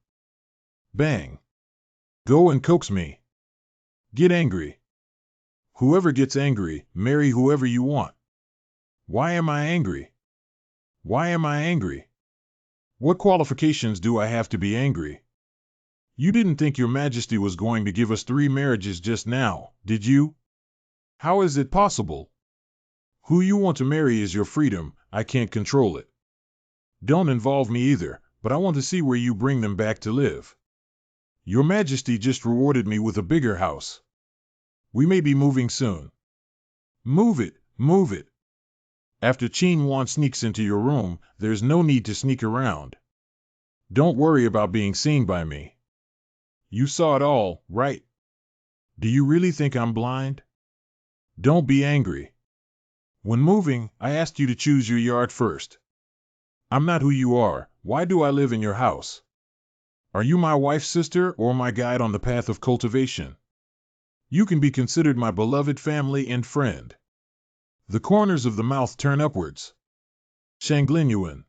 Bang. Go and coax me. Get angry. Whoever gets angry, marry whoever you want. Why am I angry? Why am I angry? What qualifications do I have to be angry? You didn't think Your Majesty was going to give us 3 marriages just now, did you? How is it possible? Who you want to marry is your freedom, I can't control it. Don't involve me either, but I want to see where you bring them back to live. Your Majesty just rewarded me with a bigger house. We may be moving soon. Move it, move it. After Qin Wan sneaks into your room, there's no need to sneak around. Don't worry about being seen by me. You saw it all, right? Do you really think I'm blind? Don't be angry. When moving, I asked you to choose your yard first. I'm not who you are. Why do I live in your house? Are you my wife's sister or my guide on the path of cultivation? You can be considered my beloved family and friend. The corners of the mouth turn upwards. Shanglin Yuan.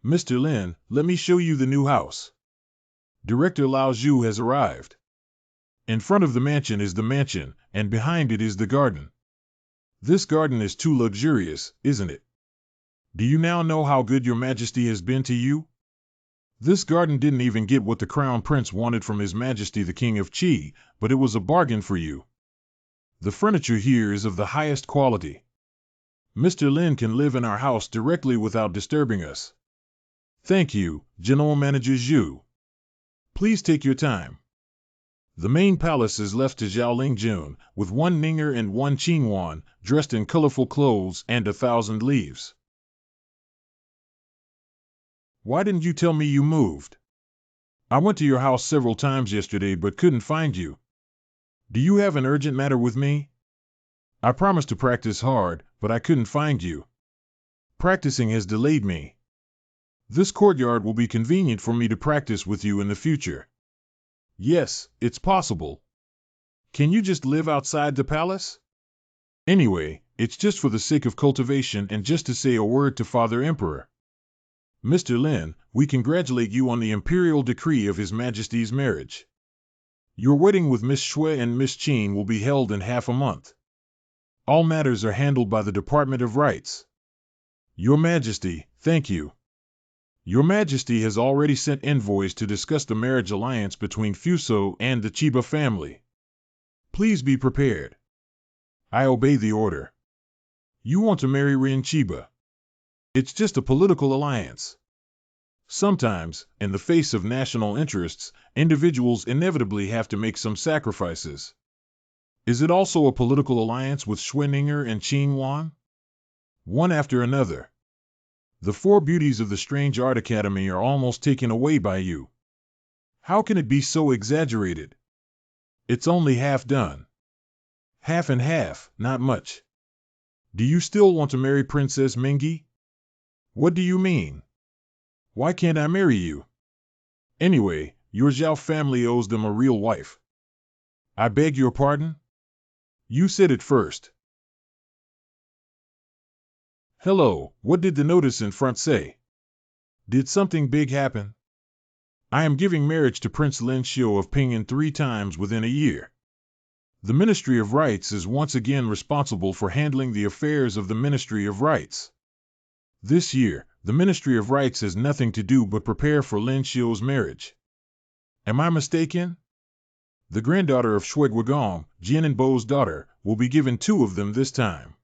Mr. Lin, let me show you the new house. Director Lao Zhu has arrived. In front of the mansion is the mansion, and behind it is the garden. This garden is too luxurious, isn't it? Do you now know how good Your Majesty has been to you? This garden didn't even get what the Crown Prince wanted from His Majesty the King of Qi, but it was a bargain for you. The furniture here is of the highest quality. Mr. Lin can live in our house directly without disturbing us. Thank you, General Manager Zhu. Please take your time. The main palace is left to Zhaoling Jun, with 1 Ninger and 1 Qinwan, dressed in colorful clothes and 1,000 leaves. Why didn't you tell me you moved? I went to your house several times yesterday but couldn't find you. Do you have an urgent matter with me? I promised to practice hard, but I couldn't find you. Practicing has delayed me. This courtyard will be convenient for me to practice with you in the future. Yes, it's possible. Can you just live outside the palace? Anyway, it's just for the sake of cultivation and just to say a word to Father Emperor. Mr. Lin, we congratulate you on the Imperial decree of His Majesty's marriage. Your wedding with Miss Shui and Miss Qin will be held in half a month. All matters are handled by the Department of Rights. Your Majesty, thank you. Your Majesty has already sent envoys to discuss the marriage alliance between Fuso and the Chiba family. Please be prepared. I obey the order. You want to marry Rin Chiba. It's just a political alliance. Sometimes, in the face of national interests, individuals inevitably have to make some sacrifices. Is it also a political alliance with Schwenninger and Qing Wan? One after another. The four beauties of the Strange Art Academy are almost taken away by you. How can it be so exaggerated? It's only half done. Half and half, not much. Do you still want to marry Princess Mingi? What do you mean? Why can't I marry you? Anyway, your Zhao family owes them a real wife. I beg your pardon? You said it first. Hello, what did the notice in front say? Did something big happen? I am giving marriage to Prince Lin Xiu of Pinyin 3 times within a year. The Ministry of Rights is once again responsible for handling the affairs of the Ministry of Rights. This year, the Ministry of Rights has nothing to do but prepare for Lin Xiu's marriage. Am I mistaken? The granddaughter of Shui Guigong, Jian and Bo's daughter, will be given 2 of them this time.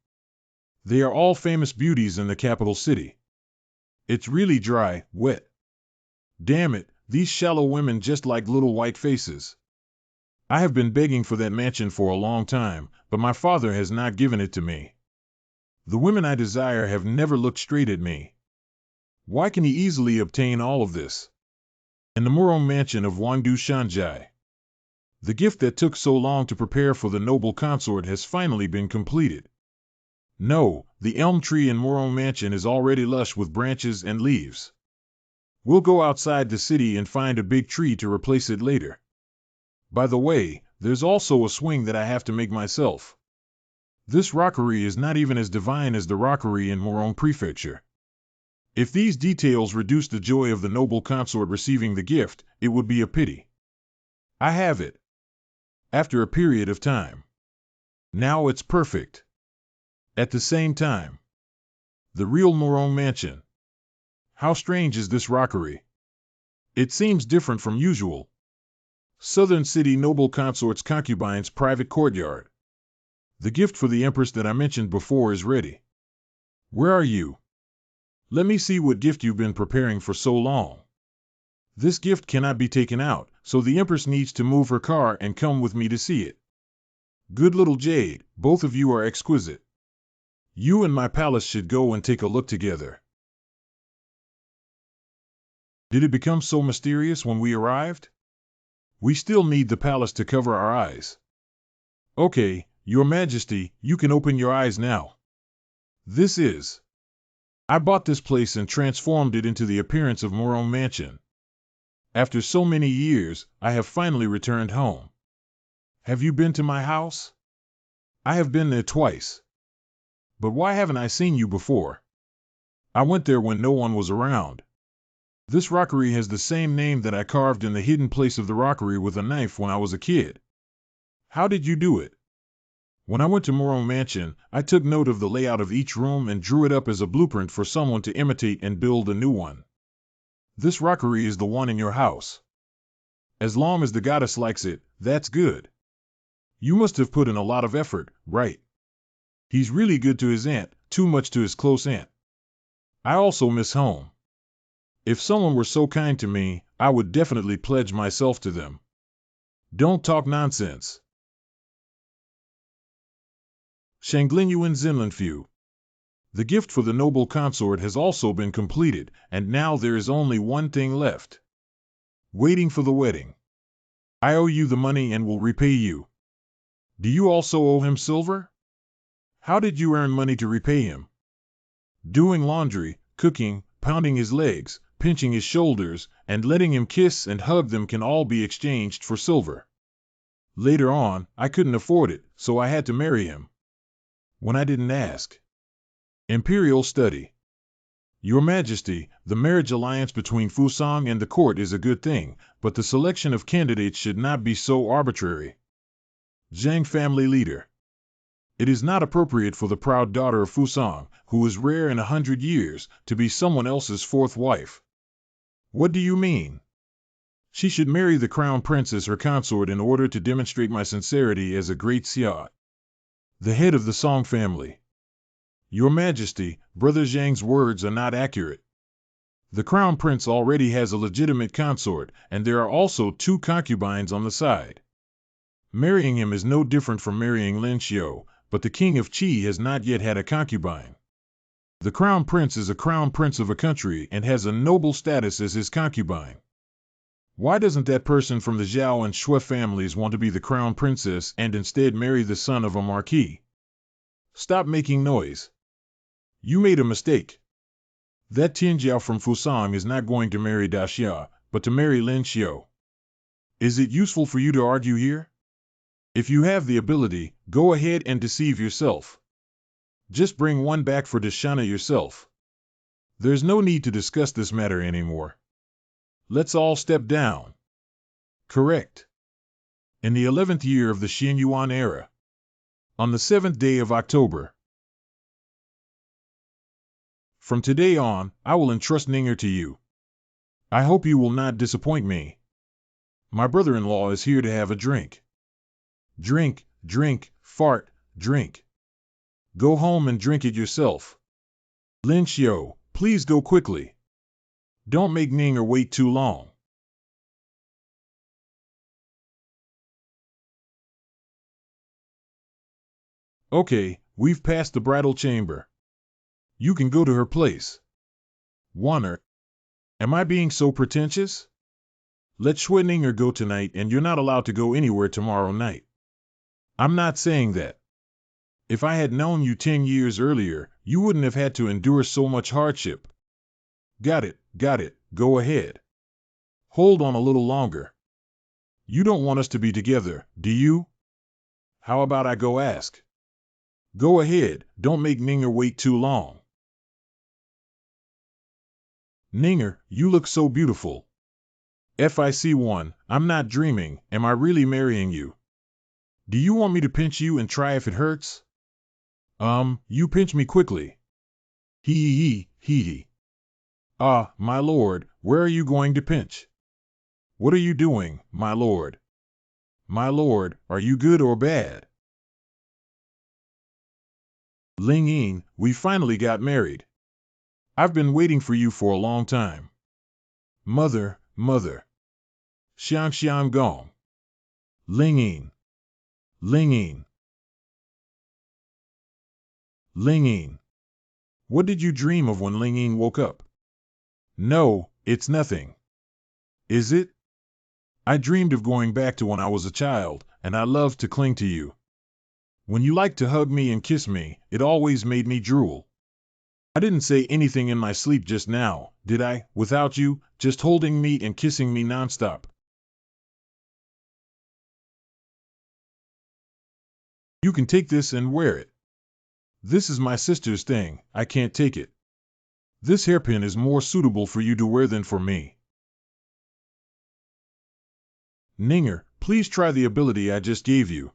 They are all famous beauties in the capital city. It's really dry, wet. Damn it, these shallow women just like little white faces. I have been begging for that mansion for a long time, but my father has not given it to me. The women I desire have never looked straight at me. Why can he easily obtain all of this? In the Murong mansion of Wangdu Shanzhai. The gift that took so long to prepare for the noble consort has finally been completed. No, the elm tree in Murong mansion is already lush with branches and leaves. We'll go outside the city and find a big tree to replace it later. By the way, there's also a swing that I have to make myself. This rockery is not even as divine as the rockery in Murong Prefecture. If these details reduce the joy of the noble consort receiving the gift, it would be a pity. I have it. After a period of time. Now it's perfect. At the same time. The real Murong mansion. How strange is this rockery? It seems different from usual. Southern City Noble Consort's concubine's private courtyard. The gift for the Empress that I mentioned before is ready. Where are you? Let me see what gift you've been preparing for so long. This gift cannot be taken out, so the Empress needs to move her car and come with me to see it. Good little Jade, both of you are exquisite. You and my palace should go and take a look together. Did it become so mysterious when we arrived? We still need the palace to cover our eyes. Okay, Your Majesty, you can open your eyes now. This is. I bought this place and transformed it into the appearance of Murong Mansion. After so many years, I have finally returned home. Have you been to my house? I have been there twice. But why haven't I seen you before? I went there when no one was around. This rockery has the same name that I carved in the hidden place of the rockery with a knife when I was a kid. How did you do it? When I went to Murong Mansion, I took note of the layout of each room and drew it up as a blueprint for someone to imitate and build a new one. This rockery is the one in your house. As long as the goddess likes it, that's good. You must have put in a lot of effort, right? He's really good to his aunt, too much to his close aunt. I also miss home. If someone were so kind to me, I would definitely pledge myself to them. Don't talk nonsense. Shanglingyuan Zinlanfu. The gift for the noble consort has also been completed, and now there is only one thing left. Waiting for the wedding. I owe you the money and will repay you. Do you also owe him silver? How did you earn money to repay him? Doing laundry, cooking, pounding his legs, pinching his shoulders, and letting him kiss and hug them can all be exchanged for silver. Later on, I couldn't afford it, so I had to marry him. When I didn't ask. Imperial study. Your Majesty, the marriage alliance between Fusang and the court is a good thing, but the selection of candidates should not be so arbitrary. Zhang family leader. It is not appropriate for the proud daughter of Fusang, who is rare in 100 years, to be someone else's fourth wife. What do you mean? She should marry the crown prince as her consort in order to demonstrate my sincerity as a great Xia, the head of the Song family. Your Majesty, Brother Zhang's words are not accurate. The crown prince already has a legitimate consort, and there are also 2 concubines on the side. Marrying him is no different from marrying Lin Xiu, but the king of Qi has not yet had a concubine. The crown prince is a crown prince of a country and has a noble status as his concubine. Why doesn't that person from the Zhao and Shui families want to be the crown princess and instead marry the son of a marquis? Stop making noise. You made a mistake. That Tianjiao from Fusang is not going to marry Da Xia, but to marry Lin Xiu. Is it useful for you to argue here? If you have the ability, go ahead and deceive yourself. Just bring one back for Dashana yourself. There's no need to discuss this matter anymore. Let's all step down. Correct. In the 11th year of the Xin Yuan era, on the 7th day of October. From today on, I will entrust Ninger to you. I hope you will not disappoint me. My brother-in-law is here to have a drink. Drink, drink, fart, drink. Go home and drink it yourself. Lin Xiu, please go quickly. Don't make Ninger wait too long. Okay, we've passed the bridal chamber. You can go to her place. Warner, am I being so pretentious? Let Shui Ninger go tonight and you're not allowed to go anywhere tomorrow night. I'm not saying that. If I had known you 10 years earlier, you wouldn't have had to endure so much hardship. Got it, go ahead. Hold on a little longer. You don't want us to be together, do you? How about I go ask? Go ahead, don't make Ninger wait too long. Ninger, you look so beautiful. FIC1, I'm not dreaming, am I really marrying you? Do you want me to pinch you and try if it hurts? You pinch me quickly. Hee. Ah, my lord, where are you going to pinch? What are you doing, my lord? My lord, are you good or bad? Ling Yin, we finally got married. I've been waiting for you for a long time. Mother. Xiang Gong. Ling Yin. What did you dream of when Ling Yin woke up? No, it's nothing. Is it? I dreamed of going back to when I was a child, and I loved to cling to you. When you liked to hug me and kiss me, it always made me drool. I didn't say anything in my sleep just now, did I, without you, just holding me and kissing me nonstop? You can take this and wear it. This is my sister's thing, I can't take it. This hairpin is more suitable for you to wear than for me. Ninger, please try the ability I just gave you.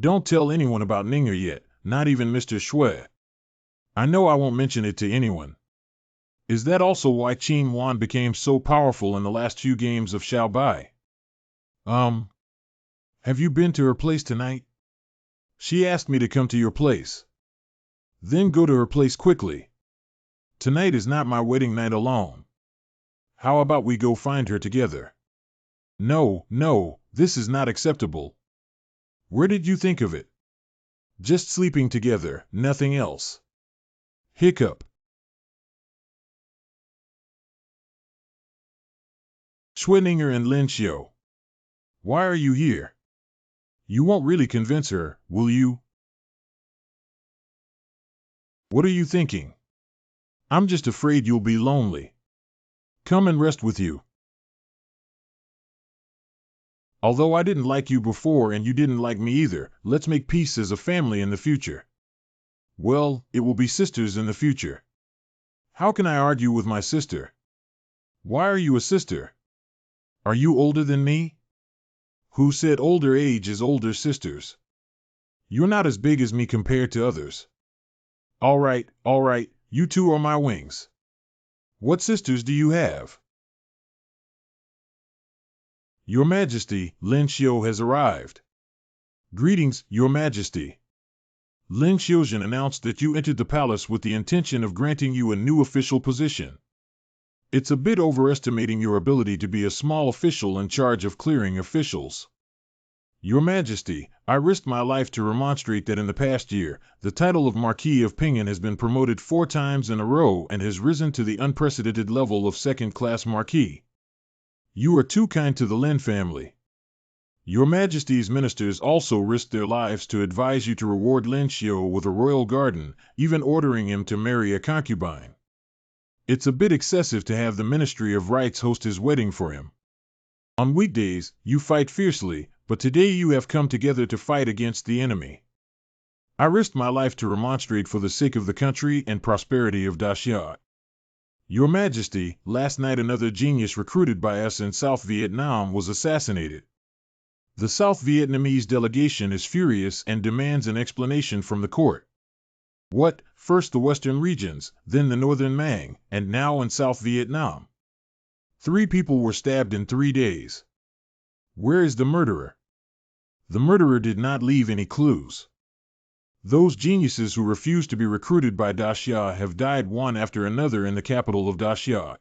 Don't tell anyone about Ninger yet, not even Mr. Shui. I know I won't mention it to anyone. Is that also why Qin Wan became so powerful in the last few games of Xiao Bai? Have you been to her place tonight? She asked me to come to your place. Then go to her place quickly. Tonight is not my wedding night alone. How about we go find her together? No, this is not acceptable. Where did you think of it? Just sleeping together, nothing else. Hiccup. Schwenninger and Lin Xiu. Why are you here? You won't really convince her, will you? What are you thinking? I'm just afraid you'll be lonely. Come and rest with you. Although I didn't like you before and you didn't like me either, let's make peace as a family in the future. Well, it will be sisters in the future. How can I argue with my sister? Why are you a sister? Are you older than me? Who said older age is older sisters? You're not as big as me compared to others. All right, you two are my wings. What sisters do you have? Your Majesty, Lin Xiu has arrived. Greetings, Your Majesty. Lin Xiuzhen announced that you entered the palace with the intention of granting you a new official position. It's a bit overestimating your ability to be a small official in charge of clearing officials. Your Majesty, I risked my life to remonstrate that in the past year, the title of Marquis of Ping'an has been promoted 4 times in a row and has risen to the unprecedented level of second-class Marquis. You are too kind to the Lin family. Your Majesty's ministers also risked their lives to advise you to reward Lin Xiu with a royal garden, even ordering him to marry a concubine. It's a bit excessive to have the Ministry of Rights host his wedding for him. On weekdays, you fight fiercely, but today you have come together to fight against the enemy. I risked my life to remonstrate for the sake of the country and prosperity of Daxia. Your Majesty, last night another genius recruited by us in South Vietnam was assassinated. The South Vietnamese delegation is furious and demands an explanation from the court. What, first the Western regions, then the Northern Mang, and now in South Vietnam? 3 people were stabbed in 3 days. Where is the murderer? The murderer did not leave any clues. Those geniuses who refused to be recruited by Daxia have died one after another in the capital of Daxia.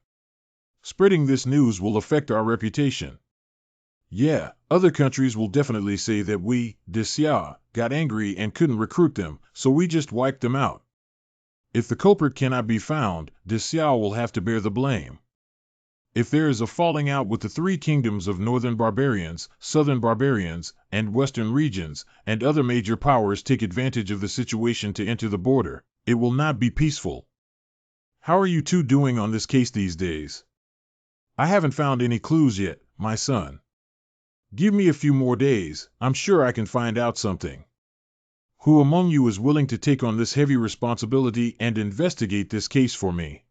Spreading this news will affect our reputation. Yeah, other countries will definitely say that we, Daxia, got angry and couldn't recruit them, so we just wiped them out. If the culprit cannot be found, Daxia will have to bear the blame. If there is a falling out with the 3 kingdoms of northern barbarians, southern barbarians, and western regions, and other major powers take advantage of the situation to enter the border, it will not be peaceful. How are you 2 doing on this case these days? I haven't found any clues yet, my son. Give me a few more days, I'm sure I can find out something. Who among you is willing to take on this heavy responsibility and investigate this case for me?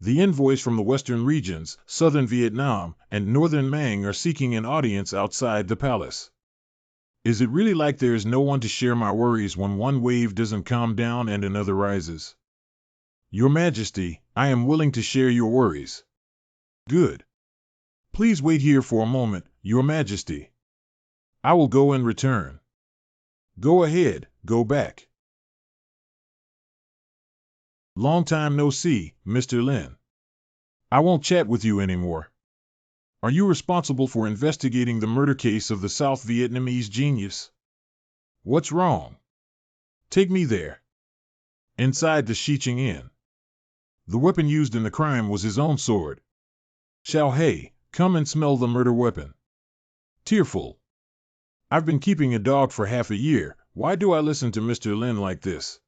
The envoys from the western regions, southern Vietnam, and northern Mang are seeking an audience outside the palace. Is it really like there is no one to share my worries when one wave doesn't calm down and another rises? Your Majesty, I am willing to share your worries. Good. Please wait here for a moment, Your Majesty. I will go and return. Go ahead, go back. Long time no see, Mr. Lin. I won't chat with you anymore. Are you responsible for investigating the murder case of the South Vietnamese genius? What's wrong? Take me there. Inside the Shicheng Inn. The weapon used in the crime was his own sword. Xiao He, come and smell the murder weapon. Tearful. I've been keeping a dog for half a year, why do I listen to Mr. Lin like this?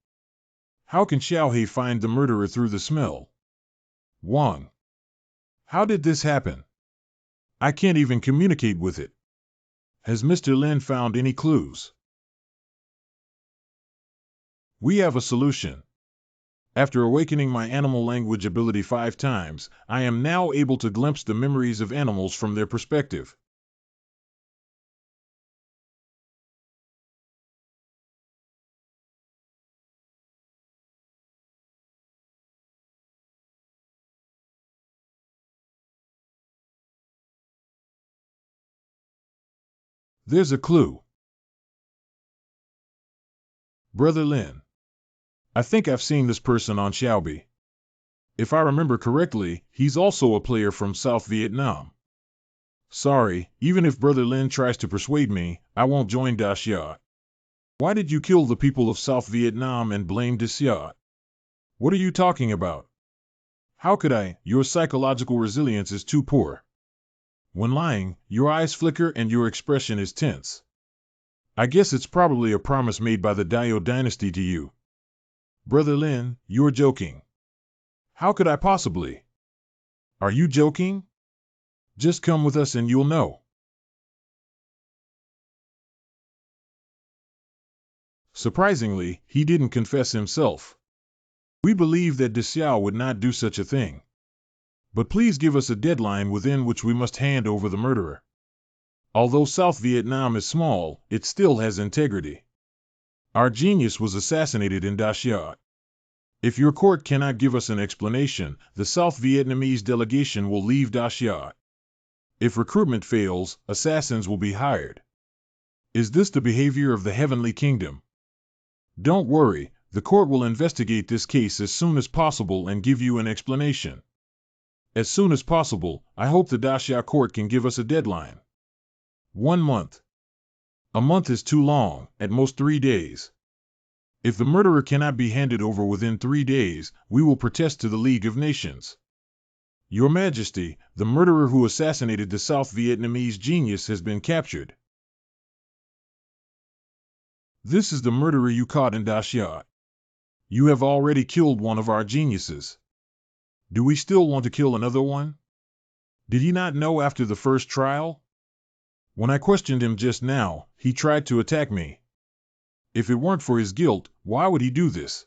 How can Xiao He find the murderer through the smell? Wang. How did this happen? I can't even communicate with it. Has Mr. Lin found any clues? We have a solution. After awakening my animal language ability 5 times, I am now able to glimpse the memories of animals from their perspective. There's a clue. Brother Lin. I think I've seen this person on Xiaobi. If I remember correctly, he's also a player from South Vietnam. Sorry, even if Brother Lin tries to persuade me, I won't join Daxia. Why did you kill the people of South Vietnam and blame Daxia? What are you talking about? How could I? Your psychological resilience is too poor. When lying, your eyes flicker and your expression is tense. I guess it's probably a promise made by the Dao dynasty to you. Brother Lin, you're joking. How could I possibly? Are you joking? Just come with us and you'll know. Surprisingly, he didn't confess himself. We believe that Daxia would not do such a thing. But please give us a deadline within which we must hand over the murderer. Although South Vietnam is small, it still has integrity. Our genius was assassinated in Daxia. If your court cannot give us an explanation, the South Vietnamese delegation will leave Da Xia. If recruitment fails, assassins will be hired. Is this the behavior of the Heavenly Kingdom? Don't worry, the court will investigate this case as soon as possible and give you an explanation. As soon as possible, I hope the Da Xia court can give us a deadline. 1 month. A month is too long, at most 3 days. If the murderer cannot be handed over within 3 days, we will protest to the League of Nations. Your Majesty, the murderer who assassinated the South Vietnamese genius has been captured. This is the murderer you caught in Da Xia. You have already killed one of our geniuses. Do we still want to kill another one? Did he not know after the first trial? When I questioned him just now, he tried to attack me. If it weren't for his guilt, why would he do this?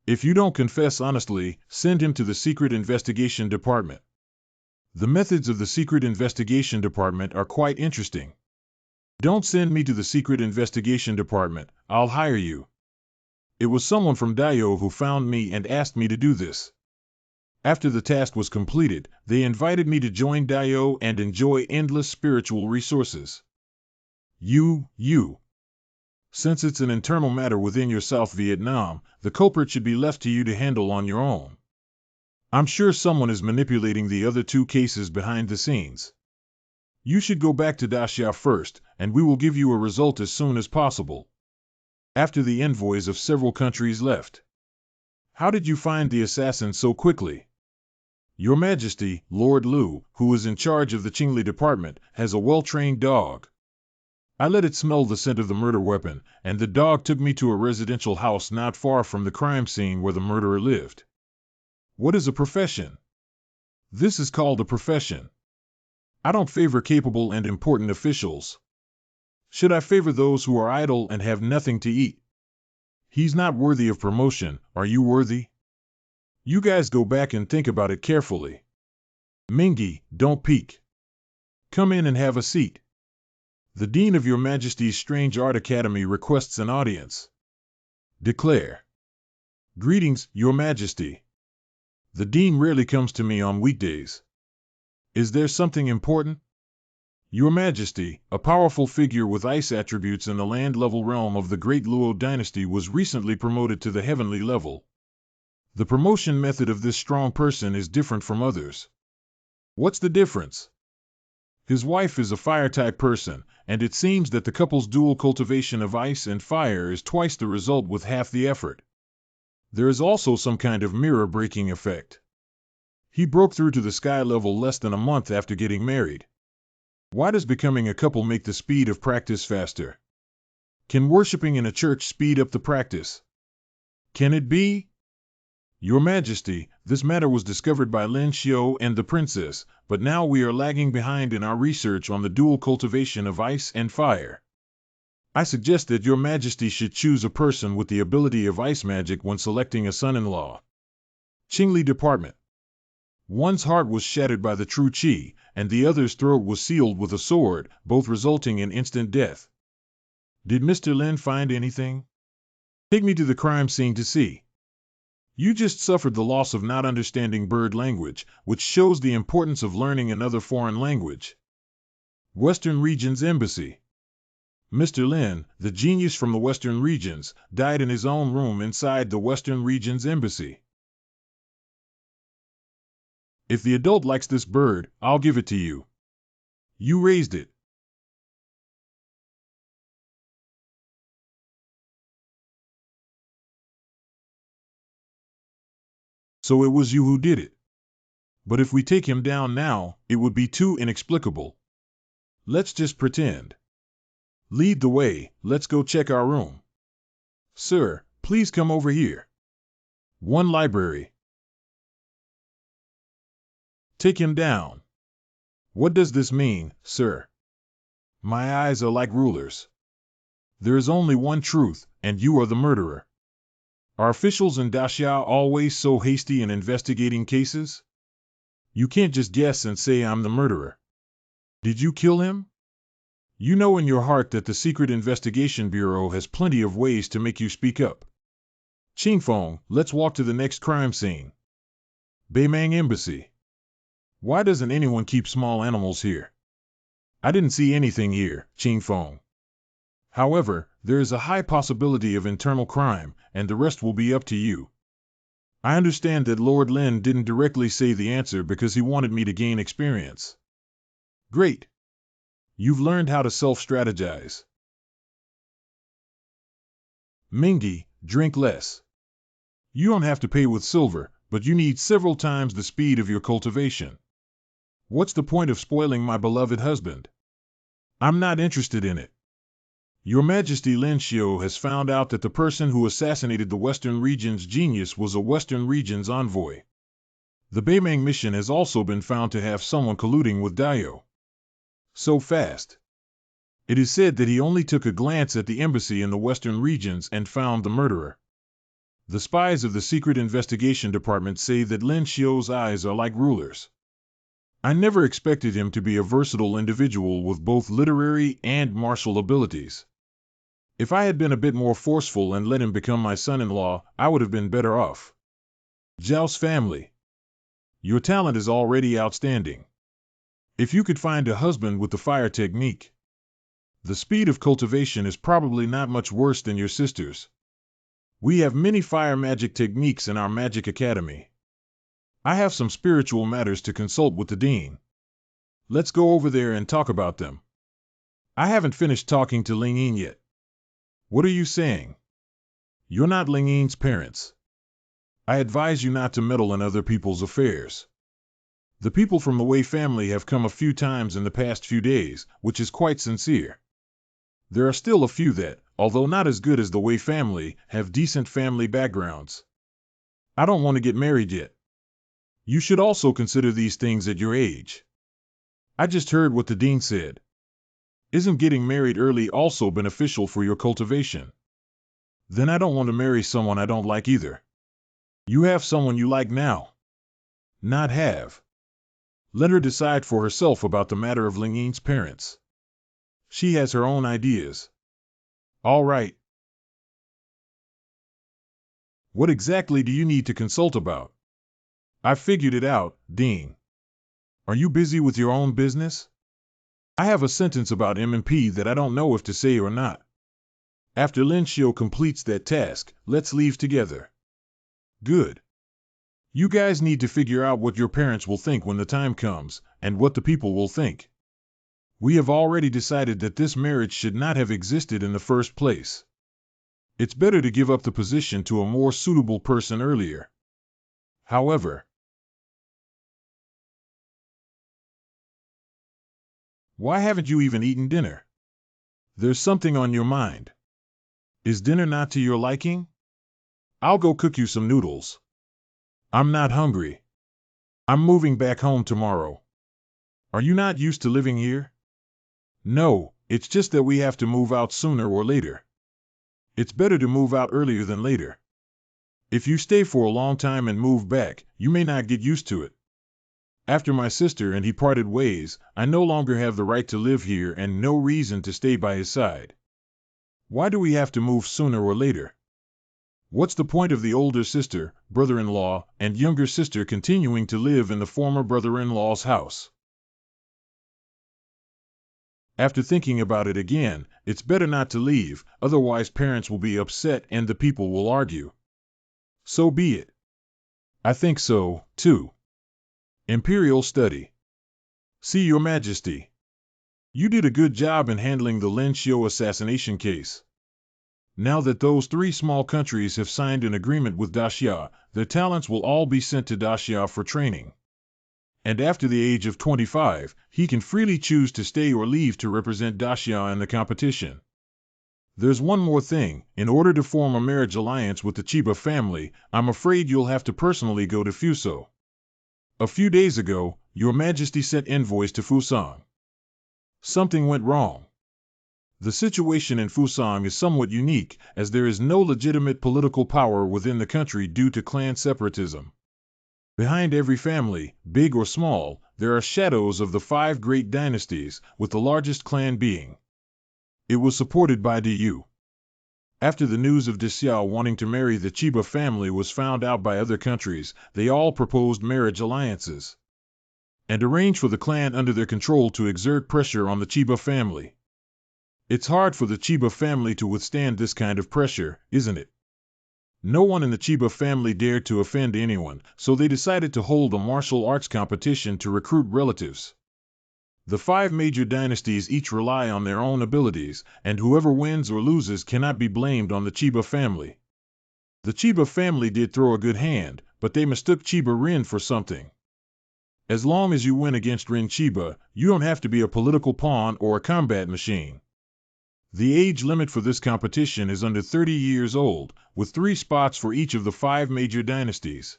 If you don't confess honestly, send him to the Secret Investigation Department. The methods of the Secret Investigation Department are quite interesting. Don't send me to the Secret Investigation Department, I'll hire you. It was someone from Dio who found me and asked me to do this. After the task was completed, they invited me to join Dio and enjoy endless spiritual resources. Since it's an internal matter within your South Vietnam, the culprit should be left to you to handle on your own. I'm sure someone is manipulating the other 2 cases behind the scenes. You should go back to Da Xia first, and we will give you a result as soon as possible. After the envoys of several countries left. How did you find the assassin so quickly? Your Majesty, Lord Lu, who is in charge of the Qingli department, has a well-trained dog. I let it smell the scent of the murder weapon, and the dog took me to a residential house not far from the crime scene where the murderer lived. What is a profession? This is called a profession. I don't favor capable and important officials. Should I favor those who are idle and have nothing to eat? He's not worthy of promotion, are you worthy? You guys go back and think about it carefully. Mingy, don't peek. Come in and have a seat. The Dean of Your Majesty's Strange Art Academy requests an audience. Declare. Greetings, Your Majesty. The Dean rarely comes to me on weekdays. Is there something important? Your Majesty, a powerful figure with ice attributes in the land-level realm of the Great Luo dynasty was recently promoted to the heavenly level. The promotion method of this strong person is different from others. What's the difference? His wife is a fire-type person, and it seems that the couple's dual cultivation of ice and fire is twice the result with half the effort. There is also some kind of mirror-breaking effect. He broke through to the sky level less than a month after getting married. Why does becoming a couple make the speed of practice faster? Can worshipping in a church speed up the practice? Can it be? Your Majesty, this matter was discovered by Lin Xiu and the princess, but now we are lagging behind in our research on the dual cultivation of ice and fire. I suggest that Your Majesty should choose a person with the ability of ice magic when selecting a son-in-law. Qingli Department. One's heart was shattered by the true qi, and the other's throat was sealed with a sword, both resulting in instant death. Did Mr. Lin find anything? Take me to the crime scene to see. You just suffered the loss of not understanding bird language, which shows the importance of learning another foreign language. Western Regions Embassy. Mr. Lin, the genius from the Western Regions, died in his own room inside the Western Regions Embassy. If the adult likes this bird, I'll give it to you. You raised it. So it was you who did it. But if we take him down now, it would be too inexplicable. Let's just pretend. Lead the way, let's go check our room. Sir, please come over here. 1 library. Take him down. What does this mean, sir? My eyes are like rulers. There is only one truth, and you are the murderer. Are officials in Da Xia always so hasty in investigating cases? You can't just guess and say I'm the murderer. Did you kill him? You know in your heart that the Secret Investigation Bureau has plenty of ways to make you speak up. Qingfeng, let's walk to the next crime scene. Beimang Embassy. Why doesn't anyone keep small animals here? I didn't see anything here, Qingfeng. However, there is a high possibility of internal crime, and the rest will be up to you. I understand that Lord Lin didn't directly say the answer because he wanted me to gain experience. Great. You've learned how to self-strategize. Mingy, drink less. You don't have to pay with silver, but you need several times the speed of your cultivation. What's the point of spoiling my beloved husband? I'm not interested in it. Your Majesty Lin Xiu has found out that the person who assassinated the Western Region's genius was a Western Region's envoy. The Beimang mission has also been found to have someone colluding with Dayo. So fast. It is said that he only took a glance at the embassy in the Western Regions and found the murderer. The spies of the Secret Investigation Department say that Lin Xiu's eyes are like rulers. I never expected him to be a versatile individual with both literary and martial abilities. If I had been a bit more forceful and let him become my son-in-law, I would have been better off. Zhao's family. Your talent is already outstanding. If you could find a husband with the fire technique, the speed of cultivation is probably not much worse than your sister's. We have many fire magic techniques in our magic academy. I have some spiritual matters to consult with the dean. Let's go over there and talk about them. I haven't finished talking to Ling Yin yet. What are you saying? You're not Ling Yin's parents. I advise you not to meddle in other people's affairs. The people from the Wei family have come a few times in the past few days, which is quite sincere. There are still a few that, although not as good as the Wei family, have decent family backgrounds. I don't want to get married yet. You should also consider these things at your age. I just heard what the dean said. Isn't getting married early also beneficial for your cultivation? Then I don't want to marry someone I don't like either. You have someone you like now. Not have. Let her decide for herself about the matter of Ling Yin's parents. She has her own ideas. All right. What exactly do you need to consult about? I figured it out, Dean. Are you busy with your own business? I have a sentence about M&P that I don't know if to say or not. After Lin Xiu completes that task, let's leave together. Good. You guys need to figure out what your parents will think when the time comes, and what the people will think. We have already decided that this marriage should not have existed in the first place. It's better to give up the position to a more suitable person earlier. However, why haven't you even eaten dinner? There's something on your mind. Is dinner not to your liking? I'll go cook you some noodles. I'm not hungry. I'm moving back home tomorrow. Are you not used to living here? No, it's just that we have to move out sooner or later. It's better to move out earlier than later. If you stay for a long time and move back, you may not get used to it. After my sister and he parted ways, I no longer have the right to live here and no reason to stay by his side. Why do we have to move sooner or later? What's the point of the older sister, brother-in-law, and younger sister continuing to live in the former brother-in-law's house? After thinking about it again, it's better not to leave, otherwise parents will be upset and the people will argue. So be it. I think so, too. Imperial study. See, Your Majesty. You did a good job in handling the Lin Xiu assassination case. Now that those 3 small countries have signed an agreement with Daxia, their talents will all be sent to Daxia for training. And after the age of 25, he can freely choose to stay or leave to represent Daxia in the competition. There's one more thing. In order to form a marriage alliance with the Chiba family, I'm afraid you'll have to personally go to Fuso. A few days ago, Your Majesty sent envoys to Fusang. Something went wrong. The situation in Fusang is somewhat unique, as there is no legitimate political power within the country due to clan separatism. Behind every family, big or small, there are shadows of the 5 great dynasties, with the largest clan being. It was supported by Du. After the news of Dixia wanting to marry the Chiba family was found out by other countries, they all proposed marriage alliances and arranged for the clan under their control to exert pressure on the Chiba family. It's hard for the Chiba family to withstand this kind of pressure, isn't it? No one in the Chiba family dared to offend anyone, so they decided to hold a martial arts competition to recruit relatives. The 5 major dynasties each rely on their own abilities, and whoever wins or loses cannot be blamed on the Chiba family. The Chiba family did throw a good hand, but they mistook Chiba Rin for something. As long as you win against Rin Chiba, you don't have to be a political pawn or a combat machine. The age limit for this competition is under 30 years old, with 3 spots for each of the 5 major dynasties.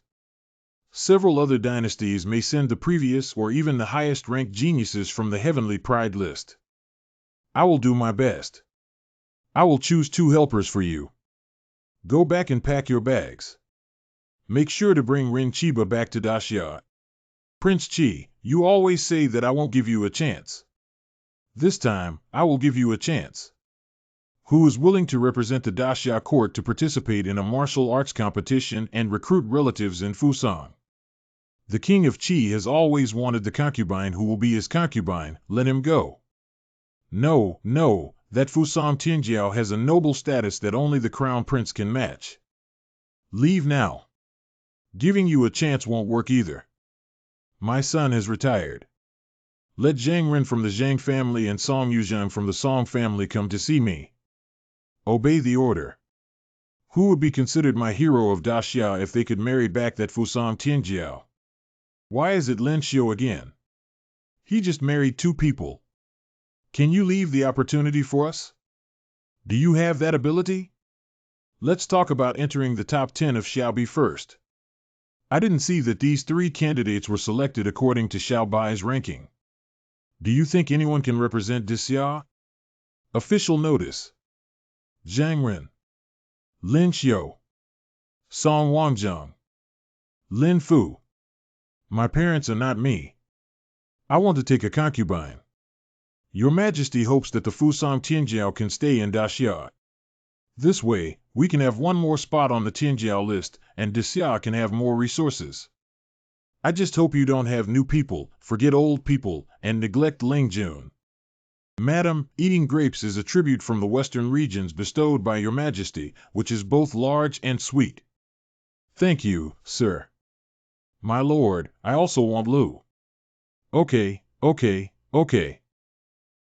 Several other dynasties may send the previous or even the highest-ranked geniuses from the Heavenly Pride list. I will do my best. I will choose 2 helpers for you. Go back and pack your bags. Make sure to bring Rin Chiba back to Daxia. Prince Chi, you always say that I won't give you a chance. This time, I will give you a chance. Who is willing to represent the Daxia court to participate in a martial arts competition and recruit relatives in Fusang? The king of Qi has always wanted the concubine who will be his concubine. Let him go. No, that Fusang Tianjiao has a noble status that only the crown prince can match. Leave now. Giving you a chance won't work either. My son has retired. Let Zhang Ren from the Zhang family and Song Yuzhang from the Song family come to see me. Obey the order. Who would be considered my hero of Daxia if they could marry back that Fusang Tianjiao? Why is it Lin Xiu again? He just married 2 people. Can you leave the opportunity for us? Do you have that ability? Let's talk about entering the top 10 of Xiaobi first. I didn't see that these 3 candidates were selected according to Xiaobai's ranking. Do you think anyone can represent Dixia? Official notice. Zhang Ren, Lin Xiu, Song Wangzhang, Lin Fu. My parents are not me. I want to take a concubine. Your Majesty hopes that the Fusang Tianjiao can stay in Daxia. This way, we can have 1 more spot on the Tianjiao list, and Daxia can have more resources. I just hope you don't have new people, forget old people, and neglect Lingjun. Madam, eating grapes is a tribute from the western regions bestowed by your Majesty, which is both large and sweet. Thank you, sir. My lord, I also want Lu. Okay.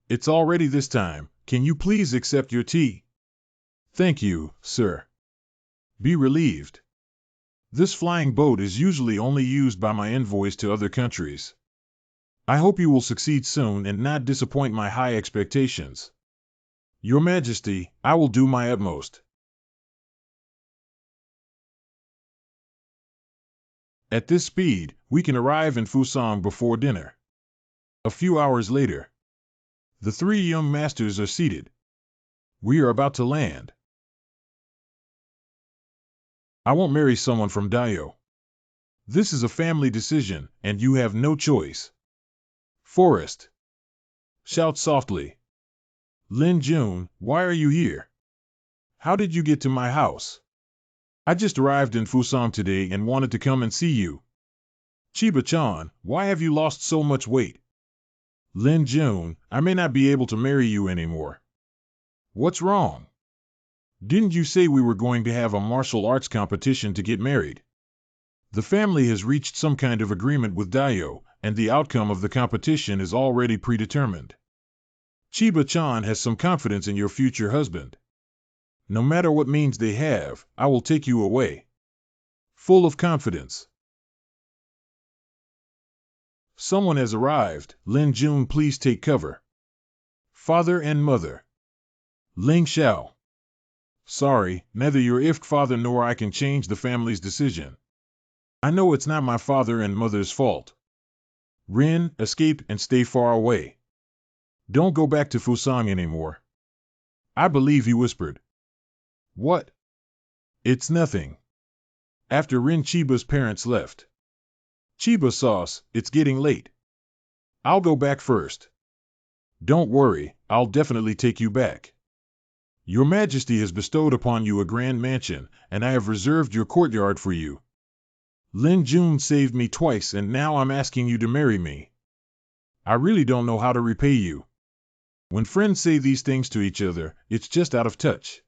It's already this time. Can you please accept your tea? Thank you, sir. Be relieved. This flying boat is usually only used by my envoys to other countries. I hope you will succeed soon and not disappoint my high expectations. Your Majesty, I will do my utmost. At this speed, we can arrive in Fusang before dinner. A few hours later. The 3 young masters are seated. We are about to land. I won't marry someone from Dayo. This is a family decision, and you have no choice. Forest. Shout softly. Lin Jun, why are you here? How did you get to my house? I just arrived in Fusang today and wanted to come and see you. Chiba-chan, why have you lost so much weight? Lin Jun, I may not be able to marry you anymore. What's wrong? Didn't you say we were going to have a martial arts competition to get married? The family has reached some kind of agreement with Dayo, and the outcome of the competition is already predetermined. Chiba-chan has some confidence in your future husband. No matter what means they have, I will take you away. Full of confidence. Someone has arrived. Lin Jun, please take cover. Father and mother. Ling Xiao. Sorry, neither your IFT father nor I can change the family's decision. I know it's not my father and mother's fault. Rin, escape and stay far away. Don't go back to Fusang anymore. I believe he whispered. What? It's nothing. After Rin Chiba's parents left. Chiba sauce, it's getting late. I'll go back first. Don't worry, I'll definitely take you back. Your Majesty has bestowed upon you a grand mansion, and I have reserved your courtyard for you. Lin Jun saved me twice, and now I'm asking you to marry me. I really don't know how to repay you. When friends say these things to each other, it's just out of touch.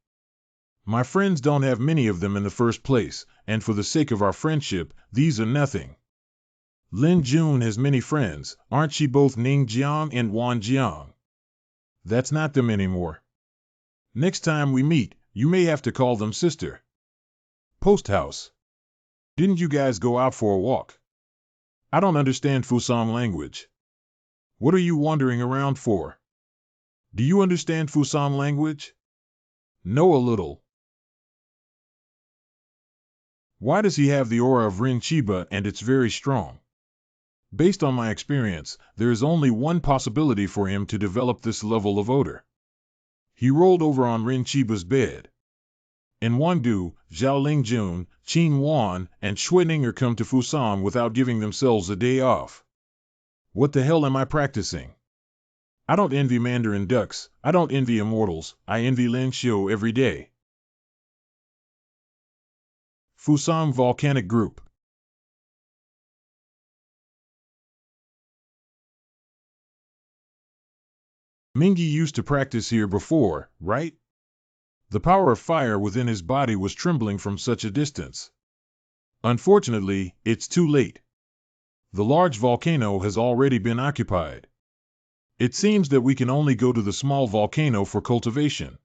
My friends don't have many of them in the first place, and for the sake of our friendship, these are nothing. Lin Jun has many friends, aren't she both Ning Jiang and Wan Jiang? That's not them anymore. Next time we meet, you may have to call them sister. Post house. Didn't you guys go out for a walk? I don't understand Fusang language. What are you wandering around for? Do you understand Fusang language? Know a little. Why does he have the aura of Rin Chiba, and it's very strong? Based on my experience, there is only one possibility for him to develop this level of odor. He rolled over on Rin Chiba's bed. In Wandu, Zhao Lingjun, Qin Wan, and Xuening are come to Fusang without giving themselves a day off. What the hell am I practicing? I don't envy Mandarin ducks, I don't envy immortals, I envy Lin Xiu every day. Fusang Volcanic Group. Mingi used to practice here before, right? The power of fire within his body was trembling from such a distance. Unfortunately, it's too late. The large volcano has already been occupied. It seems that we can only go to the small volcano for cultivation.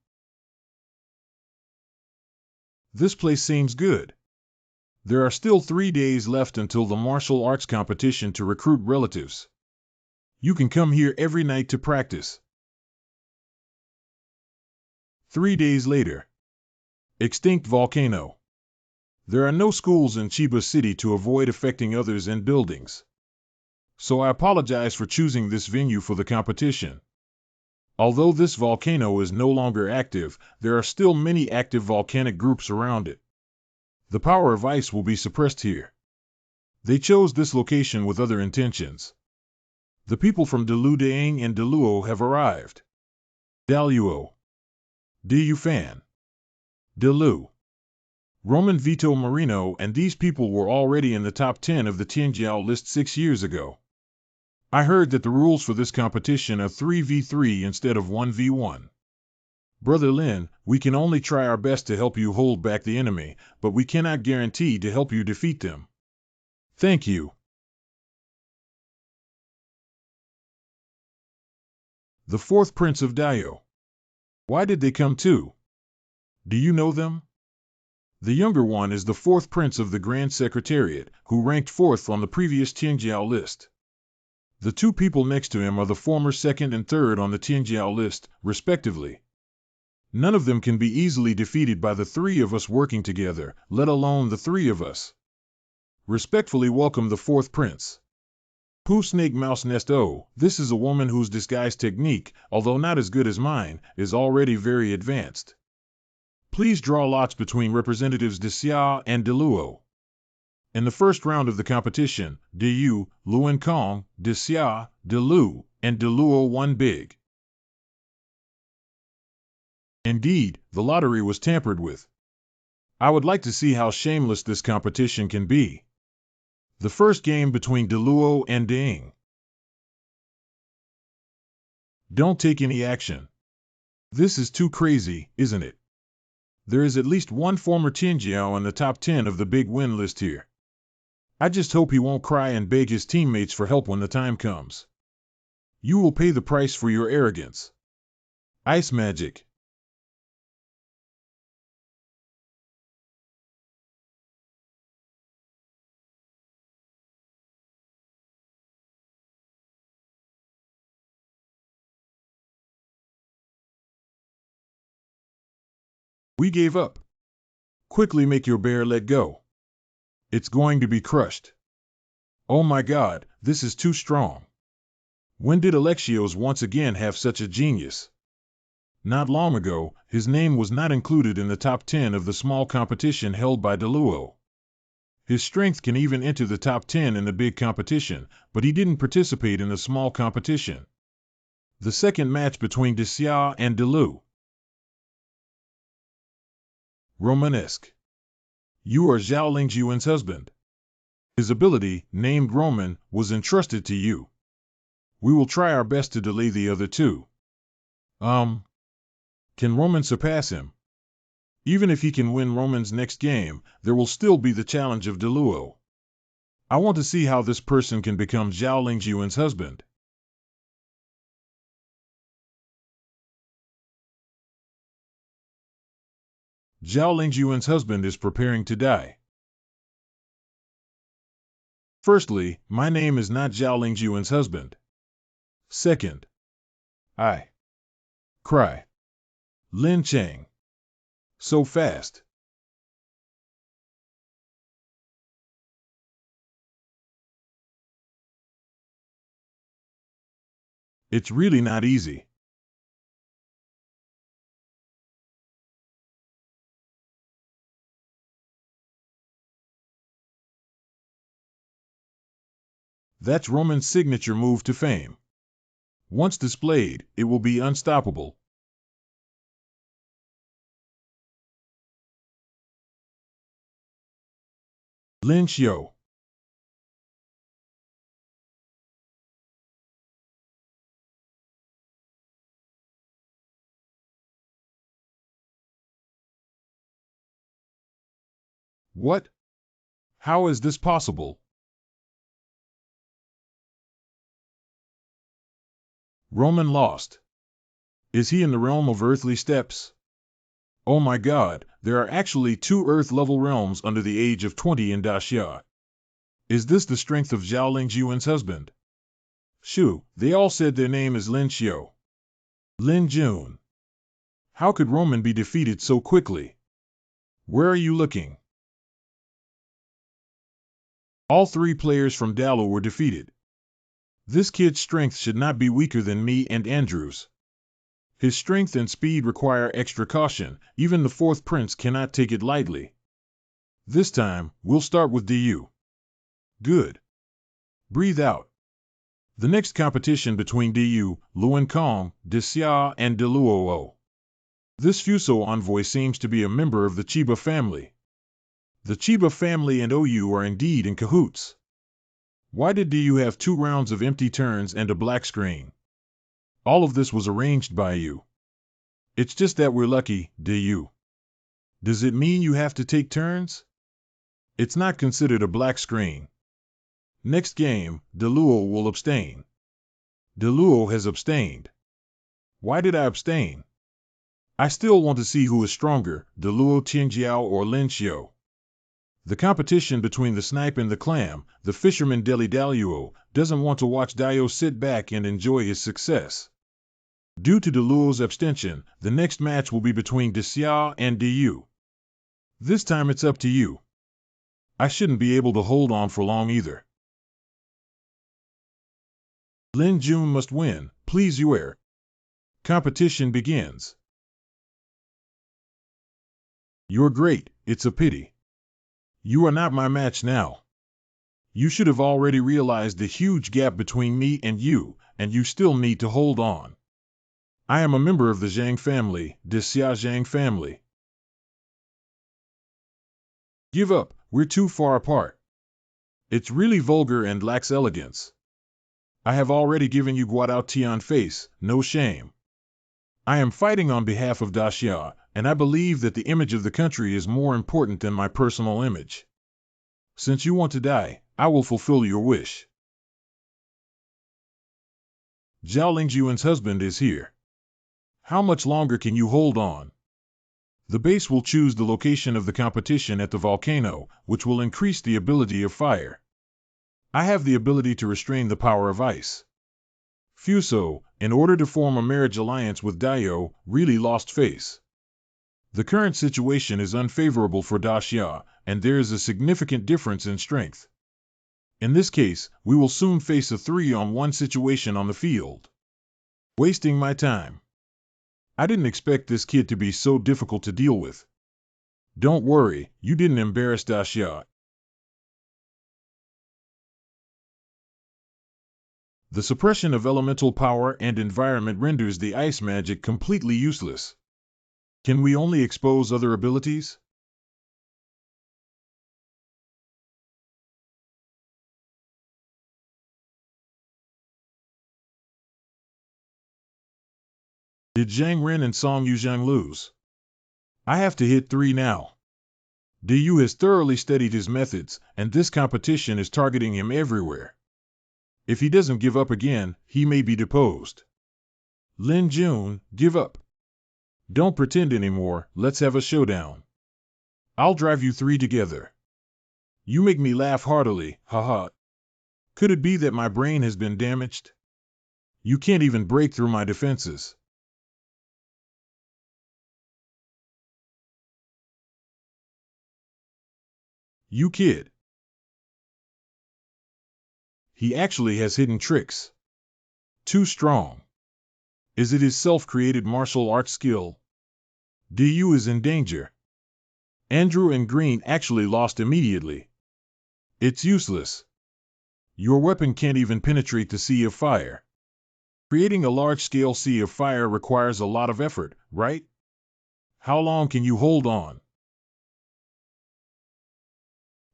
This place seems good. There are still 3 days left until the martial arts competition to recruit relatives. You can come here every night to practice. 3 days later. Extinct volcano. There are no schools in Chiba City to avoid affecting others and buildings. So I apologize for choosing this venue for the competition. Although this volcano is no longer active, there are still many active volcanic groups around it. The power of ice will be suppressed here. They chose this location with other intentions. The people from Delu Daeng and Deluo have arrived. Daluo. Du Fan. Delu. Roman Vito Marino, and these people were already in the top 10 of the Tianjiao list 6 years ago. I heard that the rules for this competition are 3v3 instead of 1v1. Brother Lin, we can only try our best to help you hold back the enemy, but we cannot guarantee to help you defeat them. Thank you. The fourth Prince of Dayo. Why did they come too? Do you know them? The younger one is the fourth prince of the Grand Secretariat, who ranked fourth on the previous Tianjiao list. The two people next to him are the former second and third on the Tianjiao list, respectively. None of them can be easily defeated by the 3 of us working together, let alone the 3 of us. Respectfully welcome the fourth prince. Pooh Snake Mouse Nest. Oh, this is a woman whose disguise technique, although not as good as mine, is already very advanced. Please draw lots between representatives de Xia and de Luo. In the first round of the competition, de Yu, Luan Kong, de Xia, de Lu, and de Luo won big. Indeed, the lottery was tampered with. I would like to see how shameless this competition can be. The first game between Deluo and Daeng. Don't take any action. This is too crazy, isn't it? There is at least one former Tianjiao in the top 10 of the big win list here. I just hope he won't cry and beg his teammates for help when the time comes. You will pay the price for your arrogance. Ice magic. We gave up. Quickly make your bear let go. It's going to be crushed. Oh my God, this is too strong. When did Alexios once again have such a genius? Not long ago, his name was not included in the top 10 of the small competition held by Deluo. His strength can even enter the top 10 in the big competition, but he didn't participate in the small competition. The second match between De Xia and Delu. Romanesque. You are Zhao Lingyuan's husband. His ability, named Roman, was entrusted to you. We will try our best to delay the other two. Can Roman surpass him? Even if he can win Roman's next game, there will still be the challenge of Deluo. I want to see how this person can become Zhao Lingyuan's husband. Zhao Lingyuan's husband is preparing to die. Firstly, my name is not Zhao Lingyuan's husband. Second, I cry. Lin Chang. So fast. It's really not easy. That's Roman's signature move to fame. Once displayed, it will be unstoppable. Lin Xiu. What? How is this possible? Roman lost. Is he in the realm of earthly steps? Oh my god, there are actually 2 Earth-level realms under the age of 20 in Daxia. Is this the strength of Zhao Lingyuan's husband? Shoo, they all said their name is Lin Xiu. Lin Jun. How could Roman be defeated so quickly? Where are you looking? All 3 players from Dalo were defeated. This kid's strength should not be weaker than me and Andrew's. His strength and speed require extra caution, even the 4th prince cannot take it lightly. This time, we'll start with Du. Good. Breathe out. The next competition between Du, Luankong, Dixia, and Deluo. This Fuso envoy seems to be a member of the Chiba family. The Chiba family and OU are indeed in cahoots. Why did Du have 2 rounds of empty turns and a black screen? All of this was arranged by you. It's just that we're lucky, Du. Does it mean you have to take turns? It's not considered a black screen. Next game, Deluo will abstain. Deluo has abstained. Why did I abstain? I still want to see who is stronger, Deluo Tianjiao or Lin Xiu. The competition between the snipe and the clam, the fisherman Deli Daluo, doesn't want to watch Dio sit back and enjoy his success. Due to Deluo's abstention, the next match will be between Dixia and Du. This time it's up to you. I shouldn't be able to hold on for long either. Lin Jun must win, please Yuer. Competition begins. You're great, it's a pity. You are not my match now. You should have already realized the huge gap between me and you still need to hold on. I am a member of the Zhang family, Dixia Zhang family. Give up, we're too far apart. It's really vulgar and lacks elegance. I have already given you Guadao Tian face, no shame. I am fighting on behalf of Daxia, and I believe that the image of the country is more important than my personal image. Since you want to die, I will fulfill your wish. Zhao Lingyuan's husband is here. How much longer can you hold on? The base will choose the location of the competition at the volcano, which will increase the ability of fire. I have the ability to restrain the power of ice. Fuso, in order to form a marriage alliance with Dio, really lost face. The current situation is unfavorable for Daxia, and there is a significant difference in strength. In this case, we will soon face a 3-on-1 situation on the field. Wasting my time. I didn't expect this kid to be so difficult to deal with. Don't worry, you didn't embarrass Daxia. The suppression of elemental power and environment renders the ice magic completely useless. Can we only expose other abilities? Did Zhang Ren and Song Yuzhang lose? I have to hit 3 now. Du has thoroughly studied his methods, and this competition is targeting him everywhere. If he doesn't give up again, he may be deposed. Lin Jun, give up. Don't pretend anymore, let's have a showdown. I'll drive you 3 together. You make me laugh heartily, haha. Could it be that my brain has been damaged? You can't even break through my defenses. You kid. He actually has hidden tricks. Too strong. Is it his self-created martial arts skill? Du is in danger. Andrew and Green actually lost immediately. It's useless. Your weapon can't even penetrate the sea of fire. Creating a large-scale sea of fire requires a lot of effort, right? How long can you hold on?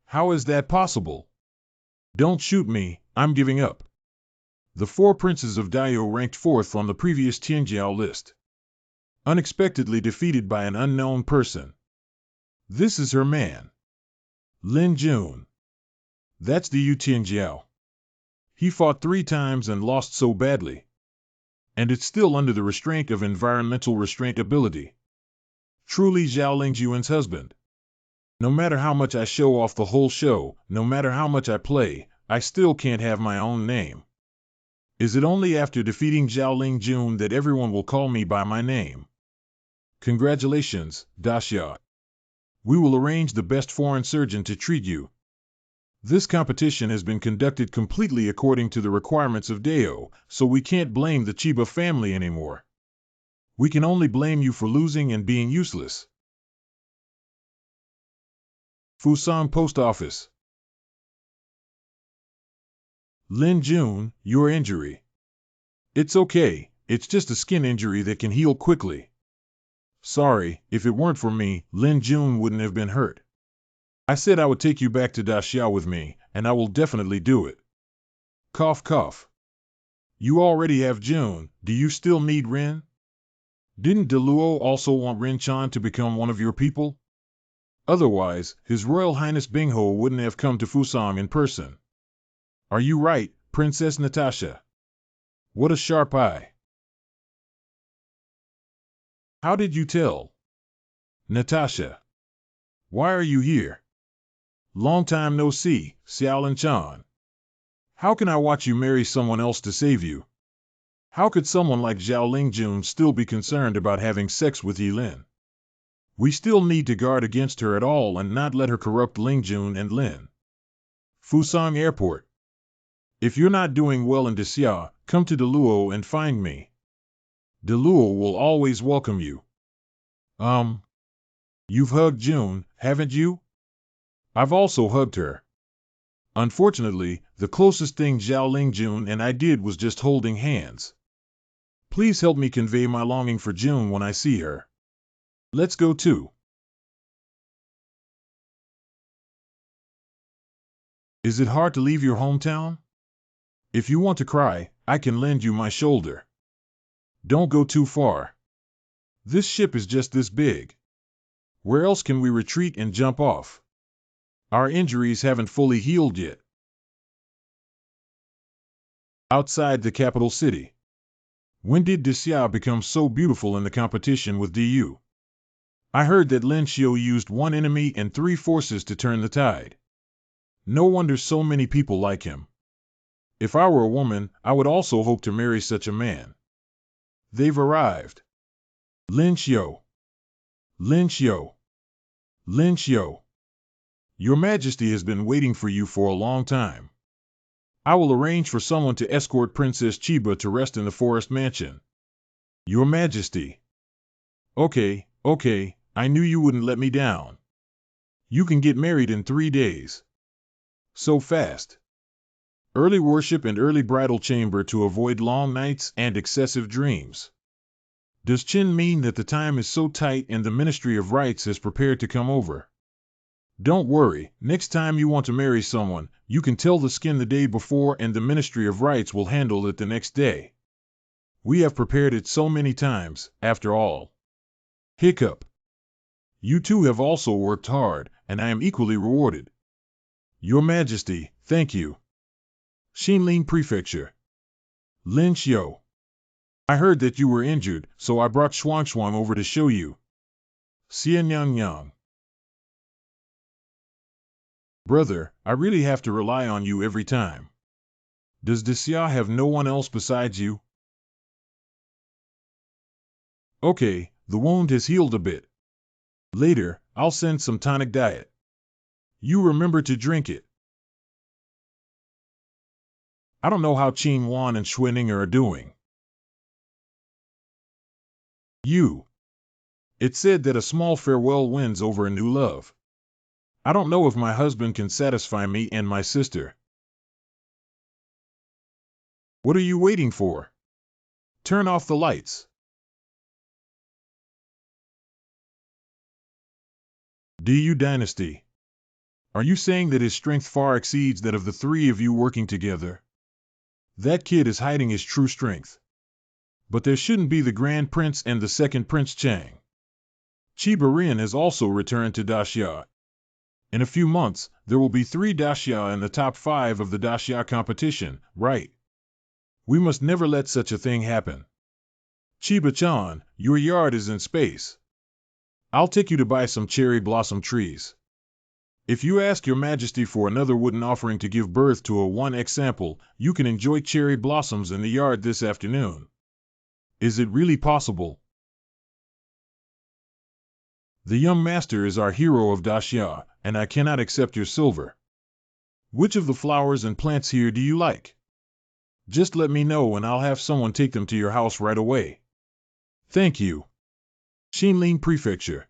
How is that possible? Don't shoot me, I'm giving up. The 4 princes of Daio ranked 4th on the previous Tianjiao list. Unexpectedly defeated by an unknown person. This is her man. Lin Jun. That's the Yu Tianjiao. He fought 3 times and lost so badly. And it's still under the restraint of environmental restraint ability. Truly Zhao Lingyuan's husband. No matter how much I show off the whole show, no matter how much I play, I still can't have my own name. Is it only after defeating Zhao Lingjun that everyone will call me by my name? Congratulations, Daxia. We will arrange the best foreign surgeon to treat you. This competition has been conducted completely according to the requirements of Dao, so we can't blame the Chiba family anymore. We can only blame you for losing and being useless. Fusang Post Office. Lin Jun, your injury. It's okay, it's just a skin injury that can heal quickly. Sorry, if it weren't for me, Lin Jun wouldn't have been hurt. I said I would take you back to Daxia with me, and I will definitely do it. Cough cough. You already have Jun, do you still need Ren? Didn't Deluo also want Ren-chan to become one of your people? Otherwise, His Royal Highness Bingho wouldn't have come to Fusang in person. Are you right, Princess Natasha? What a sharp eye. How did you tell? Natasha. Why are you here? Long time no see, Xiaolin-chan. How can I watch you marry someone else to save you? How could someone like Zhao Lingjun still be concerned about having sex with Yilin? We still need to guard against her at all and not let her corrupt Lingjun and Lin. Fusang Airport. If you're not doing well in Daxia, come to Deluo and find me. Deluo will always welcome you. You've hugged June, haven't you? I've also hugged her. Unfortunately, the closest thing Zhao Lingjun and I did was just holding hands. Please help me convey my longing for June when I see her. Let's go too. Is it hard to leave your hometown? If you want to cry, I can lend you my shoulder. Don't go too far. This ship is just this big. Where else can we retreat and jump off? Our injuries haven't fully healed yet. Outside the capital city. When did Daxia become so beautiful in the competition with Du? I heard that Lin Xiu used 1 enemy and 3 forces to turn the tide. No wonder so many people like him. If I were a woman, I would also hope to marry such a man. They've arrived. Lin Xiu. Lin Xiu. Lin Xiu. Your Majesty has been waiting for you for a long time. I will arrange for someone to escort Princess Chiba to rest in the forest mansion. Your Majesty. Okay, I knew you wouldn't let me down. You can get married in 3 days. So fast. Early worship and early bridal chamber to avoid long nights and excessive dreams. Does Qin mean that the time is so tight and the Ministry of Rites has prepared to come over? Don't worry, next time you want to marry someone, you can tell the skin the day before and the Ministry of Rites will handle it the next day. We have prepared it so many times, after all. Hiccup. You two have also worked hard, and I am equally rewarded. Your Majesty, thank you. Xinling Prefecture. Lin Xiu. I heard that you were injured, so I brought Shuangshuang over to show you. Xian Yang Yang. Brother, I really have to rely on you every time. Does Xia have no one else besides you? Okay, the wound has healed a bit. Later, I'll send some tonic diet. You remember to drink it. I don't know how Qin Wan and Xuening are doing. You. It said that a small farewell wins over a new love. I don't know if my husband can satisfy me and my sister. What are you waiting for? Turn off the lights. Du Dynasty. Are you saying that his strength far exceeds that of the three of you working together? That kid is hiding his true strength. But there shouldn't be the Grand Prince and the second Prince Chang. Chiba Rin has also returned to Daxia. In a few months, there will be 3 Daxia in the top 5 of the Daxia competition, right? We must never let such a thing happen. Chiba-chan, your yard is in space. I'll take you to buy some cherry blossom trees. If you ask your Majesty for another wooden offering to give birth to a 1x sample, you can enjoy cherry blossoms in the yard this afternoon. Is it really possible? The young master is our hero of Daxia, and I cannot accept your silver. Which of the flowers and plants here do you like? Just let me know and I'll have someone take them to your house right away. Thank you. Xinling Prefecture.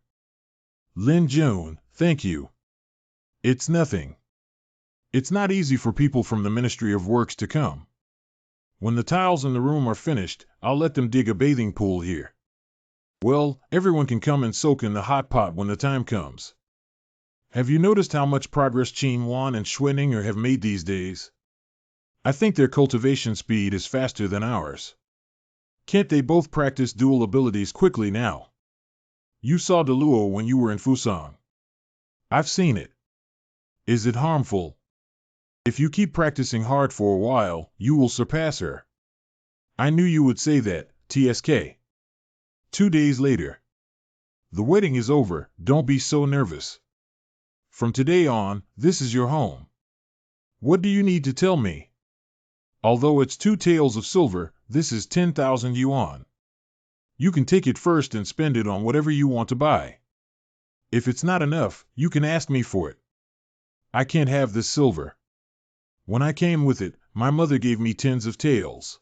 Lin Jun, thank you. It's nothing. It's not easy for people from the Ministry of Works to come. When the tiles in the room are finished, I'll let them dig a bathing pool here. Well, everyone can come and soak in the hot pot when the time comes. Have you noticed how much progress Qin Wan and Xuening have made these days? I think their cultivation speed is faster than ours. Can't they both practice dual abilities quickly now? You saw Deluo when you were in Fusang. I've seen it. Is it harmful? If you keep practicing hard for a while, you will surpass her. I knew you would say that, TSK. 2 days later. The wedding is over, don't be so nervous. From today on, this is your home. What do you need to tell me? Although it's 2 taels of silver, this is 10,000 yuan. You can take it first and spend it on whatever you want to buy. If it's not enough, you can ask me for it. I can't have this silver. When I came with it, my mother gave me tens of taels.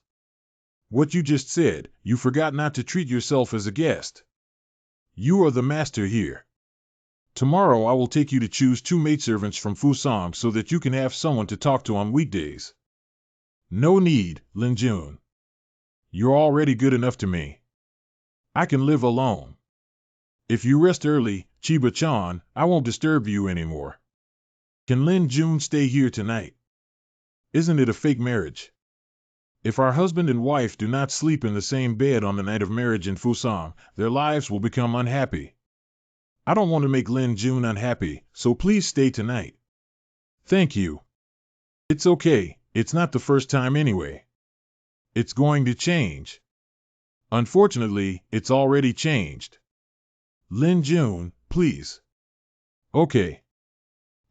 What you just said, you forgot not to treat yourself as a guest. You are the master here. Tomorrow I will take you to choose 2 maidservants from Fusang so that you can have someone to talk to on weekdays. No need, Lin Jun. You're already good enough to me. I can live alone. If you rest early, Chiba-chan, I won't disturb you anymore. Can Lin Jun stay here tonight? Isn't it a fake marriage? If our husband and wife do not sleep in the same bed on the night of marriage in Fusang, their lives will become unhappy. I don't want to make Lin Jun unhappy, so please stay tonight. Thank you. It's okay, it's not the first time anyway. It's going to change. Unfortunately, it's already changed. Lin Jun, please. Okay.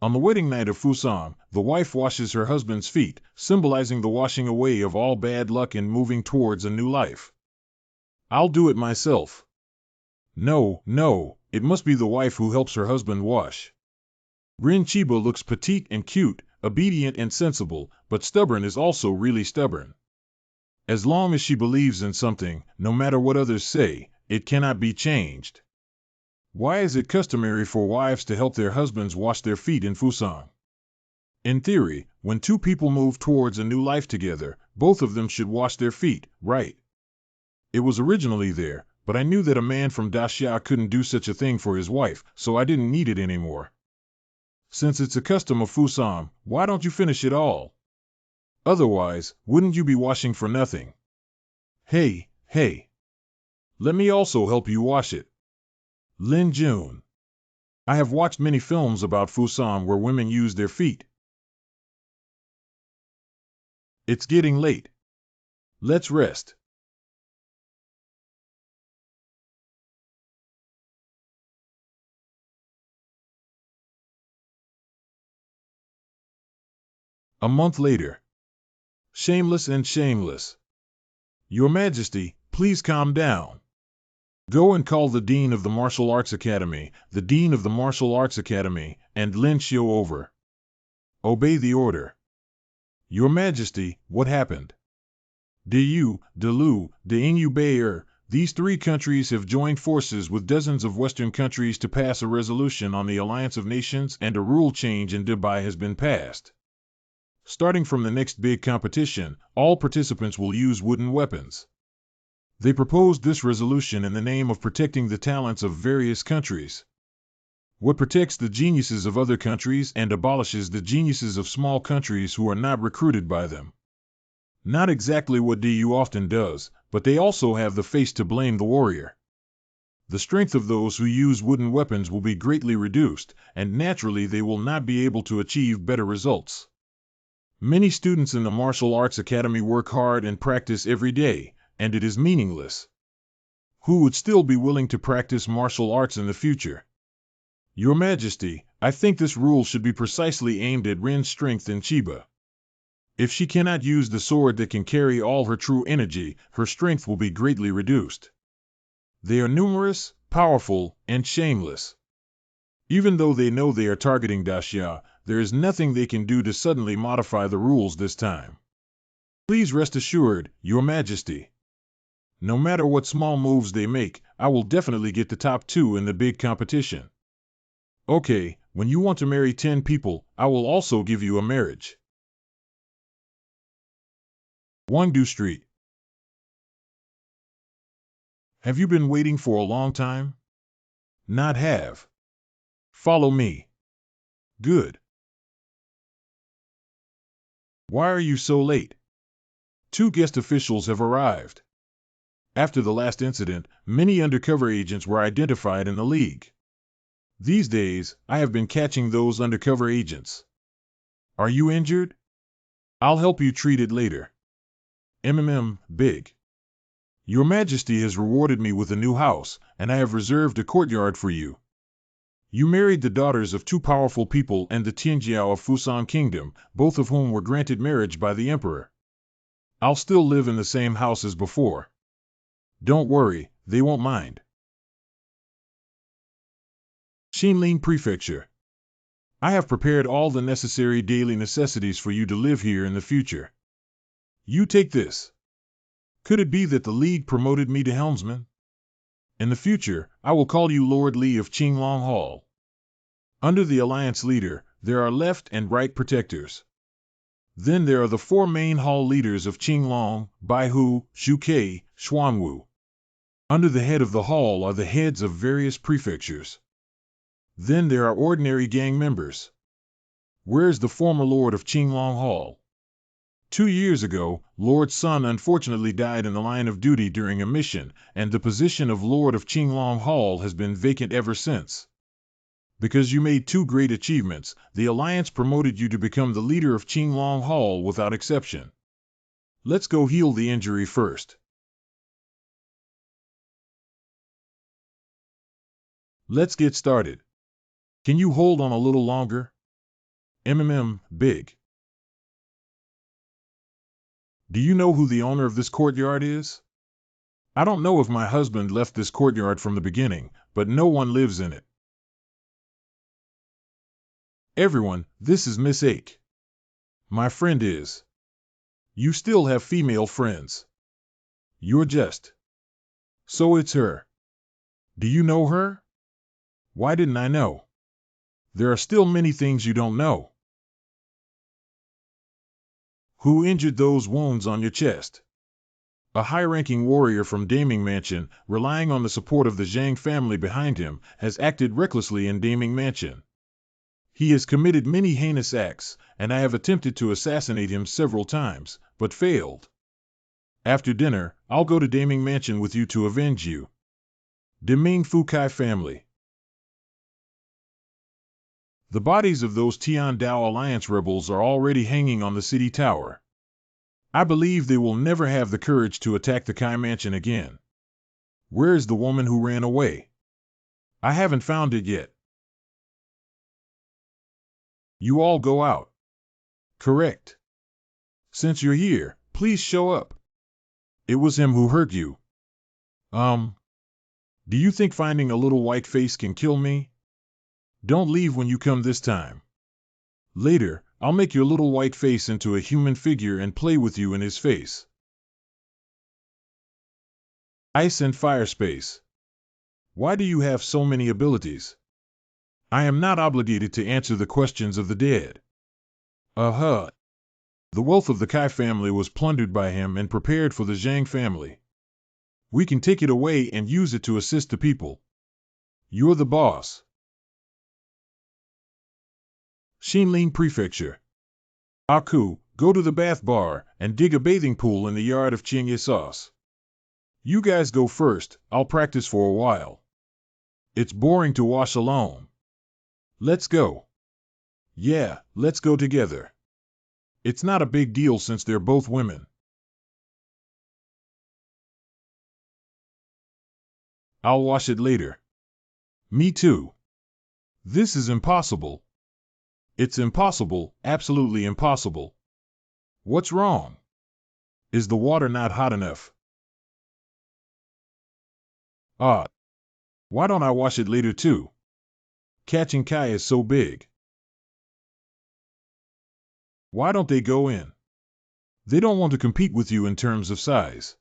On the wedding night of Fusang, the wife washes her husband's feet, symbolizing the washing away of all bad luck and moving towards a new life. I'll do it myself. No, it must be the wife who helps her husband wash. Rin Chiba looks petite and cute, obedient and sensible, but stubborn is also really stubborn. As long as she believes in something, no matter what others say, it cannot be changed. Why is it customary for wives to help their husbands wash their feet in Fusang? In theory, when 2 people move towards a new life together, both of them should wash their feet, right? It was originally there, but I knew that a man from Daxia couldn't do such a thing for his wife, so I didn't need it anymore. Since it's a custom of Fusang, why don't you finish it all? Otherwise, wouldn't you be washing for nothing? Hey, Hey, let me also help you wash it. Lin Jun. I have watched many films about Fusan where women use their feet. It's getting late. Let's rest. A month later. Shameless and shameless. Your Majesty, please calm down. Go and call the Dean of the Martial Arts Academy, the Dean of the Martial Arts Academy, and Lin Xiu over. Obey the order. Your Majesty, what happened? Diyu, Delu, Deingyu Bayer, these three countries have joined forces with dozens of Western countries to pass a resolution on the Alliance of Nations, and a rule change in Dubai has been passed. Starting from the next big competition, all participants will use wooden weapons. They proposed this resolution in the name of protecting the talents of various countries. What protects the geniuses of other countries and abolishes the geniuses of small countries who are not recruited by them. Not exactly what DU often does, but they also have the face to blame the warrior. The strength of those who use wooden weapons will be greatly reduced, and naturally they will not be able to achieve better results. Many students in the Martial Arts Academy work hard and practice every day, and it is meaningless. Who would still be willing to practice martial arts in the future? Your Majesty, I think this rule should be precisely aimed at Rin's strength in Chiba. If she cannot use the sword that can carry all her true energy, her strength will be greatly reduced. They are numerous, powerful, and shameless. Even though they know they are targeting Daxia, there is nothing they can do to suddenly modify the rules this time. Please rest assured, Your Majesty. No matter what small moves they make, I will definitely get the top 2 in the big competition. Okay, when you want to marry 10 people, I will also give you a marriage. Wangdu Street. Have you been waiting for a long time? Not have. Follow me. Good. Why are you so late? 2 guest officials have arrived. After the last incident, many undercover agents were identified in the League. These days, I have been catching those undercover agents. Are you injured? I'll help you treat it later. Big. Your Majesty has rewarded me with a new house, and I have reserved a courtyard for you. You married the daughters of 2 powerful people and the Tianjiao of Fusan Kingdom, both of whom were granted marriage by the Emperor. I'll still live in the same house as before. Don't worry, they won't mind. Xinling Prefecture. I have prepared all the necessary daily necessities for you to live here in the future. You take this. Could it be that the League promoted me to helmsman? In the future, I will call you Lord Li of Qinglong Hall. Under the Alliance leader, there are left and right protectors. Then there are the 4 main hall leaders of Qinglong, Baihu, Shukai, Xuanwu. Under the head of the hall are the heads of various prefectures. Then there are ordinary gang members. Where's the former lord of Qinglong Hall? 2 years ago, Lord Sun unfortunately died in the line of duty during a mission, and the position of Lord of Qinglong Hall has been vacant ever since. Because you made 2 great achievements, the Alliance promoted you to become the leader of Qinglong Hall without exception. Let's go heal the injury first. Let's get started. Can you hold on a little longer? Big. Do you know who the owner of this courtyard is? I don't know if my husband left this courtyard from the beginning, but no one lives in it. Everyone, this is Miss Ake. My friend is. You still have female friends. You're just. So it's her. Do you know her? Why didn't I know? There are still many things you don't know. Who injured those wounds on your chest? A high-ranking warrior from Deepening Mansion, relying on the support of the Zhang family behind him, has acted recklessly in Deepening Mansion. He has committed many heinous acts, and I have attempted to assassinate him several times, but failed. After dinner, I'll go to Daming Mansion with you to avenge you. Deming Fukai family. The bodies of those Tian Dao Alliance rebels are already hanging on the city tower. I believe they will never have the courage to attack the Kai Mansion again. Where is the woman who ran away? I haven't found it yet. You all go out. Correct. Since you're here, please show up. It was him who hurt you. Do you think finding a little white face can kill me? Don't leave when you come this time. Later, I'll make your little white face into a human figure and play with you in his face. Ice and fire space. Why do you have so many abilities? I am not obligated to answer the questions of the dead. The wealth of the Kai family was plundered by him and prepared for the Zhang family. We can take it away and use it to assist the people. You're the boss. Xinling Prefecture. Aku, go to the bath bar and dig a bathing pool in the yard of Qing Sauce. You guys go first, I'll practice for a while. It's boring to wash alone. Let's go. Yeah, let's go together. It's not a big deal since they're both women. I'll wash it later. Me too. This is impossible. It's impossible, absolutely impossible. What's wrong? Is the water not hot enough? Why don't I wash it later too? Catching Kai is so big. Why don't they go in? They don't want to compete with you in terms of size.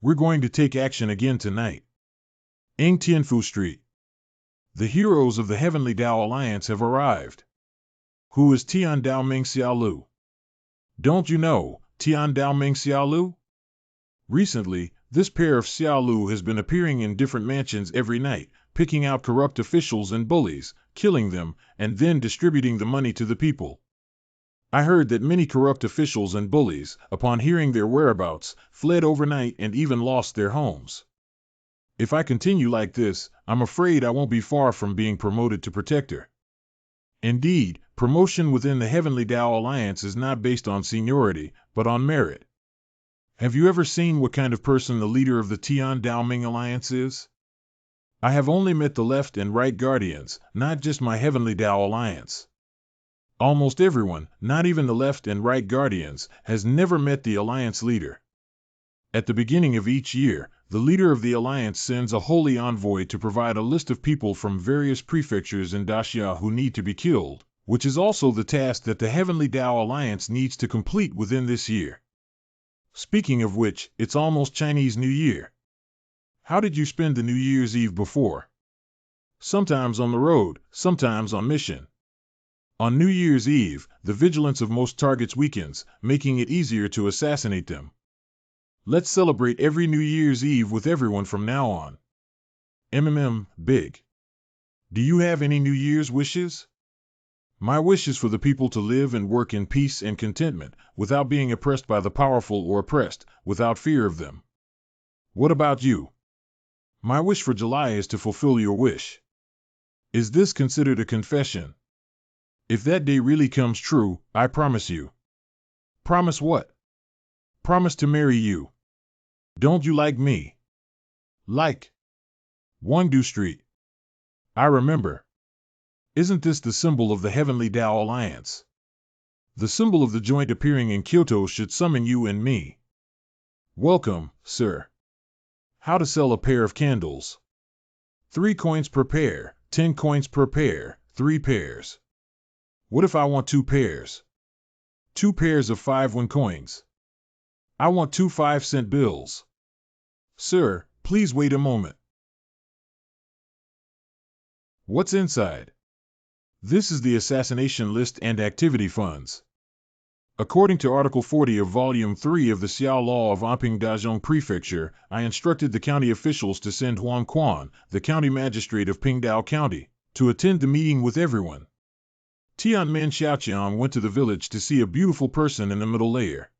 We're going to take action again tonight. Ing Tianfu Street. The heroes of the Heavenly Dao Alliance have arrived. Who is Tian Dao Ming Xiaolu? Don't you know Tian Dao Ming Xiaolu? Recently, this pair of Xiaolu has been appearing in different mansions every night, picking out corrupt officials and bullies, killing them, and then distributing the money to the people. I heard that many corrupt officials and bullies, upon hearing their whereabouts, fled overnight and even lost their homes. If I continue like this, I'm afraid I won't be far from being promoted to protector. Indeed, promotion within the Heavenly Dao Alliance is not based on seniority, but on merit. Have you ever seen what kind of person the leader of the Tian Dao Ming Alliance is? I have only met the left and right guardians, not just my Heavenly Dao Alliance. Almost everyone, not even the left and right guardians, has never met the Alliance leader. At the beginning of each year, the leader of the Alliance sends a holy envoy to provide a list of people from various prefectures in Daxia who need to be killed, which is also the task that the Heavenly Dao Alliance needs to complete within this year. Speaking of which, it's almost Chinese New Year. How did you spend the New Year's Eve before? Sometimes on the road, sometimes on mission. On New Year's Eve, the vigilance of most targets weakens, making it easier to assassinate them. Let's celebrate every New Year's Eve with everyone from now on. Big. Do you have any New Year's wishes? My wish is for the people to live and work in peace and contentment, without being oppressed by the powerful or oppressed, without fear of them. What about you? My wish for July is to fulfill your wish. Is this considered a confession? If that day really comes true, I promise you. Promise what? Promise to marry you. Don't you like me? Like Wangdu Street. I remember. Isn't this the symbol of the Heavenly Dao Alliance? The symbol of the joint appearing in Kyoto should summon you and me. Welcome, sir. How to sell a pair of candles. 3 coins per pair, 10 coins per pair, 3 pairs. What if I want 2 pairs? 2 pairs of 5 coins. I want 2 5-cent bills. Sir, please wait a moment. What's inside? This is the assassination list and activity funds. According to Article 40 of Volume 3 of the Xiao Law of Anping Dazhong Prefecture, I instructed the county officials to send Huang Quan, the county magistrate of Pingdao County, to attend the meeting with everyone. Tianmen Xiaoqian went to the village to see a beautiful person in the middle layer.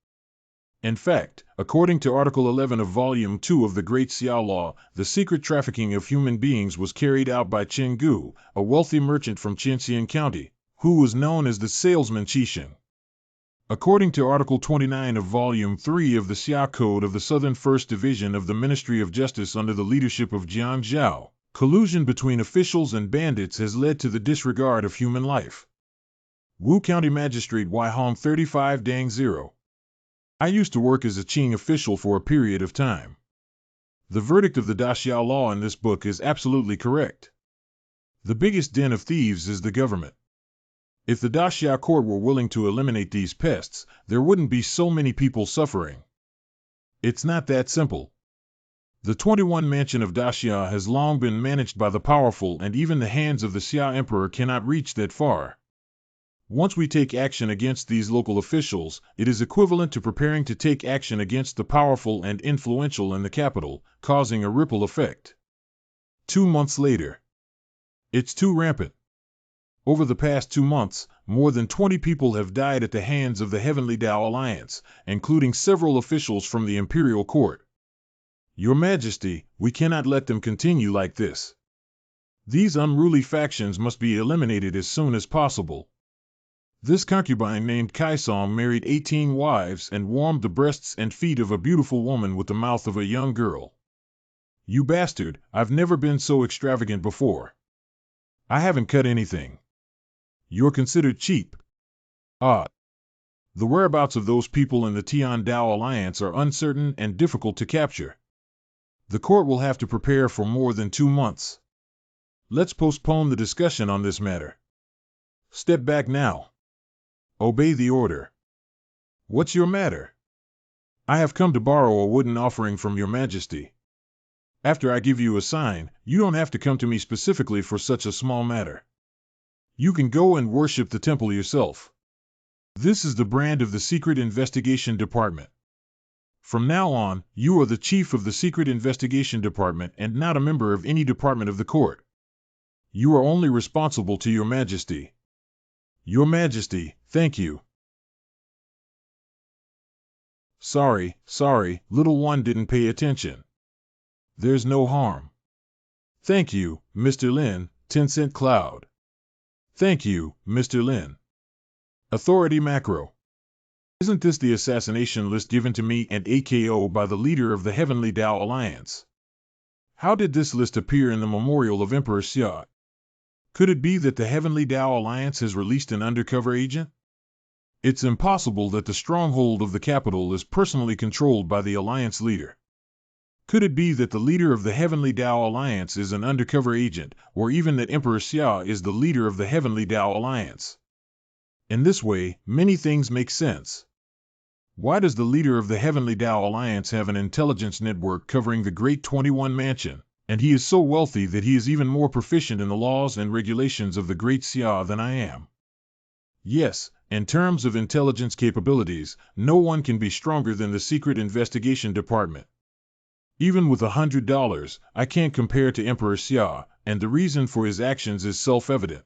In fact, According to Article 11 of Volume 2 of the Great Xiao Law, the secret trafficking of human beings was carried out by Chen Gu, a wealthy merchant from Qinxian County, who was known as the salesman Qisheng. According to Article 29 of Volume 3 of the Xia Code of the Southern First Division of the Ministry of Justice under the leadership of Jiang Zhao, collusion between officials and bandits has led to the disregard of human life. Wu County Magistrate Y Hong 35 Dang 0. I used to work as a Qing official for a period of time. The verdict of the Daxiao law in this book is absolutely correct. The biggest den of thieves is the government. If the Daxiao court were willing to eliminate these pests, there wouldn't be so many people suffering. It's not that simple. The 21 mansion of Daxia has long been managed by the powerful, and even the hands of the Xia Emperor cannot reach that far. Once we take action against these local officials, it is equivalent to preparing to take action against the powerful and influential in the capital, causing a ripple effect. 2 months later. It's too rampant. Over the past 2 months, more than 20 people have died at the hands of the Heavenly Tao Alliance, including several officials from the Imperial Court. Your Majesty, we cannot let them continue like this. These unruly factions must be eliminated as soon as possible. This concubine named Kaisong married 18 wives and warmed the breasts and feet of a beautiful woman with the mouth of a young girl. You bastard, I've never been so extravagant before. I haven't cut anything. You're considered cheap. The whereabouts of those people in the Tian Dao Alliance are uncertain and difficult to capture. The court will have to prepare for more than 2 months. Let's postpone the discussion on this matter. Step back now. Obey the order. What's your matter? I have come to borrow a wooden offering from your Majesty. After I give you a sign, you don't have to come to me specifically for such a small matter. You can go and worship the temple yourself. This is the brand of the Secret Investigation Department. From now on, you are the chief of the Secret Investigation Department and not a member of any department of the court. You are only responsible to your Majesty. Your Majesty, thank you. Sorry, little one didn't pay attention. There's no harm. Thank you, Mr. Lin, 10-cent Cloud. Thank you, Mr. Lin. Authority Macro. Isn't this the assassination list given to me and AKO by the leader of the Heavenly Tao Alliance? How did this list appear in the memorial of Emperor Xia? Could it be that the Heavenly Tao Alliance has released an undercover agent? It's impossible that the stronghold of the capital is personally controlled by the Alliance leader. Could it be that the leader of the Heavenly Tao Alliance is an undercover agent, or even that Emperor Xia is the leader of the Heavenly Tao Alliance? In this way, many things make sense. Why does the leader of the Heavenly Tao Alliance have an intelligence network covering the Great 21 Mansion, and he is so wealthy that he is even more proficient in the laws and regulations of the Great Xia than I am? Yes, in terms of intelligence capabilities, no one can be stronger than the Secret Investigation Department. Even with $100, I can't compare to Emperor Xia, and the reason for his actions is self-evident.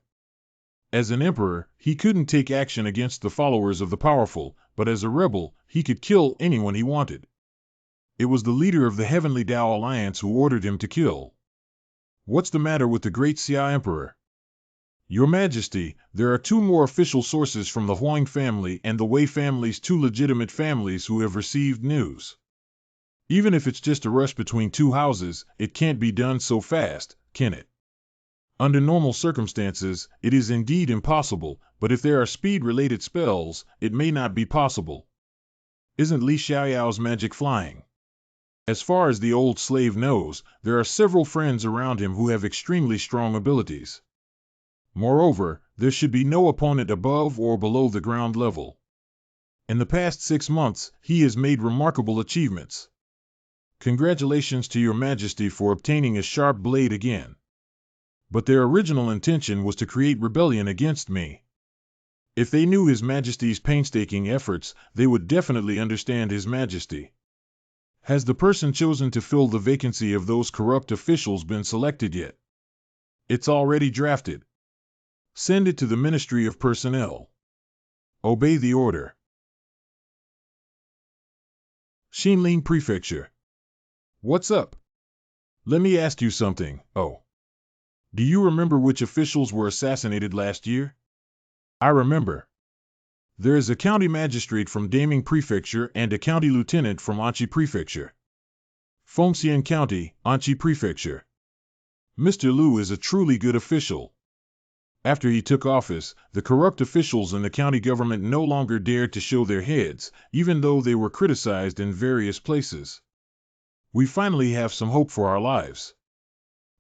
As an emperor, he couldn't take action against the followers of the powerful, but as a rebel, he could kill anyone he wanted. It was the leader of the Heavenly Tao Alliance who ordered him to kill. What's the matter with the great Xia Emperor? Your Majesty, there are 2 more official sources from the Huang family and the Wei family's 2 legitimate families who have received news. Even if it's just a rush between 2 houses, it can't be done so fast, can it? Under normal circumstances, it is indeed impossible, but if there are speed-related spells, it may not be possible. Isn't Li Xiaoyao's magic flying? As far as the old slave knows, there are several friends around him who have extremely strong abilities. Moreover, there should be no opponent above or below the ground level. In the past 6 months, he has made remarkable achievements. Congratulations to your Majesty for obtaining a sharp blade again. But their original intention was to create rebellion against me. If they knew His Majesty's painstaking efforts, they would definitely understand His Majesty. Has the person chosen to fill the vacancy of those corrupt officials been selected yet? It's already drafted. Send it to the Ministry of Personnel. Obey the order. Xinling Prefecture. What's up? Let me ask you something. Oh. Do you remember which officials were assassinated last year? I remember. There is a county magistrate from Deepening Prefecture and a county lieutenant from Anchi Prefecture. Fengxian County, Anchi Prefecture. Mr. Liu is a truly good official. After he took office, the corrupt officials in the county government no longer dared to show their heads, even though they were criticized in various places. We finally have some hope for our lives.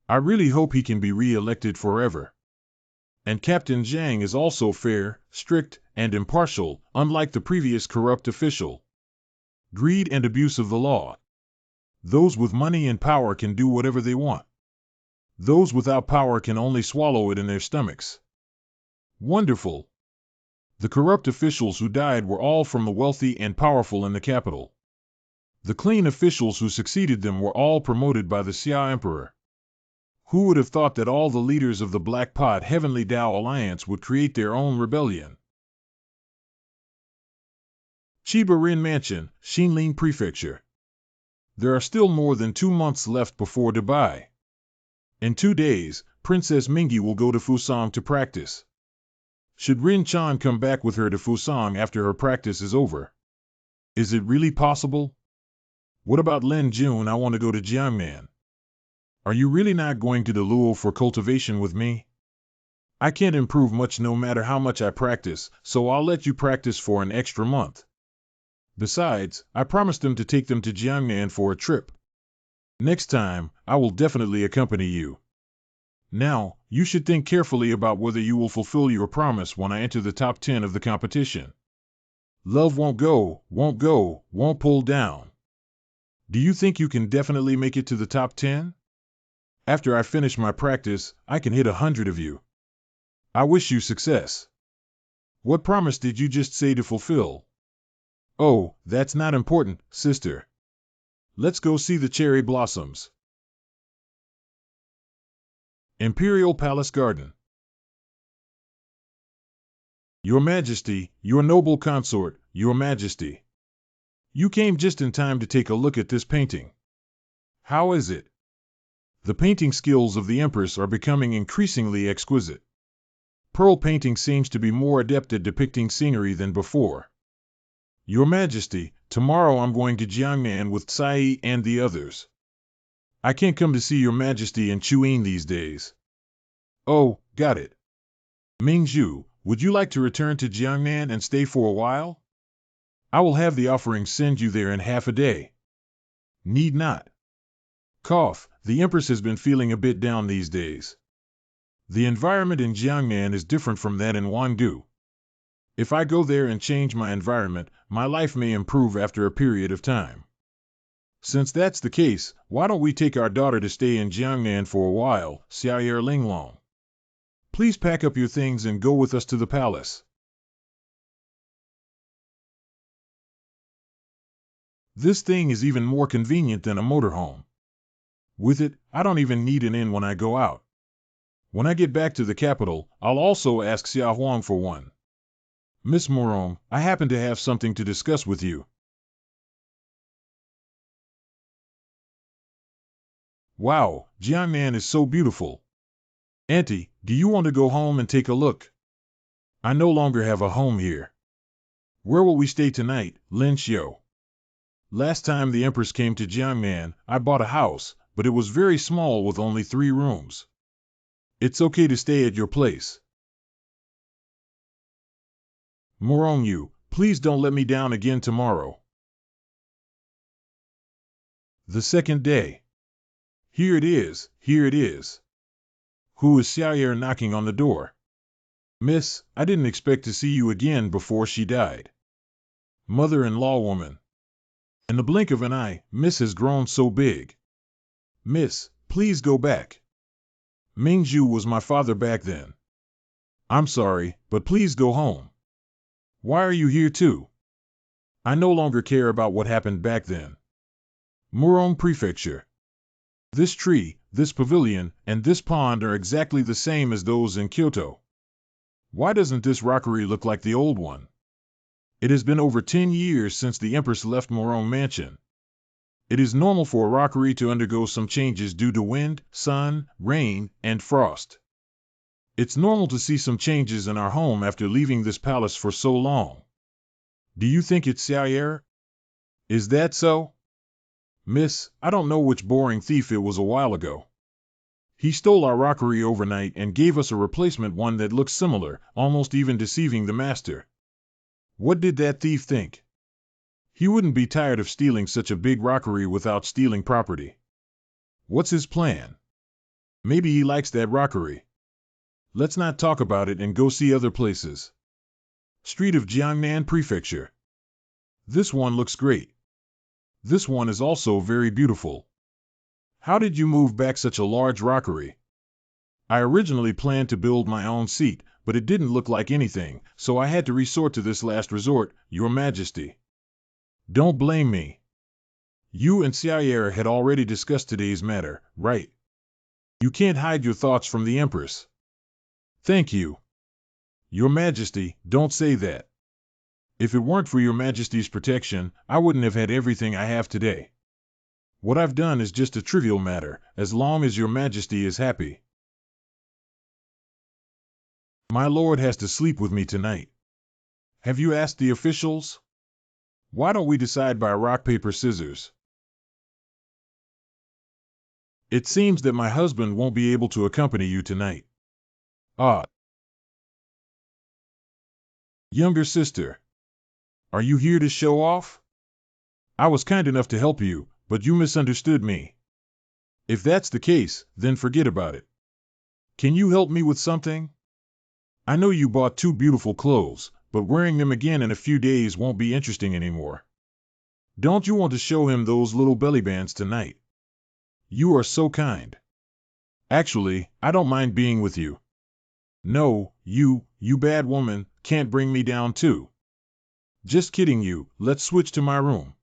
I really hope he can be re-elected forever. And Captain Zhang is also fair, strict, and impartial, unlike the previous corrupt official. Greed and abuse of the law. Those with money and power can do whatever they want. Those without power can only swallow it in their stomachs. Wonderful. The corrupt officials who died were all from the wealthy and powerful in the capital. The clean officials who succeeded them were all promoted by the Xia Emperor. Who would have thought that all the leaders of the Black Pot Heavenly Tao Alliance would create their own rebellion? Chiba Rin Mansion, Xinling Prefecture. There are still more than 2 months left before Dubai. In 2 days, Princess Mingi will go to Fusang to practice. Should Rin Chan come back with her to Fusang after her practice is over? Is it really possible? What about Lin Jun? I want to go to Jiangnan. Are you really not going to the Luo for cultivation with me? I can't improve much no matter how much I practice, so I'll let you practice for an extra month. Besides, I promised them to take them to Jiangnan for a trip. Next time, I will definitely accompany you. Now, you should think carefully about whether you will fulfill your promise when I enter the top 10 of the competition. Love won't pull down. Do you think you can definitely make it to the top 10? After I finish my practice, I can hit 100 of you. I wish you success. What promise did you just say to fulfill? Oh, that's not important, sister. Let's go see the cherry blossoms. Imperial Palace Garden. Your Majesty, your noble consort, your Majesty. You came just in time to take a look at this painting. How is it? The painting skills of the Empress are becoming increasingly exquisite. Pearl painting seems to be more adept at depicting scenery than before. Your Majesty, tomorrow I'm going to Jiangnan with Tsai and the others. I can't come to see Your Majesty in Chuyin these days. Oh, got it. Mingzhu, would you like to return to Jiangnan and stay for a while? I will have the offering send you there in half a day. Need not. Cough, the Empress has been feeling a bit down these days. The environment in Jiangnan is different from that in Wangdu. If I go there and change my environment, my life may improve after a period of time. Since that's the case, why don't we take our daughter to stay in Jiangnan for a while, Xiaoyer Linglong? Please pack up your things and go with us to the palace. This thing is even more convenient than a motorhome. With it, I don't even need an inn when I go out. When I get back to the capital, I'll also ask Xia Huang for one. Miss Morong, I happen to have something to discuss with you. Wow, Jiangnan is so beautiful. Auntie, do you want to go home and take a look? I no longer have a home here. Where will we stay tonight, Lin Xiu? Last time the Empress came to Jiangnan, I bought a house, but it was very small with only 3 rooms. It's okay to stay at your place. Morong Yu, please don't let me down again tomorrow. The second day. Here it is, here it is. Who is Xiaoyer knocking on the door? Miss, I didn't expect to see you again before she died. Mother-in-law woman. In the blink of an eye, Miss has grown so big. Miss, please go back. Mingzhu was my father back then. I'm sorry, but please go home. Why are you here too? I no longer care about what happened back then. Murong Prefecture. This tree, this pavilion, and this pond are exactly the same as those in Kyoto. Why doesn't this rockery look like the old one? It has been over 10 years since the Empress left Morong Mansion. It is normal for a rockery to undergo some changes due to wind, sun, rain, and frost. It's normal to see some changes in our home after leaving this palace for so long. Do you think it's Xiaoyer? Is that so? Miss, I don't know which boring thief it was a while ago. He stole our rockery overnight and gave us a replacement one that looks similar, almost even deceiving the master. What did that thief think? He wouldn't be tired of stealing such a big rockery without stealing property. What's his plan? Maybe he likes that rockery. Let's not talk about it and go see other places. Street of Jiangnan Prefecture. This one looks great. This one is also very beautiful. How did you move back such a large rockery? I originally planned to build my own seat, but it didn't look like anything, so I had to resort to this last resort, Your Majesty. Don't blame me. You and Xiaoyer had already discussed today's matter, right? You can't hide your thoughts from the Empress. Thank you. Your Majesty, don't say that. If it weren't for Your Majesty's protection, I wouldn't have had everything I have today. What I've done is just a trivial matter, as long as Your Majesty is happy. My lord has to sleep with me tonight. Have you asked the officials? Why don't we decide by rock, paper, scissors? It seems that my husband won't be able to accompany you tonight. Ah. Younger sister. Are you here to show off? I was kind enough to help you, but you misunderstood me. If that's the case, then forget about it. Can you help me with something? I know you bought 2 beautiful clothes, but wearing them again in a few days won't be interesting anymore. Don't you want to show him those little belly bands tonight? You are so kind. Actually, I don't mind being with you. No, you bad woman, can't bring me down too. Just kidding you, let's switch to my room.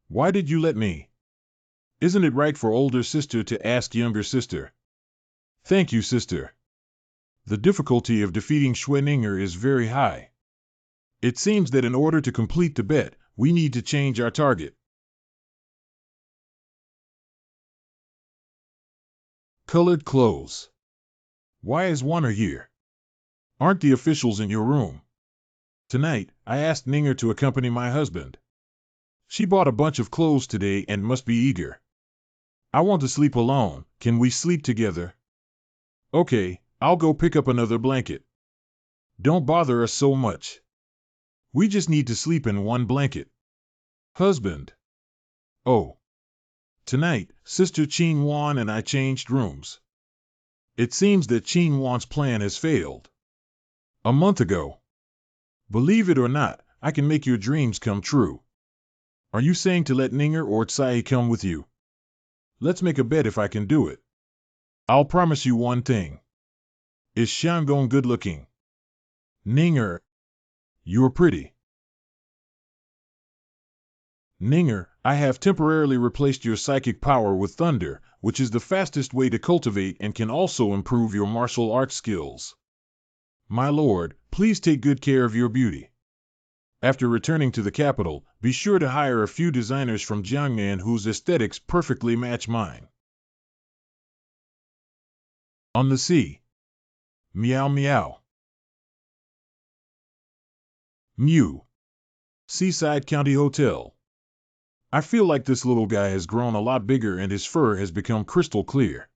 Why did you let me? Isn't it right for older sister to ask younger sister? Thank you, sister. The difficulty of defeating Schwenninger is very high. It seems that in order to complete the bet, we need to change our target. Colored clothes. Why is Warner here? Aren't the officials in your room? Tonight, I asked Ninger to accompany my husband. She bought a bunch of clothes today and must be eager. I want to sleep alone. Can we sleep together? Okay, I'll go pick up another blanket. Don't bother us so much. We just need to sleep in one blanket. Husband. Oh. Tonight, Sister Qin Wan and I changed rooms. It seems that Qin Wan's plan has failed. A month ago. Believe it or not, I can make your dreams come true. Are you saying to let Ninger or Tsai come with you? Let's make a bet if I can do it. I'll promise you one thing. Is Xiangong good looking? Ninger. You're pretty. Ninger, I have temporarily replaced your psychic power with thunder, which is the fastest way to cultivate and can also improve your martial arts skills. My lord, please take good care of your beauty. After returning to the capital, be sure to hire a few designers from Jiangnan whose aesthetics perfectly match mine. On the sea. Meow meow. Mew. Seaside County Hotel. I feel like this little guy has grown a lot bigger and his fur has become crystal clear.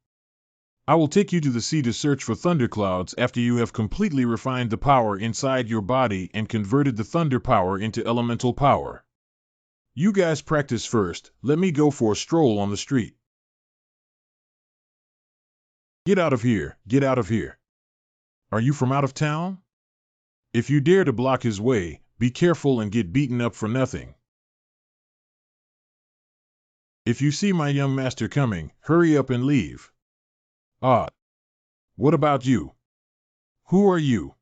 I will take you to the sea to search for thunderclouds after you have completely refined the power inside your body and converted the thunder power into elemental power. You guys practice first, let me go for a stroll on the street. Get out of here, get out of here. Are you from out of town? If you dare to block his way, be careful and get beaten up for nothing. If you see my young master coming, hurry up and leave. Ah. What about you? Who are you?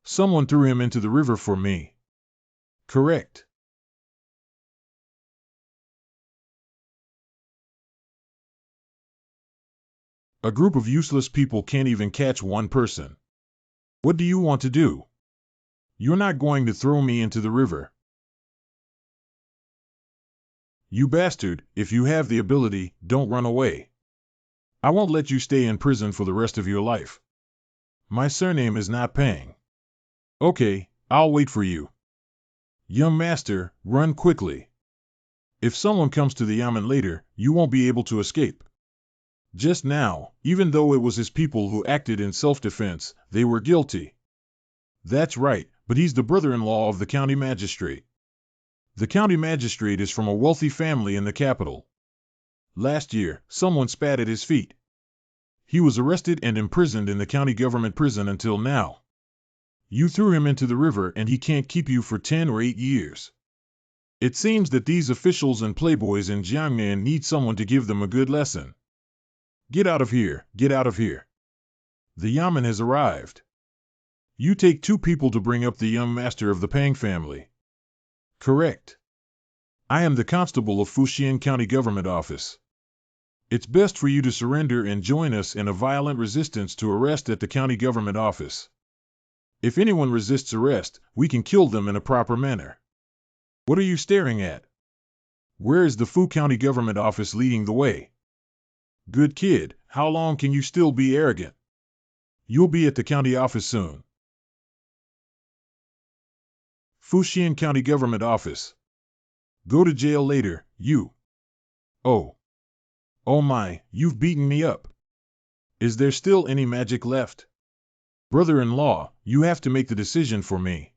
Someone threw him into the river for me. Correct. A group of useless people can't even catch one person. What do you want to do? You're not going to throw me into the river. You bastard, if you have the ability, don't run away. I won't let you stay in prison for the rest of your life. My surname is not Pang. Okay, I'll wait for you. Young master, run quickly. If someone comes to the yamen later, you won't be able to escape. Just now, even though it was his people who acted in self-defense, they were guilty. That's right, but he's the brother-in-law of the county magistrate. The county magistrate is from a wealthy family in the capital. Last year, someone spat at his feet. He was arrested and imprisoned in the county government prison until now. You threw him into the river and he can't keep you for 10 or 8 years. It seems that these officials and playboys in Jiangnan need someone to give them a good lesson. Get out of here, get out of here. The yamen has arrived. You take 2 people to bring up the young master of the Pang family. Correct. I am the constable of Fujian County Government Office. It's best for you to surrender and join us in a violent resistance to arrest at the county government office. If anyone resists arrest, we can kill them in a proper manner. What are you staring at? Where is the Fu County Government Office leading the way? Good kid, how long can you still be arrogant? You'll be at the county office soon. Fujian County Government Office. Go to jail later, you. Oh. Oh my, you've beaten me up. Is there still any magic left? Brother-in-law, you have to make the decision for me.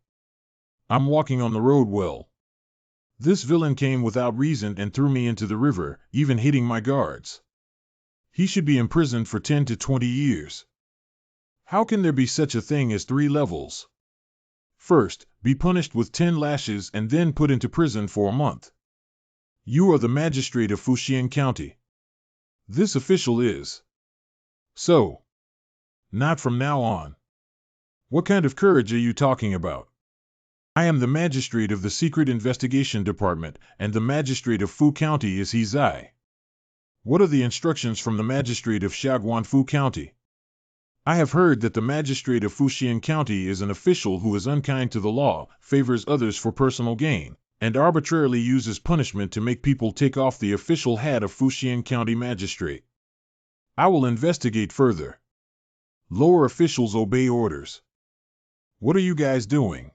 I'm walking on the road well. This villain came without reason and threw me into the river, even hitting my guards. He should be imprisoned for 10 to 20 years. How can there be such a thing as 3 levels? First, be punished with 10 lashes and then put into prison for a month. You are the magistrate of Fujian County. This official is. So. Not from now on. What kind of courage are you talking about? I am the magistrate of the Secret Investigation Department, and the magistrate of Fu County is He Zai. What are the instructions from the magistrate of Shaguan Fu County? I have heard that the magistrate of Fujian County is an official who is unkind to the law, favors others for personal gain, and arbitrarily uses punishment to make people take off the official hat of Fujian County Magistrate. I will investigate further. Lower officials obey orders. What are you guys doing?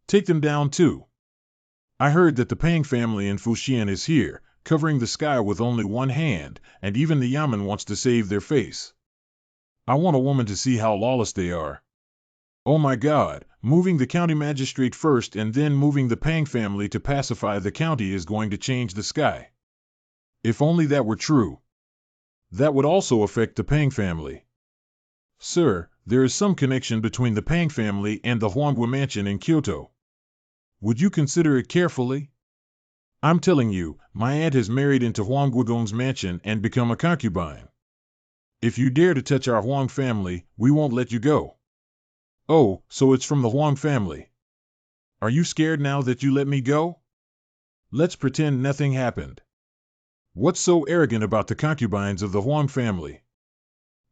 Take them down too. I heard that the Pang family in Fujian is here, covering the sky with only one hand, and even the yamen wants to save their face. I want a woman to see how lawless they are. Oh my God, moving the county magistrate first and then moving the Pang family to pacify the county is going to change the sky. If only that were true. That would also affect the Pang family. Sir, there is some connection between the Pang family and the Huanggu mansion in Kyoto. Would you consider it carefully? I'm telling you, my aunt has married into Huang Guodong's mansion and become a concubine. If you dare to touch our Huang family, we won't let you go. Oh, so it's from the Huang family. Are you scared now that you let me go? Let's pretend nothing happened. What's so arrogant about the concubines of the Huang family?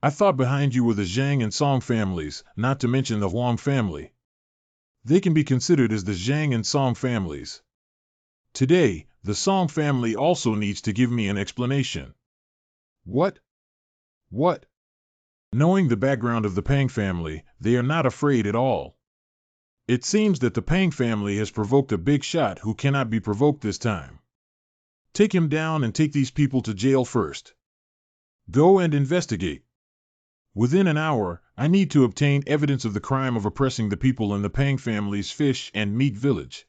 I thought behind you were the Zhang and Song families, not to mention the Huang family. They can be considered as the Zhang and Song families. Today, the Song family also needs to give me an explanation. What? What? Knowing the background of the Pang family, they are not afraid at all. It seems that the Pang family has provoked a big shot who cannot be provoked this time. Take him down and take these people to jail first. Go and investigate. Within an hour, I need to obtain evidence of the crime of oppressing the people in the Pang family's fish and meat village.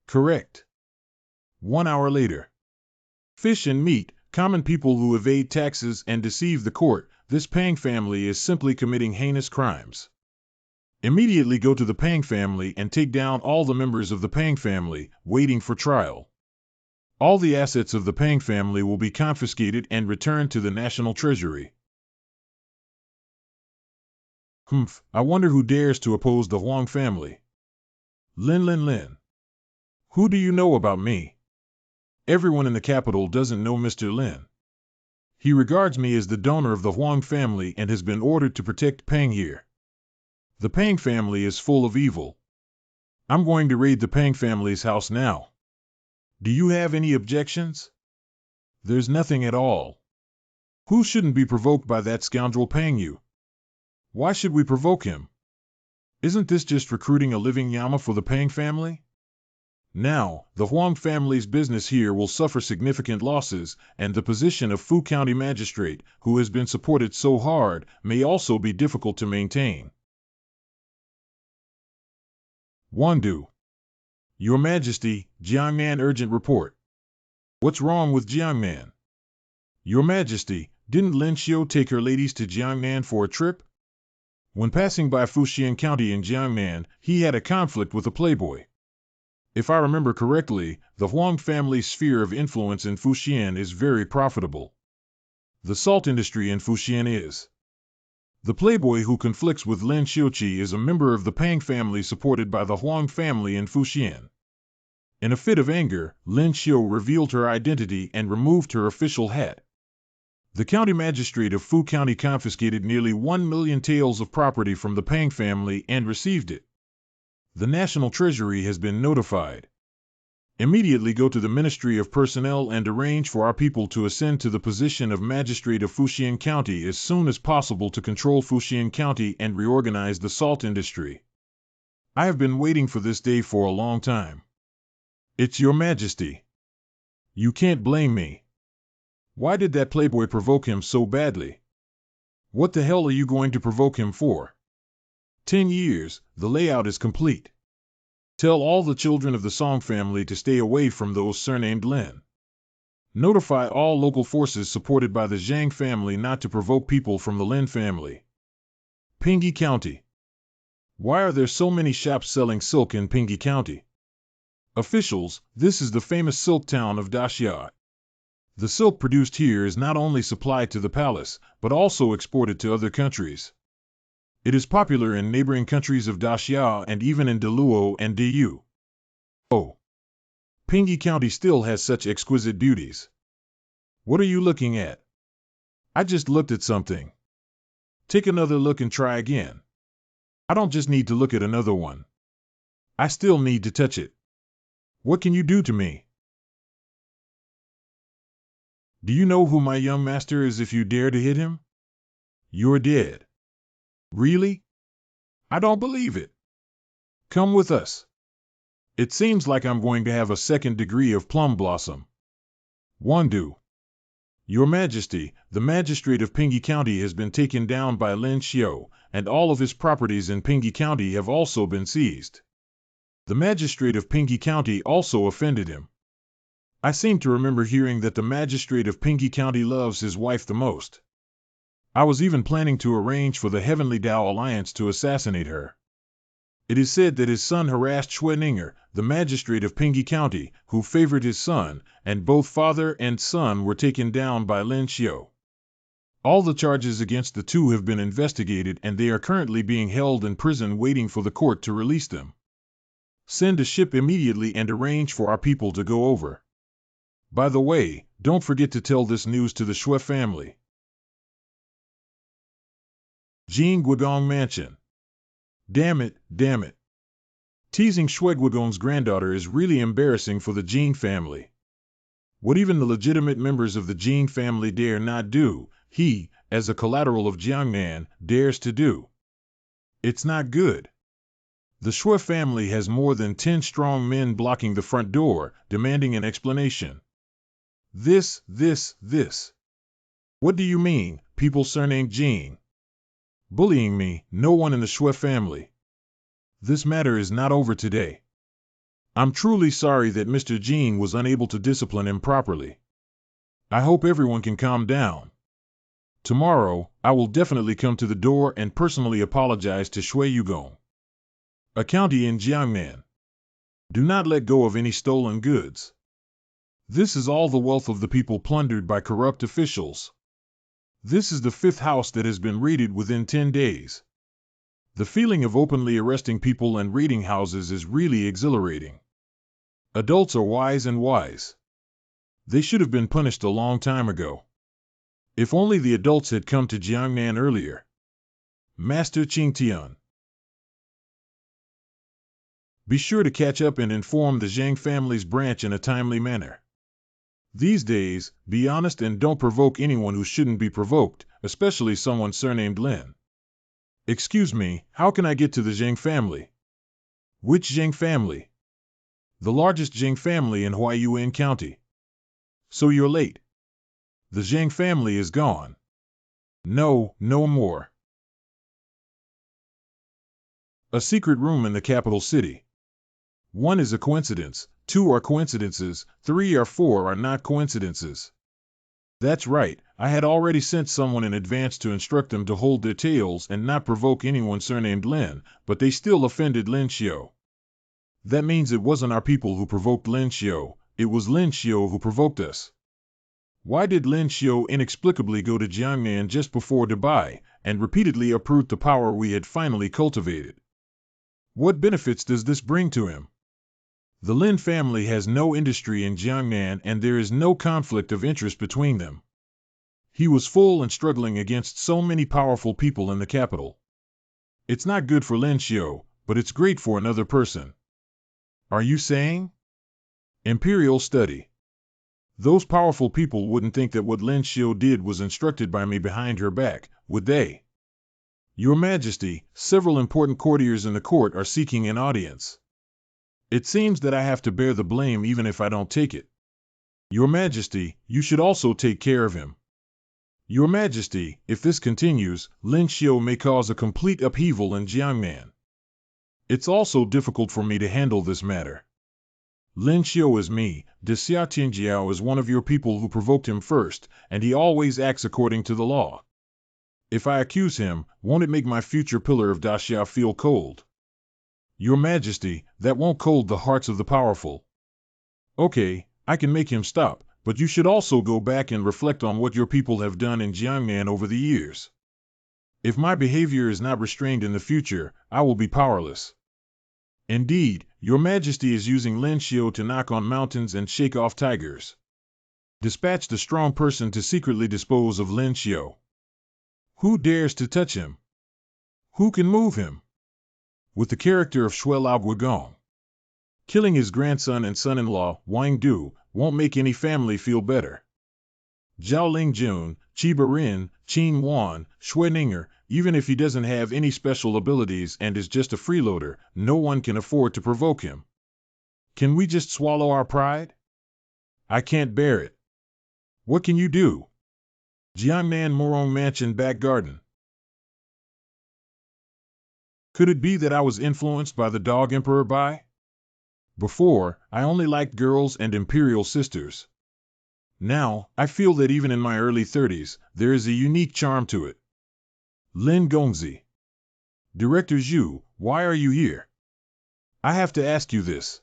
Correct. 1 hour later. Fish and meat, common people who evade taxes and deceive the court, this Pang family is simply committing heinous crimes. Immediately go to the Pang family and take down all the members of the Pang family, waiting for trial. All the assets of the Pang family will be confiscated and returned to the national treasury. I wonder who dares to oppose the Huang family. Lin. Who do you know about me? Everyone in the capital doesn't know Mr. Lin. He regards me as the donor of the Huang family and has been ordered to protect Pang here. The Pang family is full of evil. I'm going to raid the Pang family's house now. Do you have any objections? There's nothing at all. Who shouldn't be provoked by that scoundrel paying you? Why should we provoke him? Isn't this just recruiting a living llama for the Pang family? Now, the Huang family's business here will suffer significant losses, and the position of Fu County Magistrate, who has been supported so hard, may also be difficult to maintain. Wandu. Your Majesty, Jiangnan urgent report. What's wrong with Jiangnan? Your Majesty, didn't Lin Xiu take her ladies to Jiangnan for a trip? When passing by Fuxian County in Jiangnan, he had a conflict with a playboy. If I remember correctly, the Huang family's sphere of influence in Fuxian is very profitable. The salt industry in Fuxian is. The playboy who conflicts with Lin Xiuqi is a member of the Pang family supported by the Huang family in Fuxian. In a fit of anger, Lin Xiu revealed her identity and removed her official hat. The county magistrate of Fu County confiscated nearly 1 million taels of property from the Pang family and received it. The National Treasury has been notified. Immediately go to the Ministry of Personnel and arrange for our people to ascend to the position of Magistrate of Fuxian County as soon as possible to control Fuxian County and reorganize the salt industry. I have been waiting for this day for a long time. It's Your Majesty. You can't blame me. Why did that playboy provoke him so badly? What the hell are you going to provoke him for? 10 years, the layout is complete. Tell all the children of the Song family to stay away from those surnamed Lin. Notify all local forces supported by the Zhang family not to provoke people from the Lin family. Pingyi County. Why are there so many shops selling silk in Pingyi County? Officials, this is the famous silk town of Daxia. The silk produced here is not only supplied to the palace, but also exported to other countries. It is popular in neighboring countries of Daxia and even in Deluo and Diyu. Oh. Pingyi County still has such exquisite beauties. What are you looking at? I just looked at something. Take another look and try again. I don't just need to look at another one. I still need to touch it. What can you do to me? Do you know who my young master is if you dare to hit him? You're dead. Really? I don't believe it. Come with us. It seems like I'm going to have a second degree of plum blossom. Wandu. Your Majesty, the magistrate of Pingyi County has been taken down by Lin Xiu, and all of his properties in Pingyi County have also been seized. The magistrate of Pingyi County also offended him. I seem to remember hearing that the magistrate of Pingyi County loves his wife the most. I was even planning to arrange for the Heavenly Tao Alliance to assassinate her. It is said that his son harassed Xueninger, the magistrate of Pingyi County, who favored his son, and both father and son were taken down by Lin Xiu. All the charges against the two have been investigated and they are currently being held in prison waiting for the court to release them. Send a ship immediately and arrange for our people to go over. By the way, don't forget to tell this news to the Xue family. Jing Guigong Mansion. Damn it, damn it. Teasing Xue Guigong's granddaughter is really embarrassing for the Jing family. What even the legitimate members of the Jing family dare not do, he, as a collateral of Jiangnan, dares to do. It's not good. The Xue family has more than 10 strong men blocking the front door, demanding an explanation. This. What do you mean, people surnamed Jing? Bullying me, no one in the Xue family. This matter is not over today. I'm truly sorry that Mr. Jing was unable to discipline him properly. I hope everyone can calm down. Tomorrow, I will definitely come to the door and personally apologize to Xue Yugong. A county in Jiangnan. Do not let go of any stolen goods. This is all the wealth of the people plundered by corrupt officials. This is the 5th house that has been raided within 10 days. The feeling of openly arresting people and raiding houses is really exhilarating. Adults are wise and wise. They should have been punished a long time ago. If only the adults had come to Jiangnan earlier. Master Qingtian. Be sure to catch up and inform the Zhang family's branch in a timely manner. These days, be honest and don't provoke anyone who shouldn't be provoked, especially someone surnamed Lin. Excuse me, how can I get to the Zhang family? Which Zhang family? The largest Zhang family in Huaiyuan County. So you're late. The Zhang family is gone. No, no more. A secret room in the capital city. 1 is a coincidence, 2 are coincidences, 3 or 4 are not coincidences. That's right, I had already sent someone in advance to instruct them to hold their tails and not provoke anyone surnamed Lin, but they still offended Lin Xiu. That means it wasn't our people who provoked Lin Xiu, it was Lin Xiu who provoked us. Why did Lin Xiu inexplicably go to Jiangnan just before Dubai and repeatedly uproot the power we had finally cultivated? What benefits does this bring to him? The Lin family has no industry in Jiangnan and there is no conflict of interest between them. He was full and struggling against so many powerful people in the capital. It's not good for Lin Xiu, but it's great for another person. Are you saying? Imperial study. Those powerful people wouldn't think that what Lin Xiu did was instructed by me behind her back, would they? Your Majesty, several important courtiers in the court are seeking an audience. It seems that I have to bear the blame even if I don't take it. Your Majesty, you should also take care of him. Your Majesty, if this continues, Lin Xiu may cause a complete upheaval in Jiangnan. It's also difficult for me to handle this matter. Lin Xiu is me, De Xiaotingjiao is one of your people who provoked him first, and he always acts according to the law. If I accuse him, won't it make my future pillar of Daxia feel cold? Your Majesty, that won't cold the hearts of the powerful. Okay, I can make him stop, but you should also go back and reflect on what your people have done in Jiangnan over the years. If my behavior is not restrained in the future, I will be powerless. Indeed, Your Majesty is using Lin Xiu to knock on mountains and shake off tigers. Dispatch the strong person to secretly dispose of Lin Xiu. Who dares to touch him? Who can move him? With the character of Shuelao Guigong. Killing his grandson and son-in-law, Wang Du, won't make any family feel better. Zhao Lingjun, Chiba Rin, Qin Wan, Shui Ninger, even if he doesn't have any special abilities and is just a freeloader, no one can afford to provoke him. Can we just swallow our pride? I can't bear it. What can you do? Jiangnan Morong Mansion back garden. Could it be that I was influenced by the dog Emperor Bai? Before, I only liked girls and imperial sisters. Now, I feel that even in my early 30s, there is a unique charm to it. Lin Gongzi. Director Zhu, why are you here? I have to ask you this.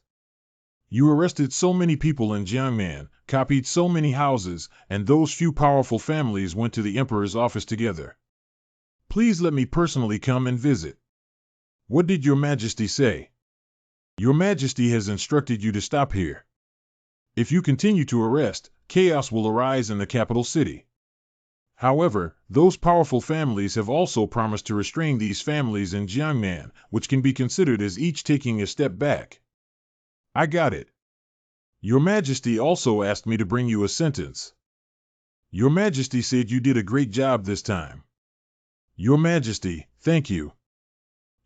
You arrested so many people in Jiangnan, copied so many houses, and those few powerful families went to the emperor's office together. Please let me personally come and visit. What did Your Majesty say? Your Majesty has instructed you to stop here. If you continue to arrest, chaos will arise in the capital city. However, those powerful families have also promised to restrain these families in Jiangnan, which can be considered as each taking a step back. I got it. Your Majesty also asked me to bring you a sentence. Your Majesty said you did a great job this time. Your Majesty, thank you.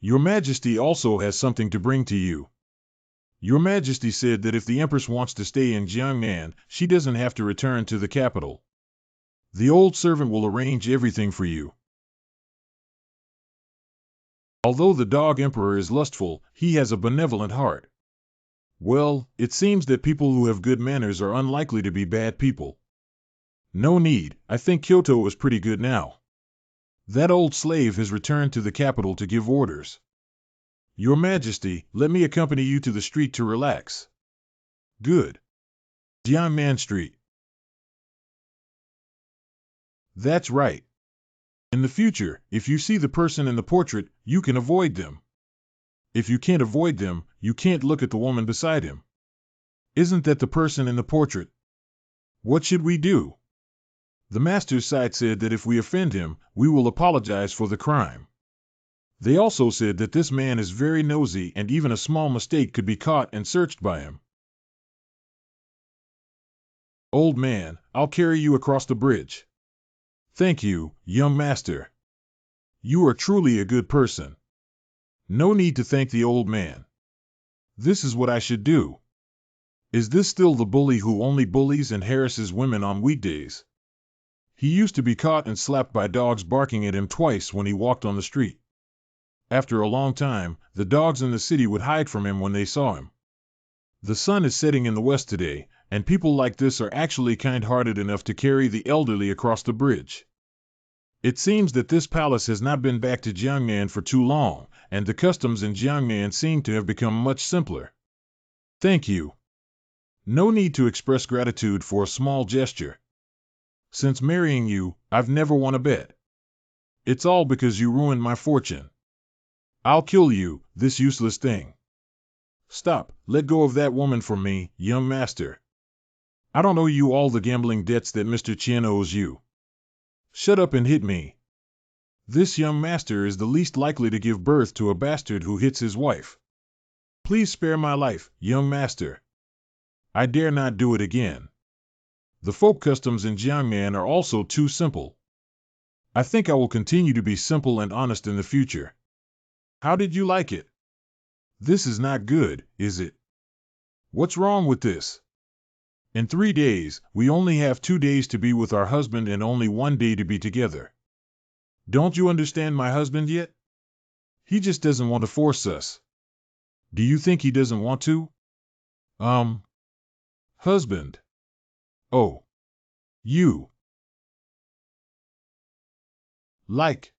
Your Majesty also has something to bring to you. Your Majesty said that if the Empress wants to stay in Jiangnan, she doesn't have to return to the capital. The old servant will arrange everything for you. Although the dog Emperor is lustful, he has a benevolent heart. Well, it seems that people who have good manners are unlikely to be bad people. No need, I think Kyoto is pretty good now. That old slave has returned to the capital to give orders. Your Majesty, let me accompany you to the street to relax. Good. Jiangnan Street. That's right. In the future, if you see the person in the portrait, you can avoid them. If you can't avoid them, you can't look at the woman beside him. Isn't that the person in the portrait? What should we do? The master's side said that if we offend him, we will apologize for the crime. They also said that this man is very nosy and even a small mistake could be caught and searched by him. Old man, I'll carry you across the bridge. Thank you, young master. You are truly a good person. No need to thank the old man. This is what I should do. Is this still the bully who only bullies and harasses women on weekdays? He used to be caught and slapped by dogs barking at him twice when he walked on the street. After a long time, the dogs in the city would hide from him when they saw him. The sun is setting in the west today, and people like this are actually kind-hearted enough to carry the elderly across the bridge. It seems that this palace has not been back to Jiangnan for too long, and the customs in Jiangnan seem to have become much simpler. Thank you. No need to express gratitude for a small gesture. Since marrying you, I've never won a bet. It's all because you ruined my fortune. I'll kill you, this useless thing. Stop, let go of that woman from me, young master. I don't owe you all the gambling debts that Mr. Chen owes you. Shut up and hit me. This young master is the least likely to give birth to a bastard who hits his wife. Please spare my life, young master. I dare not do it again. The folk customs in Jiangnan are also too simple. I think I will continue to be simple and honest in the future. How did you like it? This is not good, is it? What's wrong with this? In 3 days, we only have 2 days to be with our husband and only 1 day to be together. Don't you understand my husband yet? He just doesn't want to force us. Do you think he doesn't want to? Husband. Oh. You. Like.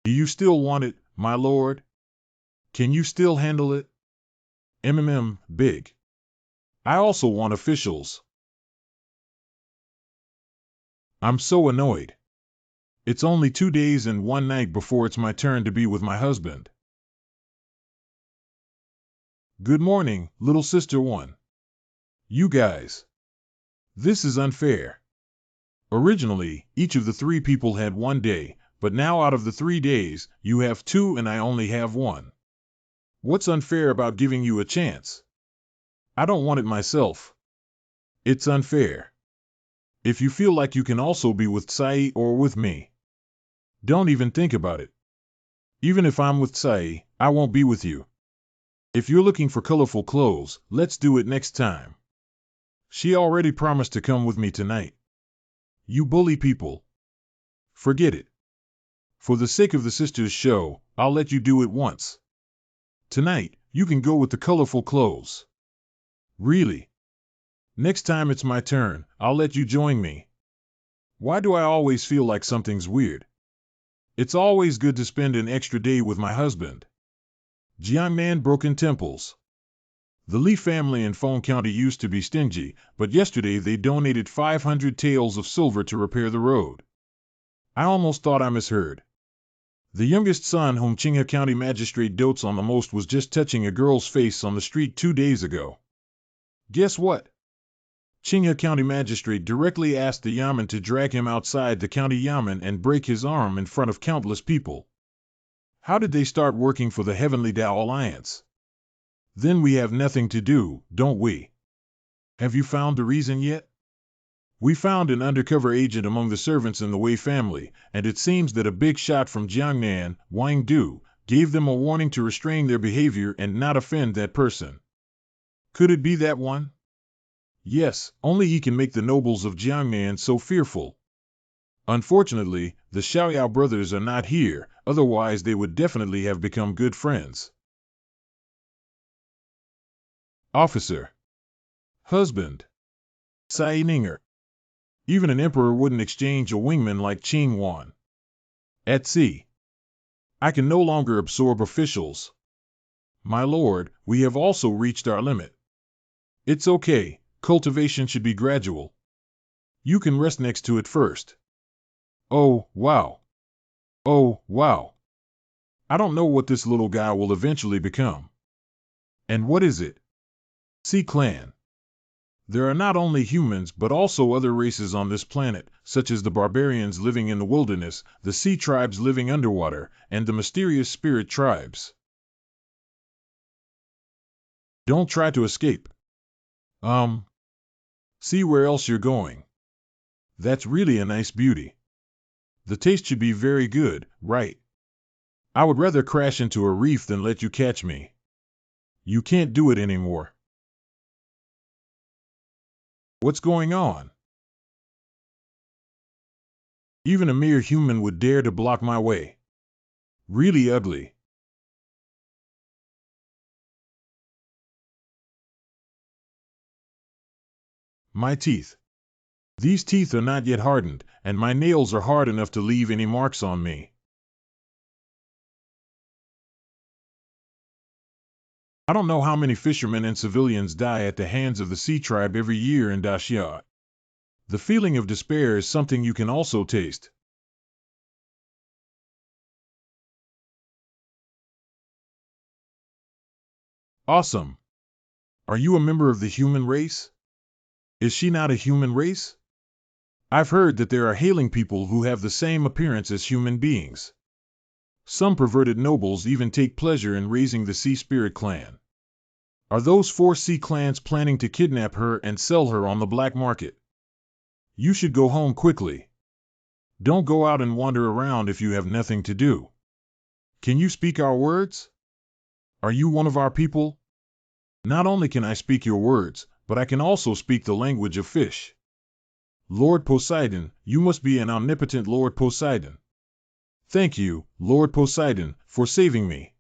Do you still want it, my lord? Can you still handle it? Big. I also want officials. I'm so annoyed. It's only 2 days and 1 night before it's my turn to be with my husband. Good morning, little sister one. You guys. This is unfair. Originally, each of the 3 people had 1 day, but now out of the 3 days, you have 2 and I only have 1. What's unfair about giving you a chance? I don't want it myself. It's unfair. If you feel like you can also be with Tsai or with me, don't even think about it. Even if I'm with Tsai, I won't be with you. If you're looking for colorful clothes, let's do it next time. She already promised to come with me tonight. You bully people. Forget it. For the sake of the sisters' show, I'll let you do it once. Tonight, you can go with the colorful clothes. Really? Next time it's my turn, I'll let you join me. Why do I always feel like something's weird? It's always good to spend an extra day with my husband. Jiangnan Broken Temples. The Li family in Feng County used to be stingy, but yesterday they donated 500 taels of silver to repair the road. I almost thought I misheard. The youngest son whom Qinghe County magistrate dotes on the most was just touching a girl's face on the street 2 days ago. Guess what? Qinghe County magistrate directly asked the yamen to drag him outside the county yamen and break his arm in front of countless people. How did they start working for the Heavenly Tao Alliance? Then we have nothing to do, don't we? Have you found the reason yet? We found an undercover agent among the servants in the Wei family, and it seems that a big shot from Jiangnan, Wang Du, gave them a warning to restrain their behavior and not offend that person. Could it be that one? Yes, only he can make the nobles of Jiangnan so fearful. Unfortunately, the Xiaoyao brothers are not here, otherwise they would definitely have become good friends. Officer. Husband. Tsai Ninger. Even an emperor wouldn't exchange a wingman like Qing Wan. At sea. I can no longer absorb officials. My lord, we have also reached our limit. It's okay, cultivation should be gradual. You can rest next to it first. Oh, wow. Oh, wow. I don't know what this little guy will eventually become. And what is it? Sea Clan. There are not only humans but also other races on this planet, such as the barbarians living in the wilderness, the sea tribes living underwater, and the mysterious spirit tribes. Don't try to escape. See where else you're going. That's really a nice beauty. The taste should be very good, right? I would rather crash into a reef than let you catch me. You can't do it anymore. What's going on? Even a mere human would dare to block my way. Really ugly. My teeth. These teeth are not yet hardened, and my nails are hard enough to leave any marks on me. I don't know how many fishermen and civilians die at the hands of the sea tribe every year in Dacia. The feeling of despair is something you can also taste. Awesome. Are you a member of the human race? Is she not a human race? I've heard that there are hailing people who have the same appearance as human beings. Some perverted nobles even take pleasure in raising the Sea Spirit clan. Are those 4 sea clans planning to kidnap her and sell her on the black market? You should go home quickly. Don't go out and wander around if you have nothing to do. Can you speak our words? Are you one of our people? Not only can I speak your words, but I can also speak the language of fish. Lord Poseidon, you must be an omnipotent Lord Poseidon. Thank you, Lord Poseidon, for saving me.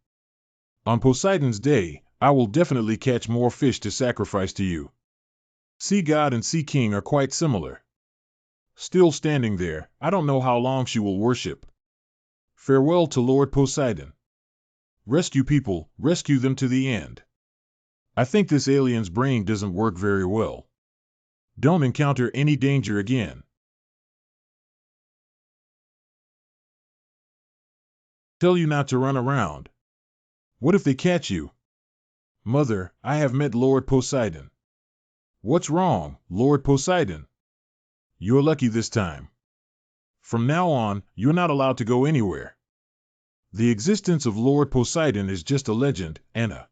On Poseidon's day, I will definitely catch more fish to sacrifice to you. Sea God and Sea King are quite similar. Still standing there, I don't know how long she will worship. Farewell to Lord Poseidon. Rescue people, rescue them to the end. I think this alien's brain doesn't work very well. Don't encounter any danger again. Tell you not to run around. What if they catch you? Mother, I have met Lord Poseidon. What's wrong, Lord Poseidon? You're lucky this time. From now on, you're not allowed to go anywhere. The existence of Lord Poseidon is just a legend, Anna.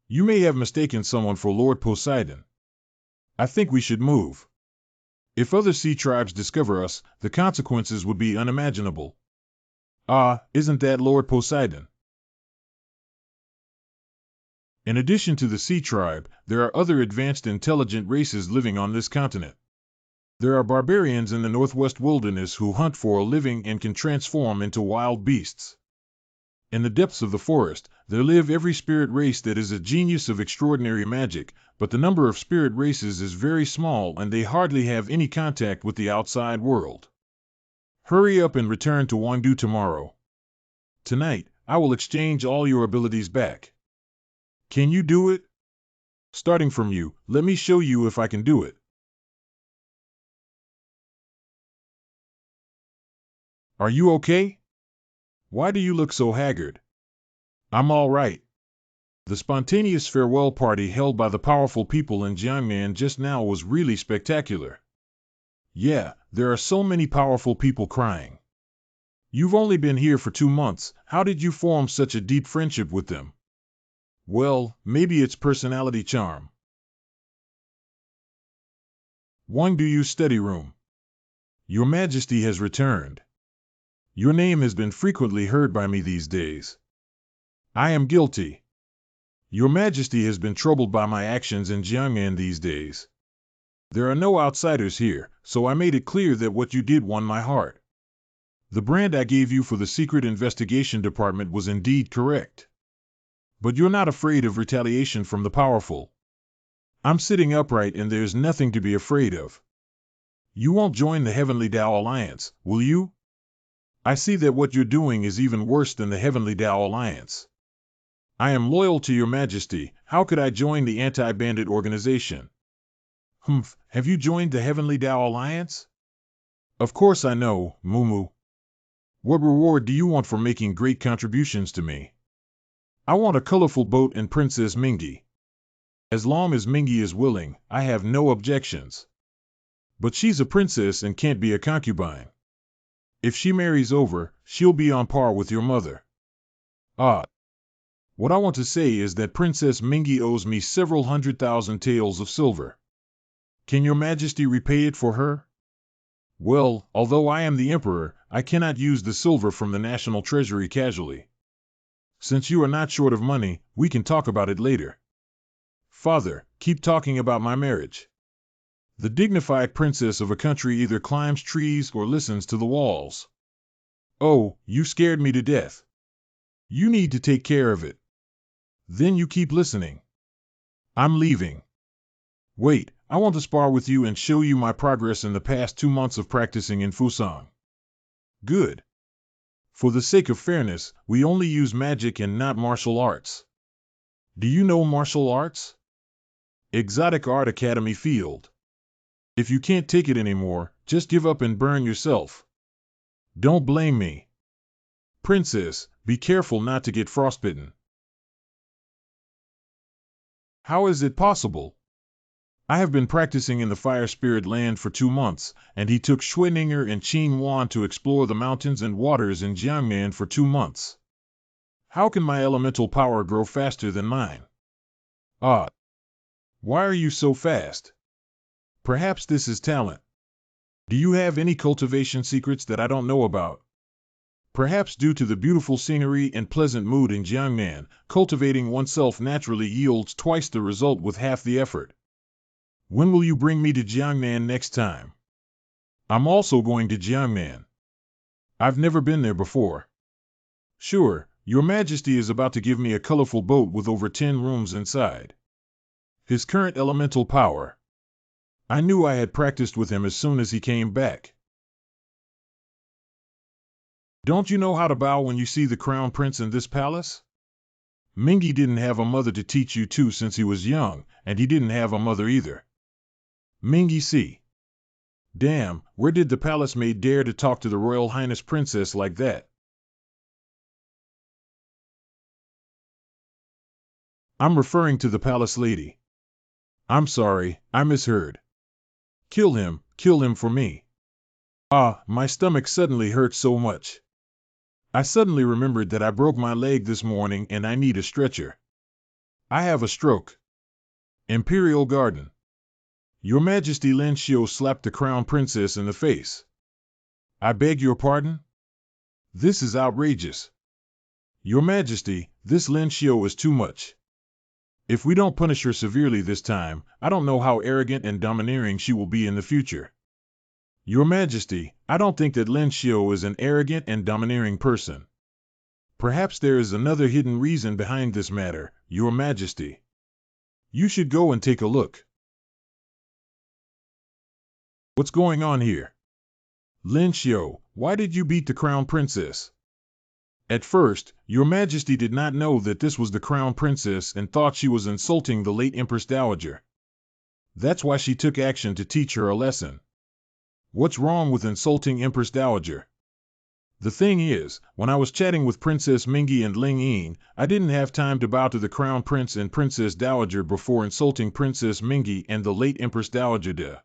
You may have mistaken someone for Lord Poseidon. I think we should move. If other sea tribes discover us, the consequences would be unimaginable. Ah, isn't that Lord Poseidon? In addition to the sea tribe, there are other advanced intelligent races living on this continent. There are barbarians in the northwest wilderness who hunt for a living and can transform into wild beasts. In the depths of the forest, there live every spirit race that is a genius of extraordinary magic, but the number of spirit races is very small and they hardly have any contact with the outside world. Hurry up and return to Wangdu tomorrow. Tonight, I will exchange all your abilities back. Can you do it? Starting from you, let me show you if I can do it. Are you okay? Why do you look so haggard? I'm all right. The spontaneous farewell party held by the powerful people in Jiangnan just now was really spectacular. Yeah, there are so many powerful people crying. You've only been here for 2 months, how did you form such a deep friendship with them? Well, maybe it's personality charm. Wangdu study room. Your Majesty has returned. Your name has been frequently heard by me these days. I am guilty. Your Majesty has been troubled by my actions in Jiangnan these days. There are no outsiders here, so I made it clear that what you did won my heart. The brand I gave you for the secret investigation department was indeed correct. But you're not afraid of retaliation from the powerful. I'm sitting upright and there's nothing to be afraid of. You won't join the Heavenly Tao Alliance, will you? I see that what you're doing is even worse than the Heavenly Tao Alliance. I am loyal to your Majesty, how could I join the anti-bandit organization? Humph, have you joined the Heavenly Tao Alliance? Of course I know, Mumu. What reward do you want for making great contributions to me? I want a colorful boat and Princess Mingi. As long as Mingi is willing, I have no objections. But she's a princess and can't be a concubine. If she marries over, she'll be on par with your mother. Ah. What I want to say is that Princess Mingi owes me several 100,000 taels of silver. Can your majesty repay it for her? Well, although I am the emperor, I cannot use the silver from the national treasury casually. Since you are not short of money, we can talk about it later. Father, keep talking about my marriage. The dignified princess of a country either climbs trees or listens to the walls. Oh, you scared me to death. You need to take care of it. Then you keep listening. I'm leaving. Wait, I want to spar with you and show you my progress in the past 2 months of practicing in Fusang. Good. For the sake of fairness, we only use magic and not martial arts. Do you know martial arts? Exotic Art Academy Field. If you can't take it anymore, just give up and burn yourself. Don't blame me. Princess, be careful not to get frostbitten. How is it possible? I have been practicing in the Fire Spirit land for 2 months, and he took Schweninger and Qin Wan to explore the mountains and waters in Jiangnan for 2 months. How can my elemental power grow faster than mine? Ah. Why are you so fast? Perhaps this is talent. Do you have any cultivation secrets that I don't know about? Perhaps due to the beautiful scenery and pleasant mood in Jiangnan, cultivating oneself naturally yields twice the result with half the effort. When will you bring me to Jiangnan next time? I'm also going to Jiangnan. I've never been there before. Sure, Your Majesty is about to give me a colorful boat with over 10 rooms inside. His current elemental power. I knew I had practiced with him as soon as he came back. Don't you know how to bow when you see the crown prince in this palace? Mingi didn't have a mother to teach you to since he was young, and he didn't have a mother either. Mingi see. Damn, where did the palace maid dare to talk to the Royal Highness Princess like that? I'm referring to the palace lady. I'm sorry, I misheard. Kill him for me. Ah, my stomach suddenly hurts so much. I suddenly remembered that I broke my leg this morning and I need a stretcher. I have a stroke. Imperial Garden. Your Majesty Lin Xiu slapped the crown princess in the face. I beg your pardon? This is outrageous. Your Majesty, this Lin Xiu is too much. If we don't punish her severely this time, I don't know how arrogant and domineering she will be in the future. Your Majesty, I don't think that Lin Xiu is an arrogant and domineering person. Perhaps there is another hidden reason behind this matter, Your Majesty. You should go and take a look. What's going on here? Lin Xiu, why did you beat the crown princess? At first, Your Majesty did not know that this was the crown princess and thought she was insulting the late Empress Dowager. That's why she took action to teach her a lesson. What's wrong with insulting Empress Dowager? The thing is, when I was chatting with Princess Mingi and Ling Ying, I didn't have time to bow to the Crown Prince and Princess Dowager before insulting Princess Mingi and the late Empress Dowager De.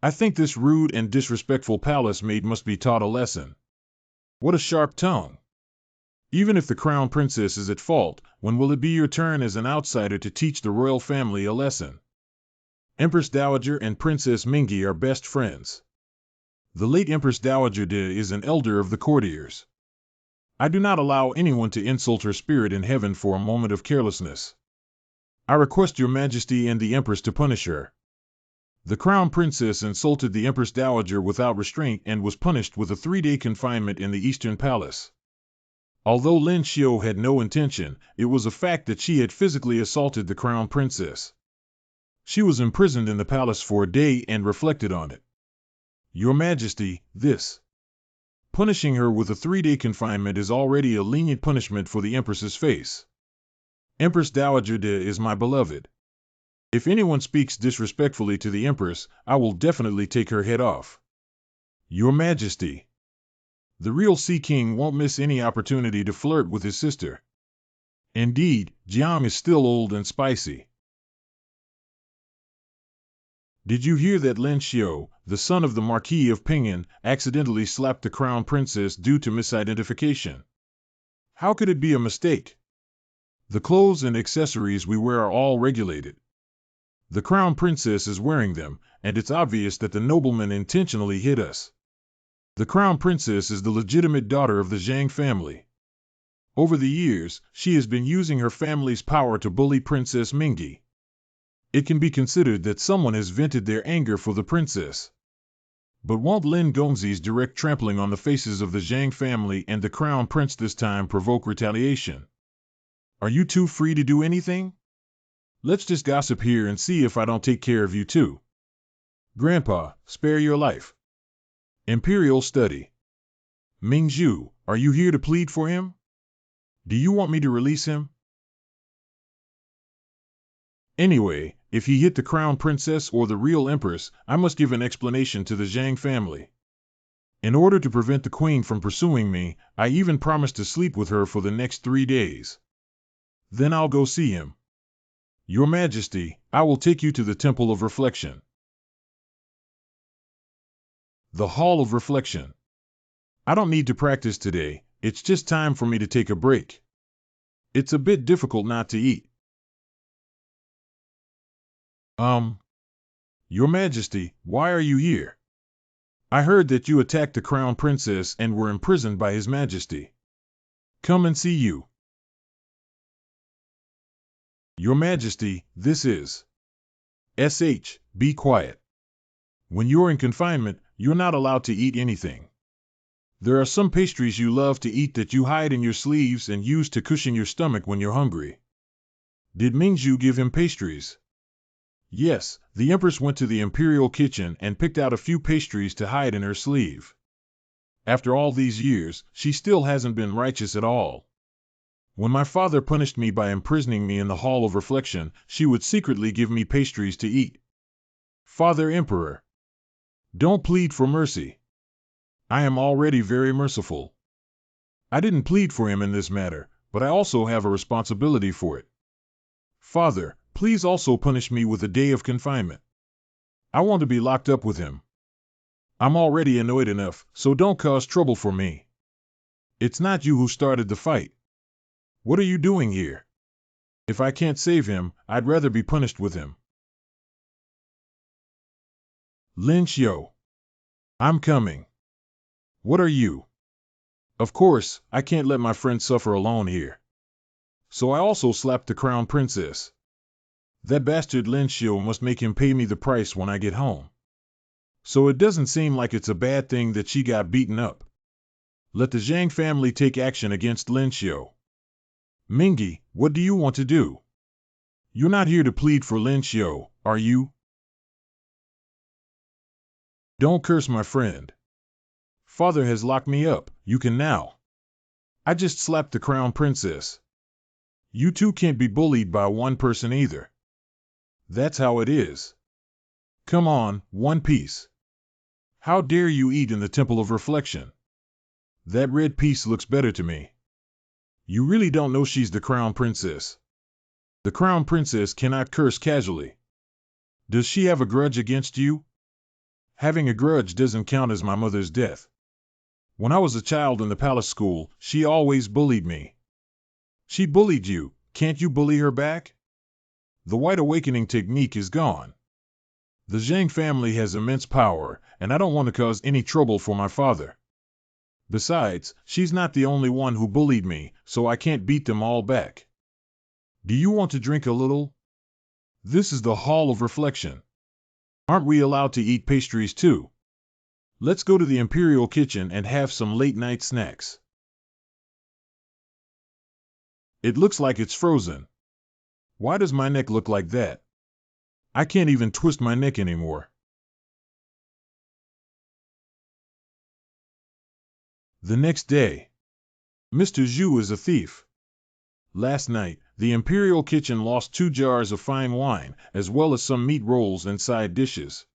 I think this rude and disrespectful palace maid must be taught a lesson. What a sharp tongue. Even if the Crown Princess is at fault, when will it be your turn as an outsider to teach the royal family a lesson? Empress Dowager and Princess Mingi are best friends. The late Empress Dowager De is an elder of the courtiers. I do not allow anyone to insult her spirit in heaven for a moment of carelessness. I request Your Majesty and the Empress to punish her. The Crown Princess insulted the Empress Dowager without restraint and was punished with a 3-day confinement in the Eastern Palace. Although Lin Xiu had no intention, it was a fact that she had physically assaulted the Crown Princess. She was imprisoned in the palace for a day and reflected on it. Your Majesty, this. Punishing her with a 3-day confinement is already a lenient punishment for the Empress's face. Empress Dowager De is my beloved. If anyone speaks disrespectfully to the Empress, I will definitely take her head off. Your Majesty. The real Sea King won't miss any opportunity to flirt with his sister. Indeed, Jiang is still old and spicy. Did you hear that Lin Xiu, the son of the Marquis of Pingyang, accidentally slapped the crown princess due to misidentification? How could it be a mistake? The clothes and accessories we wear are all regulated. The crown princess is wearing them, and it's obvious that the nobleman intentionally hid us. The crown princess is the legitimate daughter of the Zhang family. Over the years, she has been using her family's power to bully Princess Mingyi. It can be considered that someone has vented their anger for the princess. But won't Lin Gongzi's direct trampling on the faces of the Zhang family and the crown prince this time provoke retaliation? Are you two free to do anything? Let's just gossip here and see if I don't take care of you too. Grandpa, spare your life. Imperial study. Mingzhu, are you here to plead for him? Do you want me to release him? Anyway, if he hit the crown princess or the real empress, I must give an explanation to the Zhang family. In order to prevent the queen from pursuing me, I even promised to sleep with her for the next 3 days. Then I'll go see him. Your Majesty, I will take you to the Temple of Reflection. The Hall of Reflection. I don't need to practice today, it's just time for me to take a break. It's a bit difficult not to eat. Your Majesty, why are you here? I heard that you attacked the crown princess and were imprisoned by His Majesty. Come and see you. Your Majesty, this is... Be quiet. When you're in confinement, you're not allowed to eat anything. There are some pastries you love to eat that you hide in your sleeves and use to cushion your stomach when you're hungry. Did Mingzhu give him pastries? Yes, the Empress went to the Imperial kitchen and picked out a few pastries to hide in her sleeve. After all these years, she still hasn't been righteous at all. When my father punished me by imprisoning me in the Hall of Reflection, she would secretly give me pastries to eat. Father Emperor, don't plead for mercy. I am already very merciful. I didn't plead for him in this matter, but I also have a responsibility for it. Father, please also punish me with a day of confinement. I want to be locked up with him. I'm already annoyed enough, so don't cause trouble for me. It's not you who started the fight. What are you doing here? If I can't save him, I'd rather be punished with him. Lin Xiu. I'm coming. What are you? Of course, I can't let my friend suffer alone here. So I also slapped the crown princess. That bastard Lin Xiu must make him pay me the price when I get home. So it doesn't seem like it's a bad thing that she got beaten up. Let the Zhang family take action against Lin Xiu. Mingyi, what do you want to do? You're not here to plead for Lin Xiu, are you? Don't curse my friend. Father has locked me up, you can now. I just slapped the crown princess. You two can't be bullied by one person either. That's how it is. Come on, One Piece. How dare you eat in the Temple of Reflection? That red piece looks better to me. You really don't know she's the crown princess. The crown princess cannot curse casually. Does she have a grudge against you? Having a grudge doesn't count as my mother's death. When I was a child in the palace school, she always bullied me. She bullied you, can't you bully her back? The White Awakening technique is gone. The Zhang family has immense power, and I don't want to cause any trouble for my father. Besides, she's not the only one who bullied me, so I can't beat them all back. Do you want to drink a little? This is the Hall of Reflection. Aren't we allowed to eat pastries too? Let's go to the Imperial kitchen and have some late-night snacks. It looks like it's frozen. Why does my neck look like that? I can't even twist my neck anymore. The next day. Mr. Zhu is a thief. Last night, the Imperial kitchen lost 2 jars of fine wine, as well as some meat rolls and side dishes.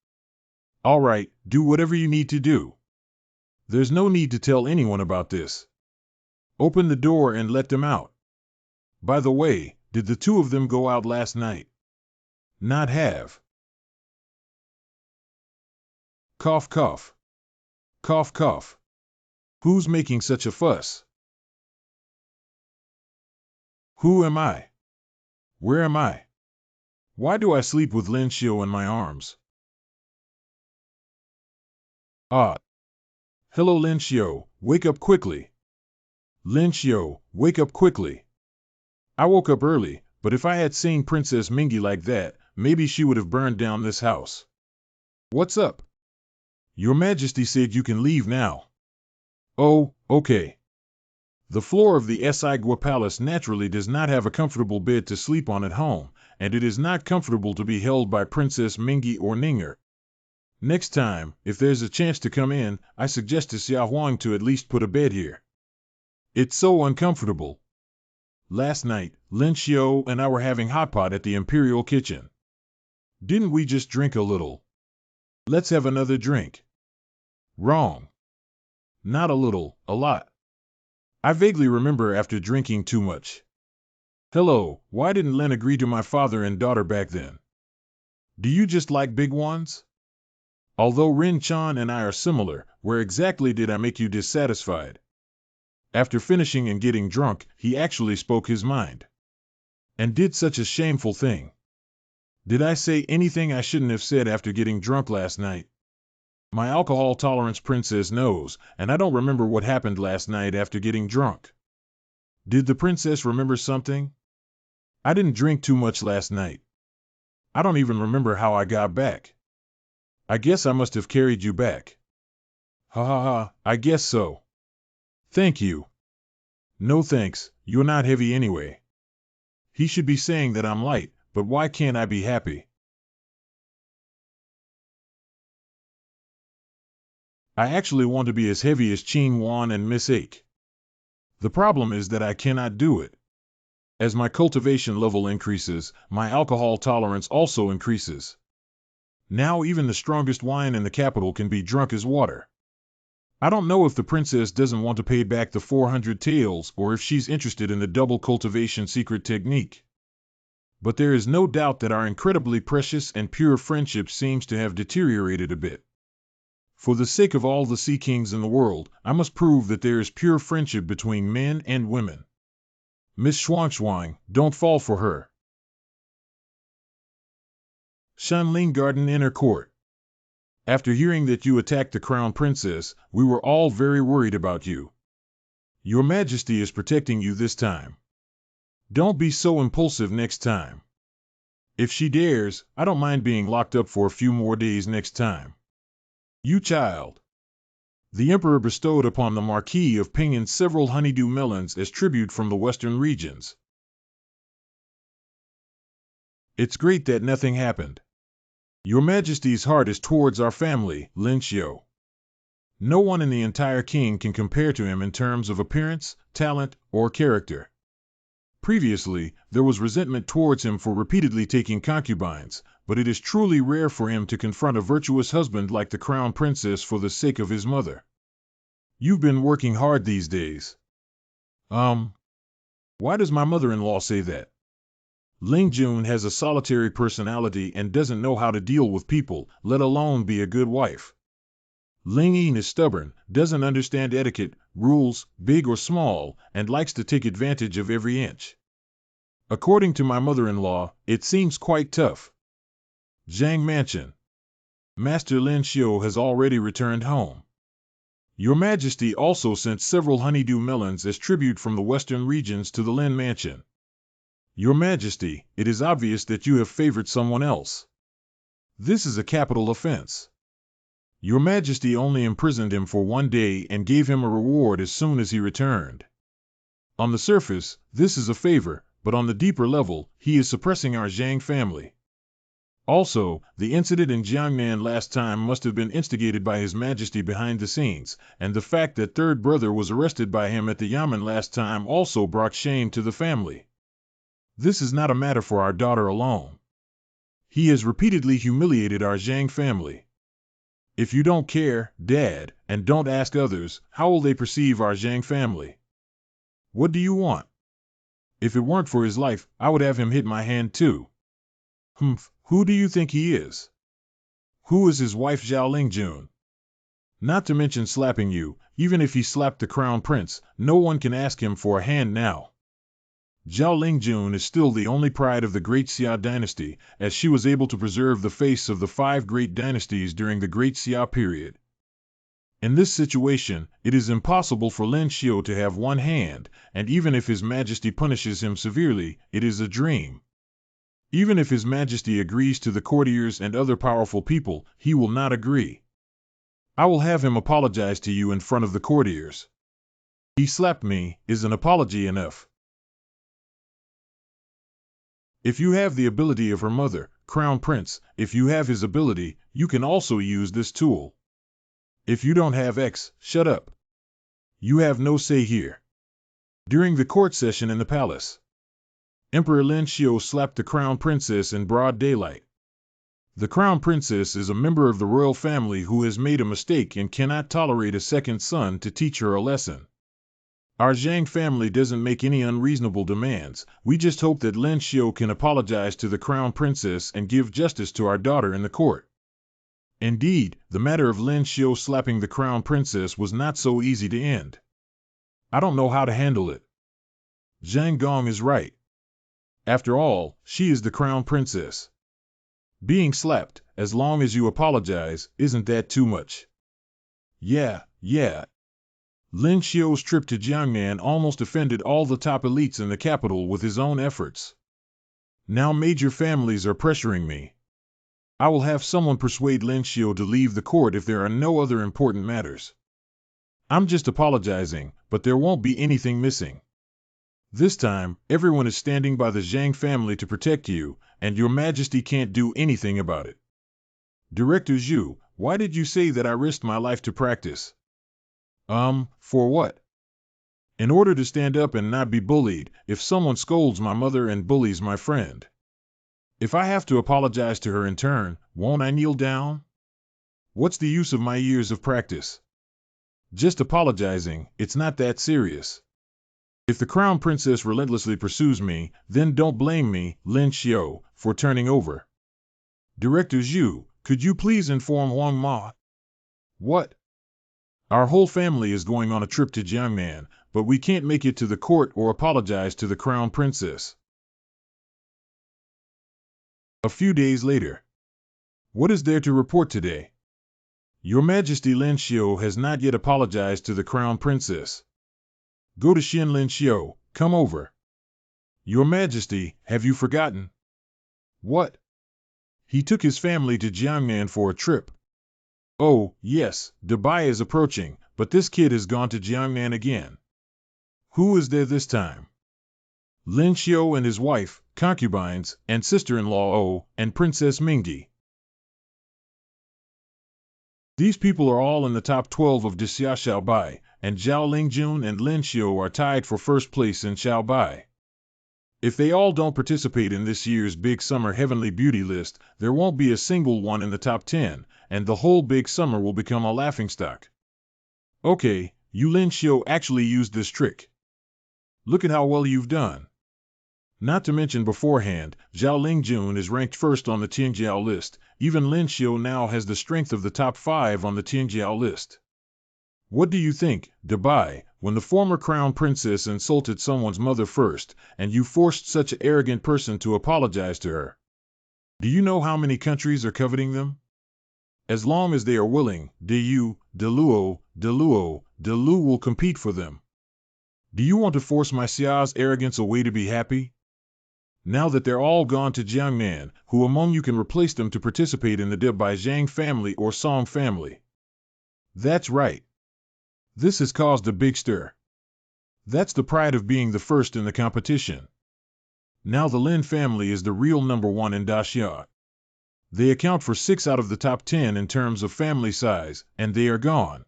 All right, do whatever you need to do. There's no need to tell anyone about this. Open the door and let them out. By the way, did the 2 of them go out last night? Not have. Cough, cough. Cough, cough. Who's making such a fuss? Who am I? Where am I? Why do I sleep with Lin Xiu in my arms? Ah. Hello, Lin Xiu, wake up quickly. Lin Xiu, wake up quickly. I woke up early, but if I had seen Princess Mingy like that, maybe she would have burned down this house. What's up? Your Majesty said you can leave now. Oh, okay. The floor of the Sigua Palace naturally does not have a comfortable bed to sleep on at home, and it is not comfortable to be held by Princess Mingy or Ninger. Next time, if there's a chance to come in, I suggest to Xia Huang to at least put a bed here. It's so uncomfortable. Last night, Lin Xiu and I were having hot pot at the Imperial kitchen. Didn't we just drink a little? Let's have another drink. Wrong. Not a little, a lot. I vaguely remember after drinking too much. Hello, why didn't Len agree to my father and daughter back then? Do you just like big ones? Although Rin Chan and I are similar, where exactly did I make you dissatisfied? After finishing and getting drunk, he actually spoke his mind. And did such a shameful thing. Did I say anything I shouldn't have said after getting drunk last night? My alcohol tolerance princess knows, and I don't remember what happened last night after getting drunk. Did the princess remember something? I didn't drink too much last night. I don't even remember how I got back. I guess I must have carried you back. Ha ha ha, I guess so. Thank you. No thanks, you're not heavy anyway. He should be saying that I'm light, but why can't I be happy? I actually want to be as heavy as Qin Wan and Miss Ake. The problem is that I cannot do it. As my cultivation level increases, my alcohol tolerance also increases. Now even the strongest wine in the capital can be drunk as water. I don't know if the princess doesn't want to pay back the 400 taels or if she's interested in the double cultivation secret technique. But there is no doubt that our incredibly precious and pure friendship seems to have deteriorated a bit. For the sake of all the sea kings in the world, I must prove that there is pure friendship between men and women. Miss Shuangxuang, don't fall for her. Shanling Garden Inner Court. After hearing that you attacked the crown princess, we were all very worried about you. Your Majesty is protecting you this time. Don't be so impulsive next time. If she dares, I don't mind being locked up for a few more days next time. You child. The Emperor bestowed upon the Marquis of Pingan several honeydew melons as tribute from the western regions. It's great that nothing happened. Your Majesty's heart is towards our family, Lin Xiu. No one in the entire king can compare to him in terms of appearance, talent, or character. Previously, there was resentment towards him for repeatedly taking concubines, but it is truly rare for him to confront a virtuous husband like the crown princess for the sake of his mother. You've been working hard these days. Why does my mother-in-law say that? Ling Jun has a solitary personality and doesn't know how to deal with people, let alone be a good wife. Ling Yin is stubborn, doesn't understand etiquette, rules, big or small, and likes to take advantage of every inch. According to my mother-in-law, it seems quite tough. Zhang Mansion. Master Lin Xiu has already returned home. Your Majesty also sent several honeydew melons as tribute from the western regions to the Lin Mansion. Your Majesty, it is obvious that you have favored someone else. This is a capital offense. Your Majesty only imprisoned him for 1 day and gave him a reward as soon as he returned. On the surface, this is a favor, but on the deeper level, he is suppressing our Zhang family. Also, the incident in Jiangnan last time must have been instigated by His Majesty behind the scenes, and the fact that third brother was arrested by him at the Yamen last time also brought shame to the family. This is not a matter for our daughter alone. He has repeatedly humiliated our Zhang family. If you don't care, Dad, and don't ask others, how will they perceive our Zhang family? What do you want? If it weren't for his life, I would have him hit my hand too. Who do you think he is? Who is his wife Zhao Lingjun? Not to mention slapping you, even if he slapped the crown prince, no one can ask him for a hand now. Zhao Lingjun is still the only pride of the Great Xia dynasty, as she was able to preserve the face of the 5 great dynasties during the Great Xia period. In this situation, it is impossible for Lin Xiu to have one hand, and even if His Majesty punishes him severely, it is a dream. Even if His Majesty agrees to the courtiers and other powerful people, he will not agree. I will have him apologize to you in front of the courtiers. He slapped me, is an apology enough? If you have the ability of her mother, Crown Prince, if you have his ability, you can also use this tool. If you don't have X, shut up. You have no say here. During the court session in the palace, Emperor Lin Xiu slapped the Crown Princess in broad daylight. The Crown Princess is a member of the royal family who has made a mistake and cannot tolerate a second son to teach her a lesson. Our Zhang family doesn't make any unreasonable demands, we just hope that Lin Xiu can apologize to the Crown Princess and give justice to our daughter in the court. Indeed, the matter of Lin Xiu slapping the Crown Princess was not so easy to end. I don't know how to handle it. Zhang Gong is right. After all, she is the Crown Princess. Being slapped, as long as you apologize, isn't that too much? Yeah. Lin Xiu's trip to Jiangnan almost offended all the top elites in the capital with his own efforts. Now major families are pressuring me. I will have someone persuade Lin Xiu to leave the court if there are no other important matters. I'm just apologizing, but there won't be anything missing. This time, everyone is standing by the Zhang family to protect you, and Your Majesty can't do anything about it. Director Zhu, why did you say that I risked my life to practice? For what? In order to stand up and not be bullied, if someone scolds my mother and bullies my friend. If I have to apologize to her in turn, won't I kneel down? What's the use of my years of practice? Just apologizing, it's not that serious. If the Crown Princess relentlessly pursues me, then don't blame me, Lin Xiu, for turning over. Director Zhu, could you please inform Wang Ma? What? Our whole family is going on a trip to Jiangnan, but we can't make it to the court or apologize to the Crown Princess. A few days later. What is there to report today? Your Majesty Lin Xiu has not yet apologized to the Crown Princess. Go to Xin Lin Xiu, come over. Your Majesty, have you forgotten? What? He took his family to Jiangnan for a trip. Oh, yes, Dubai is approaching, but this kid has gone to Jiangnan again. Who is there this time? Lin Xiu and his wife, concubines, and sister-in-law Oh, and Princess Mingdi. These people are all in the top 12 of Xia Xiaobai, and Zhao Lingjun and Lin Xiu are tied for first place in Xiaobai. If they all don't participate in this year's Big Summer Heavenly Beauty list, there won't be a single one in the top 10, and the whole Big Summer will become a laughingstock. Okay, you Lin Xiu actually used this trick. Look at how well you've done. Not to mention beforehand, Zhao Lingjun is ranked first on the Tianjiao list. Even Lin Xiu now has the strength of the top 5 on the Tianjiao list. What do you think, Dubai, when the former Crown Princess insulted someone's mother first, and you forced such an arrogant person to apologize to her? Do you know how many countries are coveting them? As long as they are willing, Delu will compete for them. Do you want to force my Xia's arrogance away to be happy? Now that they're all gone to Jiangnan, who among you can replace them to participate in the Dubai Zhang family or Song family? That's right. This has caused a big stir. That's the pride of being the first in the competition. Now the Lin family is the real number 1 in Daxia. They account for 6 out of the top 10 in terms of family size, and they are gone.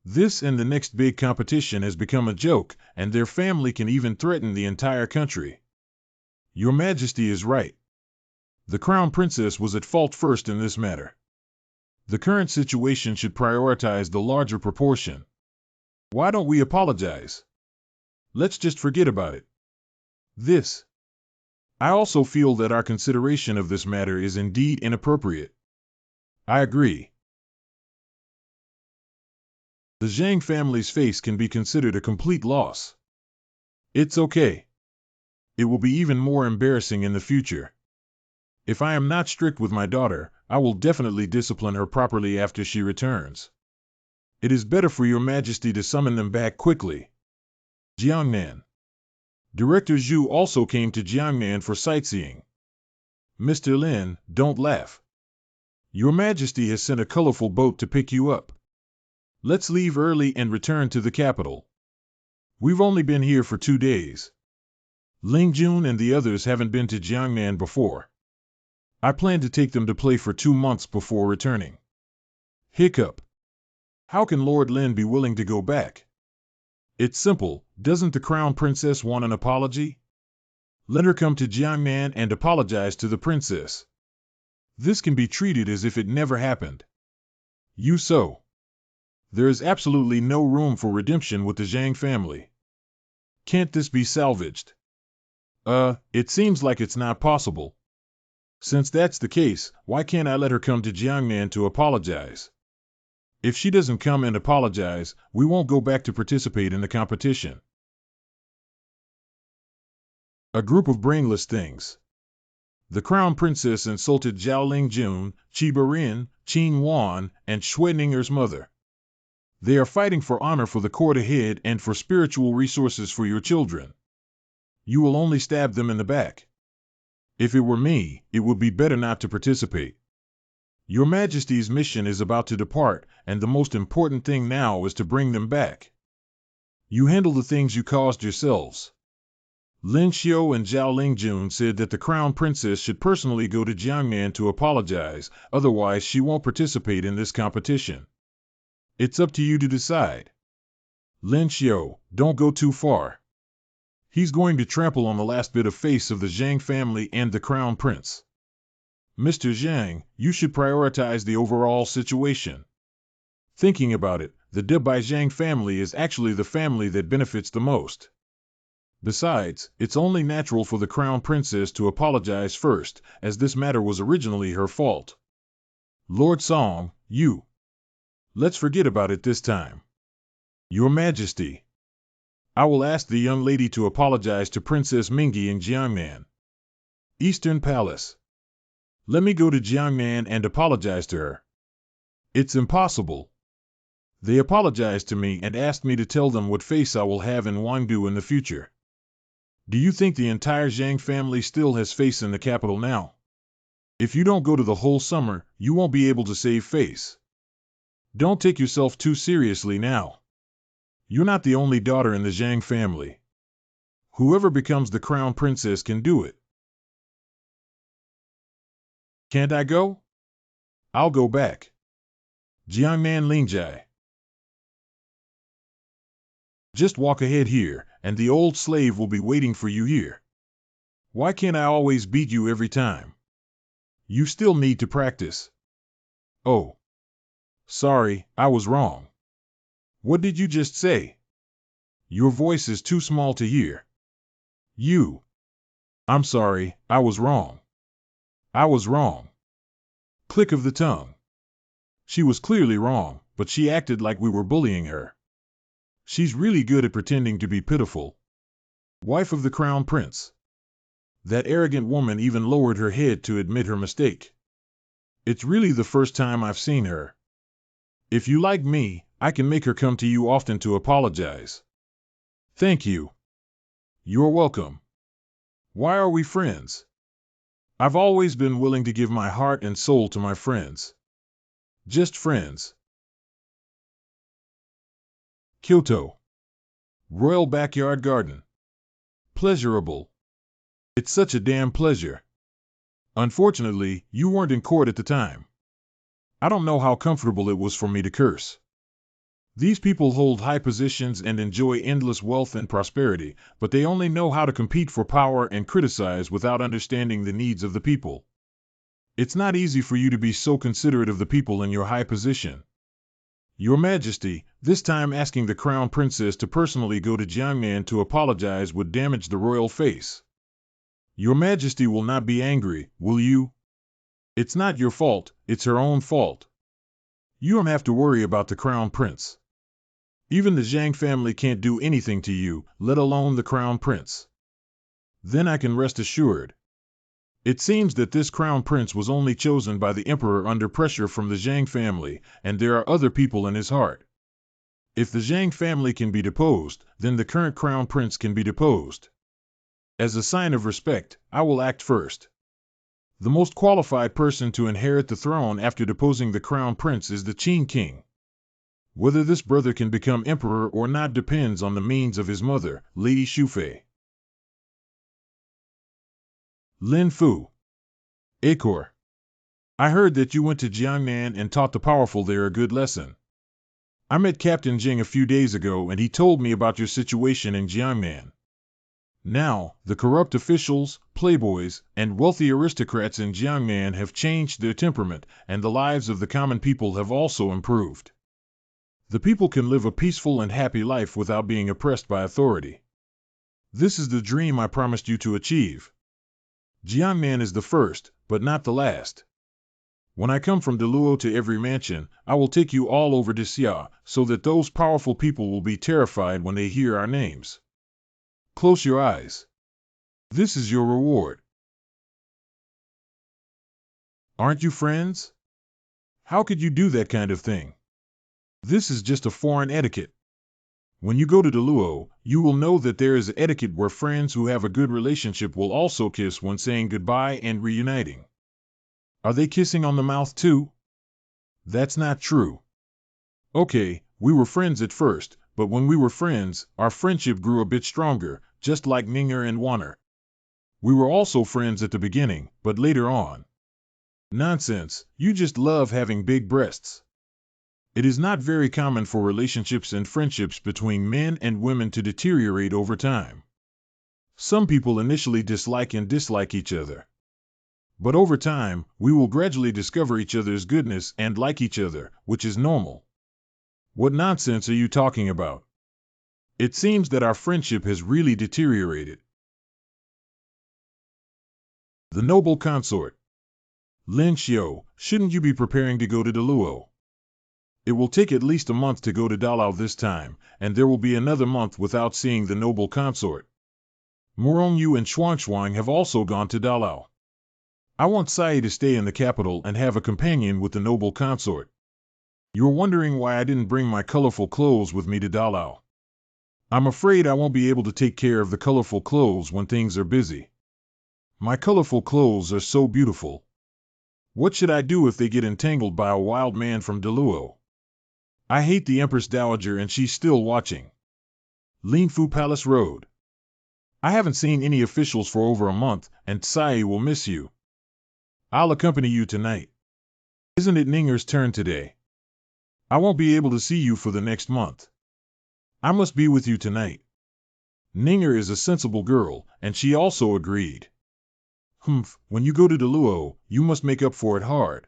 This and the next big competition has become a joke, and their family can even threaten the entire country. Your Majesty is right. The Crown Princess was at fault first in this matter. The current situation should prioritize the larger proportion. Why don't we apologize? Let's just forget about it. I also feel that our consideration of this matter is indeed inappropriate. I agree. The Zhang family's face can be considered a complete loss. It's okay. It will be even more embarrassing in the future. If I am not strict with my daughter, I will definitely discipline her properly after she returns. It is better for your majesty to summon them back quickly. Jiangnan. Director Zhu also came to Jiangnan for sightseeing. Mr. Lin, don't laugh. Your majesty has sent a colorful boat to pick you up. Let's leave early and return to the capital. We've only been here for 2 days. Ling Jun and the others haven't been to Jiangnan before. I plan to take them to play for 2 months before returning. Hiccup. How can Lord Lin be willing to go back? It's simple, doesn't the Crown Princess want an apology? Let her come to Jiangnan and apologize to the princess. This can be treated as if it never happened. You so. There is absolutely no room for redemption with the Zhang family. Can't this be salvaged? It seems like it's not possible. Since that's the case, why can't I let her come to Jiangnan to apologize? If she doesn't come and apologize, we won't go back to participate in the competition. A group of brainless things. The Crown Princess insulted Zhao Lingjun, Qi Barin, Qin Wan, and Shui Ninger's mother. They are fighting for honor for the court ahead and for spiritual resources for your children. You will only stab them in the back. If it were me, it would be better not to participate. Your Majesty's mission is about to depart, and the most important thing now is to bring them back. You handle the things you caused yourselves. Lin Xiu and Zhao Lingjun said that the Crown Princess should personally go to Jiangnan to apologize, otherwise she won't participate in this competition. It's up to you to decide. Lin Xiu, don't go too far. He's going to trample on the last bit of face of the Zhang family and the Crown Prince. Mr. Zhang, you should prioritize the overall situation. Thinking about it, the Debai Zhang family is actually the family that benefits the most. Besides, it's only natural for the Crown Princess to apologize first, as this matter was originally her fault. Lord Song, you. Let's forget about it this time. Your Majesty. I will ask the young lady to apologize to Princess Mingyi in Jiangnan. Eastern Palace. Let me go to Jiangnan and apologize to her. It's impossible. They apologized to me and asked me to tell them what face I will have in Wangdu in the future. Do you think the entire Zhang family still has face in the capital now? If you don't go to the whole summer, you won't be able to save face. Don't take yourself too seriously now. You're not the only daughter in the Zhang family. Whoever becomes the Crown Princess can do it. Can't I go? I'll go back. Jiangnan Lingjai. Just walk ahead here, and the old slave will be waiting for you here. Why can't I always beat you every time? You still need to practice. Oh. Sorry, I was wrong. What did you just say? Your voice is too small to hear. You. I'm sorry, I was wrong. I was wrong. Click of the tongue. She was clearly wrong, but she acted like we were bullying her. She's really good at pretending to be pitiful. Wife of the Crown Prince. That arrogant woman even lowered her head to admit her mistake. It's really the first time I've seen her. If you like me, I can make her come to you often to apologize. Thank you. You're welcome. Why are we friends? I've always been willing to give my heart and soul to my friends. Just friends. Kyoto. Royal Backyard Garden. Pleasurable. It's such a damn pleasure. Unfortunately, you weren't in court at the time. I don't know how comfortable it was for me to curse. These people hold high positions and enjoy endless wealth and prosperity, but they only know how to compete for power and criticize without understanding the needs of the people. It's not easy for you to be so considerate of the people in your high position. Your Majesty, this time asking the Crown Princess to personally go to Jiangnan to apologize would damage the royal face. Your Majesty will not be angry, will you? It's not your fault, it's her own fault. You don't have to worry about the crown prince. Even the Zhang family can't do anything to you, let alone the crown prince. Then I can rest assured. It seems that this crown prince was only chosen by the emperor under pressure from the Zhang family, and there are other people in his heart. If the Zhang family can be deposed, then the current crown prince can be deposed. As a sign of respect, I will act first. The most qualified person to inherit the throne after deposing the crown prince is the Qin king. Whether this brother can become emperor or not depends on the means of his mother, Lady Shufei. Lin Fu. Acor. I heard that you went to Jiangnan and taught the powerful there a good lesson. I met Captain Jing a few days ago and he told me about your situation in Jiangnan. Now, the corrupt officials, playboys, and wealthy aristocrats in Jiangnan have changed their temperament, and the lives of the common people have also improved. The people can live a peaceful and happy life without being oppressed by authority. This is the dream I promised you to achieve. Jiangnan is the first, but not the last. When I come from Deluo to every mansion, I will take you all over to Xia, so that those powerful people will be terrified when they hear our names. Close your eyes. This is your reward. Aren't you friends? How could you do that kind of thing? This is just a foreign etiquette. When you go to Deluo, you will know that there is etiquette where friends who have a good relationship will also kiss when saying goodbye and reuniting. Are they kissing on the mouth too? That's not true. Okay, we were friends at first, but when we were friends, our friendship grew a bit stronger, just like Ninger and Wanner. We were also friends at the beginning, but later on. Nonsense, you just love having big breasts. It is not very common for relationships and friendships between men and women to deteriorate over time. Some people initially dislike and dislike each other. But over time, we will gradually discover each other's goodness and like each other, which is normal. What nonsense are you talking about? It seems that our friendship has really deteriorated. The noble consort. Lin Xiu, shouldn't you be preparing to go to Deluo? It will take at least a month to go to Dalao this time, and there will be another month without seeing the noble consort. Morongyu and Xuangshuang have also gone to Dalao. I want Sai to stay in the capital and have a companion with the noble consort. You're wondering why I didn't bring my colorful clothes with me to Dalao. I'm afraid I won't be able to take care of the colorful clothes when things are busy. My colorful clothes are so beautiful. What should I do if they get entangled by a wild man from Deluo? I hate the Empress Dowager and she's still watching. Lingfu Palace Road. I haven't seen any officials for over a month, and Tsai will miss you. I'll accompany you tonight. Isn't it Ninger's turn today? I won't be able to see you for the next month. I must be with you tonight. Ninger is a sensible girl, and she also agreed. Humph, when you go to Deluo, you must make up for it hard.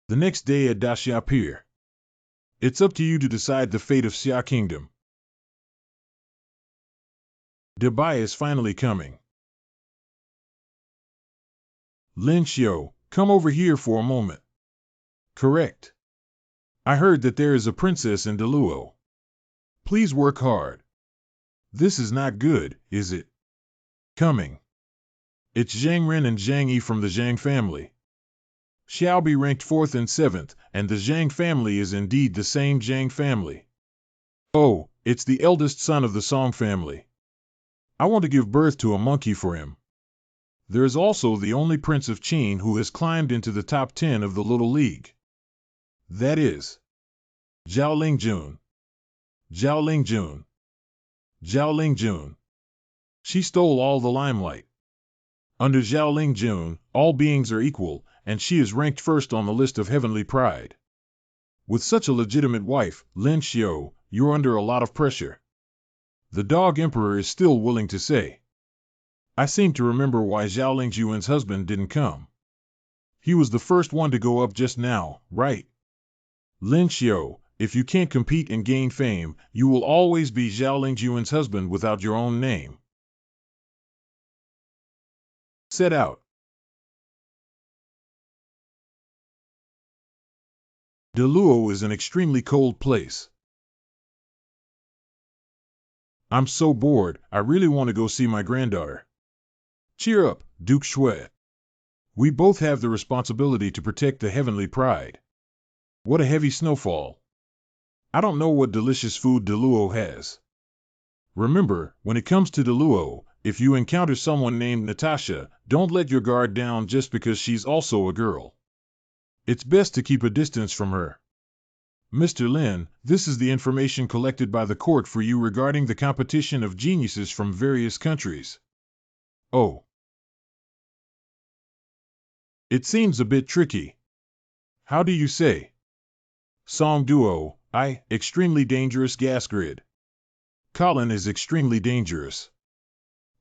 The next day at Daxia Pier. It's up to you to decide the fate of Xia Kingdom. Debai is finally coming. Lin Xiu, come over here for a moment. Correct. I heard that there is a princess in Deluo. Please work hard. This is not good, is it? Coming. It's Zhang Ren and Zhang Yi from the Zhang family. Xiao be ranked 4th and 7th, and the Zhang family is indeed the same Zhang family. Oh, it's the eldest son of the Song family. I want to give birth to a monkey for him. There is also the only prince of Qin who has climbed into the top 10 of the Little League. That is Zhao Lingjun. Zhao Lingjun. Zhao Lingjun. She stole all the limelight. Under Zhao Lingjun, all beings are equal, and she is ranked first on the list of heavenly pride. With such a legitimate wife, Lin Xiu, you're under a lot of pressure. The dog emperor is still willing to say. I seem to remember why Zhao Lingjuan's husband didn't come. He was the first one to go up just now, right? Lin Xiu, if you can't compete and gain fame, you will always be Zhao Lingjuan's husband without your own name. Set out. Deluo is an extremely cold place. I'm so bored, I really want to go see my granddaughter. Cheer up, Duke Shui. We both have the responsibility to protect the heavenly pride. What a heavy snowfall. I don't know what delicious food Deluo has. Remember, when it comes to Deluo, if you encounter someone named Natasha, don't let your guard down just because she's also a girl. It's best to keep a distance from her. Mr. Lin, this is the information collected by the court for you regarding the competition of geniuses from various countries. Oh. It seems a bit tricky. How do you say? Song Duo, extremely dangerous gas grid. Colin is extremely dangerous.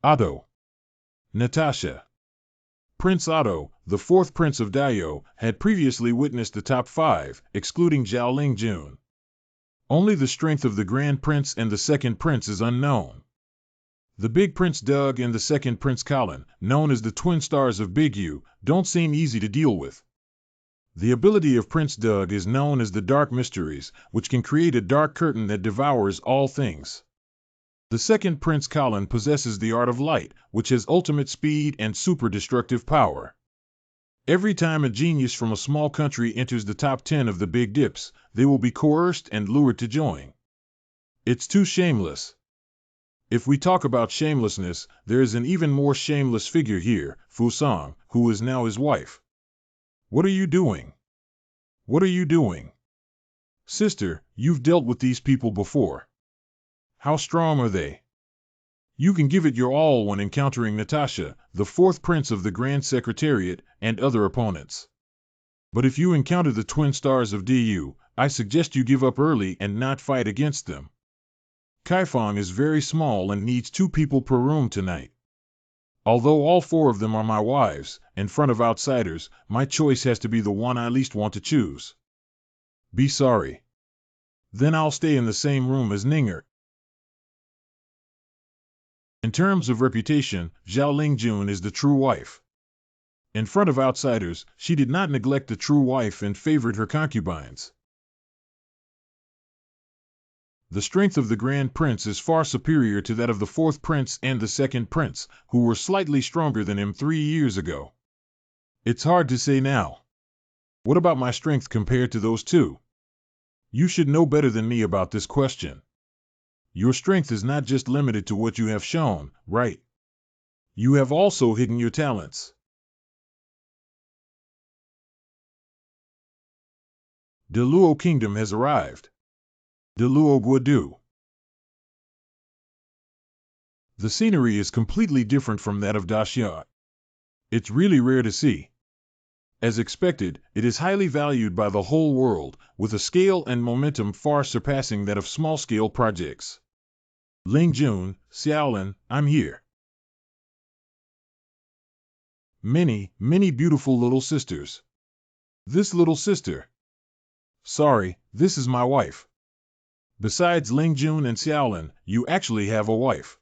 Otto. Natasha. Prince Otto, the fourth prince of Dayo, had previously witnessed the top 5, excluding Zhao Lingjun. Only the strength of the Grand Prince and the Second Prince is unknown. The Big Prince Doug and the Second Prince Colin, known as the twin stars of Big U, don't seem easy to deal with. The ability of Prince Doug is known as the Dark Mysteries, which can create a dark curtain that devours all things. The Second Prince Colin possesses the Art of Light, which has ultimate speed and super destructive power. Every time a genius from a small country enters the top 10 of the Big Dips, they will be coerced and lured to join. It's too shameless. If we talk about shamelessness, there is an even more shameless figure here, Fu Song, who is now his wife. What are you doing? What are you doing? Sister, you've dealt with these people before. How strong are they? You can give it your all when encountering Natasha, the fourth prince of the Grand Secretariat, and other opponents. But if you encounter the twin stars of DU, I suggest you give up early and not fight against them. Kaifeng is very small and needs 2 people per room tonight. Although all 4 of them are my wives, in front of outsiders, my choice has to be the one I least want to choose. Be sorry. Then I'll stay in the same room as Ninger. In terms of reputation, Zhao Lingjun is the true wife. In front of outsiders, she did not neglect the true wife and favored her concubines. The strength of the Grand Prince is far superior to that of the fourth prince and the second prince, who were slightly stronger than him 3 years ago. It's hard to say now. What about my strength compared to those 2? You should know better than me about this question. Your strength is not just limited to what you have shown, right? You have also hidden your talents. Deluo Kingdom has arrived. Deluo Guadu. The scenery is completely different from that of Daxia. It's really rare to see. As expected, it is highly valued by the whole world, with a scale and momentum far surpassing that of small-scale projects. Lingjun, Xiaolin, I'm here. Many, many beautiful little sisters. This little sister. Sorry, this is my wife. Besides Lingjun and Xiaolin, you actually have a wife.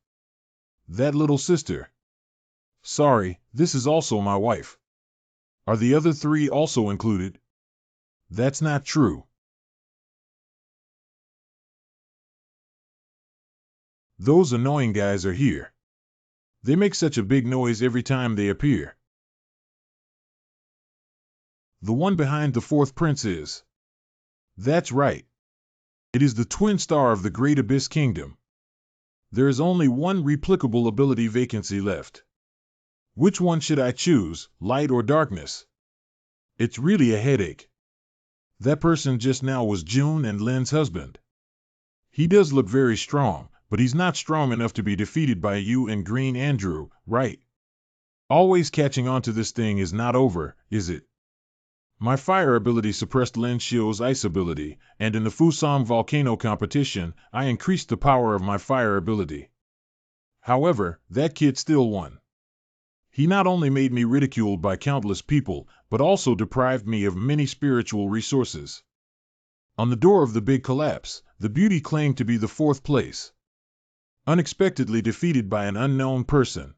That little sister. Sorry, this is also my wife. Are the other 3 also included? That's not true. Those annoying guys are here. They make such a big noise every time they appear. The one behind the fourth prince is. That's right. It is the twin star of the Great Abyss Kingdom. There is only one replicable ability vacancy left. Which one should I choose, light or darkness? It's really a headache. That person just now was June and Lin's husband. He does look very strong, but he's not strong enough to be defeated by you and Green Andrew, right? Always catching on to this thing is not over, is it? My fire ability suppressed Lin Xiu's ice ability, and in the Fusang volcano competition, I increased the power of my fire ability. However, that kid still won. He not only made me ridiculed by countless people, but also deprived me of many spiritual resources. On the door of the big collapse, the beauty claimed to be the 4th place. Unexpectedly defeated by an unknown person.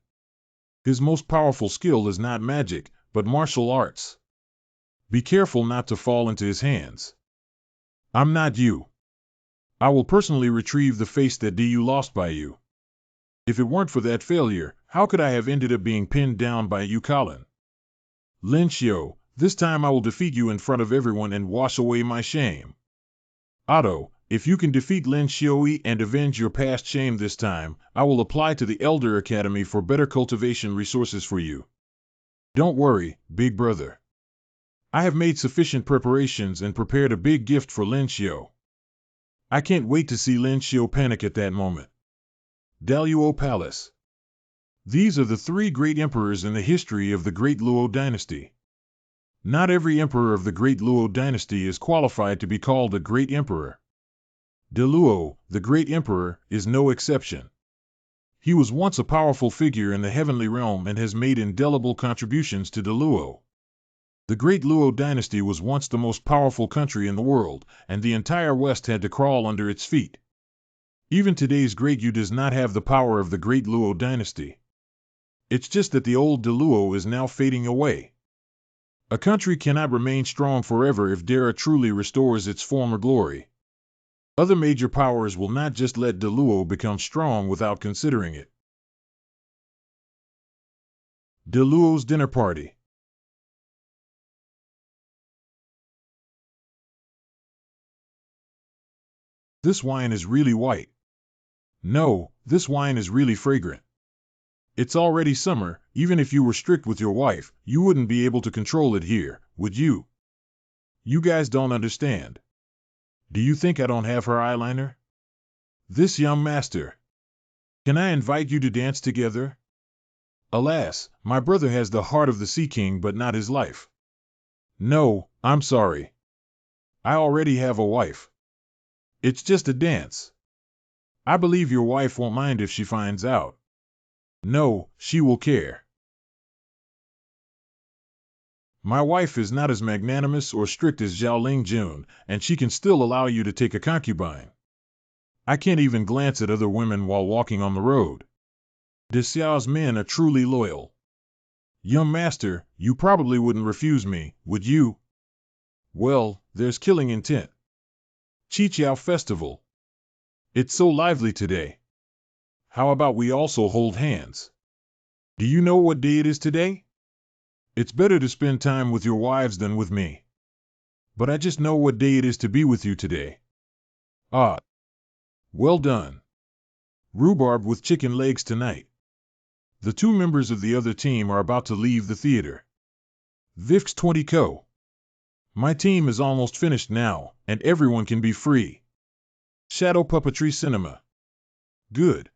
His most powerful skill is not magic, but martial arts. Be careful not to fall into his hands. I'm not you. I will personally retrieve the face that you lost by you. If it weren't for that failure, how could I have ended up being pinned down by you, Colin? Lin Xiu, this time I will defeat you in front of everyone and wash away my shame. Otto, if you can defeat Lin Xiu and avenge your past shame this time, I will apply to the Elder Academy for better cultivation resources for you. Don't worry, big brother. I have made sufficient preparations and prepared a big gift for Lin Xiu. I can't wait to see Lin Xiu panic at that moment. Daluo Palace. These are the three great emperors in the history of the Great Luo dynasty. Not every emperor of the Great Luo dynasty is qualified to be called a great emperor. De Luo, the great emperor, is no exception. He was once a powerful figure in the heavenly realm and has made indelible contributions to De Luo. The Great Luo dynasty was once the most powerful country in the world, and the entire West had to crawl under its feet. Even today's Great Yu does not have the power of the Great Luo dynasty. It's just that the old De Luo is now fading away. A country cannot remain strong forever if Dara truly restores its former glory. Other major powers will not just let De Luo become strong without considering it. De Luo's dinner party. This wine is really white. No, this wine is really fragrant. It's already summer. Even if you were strict with your wife, you wouldn't be able to control it here, would you? You guys don't understand. Do you think I don't have her eyeliner? This young master. Can I invite you to dance together? Alas, my brother has the heart of the Sea King but not his life. No, I'm sorry. I already have a wife. It's just a dance. I believe your wife won't mind if she finds out. No, she will care. My wife is not as magnanimous or strict as Zhao Lingjun, and she can still allow you to take a concubine. I can't even glance at other women while walking on the road. De Xiao's men are truly loyal. Young master, you probably wouldn't refuse me, would you? Well, there's killing intent. Qiqiao Festival. It's so lively today. How about we also hold hands? Do you know what day it is today? It's better to spend time with your wives than with me. But I just know what day it is to be with you today. Ah. Well done. Rhubarb with chicken legs tonight. The two members of the other team are about to leave the theater. Vix 20 Co. My team is almost finished now, and everyone can be free. Shadow Puppetry Cinema. Good.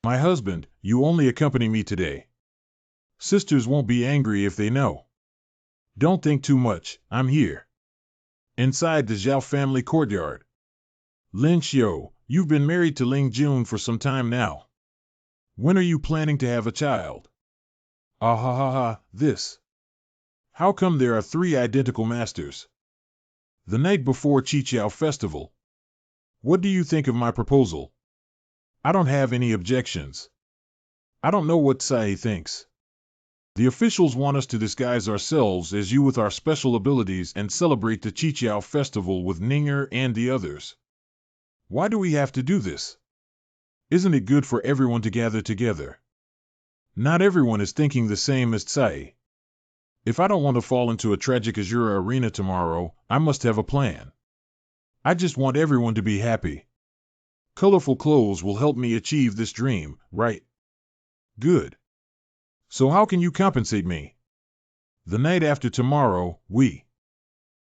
My husband, you only accompany me today. Sisters won't be angry if they know. Don't think too much, I'm here. Inside the Zhao family courtyard. Lin Xiu, you've been married to Ling Jun for some time now. When are you planning to have a child? Ah ha ha ha, this. How come there are three identical masters? The night before Qiqiao Festival. What do you think of my proposal? I don't have any objections. I don't know what Sai thinks. The officials want us to disguise ourselves as you with our special abilities and celebrate the Qiqiao Festival with Ninger and the others. Why do we have to do this? Isn't it good for everyone to gather together? Not everyone is thinking the same as Tsai. If I don't want to fall into a tragic Azura arena tomorrow, I must have a plan. I just want everyone to be happy. Colorful clothes will help me achieve this dream, right? Good. So how can you compensate me? The night after tomorrow,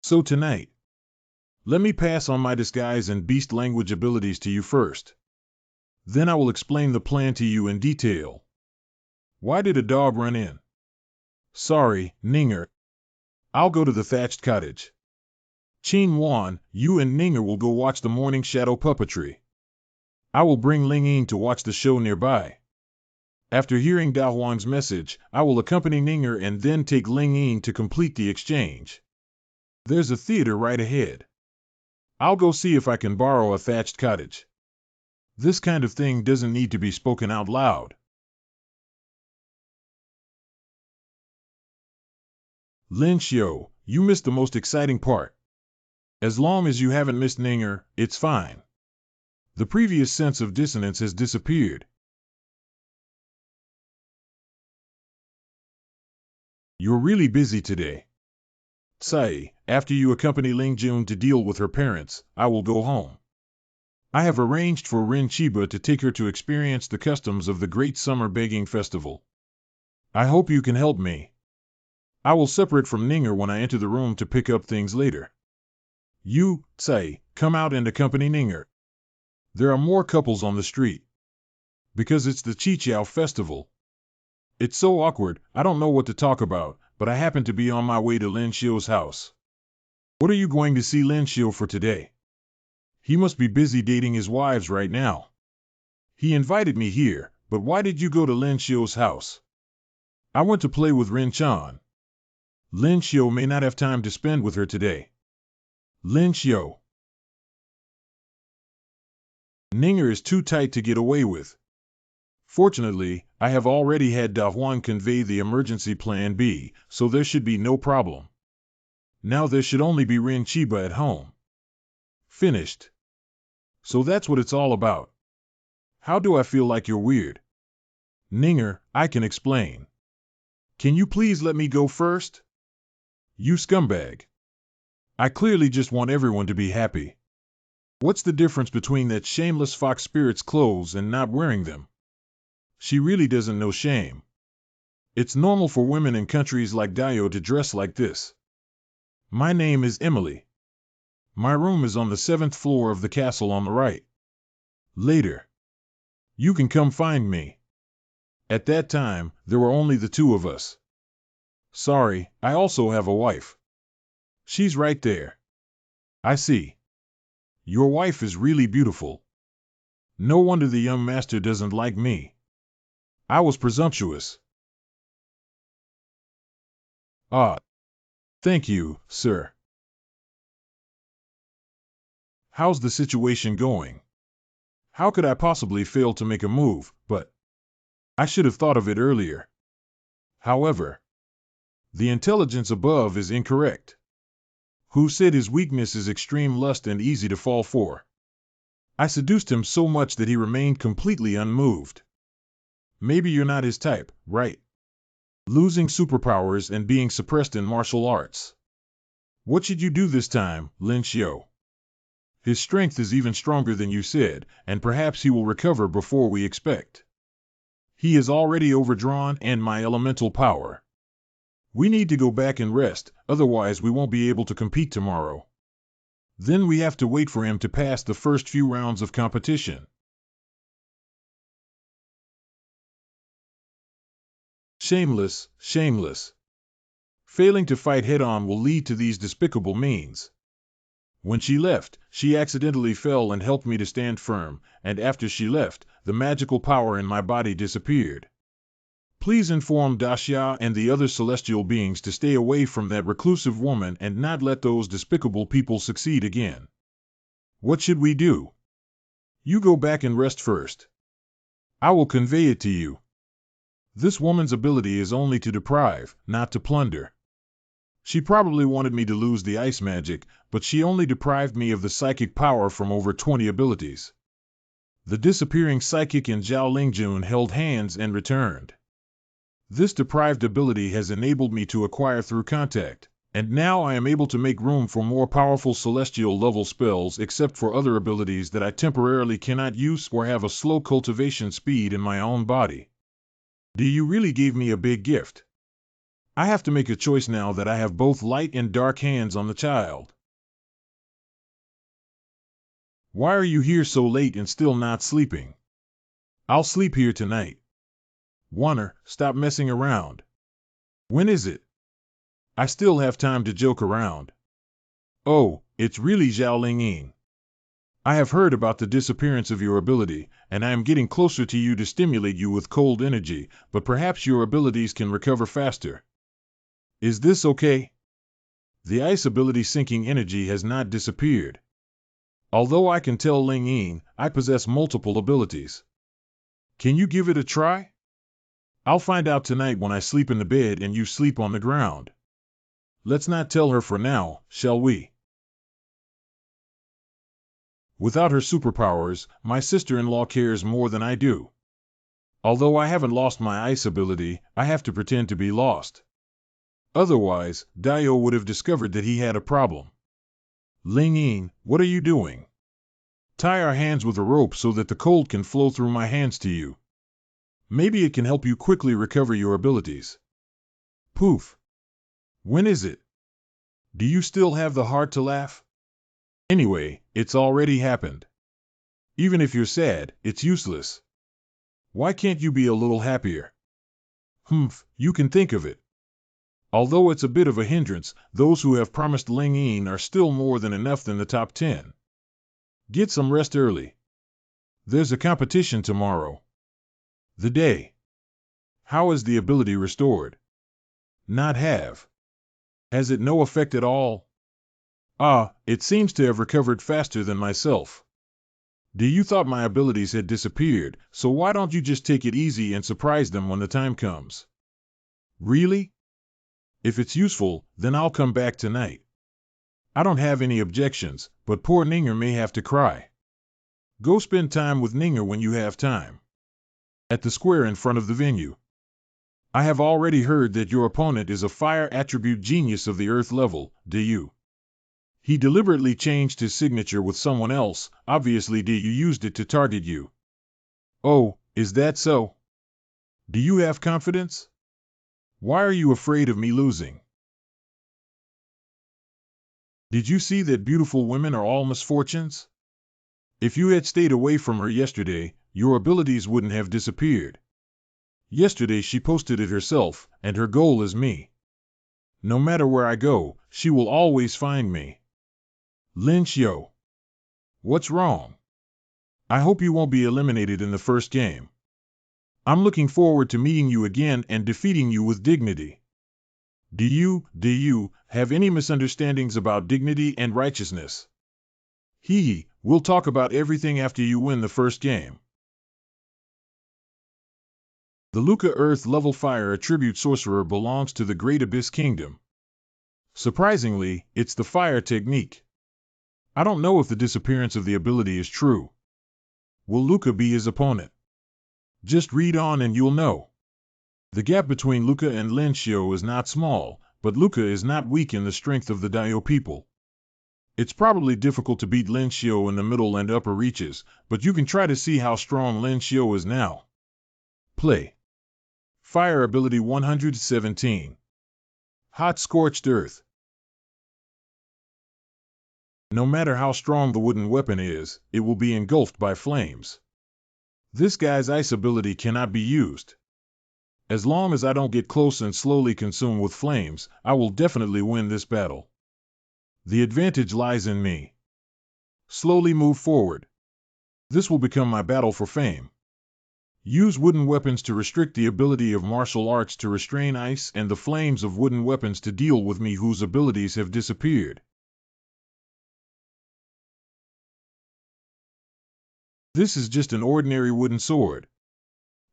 So tonight. Let me pass on my disguise and beast language abilities to you first. Then I will explain the plan to you in detail. Why did a dog run in? Sorry, Ninger. I'll go to the thatched cottage. Qin Wan, you and Ninger will go watch the morning shadow puppetry. I will bring Ling Ying to watch the show nearby. After hearing Dao Huang's message, I will accompany Ninger and then take Ling Ying to complete the exchange. There's a theater right ahead. I'll go see if I can borrow a thatched cottage. This kind of thing doesn't need to be spoken out loud. Lin Xiu, you missed the most exciting part. As long as you haven't missed Ninger, it's fine. The previous sense of dissonance has disappeared. You're really busy today. Tsai, after you accompany Ling Jun to deal with her parents, I will go home. I have arranged for Rin Chiba to take her to experience the customs of the Great Summer Begging Festival. I hope you can help me. I will separate from Ninger when I enter the room to pick up things later. You, Tsai, come out and accompany Ninger. There are more couples on the street. Because it's the Qiqiao festival. It's so awkward, I don't know what to talk about, but I happen to be on my way to Lin Xiu's house. What are you going to see Lin Xiu for today? He must be busy dating his wives right now. He invited me here, but why did you go to Lin Xiu's house? I went to play with Rin Chan. Lin Xiu may not have time to spend with her today. Lin Xiu. Ninger is too tight to get away with. Fortunately, I have already had Da Huan convey the emergency plan B, so there should be no problem. Now there should only be Rin Chiba at home. Finished. So that's what it's all about. How do I feel like you're weird? Ninger, I can explain. Can you please let me go first? You scumbag. I clearly just want everyone to be happy. What's the difference between that shameless fox spirit's clothes and not wearing them? She really doesn't know shame. It's normal for women in countries like Dayo to dress like this. My name is Emily. My room is on the 7th floor of the castle on the right. Later. You can come find me. At that time, there were only the two of us. Sorry, I also have a wife. She's right there. I see. Your wife is really beautiful. No wonder the young master doesn't like me. I was presumptuous. Ah. Thank you, sir. How's the situation going? How could I possibly fail to make a move, but I should have thought of it earlier. However, the intelligence above is incorrect. Who said his weakness is extreme lust and easy to fall for? I seduced him so much that he remained completely unmoved. Maybe you're not his type, right? Losing superpowers and being suppressed in martial arts. What should you do this time, Lin Xiu? His strength is even stronger than you said, and perhaps he will recover before we expect. He is already overdrawn and my elemental power. We need to go back and rest, otherwise we won't be able to compete tomorrow. Then we have to wait for him to pass the first few rounds of competition. Shameless, shameless. Failing to fight head-on will lead to these despicable means. When she left, she accidentally fell and helped me to stand firm, and after she left, the magical power in my body disappeared. Please inform Daxia and the other celestial beings to stay away from that reclusive woman and not let those despicable people succeed again. What should we do? You go back and rest first. I will convey it to you. This woman's ability is only to deprive, not to plunder. She probably wanted me to lose the ice magic, but she only deprived me of the psychic power from over 20 abilities. The disappearing psychic and Zhao Lingjun held hands and returned. This deprived ability has enabled me to acquire through contact, and now I am able to make room for more powerful celestial level spells except for other abilities that I temporarily cannot use or have a slow cultivation speed in my own body. Do you really give me a big gift? I have to make a choice now that I have both light and dark hands on the child. Why are you here so late and still not sleeping? I'll sleep here tonight. Warner, stop messing around. When is it? I still have time to joke around. Oh, it's really Zhao Lingying. I have heard about the disappearance of your ability, and I am getting closer to you to stimulate you with cold energy, but perhaps your abilities can recover faster. Is this okay? The ice ability sinking energy has not disappeared. Although I can tell Ling Ying, I possess multiple abilities. Can you give it a try? I'll find out tonight when I sleep in the bed and you sleep on the ground. let's not tell her for now, shall we? Without her superpowers, my sister-in-law cares more than I do. Although I haven't lost my ice ability, I have to pretend to be lost. Otherwise, Dio would have discovered that he had a problem. Ling Yin, what are you doing? Tie our hands with a rope so that the cold can flow through my hands to you. Maybe it can help you quickly recover your abilities. Poof. When is it? Do you still have the heart to laugh? Anyway, it's already happened. Even if you're sad, it's useless. Why can't you be a little happier? Humph, you can think of it. Although it's a bit of a hindrance, those who have promised Ling Yin are still more than enough in the top 10. Get some rest early. There's a competition tomorrow. The day. How is the ability restored? Not have. Has it no effect at all? Ah, it seems to have recovered faster than myself. You thought my abilities had disappeared, so why don't you just take it easy and surprise them when the time comes? Really? If it's useful, then I'll come back tonight. I don't have any objections, but poor Ninger may have to cry. Go spend time with Ninger when you have time. At the square in front of the venue. I have already heard that your opponent is a fire attribute genius of the earth level, do you? He deliberately changed his signature with someone else, obviously you used it to target you. Oh, is that so? Do you have confidence? Why are you afraid of me losing? Did you see that beautiful women are all misfortunes? If you had stayed away from her yesterday, your abilities wouldn't have disappeared. Yesterday she posted it herself, and her goal is me. No matter where I go, she will always find me. Lin Xiu. What's wrong? I hope you won't be eliminated in the first game. I'm looking forward to meeting you again and defeating you with dignity. Do you have any misunderstandings about dignity and righteousness? We'll talk about everything after you win the first game. The Luca Earth level fire attribute sorcerer belongs to the Great Abyss Kingdom. Surprisingly, it's the fire technique. I don't know if the disappearance of the ability is true. Will Luca be his opponent? Just read on and you'll know. The gap between Luca and Lin Xiu is not small, but Luca is not weak in the strength of the Dio people. It's probably difficult to beat Lin Xiu in the middle and upper reaches, but you can try to see how strong Lin Xiu is now. Play. Fire ability 117. Hot Scorched Earth. No matter how strong the wooden weapon is, it will be engulfed by flames. This guy's ice ability cannot be used. As long as I don't get close and slowly consume with flames, I will definitely win this battle. The advantage lies in me. Slowly move forward. This will become my battle for fame. Use wooden weapons to restrict the ability of martial arts to restrain ice and the flames of wooden weapons to deal with me whose abilities have disappeared. This is just an ordinary wooden sword.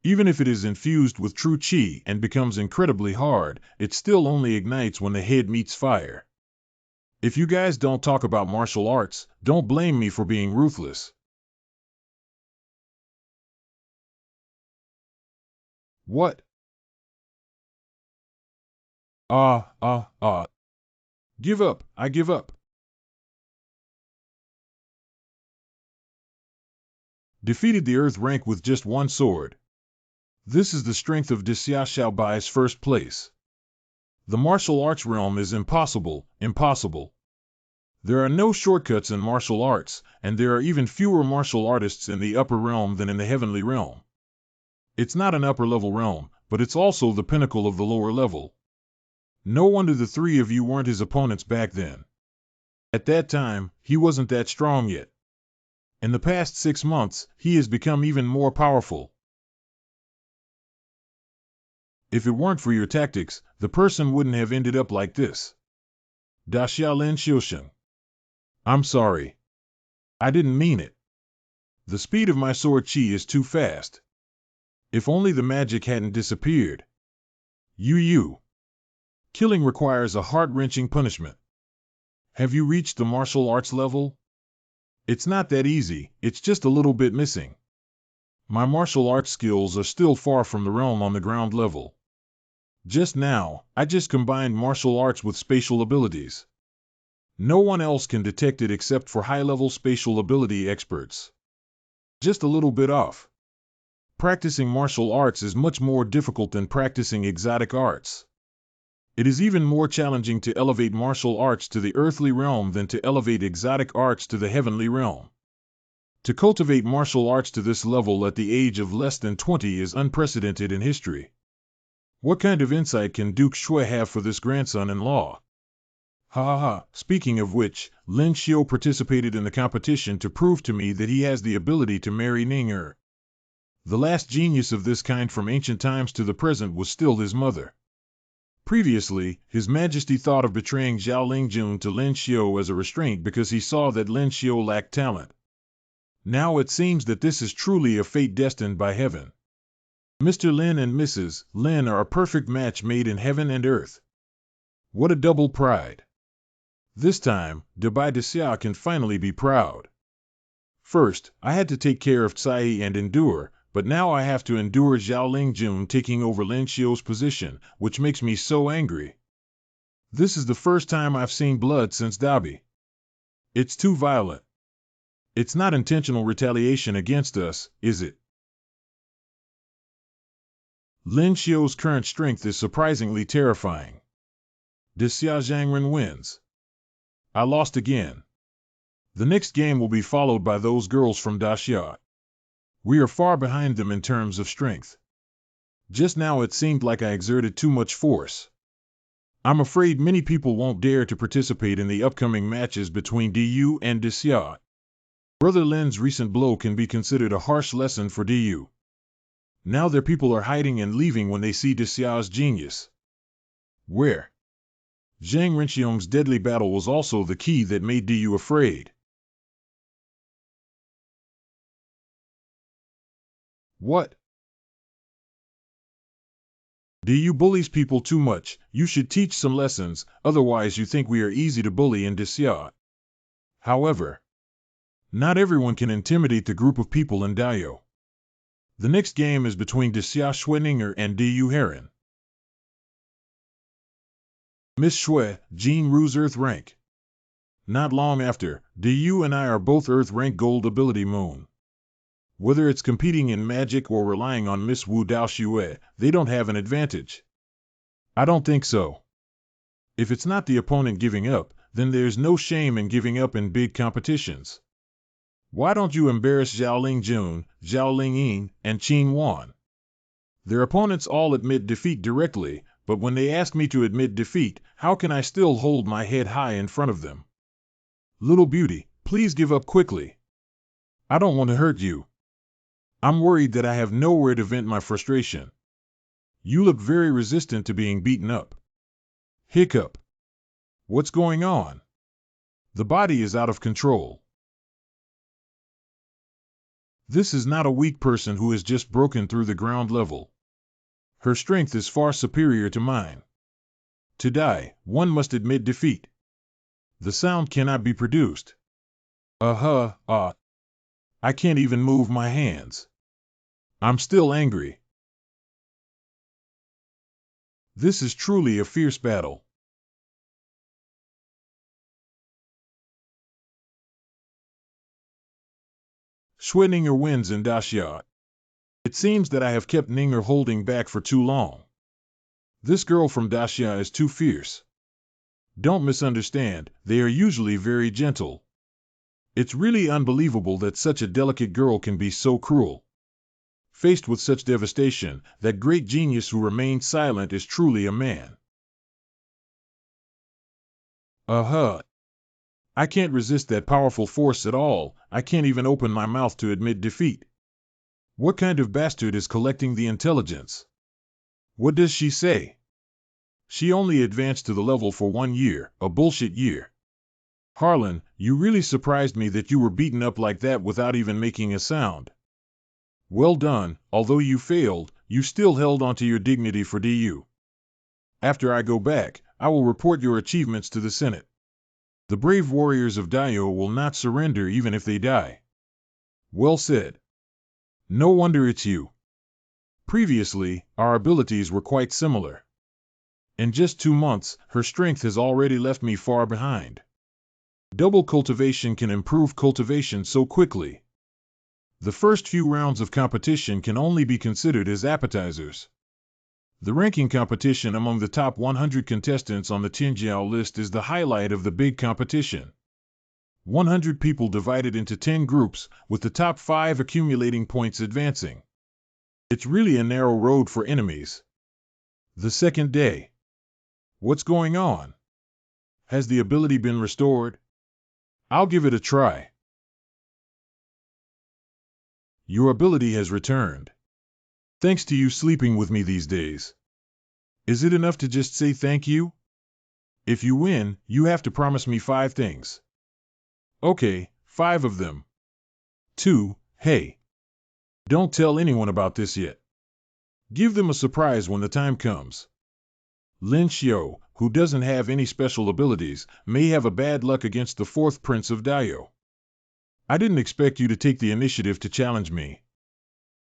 Even if it is infused with true chi and becomes incredibly hard, it still only ignites when the head meets fire. If you guys don't talk about martial arts, don't blame me for being ruthless. What? Give up, I give up. Defeated the Earth rank with just one sword. This is the strength of Xia Xiaobai's first place. The martial arts realm is impossible. There are no shortcuts in martial arts, and there are even fewer martial artists in the upper realm than in the heavenly realm. It's not an upper-level realm, but it's also the pinnacle of the lower level. No wonder the three of you weren't his opponents back then. At that time, he wasn't that strong yet. In the past 6 months, he has become even more powerful. If it weren't for your tactics, the person wouldn't have ended up like this. Da Xiaolin Xiusheng. I'm sorry. I didn't mean it. The speed of my sword chi is too fast. If only the magic hadn't disappeared. You. Killing requires a heart-wrenching punishment. Have you reached the martial arts level? It's not that easy, it's just a little bit missing. My martial arts skills are still far from the realm on the ground level. Just now, I just combined martial arts with spatial abilities. No one else can detect it except for high-level spatial ability experts. Just a little bit off. Practicing martial arts is much more difficult than practicing exotic arts. It is even more challenging to elevate martial arts to the earthly realm than to elevate exotic arts to the heavenly realm. To cultivate martial arts to this level at the age of less than 20 is unprecedented in history. What kind of insight can Duke Shui have for this grandson-in-law? Ha ha ha, speaking of which, Lin Xiu participated in the competition to prove to me that he has the ability to marry Ning. The last genius of this kind from ancient times to the present was still his mother. Previously, His Majesty thought of betraying Zhao Lingjun to Lin Xiu as a restraint because he saw that Lin Xiu lacked talent. Now it seems that this is truly a fate destined by heaven. Mr. Lin and Mrs. Lin are a perfect match made in heaven and earth. What a double pride. This time, Debai Xia can finally be proud. First, I had to take care of Tsai and endure, but now I have to endure Zhao Lingjun taking over Lin Xiu's position, which makes me so angry. This is the first time I've seen blood since Nobi. It's too violent. It's not intentional retaliation against us, is it? Lin Xiu's current strength is surprisingly terrifying. Xia Zhangren wins. I lost again. The next game will be followed by those girls from Daxia. We are far behind them in terms of strength. Just now it seemed like I exerted too much force. I'm afraid many people won't dare to participate in the upcoming matches between DU and Daxia. Brother Lin's recent blow can be considered a harsh lesson for DU. Now their people are hiding and leaving when they see Daxia's genius. Where? Zhang Renqiong's deadly battle was also the key that made DU afraid. What? DU bullies people too much. You should teach some lessons, otherwise you think we are easy to bully in Daxia. However, not everyone can intimidate the group of people in Dayo. The next game is between Daxia Xueninger and DU Heron. Miss Shui, Jean Ru's Earth rank. Not long after, DU and I are both Earth rank Gold Ability Moon. Whether it's competing in magic or relying on Miss Wu Daoxue, they don't have an advantage. I don't think so. If it's not the opponent giving up, then there's no shame in giving up in big competitions. Why don't you embarrass Zhao Lingjun, Zhao Lingyin, and Qin Wan? Their opponents all admit defeat directly, but when they ask me to admit defeat, how can I still hold my head high in front of them? Little beauty, please give up quickly. I don't want to hurt you. I'm worried that I have nowhere to vent my frustration. You look very resistant to being beaten up. Hiccup. What's going on? The body is out of control. This is not a weak person who has just broken through the ground level. Her strength is far superior to mine. To die, one must admit defeat. The sound cannot be produced. I can't even move my hands. I'm still angry. This is truly a fierce battle. Xueninger wins in Daxia. It seems that I have kept Ninger holding back for too long. This girl from Daxia is too fierce. Don't misunderstand, they are usually very gentle. It's really unbelievable that such a delicate girl can be so cruel. Faced with such devastation, that great genius who remained silent is truly a man. I can't resist that powerful force at all. I can't even open my mouth to admit defeat. What kind of bastard is collecting the intelligence? What does she say? She only advanced to the level for 1 year, a bullshit year. Harlan, you really surprised me that you were beaten up like that without even making a sound. Well done, although you failed, you still held onto your dignity for DU. After I go back, I will report your achievements to the Senate. The brave warriors of Daio will not surrender even if they die. Well said. No wonder it's you. Previously, our abilities were quite similar. In just 2 months, her strength has already left me far behind. Double cultivation can improve cultivation so quickly. The first few rounds of competition can only be considered as appetizers. The ranking competition among the top 100 contestants on the Tinjiao list is the highlight of the big competition. 100 people divided into 10 groups, with the top 5 accumulating points advancing. It's really a narrow road for enemies. The second day. What's going on? Has the ability been restored? I'll give it a try. Your ability has returned. Thanks to you sleeping with me these days. Is it enough to just say thank you? If you win, you have to promise me 5 things. Okay, 5 of them. 2. Hey. Don't tell anyone about this yet. Give them a surprise when the time comes. Lin Xiao, who doesn't have any special abilities, may have a bad luck against the 4th Prince of Daio. I didn't expect you to take the initiative to challenge me.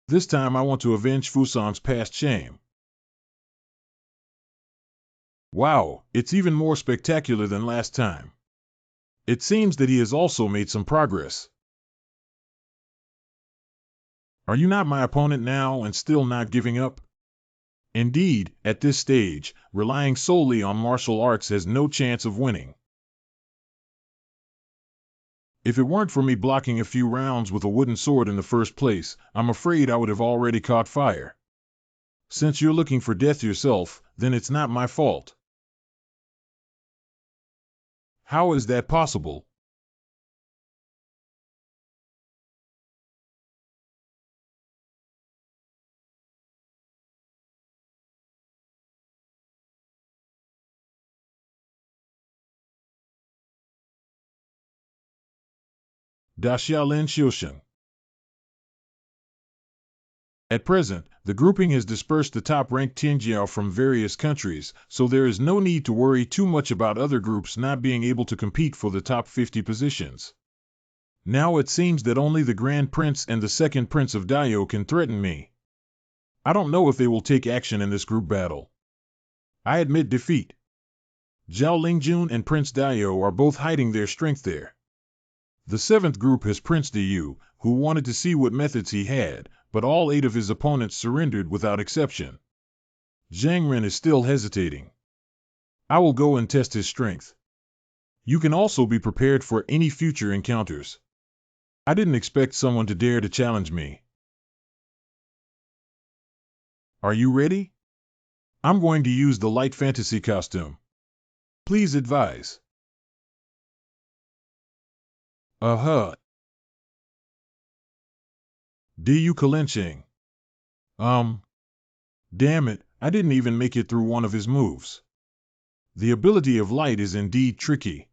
This time I want to avenge Fusang's past shame. Wow, it's even more spectacular than last time. It seems that he has also made some progress. Are you not my opponent now and still not giving up? Indeed, at this stage, relying solely on martial arts has no chance of winning. If it weren't for me blocking a few rounds with a wooden sword in the first place, I'm afraid I would have already caught fire. Since you're looking for death yourself, then it's not my fault. How is that possible? Da Xiaolin Xiusheng. At present, the grouping has dispersed the top-ranked Tianjiao from various countries, so there is no need to worry too much about other groups not being able to compete for the top 50 positions. Now it seems that only the Grand Prince and the 2nd Prince of Daio can threaten me. I don't know if they will take action in this group battle. I admit defeat. Zhao Lingjun and Prince Daio are both hiding their strength there. The 7th group has Prince Diyu, who wanted to see what methods he had, but all 8 of his opponents surrendered without exception. Zhang Ren is still hesitating. I will go and test his strength. You can also be prepared for any future encounters. I didn't expect someone to dare to challenge me. Are you ready? I'm going to use the light fantasy costume. Please advise. Diyu Kalinching. Damn it, I didn't even make it through one of his moves. The ability of light is indeed tricky.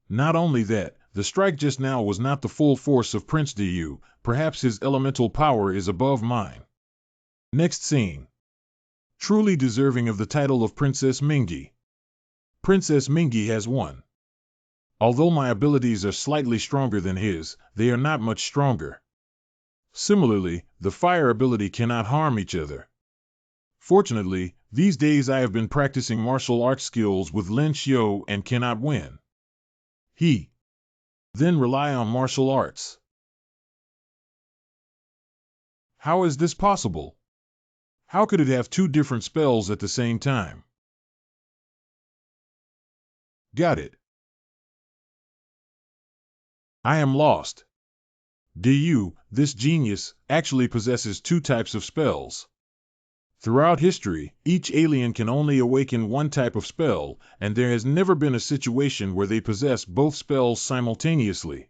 Not only that, the strike just now was not the full force of Prince Diyu, perhaps his elemental power is above mine. Next scene. Truly deserving of the title of Princess Mingi. Princess Mingi has won. Although my abilities are slightly stronger than his, they are not much stronger. Similarly, the fire ability cannot harm each other. Fortunately, these days I have been practicing martial arts skills with Lin Xiao and cannot win. Then rely on martial arts. How is this possible? How could it have 2 different spells at the same time? Got it. I am lost. Diyu, this genius, actually possesses 2 types of spells. Throughout history, each alien can only awaken one type of spell, and there has never been a situation where they possess both spells simultaneously.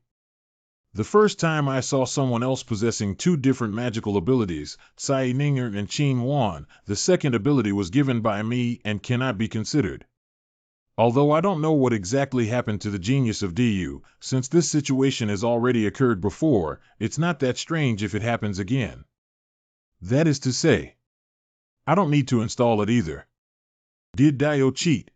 The first time I saw someone else possessing 2 different magical abilities, Cai Ninger and Qin Wan, the second ability was given by me and cannot be considered. Although I don't know what exactly happened to the genius of Diyu, since this situation has already occurred before, it's not that strange if it happens again. That is to say, I don't need to install it either. Did Daio cheat?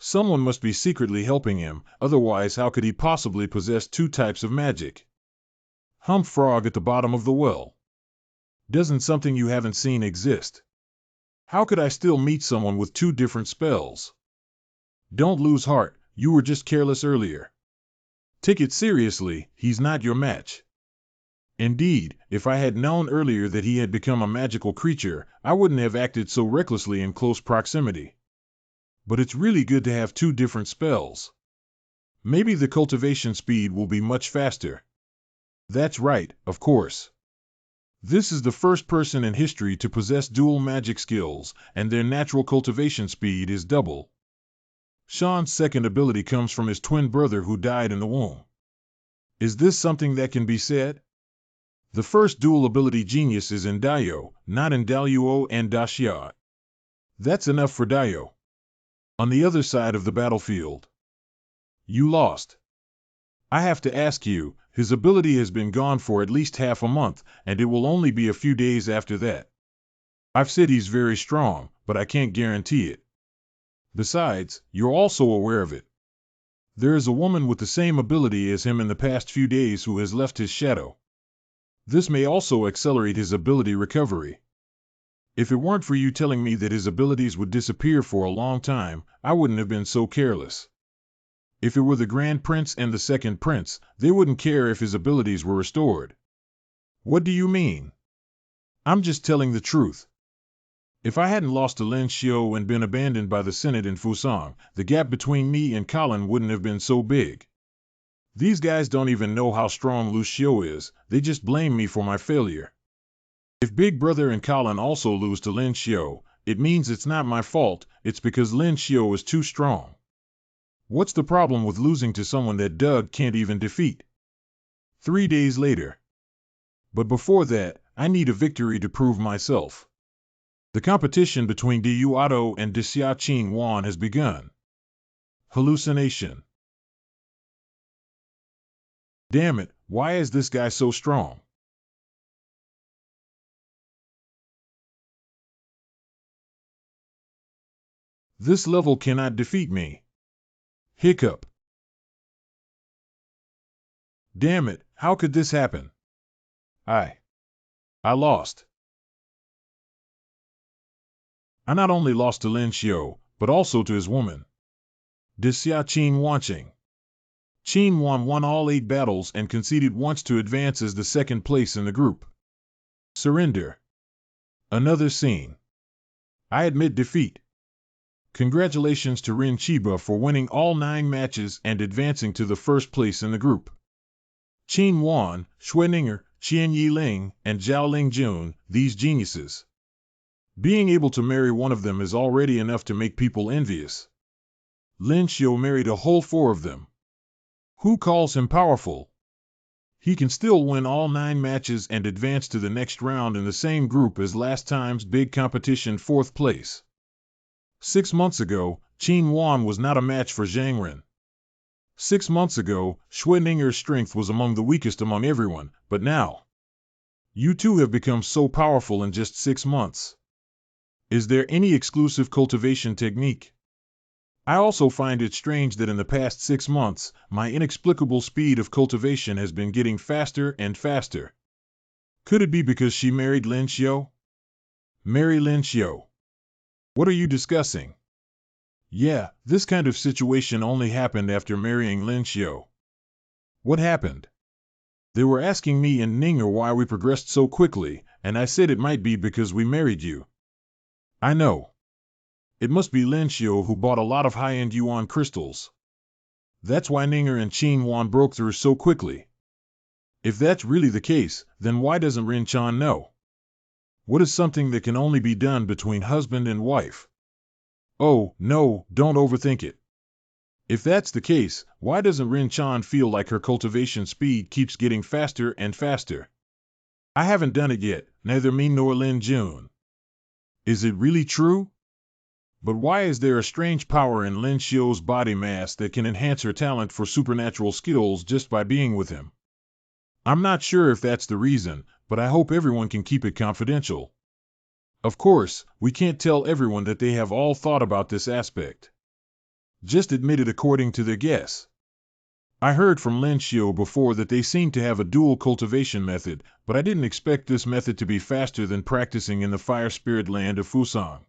Someone must be secretly helping him, otherwise how could he possibly possess two types of magic? Frog at the bottom of the well. Doesn't something you haven't seen exist? How could I still meet someone with two different spells? Don't lose heart, you were just careless earlier. Take it seriously, he's not your match. Indeed, if I had known earlier that he had become a magical creature, I wouldn't have acted so recklessly in close proximity. But it's really good to have two different spells. Maybe the cultivation speed will be much faster. That's right, of course. This is the first person in history to possess dual magic skills, and their natural cultivation speed is double. Sean's second ability comes from his twin brother who died in the womb. Is this something that can be said? The first dual ability genius is in Dayo, not in Daluo and Daxia. That's enough for Dayo. On the other side of the battlefield. You lost. I have to ask you, his ability has been gone for at least half a month, and it will only be a few days after that. I've said he's very strong, but I can't guarantee it. Besides, you're also aware of it. There is a woman with the same ability as him in the past few days who has left his shadow. This may also accelerate his ability recovery. If it weren't for you telling me that his abilities would disappear for a long time, I wouldn't have been so careless. If it were the Grand Prince and the Second Prince, they wouldn't care if his abilities were restored. What do you mean? I'm just telling the truth. If I hadn't lost to Lin Xiu and been abandoned by the Senate in Fusang, the gap between me and Colin wouldn't have been so big. These guys don't even know how strong Lu Xiu is, they just blame me for my failure. If Big Brother and Colin also lose to Lin Xiu, it means it's not my fault, it's because Lin Xiu is too strong. What's the problem with losing to someone that Doug can't even defeat? 3 days later. But before that, I need a victory to prove myself. The competition between Diyu Otto and Xia Qin Wan has begun. Hallucination. Damn it, why is this guy so strong? This level cannot defeat me. Hiccup. Damn it, how could this happen? I lost. I not only lost to Lin Xiu, but also to his woman. Xia Qin Wanqing. Qin Wan won all 8 battles and conceded once to advance as the second place in the group. Surrender. Another scene. I admit defeat. Congratulations to Rin Chiba for winning all 9 matches and advancing to the first place in the group. Qin Wan, Xueninger, Qian Yiling, and Zhao Lingjun, these geniuses. Being able to marry one of them is already enough to make people envious. Lin Xiu married a whole 4 of them. Who calls him powerful? He can still win all 9 matches and advance to the next round in the same group as last time's big competition 4th place. 6 months ago, Qin Wan was not a match for Zhang Ren. 6 months ago, Xueninger's strength was among the weakest among everyone, but now, you two have become so powerful in just 6 months. Is there any exclusive cultivation technique? I also find it strange that in the past 6 months, my inexplicable speed of cultivation has been getting faster and faster. Could it be because she married Lin Xiu? Marry Lin Xiu. What are you discussing? Yeah, this kind of situation only happened after marrying Lin Xiu. What happened? They were asking me and Ninger why we progressed so quickly, and I said it might be because we married you. I know. It must be Lin Xiu who bought a lot of high-end yuan crystals. That's why Ninger and Qin Wan broke through so quickly. If that's really the case, then why doesn't Rin Chan know? What is something that can only be done between husband and wife? Oh, no, don't overthink it. If that's the case, why doesn't Rin Chan feel like her cultivation speed keeps getting faster and faster? I haven't done it yet, neither me nor Lin Jun. Is it really true? But why is there a strange power in Lin Xiu's body mass that can enhance her talent for supernatural skills just by being with him? I'm not sure if that's the reason, but I hope everyone can keep it confidential. Of course, we can't tell everyone that they have all thought about this aspect. Just admit it according to their guess. I heard from Lin Xiu before that they seem to have a dual cultivation method, but I didn't expect this method to be faster than practicing in the fire spirit land of Fusang.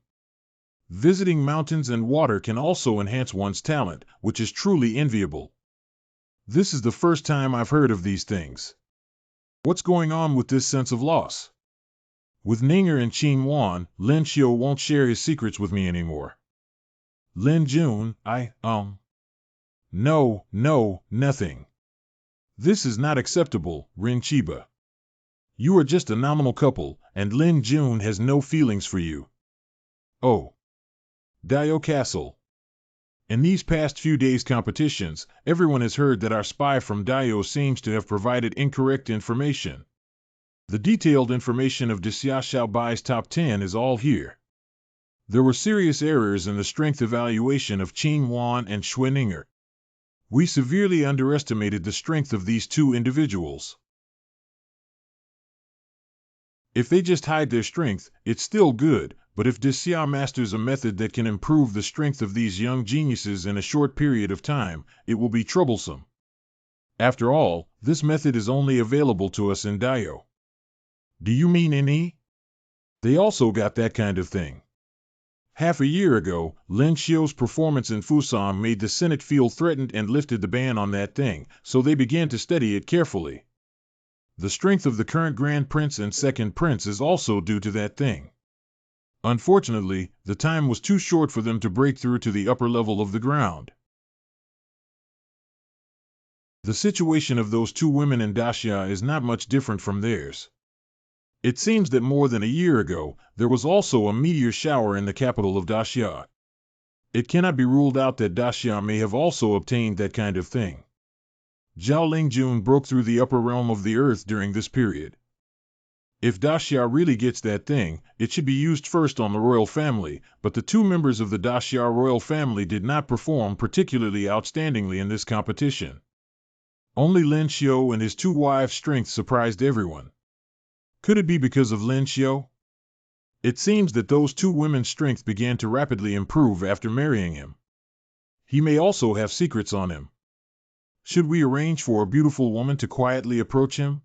Visiting mountains and water can also enhance one's talent, which is truly enviable. This is the first time I've heard of these things. What's going on with this sense of loss? With Ninger and Qin Wan, Lin Xiu won't share his secrets with me anymore. Lin Jun, No, nothing. This is not acceptable, Rin Chiba. You are just a nominal couple, and Lin Jun has no feelings for you. Oh. Dio Castle. In these past few days' competitions, everyone has heard that our spy from Dio seems to have provided incorrect information. The detailed information of Xia Xiaobai's top 10 is all here. There were serious errors in the strength evaluation of Qin Wan and Schwenninger. We severely underestimated the strength of these two individuals. If they just hide their strength, it's still good, but if Xia masters a method that can improve the strength of these young geniuses in a short period of time, it will be troublesome. After all, this method is only available to us in Dio. Do you mean in E? They also got that kind of thing. Half a year ago, Lin Xiu's performance in Fusang made the Senate feel threatened and lifted the ban on that thing, so they began to study it carefully. The strength of the current Grand Prince and Second Prince is also due to that thing. Unfortunately, the time was too short for them to break through to the upper level of the ground. The situation of those two women in Daxia is not much different from theirs. It seems that more than a year ago, there was also a meteor shower in the capital of Daxia. It cannot be ruled out that Daxia may have also obtained that kind of thing. Zhao Lingjun broke through the upper realm of the earth during this period. If Daxia really gets that thing, it should be used first on the royal family, but the two members of the Daxia royal family did not perform particularly outstandingly in this competition. Only Lin Xiu and his two wives' strength surprised everyone. Could it be because of Lin Xiu? It seems that those two women's strength began to rapidly improve after marrying him. He may also have secrets on him. Should we arrange for a beautiful woman to quietly approach him?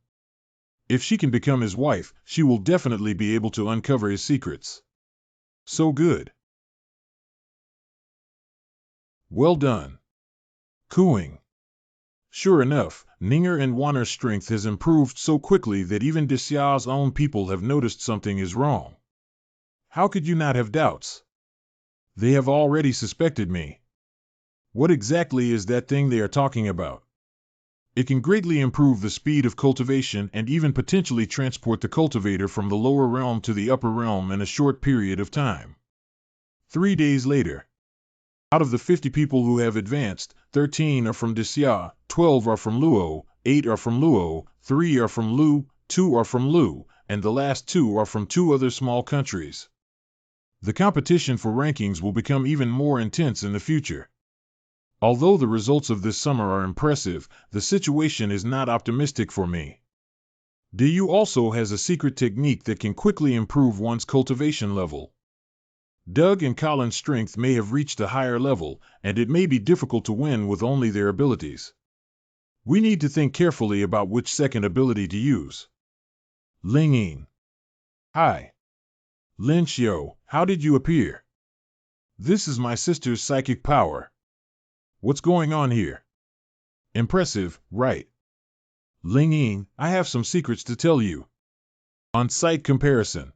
If she can become his wife, she will definitely be able to uncover his secrets. So good. Well done. Cooing. Sure enough, Ninger and Wanner's strength has improved so quickly that even Xia's own people have noticed something is wrong. How could you not have doubts? They have already suspected me. What exactly is that thing they are talking about? It can greatly improve the speed of cultivation and even potentially transport the cultivator from the lower realm to the upper realm in a short period of time. 3 days later. Out of the 50 people who have advanced, 13 are from Xia, 12 are from Luo, 8 are from Luo, 3 are from Lu, 2 are from Lu, and the last 2 are from 2 other small countries. The competition for rankings will become even more intense in the future. Although the results of this summer are impressive, the situation is not optimistic for me. Du also has a secret technique that can quickly improve one's cultivation level. Doug and Colin's strength may have reached a higher level, and it may be difficult to win with only their abilities. We need to think carefully about which second ability to use. Ling Yin. Hi. Lin Xiu, how did you appear? This is my sister's psychic power. What's going on here? Impressive, right? Ling Yin, I have some secrets to tell you. On-site comparison.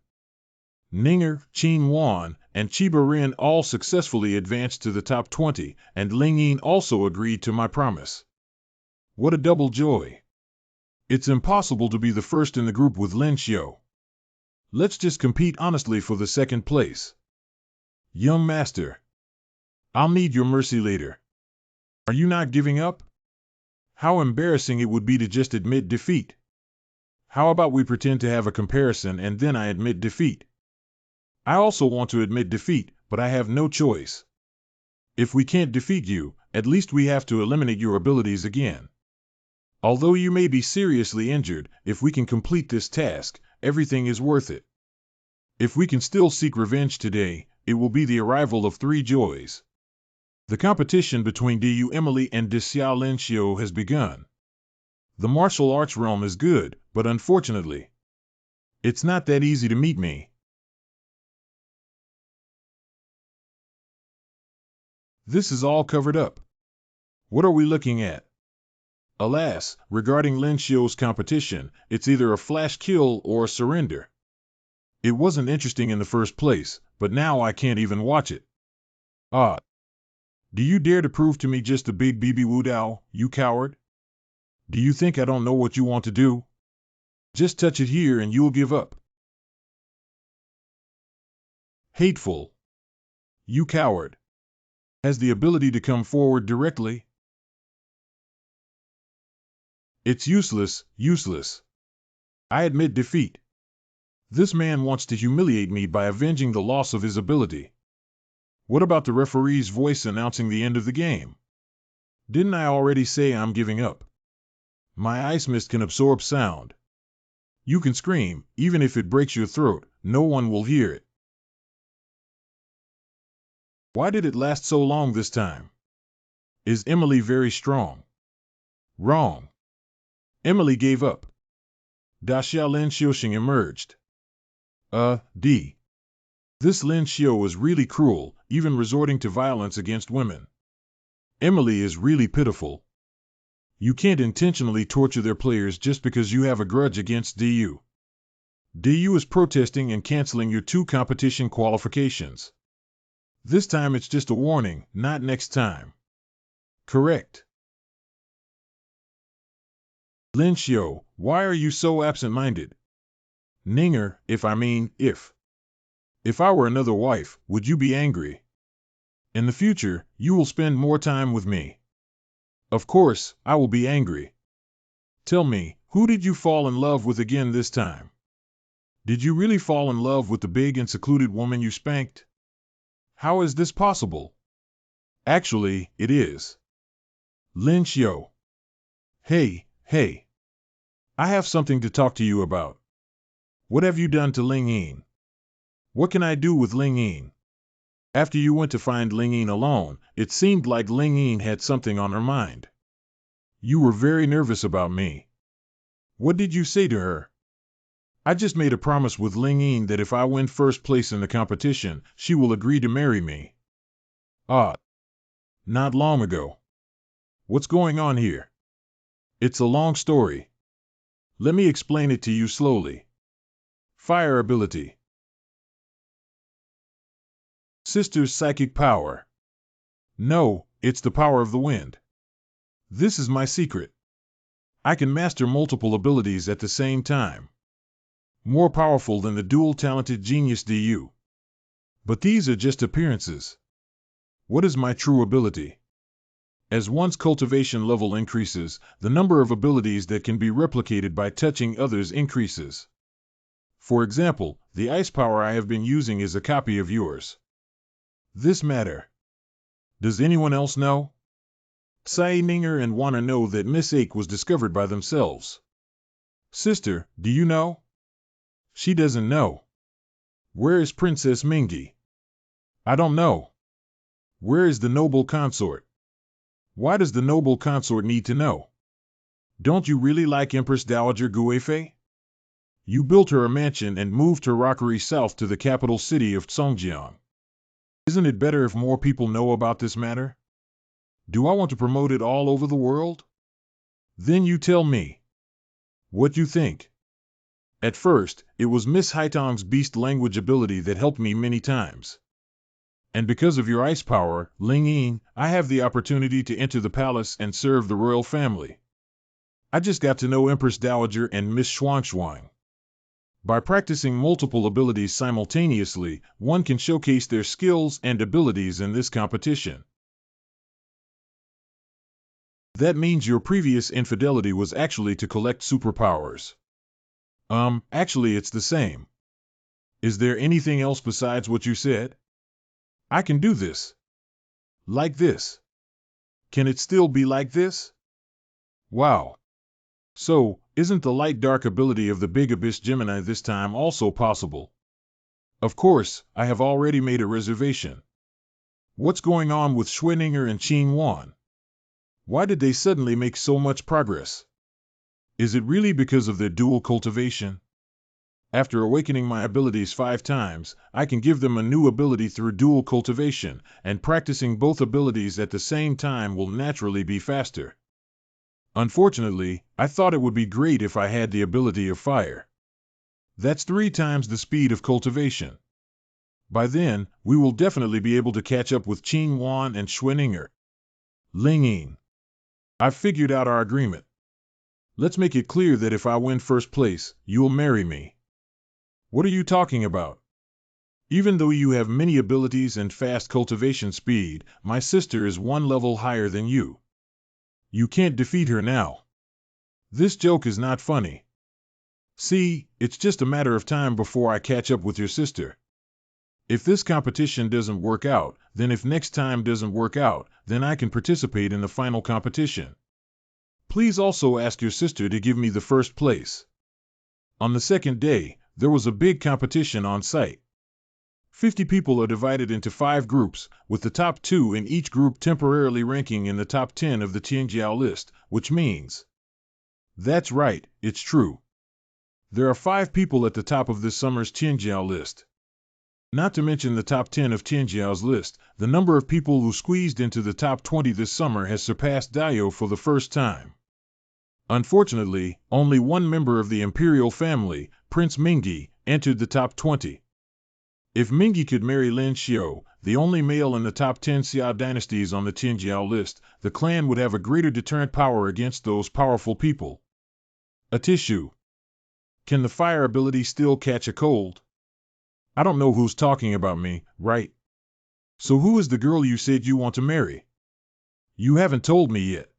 Ninger, Qin Wan, and Chiba Rin all successfully advanced to the top 20, and Ling Yin also agreed to my promise. What a double joy. It's impossible to be the first in the group with Lin Xiu. Let's just compete honestly for the second place. Young master. I'll need your mercy later. Are you not giving up? How embarrassing it would be to just admit defeat. How about we pretend to have a comparison and then I admit defeat? I also want to admit defeat, but I have no choice. If we can't defeat you, at least we have to eliminate your abilities again. Although you may be seriously injured, if we can complete this task, everything is worth it. If we can still seek revenge today, it will be the arrival of 3 joys. The competition between Du Emily and De Xiao Lin Xiu has begun. The martial arts realm is good, but unfortunately, it's not that easy to meet me. This is all covered up. What are we looking at? Alas, regarding Lin Xiu's competition, it's either a flash kill or a surrender. It wasn't interesting in the first place, but now I can't even watch it. Ah. Do you dare to prove to me just a big BB Wu Dao, you coward? Do you think I don't know what you want to do? Just touch it here and you'll give up. Hateful. You coward. Has the ability to come forward directly? It's useless, useless. I admit defeat. This man wants to humiliate me by avenging the loss of his ability. What about the referee's voice announcing the end of the game? Didn't I already say I'm giving up? My ice mist can absorb sound. You can scream, even if it breaks your throat, no one will hear it. Why did it last so long this time? Is Emily very strong? Wrong. Emily gave up. Da Xiao Lin Xiuxing emerged. D. This Lin Xiu is really cruel, even resorting to violence against women. Emily is really pitiful. You can't intentionally torture their players just because you have a grudge against DU. DU is protesting and canceling your 2 competition qualifications. This time it's just a warning, not next time. Correct. Lin Xiu, why are you so absent-minded? Ninger, if I were another wife, would you be angry? In the future, you will spend more time with me. Of course, I will be angry. Tell me, who did you fall in love with again this time? Did you really fall in love with the big and secluded woman you spanked? How is this possible? Actually, it is. Lin Xiu. Hey. I have something to talk to you about. What have you done to Ling Yin? What can I do with Ling Yin? After you went to find Ling Yin alone, it seemed like Ling Yin had something on her mind. You were very nervous about me. What did you say to her? I just made a promise with Ling Yin that if I win first place in the competition, she will agree to marry me. Not long ago. What's going on here? It's a long story. Let me explain it to you slowly. Fire ability. Sister's psychic power. No, it's the power of the wind. This is my secret. I can master multiple abilities at the same time. More powerful than the dual-talented genius DU. But these are just appearances. What is my true ability? As one's cultivation level increases, the number of abilities that can be replicated by touching others increases. For example, the ice power I have been using is a copy of yours. This matter. Does anyone else know? Tsai Ninger and Wanna know that Miss Ake was discovered by themselves. Sister, do you know? She doesn't know. Where is Princess Mingi? I don't know. Where is the noble consort? Why does the noble consort need to know? Don't you really like Empress Dowager Guifei? You built her a mansion and moved her rockery south to the capital city of Songjiang. Isn't it better if more people know about this matter? Do I want to promote it all over the world? Then you tell me. What you think? At first, it was Miss Haitong's beast language ability that helped me many times. And because of your ice power, Ling Yin, I have the opportunity to enter the palace and serve the royal family. I just got to know Empress Dowager and Miss Shuang. By practicing multiple abilities simultaneously, one can showcase their skills and abilities in this competition. That means your previous infidelity was actually to collect superpowers. Actually it's the same. Is there anything else besides what you said? I can do this. Like this. Can it still be like this? Wow. So, isn't the light-dark ability of the Big Abyss Gemini this time also possible? Of course, I have already made a reservation. What's going on with Schwenninger and Qin Wan? Why did they suddenly make so much progress? Is it really because of their dual cultivation? After awakening my abilities 5 times, I can give them a new ability through dual cultivation, and practicing both abilities at the same time will naturally be faster. Unfortunately, I thought it would be great if I had the ability of fire. That's 3 times the speed of cultivation. By then, we will definitely be able to catch up with Qin Wan and Schwenninger. Ling Yin. I've figured out our agreement. Let's make it clear that if I win first place, you'll marry me. What are you talking about? Even though you have many abilities and fast cultivation speed, my sister is 1 level higher than you. You can't defeat her now. This joke is not funny. See, it's just a matter of time before I catch up with your sister. If this competition doesn't work out, then if next time doesn't work out, then I can participate in the final competition. Please also ask your sister to give me the first place. On the second day, there was a big competition on site. 50 people are divided into 5 groups, with the top 2 in each group temporarily ranking in the top 10 of the Tianjiao list, which means... That's right, it's true. There are 5 people at the top of this summer's Tianjiao list. Not to mention the top 10 of Tianjiao's list, the number of people who squeezed into the top 20 this summer has surpassed Dayo for the first time. Unfortunately, only 1 member of the Imperial family, Prince Mingyi, entered the top 20. If Mingyi could marry Lin Xiu, the only male in the top 10 Xia dynasties on the Tianjiao list, the clan would have a greater deterrent power against those powerful people. A tissue. Can the fire ability still catch a cold? I don't know who's talking about me, right? So who is the girl you said you want to marry? You haven't told me yet.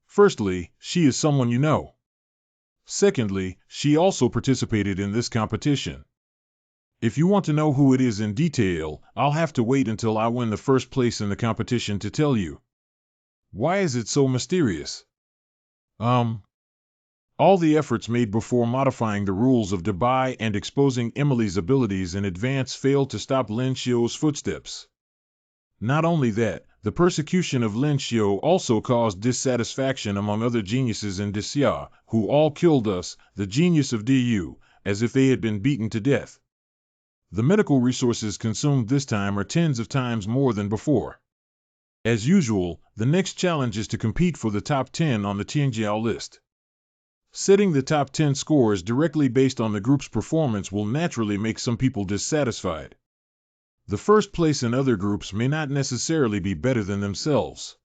Firstly, she is someone you know. Secondly, she also participated in this competition. If you want to know who it is in detail, I'll have to wait until I win the first place in the competition to tell you. Why is it so mysterious? All the efforts made before modifying the rules of Dubai and exposing Emily's abilities in advance failed to stop Lin Xiu's footsteps. Not only that, the persecution of Lin Xiu also caused dissatisfaction among other geniuses in Xia, who all killed us, the genius of Du, as if they had been beaten to death. The medical resources consumed this time are tens of times more than before. As usual, the next challenge is to compete for the top 10 on the Tianjiao list. Setting the top 10 scores directly based on the group's performance will naturally make some people dissatisfied. The first place in other groups may not necessarily be better than themselves.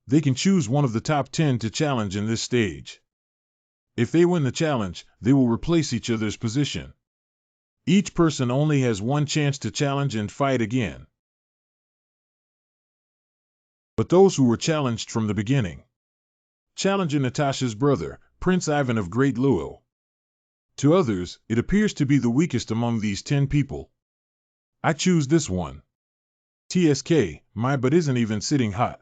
They can choose one of the top 10 to challenge in this stage. If they win the challenge, they will replace each other's position. Each person only has 1 chance to challenge and fight again. But those who were challenged from the beginning. Challenger Natasha's brother, Prince Ivan of Great Luo. To others, it appears to be the weakest among these 10 people. I choose this one. TSK, my butt isn't even sitting hot.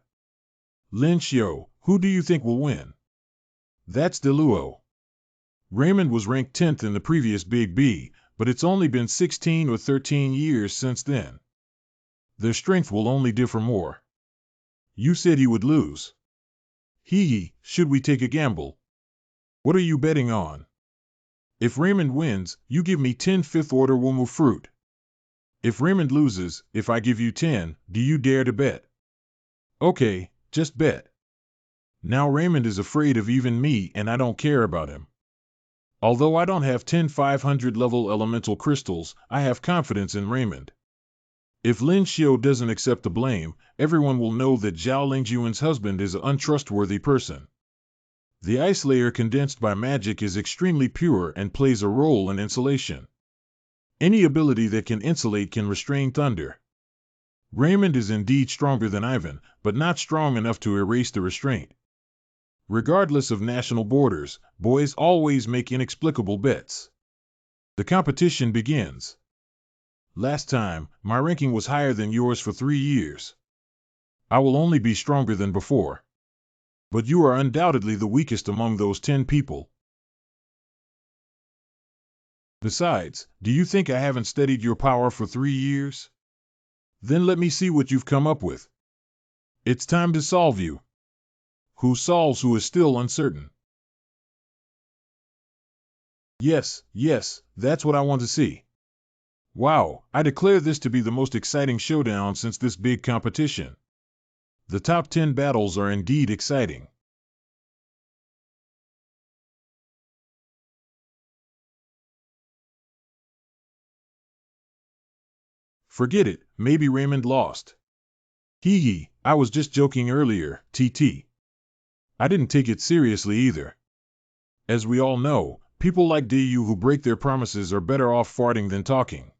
Lin Xiu, who do you think will win? That's De Luo. Raymond was ranked 10th in the previous Big B, but it's only been 16 or 13 years since then. Their strength will only differ more. You said he would lose. Should we take a gamble? What are you betting on? If Raymond wins, you give me 10 fifth-order Wumu fruit. If Raymond loses, if I give you 10, do you dare to bet? Okay, just bet. Now Raymond is afraid of even me and I don't care about him. Although I don't have 10 500 level elemental crystals, I have confidence in Raymond. If Lin Xiu doesn't accept the blame, everyone will know that Zhao Lingjuan's husband is an untrustworthy person. The ice layer condensed by magic is extremely pure and plays a role in insulation. Any ability that can insulate can restrain thunder. Raymond is indeed stronger than Ivan, but not strong enough to erase the restraint. Regardless of national borders, boys always make inexplicable bets. The competition begins. Last time, my ranking was higher than yours for 3 years. I will only be stronger than before. But you are undoubtedly the weakest among those 10 people. Besides, do you think I haven't studied your power for 3 years? Then let me see what you've come up with. It's time to solve you. Who solves who is still uncertain. Yes, that's what I want to see. Wow, I declare this to be the most exciting showdown since this big competition. The top 10 battles are indeed exciting. Forget it, maybe Raymond lost. Hee hee, I was just joking earlier, TT. I didn't take it seriously either. As we all know, people like DU who break their promises are better off farting than talking.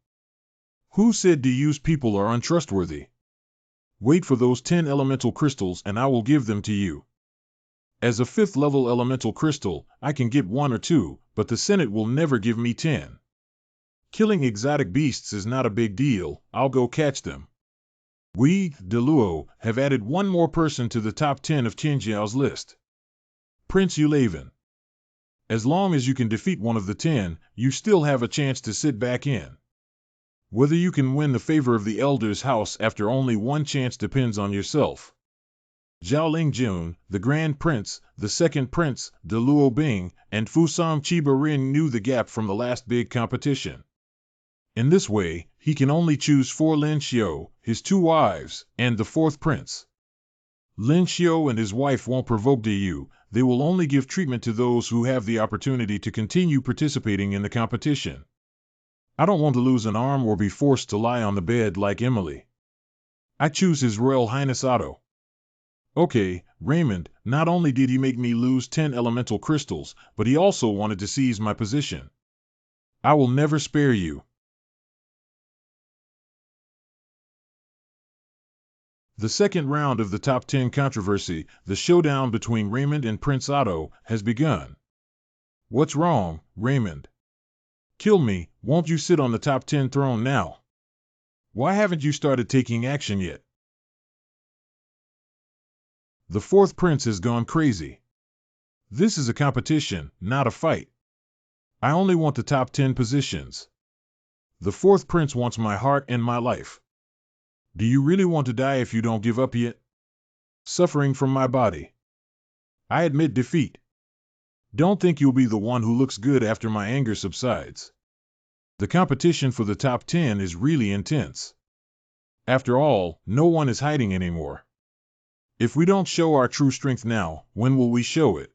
Who said DU's people are untrustworthy? Wait for those 10 elemental crystals and I will give them to you. As a 5th level elemental crystal, I can get 1 or 2, but the Senate will never give me 10. Killing exotic beasts is not a big deal, I'll go catch them. We, Deluo, have added one more person to the top 10 of Qinjiao's list. Prince Yulaven. As long as you can defeat one of the 10, you still have a chance to sit back in. Whether you can win the favor of the Elder's house after only one chance depends on yourself. Zhao Lingjun, the Grand Prince, the Second Prince, Deluo Bing, and Fusam Chiba Rin knew the gap from the last big competition. In this way, he can only choose for Lin Xiu, his 2 wives, and the 4th prince. Lin Xiu and his wife won't provoke DU, they will only give treatment to those who have the opportunity to continue participating in the competition. I don't want to lose an arm or be forced to lie on the bed like Emily. I choose His Royal Highness Otto. Okay, Raymond, not only did he make me lose 10 elemental crystals, but he also wanted to seize my position. I will never spare you. The second round of the top 10 controversy, the showdown between Raymond and Prince Otto, has begun. What's wrong, Raymond? Kill me, won't you sit on the top 10 throne now? Why haven't you started taking action yet? The 4th prince has gone crazy. This is a competition, not a fight. I only want the top 10 positions. The 4th prince wants my heart and my life. Do you really want to die if you don't give up yet? Suffering from my body. I admit defeat. Don't think you'll be the one who looks good after my anger subsides. The competition for the top 10 is really intense. After all, no one is hiding anymore. If we don't show our true strength now, when will we show it?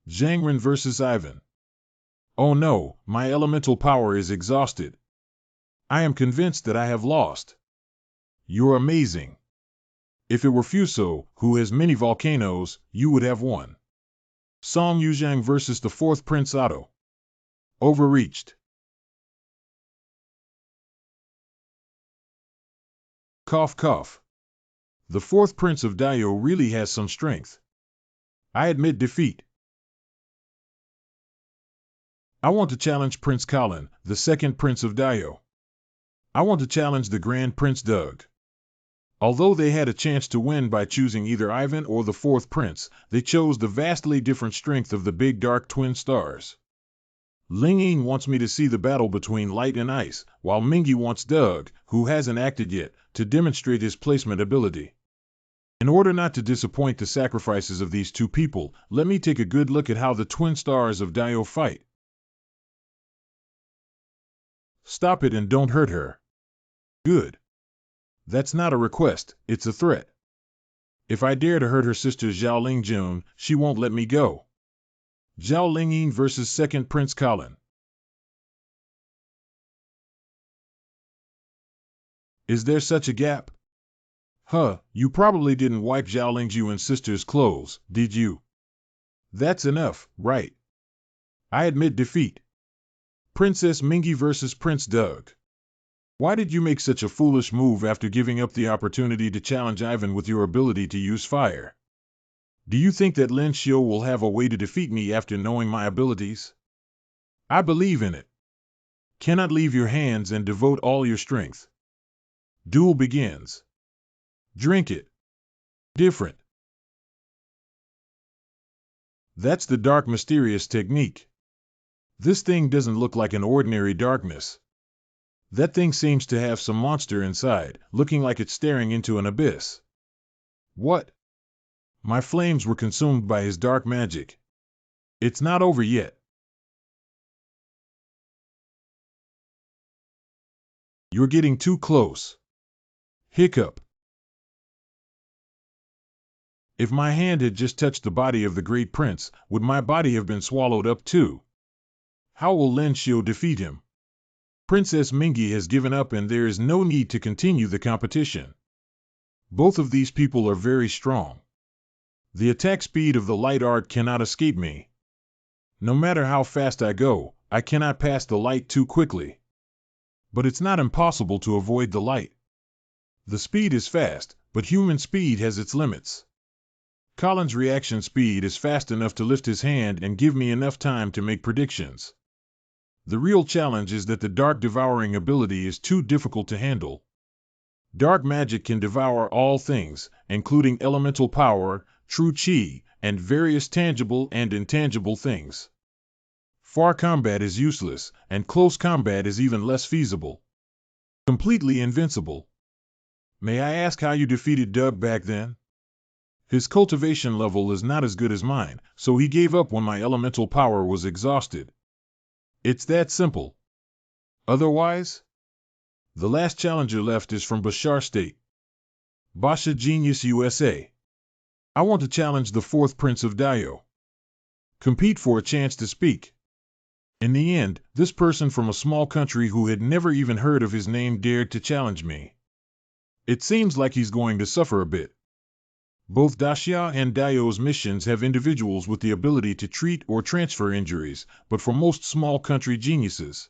Zhang Ren versus Ivan. Oh no, my elemental power is exhausted. I am convinced that I have lost. You're amazing. If it were Fuso, who has many volcanoes, you would have won. Song Yuzhang versus the 4th Prince Otto. Overreached. Cough cough. The 4th Prince of Daio really has some strength. I admit defeat. I want to challenge Prince Colin, the 2nd Prince of Daio. I want to challenge the Grand Prince Doug. Although they had a chance to win by choosing either Ivan or the 4th Prince, they chose the vastly different strength of the big dark twin stars. Ling Ying wants me to see the battle between light and ice, while Mingy wants Doug, who hasn't acted yet, to demonstrate his placement ability. In order not to disappoint the sacrifices of these 2 people, let me take a good look at how the twin stars of Daio fight. Stop it and don't hurt her. Good. That's not a request, it's a threat. If I dare to hurt her sister Zhao Lingjun, she won't let me go. Zhao Lingying versus 2nd Prince Colin. Is there such a gap? You probably didn't wipe Zhao Lingjun's sister's clothes, did you? That's enough, right? I admit defeat. Princess Mingy versus Prince Doug. Why did you make such a foolish move after giving up the opportunity to challenge Ivan with your ability to use fire? Do you think that Lin Xiu will have a way to defeat me after knowing my abilities? I believe in it. Cannot leave your hands and devote all your strength. Duel begins. Drink it. Different. That's the dark mysterious technique. This thing doesn't look like an ordinary darkness. That thing seems to have some monster inside, looking like it's staring into an abyss. What? My flames were consumed by his dark magic. It's not over yet. You're getting too close. Hiccup. If my hand had just touched the body of the great prince, would my body have been swallowed up too? How will Lin Xiu defeat him? Princess Mingi has given up and there is no need to continue the competition. Both of these people are very strong. The attack speed of the light art cannot escape me. No matter how fast I go, I cannot pass the light too quickly. But it's not impossible to avoid the light. The speed is fast, but human speed has its limits. Colin's reaction speed is fast enough to lift his hand and give me enough time to make predictions. The real challenge is that the dark devouring ability is too difficult to handle. Dark magic can devour all things, including elemental power, true chi, and various tangible and intangible things. Far combat is useless, and close combat is even less feasible. Completely invincible. May I ask how you defeated Doug back then? His cultivation level is not as good as mine, so he gave up when my elemental power was exhausted. It's that simple. Otherwise? The last challenger left is from Bashar State. Basha Genius USA. I want to challenge the fourth prince of Dayo. Compete for a chance to speak. In the end, this person from a small country who had never even heard of his name dared to challenge me. It seems like he's going to suffer a bit. Both Daxia and Dayo's missions have individuals with the ability to treat or transfer injuries, but for most small country geniuses,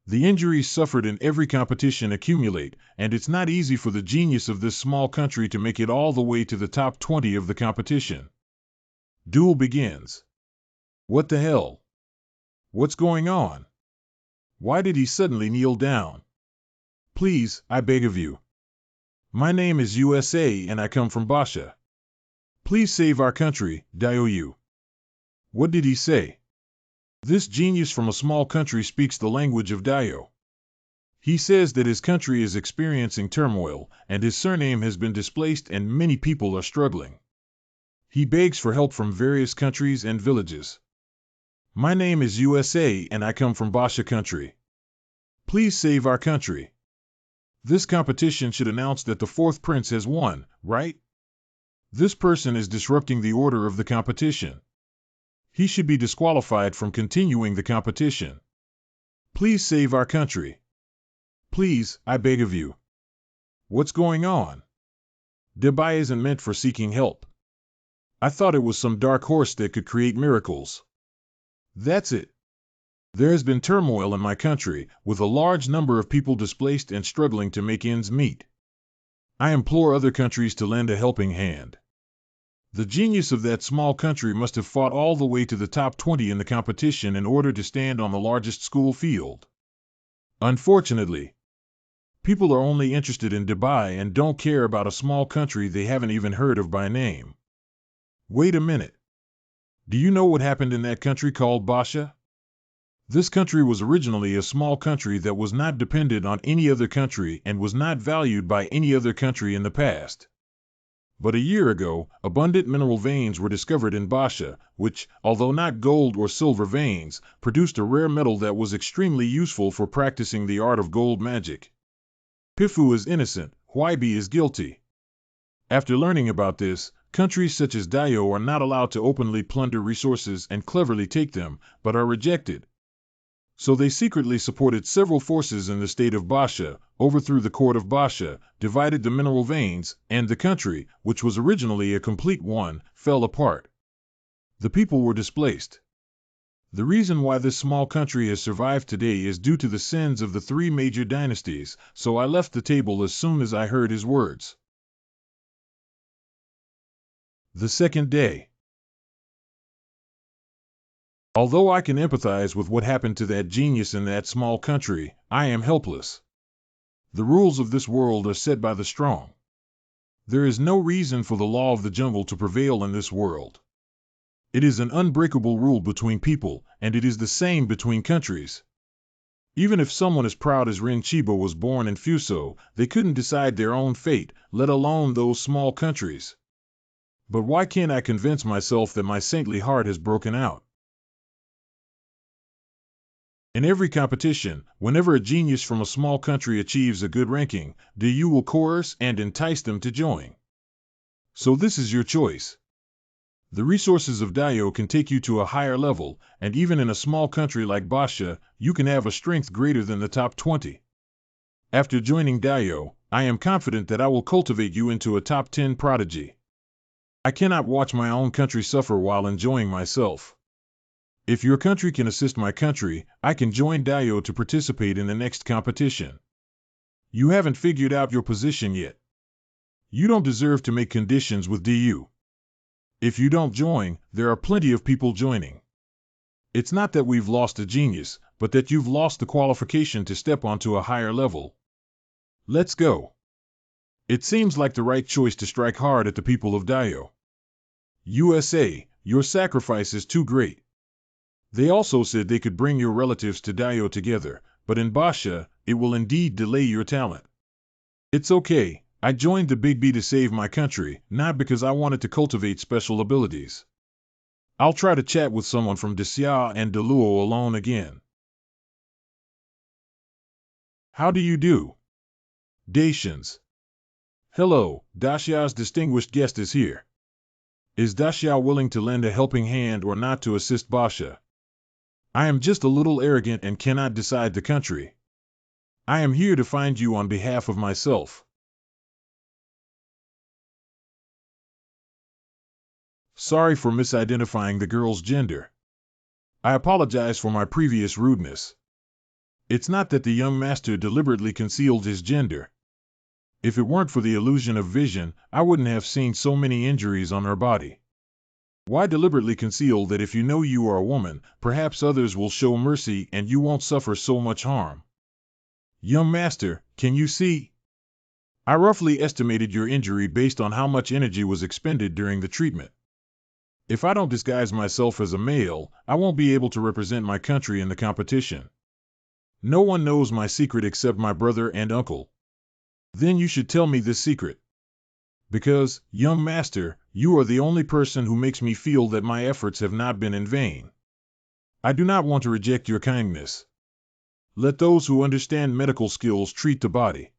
the injuries suffered in every competition accumulate, and it's not easy for the genius of this small country to make it all the way to the top 20 of the competition. Duel begins. What the hell? What's going on? Why did he suddenly kneel down? Please, I beg of you. My name is USA and I come from Basha. Please save our country, Daoyu. What did he say? This genius from a small country speaks the language of Dayo. He says that his country is experiencing turmoil, and his surname has been displaced and many people are struggling. He begs for help from various countries and villages. My name is USA and I come from Basha country. Please save our country. This competition should announce that the fourth prince has won, right? This person is disrupting the order of the competition. He should be disqualified from continuing the competition. Please save our country. Please, I beg of you. What's going on? Debai isn't meant for seeking help. I thought it was some dark horse that could create miracles. That's it. There has been turmoil in my country, with a large number of people displaced and struggling to make ends meet. I implore other countries to lend a helping hand. The genius of that small country must have fought all the way to the top 20 in the competition in order to stand on the largest school field. Unfortunately, people are only interested in Dubai and don't care about a small country they haven't even heard of by name. Wait a minute. Do you know what happened in that country called Basha? This country was originally a small country that was not dependent on any other country and was not valued by any other country in the past. But a year ago, abundant mineral veins were discovered in Basha, which, although not gold or silver veins, produced a rare metal that was extremely useful for practicing the art of gold magic. Pifu is innocent, Huibi is guilty. After learning about this, countries such as Dayo are not allowed to openly plunder resources and cleverly take them, but are rejected. So they secretly supported several forces in the state of Basha, overthrew the court of Basha, divided the mineral veins, and the country, which was originally a complete one, fell apart. The people were displaced. The reason why this small country has survived today is due to the sins of the three major dynasties, so I left the table as soon as I heard his words. The second day. Although I can empathize with what happened to that genius in that small country, I am helpless. The rules of this world are set by the strong. There is no reason for the law of the jungle to prevail in this world. It is an unbreakable rule between people, and it is the same between countries. Even if someone as proud as Rin Chiba was born in Fuso, they couldn't decide their own fate, let alone those small countries. But why can't I convince myself that my saintly heart has broken out? In every competition, whenever a genius from a small country achieves a good ranking, you will coerce and entice them to join. So this is your choice. The resources of Daio can take you to a higher level, and even in a small country like Basha, you can have a strength greater than the top 20. After joining Daio, I am confident that I will cultivate you into a top 10 prodigy. I cannot watch my own country suffer while enjoying myself. If your country can assist my country, I can join Daio to participate in the next competition. You haven't figured out your position yet. You don't deserve to make conditions with DU. If you don't join, there are plenty of people joining. It's not that we've lost a genius, but that you've lost the qualification to step onto a higher level. Let's go. It seems like the right choice to strike hard at the people of Daio. USA, your sacrifice is too great. They also said they could bring your relatives to Daio together, but in Basha, it will indeed delay your talent. It's okay, I joined the Big B to save my country, not because I wanted to cultivate special abilities. I'll try to chat with someone from Desya and Deluo alone again. How do you do? Dacians. Hello, Dashia's distinguished guest is here. Is Dashia willing to lend a helping hand or not to assist Basha? I am just a little arrogant and cannot decide the country. I am here to find you on behalf of myself. Sorry for misidentifying the girl's gender. I apologize for my previous rudeness. It's not that the young master deliberately concealed his gender. If it weren't for the illusion of vision, I wouldn't have seen so many injuries on her body. Why deliberately conceal that if you know you are a woman, perhaps others will show mercy and you won't suffer so much harm? Young master, can you see? I roughly estimated your injury based on how much energy was expended during the treatment. If I don't disguise myself as a male, I won't be able to represent my country in the competition. No one knows my secret except my brother and uncle. Then you should tell me this secret. Because, young master, you are the only person who makes me feel that my efforts have not been in vain. I do not want to reject your kindness. Let those who understand medical skills treat the body.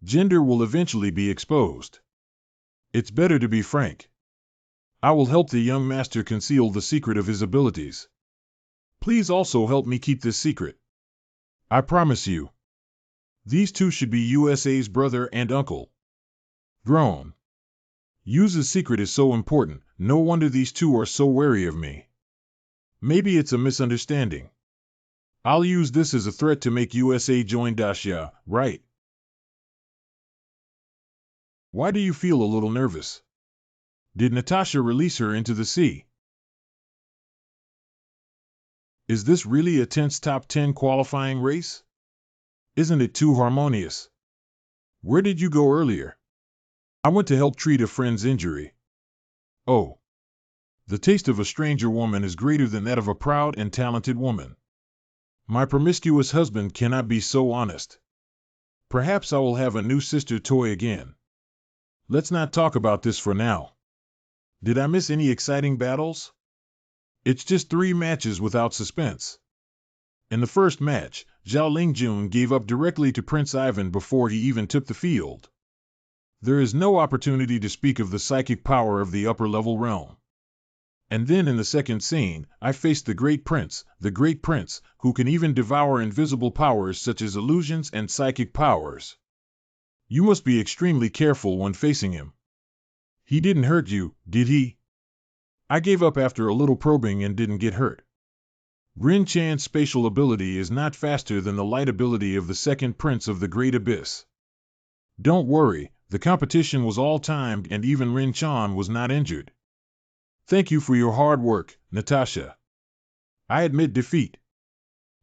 Gender will eventually be exposed. It's better to be frank. I will help the young master conceal the secret of his abilities. Please also help me keep this secret. I promise you. These two should be USA's brother and uncle. Grown. Yu's secret is so important, no wonder these two are so wary of me. Maybe it's a misunderstanding. I'll use this as a threat to make USA join Dacia, right? Why do you feel a little nervous? Did Natasha release her into the sea? Is this really a tense top 10 qualifying race? Isn't it too harmonious? Where did you go earlier? I went to help treat a friend's injury. Oh. The taste of a stranger woman is greater than that of a proud and talented woman. My promiscuous husband cannot be so honest. Perhaps I will have a new sister toy again. Let's not talk about this for now. Did I miss any exciting battles? It's just 3 matches without suspense. In the first match, Zhao Lingjun gave up directly to Prince Ivan before he even took the field. There is no opportunity to speak of the psychic power of the upper-level realm. And then in the second scene, I faced the Great Prince, who can even devour invisible powers such as illusions and psychic powers. You must be extremely careful when facing him. He didn't hurt you, did he? I gave up after a little probing and didn't get hurt. Rin Chan's spatial ability is not faster than the light ability of the second prince of the Great Abyss. Don't worry, the competition was all timed and even Rin Chan was not injured. Thank you for your hard work, Natasha. I admit defeat.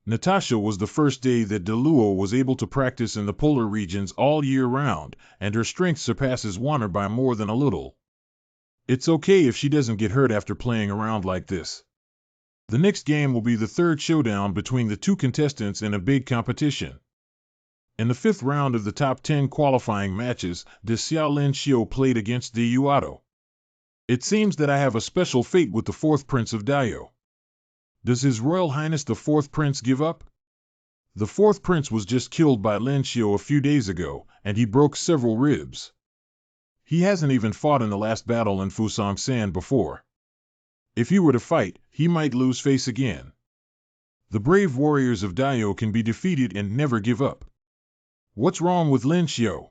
Natasha was the first day that Deluo was able to practice in the polar regions all year round, and her strength surpasses Wanner by more than a little. It's okay if she doesn't get hurt after playing around like this. The next game will be the third showdown between the two contestants in a big competition. In the fifth round of the top 10 qualifying matches, the Xiao Lin Xiu played against the Yuato. It seems that I have a special fate with the fourth prince of Dayo. Does His Royal Highness the fourth prince give up? The fourth prince was just killed by Lin Xiu a few days ago, and he broke several ribs. He hasn't even fought in the last battle in Fusang San before. If he were to fight, he might lose face again. The brave warriors of Dayo can be defeated and never give up. What's wrong with Lin Xiu?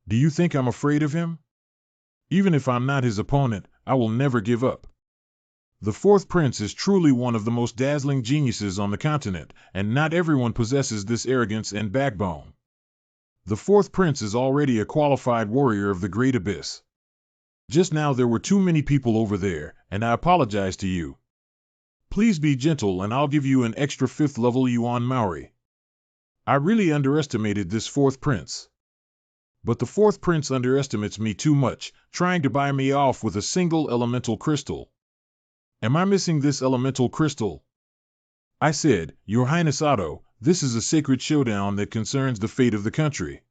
Do you think I'm afraid of him? Even if I'm not his opponent, I will never give up. The fourth prince is truly one of the most dazzling geniuses on the continent, and not everyone possesses this arrogance and backbone. The fourth prince is already a qualified warrior of the Great Abyss. Just now there were too many people over there, and I apologize to you. Please be gentle and I'll give you an extra 5th level Yuan Maori. I really underestimated this fourth prince. But the fourth prince underestimates me too much, trying to buy me off with a single elemental crystal. Am I missing this elemental crystal? I said, Your Highness Otto, this is a sacred showdown that concerns the fate of the country.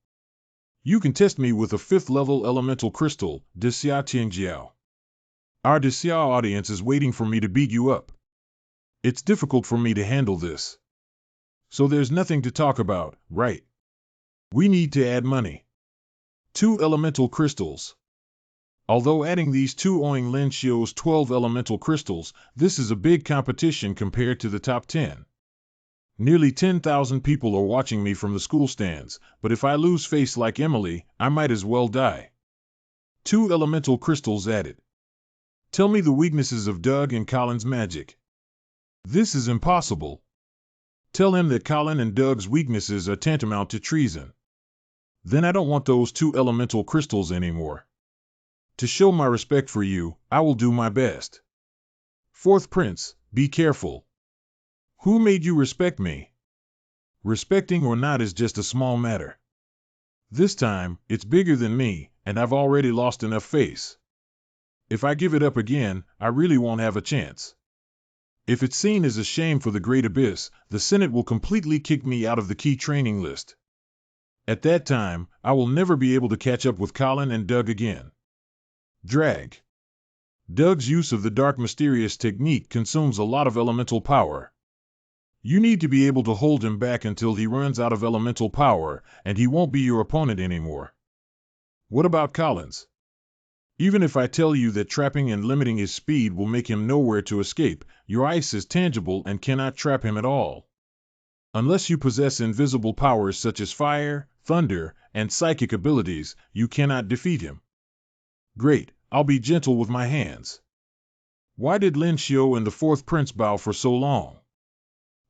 You can test me with a 5th level elemental crystal, De Xia Tiangjiao. Our De Xia audience is waiting for me to beat you up. It's difficult for me to handle this. So there's nothing to talk about, right? We need to add money. 2 elemental crystals. Although adding these 2 owing Lin Xiu's 12 elemental crystals, this is a big competition compared to the top 10. Nearly 10,000 people are watching me from the school stands, but if I lose face like Emily, I might as well die. 2 elemental crystals added. Tell me the weaknesses of Doug and Colin's magic. This is impossible. Tell him that Colin and Doug's weaknesses are tantamount to treason. Then I don't want those 2 elemental crystals anymore. To show my respect for you, I will do my best. Fourth prince, be careful. Who made you respect me? Respecting or not is just a small matter. This time, it's bigger than me, and I've already lost enough face. If I give it up again, I really won't have a chance. If it's seen as a shame for the Great Abyss, the Senate will completely kick me out of the key training list. At that time, I will never be able to catch up with Colin and Doug again. Drag. Doug's use of the dark mysterious technique consumes a lot of elemental power. You need to be able to hold him back until he runs out of elemental power, and he won't be your opponent anymore. What about Colin's? Even if I tell you that trapping and limiting his speed will make him nowhere to escape, your ice is tangible and cannot trap him at all. Unless you possess invisible powers such as fire, thunder, and psychic abilities, you cannot defeat him. Great, I'll be gentle with my hands. Why did Lin Xiu and the fourth prince bow for so long?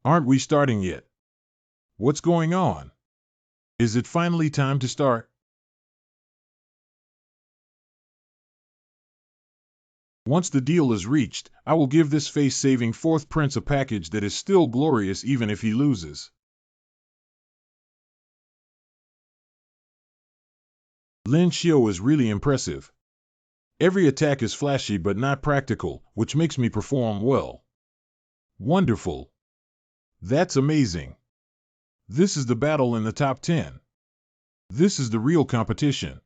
Aren't we starting yet? What's going on? Is it finally time to start? Once the deal is reached, I will give this face-saving fourth prince a package that is still glorious even if he loses. Lin Xiu is really impressive. Every attack is flashy but not practical, which makes me perform well. Wonderful. That's amazing. This is the battle in the top 10. This is the real competition.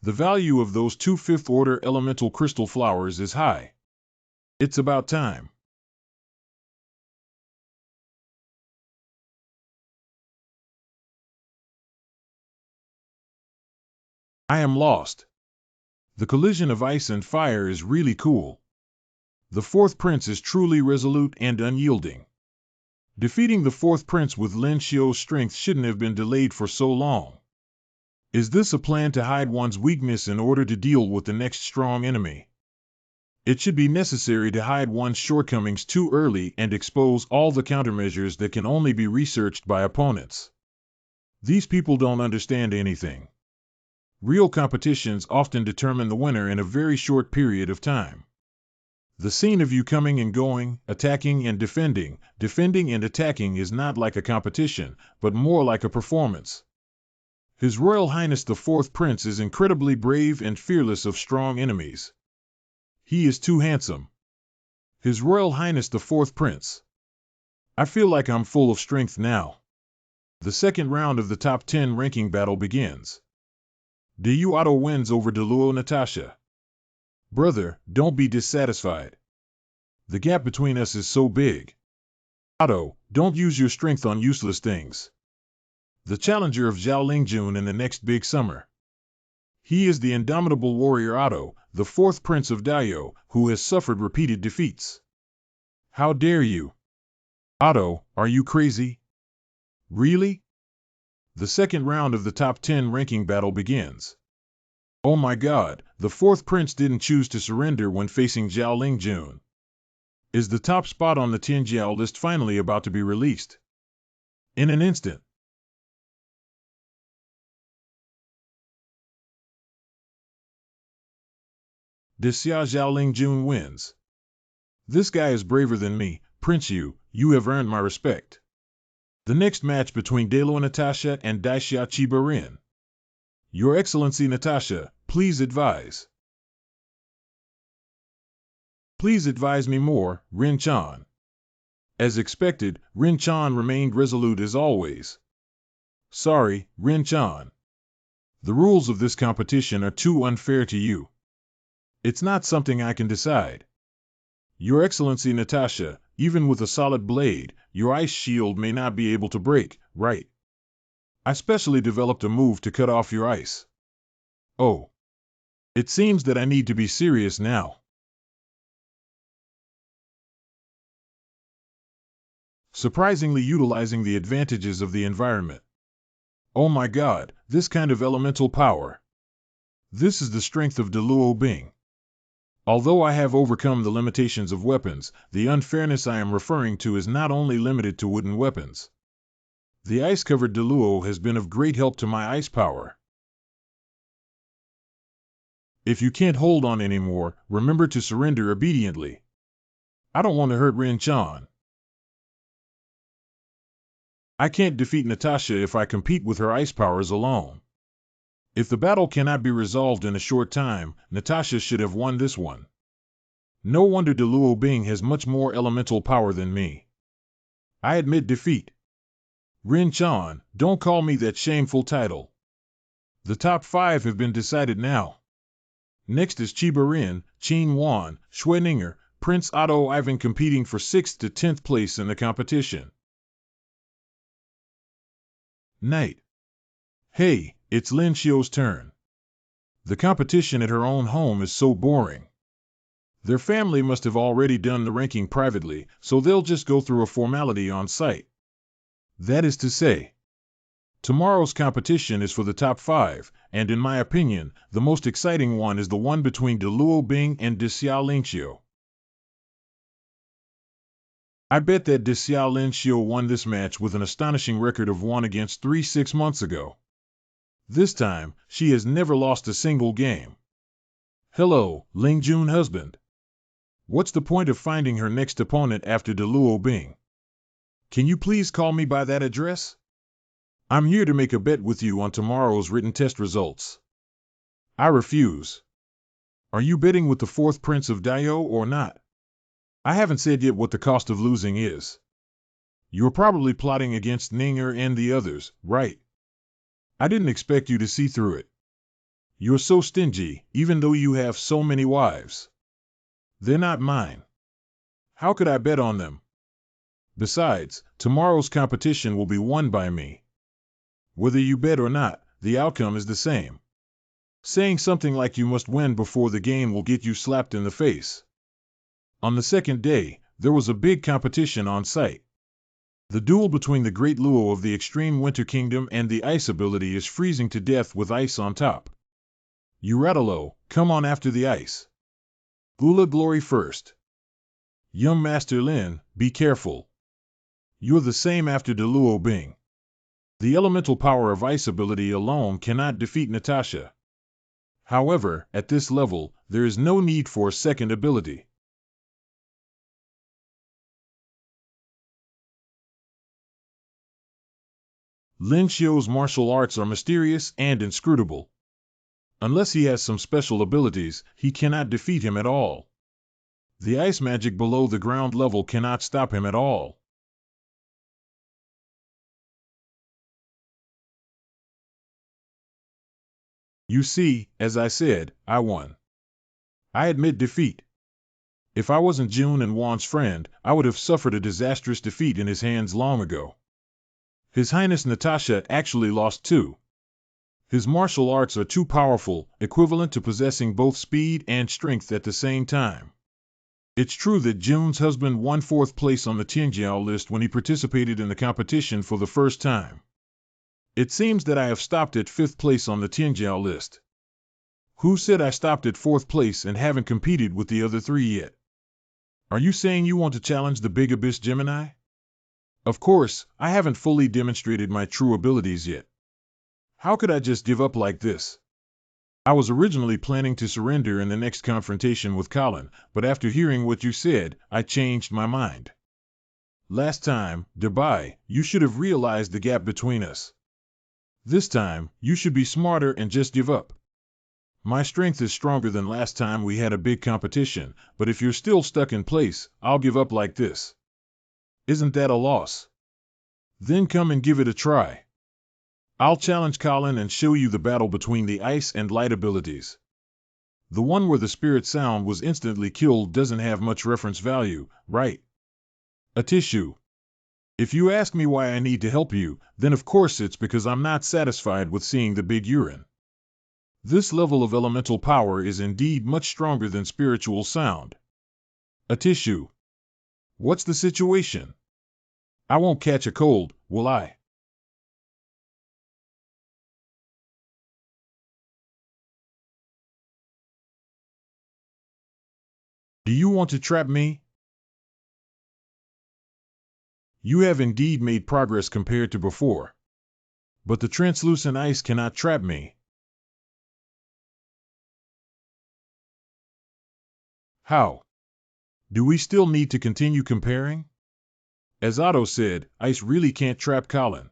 The value of those 2 5th-order elemental crystal flowers is high. It's about time. I am lost. The collision of ice and fire is really cool. The fourth prince is truly resolute and unyielding. Defeating the fourth prince with Lin Xiu's strength shouldn't have been delayed for so long. Is this a plan to hide one's weakness in order to deal with the next strong enemy? It should be necessary to hide one's shortcomings too early and expose all the countermeasures that can only be researched by opponents. These people don't understand anything. Real competitions often determine the winner in a very short period of time. The scene of you coming and going, attacking and defending and attacking is not like a competition, but more like a performance. His Royal Highness the Fourth Prince is incredibly brave and fearless of strong enemies. He is too handsome. His Royal Highness the Fourth Prince. I feel like I'm full of strength now. The second round of the top 10 ranking battle begins. Du Otto wins over Deluo Natasha. Brother, don't be dissatisfied. The gap between us is so big. Otto, don't use your strength on useless things. The challenger of Zhao Lingjun in the next big summer. He is the indomitable warrior Otto, the fourth prince of Daio, who has suffered repeated defeats. How dare you? Otto, are you crazy? Really? The second round of the top 10 ranking battle begins. Oh my god, the fourth prince didn't choose to surrender when facing Zhao Lingjun. Is the top spot on the Tianjiao list finally about to be released? In an instant. Xia Zhao Lingjun wins. This guy is braver than me, Prince Yu, you have earned my respect. The next match between Deluo Natasha and Daixia Chiba Rin. Your Excellency Natasha, please advise. Please advise me more, Rin-chan. As expected, Rin-chan remained resolute as always. Sorry, Rin-chan. The rules of this competition are too unfair to you. It's not something I can decide. Your Excellency Natasha, even with a solid blade, your ice shield may not be able to break, right? I specially developed a move to cut off your ice. Oh. It seems that I need to be serious now. Surprisingly utilizing the advantages of the environment. Oh my god, this kind of elemental power. This is the strength of Deluo Bing. Although I have overcome the limitations of weapons, the unfairness I am referring to is not only limited to wooden weapons. The ice-covered Deluo has been of great help to my ice power. If you can't hold on anymore, remember to surrender obediently. I don't want to hurt Rin-chan. I can't defeat Natasha if I compete with her ice powers alone. If the battle cannot be resolved in a short time, Natasha should have won this one. No wonder Deluo Bing has much more elemental power than me. I admit defeat. Rin-chan, don't call me that shameful title. The top 5 have been decided now. Next is Chiba Rin, Qin Wan, Schweninger, Prince Otto Ivan competing for 6th to 10th place in the competition. Night. Hey, it's Lin Xiu's turn. The competition at her own home is so boring. Their family must have already done the ranking privately, so they'll just go through a formality on site. That is to say, tomorrow's competition is for the top 5, and in my opinion, the most exciting one is the one between Deluo Bing and Xia Lingxiu. I bet that Xia Lingxiu won this match with an astonishing record of 1-3 6 months ago. This time, she has never lost a single game. Hello, Lingjun husband. What's the point of finding her next opponent after Deluo Bing? Can you please call me by that address? I'm here to make a bet with you on tomorrow's written test results. I refuse. Are you betting with the fourth prince of Daio or not? I haven't said yet what the cost of losing is. You're probably plotting against Ninger and the others, right? I didn't expect you to see through it. You're so stingy, even though you have so many wives. They're not mine. How could I bet on them? Besides, tomorrow's competition will be won by me. Whether you bet or not, the outcome is the same. Saying something like you must win before the game will get you slapped in the face. On the second day, there was a big competition on site. The duel between the Great Luo of the Extreme Winter Kingdom and the Ice ability is freezing to death with ice on top. Uratalo, come on after the ice. Ula glory first. Young Master Lin, be careful. You're the same after Deluo Bing. The elemental power of ice ability alone cannot defeat Natasha. However, at this level, there is no need for a second ability. Lin Xiu's martial arts are mysterious and inscrutable. Unless he has some special abilities, he cannot defeat him at all. The ice magic below the ground level cannot stop him at all. You see, as I said, I won. I admit defeat. If I wasn't June and Juan's friend, I would have suffered a disastrous defeat in his hands long ago. His Highness Natasha actually lost too. His martial arts are too powerful, equivalent to possessing both speed and strength at the same time. It's true that June's husband won 4th place on the Tianjiao list when he participated in the competition for the first time. It seems that I have stopped at 5th place on the Tianjiao list. Who said I stopped at 4th place and haven't competed with the other 3 yet? Are you saying you want to challenge the Big Abyss Gemini? Of course, I haven't fully demonstrated my true abilities yet. How could I just give up like this? I was originally planning to surrender in the next confrontation with Colin, but after hearing what you said, I changed my mind. Last time, Dubai, you should have realized the gap between us. This time, you should be smarter and just give up. My strength is stronger than last time we had a big competition, but if you're still stuck in place, I'll give up like this. Isn't that a loss? Then come and give it a try. I'll challenge Colin and show you the battle between the ice and light abilities. The one where the spirit sound was instantly killed doesn't have much reference value, right? A tissue. If you ask me why I need to help you, then of course it's because I'm not satisfied with seeing the big urine. This level of elemental power is indeed much stronger than spiritual sound. A tissue. What's the situation? I won't catch a cold, will I? Do you want to trap me? You have indeed made progress compared to before. But the translucent ice cannot trap me. How? Do we still need to continue comparing? As Otto said, ice really can't trap Colin.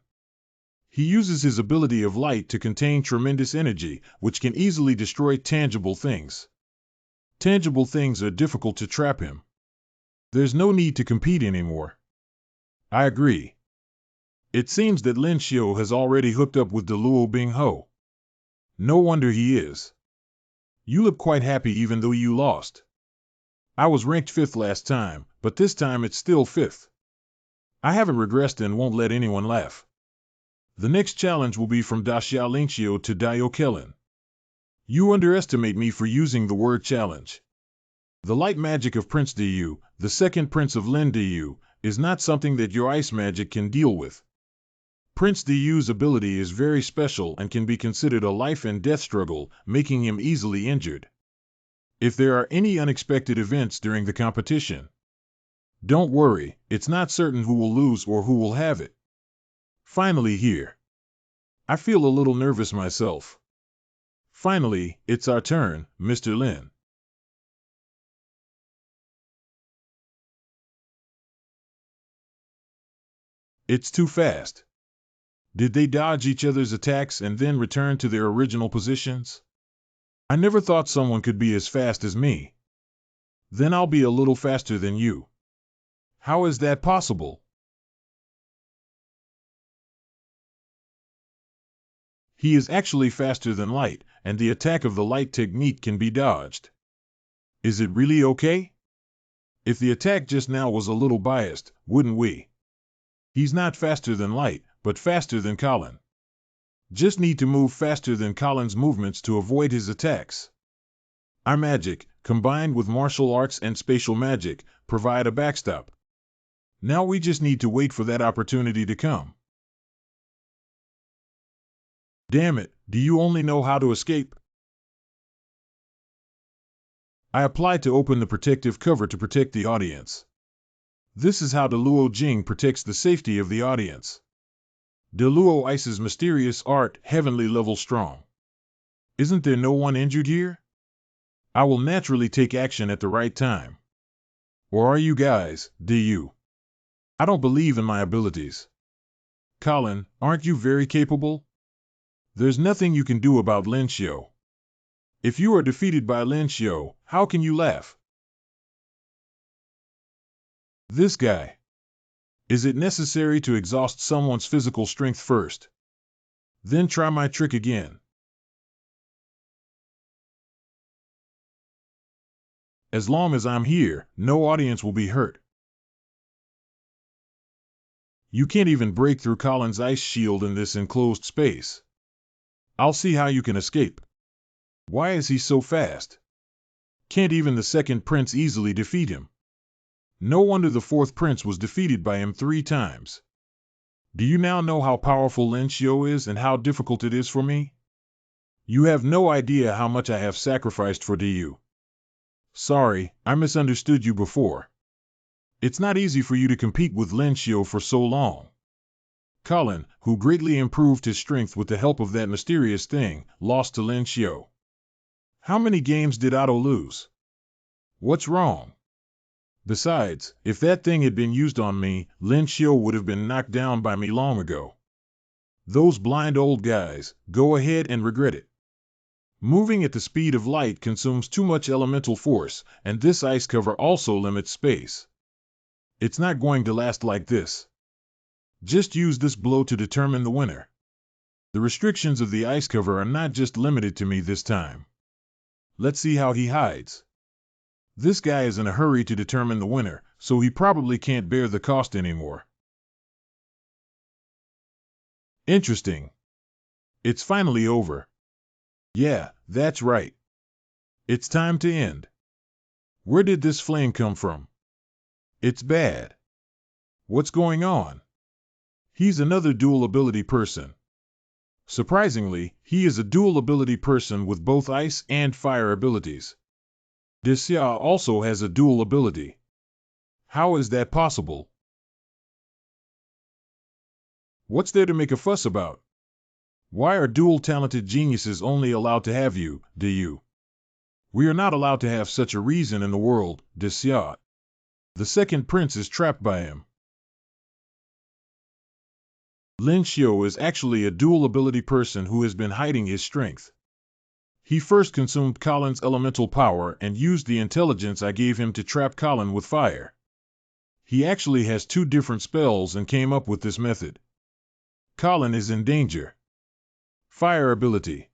He uses his ability of light to contain tremendous energy, which can easily destroy tangible things. Tangible things are difficult to trap him. There's no need to compete anymore. I agree. It seems that Lin Xiu has already hooked up with Deluo Bingho. No wonder he is. You look quite happy even though you lost. I was ranked 5th last time, but this time it's still 5th. I haven't regressed and won't let anyone laugh. The next challenge will be from Daxia Lingxiu to Dio Kellen. You underestimate me for using the word challenge. The light magic of Prince Diyu, the second prince of Lin Diyu, is not something that your ice magic can deal with. Prince Diyu's ability is very special and can be considered a life and death struggle, making him easily injured. If there are any unexpected events during the competition, don't worry, it's not certain who will lose or who will have it. Finally here. I feel a little nervous myself. Finally, it's our turn, Mr. Lin. It's too fast. Did they dodge each other's attacks and then return to their original positions? I never thought someone could be as fast as me. Then I'll be a little faster than you. How is that possible? He is actually faster than light, and the attack of the light technique can be dodged. Is it really okay? If the attack just now was a little biased, wouldn't we? He's not faster than light, but faster than Colin. Just need to move faster than Colin's movements to avoid his attacks. Our magic, combined with martial arts and spatial magic, provide a backstop. Now we just need to wait for that opportunity to come. Damn it, do you only know how to escape? I applied to open the protective cover to protect the audience. This is how Deluo Jing protects the safety of the audience. Deluo Ice's mysterious art, heavenly level strong. Isn't there no one injured here? I will naturally take action at the right time. Or are you guys, do you? I don't believe in my abilities. Colin, aren't you very capable? There's nothing you can do about Lin Xiu. If you are defeated by Lin Xiu, how can you laugh? This guy. Is it necessary to exhaust someone's physical strength first? Then try my trick again. As long as I'm here, no audience will be hurt. You can't even break through Colin's ice shield in this enclosed space. I'll see how you can escape. Why is he so fast? Can't even the second prince easily defeat him? No wonder the fourth prince was defeated by him 3 times. Do you now know how powerful Lin Xiu is and how difficult it is for me? You have no idea how much I have sacrificed for you. Sorry, I misunderstood you before. It's not easy for you to compete with Lin Xiu for so long. Colin, who greatly improved his strength with the help of that mysterious thing, lost to Lin Xiu. How many games did Otto lose? What's wrong? Besides, if that thing had been used on me, Lin Xiu would have been knocked down by me long ago. Those blind old guys, go ahead and regret it. Moving at the speed of light consumes too much elemental force, and this ice cover also limits space. It's not going to last like this. Just use this blow to determine the winner. The restrictions of the ice cover are not just limited to me this time. Let's see how he hides. This guy is in a hurry to determine the winner, so he probably can't bear the cost anymore. Interesting. It's finally over. Yeah, that's right. It's time to end. Where did this flame come from? It's bad. What's going on? He's another dual ability person. Surprisingly, he is a dual ability person with both ice and fire abilities. Xia also has a dual ability. How is that possible? What's there to make a fuss about? Why are dual-talented geniuses only allowed to have you, du? We are not allowed to have such a reason in the world, Xia. The second prince is trapped by him. Lin Xiu is actually a dual ability person who has been hiding his strength. He first consumed Colin's elemental power and used the intelligence I gave him to trap Colin with fire. He actually has 2 different spells and came up with this method. Colin is in danger. Fire ability.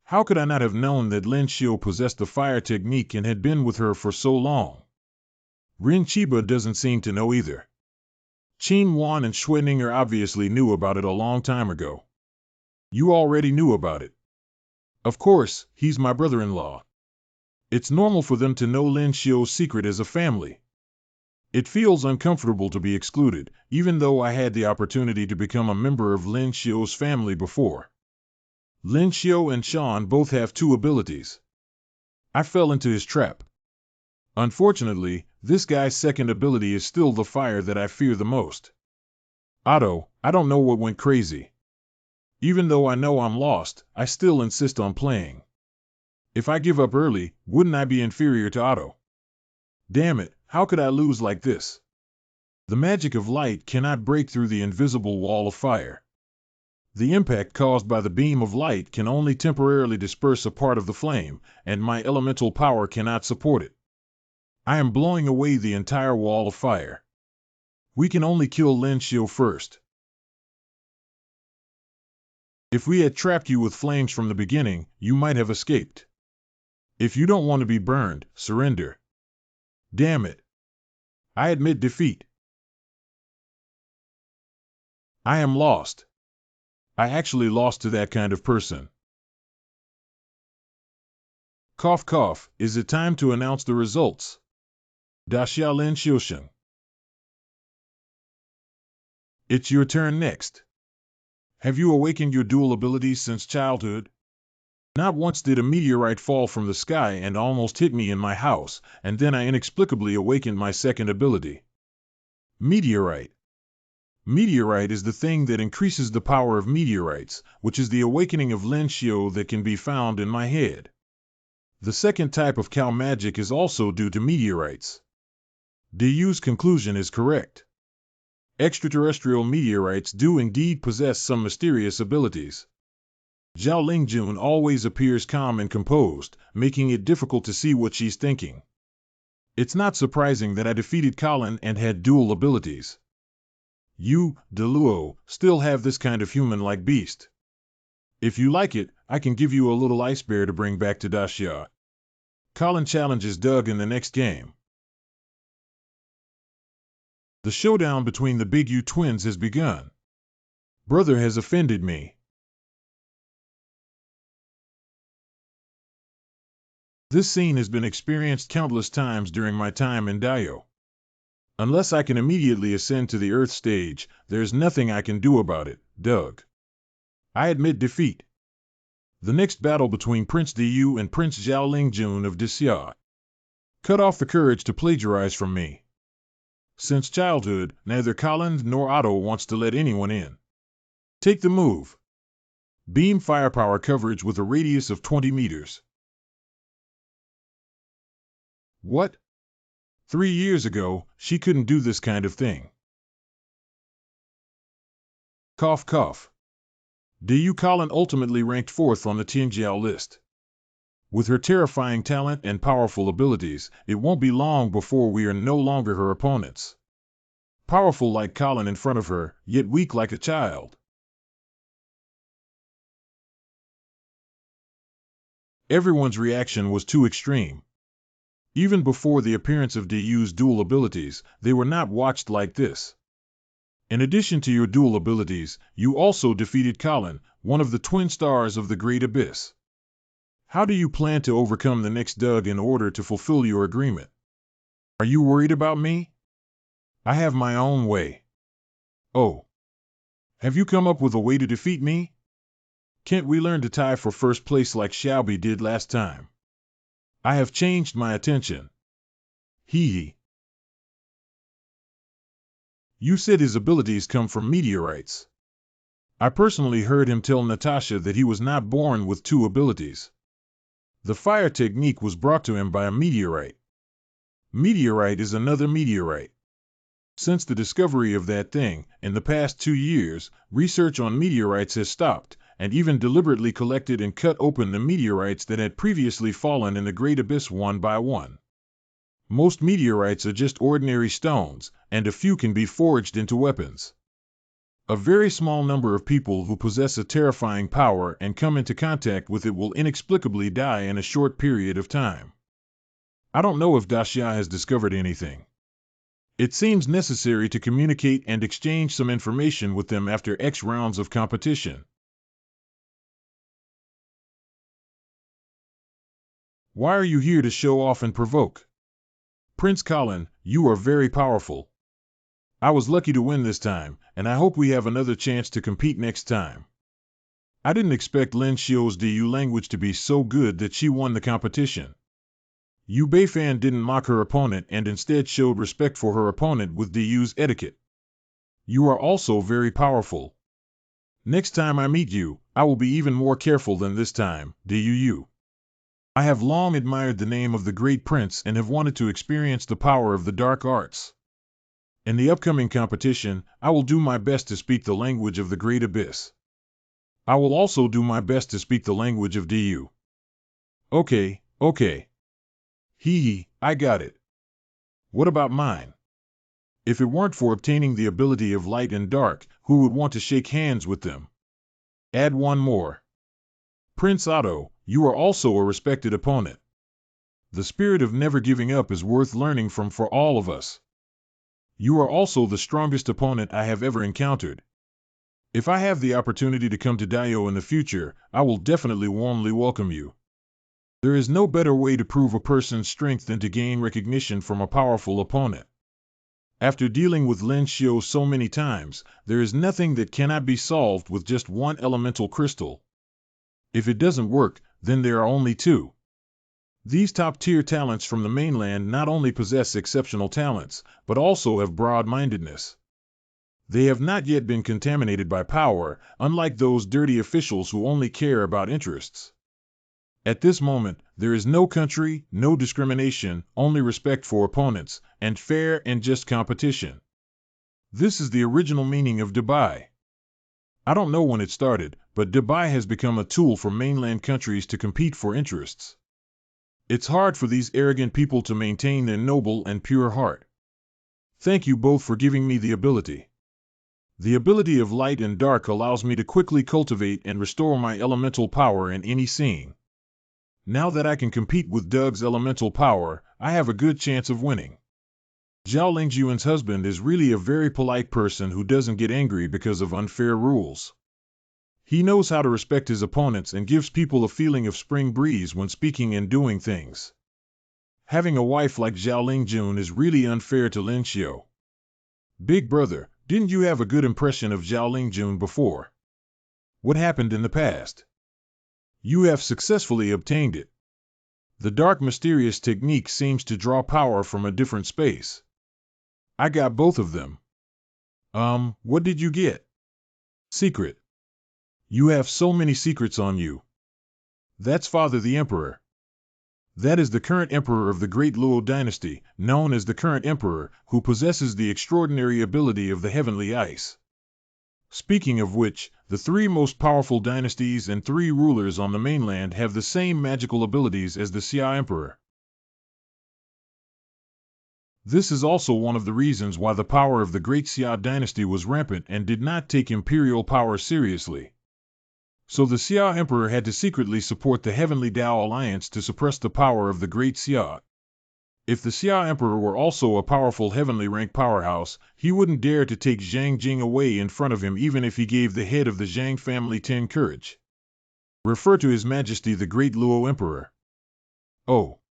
How could I not have known that Lin Xiu possessed the fire technique and had been with her for so long? Rin Chiba doesn't seem to know either. Qin Wan and Xueninger obviously knew about it a long time ago. You already knew about it. Of course, he's my brother-in-law. It's normal for them to know Lin Xiu's secret as a family. It feels uncomfortable to be excluded, even though I had the opportunity to become a member of Lin Xiu's family before. Lin Xiu and Shan both have 2 abilities. I fell into his trap. Unfortunately, this guy's second ability is still the fire that I fear the most. Otto, I don't know what went crazy. Even though I know I'm lost, I still insist on playing. If I give up early, wouldn't I be inferior to Otto? Damn it, how could I lose like this? The magic of light cannot break through the invisible wall of fire. The impact caused by the beam of light can only temporarily disperse a part of the flame, and my elemental power cannot support it. I am blowing away the entire wall of fire. We can only kill Lin Xiu first. If we had trapped you with flames from the beginning, you might have escaped. If you don't want to be burned, surrender. Damn it. I admit defeat. I am lost. I actually lost to that kind of person. Cough cough, is it time to announce the results? Da Xiaolin Xiusheng. It's your turn next. Have you awakened your dual abilities since childhood? Not once did a meteorite fall from the sky and almost hit me in my house, and then I inexplicably awakened my second ability. Meteorite. Meteorite is the thing that increases the power of meteorites, which is the awakening of Lin Xiu that can be found in my head. The second type of cow magic is also due to meteorites. Diyu's conclusion is correct. Extraterrestrial meteorites do indeed possess some mysterious abilities. Zhao Lingjun always appears calm and composed, making it difficult to see what she's thinking. It's not surprising that I defeated Colin and had dual abilities. You, Deluo, still have this kind of human-like beast. If you like it, I can give you a little ice bear to bring back to Daxia. Colin challenges Doug in the next game. The showdown between the Big U twins has begun. Brother has offended me. This scene has been experienced countless times during my time in Dio. Unless I can immediately ascend to the Earth stage, there's nothing I can do about it, Doug. I admit defeat. The next battle between Prince Diyu and Prince Zhao Lingjun of Dixia. Cut off the courage to plagiarize from me. Since childhood, neither Colin nor Otto wants to let anyone in. Take the move. Beam firepower coverage with a radius of 20 meters. What? 3 years ago, she couldn't do this kind of thing. Cough cough. Diyu Colin ultimately ranked 4th on the Tianjiao list. With her terrifying talent and powerful abilities, it won't be long before we are no longer her opponents. Powerful like Colin in front of her, yet weak like a child. Everyone's reaction was too extreme. Even before the appearance of Diyu's dual abilities, they were not watched like this. In addition to your dual abilities, you also defeated Colin, one of the twin stars of the Great Abyss. How do you plan to overcome the next Doug in order to fulfill your agreement? Are you worried about me? I have my own way. Oh. Have you come up with a way to defeat me? Can't we learn to tie for first place like Xiaobi did last time? I have changed my attention. Hee. You said his abilities come from meteorites. I personally heard him tell Natasha that he was not born with 2 abilities. The fire technique was brought to him by a meteorite. Meteorite is another meteorite. Since the discovery of that thing, in the past 2 years, research on meteorites has stopped, and even deliberately collected and cut open the meteorites that had previously fallen in the Great Abyss one by one. Most meteorites are just ordinary stones, and a few can be forged into weapons. A very small number of people who possess a terrifying power and come into contact with it will inexplicably die in a short period of time. I don't know if Daxia has discovered anything. It seems necessary to communicate and exchange some information with them after X rounds of competition. Why are you here to show off and provoke? Prince Colin, you are very powerful. I was lucky to win this time, and I hope we have another chance to compete next time. I didn't expect Lin Xiu's Diyu language to be so good that she won the competition. Yu Beifan didn't mock her opponent and instead showed respect for her opponent with Diyu's etiquette. You are also very powerful. Next time I meet you, I will be even more careful than this time, Diyu. I have long admired the name of the great prince and have wanted to experience the power of the dark arts. In the upcoming competition, I will do my best to speak the language of the Great Abyss. I will also do my best to speak the language of Diyu. Okay. Hee, I got it. What about mine? If it weren't for obtaining the ability of light and dark, who would want to shake hands with them? Add one more. Prince Otto, you are also a respected opponent. The spirit of never giving up is worth learning from for all of us. You are also the strongest opponent I have ever encountered. If I have the opportunity to come to Dio in the future, I will definitely warmly welcome you. There is no better way to prove a person's strength than to gain recognition from a powerful opponent. After dealing with Lin Xiu so many times, there is nothing that cannot be solved with just one elemental crystal. If it doesn't work, then there are only 2. These top-tier talents from the mainland not only possess exceptional talents, but also have broad-mindedness. They have not yet been contaminated by power, unlike those dirty officials who only care about interests. At this moment, there is no country, no discrimination, only respect for opponents, and fair and just competition. This is the original meaning of Dubai. I don't know when it started, but Dubai has become a tool for mainland countries to compete for interests. It's hard for these arrogant people to maintain their noble and pure heart. Thank you both for giving me the ability. The ability of light and dark allows me to quickly cultivate and restore my elemental power in any scene. Now that I can compete with Doug's elemental power, I have a good chance of winning. Zhao Lingjuan's husband is really a very polite person who doesn't get angry because of unfair rules. He knows how to respect his opponents and gives people a feeling of spring breeze when speaking and doing things. Having a wife like Zhao Lingjun is really unfair to Lin Xiu. Big brother, didn't you have a good impression of Zhao Lingjun before? What happened in the past? You have successfully obtained it. The dark mysterious technique seems to draw power from a different space. I got both of them. What did you get? Secret. You have so many secrets on you. That's Father the Emperor. That is the current emperor of the Great Luo dynasty, known as the current emperor, who possesses the extraordinary ability of the heavenly ice. Speaking of which, the three most powerful dynasties and three rulers on the mainland have the same magical abilities as the Xia Emperor. This is also one of the reasons why the power of the Great Xia dynasty was rampant and did not take imperial power seriously. So the Xia Emperor had to secretly support the Heavenly Tao Alliance to suppress the power of the Great Xia. If the Xia Emperor were also a powerful heavenly rank powerhouse, he wouldn't dare to take Zhang Jing away in front of him even if he gave the head of the Zhang family 10 courage. Refer to His Majesty the Great Luo Emperor. Oh.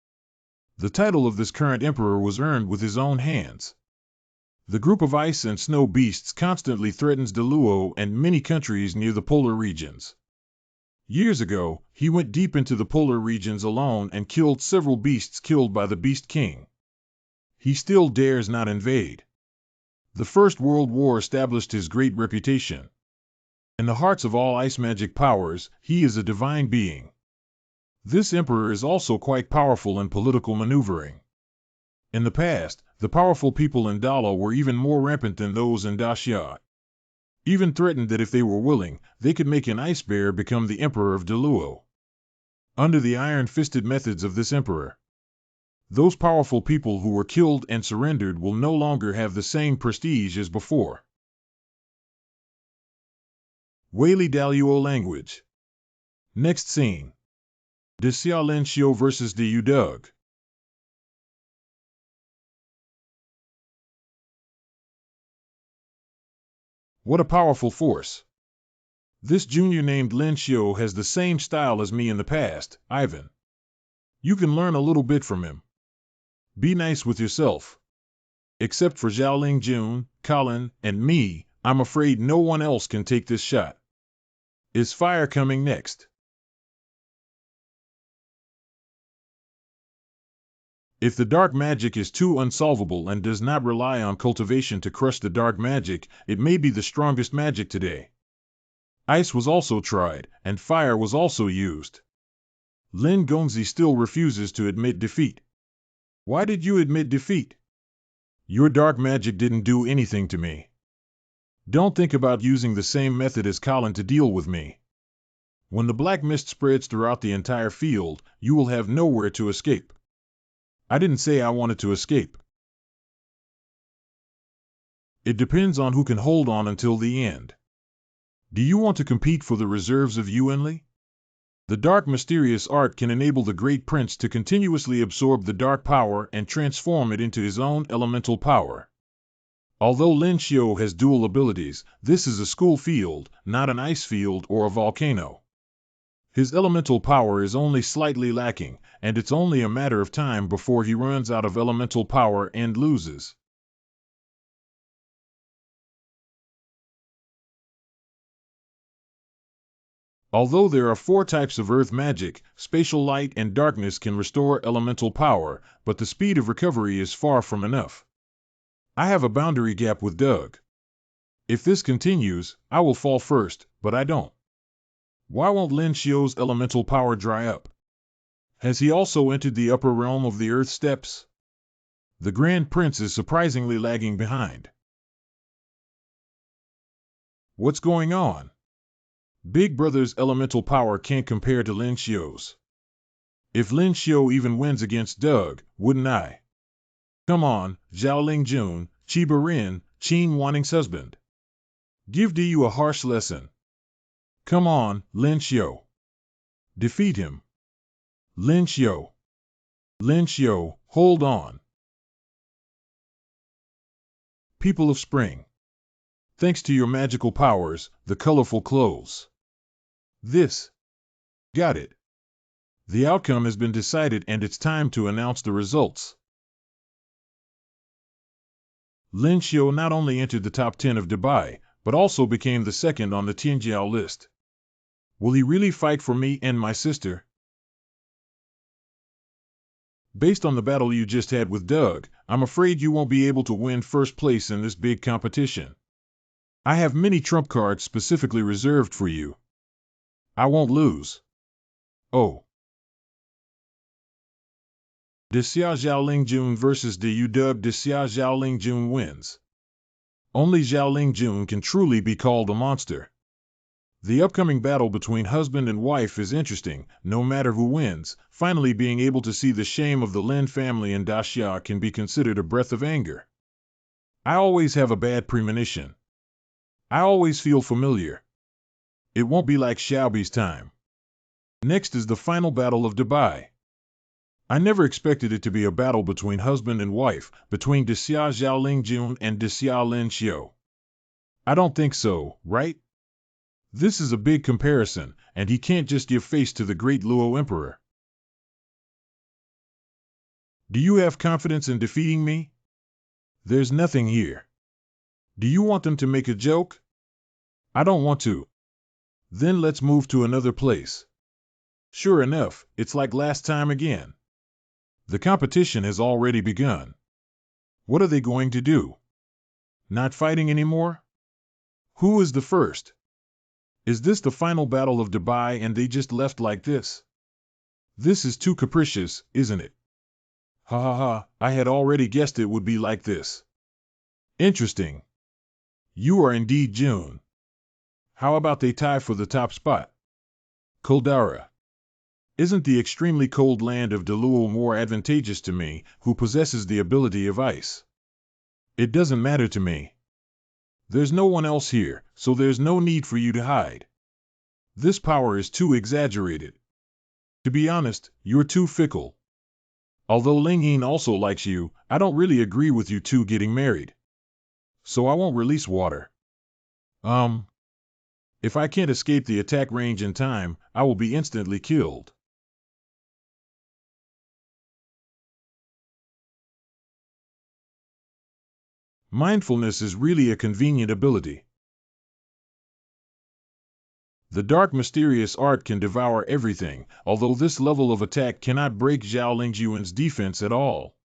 The title of this current emperor was earned with his own hands. The group of ice and snow beasts constantly threatens the Luo and many countries near the polar regions. Years ago, he went deep into the polar regions alone and killed several beasts killed by the Beast King. He still dares not invade. The First World War established his great reputation. In the hearts of all ice magic powers, he is a divine being. This emperor is also quite powerful in political maneuvering. In the past, the powerful people in Dala were even more rampant than those in Daxia. Even threatened that if they were willing, they could make an ice bear become the emperor of Deluo. Under the iron-fisted methods of this emperor, those powerful people who were killed and surrendered will no longer have the same prestige as before. Weili Daluo language. Next scene. De Xia Lin Xiu versus De Yu Doug. What a powerful force. This junior named Lin Xiu has the same style as me in the past, Ivan. You can learn a little bit from him. Be nice with yourself. Except for Zhao Lingjun, Colin, and me, I'm afraid no one else can take this shot. Is fire coming next? If the dark magic is too unsolvable and does not rely on cultivation to crush the dark magic, it may be the strongest magic today. Ice was also tried, and fire was also used. Lin Gongzi still refuses to admit defeat. Why did you admit defeat? Your dark magic didn't do anything to me. Don't think about using the same method as Colin to deal with me. When the black mist spreads throughout the entire field, you will have nowhere to escape. I didn't say I wanted to escape. It depends on who can hold on until the end. Do you want to compete for the reserves of Yuanli? The dark mysterious art can enable the great prince to continuously absorb the dark power and transform it into his own elemental power. Although Lin Xiu has dual abilities, this is a school field, not an ice field or a volcano. His elemental power is only slightly lacking, and it's only a matter of time before he runs out of elemental power and loses. Although there are 4 types of earth magic, spatial light and darkness can restore elemental power, but the speed of recovery is far from enough. I have a boundary gap with Doug. If this continues, I will fall first, but I don't. Why won't Lin Xiu's elemental power dry up? Has he also entered the upper realm of the earth steppes? The Grand Prince is surprisingly lagging behind. What's going on? Big Brother's elemental power can't compare to Lin Xiu's. If Lin Xiu even wins against Doug, wouldn't I? Come on, Zhao Lingjun, Chiba Rin, Qin Wanning's husband. Give Du a harsh lesson. Come on, Lin Xiu. Defeat him. Lin Xiu. Lin Xiu, hold on. People of Spring. Thanks to your magical powers, the colorful clothes. This. Got it. The outcome has been decided and it's time to announce the results. Lin Xiu not only entered the top 10 of Dubai, but also became the second on the Tianjiao list. Will he really fight for me and my sister? Based on the battle you just had with Doug, I'm afraid you won't be able to win first place in this big competition. I have many trump cards specifically reserved for you. I won't lose. Oh. Xia Zhao Lingjun versus Du Doug. Xia Zhao Lingjun wins. Only Zhao Lingjun can truly be called a monster. The upcoming battle between husband and wife is interesting, no matter who wins. Finally being able to see the shame of the Lin family in Daxia can be considered a breath of anger. I always have a bad premonition. I always feel familiar. It won't be like Xiaobi's time. Next is the final battle of Dubai. I never expected it to be a battle between husband and wife, between Xia Zhao Lingjun and Xia Lin Xiu. I don't think so, right? This is a big comparison, and he can't just give face to the great Luo Emperor. Do you have confidence in defeating me? There's nothing here. Do you want them to make a joke? I don't want to. Then let's move to another place. Sure enough, it's like last time again. The competition has already begun. What are they going to do? Not fighting anymore? Who is the first? Is this the final battle of Dubai and they just left like this? This is too capricious, isn't it? Ha ha ha, I had already guessed it would be like this. Interesting. You are indeed June. How about they tie for the top spot? Koldara. Isn't the extremely cold land of Deluo more advantageous to me, who possesses the ability of ice? It doesn't matter to me. There's no one else here, so there's no need for you to hide. This power is too exaggerated. To be honest, you're too fickle. Although Ling Yin also likes you, I don't really agree with you two getting married. So I won't release water. If I can't escape the attack range in time, I will be instantly killed. Mindfulness is really a convenient ability. The dark mysterious art can devour everything, although this level of attack cannot break Zhao Lingjun's defense at all.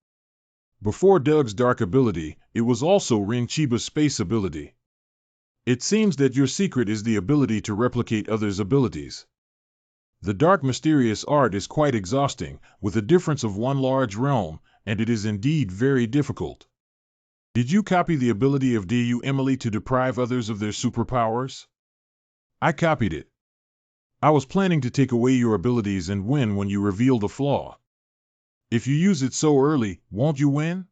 Before Doug's dark ability, it was also Rin Chiba's space ability. It seems that your secret is the ability to replicate others' abilities. The dark mysterious art is quite exhausting, with a difference of one large realm, and it is indeed very difficult. Did you copy the ability of Du Emily to deprive others of their superpowers? I copied it. I was planning to take away your abilities and win when you reveal the flaw. If you use it so early, won't you win?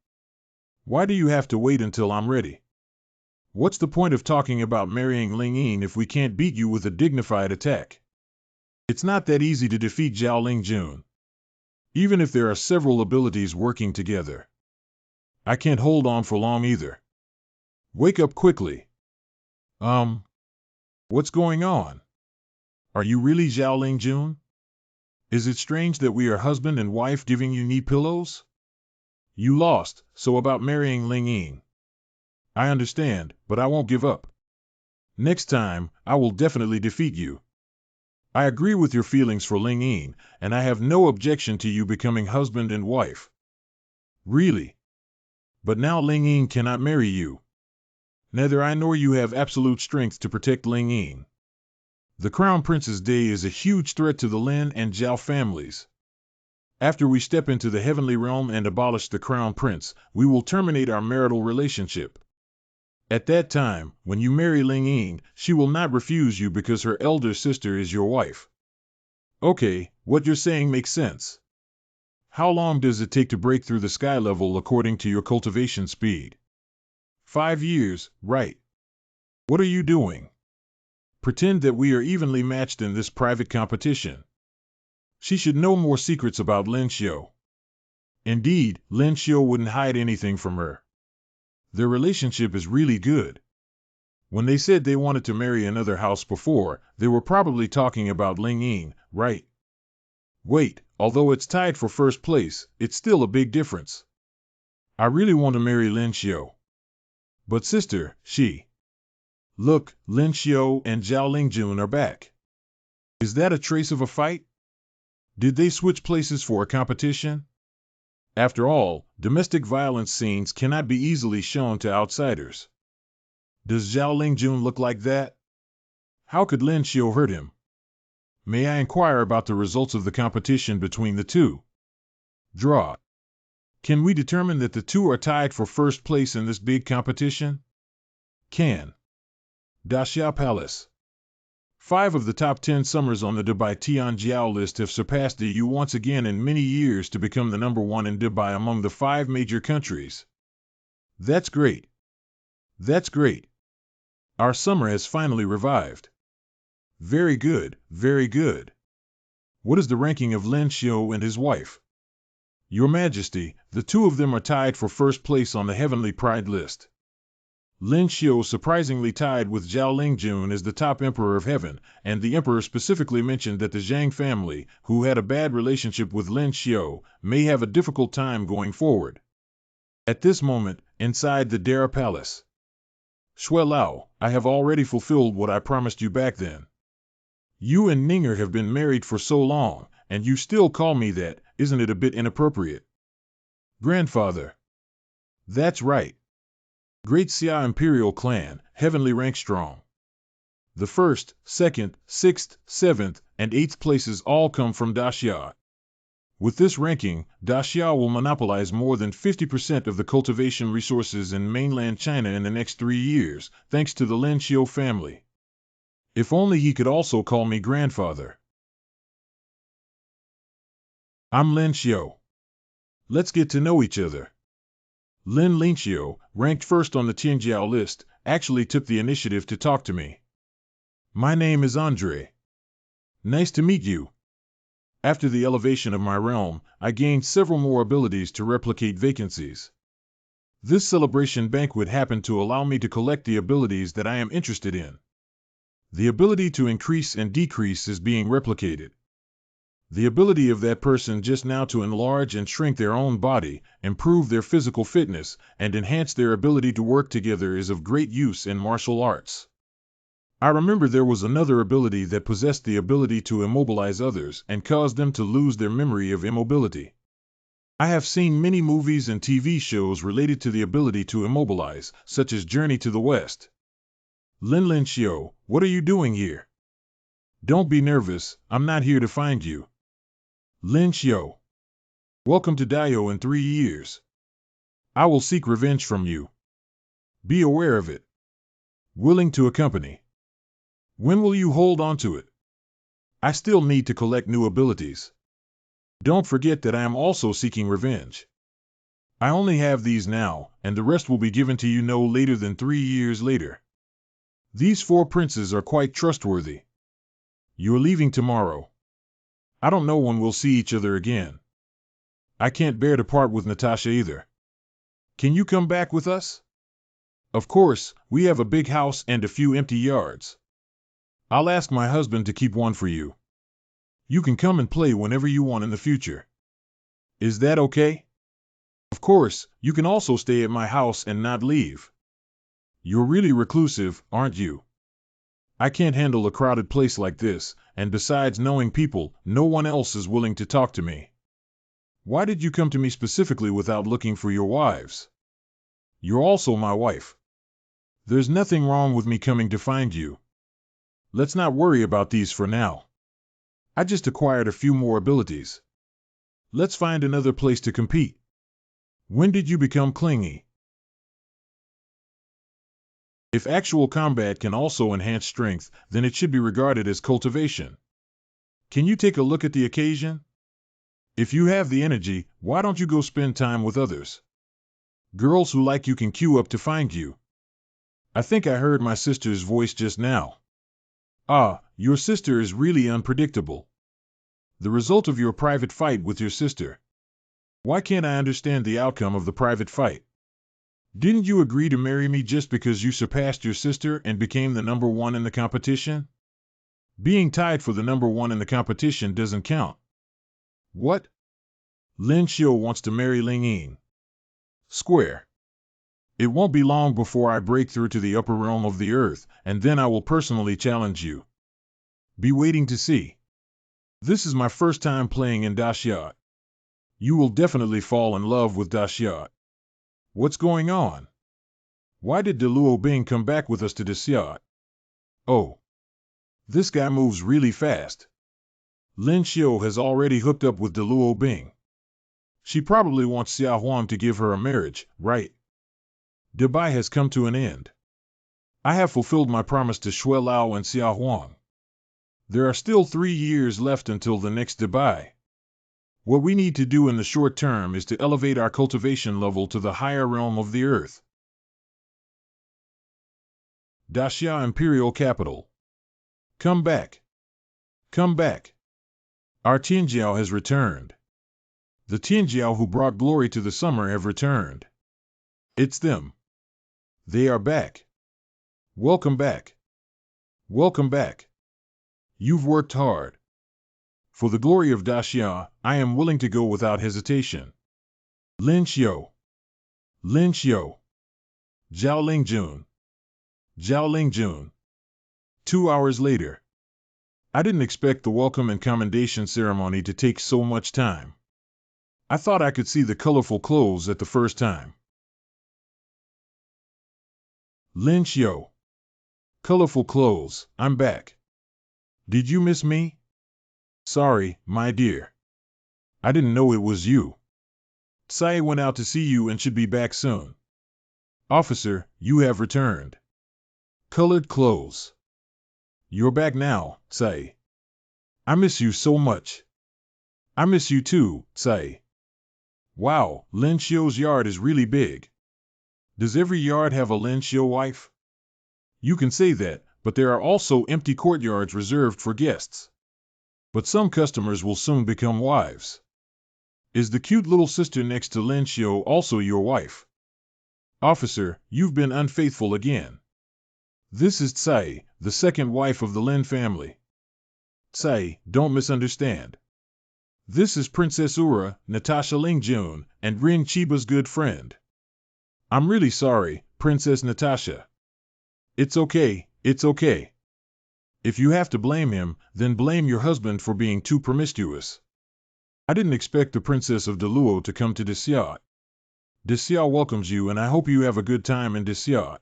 Why do you have to wait until I'm ready? What's the point of talking about marrying Ling Yin if we can't beat you with a dignified attack? It's not that easy to defeat Zhao Lingjun. Even if there are several abilities working together. I can't hold on for long either. Wake up quickly. What's going on? Are you really Zhao Lingjun? Is it strange that we are husband and wife giving you knee pillows? You lost, so about marrying Ling Yin. I understand, but I won't give up. Next time, I will definitely defeat you. I agree with your feelings for Ling Yin, and I have no objection to you becoming husband and wife. Really? But now Ling Yin cannot marry you. Neither I nor you have absolute strength to protect Ling Yin. The Crown Prince's day is a huge threat to the Lin and Zhao families. After we step into the heavenly realm and abolish the Crown Prince, we will terminate our marital relationship. At that time, when you marry Ling Yin, she will not refuse you because her elder sister is your wife. Okay, what you're saying makes sense. How long does it take to break through the sky level according to your cultivation speed? 5 years, right. What are you doing? Pretend that we are evenly matched in this private competition. She should know more secrets about Lin Xiu. Indeed, Lin Xiu wouldn't hide anything from her. Their relationship is really good. When they said they wanted to marry another house before, they were probably talking about Ling Ying, right? Wait, although it's tied for first place, it's still a big difference. I really want to marry Lin Xiu. But sister, she... Look, Lin Xiu and Zhao Lingjun are back. Is that a trace of a fight? Did they switch places for a competition? After all, domestic violence scenes cannot be easily shown to outsiders. Does Zhao Lingjun look like that? How could Lin Xiu hurt him? May I inquire about the results of the competition between the two? Draw. Can we determine that the two are tied for first place in this big competition? Can. Daxia Palace. 5 of the top 10 summers on the Dubai Tianjiao list have surpassed the EU once again in many years to become the number 1 in Dubai among the 5 major countries. That's great. That's great. Our summer has finally revived. Very good, very good. What is the ranking of Lin Xiu and his wife? Your Majesty, the 2 of them are tied for first place on the Heavenly Pride list. Lin Xiu surprisingly tied with Zhao Lingjun as the top emperor of heaven, and the emperor specifically mentioned that the Zhang family, who had a bad relationship with Lin Xiu, may have a difficult time going forward. At this moment, inside the Dara Palace. Shui Lao, I have already fulfilled what I promised you back then. You and Ninger have been married for so long, and you still call me that, isn't it a bit inappropriate? Grandfather. That's right. Great Xia Imperial clan, heavenly rank strong. The 1st, 2nd, 6th, 7th, and 8th places all come from Daxia. With this ranking, Daxia will monopolize more than 50% of the cultivation resources in mainland China in the next 3 years, thanks to the Lin Xiu family. If only he could also call me grandfather. I'm Lin Xiu. Let's get to know each other. Lin Xiu, ranked first on the Tianjiao list, actually took the initiative to talk to me. My name is Andre. Nice to meet you. After the elevation of my realm, I gained several more abilities to replicate vacancies. This celebration banquet happened to allow me to collect the abilities that I am interested in. The ability to increase and decrease is being replicated. The ability of that person just now to enlarge and shrink their own body, improve their physical fitness, and enhance their ability to work together is of great use in martial arts. I remember there was another ability that possessed the ability to immobilize others and cause them to lose their memory of immobility. I have seen many movies and TV shows related to the ability to immobilize, such as Journey to the West. Lin Xiu, what are you doing here? Don't be nervous, I'm not here to find you. Lin Xiu. Welcome to Daio in 3 years. I will seek revenge from you. Be aware of it. Willing to accompany. When will you hold on to it? I still need to collect new abilities. Don't forget that I am also seeking revenge. I only have these now, and the rest will be given to you no later than 3 years later. These 4 princes are quite trustworthy. You are leaving tomorrow. I don't know when we'll see each other again. I can't bear to part with Natasha either. Can you come back with us? Of course, we have a big house and a few empty yards. I'll ask my husband to keep one for you. You can come and play whenever you want in the future. Is that okay? Of course, you can also stay at my house and not leave. You're really reclusive, aren't you? I can't handle a crowded place like this, and besides knowing people, no one else is willing to talk to me. Why did you come to me specifically without looking for your wives? You're also my wife. There's nothing wrong with me coming to find you. Let's not worry about these for now. I just acquired a few more abilities. Let's find another place to compete. When did you become clingy? If actual combat can also enhance strength, then it should be regarded as cultivation. Can you take a look at the occasion? If you have the energy, why don't you go spend time with others? Girls who like you can queue up to find you. I think I heard my sister's voice just now. Ah, your sister is really unpredictable. The result of your private fight with your sister. Why can't I understand the outcome of the private fight? Didn't you agree to marry me just because you surpassed your sister and became the number one in the competition? Being tied for the number one in the competition doesn't count. What? Lin Xiu wants to marry Ling Ying. Square. It won't be long before I break through to the upper realm of the earth, and then I will personally challenge you. Be waiting to see. This is my first time playing in Daxiat. You will definitely fall in love with Daxiat. What's going on? Why did Deluo Bing come back with us to Daxiat? Oh. This guy moves really fast. Lin Xiu has already hooked up with Deluo Bing. She probably wants Xia Huang to give her a marriage, right? Dubai has come to an end. I have fulfilled my promise to Shui Lao and Xia Huang. There are still 3 years left until the next Dubai. What we need to do in the short term is to elevate our cultivation level to the higher realm of the earth. Daxia Imperial Capital. Come back. Come back. Our Tianjiao has returned. The Tianjiao who brought glory to the summer have returned. It's them. They are back. Welcome back. Welcome back. You've worked hard. For the glory of Daxia, I am willing to go without hesitation. Lin Xiu. Lin Xiu. Zhao Lingjun. Zhao Lingjun. 2 hours later. I didn't expect the welcome and commendation ceremony to take so much time. I thought I could see the colorful clothes at the first time. Lin Xiu. Colorful clothes, I'm back. Did you miss me? Sorry, my dear. I didn't know it was you. Tsai went out to see you and should be back soon. Officer, you have returned. Colored clothes. You're back now, Tsai. I miss you so much. I miss you too, Tsai. Wow, Lin Xiu's yard is really big. Does every yard have a Lin Xiu wife? You can say that, but there are also empty courtyards reserved for guests. But some customers will soon become wives. Is the cute little sister next to Lin Xiu also your wife? Officer, you've been unfaithful again. This is Tsai, the second wife of the Lin family. Tsai, don't misunderstand. This is Princess Ura, Natasha Lingjun, and Rin Chiba's good friend. I'm really sorry, Princess Natasha. It's okay, it's okay. If you have to blame him, then blame your husband for being too promiscuous. I didn't expect the Princess of Deluo to come to Daxia. Daxia welcomes you and I hope you have a good time in Daxia.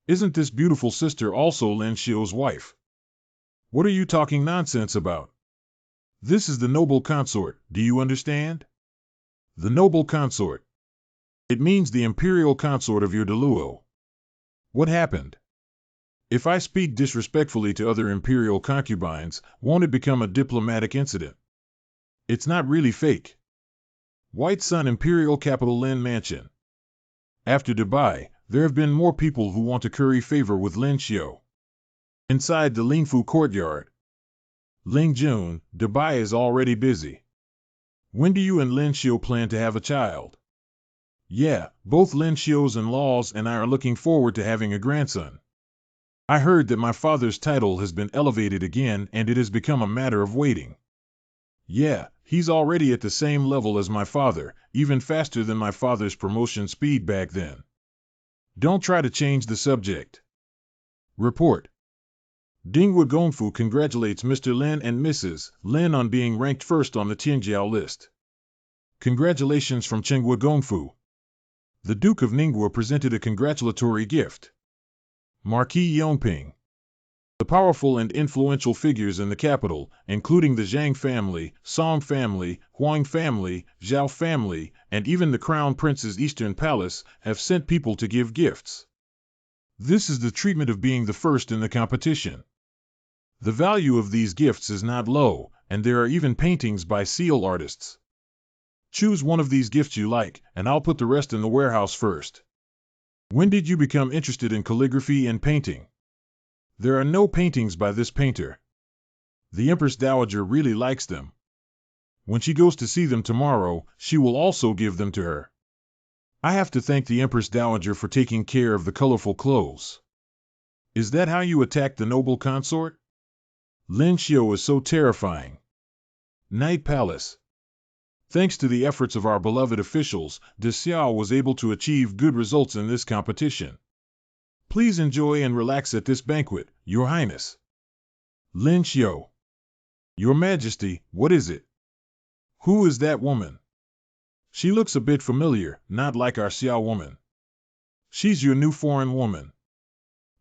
Isn't this beautiful sister also Lin Xiu's wife? What are you talking nonsense about? This is the noble consort, do you understand? The noble consort. It means the imperial consort of your Deluo. What happened? If I speak disrespectfully to other imperial concubines, won't it become a diplomatic incident? It's not really fake. White Sun Imperial Capital Lin Mansion. After Dubai, there have been more people who want to curry favor with Lin Xiu. Inside the Lingfu courtyard. Lingjun, Dubai is already busy. When do you and Lin Xiu plan to have a child? Yeah, both Lin Xiu's in-laws and I are looking forward to having a grandson. I heard that my father's title has been elevated again and it has become a matter of waiting. Yeah, he's already at the same level as my father, even faster than my father's promotion speed back then. Don't try to change the subject. Report. Dingwa Gongfu congratulates Mr. Lin and Mrs. Lin on being ranked first on the Tianjiao list. Congratulations from Chenghua Gongfu. The Duke of Ningguo presented a congratulatory gift. Marquis Yongping. The powerful and influential figures in the capital, including the Zhang family, Song family, Huang family, Zhao family, and even the Crown Prince's Eastern Palace, have sent people to give gifts. This is the treatment of being the first in the competition. The value of these gifts is not low, and there are even paintings by seal artists. Choose one of these gifts you like, and I'll put the rest in the warehouse first. When did you become interested in calligraphy and painting? There are no paintings by this painter. The Empress Dowager really likes them. When she goes to see them tomorrow, she will also give them to her. I have to thank the Empress Dowager for taking care of the colorful clothes. Is that how you attacked the noble consort? Lin Xiao is so terrifying. Night Palace. Thanks to the efforts of our beloved officials, De Xiao was able to achieve good results in this competition. Please enjoy and relax at this banquet, Your Highness. Lin Xiao. Your Majesty, what is it? Who is that woman? She looks a bit familiar, not like our Xiao woman. She's your new foreign woman.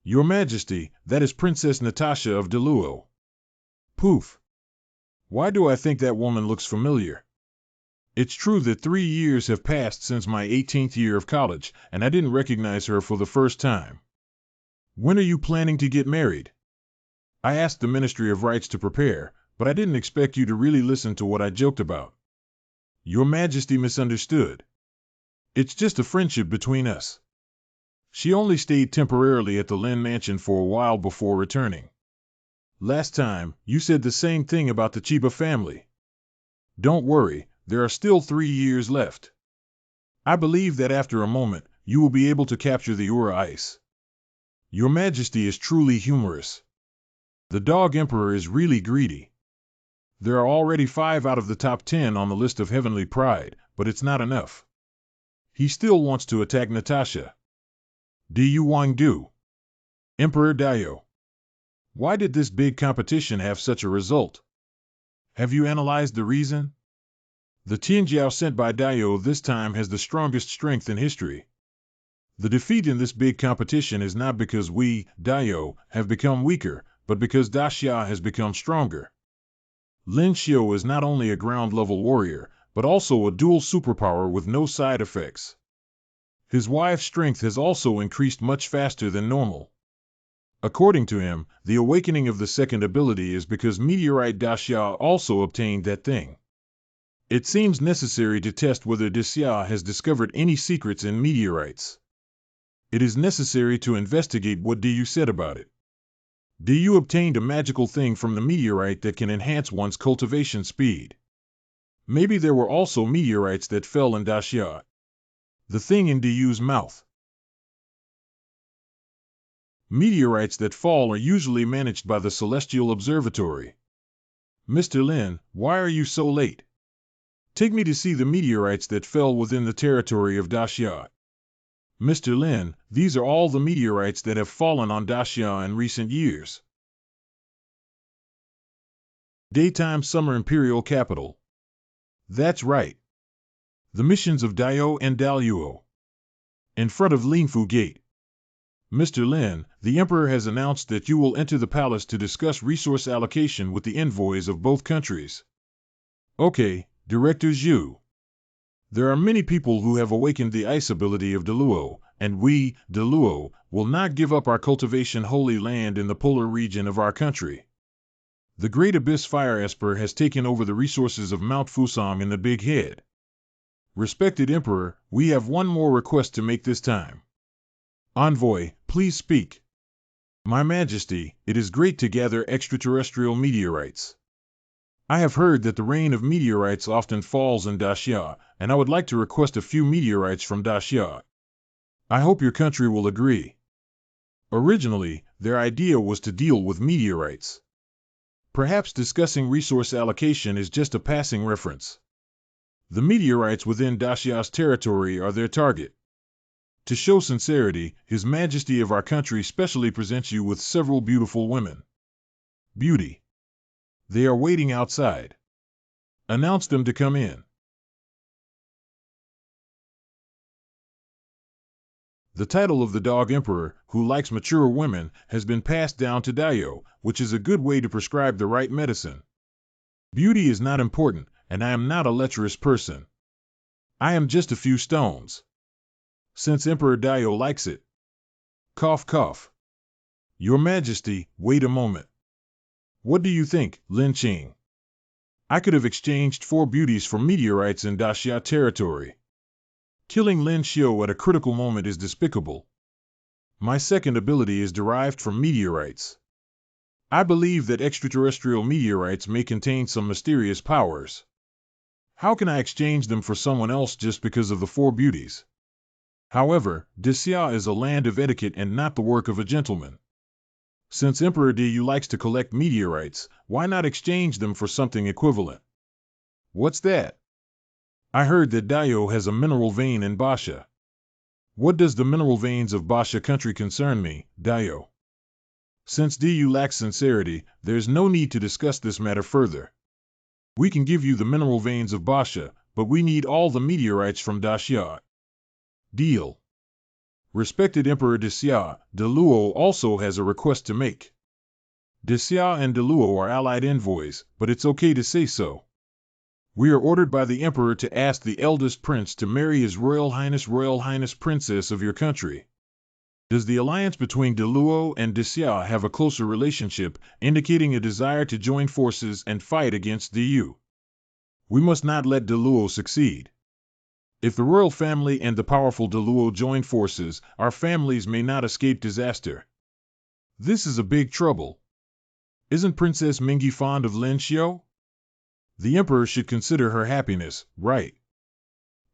Your Majesty, that is Princess Natasha of Deluo. Poof. Why do I think that woman looks familiar? It's true that 3 years have passed since my 18th year of college, and I didn't recognize her for the first time. When are you planning to get married? I asked the Ministry of Rights to prepare, but I didn't expect you to really listen to what I joked about. Your Majesty misunderstood. It's just a friendship between us. She only stayed temporarily at the Lin Mansion for a while before returning. Last time, you said the same thing about the Chiba family. Don't worry, there are still 3 years left. I believe that after a moment, you will be able to capture the Ura ice. Your Majesty is truly humorous. The Dog Emperor is really greedy. There are already 5 out of the top 10 on the list of heavenly pride, but it's not enough. He still wants to attack Natasha. Du Wangdu. Emperor Dayo. Why did this big competition have such a result? Have you analyzed the reason? The Tianjiao sent by Dayo this time has the strongest strength in history. The defeat in this big competition is not because we, Dayo, have become weaker, but because Daxia has become stronger. Lin Xiao is not only a ground-level warrior, but also a dual superpower with no side effects. His wife's strength has also increased much faster than normal. According to him, the awakening of the second ability is because Meteorite Daxia also obtained that thing. It seems necessary to test whether Daxia has discovered any secrets in meteorites. It is necessary to investigate what Du said about it. Du obtained a magical thing from the meteorite that can enhance one's cultivation speed. Maybe there were also meteorites that fell in Daxia. The thing in Du's mouth. Meteorites that fall are usually managed by the Celestial Observatory. Mr. Lin, why are you so late? Take me to see the meteorites that fell within the territory of Daxia. Mr. Lin, these are all the meteorites that have fallen on Daxia in recent years. Daytime Summer Imperial Capital. That's right. The missions of Dayo and Daluo. In front of Lingfu Gate. Mr. Lin, the Emperor has announced that you will enter the palace to discuss resource allocation with the envoys of both countries. Okay, Director Zhu. There are many people who have awakened the ice ability of Deluo, and we, Deluo, will not give up our cultivation holy land in the polar region of our country. The Great Abyss Fire Esper has taken over the resources of Mount Fusang in the Big Head. Respected Emperor, we have one more request to make this time. Envoy, please speak. My Majesty, it is great to gather extraterrestrial meteorites. I have heard that the rain of meteorites often falls in Daxia, and I would like to request a few meteorites from Daxia. I hope your country will agree. Originally, their idea was to deal with meteorites. Perhaps discussing resource allocation is just a passing reference. The meteorites within Daxia's territory are their target. To show sincerity, His Majesty of our country specially presents you with several beautiful women. Beauty. They are waiting outside. Announce them to come in. The title of the Dog Emperor, who likes mature women, has been passed down to Dayo, which is a good way to prescribe the right medicine. Beauty is not important, and I am not a lecherous person. I am just a few stones. Since Emperor Dayo likes it. Cough cough. Your Majesty, wait a moment. What do you think, Lin Qing? I could have exchanged 4 beauties for meteorites in Daxia territory. Killing Lin Xiu at a critical moment is despicable. My second ability is derived from meteorites. I believe that extraterrestrial meteorites may contain some mysterious powers. How can I exchange them for someone else just because of the 4 beauties? However, Daxia is a land of etiquette and not the work of a gentleman. Since Emperor Diyu likes to collect meteorites, why not exchange them for something equivalent? What's that? I heard that Dayo has a mineral vein in Basha. What does the mineral veins of Basha country concern me, Dayo? Since Diyu lacks sincerity, there's no need to discuss this matter further. We can give you the mineral veins of Basha, but we need all the meteorites from Daxia. Deal. Respected Emperor Daxia, Deluo also has a request to make. Daxia and Deluo are allied envoys, but it's okay to say so. We are ordered by the Emperor to ask the eldest prince to marry His Royal Highness Princess of your country. Does the alliance between Deluo and Daxia have a closer relationship, indicating a desire to join forces and fight against Diyu? We must not let Deluo succeed. If the royal family and the powerful Deluo join forces, our families may not escape disaster. This is a big trouble. Isn't Princess Mingi fond of Lin Xiu? The Emperor should consider her happiness, right?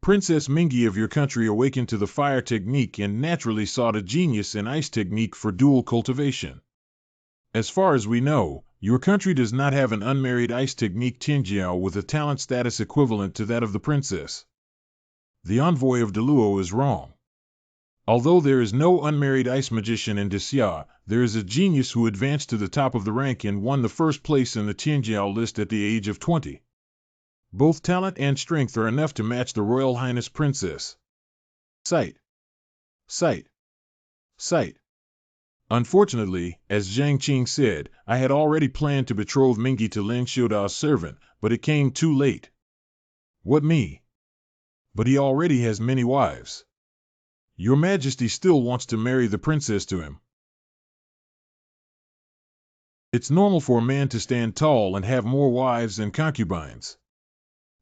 Princess Mingi of your country awakened to the fire technique and naturally sought a genius in ice technique for dual cultivation. As far as we know, your country does not have an unmarried ice technique Tianjiao with a talent status equivalent to that of the princess. The envoy of Deluo is wrong. Although there is no unmarried ice magician in Daxia, there is a genius who advanced to the top of the rank and won the first place in the Tianjiao list at the age of 20. Both talent and strength are enough to match the Royal Highness Princess. Sight. Sight. Sight. Unfortunately, as Zhang Qing said, I had already planned to betroth Mingi to Lin Xiuda's servant, but it came too late. What me? But he already has many wives. Your Majesty still wants to marry the princess to him. It's normal for a man to stand tall and have more wives than concubines.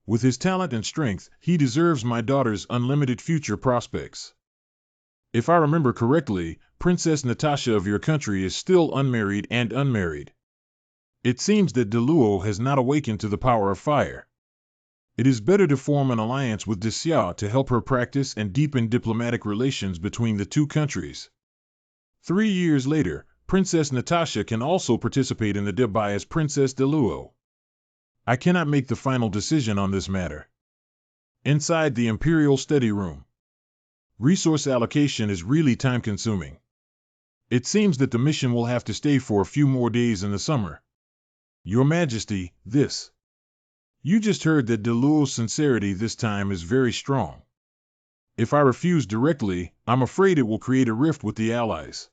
With his talent and strength, he deserves my daughter's unlimited future prospects. If I remember correctly, Princess Natasha of your country is still unmarried and unmarried. It seems that Deluo has not awakened to the power of fire. It is better to form an alliance with Daxia to help her practice and deepen diplomatic relations between the two countries. 3 years later, Princess Natasha can also participate in the debut as Princess Deluo. I cannot make the final decision on this matter. Inside the Imperial study room. Resource allocation is really time-consuming. It seems that the mission will have to stay for a few more days in the summer. Your Majesty, this. You just heard that Deluo's sincerity this time is very strong. If I refuse directly, I'm afraid it will create a rift with the allies.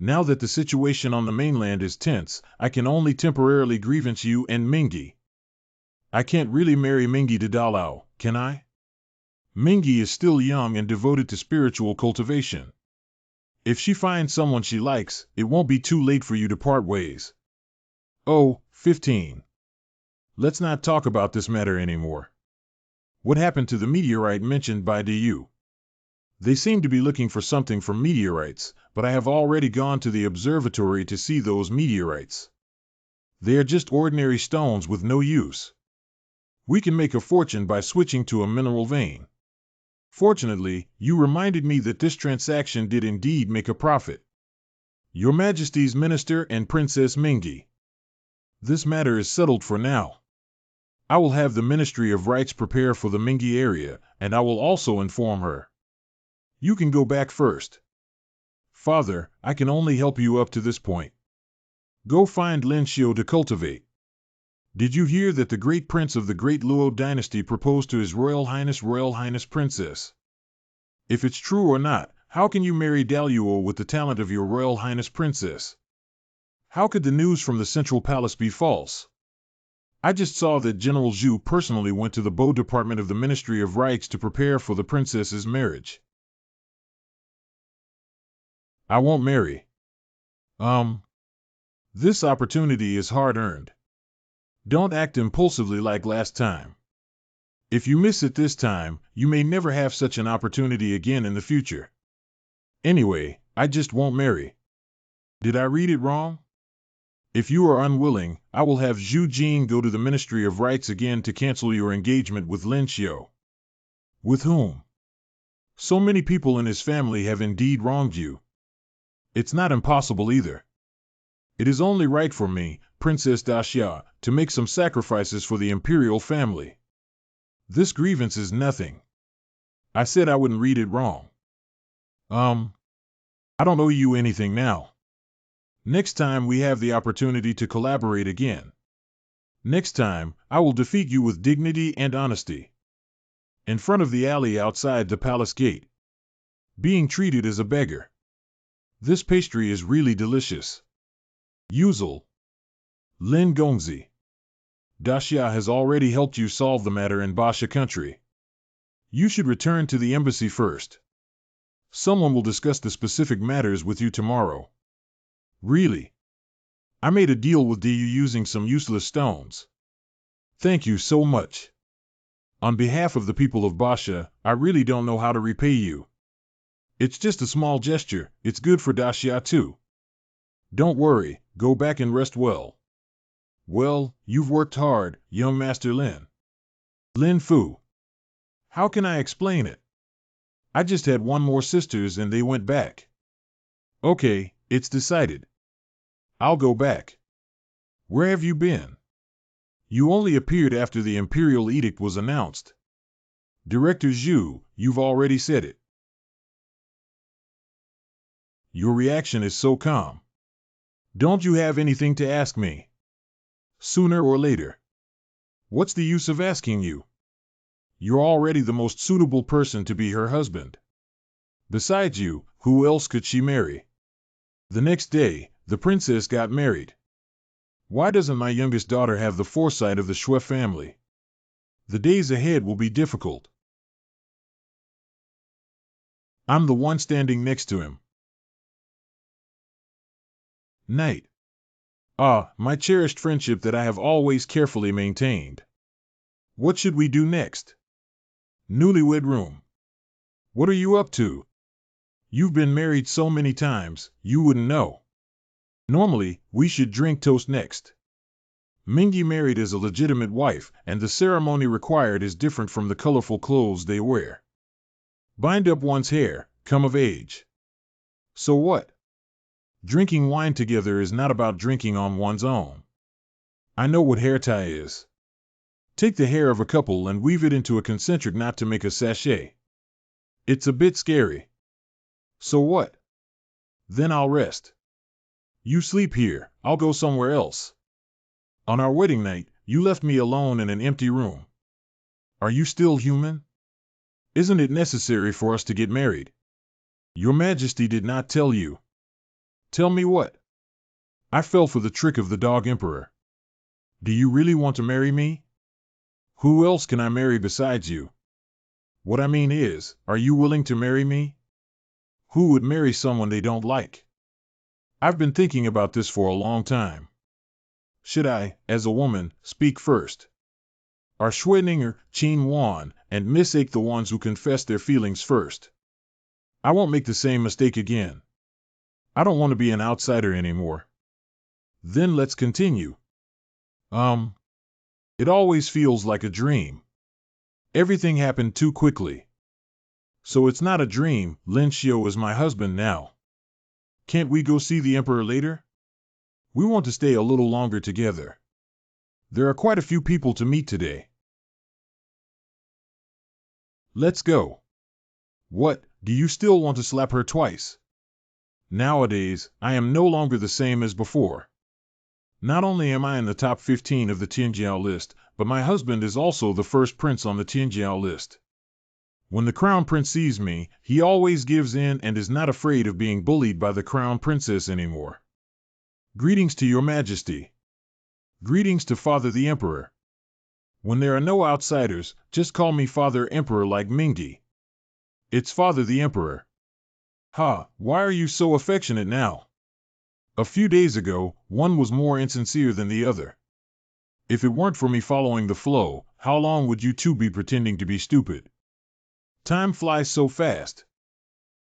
Now that the situation on the mainland is tense, I can only temporarily grievance you and Mingi. I can't really marry Mingi to Dalao, can I? Mingi is still young and devoted to spiritual cultivation. If she finds someone she likes, it won't be too late for you to part ways. Oh, 15. Let's not talk about this matter anymore. What happened to the meteorite mentioned by Diyu? They seem to be looking for something from meteorites, but I have already gone to the observatory to see those meteorites. They are just ordinary stones with no use. We can make a fortune by switching to a mineral vein. Fortunately, you reminded me that this transaction did indeed make a profit. Your Majesty's Minister and Princess Mingi. This matter is settled for now. I will have the Ministry of Rights prepare for the Mingi area, and I will also inform her. You can go back first. Father, I can only help you up to this point. Go find Lin Xiu to cultivate. Did you hear that the great prince of the Great Luo dynasty proposed to His Royal Highness Princess? If it's true or not, how can you marry Daluo with the talent of your Royal Highness Princess? How could the news from the Central Palace be false? I just saw that General Zhu personally went to the Bow Department of the Ministry of Rights to prepare for the princess's marriage. I won't marry. This opportunity is hard-earned. Don't act impulsively like last time. If you miss it this time, you may never have such an opportunity again in the future. Anyway, I just won't marry. Did I read it wrong? If you are unwilling, I will have Zhu Jing go to the Ministry of Rights again to cancel your engagement with Lin Xiu. With whom? So many people in his family have indeed wronged you. It's not impossible either. It is only right for me, Princess Daxia, to make some sacrifices for the Imperial family. This grievance is nothing. I said I wouldn't read it wrong. I don't owe you anything now. Next time we have the opportunity to collaborate again. Next time, I will defeat you with dignity and honesty. In front of the alley outside the palace gate. Being treated as a beggar. This pastry is really delicious. Yuzel. Lin Gongzi. Daxia has already helped you solve the matter in Basha country. You should return to the embassy first. Someone will discuss the specific matters with you tomorrow. Really? I made a deal with DU using some useless stones. Thank you so much. On behalf of the people of Basha, I really don't know how to repay you. It's just a small gesture, it's good for Daxia too. Don't worry, go back and rest well. Well, you've worked hard, young Master Lin. Lin Fu. How can I explain it? I just had one more sisters and they went back. Okay, it's decided. I'll go back. Where have you been? You only appeared after the Imperial edict was announced. Director Zhu, you've already said it. Your reaction is so calm. Don't you have anything to ask me? Sooner or later. What's the use of asking you? You're already the most suitable person to be her husband. Besides you, who else could she marry? The next day, the princess got married. Why doesn't my youngest daughter have the foresight of the Xue family? The days ahead will be difficult. I'm the one standing next to him. Night. Ah, my cherished friendship that I have always carefully maintained. What should we do next? Newlywed room. What are you up to? You've been married so many times, you wouldn't know. Normally, we should drink toast next. Mingi married as a legitimate wife, and the ceremony required is different from the colorful clothes they wear. Bind up one's hair, come of age. So what? Drinking wine together is not about drinking on one's own. I know what hair tie is. Take the hair of a couple and weave it into a concentric knot to make a sachet. It's a bit scary. So what? Then I'll rest. You sleep here, I'll go somewhere else. On our wedding night, you left me alone in an empty room. Are you still human? Isn't it necessary for us to get married? Your Majesty did not tell you. Tell me what? I fell for the trick of the dog emperor. Do you really want to marry me? Who else can I marry besides you? What I mean is, are you willing to marry me? Who would marry someone they don't like? I've been thinking about this for a long time. Should I, as a woman, speak first? Are Schweninger, Qin Wan, and Miss Ake the ones who confess their feelings first? I won't make the same mistake again. I don't want to be an outsider anymore. Then let's continue. It always feels like a dream. Everything happened too quickly. So it's not a dream, Lin Xiu is my husband now. Can't we go see the Emperor later? We want to stay a little longer together. There are quite a few people to meet today. Let's go. What, do you still want to slap her twice? Nowadays, I am no longer the same as before. Not only am I in the top 15 of the Tianjiao list, but my husband is also the first prince on the Tianjiao list. When the crown prince sees me, he always gives in and is not afraid of being bullied by the crown princess anymore. Greetings to your majesty. Greetings to Father the Emperor. When there are no outsiders, just call me Father Emperor like Mingi. It's Father the Emperor. Ha, why are you so affectionate now? A few days ago, one was more insincere than the other. If it weren't for me following the flow, how long would you two be pretending to be stupid? Time flies so fast.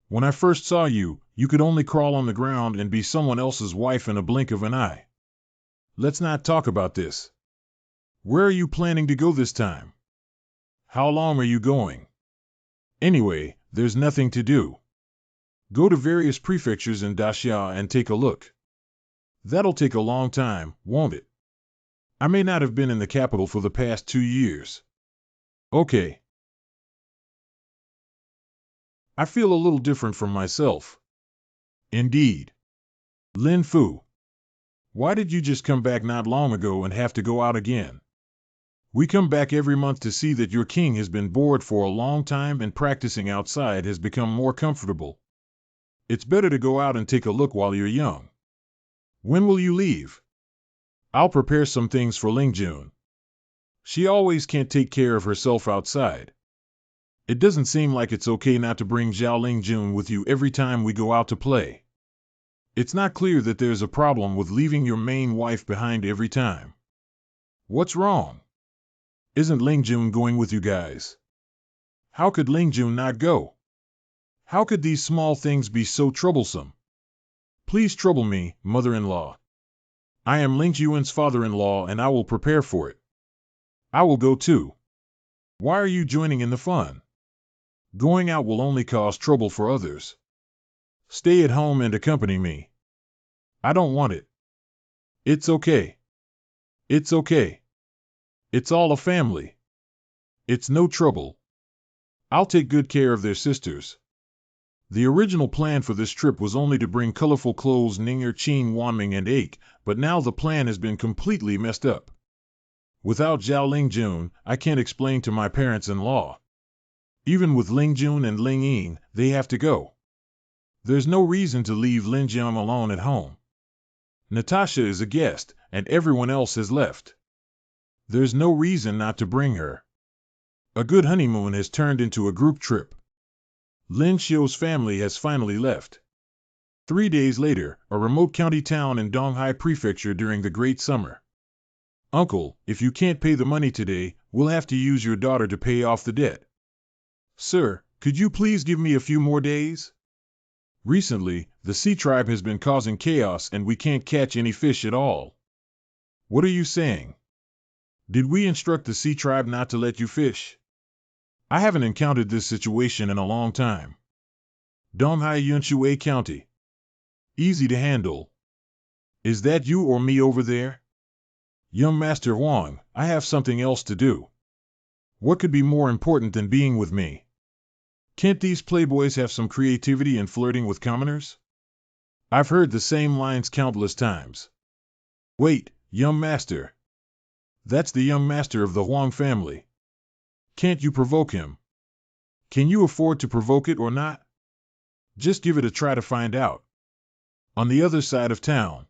When I first saw you, you could only crawl on the ground and be someone else's wife in a blink of an eye. Let's not talk about this. Where are you planning to go this time? How long are you going? Anyway, there's nothing to do. Go to various prefectures in Daxia and take a look. That'll take a long time, won't it? I may not have been in the capital for the past 2 years. Okay. I feel a little different from myself. Indeed. Lin Fu. Why did you just come back not long ago and have to go out again? We come back every month to see that your king has been bored for a long time and practicing outside has become more comfortable. It's better to go out and take a look while you're young. When will you leave? I'll prepare some things for Lingjun. She always can't take care of herself outside. It doesn't seem like it's okay not to bring Zhao Lingjun with you every time we go out to play. It's not clear that there's a problem with leaving your main wife behind every time. What's wrong? Isn't Lingjun going with you guys? How could Lingjun not go? How could these small things be so troublesome? Please trouble me, mother-in-law. I am Lingjun's father-in-law and I will prepare for it. I will go too. Why are you joining in the fun? Going out will only cause trouble for others. Stay at home and accompany me. I don't want it. It's okay. It's okay. It's all a family. It's no trouble. I'll take good care of their sisters. The original plan for this trip was only to bring colorful clothes Ninger, Qin, Wanming, and Ake, but now the plan has been completely messed up. Without Zhao Lingjun, I can't explain to my parents-in-law. Even with Lingjun and Lingyin, they have to go. There's no reason to leave Lingjun alone at home. Natasha is a guest, and everyone else has left. There's no reason not to bring her. A good honeymoon has turned into a group trip. Lin Xiu's family has finally left. 3 days later, a remote county town in Donghai Prefecture during the Great Summer. Uncle, if you can't pay the money today, we'll have to use your daughter to pay off the debt. Sir, could you please give me a few more days? Recently, the sea tribe has been causing chaos and we can't catch any fish at all. What are you saying? Did we instruct the sea tribe not to let you fish? I haven't encountered this situation in a long time. Donghai Yunshui County. Easy to handle. Is that you or me over there? Young Master Huang, I have something else to do. What could be more important than being with me? Can't these playboys have some creativity in flirting with commoners? I've heard the same lines countless times. Wait, young master. That's the young master of the Huang family. Can't you provoke him? Can you afford to provoke it or not? Just give it a try to find out. On the other side of town.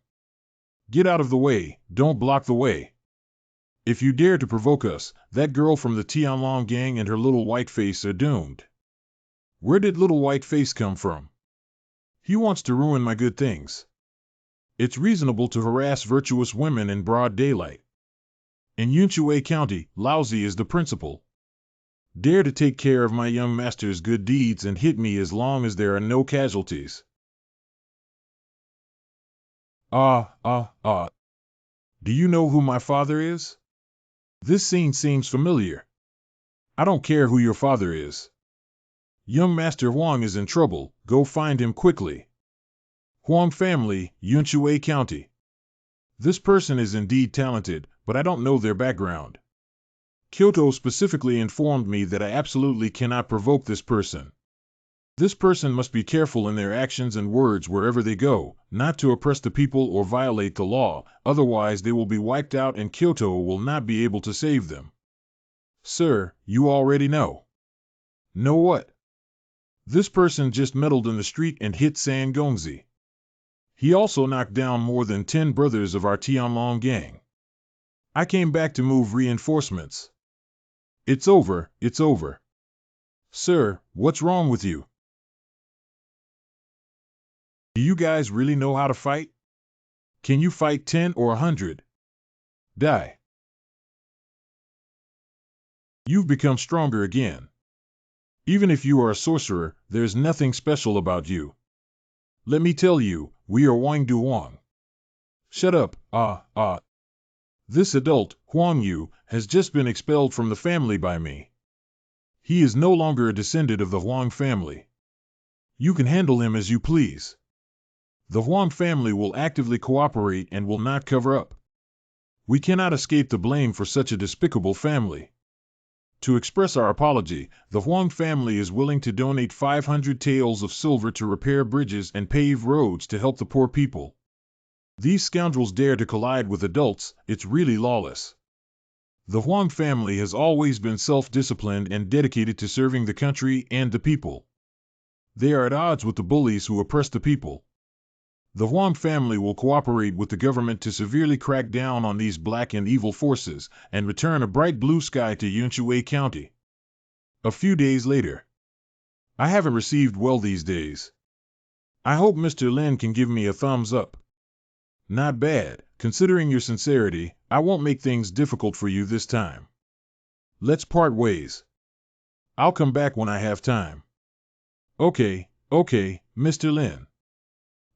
Get out of the way, don't block the way. If you dare to provoke us, that girl from the Tianlong gang and her little white face are doomed. Where did little white face come from? He wants to ruin my good things. It's reasonable to harass virtuous women in broad daylight. In Yunshui County, lousy is the principal. Dare to take care of my young master's good deeds and hit me as long as there are no casualties. Do you know who my father is? This scene seems familiar. I don't care who your father is. Young Master Huang is in trouble, go find him quickly. Huang family, Yunshui County. This person is indeed talented, but I don't know their background. Kyoto specifically informed me that I absolutely cannot provoke this person. This person must be careful in their actions and words wherever they go, not to oppress the people or violate the law, otherwise they will be wiped out and Kyoto will not be able to save them. Sir, you already know. Know what? This person just meddled in the street and hit San Gongzi. He also knocked down more than 10 brothers of our Tianlong gang. I came back to move reinforcements. It's over, it's over. Sir, what's wrong with you? Do you guys really know how to fight? Can you fight 10 or 100? Die. You've become stronger again. Even if you are a sorcerer, there's nothing special about you. Let me tell you, we are Wang Du Wang. Shut up, This adult, Huang Yu, has just been expelled from the family by me. He is no longer a descendant of the Huang family. You can handle him as you please. The Huang family will actively cooperate and will not cover up. We cannot escape the blame for such a despicable family. To express our apology, the Huang family is willing to donate 500 taels of silver to repair bridges and pave roads to help the poor people. These scoundrels dare to collide with adults, it's really lawless. The Huang family has always been self-disciplined and dedicated to serving the country and the people. They are at odds with the bullies who oppress the people. The Huang family will cooperate with the government to severely crack down on these black and evil forces and return a bright blue sky to Yunshui County. A few days later. I haven't received well these days. I hope Mr. Lin can give me a thumbs up. Not bad, considering your sincerity. I won't make things difficult for you this time. Let's part ways. I'll come back when I have time. Okay, Mr. Lin.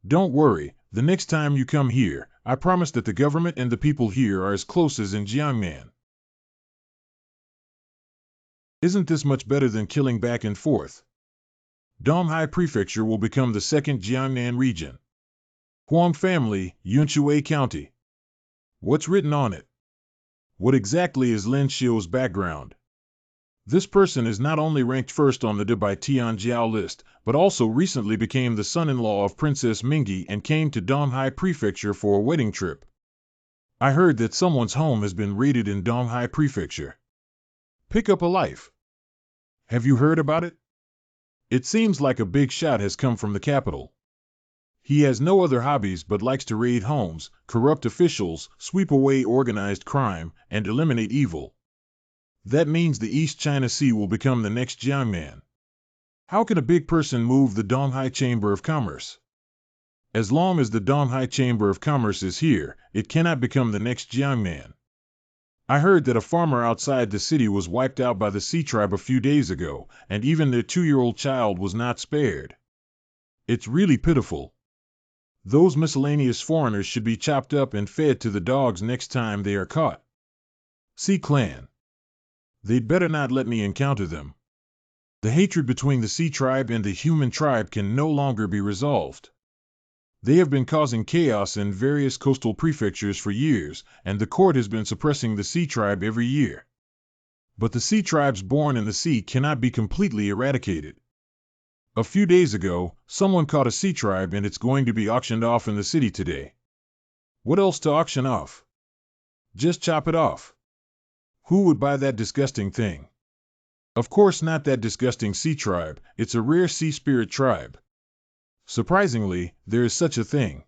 Don't worry, the next time you come here, I promise that the government and the people here are as close as in Jiangnan. Isn't this much better than killing back and forth? Donghai Prefecture will become the second Jiangnan region. Huang family, Yunshui County. What's written on it? What exactly is Lin Xiu's background? This person is not only ranked first on the De by Tianjiao list, but also recently became the son-in-law of Princess Mingi and came to Donghai Prefecture for a wedding trip. I heard that someone's home has been raided in Donghai Prefecture. Pick up a life. Have you heard about it? It seems like a big shot has come from the capital. He has no other hobbies but likes to raid homes, corrupt officials, sweep away organized crime, and eliminate evil. That means the East China Sea will become the next Jiangnan. How can a big person move the Donghai Chamber of Commerce? As long as the Donghai Chamber of Commerce is here, it cannot become the next Jiangnan. I heard that a farmer outside the city was wiped out by the Sea Tribe a few days ago, and even their 2-year-old child was not spared. It's really pitiful. Those miscellaneous foreigners should be chopped up and fed to the dogs next time they are caught. Sea Clan. They'd better not let me encounter them. The hatred between the Sea Tribe and the human tribe can no longer be resolved. They have been causing chaos in various coastal prefectures for years, and the court has been suppressing the Sea Tribe every year. But the Sea Tribes born in the sea cannot be completely eradicated. A few days ago, someone caught a Sea Tribe and it's going to be auctioned off in the city today. What else to auction off? Just chop it off. Who would buy that disgusting thing? Of course not that disgusting Sea Tribe, it's a rare sea spirit tribe. Surprisingly, there is such a thing.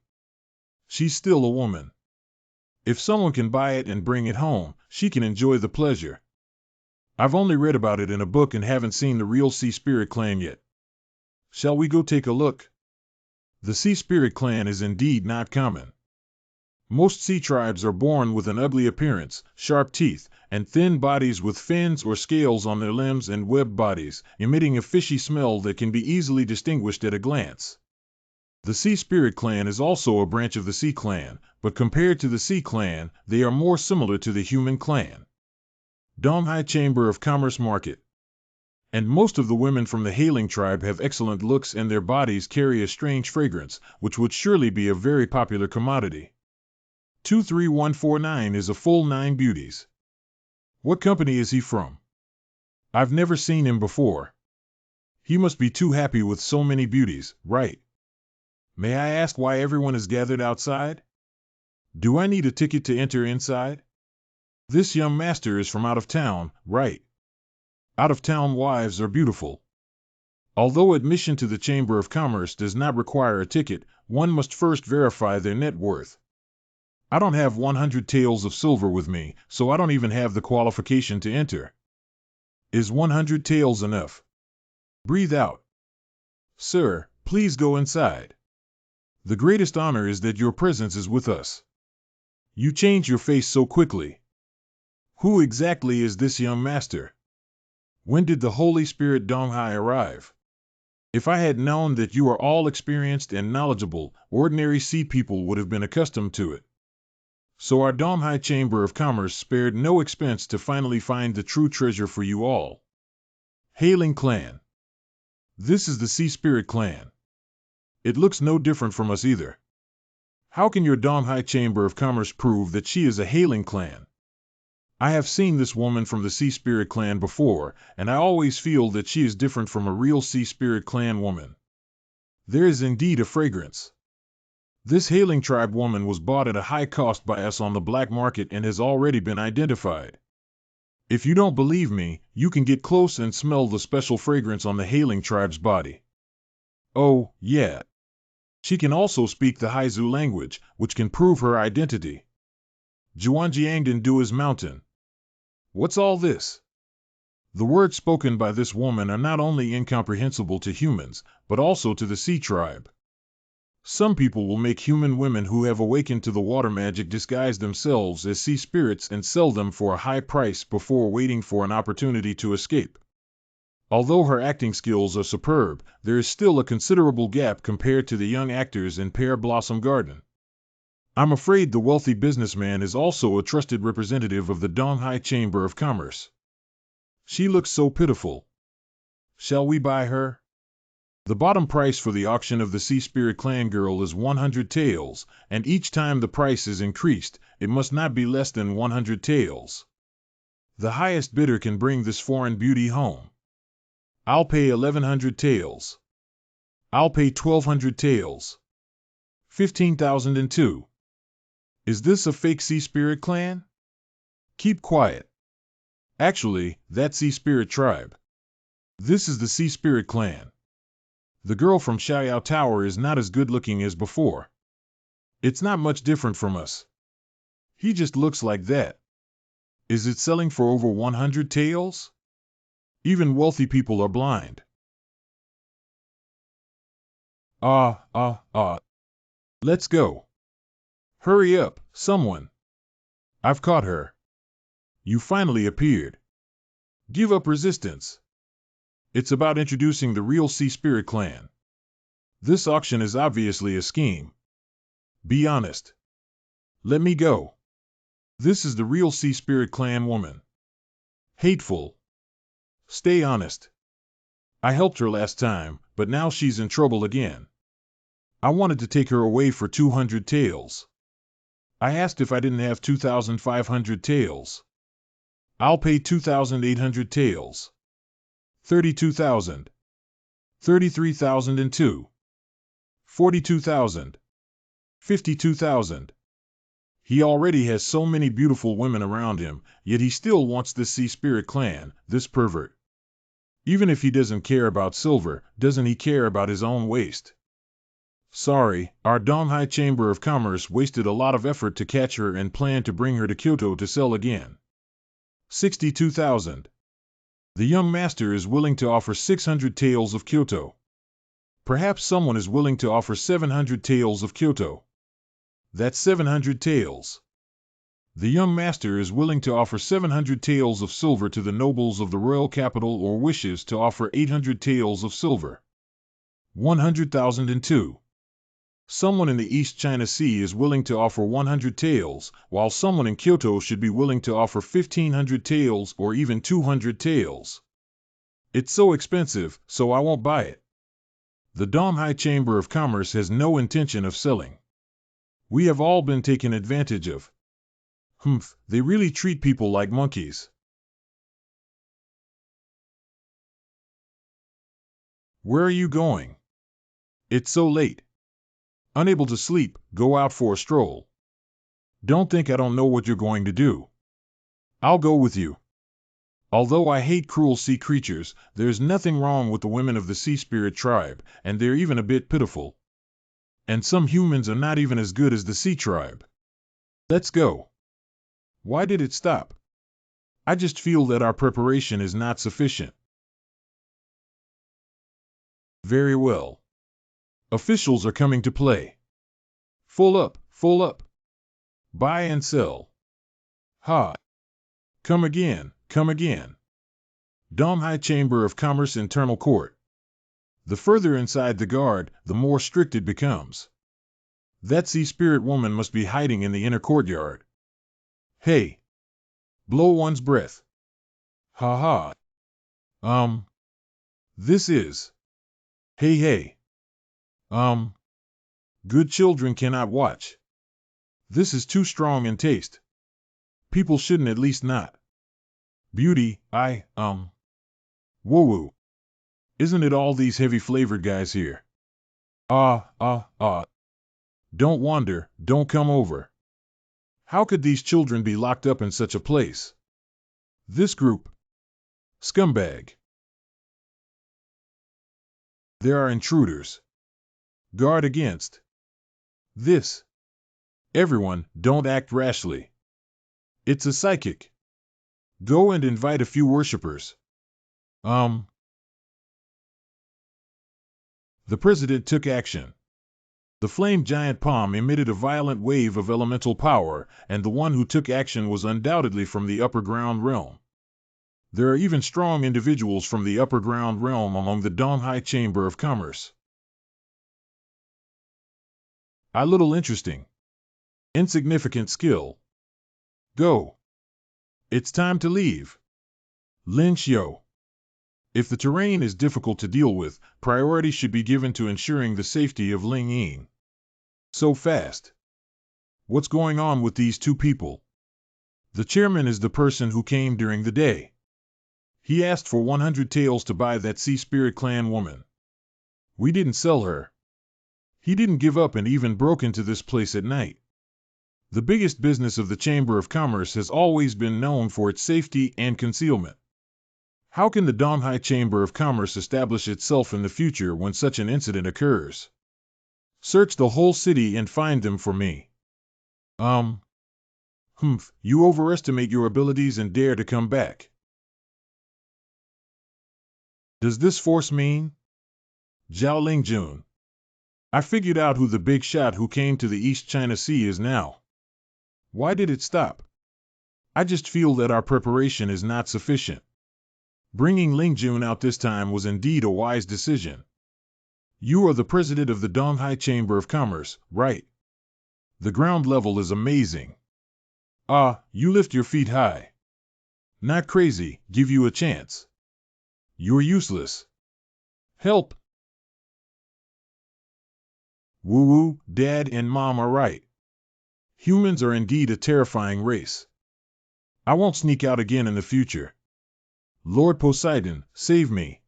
She's still a woman. If someone can buy it and bring it home, she can enjoy the pleasure. I've only read about it in a book and haven't seen the real Sea Spirit clan yet. Shall we go take a look? The Sea Spirit clan is indeed not common. Most sea tribes are born with an ugly appearance, sharp teeth, and thin bodies with fins or scales on their limbs and webbed bodies, emitting a fishy smell that can be easily distinguished at a glance. The Sea Spirit clan is also a branch of the Sea clan, but compared to the Sea clan, they are more similar to the human clan. Donghai Chamber of Commerce Market. And most of the women from the Hailing tribe have excellent looks and their bodies carry a strange fragrance, which would surely be a very popular commodity. 23149 is a full 9 beauties. What company is he from? I've never seen him before. He must be too happy with so many beauties, right? May I ask why everyone is gathered outside? Do I need a ticket to enter inside? This young master is from out of town, right? Out-of-town wives are beautiful. Although admission to the Chamber of Commerce does not require a ticket, one must first verify their net worth. I don't have 100 taels of silver with me, so I don't even have the qualification to enter. Is 100 taels enough? Breathe out. Sir, please go inside. The greatest honor is that your presence is with us. You change your face so quickly. Who exactly is this young master? When did the Holy Spirit Donghai arrive? If I had known that you are all experienced and knowledgeable, ordinary sea people would have been accustomed to it. So our Donghai Chamber of Commerce spared no expense to finally find the true treasure for you all. Hailing Clan. This is the Sea Spirit Clan. It looks no different from us either. How can your Donghai Chamber of Commerce prove that she is a Hailing Clan? I have seen this woman from the Sea Spirit Clan before, and I always feel that she is different from a real Sea Spirit Clan woman. There is indeed a fragrance. This Hailing Tribe woman was bought at a high cost by us on the black market and has already been identified. If you don't believe me, you can get close and smell the special fragrance on the Hailing Tribe's body. Oh, yeah. She can also speak the Haizu language, which can prove her identity. Zhuangjiangdan Dua's Mountain. What's all this? The words spoken by this woman are not only incomprehensible to humans, but also to the Sea Tribe. Some people will make human women who have awakened to the water magic disguise themselves as sea spirits and sell them for a high price before waiting for an opportunity to escape. Although her acting skills are superb, there is still a considerable gap compared to the young actors in Pear Blossom Garden. I'm afraid the wealthy businessman is also a trusted representative of the Donghai Chamber of Commerce. She looks so pitiful. Shall we buy her? The bottom price for the auction of the Sea Spirit Clan girl is 100 taels, and each time the price is increased, it must not be less than 100 taels. The highest bidder can bring this foreign beauty home. I'll pay 1100 taels. I'll pay 1200 taels. 15,002. Is this a fake Sea Spirit Clan? Keep quiet. Actually, that's Sea Spirit Tribe. This is the Sea Spirit Clan. The girl from Xiaoyao Tower is not as good looking as before. It's not much different from us. He just looks like that. Is it selling for over 100 taels? Even wealthy people are blind. Let's go. Hurry up, someone. I've caught her. You finally appeared. Give up resistance. It's about introducing the real Sea Spirit Clan. This auction is obviously a scheme. Be honest. Let me go. This is the real Sea Spirit Clan woman. Hateful. Stay honest. I helped her last time, but now she's in trouble again. I wanted to take her away for 200 taels. I asked if I didn't have 2,500 taels. I'll pay 2,800 taels. 32,000. 33,002. 42,000. 52,000. He already has so many beautiful women around him, yet he still wants this Sea Spirit Clan, this pervert. Even if he doesn't care about silver, doesn't he care about his own waist? Sorry, our Donghai Chamber of Commerce wasted a lot of effort to catch her and planned to bring her to Kyoto to sell again. 62,000. The young master is willing to offer 600 taels of Kyoto. Perhaps someone is willing to offer 700 taels of Kyoto. That's 700 taels. The young master is willing to offer 700 taels of silver to the nobles of the royal capital or wishes to offer 800 taels of silver. 100,002. Someone in the East China Sea is willing to offer 100 taels, while someone in Kyoto should be willing to offer 1,500 taels or even 200 taels. It's so expensive, so I won't buy it. The Donghai Chamber of Commerce has no intention of selling. We have all been taken advantage of. They really treat people like monkeys. Where are you going? It's so late. Unable to sleep, go out for a stroll. Don't think I don't know what you're going to do. I'll go with you. Although I hate cruel sea creatures, there's nothing wrong with the women of the Sea Spirit Tribe, and they're even a bit pitiful. And some humans are not even as good as the Sea Tribe. Let's go. Why did it stop? I just feel that our preparation is not sufficient. Very well. Officials are coming to play. Full up, full up. Buy and sell. Ha. Come again, come again. Donghai Chamber of Commerce Internal Court. The further inside the guard, the more strict it becomes. That sea spirit woman must be hiding in the inner courtyard. Hey! Blow one's breath. Ha ha. This is. Hey hey. Good children cannot watch. This is too strong in taste. People shouldn't, at least not. Beauty, woo-woo. Isn't it all these heavy-flavored guys here? Don't wander, don't come over. How could these children be locked up in such a place? This group. Scumbag. There are intruders. Guard against. This. Everyone, don't act rashly. It's a psychic. Go and invite a few worshippers. The president took action. The flame giant palm emitted a violent wave of elemental power, and the one who took action was undoubtedly from the upper ground realm. There are even strong individuals from the upper ground realm among the Donghai Chamber of Commerce. A little interesting. Insignificant skill. Go. It's time to leave. Lin Xiu. If the terrain is difficult to deal with, priority should be given to ensuring the safety of Ling Ying. So fast. What's going on with these two people? The chairman is the person who came during the day. He asked for 100 taels to buy that Sea Spirit Clan woman. We didn't sell her. He didn't give up and even broke into this place at night. The biggest business of the Chamber of Commerce has always been known for its safety and concealment. How can the Donghai Chamber of Commerce establish itself in the future when such an incident occurs? Search the whole city and find them for me. You overestimate your abilities and dare to come back. Does this force mean? Zhao Lingjun. I figured out who the big shot who came to the East China Sea is now. Why did it stop? I just feel that our preparation is not sufficient. Bringing Lingjun out this time was indeed a wise decision. You are the president of the Donghai Chamber of Commerce, right? The ground level is amazing. You lift your feet high. Not crazy, give you a chance. You're useless. Help! Woo-woo, Dad and Mom are right. Humans are indeed a terrifying race. I won't sneak out again in the future. Lord Poseidon, save me.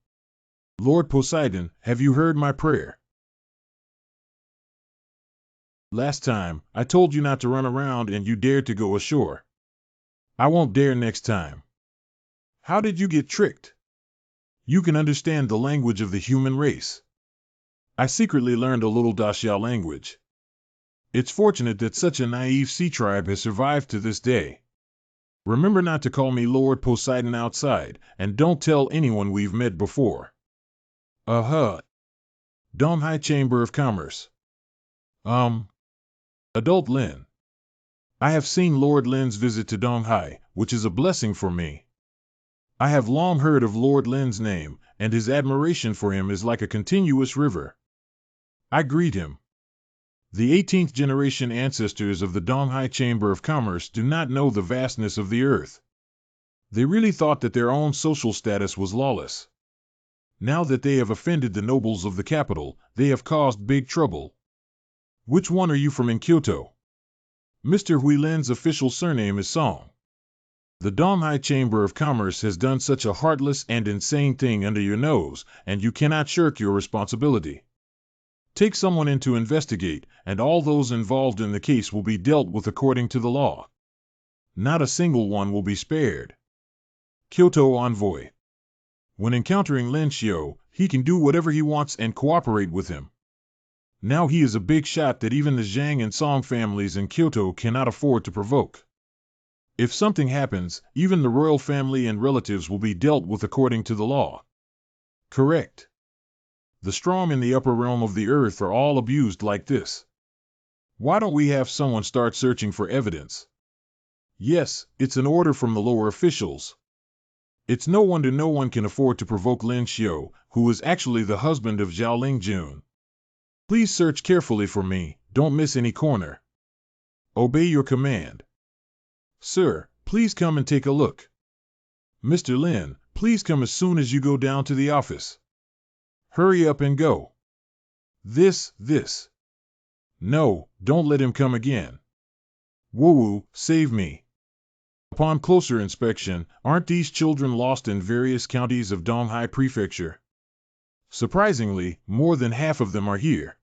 Lord Poseidon, have you heard my prayer? Last time, I told you not to run around and you dared to go ashore. I won't dare next time. How did you get tricked? You can understand the language of the human race. I secretly learned a little Daxiao language. It's fortunate that such a naive sea tribe has survived to this day. Remember not to call me Lord Poseidon outside, and don't tell anyone we've met before. Donghai Chamber of Commerce. Adult Lin. I have seen Lord Lin's visit to Donghai, which is a blessing for me. I have long heard of Lord Lin's name, and his admiration for him is like a continuous river. I greet him. The 18th generation ancestors of the Donghai Chamber of Commerce do not know the vastness of the earth. They really thought that their own social status was lawless. Now that they have offended the nobles of the capital, they have caused big trouble. Which one are you from in Kyoto? Mr. Huilin's official surname is Song. The Donghai Chamber of Commerce has done such a heartless and insane thing under your nose, and you cannot shirk your responsibility. Take someone in to investigate, and all those involved in the case will be dealt with according to the law. Not a single one will be spared. Kyoto Envoy. When encountering Lin Xiu, he can do whatever he wants and cooperate with him. Now he is a big shot that even the Zhang and Song families in Kyoto cannot afford to provoke. If something happens, even the royal family and relatives will be dealt with according to the law. Correct. The strong in the upper realm of the earth are all abused like this. Why don't we have someone start searching for evidence? Yes, it's an order from the lower officials. It's no wonder no one can afford to provoke Lin Xiu, who is actually the husband of Xiaoling Jun. Please search carefully for me, don't miss any corner. Obey your command. Sir, please come and take a look. Mr. Lin, please come as soon as you go down to the office. Hurry up and go. This. No, don't let him come again. Woo, save me. Upon closer inspection, aren't these children lost in various counties of Donghai Prefecture? Surprisingly, more than half of them are here.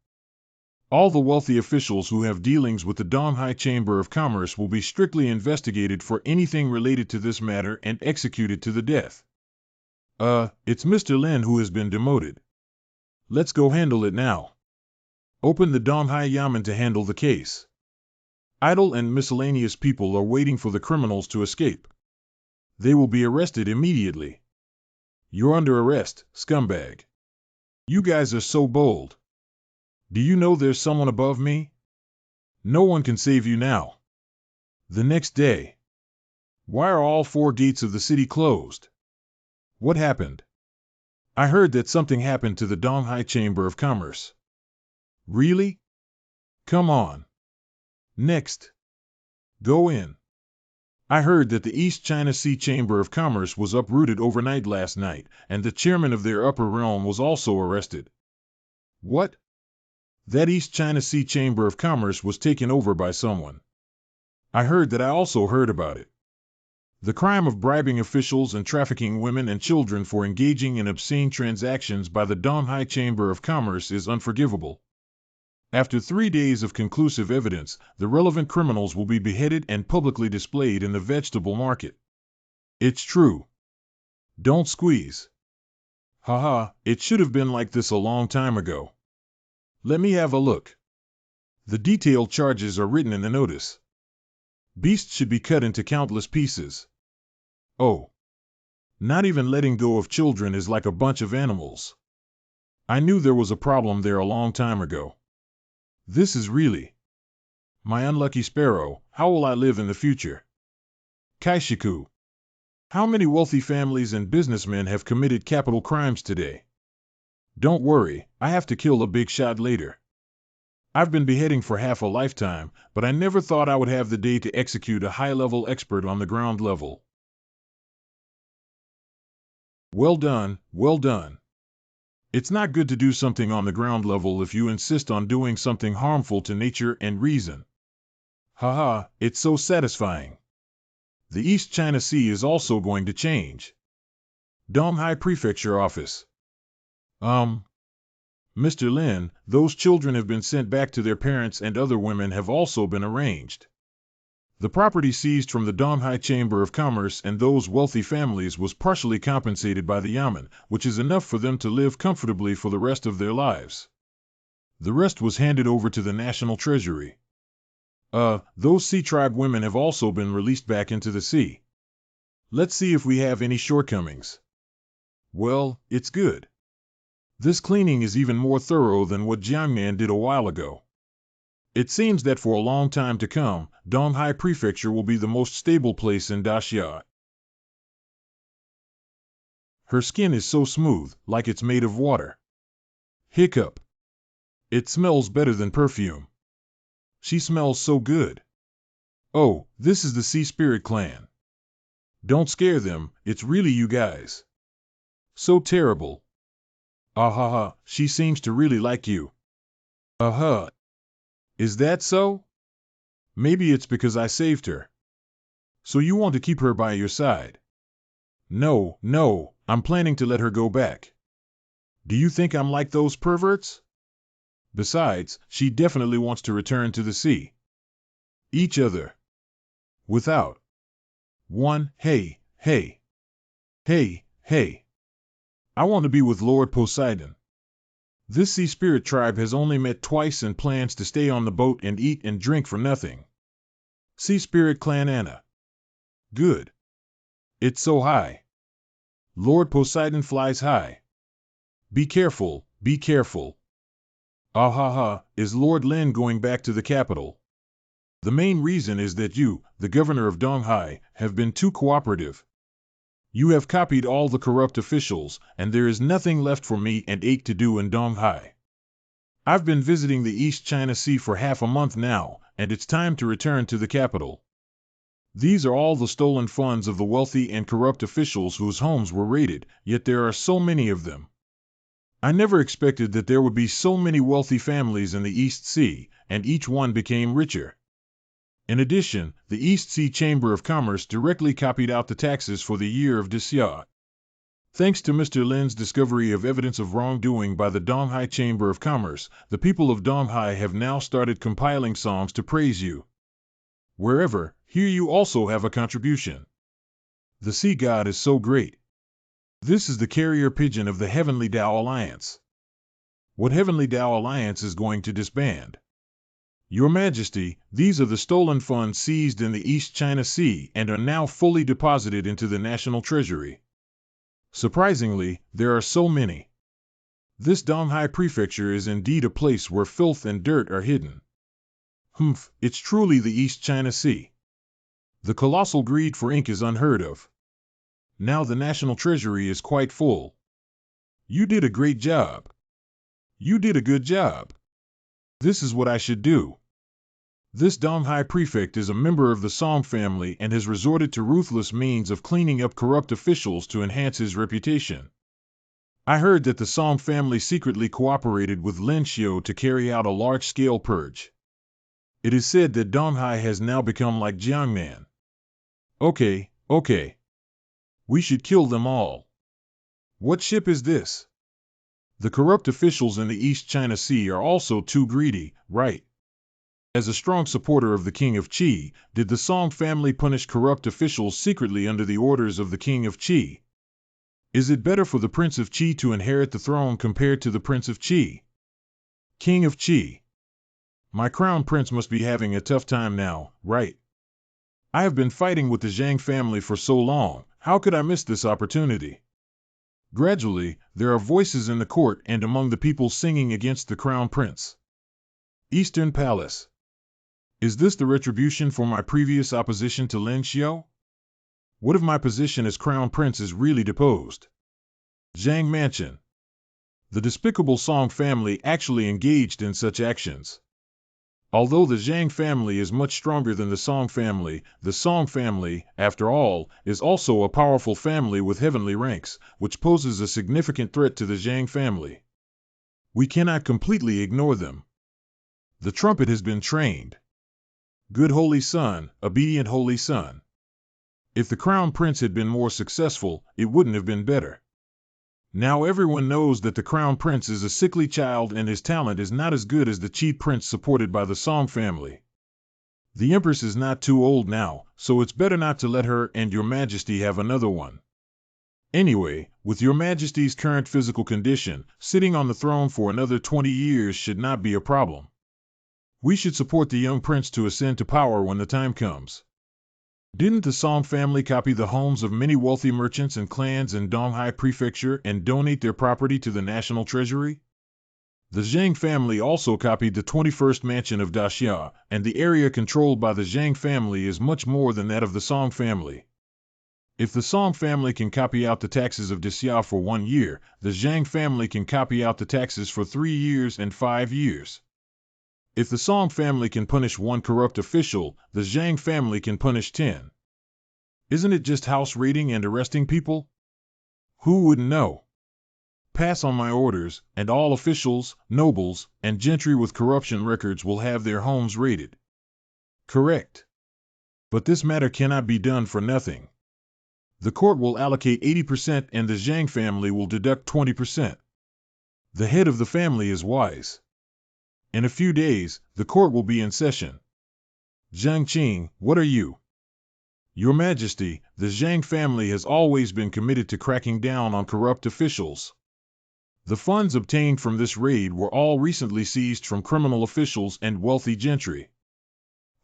All the wealthy officials who have dealings with the Donghai Chamber of Commerce will be strictly investigated for anything related to this matter and executed to the death. It's Mr. Lin who has been demoted. Let's go handle it now. Open the Donghai Yamen to handle the case. Idle and miscellaneous people are waiting for the criminals to escape. They will be arrested immediately. You're under arrest, scumbag. You guys are so bold. Do you know there's someone above me? No one can save you now. The next day. Why are all 4 gates of the city closed? What happened? I heard that something happened to the Donghai Chamber of Commerce. Really? Come on. Next. Go in. I heard that the East China Sea Chamber of Commerce was uprooted overnight last night, and the chairman of their upper realm was also arrested. What? That East China Sea Chamber of Commerce was taken over by someone. I heard that I also heard about it. The crime of bribing officials and trafficking women and children for engaging in obscene transactions by the Donghai Chamber of Commerce is unforgivable. After 3 days of conclusive evidence, the relevant criminals will be beheaded and publicly displayed in the vegetable market. It's true. Don't squeeze. Haha, it should have been like this a long time ago. Let me have a look. The detailed charges are written in the notice. Beasts should be cut into countless pieces. Oh. Not even letting go of children is like a bunch of animals. I knew there was a problem there a long time ago. This is really. My unlucky sparrow, how will I live in the future? Kaishiku. How many wealthy families and businessmen have committed capital crimes today? Don't worry, I have to kill a big shot later. I've been beheading for half a lifetime, but I never thought I would have the day to execute a high-level expert on the ground level. Well done, well done. It's not good to do something on the ground level if you insist on doing something harmful to nature and reason. Haha, it's so satisfying. The East China Sea is also going to change. Donghai Prefecture Office. Mr. Lin, those children have been sent back to their parents and other women have also been arranged. The property seized from the Donghai Chamber of Commerce and those wealthy families was partially compensated by the Yamen, which is enough for them to live comfortably for the rest of their lives. The rest was handed over to the National Treasury. Those Sea Tribe women have also been released back into the sea. Let's see if we have any shortcomings. Well, it's good. This cleaning is even more thorough than what Jiangnan did a while ago. It seems that for a long time to come, Donghai Prefecture will be the most stable place in Daxia. Her skin is so smooth, like it's made of water. Hiccup. It smells better than perfume. She smells so good. Oh, this is the Sea Spirit Clan. Don't scare them, it's really you guys. So terrible. Ahaha, she seems to really like you. Is that so? Maybe it's because I saved her. So you want to keep her by your side? No, I'm planning to let her go back. Do you think I'm like those perverts? Besides, she definitely wants to return to the sea. Each other. Without. One, hey. I want to be with Lord Poseidon. This Sea Spirit tribe has only met twice and plans to stay on the boat and eat and drink for nothing. Sea Spirit Clan Anna. Good. It's so high. Lord Poseidon flies high. Be careful. Is Lord Lin going back to the capital? The main reason is that you, the governor of Donghai, have been too cooperative. You have copied all the corrupt officials, and there is nothing left for me and Ake to do in Donghai. I've been visiting the East China Sea for half a month now, and it's time to return to the capital. These are all the stolen funds of the wealthy and corrupt officials whose homes were raided, yet there are so many of them. I never expected that there would be so many wealthy families in the East Sea, and each one became richer. In addition, the East Sea Chamber of Commerce directly copied out the taxes for the year of Disya. Thanks to Mr. Lin's discovery of evidence of wrongdoing by the Donghai Chamber of Commerce, the people of Donghai have now started compiling songs to praise you. Wherever, here you also have a contribution. The sea god is so great. This is the carrier pigeon of the Heavenly Tao Alliance. What Heavenly Tao Alliance is going to disband? Your Majesty, these are the stolen funds seized in the East China Sea and are now fully deposited into the National Treasury. Surprisingly, there are so many. This Donghai Prefecture is indeed a place where filth and dirt are hidden. Humph, it's truly the East China Sea. The colossal greed for ink is unheard of. Now the National Treasury is quite full. You did a great job. You did a good job. This is what I should do. This Donghai prefect is a member of the Song family and has resorted to ruthless means of cleaning up corrupt officials to enhance his reputation. I heard that the Song family secretly cooperated with Lin Xiu to carry out a large-scale purge. It is said that Donghai has now become like Jiangnan. Okay. We should kill them all. What ship is this? The corrupt officials in the East China Sea are also too greedy, right? As a strong supporter of the King of Qi, did the Song family punish corrupt officials secretly under the orders of the King of Qi? Is it better for the Prince of Qi to inherit the throne compared to the Prince of Qi? King of Qi. My crown prince must be having a tough time now, right? I have been fighting with the Zhang family for so long, how could I miss this opportunity? Gradually, there are voices in the court and among the people singing against the crown prince. Eastern Palace. Is this the retribution for my previous opposition to Lin Xiu? What if my position as crown prince is really deposed? Zhang Mansion. The despicable Song family actually engaged in such actions. Although the Zhang family is much stronger than the Song family, after all, is also a powerful family with heavenly ranks, which poses a significant threat to the Zhang family. We cannot completely ignore them. The trumpet has been trained. Good holy son, obedient holy son. If the crown prince had been more successful, it wouldn't have been better. Now everyone knows that the crown prince is a sickly child and his talent is not as good as the Qi prince supported by the Song family. The empress is not too old now, so it's better not to let her and your majesty have another one. Anyway, with your majesty's current physical condition, sitting on the throne for another 20 years should not be a problem. We should support the young prince to ascend to power when the time comes. Didn't the Song family copy the homes of many wealthy merchants and clans in Donghai Prefecture and donate their property to the National Treasury? The Zhang family also copied the 21st mansion of Daxia, and the area controlled by the Zhang family is much more than that of the Song family. If the Song family can copy out the taxes of Daxia for 1 year, the Zhang family can copy out the taxes for 3 years and 5 years. If the Song family can punish 1 corrupt official, the Zhang family can punish 10. Isn't it just house raiding and arresting people? Who wouldn't know? Pass on my orders, and all officials, nobles, and gentry with corruption records will have their homes raided. Correct. But this matter cannot be done for nothing. The court will allocate 80% and the Zhang family will deduct 20%. The head of the family is wise. In a few days, the court will be in session. Zhang Qing, what are you? Your Majesty, the Zhang family has always been committed to cracking down on corrupt officials. The funds obtained from this raid were all recently seized from criminal officials and wealthy gentry.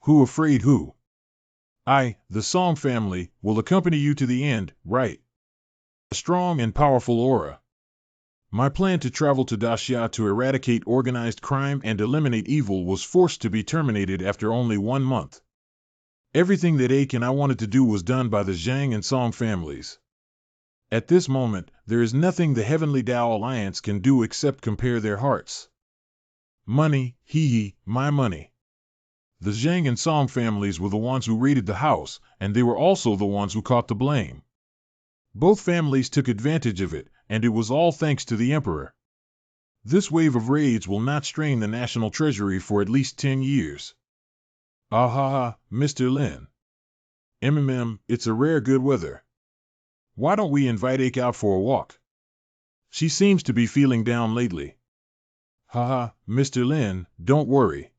Who afraid who? I, the Song family, will accompany you to the end, right? A strong and powerful aura. My plan to travel to Daxia to eradicate organized crime and eliminate evil was forced to be terminated after only 1 month. Everything that Ake and I wanted to do was done by the Zhang and Song families. At this moment, there is nothing the Heavenly Tao Alliance can do except compare their hearts. Money, hee, my money. The Zhang and Song families were the ones who raided the house, and they were also the ones who caught the blame. Both families took advantage of it, and it was all thanks to the Emperor. This wave of raids will not strain the national treasury for at least 10 years. Ah ha ha, Mr. Lin. It's a rare good weather. Why don't we invite Ake out for a walk? She seems to be feeling down lately. Haha, Mr. Lin, don't worry.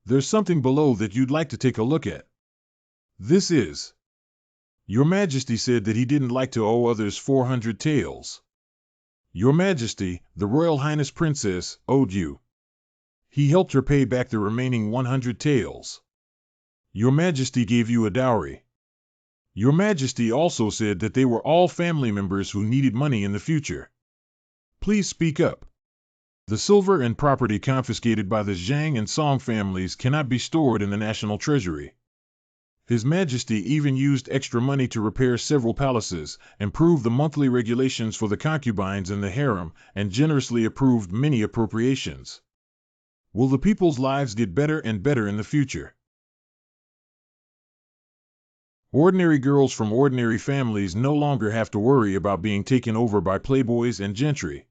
There's something below that you'd like to take a look at. This is. Your Majesty said that he didn't like to owe others 400 taels. Your Majesty, the Royal Highness Princess, owed you. He helped her pay back the remaining 100 taels. Your Majesty gave you a dowry. Your Majesty also said that they were all family members who needed money in the future. Please speak up. The silver and property confiscated by the Zhang and Song families cannot be stored in the national treasury. His Majesty even used extra money to repair several palaces, improve the monthly regulations for the concubines and the harem, and generously approved many appropriations. Will the people's lives get better and better in the future? Ordinary girls from ordinary families no longer have to worry about being taken over by playboys and gentry.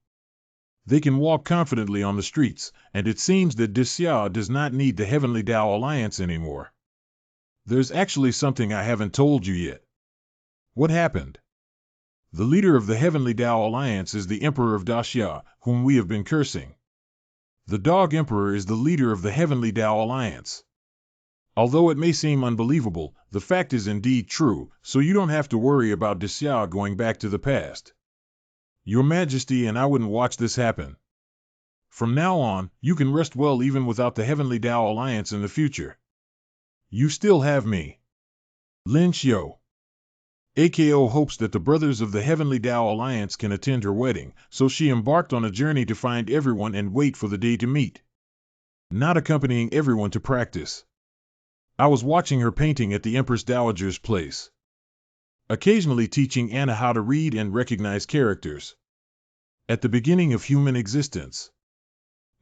They can walk confidently on the streets, and it seems that Xia does not need the Heavenly Tao Alliance anymore. There's actually something I haven't told you yet. What happened? The leader of the Heavenly Tao Alliance is the Emperor of Daxia, whom we have been cursing. The Dog Emperor is the leader of the Heavenly Tao Alliance. Although it may seem unbelievable, the fact is indeed true, so you don't have to worry about Xia going back to the past. Your Majesty and I wouldn't watch this happen. From now on, you can rest well even without the Heavenly Tao Alliance in the future. You still have me. Lin Xiu. AKO hopes that the brothers of the Heavenly Tao Alliance can attend her wedding, so she embarked on a journey to find everyone and wait for the day to meet. Not accompanying everyone to practice. I was watching her painting at the Empress Dowager's place. Occasionally teaching Anna how to read and recognize characters. At the beginning of human existence.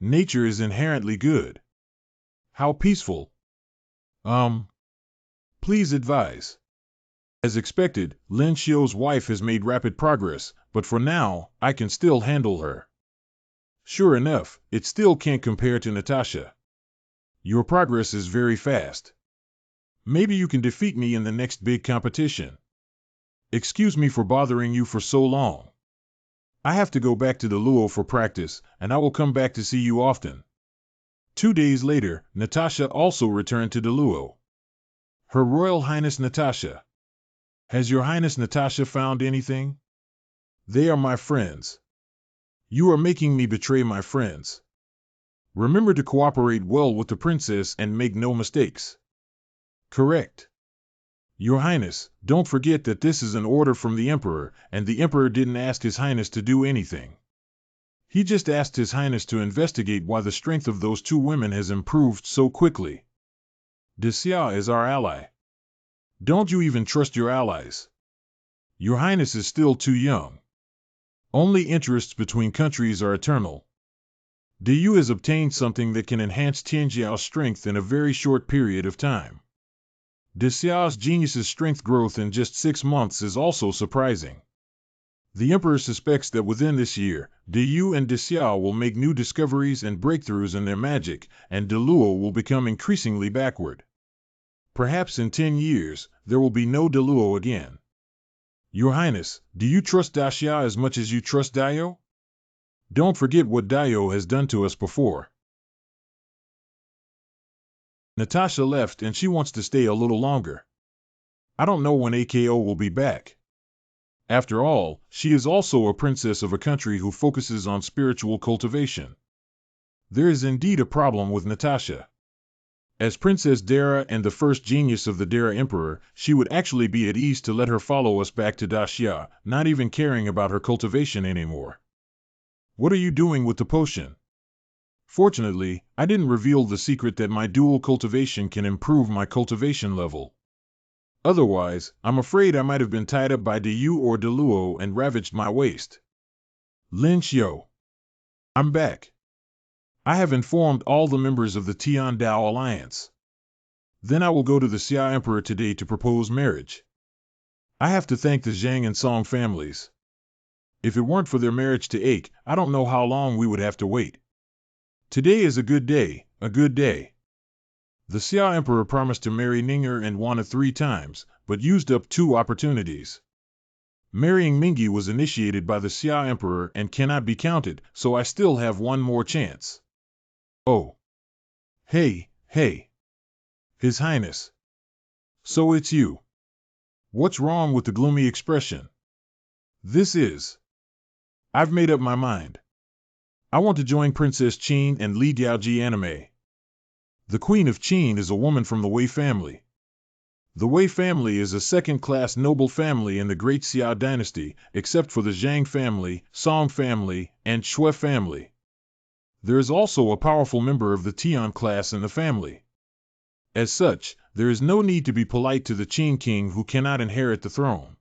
Nature is inherently good. How peaceful. Please advise. As expected, Lin Xiu's wife has made rapid progress, but for now, I can still handle her. Sure enough, it still can't compare to Natasha. Your progress is very fast. Maybe you can defeat me in the next big competition. Excuse me for bothering you for so long. I have to go back to the Luo for practice, and I will come back to see you often. 2 days later, Natasha also returned to the Luo. Her Royal Highness Natasha. Has Your Highness Natasha found anything? They are my friends. You are making me betray my friends. Remember to cooperate well with the princess and make no mistakes. Correct. Your Highness, don't forget that this is an order from the Emperor, and the Emperor didn't ask His Highness to do anything. He just asked His Highness to investigate why the strength of those 2 women has improved so quickly. Xia is our ally. Don't you even trust your allies. Your Highness is still too young. Only interests between countries are eternal. Du has obtained something that can enhance Tianjiao's strength in a very short period of time. Xiao's genius's strength growth in just 6 months is also surprising. The Emperor suspects that within this year, Du and Xia will make new discoveries and breakthroughs in their magic, and Deluo will become increasingly backward. Perhaps in 10 years, there will be no Deluo again. Your Highness, do you trust Daxia as much as you trust Daio? Don't forget what Daio has done to us before. Natasha left and she wants to stay a little longer. I don't know when AKO will be back. After all, she is also a princess of a country who focuses on spiritual cultivation. There is indeed a problem with Natasha. As Princess Dara and the first genius of the Dara Emperor, she would actually be at ease to let her follow us back to Daxia, not even caring about her cultivation anymore. What are you doing with the potion? Fortunately, I didn't reveal the secret that my dual cultivation can improve my cultivation level. Otherwise, I'm afraid I might have been tied up by Diyu or Deluo and ravaged my waist. Lin Xiu. I'm back. I have informed all the members of the Tian Dao Alliance. Then I will go to the Xia Emperor today to propose marriage. I have to thank the Zhang and Song families. If it weren't for their marriage to Ake, I don't know how long we would have to wait. Today is a good day, a good day. The Xia Emperor promised to marry Ninger and Wana 3 times, but used up 2 opportunities. Marrying Mingi was initiated by the Xia Emperor and cannot be counted, so I still have 1 more chance. Oh. Hey, hey. His Highness. So it's you. What's wrong with the gloomy expression? This is. I've made up my mind. I want to join Princess Qin and Li Diaoji anime. The Queen of Qin is a woman from the Wei family. The Wei family is a second-class noble family in the Great Xia dynasty, except for the Zhang family, Song family, and Shui family. There is also a powerful member of the Tian class in the family. As such, there is no need to be polite to the Qin king who cannot inherit the throne.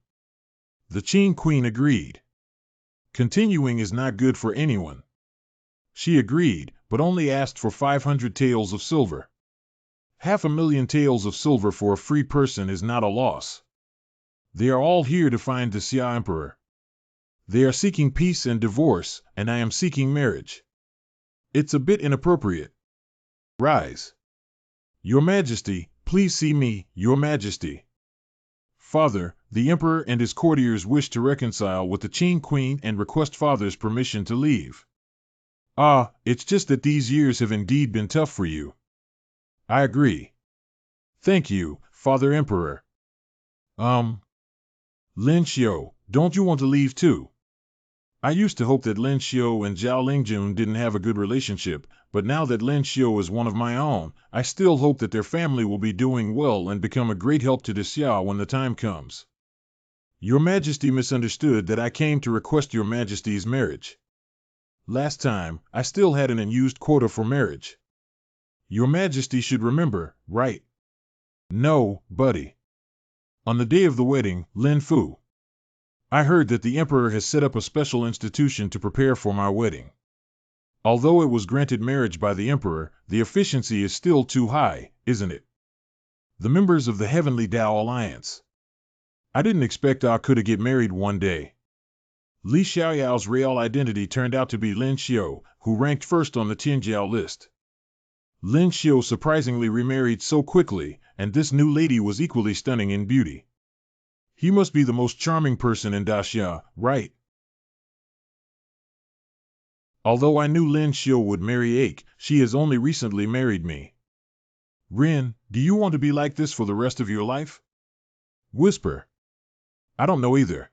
The Qin queen agreed. Continuing is not good for anyone. She agreed, but only asked for 500 taels of silver. 500,000 taels of silver for a free person is not a loss. They are all here to find the Xia Emperor. They are seeking peace and divorce, and I am seeking marriage. It's a bit inappropriate. Rise. Your Majesty, please see me, Your Majesty. Father, the Emperor and his courtiers wish to reconcile with the Qin Queen and request Father's permission to leave. Ah, it's just that these years have indeed been tough for you. I agree. Thank you, Father Emperor. Lin Xiu, don't you want to leave too? I used to hope that Lin Xiu and Zhao Lingjun didn't have a good relationship, but now that Lin Xiu is one of my own, I still hope that their family will be doing well and become a great help to the Xia when the time comes. Your Majesty misunderstood that I came to request Your Majesty's marriage. Last time, I still had an unused quota for marriage. Your Majesty should remember, right? No, buddy. On the day of the wedding, Lin Fu. I heard that the Emperor has set up a special institution to prepare for my wedding. Although it was granted marriage by the Emperor, the efficiency is still too high, isn't it? The members of the Heavenly Dao Alliance. I didn't expect I could get married one day. Li Xiaoyao's real identity turned out to be Lin Xiu, who ranked first on the Tianjiao list. Lin Xiu surprisingly remarried so quickly, and this new lady was equally stunning in beauty. He must be the most charming person in Daxia, right? Although I knew Lin Xiu would marry Ake, she has only recently married me. Rin, do you want to be like this for the rest of your life? Whisper. I don't know either.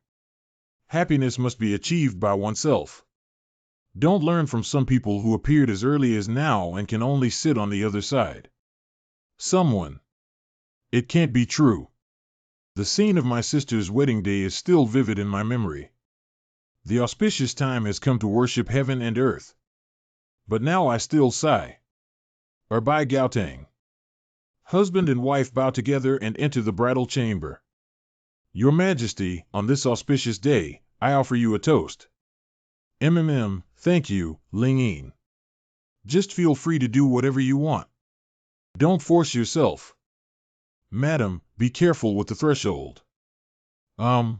Happiness must be achieved by oneself. Don't learn from some people who appeared as early as now and can only sit on the other side. Someone. It can't be true. The scene of my sister's wedding day is still vivid in my memory. The auspicious time has come to worship heaven and earth. But now I still sigh. Erbai Gaotang. Husband and wife bow together and enter the bridal chamber. Your Majesty, on this auspicious day, I offer you a toast. Thank you, Ling Yin. Just feel free to do whatever you want. Don't force yourself. Madam, be careful with the threshold. The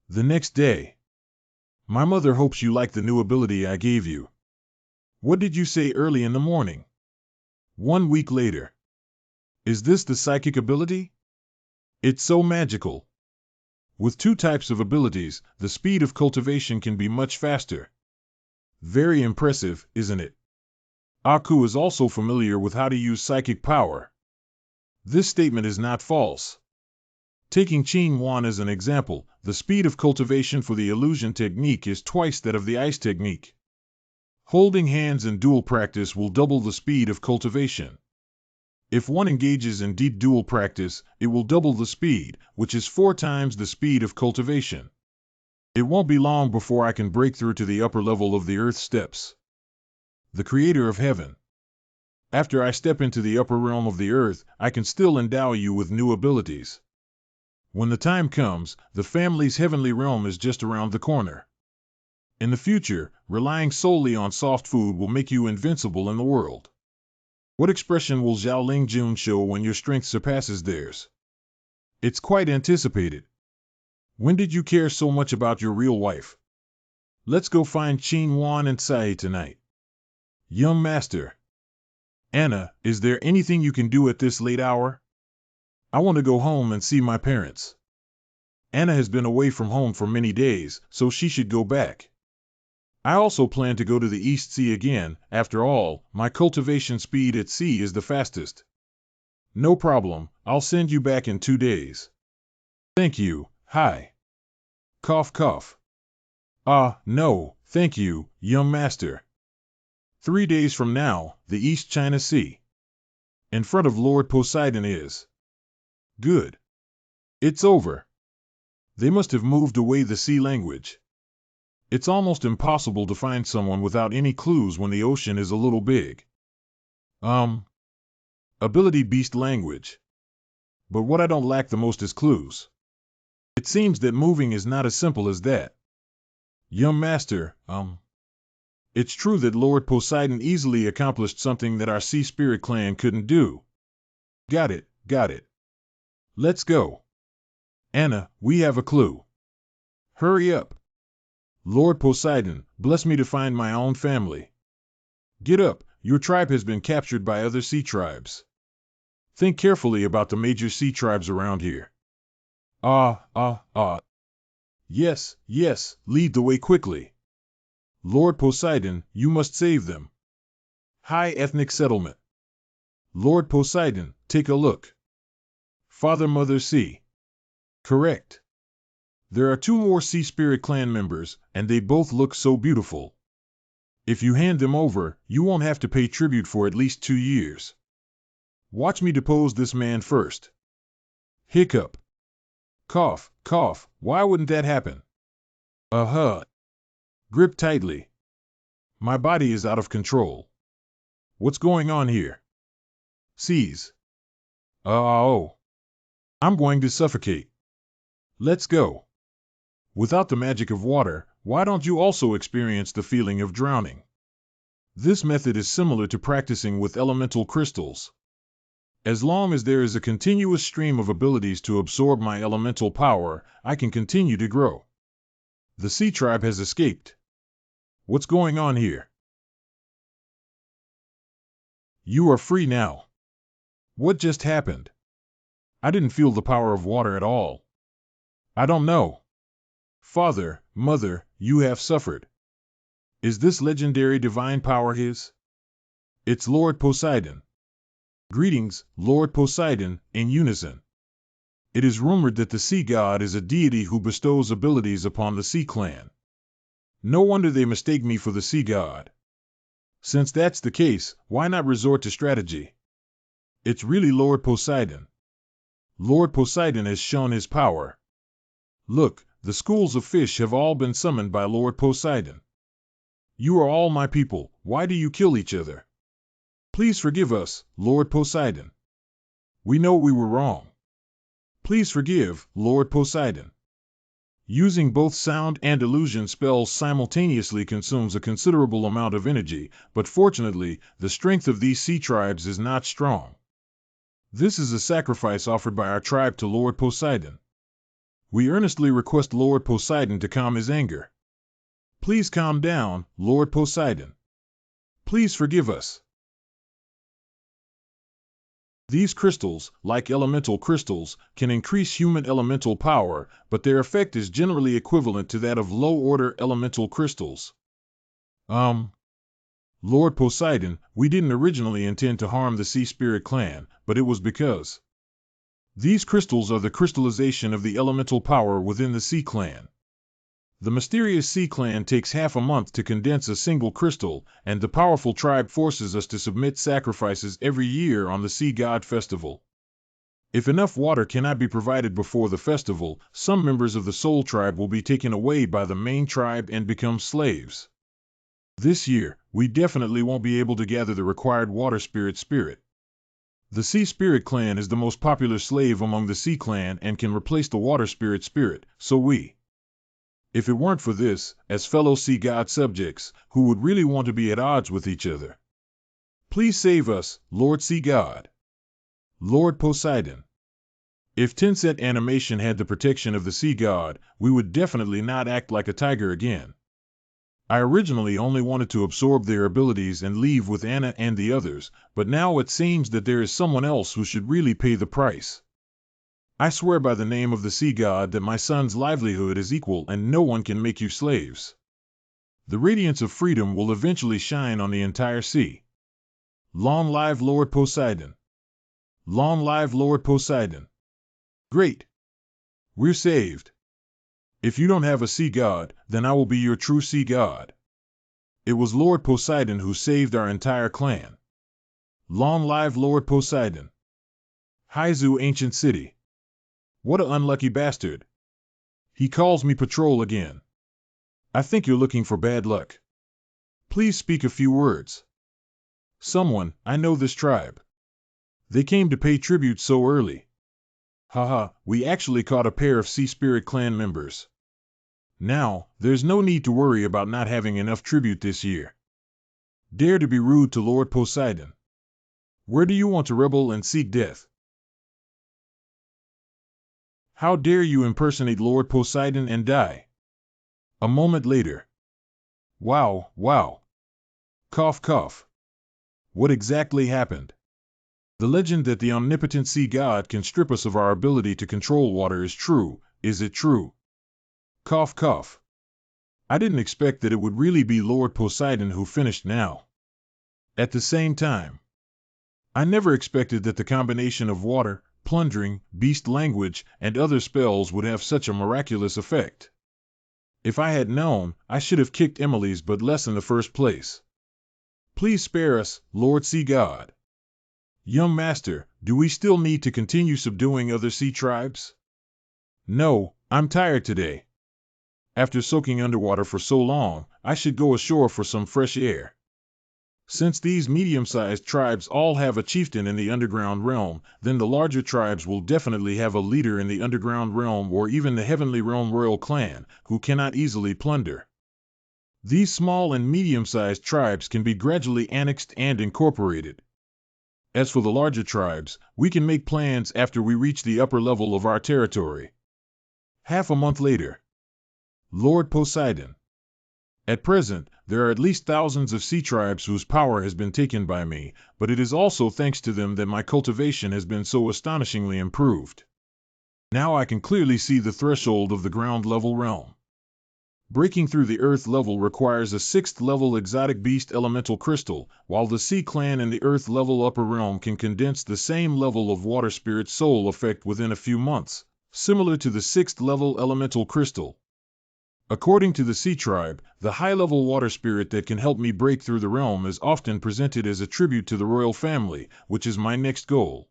next day. My mother hopes you like the new ability I gave you. What did you say early in the morning? 1 week later. Is this the psychic ability? It's so magical. With 2 types of abilities, the speed of cultivation can be much faster. Very impressive, isn't it? Aku is also familiar with how to use psychic power. This statement is not false. Taking Qin Wan as an example, the speed of cultivation for the illusion technique is twice that of the ice technique. Holding hands in dual practice will double the speed of cultivation. If one engages in deep dual practice, it will double the speed, which is 4 times the speed of cultivation. It won't be long before I can break through to the upper level of the earth steps. The Creator of Heaven. After I step into the upper realm of the earth, I can still endow you with new abilities. When the time comes, the family's heavenly realm is just around the corner. In the future, relying solely on soft food will make you invincible in the world. What expression will Zhao Lingjun show when your strength surpasses theirs? It's quite anticipated. When did you care so much about your real wife? Let's go find Qin Wan and Sai tonight. Young master. Anna, is there anything you can do at this late hour? I want to go home and see my parents. Anna has been away from home for many days, so she should go back. I also plan to go to the East Sea again. After all, my cultivation speed at sea is the fastest. No problem, I'll send you back in 2 days. Thank you, hi. Cough cough. No, thank you, young master. 3 days from now, the East China Sea. In front of Lord Poseidon is. Good. It's over. They must have moved away the sea language. It's almost impossible to find someone without any clues when the ocean is a little big. Ability beast language. But what I don't lack the most is clues. It seems that moving is not as simple as that. Young master, it's true that Lord Poseidon easily accomplished something that our Sea Spirit clan couldn't do. Got it. Let's go. Anna, we have a clue. Hurry up. Lord Poseidon, bless me to find my own family. Get up, your tribe has been captured by other sea tribes. Think carefully about the major sea tribes around here. Yes, lead the way quickly. Lord Poseidon, you must save them. High ethnic settlement. Lord Poseidon, take a look. Father Mother Sea. Correct. There are 2 more Sea Spirit clan members, and they both look so beautiful. If you hand them over, you won't have to pay tribute for at least 2 years. Watch me depose this man first. Hiccup. Cough, why wouldn't that happen? Grip tightly. My body is out of control. What's going on here? Seize. I'm going to suffocate. Let's go. Without the magic of water, why don't you also experience the feeling of drowning? This method is similar to practicing with elemental crystals. As long as there is a continuous stream of abilities to absorb my elemental power, I can continue to grow. The sea tribe has escaped. What's going on here? You are free now. What just happened? I didn't feel the power of water at all. I don't know. Father, Mother, you have suffered. Is this legendary divine power his? It's Lord Poseidon. Greetings, Lord Poseidon, in unison. It is rumored that the sea god is a deity who bestows abilities upon the sea clan. No wonder they mistake me for the sea god. Since that's the case, why not resort to strategy? It's really Lord Poseidon. Lord Poseidon has shown his power. Look, the schools of fish have all been summoned by Lord Poseidon. You are all my people, why do you kill each other? Please forgive us, Lord Poseidon. We know we were wrong. Please forgive, Lord Poseidon. Using both sound and illusion spells simultaneously consumes a considerable amount of energy, but fortunately, the strength of these sea tribes is not strong. This is a sacrifice offered by our tribe to Lord Poseidon. We earnestly request Lord Poseidon to calm his anger. Please calm down, Lord Poseidon. Please forgive us. These crystals, like elemental crystals, can increase human elemental power, but their effect is generally equivalent to that of low-order elemental crystals. Lord Poseidon, we didn't originally intend to harm the Sea Spirit clan, but it was because these crystals are the crystallization of the elemental power within the Sea Clan. The mysterious Sea Clan takes half a month to condense a single crystal, and the powerful tribe forces us to submit sacrifices every year on the Sea God Festival. If enough water cannot be provided before the festival, some members of the Soul Tribe will be taken away by the main tribe and become slaves. This year, we definitely won't be able to gather the required water spirit. The Sea Spirit clan is the most popular slave among the Sea clan and can replace the water spirit, so if it weren't for this, as fellow sea god subjects, who would really want to be at odds with each other. Please save us, Lord Sea God. Lord Poseidon. If Tencent Animation had the protection of the sea god, we would definitely not act like a tiger again. I originally only wanted to absorb their abilities and leave with Anna and the others, but now it seems that there is someone else who should really pay the price. I swear by the name of the sea god that my son's livelihood is equal and no one can make you slaves. The radiance of freedom will eventually shine on the entire sea. Long live Lord Poseidon. Long live Lord Poseidon. Great. We're saved. If you don't have a sea god, then I will be your true sea god. It was Lord Poseidon who saved our entire clan. Long live Lord Poseidon. Haizu Ancient City. What a unlucky bastard. He calls me patrol again. I think you're looking for bad luck. Please speak a few words. Someone, I know this tribe. They came to pay tribute so early. Haha, we actually caught a pair of Sea Spirit clan members. Now, there's no need to worry about not having enough tribute this year. Dare to be rude to Lord Poseidon. Where do you want to rebel and seek death? How dare you impersonate Lord Poseidon and die? A moment later. Wow. Cough, cough. What exactly happened? The legend that the omnipotent sea god can strip us of our ability to control water is true. Is it true? Cough, cough. I didn't expect that it would really be Lord Poseidon who finished now. At the same time, I never expected that the combination of water, plundering, beast language, and other spells would have such a miraculous effect. If I had known, I should have kicked Emily's butt less in the first place. Please spare us, Lord Sea God. Young Master, do we still need to continue subduing other sea tribes? No, I'm tired today. After soaking underwater for so long, I should go ashore for some fresh air. Since these medium-sized tribes all have a chieftain in the underground realm, then the larger tribes will definitely have a leader in the underground realm or even the heavenly realm royal clan, who cannot easily plunder. These small and medium-sized tribes can be gradually annexed and incorporated. As for the larger tribes, we can make plans after we reach the upper level of our territory. Half a month later. Lord Poseidon. At present, there are at least thousands of sea tribes whose power has been taken by me, but it is also thanks to them that my cultivation has been so astonishingly improved. Now I can clearly see the threshold of the ground-level realm. Breaking through the earth level requires a 6th-level exotic beast elemental crystal, while the sea clan in the earth-level upper realm can condense the same level of water spirit soul effect within a few months, similar to the 6th-level elemental crystal. According to the Sea Tribe, the high-level water spirit that can help me break through the realm is often presented as a tribute to the royal family, which is my next goal.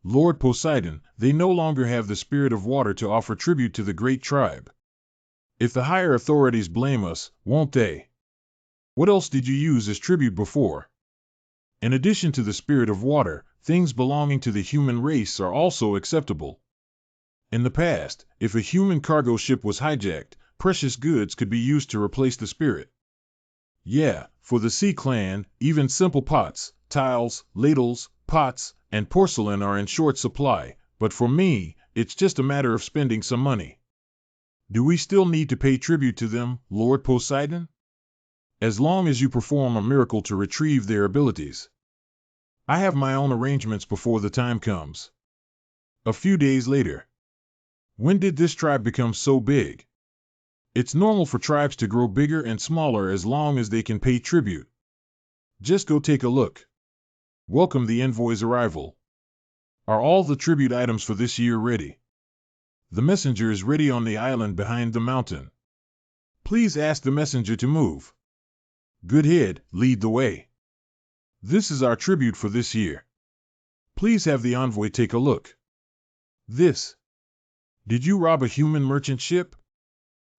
Lord Poseidon, they no longer have the spirit of water to offer tribute to the great tribe. If the higher authorities blame us, won't they? What else did you use as tribute before? In addition to the spirit of water, things belonging to the human race are also acceptable. In the past, if a human cargo ship was hijacked, precious goods could be used to replace the spirit. Yeah, for the Sea Clan, even simple pots, tiles, ladles, pots, and porcelain are in short supply, but for me, it's just a matter of spending some money. Do we still need to pay tribute to them, Lord Poseidon? As long as you perform a miracle to retrieve their abilities. I have my own arrangements before the time comes. A few days later. When did this tribe become so big? It's normal for tribes to grow bigger and smaller as long as they can pay tribute. Just go take a look. Welcome the envoy's arrival. Are all the tribute items for this year ready? The messenger is ready on the island behind the mountain. Please ask the messenger to move. Good head, lead the way. This is our tribute for this year. Please have the envoy take a look. This. Did you rob a human merchant ship?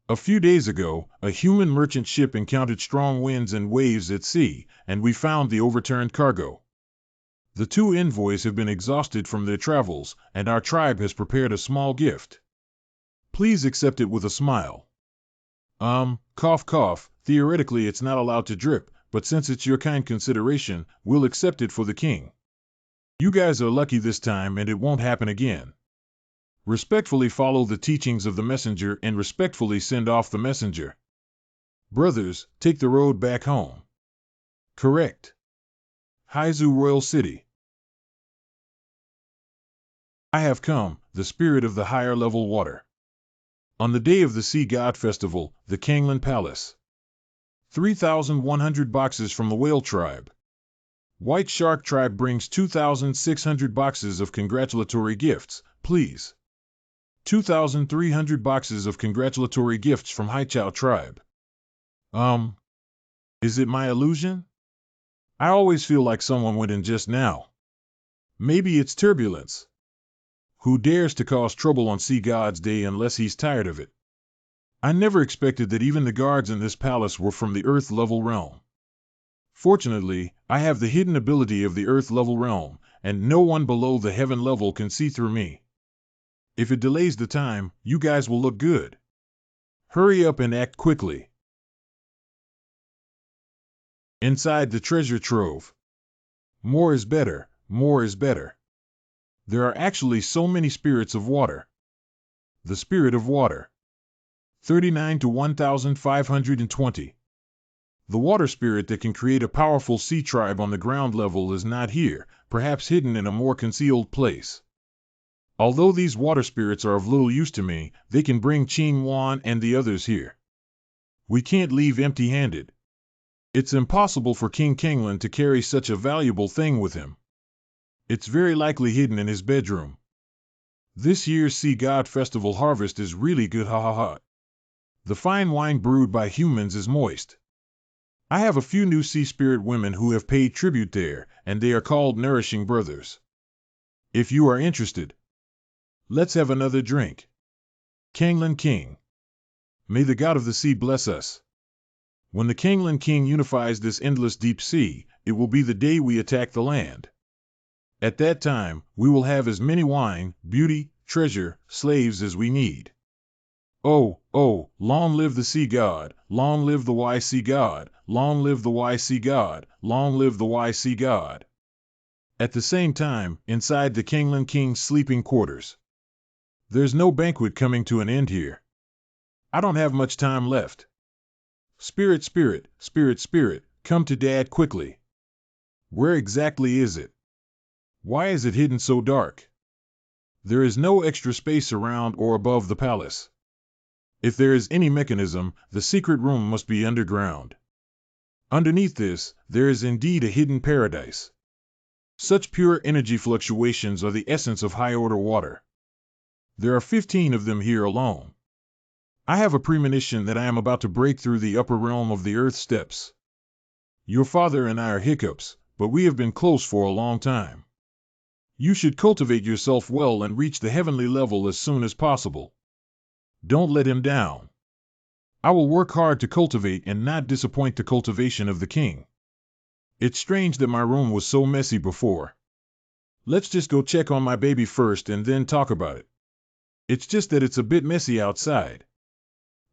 A few days ago, a human merchant ship encountered strong winds and waves at sea, and we found the overturned cargo. The two envoys have been exhausted from their travels, and our tribe has prepared a small gift. Please accept it with a smile. Cough cough, theoretically it's not allowed to drip, but since it's your kind consideration, we'll accept it for the king. You guys are lucky this time and it won't happen again. Respectfully follow the teachings of the messenger and respectfully send off the messenger. Brothers, take the road back home. Correct. Haizu Royal City. I have come, the spirit of the higher level water. On the day of the Sea God Festival, the Kanglan Palace. 3,100 boxes from the Whale Tribe. White Shark Tribe brings 2,600 boxes of congratulatory gifts, please. 2,300 boxes of congratulatory gifts from Haichao Tribe. Is it my illusion? I always feel like someone went in just now. Maybe it's turbulence. Who dares to cause trouble on Sea God's Day unless he's tired of it? I never expected that even the guards in this palace were from the Earth-level realm. Fortunately, I have the hidden ability of the Earth-level realm, and no one below the heaven level can see through me. If it delays the time, you guys will look good. Hurry up and act quickly. Inside the treasure trove. More is better, more is better. There are actually so many spirits of water. The spirit of water. 39 to 1,520. The water spirit that can create a powerful sea tribe on the ground level is not here, perhaps hidden in a more concealed place. Although these water spirits are of little use to me, they can bring Qin Wan and the others here. We can't leave empty-handed. It's impossible for King Kanglan to carry such a valuable thing with him. It's very likely hidden in his bedroom. This year's Sea God Festival harvest is really good, ha ha ha. The fine wine brewed by humans is moist. I have a few new sea spirit women who have paid tribute there, and they are called Nourishing Brothers. If you are interested, let's have another drink. Kanglan King. May the God of the sea bless us. When the Kanglan King unifies this endless deep sea, it will be the day we attack the land. At that time, we will have as many wine, beauty, treasure, slaves as we need. Oh, oh, long live the sea god, long live the wise sea god, long live the wise sea god, long live the wise sea god. At the same time, inside the Kanglan King's sleeping quarters. There's no banquet coming to an end here. I don't have much time left. Spirit, spirit, spirit, spirit, come to Dad quickly. Where exactly is it? Why is it hidden so dark? There is no extra space around or above the palace. If there is any mechanism, the secret room must be underground. Underneath this, there is indeed a hidden paradise. Such pure energy fluctuations are the essence of high-order water. There are 15 of them here alone. I have a premonition that I am about to break through the upper realm of the earth steps. Your father and I are hiccups, but we have been close for a long time. You should cultivate yourself well and reach the heavenly level as soon as possible. Don't let him down. I will work hard to cultivate and not disappoint the cultivation of the king. It's strange that my room was so messy before. Let's just go check on my baby first and then talk about it. It's just that it's a bit messy outside.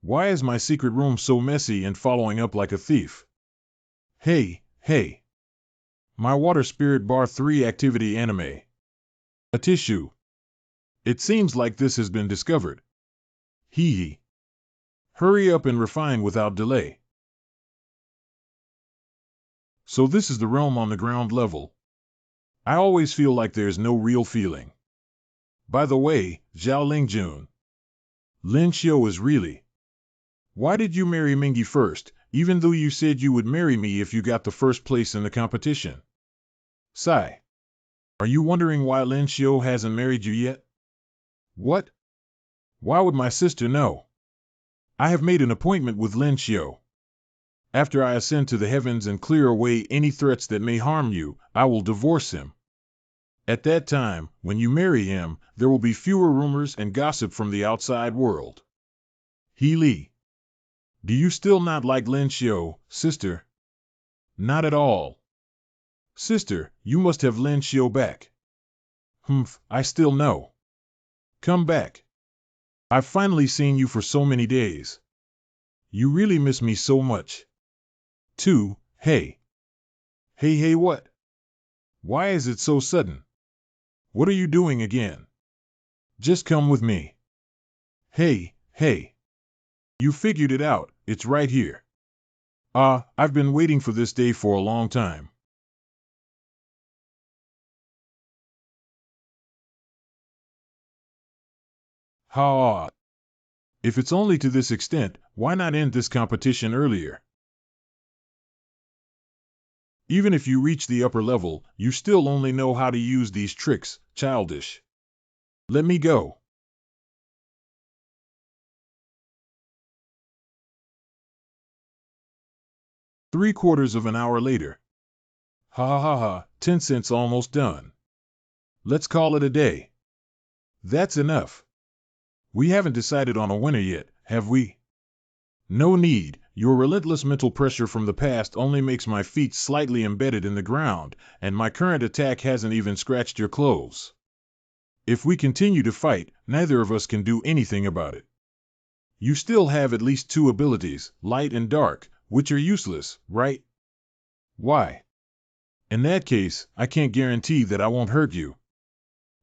Why is my secret room so messy and following up like a thief? Hey, hey. My water spirit bar 3 activity anime. A tissue. It seems like this has been discovered. Hee hee. Hurry up and refine without delay. So this is the realm on the ground level. I always feel like there's no real feeling. By the way, Zhao Lingjun. Lin Xiu is really. Why did you marry Mingi first, even though you said you would marry me if you got the first place in the competition? Sigh. Are you wondering why Lin Xiu hasn't married you yet? What? Why would my sister know? I have made an appointment with Lin Xiu. After I ascend to the heavens and clear away any threats that may harm you, I will divorce him. At that time, when you marry him, there will be fewer rumors and gossip from the outside world. He Li. Do you still not like Lin Xiu, sister? Not at all. Sister, you must have Lin Xiu back. Humph, I still know. Come back. I've finally seen you for so many days. You really miss me so much. 2. Hey. Hey, what? Why is it so sudden? What are you doing again? Just come with me. Hey. You figured it out, it's right here. I've been waiting for this day for a long time. Ha! If it's only to this extent, why not end this competition earlier? Even if you reach the upper level, you still only know how to use these tricks, childish. Let me go. Three-quarters of an hour later. Ha, 10 cents almost done. Let's call it a day. That's enough. We haven't decided on a winner yet, have we? No need, your relentless mental pressure from the past only makes my feet slightly embedded in the ground, and my current attack hasn't even scratched your clothes. If we continue to fight, neither of us can do anything about it. You still have at least 2 abilities, light and dark, which are useless, right? Why? In that case, I can't guarantee that I won't hurt you.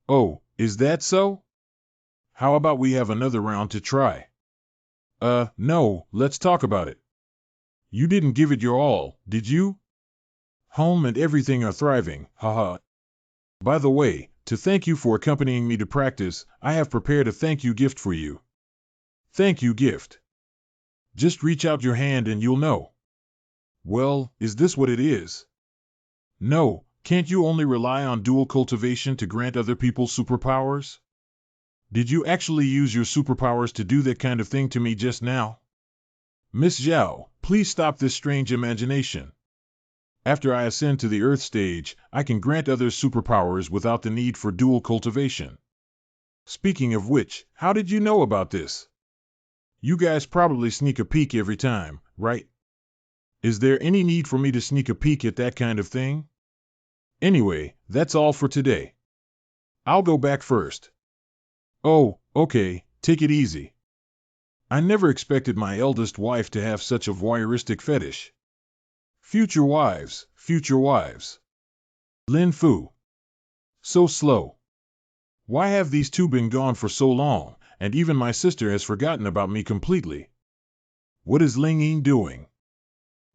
Oh, is that so? How about we have another round to try? No, let's talk about it. You didn't give it your all, did you? Home and everything are thriving, haha. By the way, to thank you for accompanying me to practice, I have prepared a thank you gift for you. Thank you gift. Just reach out your hand and you'll know. Well, is this what it is? No, can't you only rely on dual cultivation to grant other people superpowers? Did you actually use your superpowers to do that kind of thing to me just now? Miss Zhao, please stop this strange imagination. After I ascend to the Earth stage, I can grant others superpowers without the need for dual cultivation. Speaking of which, how did you know about this? You guys probably sneak a peek every time, right? Is there any need for me to sneak a peek at that kind of thing? Anyway, that's all for today. I'll go back first. Oh, okay, take it easy. I never expected my eldest wife to have such a voyeuristic fetish. Future wives. Lin Fu. So slow. Why have these 2 been gone for so long, and even my sister has forgotten about me completely? What is Ling Ying doing?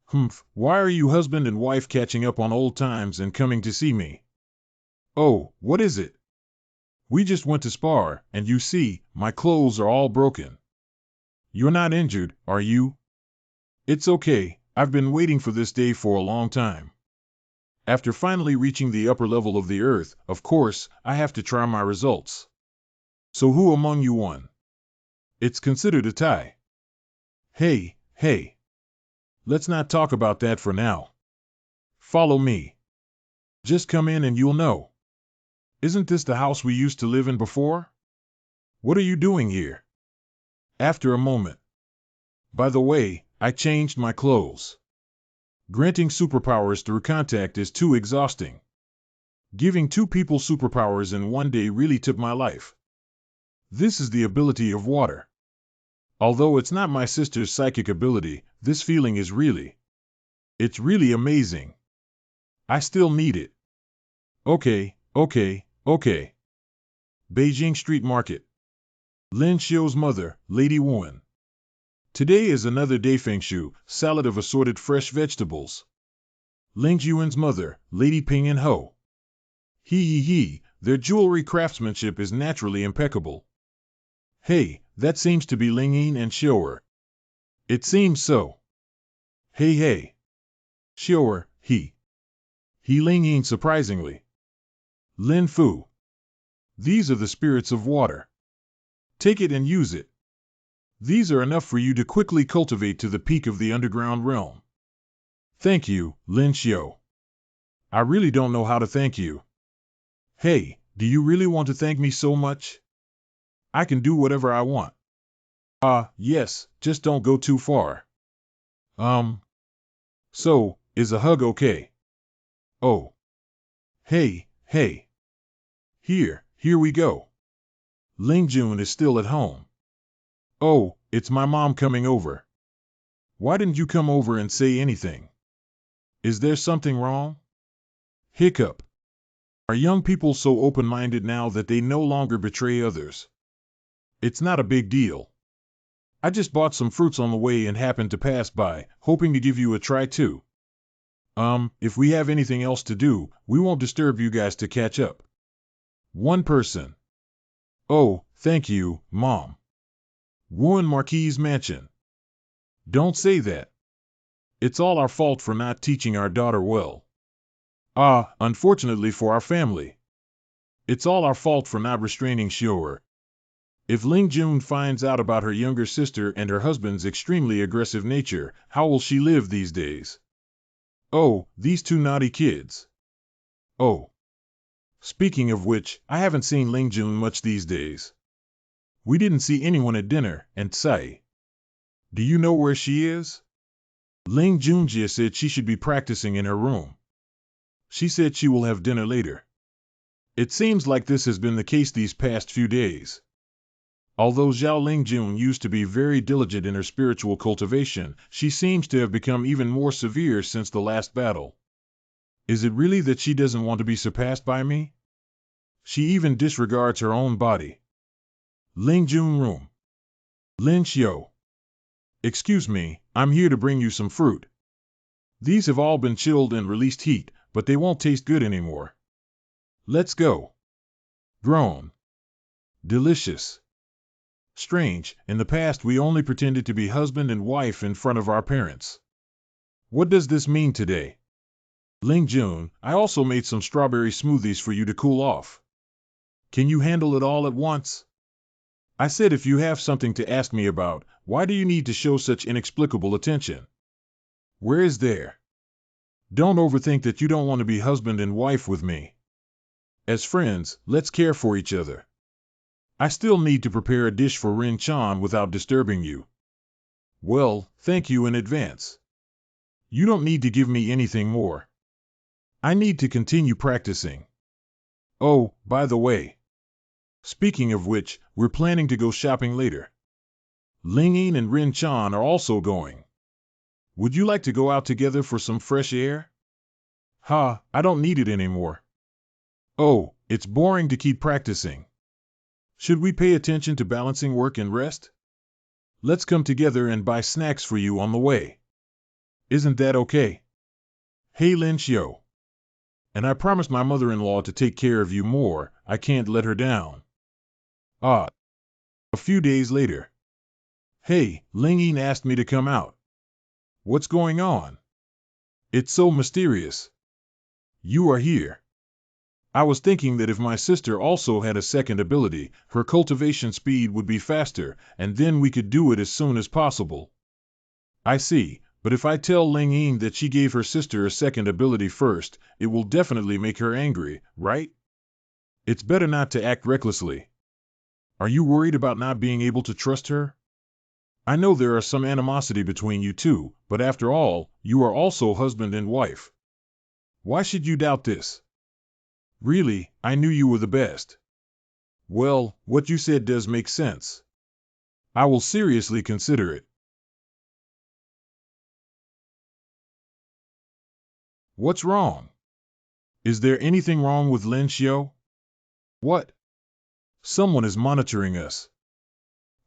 Humph, why are you husband and wife catching up on old times and coming to see me? Oh, what is it? We just went to spar, and you see, my clothes are all broken. You're not injured, are you? It's okay, I've been waiting for this day for a long time. After finally reaching the upper level of the Earth, of course, I have to try my results. So who among you won? It's considered a tie. Hey. Let's not talk about that for now. Follow me. Just come in and you'll know. Isn't this the house we used to live in before? What are you doing here? After a moment. By the way, I changed my clothes. Granting superpowers through contact is too exhausting. Giving 2 people superpowers in one day really took my life. This is the ability of water. Although it's not my sister's psychic ability, this feeling is it's really amazing. I still need it. Okay. Beijing Street Market. Lin Xiu's mother, Lady Wen. Today is another day fengshu, salad of assorted fresh vegetables. Ling Yuan's mother, Lady Ping and Ho. Their jewelry craftsmanship is naturally impeccable. Hey, that seems to be Ling Yin and Xiu'er. It seems so. Hey. Xiu'er, he Ling Yin surprisingly. Lin Fu. These are the spirits of water. Take it and use it. These are enough for you to quickly cultivate to the peak of the underground realm. Thank you, Lin Xiu. I really don't know how to thank you. Hey, do you really want to thank me so much? I can do whatever I want. Yes, just don't go too far. Um, so, is a hug okay? Oh, hey. Here we go. Ling Jun is still at home. Oh, it's my mom coming over. Why didn't you come over and say anything? Is there something wrong? Hiccup. Are young people so open-minded now that they no longer betray others? It's not a big deal. I just bought some fruits on the way and happened to pass by, hoping to give you a try too. If we have anything else to do, we won't disturb you guys to catch up. One person. Oh, thank you, Mom. Ruin Marquis' mansion. Don't say that. It's all our fault for not teaching our daughter well. Unfortunately for our family. It's all our fault for not restraining Xiu'er. If Ling Jun finds out about her younger sister and her husband's extremely aggressive nature, how will she live these days? Oh, these two naughty kids. Oh. Speaking of which, I haven't seen Ling Jun much these days. We didn't see anyone at dinner, and Tsai. Do you know where she is? Ling Junjie said she should be practicing in her room. She said she will have dinner later. It seems like this has been the case these past few days. Although Zhao Lingjun used to be very diligent in her spiritual cultivation, she seems to have become even more severe since the last battle. Is it really that she doesn't want to be surpassed by me? She even disregards her own body. Lingjun room. Lin Xiu. Excuse me, I'm here to bring you some fruit. These have all been chilled and released heat, but they won't taste good anymore. Let's go. Grown. Delicious. Strange, in the past we only pretended to be husband and wife in front of our parents. What does this mean today? Ling Jun, I also made some strawberry smoothies for you to cool off. Can you handle it all at once? I said if you have something to ask me about, why do you need to show such inexplicable attention? Where is there? Don't overthink that you don't want to be husband and wife with me. As friends, let's care for each other. I still need to prepare a dish for Rin Chan without disturbing you. Well, thank you in advance. You don't need to give me anything more. I need to continue practicing. Oh, by the way. Speaking of which, we're planning to go shopping later. Ling Yin and Rin Chan are also going. Would you like to go out together for some fresh air? I don't need it anymore. Oh, it's boring to keep practicing. Should we pay attention to balancing work and rest? Let's come together and buy snacks for you on the way. Isn't that okay? Hey Lin Xiu. And I promised my mother-in-law to take care of you more, I can't let her down. A few days later. Hey, Ling Yin asked me to come out. What's going on? It's so mysterious. You are here. I was thinking that if my sister also had a second ability, her cultivation speed would be faster, and then we could do it as soon as possible. I see, but if I tell Ling Ying that she gave her sister a second ability first, it will definitely make her angry, right? It's better not to act recklessly. Are you worried about not being able to trust her? I know there are some animosity between you two, but after all, you are also husband and wife. Why should you doubt this? Really, I knew you were the best. Well, what you said does make sense. I will seriously consider it. What's wrong? Is there anything wrong with Lin Xiu? What? Someone is monitoring us.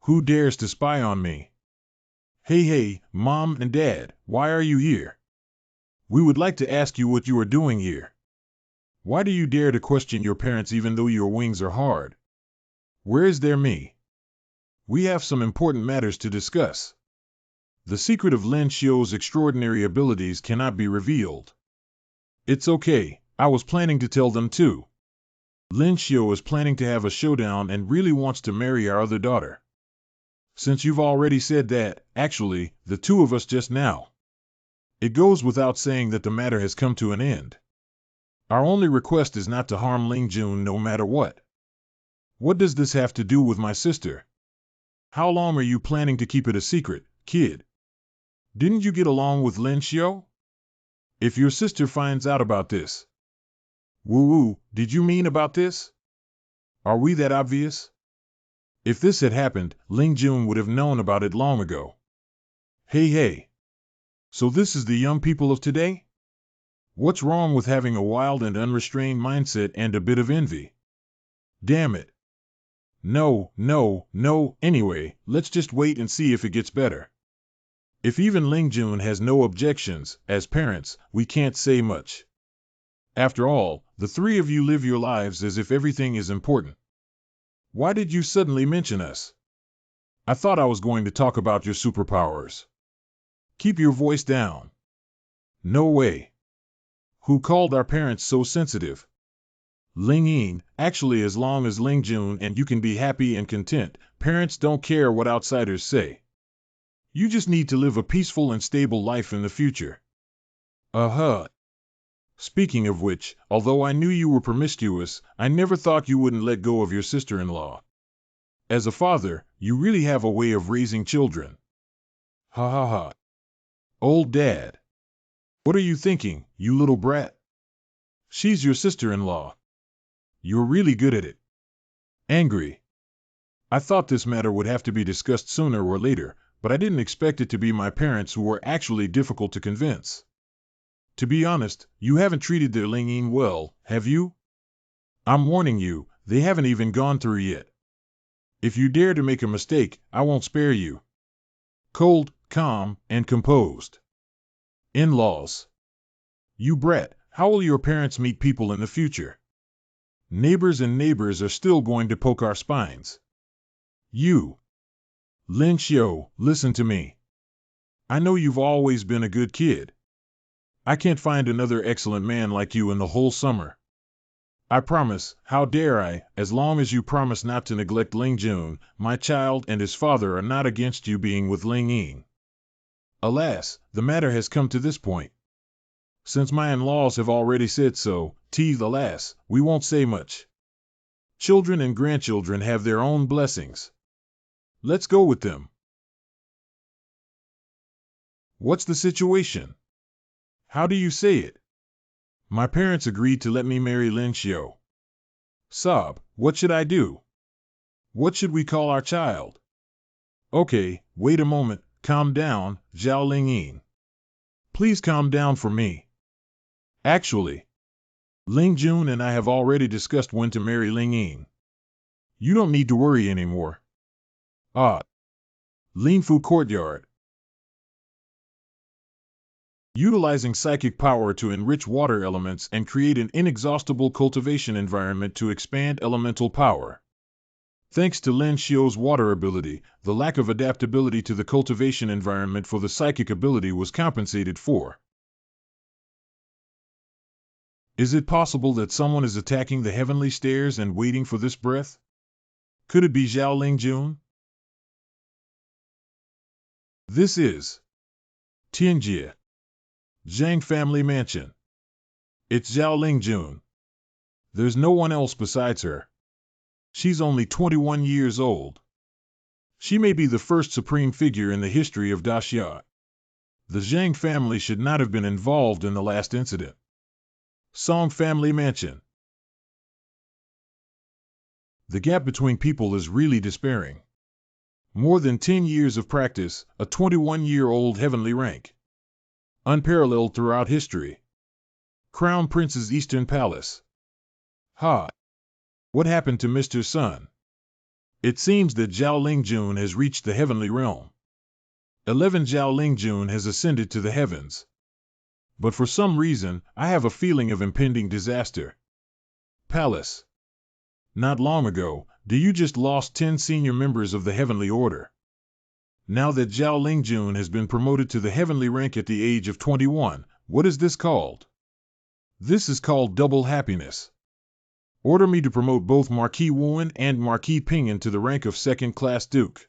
Who dares to spy on me? Hey, Mom and Dad, why are you here? We would like to ask you what you are doing here. Why do you dare to question your parents even though your wings are hard? Where is there me? We have some important matters to discuss. The secret of Lin Xiu's extraordinary abilities cannot be revealed. It's okay, I was planning to tell them too. Lin Xiu is planning to have a showdown and really wants to marry our other daughter. Since you've already said that, actually, the two of us just now. It goes without saying that the matter has come to an end. Our only request is not to harm Ling Jun no matter what. What does this have to do with my sister? How long are you planning to keep it a secret, kid? Didn't you get along with Lin Xiao? If your sister finds out about this. Woo-woo, did you mean about this? Are we that obvious? If this had happened, Ling Jun would have known about it long ago. Hey hey. So this is the young people of today? What's wrong with having a wild and unrestrained mindset and a bit of envy? Damn it. No, no, no, anyway, let's just wait and see if it gets better. If even Ling Jun has no objections, as parents, we can't say much. After all, the three of you live your lives as if everything is important. Why did you suddenly mention us? I thought I was going to talk about your superpowers. Keep your voice down. No way. Who called our parents so sensitive? Ling Yin, actually as long as Ling Jun and you can be happy and content, parents don't care what outsiders say. You just need to live a peaceful and stable life in the future. Uh-huh. Speaking of which, although I knew you were promiscuous, I never thought you wouldn't let go of your sister-in-law. As a father, you really have a way of raising children. Ha ha ha. Old dad. What are you thinking, you little brat? She's your sister-in-law. You're really good at it. Angry. I thought this matter would have to be discussed sooner or later, but I didn't expect it to be my parents who were actually difficult to convince. To be honest, you haven't treated their Ling Yin well, have you? I'm warning you, they haven't even gone through yet. If you dare to make a mistake, I won't spare you. Cold, calm, and composed. In-laws. You brat, how will your parents meet people in the future? Neighbors and neighbors are still going to poke our spines. You. Lin Xiao, listen to me. I know you've always been a good kid. I can't find another excellent man like you in the whole summer. I promise, how dare I, as long as you promise not to neglect Ling Jun, my child and his father are not against you being with Ling Yin. Alas, the matter has come to this point. Since my in-laws have already said so, alas, we won't say much. Children and grandchildren have their own blessings. Let's go with them. What's the situation? How do you say it? My parents agreed to let me marry Lin Xiao. Sob, what should I do? What should we call our child? Okay, wait a moment, calm down, Zhao Lingyin. Please calm down for me. Actually, Ling Jun and I have already discussed when to marry Ling Yin. You don't need to worry anymore. Ah. Lingfu Courtyard. Utilizing psychic power to enrich water elements and create an inexhaustible cultivation environment to expand elemental power. Thanks to Lin Xiao's water ability, the lack of adaptability to the cultivation environment for the psychic ability was compensated for. Is it possible that someone is attacking the heavenly stairs and waiting for this breath? Could it be Zhao Lingjun? This is Tianjie, Zhang family mansion. It's Zhao Lingjun. There's no one else besides her. She's only 21 years old. She may be the first supreme figure in the history of Daxia. The Zhang family should not have been involved in the last incident. Song family mansion. The gap between people is really despairing. More than 10 years of practice, a 21-year-old heavenly rank. Unparalleled throughout history. Crown Prince's Eastern Palace. Ha! What happened to Mr. Sun? It seems that Zhao Lingjun has reached the heavenly realm. 11 Zhao Lingjun has ascended to the heavens. But for some reason, I have a feeling of impending disaster. Palace. Not long ago, you just lost 10 senior members of the Heavenly Order. Now that Zhao Lingjun has been promoted to the heavenly rank at the age of 21, what is this called? This is called double happiness. Order me to promote both Marquis Wen and Marquis Ping'an to the rank of second-class Duke.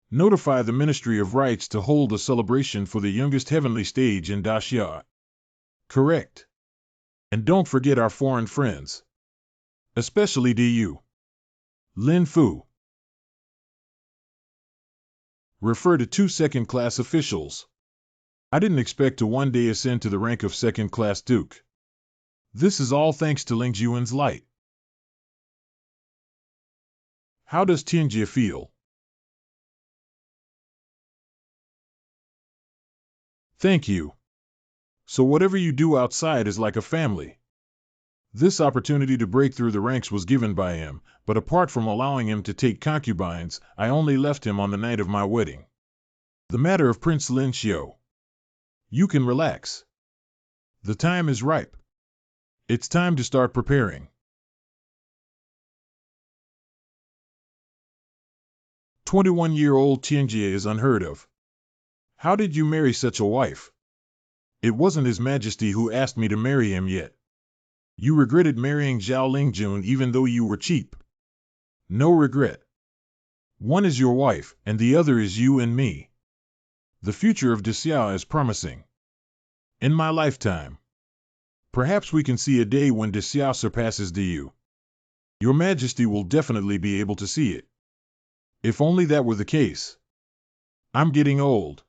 Notify the Ministry of Rights to hold a celebration for the youngest heavenly stage in Daxia. Correct. And don't forget our foreign friends. Especially Du. Lin Fu. Refer to 2 second-class officials. I didn't expect to one day ascend to the rank of second-class duke. This is all thanks to Ling Juan's light. How does Tianjie feel? Thank you. So whatever you do outside is like a family. This opportunity to break through the ranks was given by him, but apart from allowing him to take concubines, I only left him on the night of my wedding. The matter of Prince Lin Xiu. You can relax. The time is ripe. It's time to start preparing. 21-year-old Tianjie is unheard of. How did you marry such a wife? It wasn't His Majesty who asked me to marry him yet. You regretted marrying Zhao Lingjun even though you were cheap. No regret. One is your wife, and the other is you and me. The future of Dexiao is promising. In my lifetime. Perhaps we can see a day when Dexiao surpasses Diyu. Your Majesty will definitely be able to see it. If only that were the case. I'm getting old.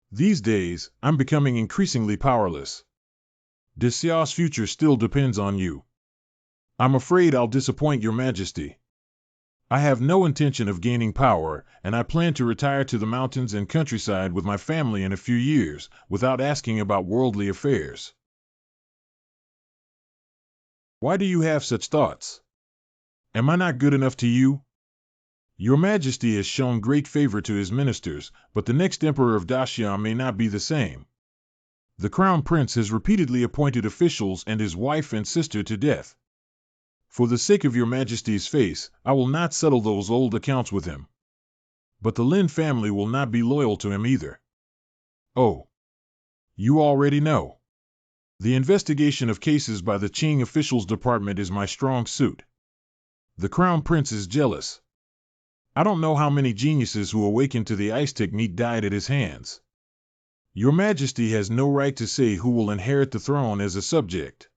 These days, I'm becoming increasingly powerless. Dexiao's future still depends on you. I'm afraid I'll disappoint your Majesty. I have no intention of gaining power, and I plan to retire to the mountains and countryside with my family in a few years, without asking about worldly affairs. Why do you have such thoughts? Am I not good enough to you? Your Majesty has shown great favor to his ministers, but the next emperor of Daxian may not be the same. The Crown Prince has repeatedly appointed officials and his wife and sister to death. For the sake of your Majesty's face, I will not settle those old accounts with him. But the Lin family will not be loyal to him either. Oh. You already know. The investigation of cases by the Qing Officials Department is my strong suit. The Crown Prince is jealous. I don't know how many geniuses who awakened to the ice technique died at his hands. Your Majesty has no right to say who will inherit the throne as a subject.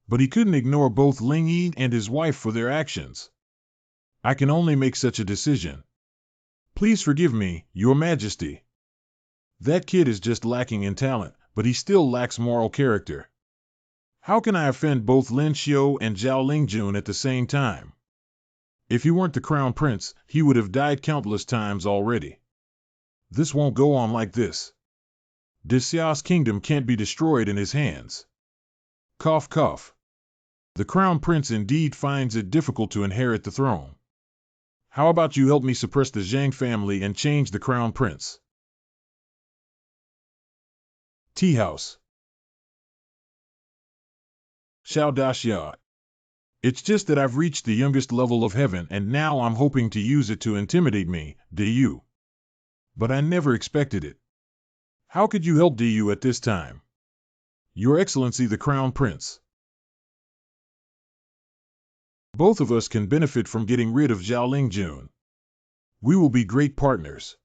But he couldn't ignore both Ling Yi and his wife for their actions. I can only make such a decision. Please forgive me, Your Majesty. That kid is just lacking in talent, but he still lacks moral character. How can I offend both Lin Xiu and Zhao Lingjun at the same time? If he weren't the Crown Prince, he would have died countless times already. This won't go on like this. Dexiao's kingdom can't be destroyed in his hands. Cough cough. The Crown Prince indeed finds it difficult to inherit the throne. How about you help me suppress the Zhang family and change the Crown Prince? Tea house. Xiao Daxia. It's just that I've reached the youngest level of heaven and now I'm hoping to use it to intimidate me, Diyu. But I never expected it. How could you help Diyu at this time? Your Excellency the Crown Prince. Both of us can benefit from getting rid of Zhao Lingjun. We will be great partners.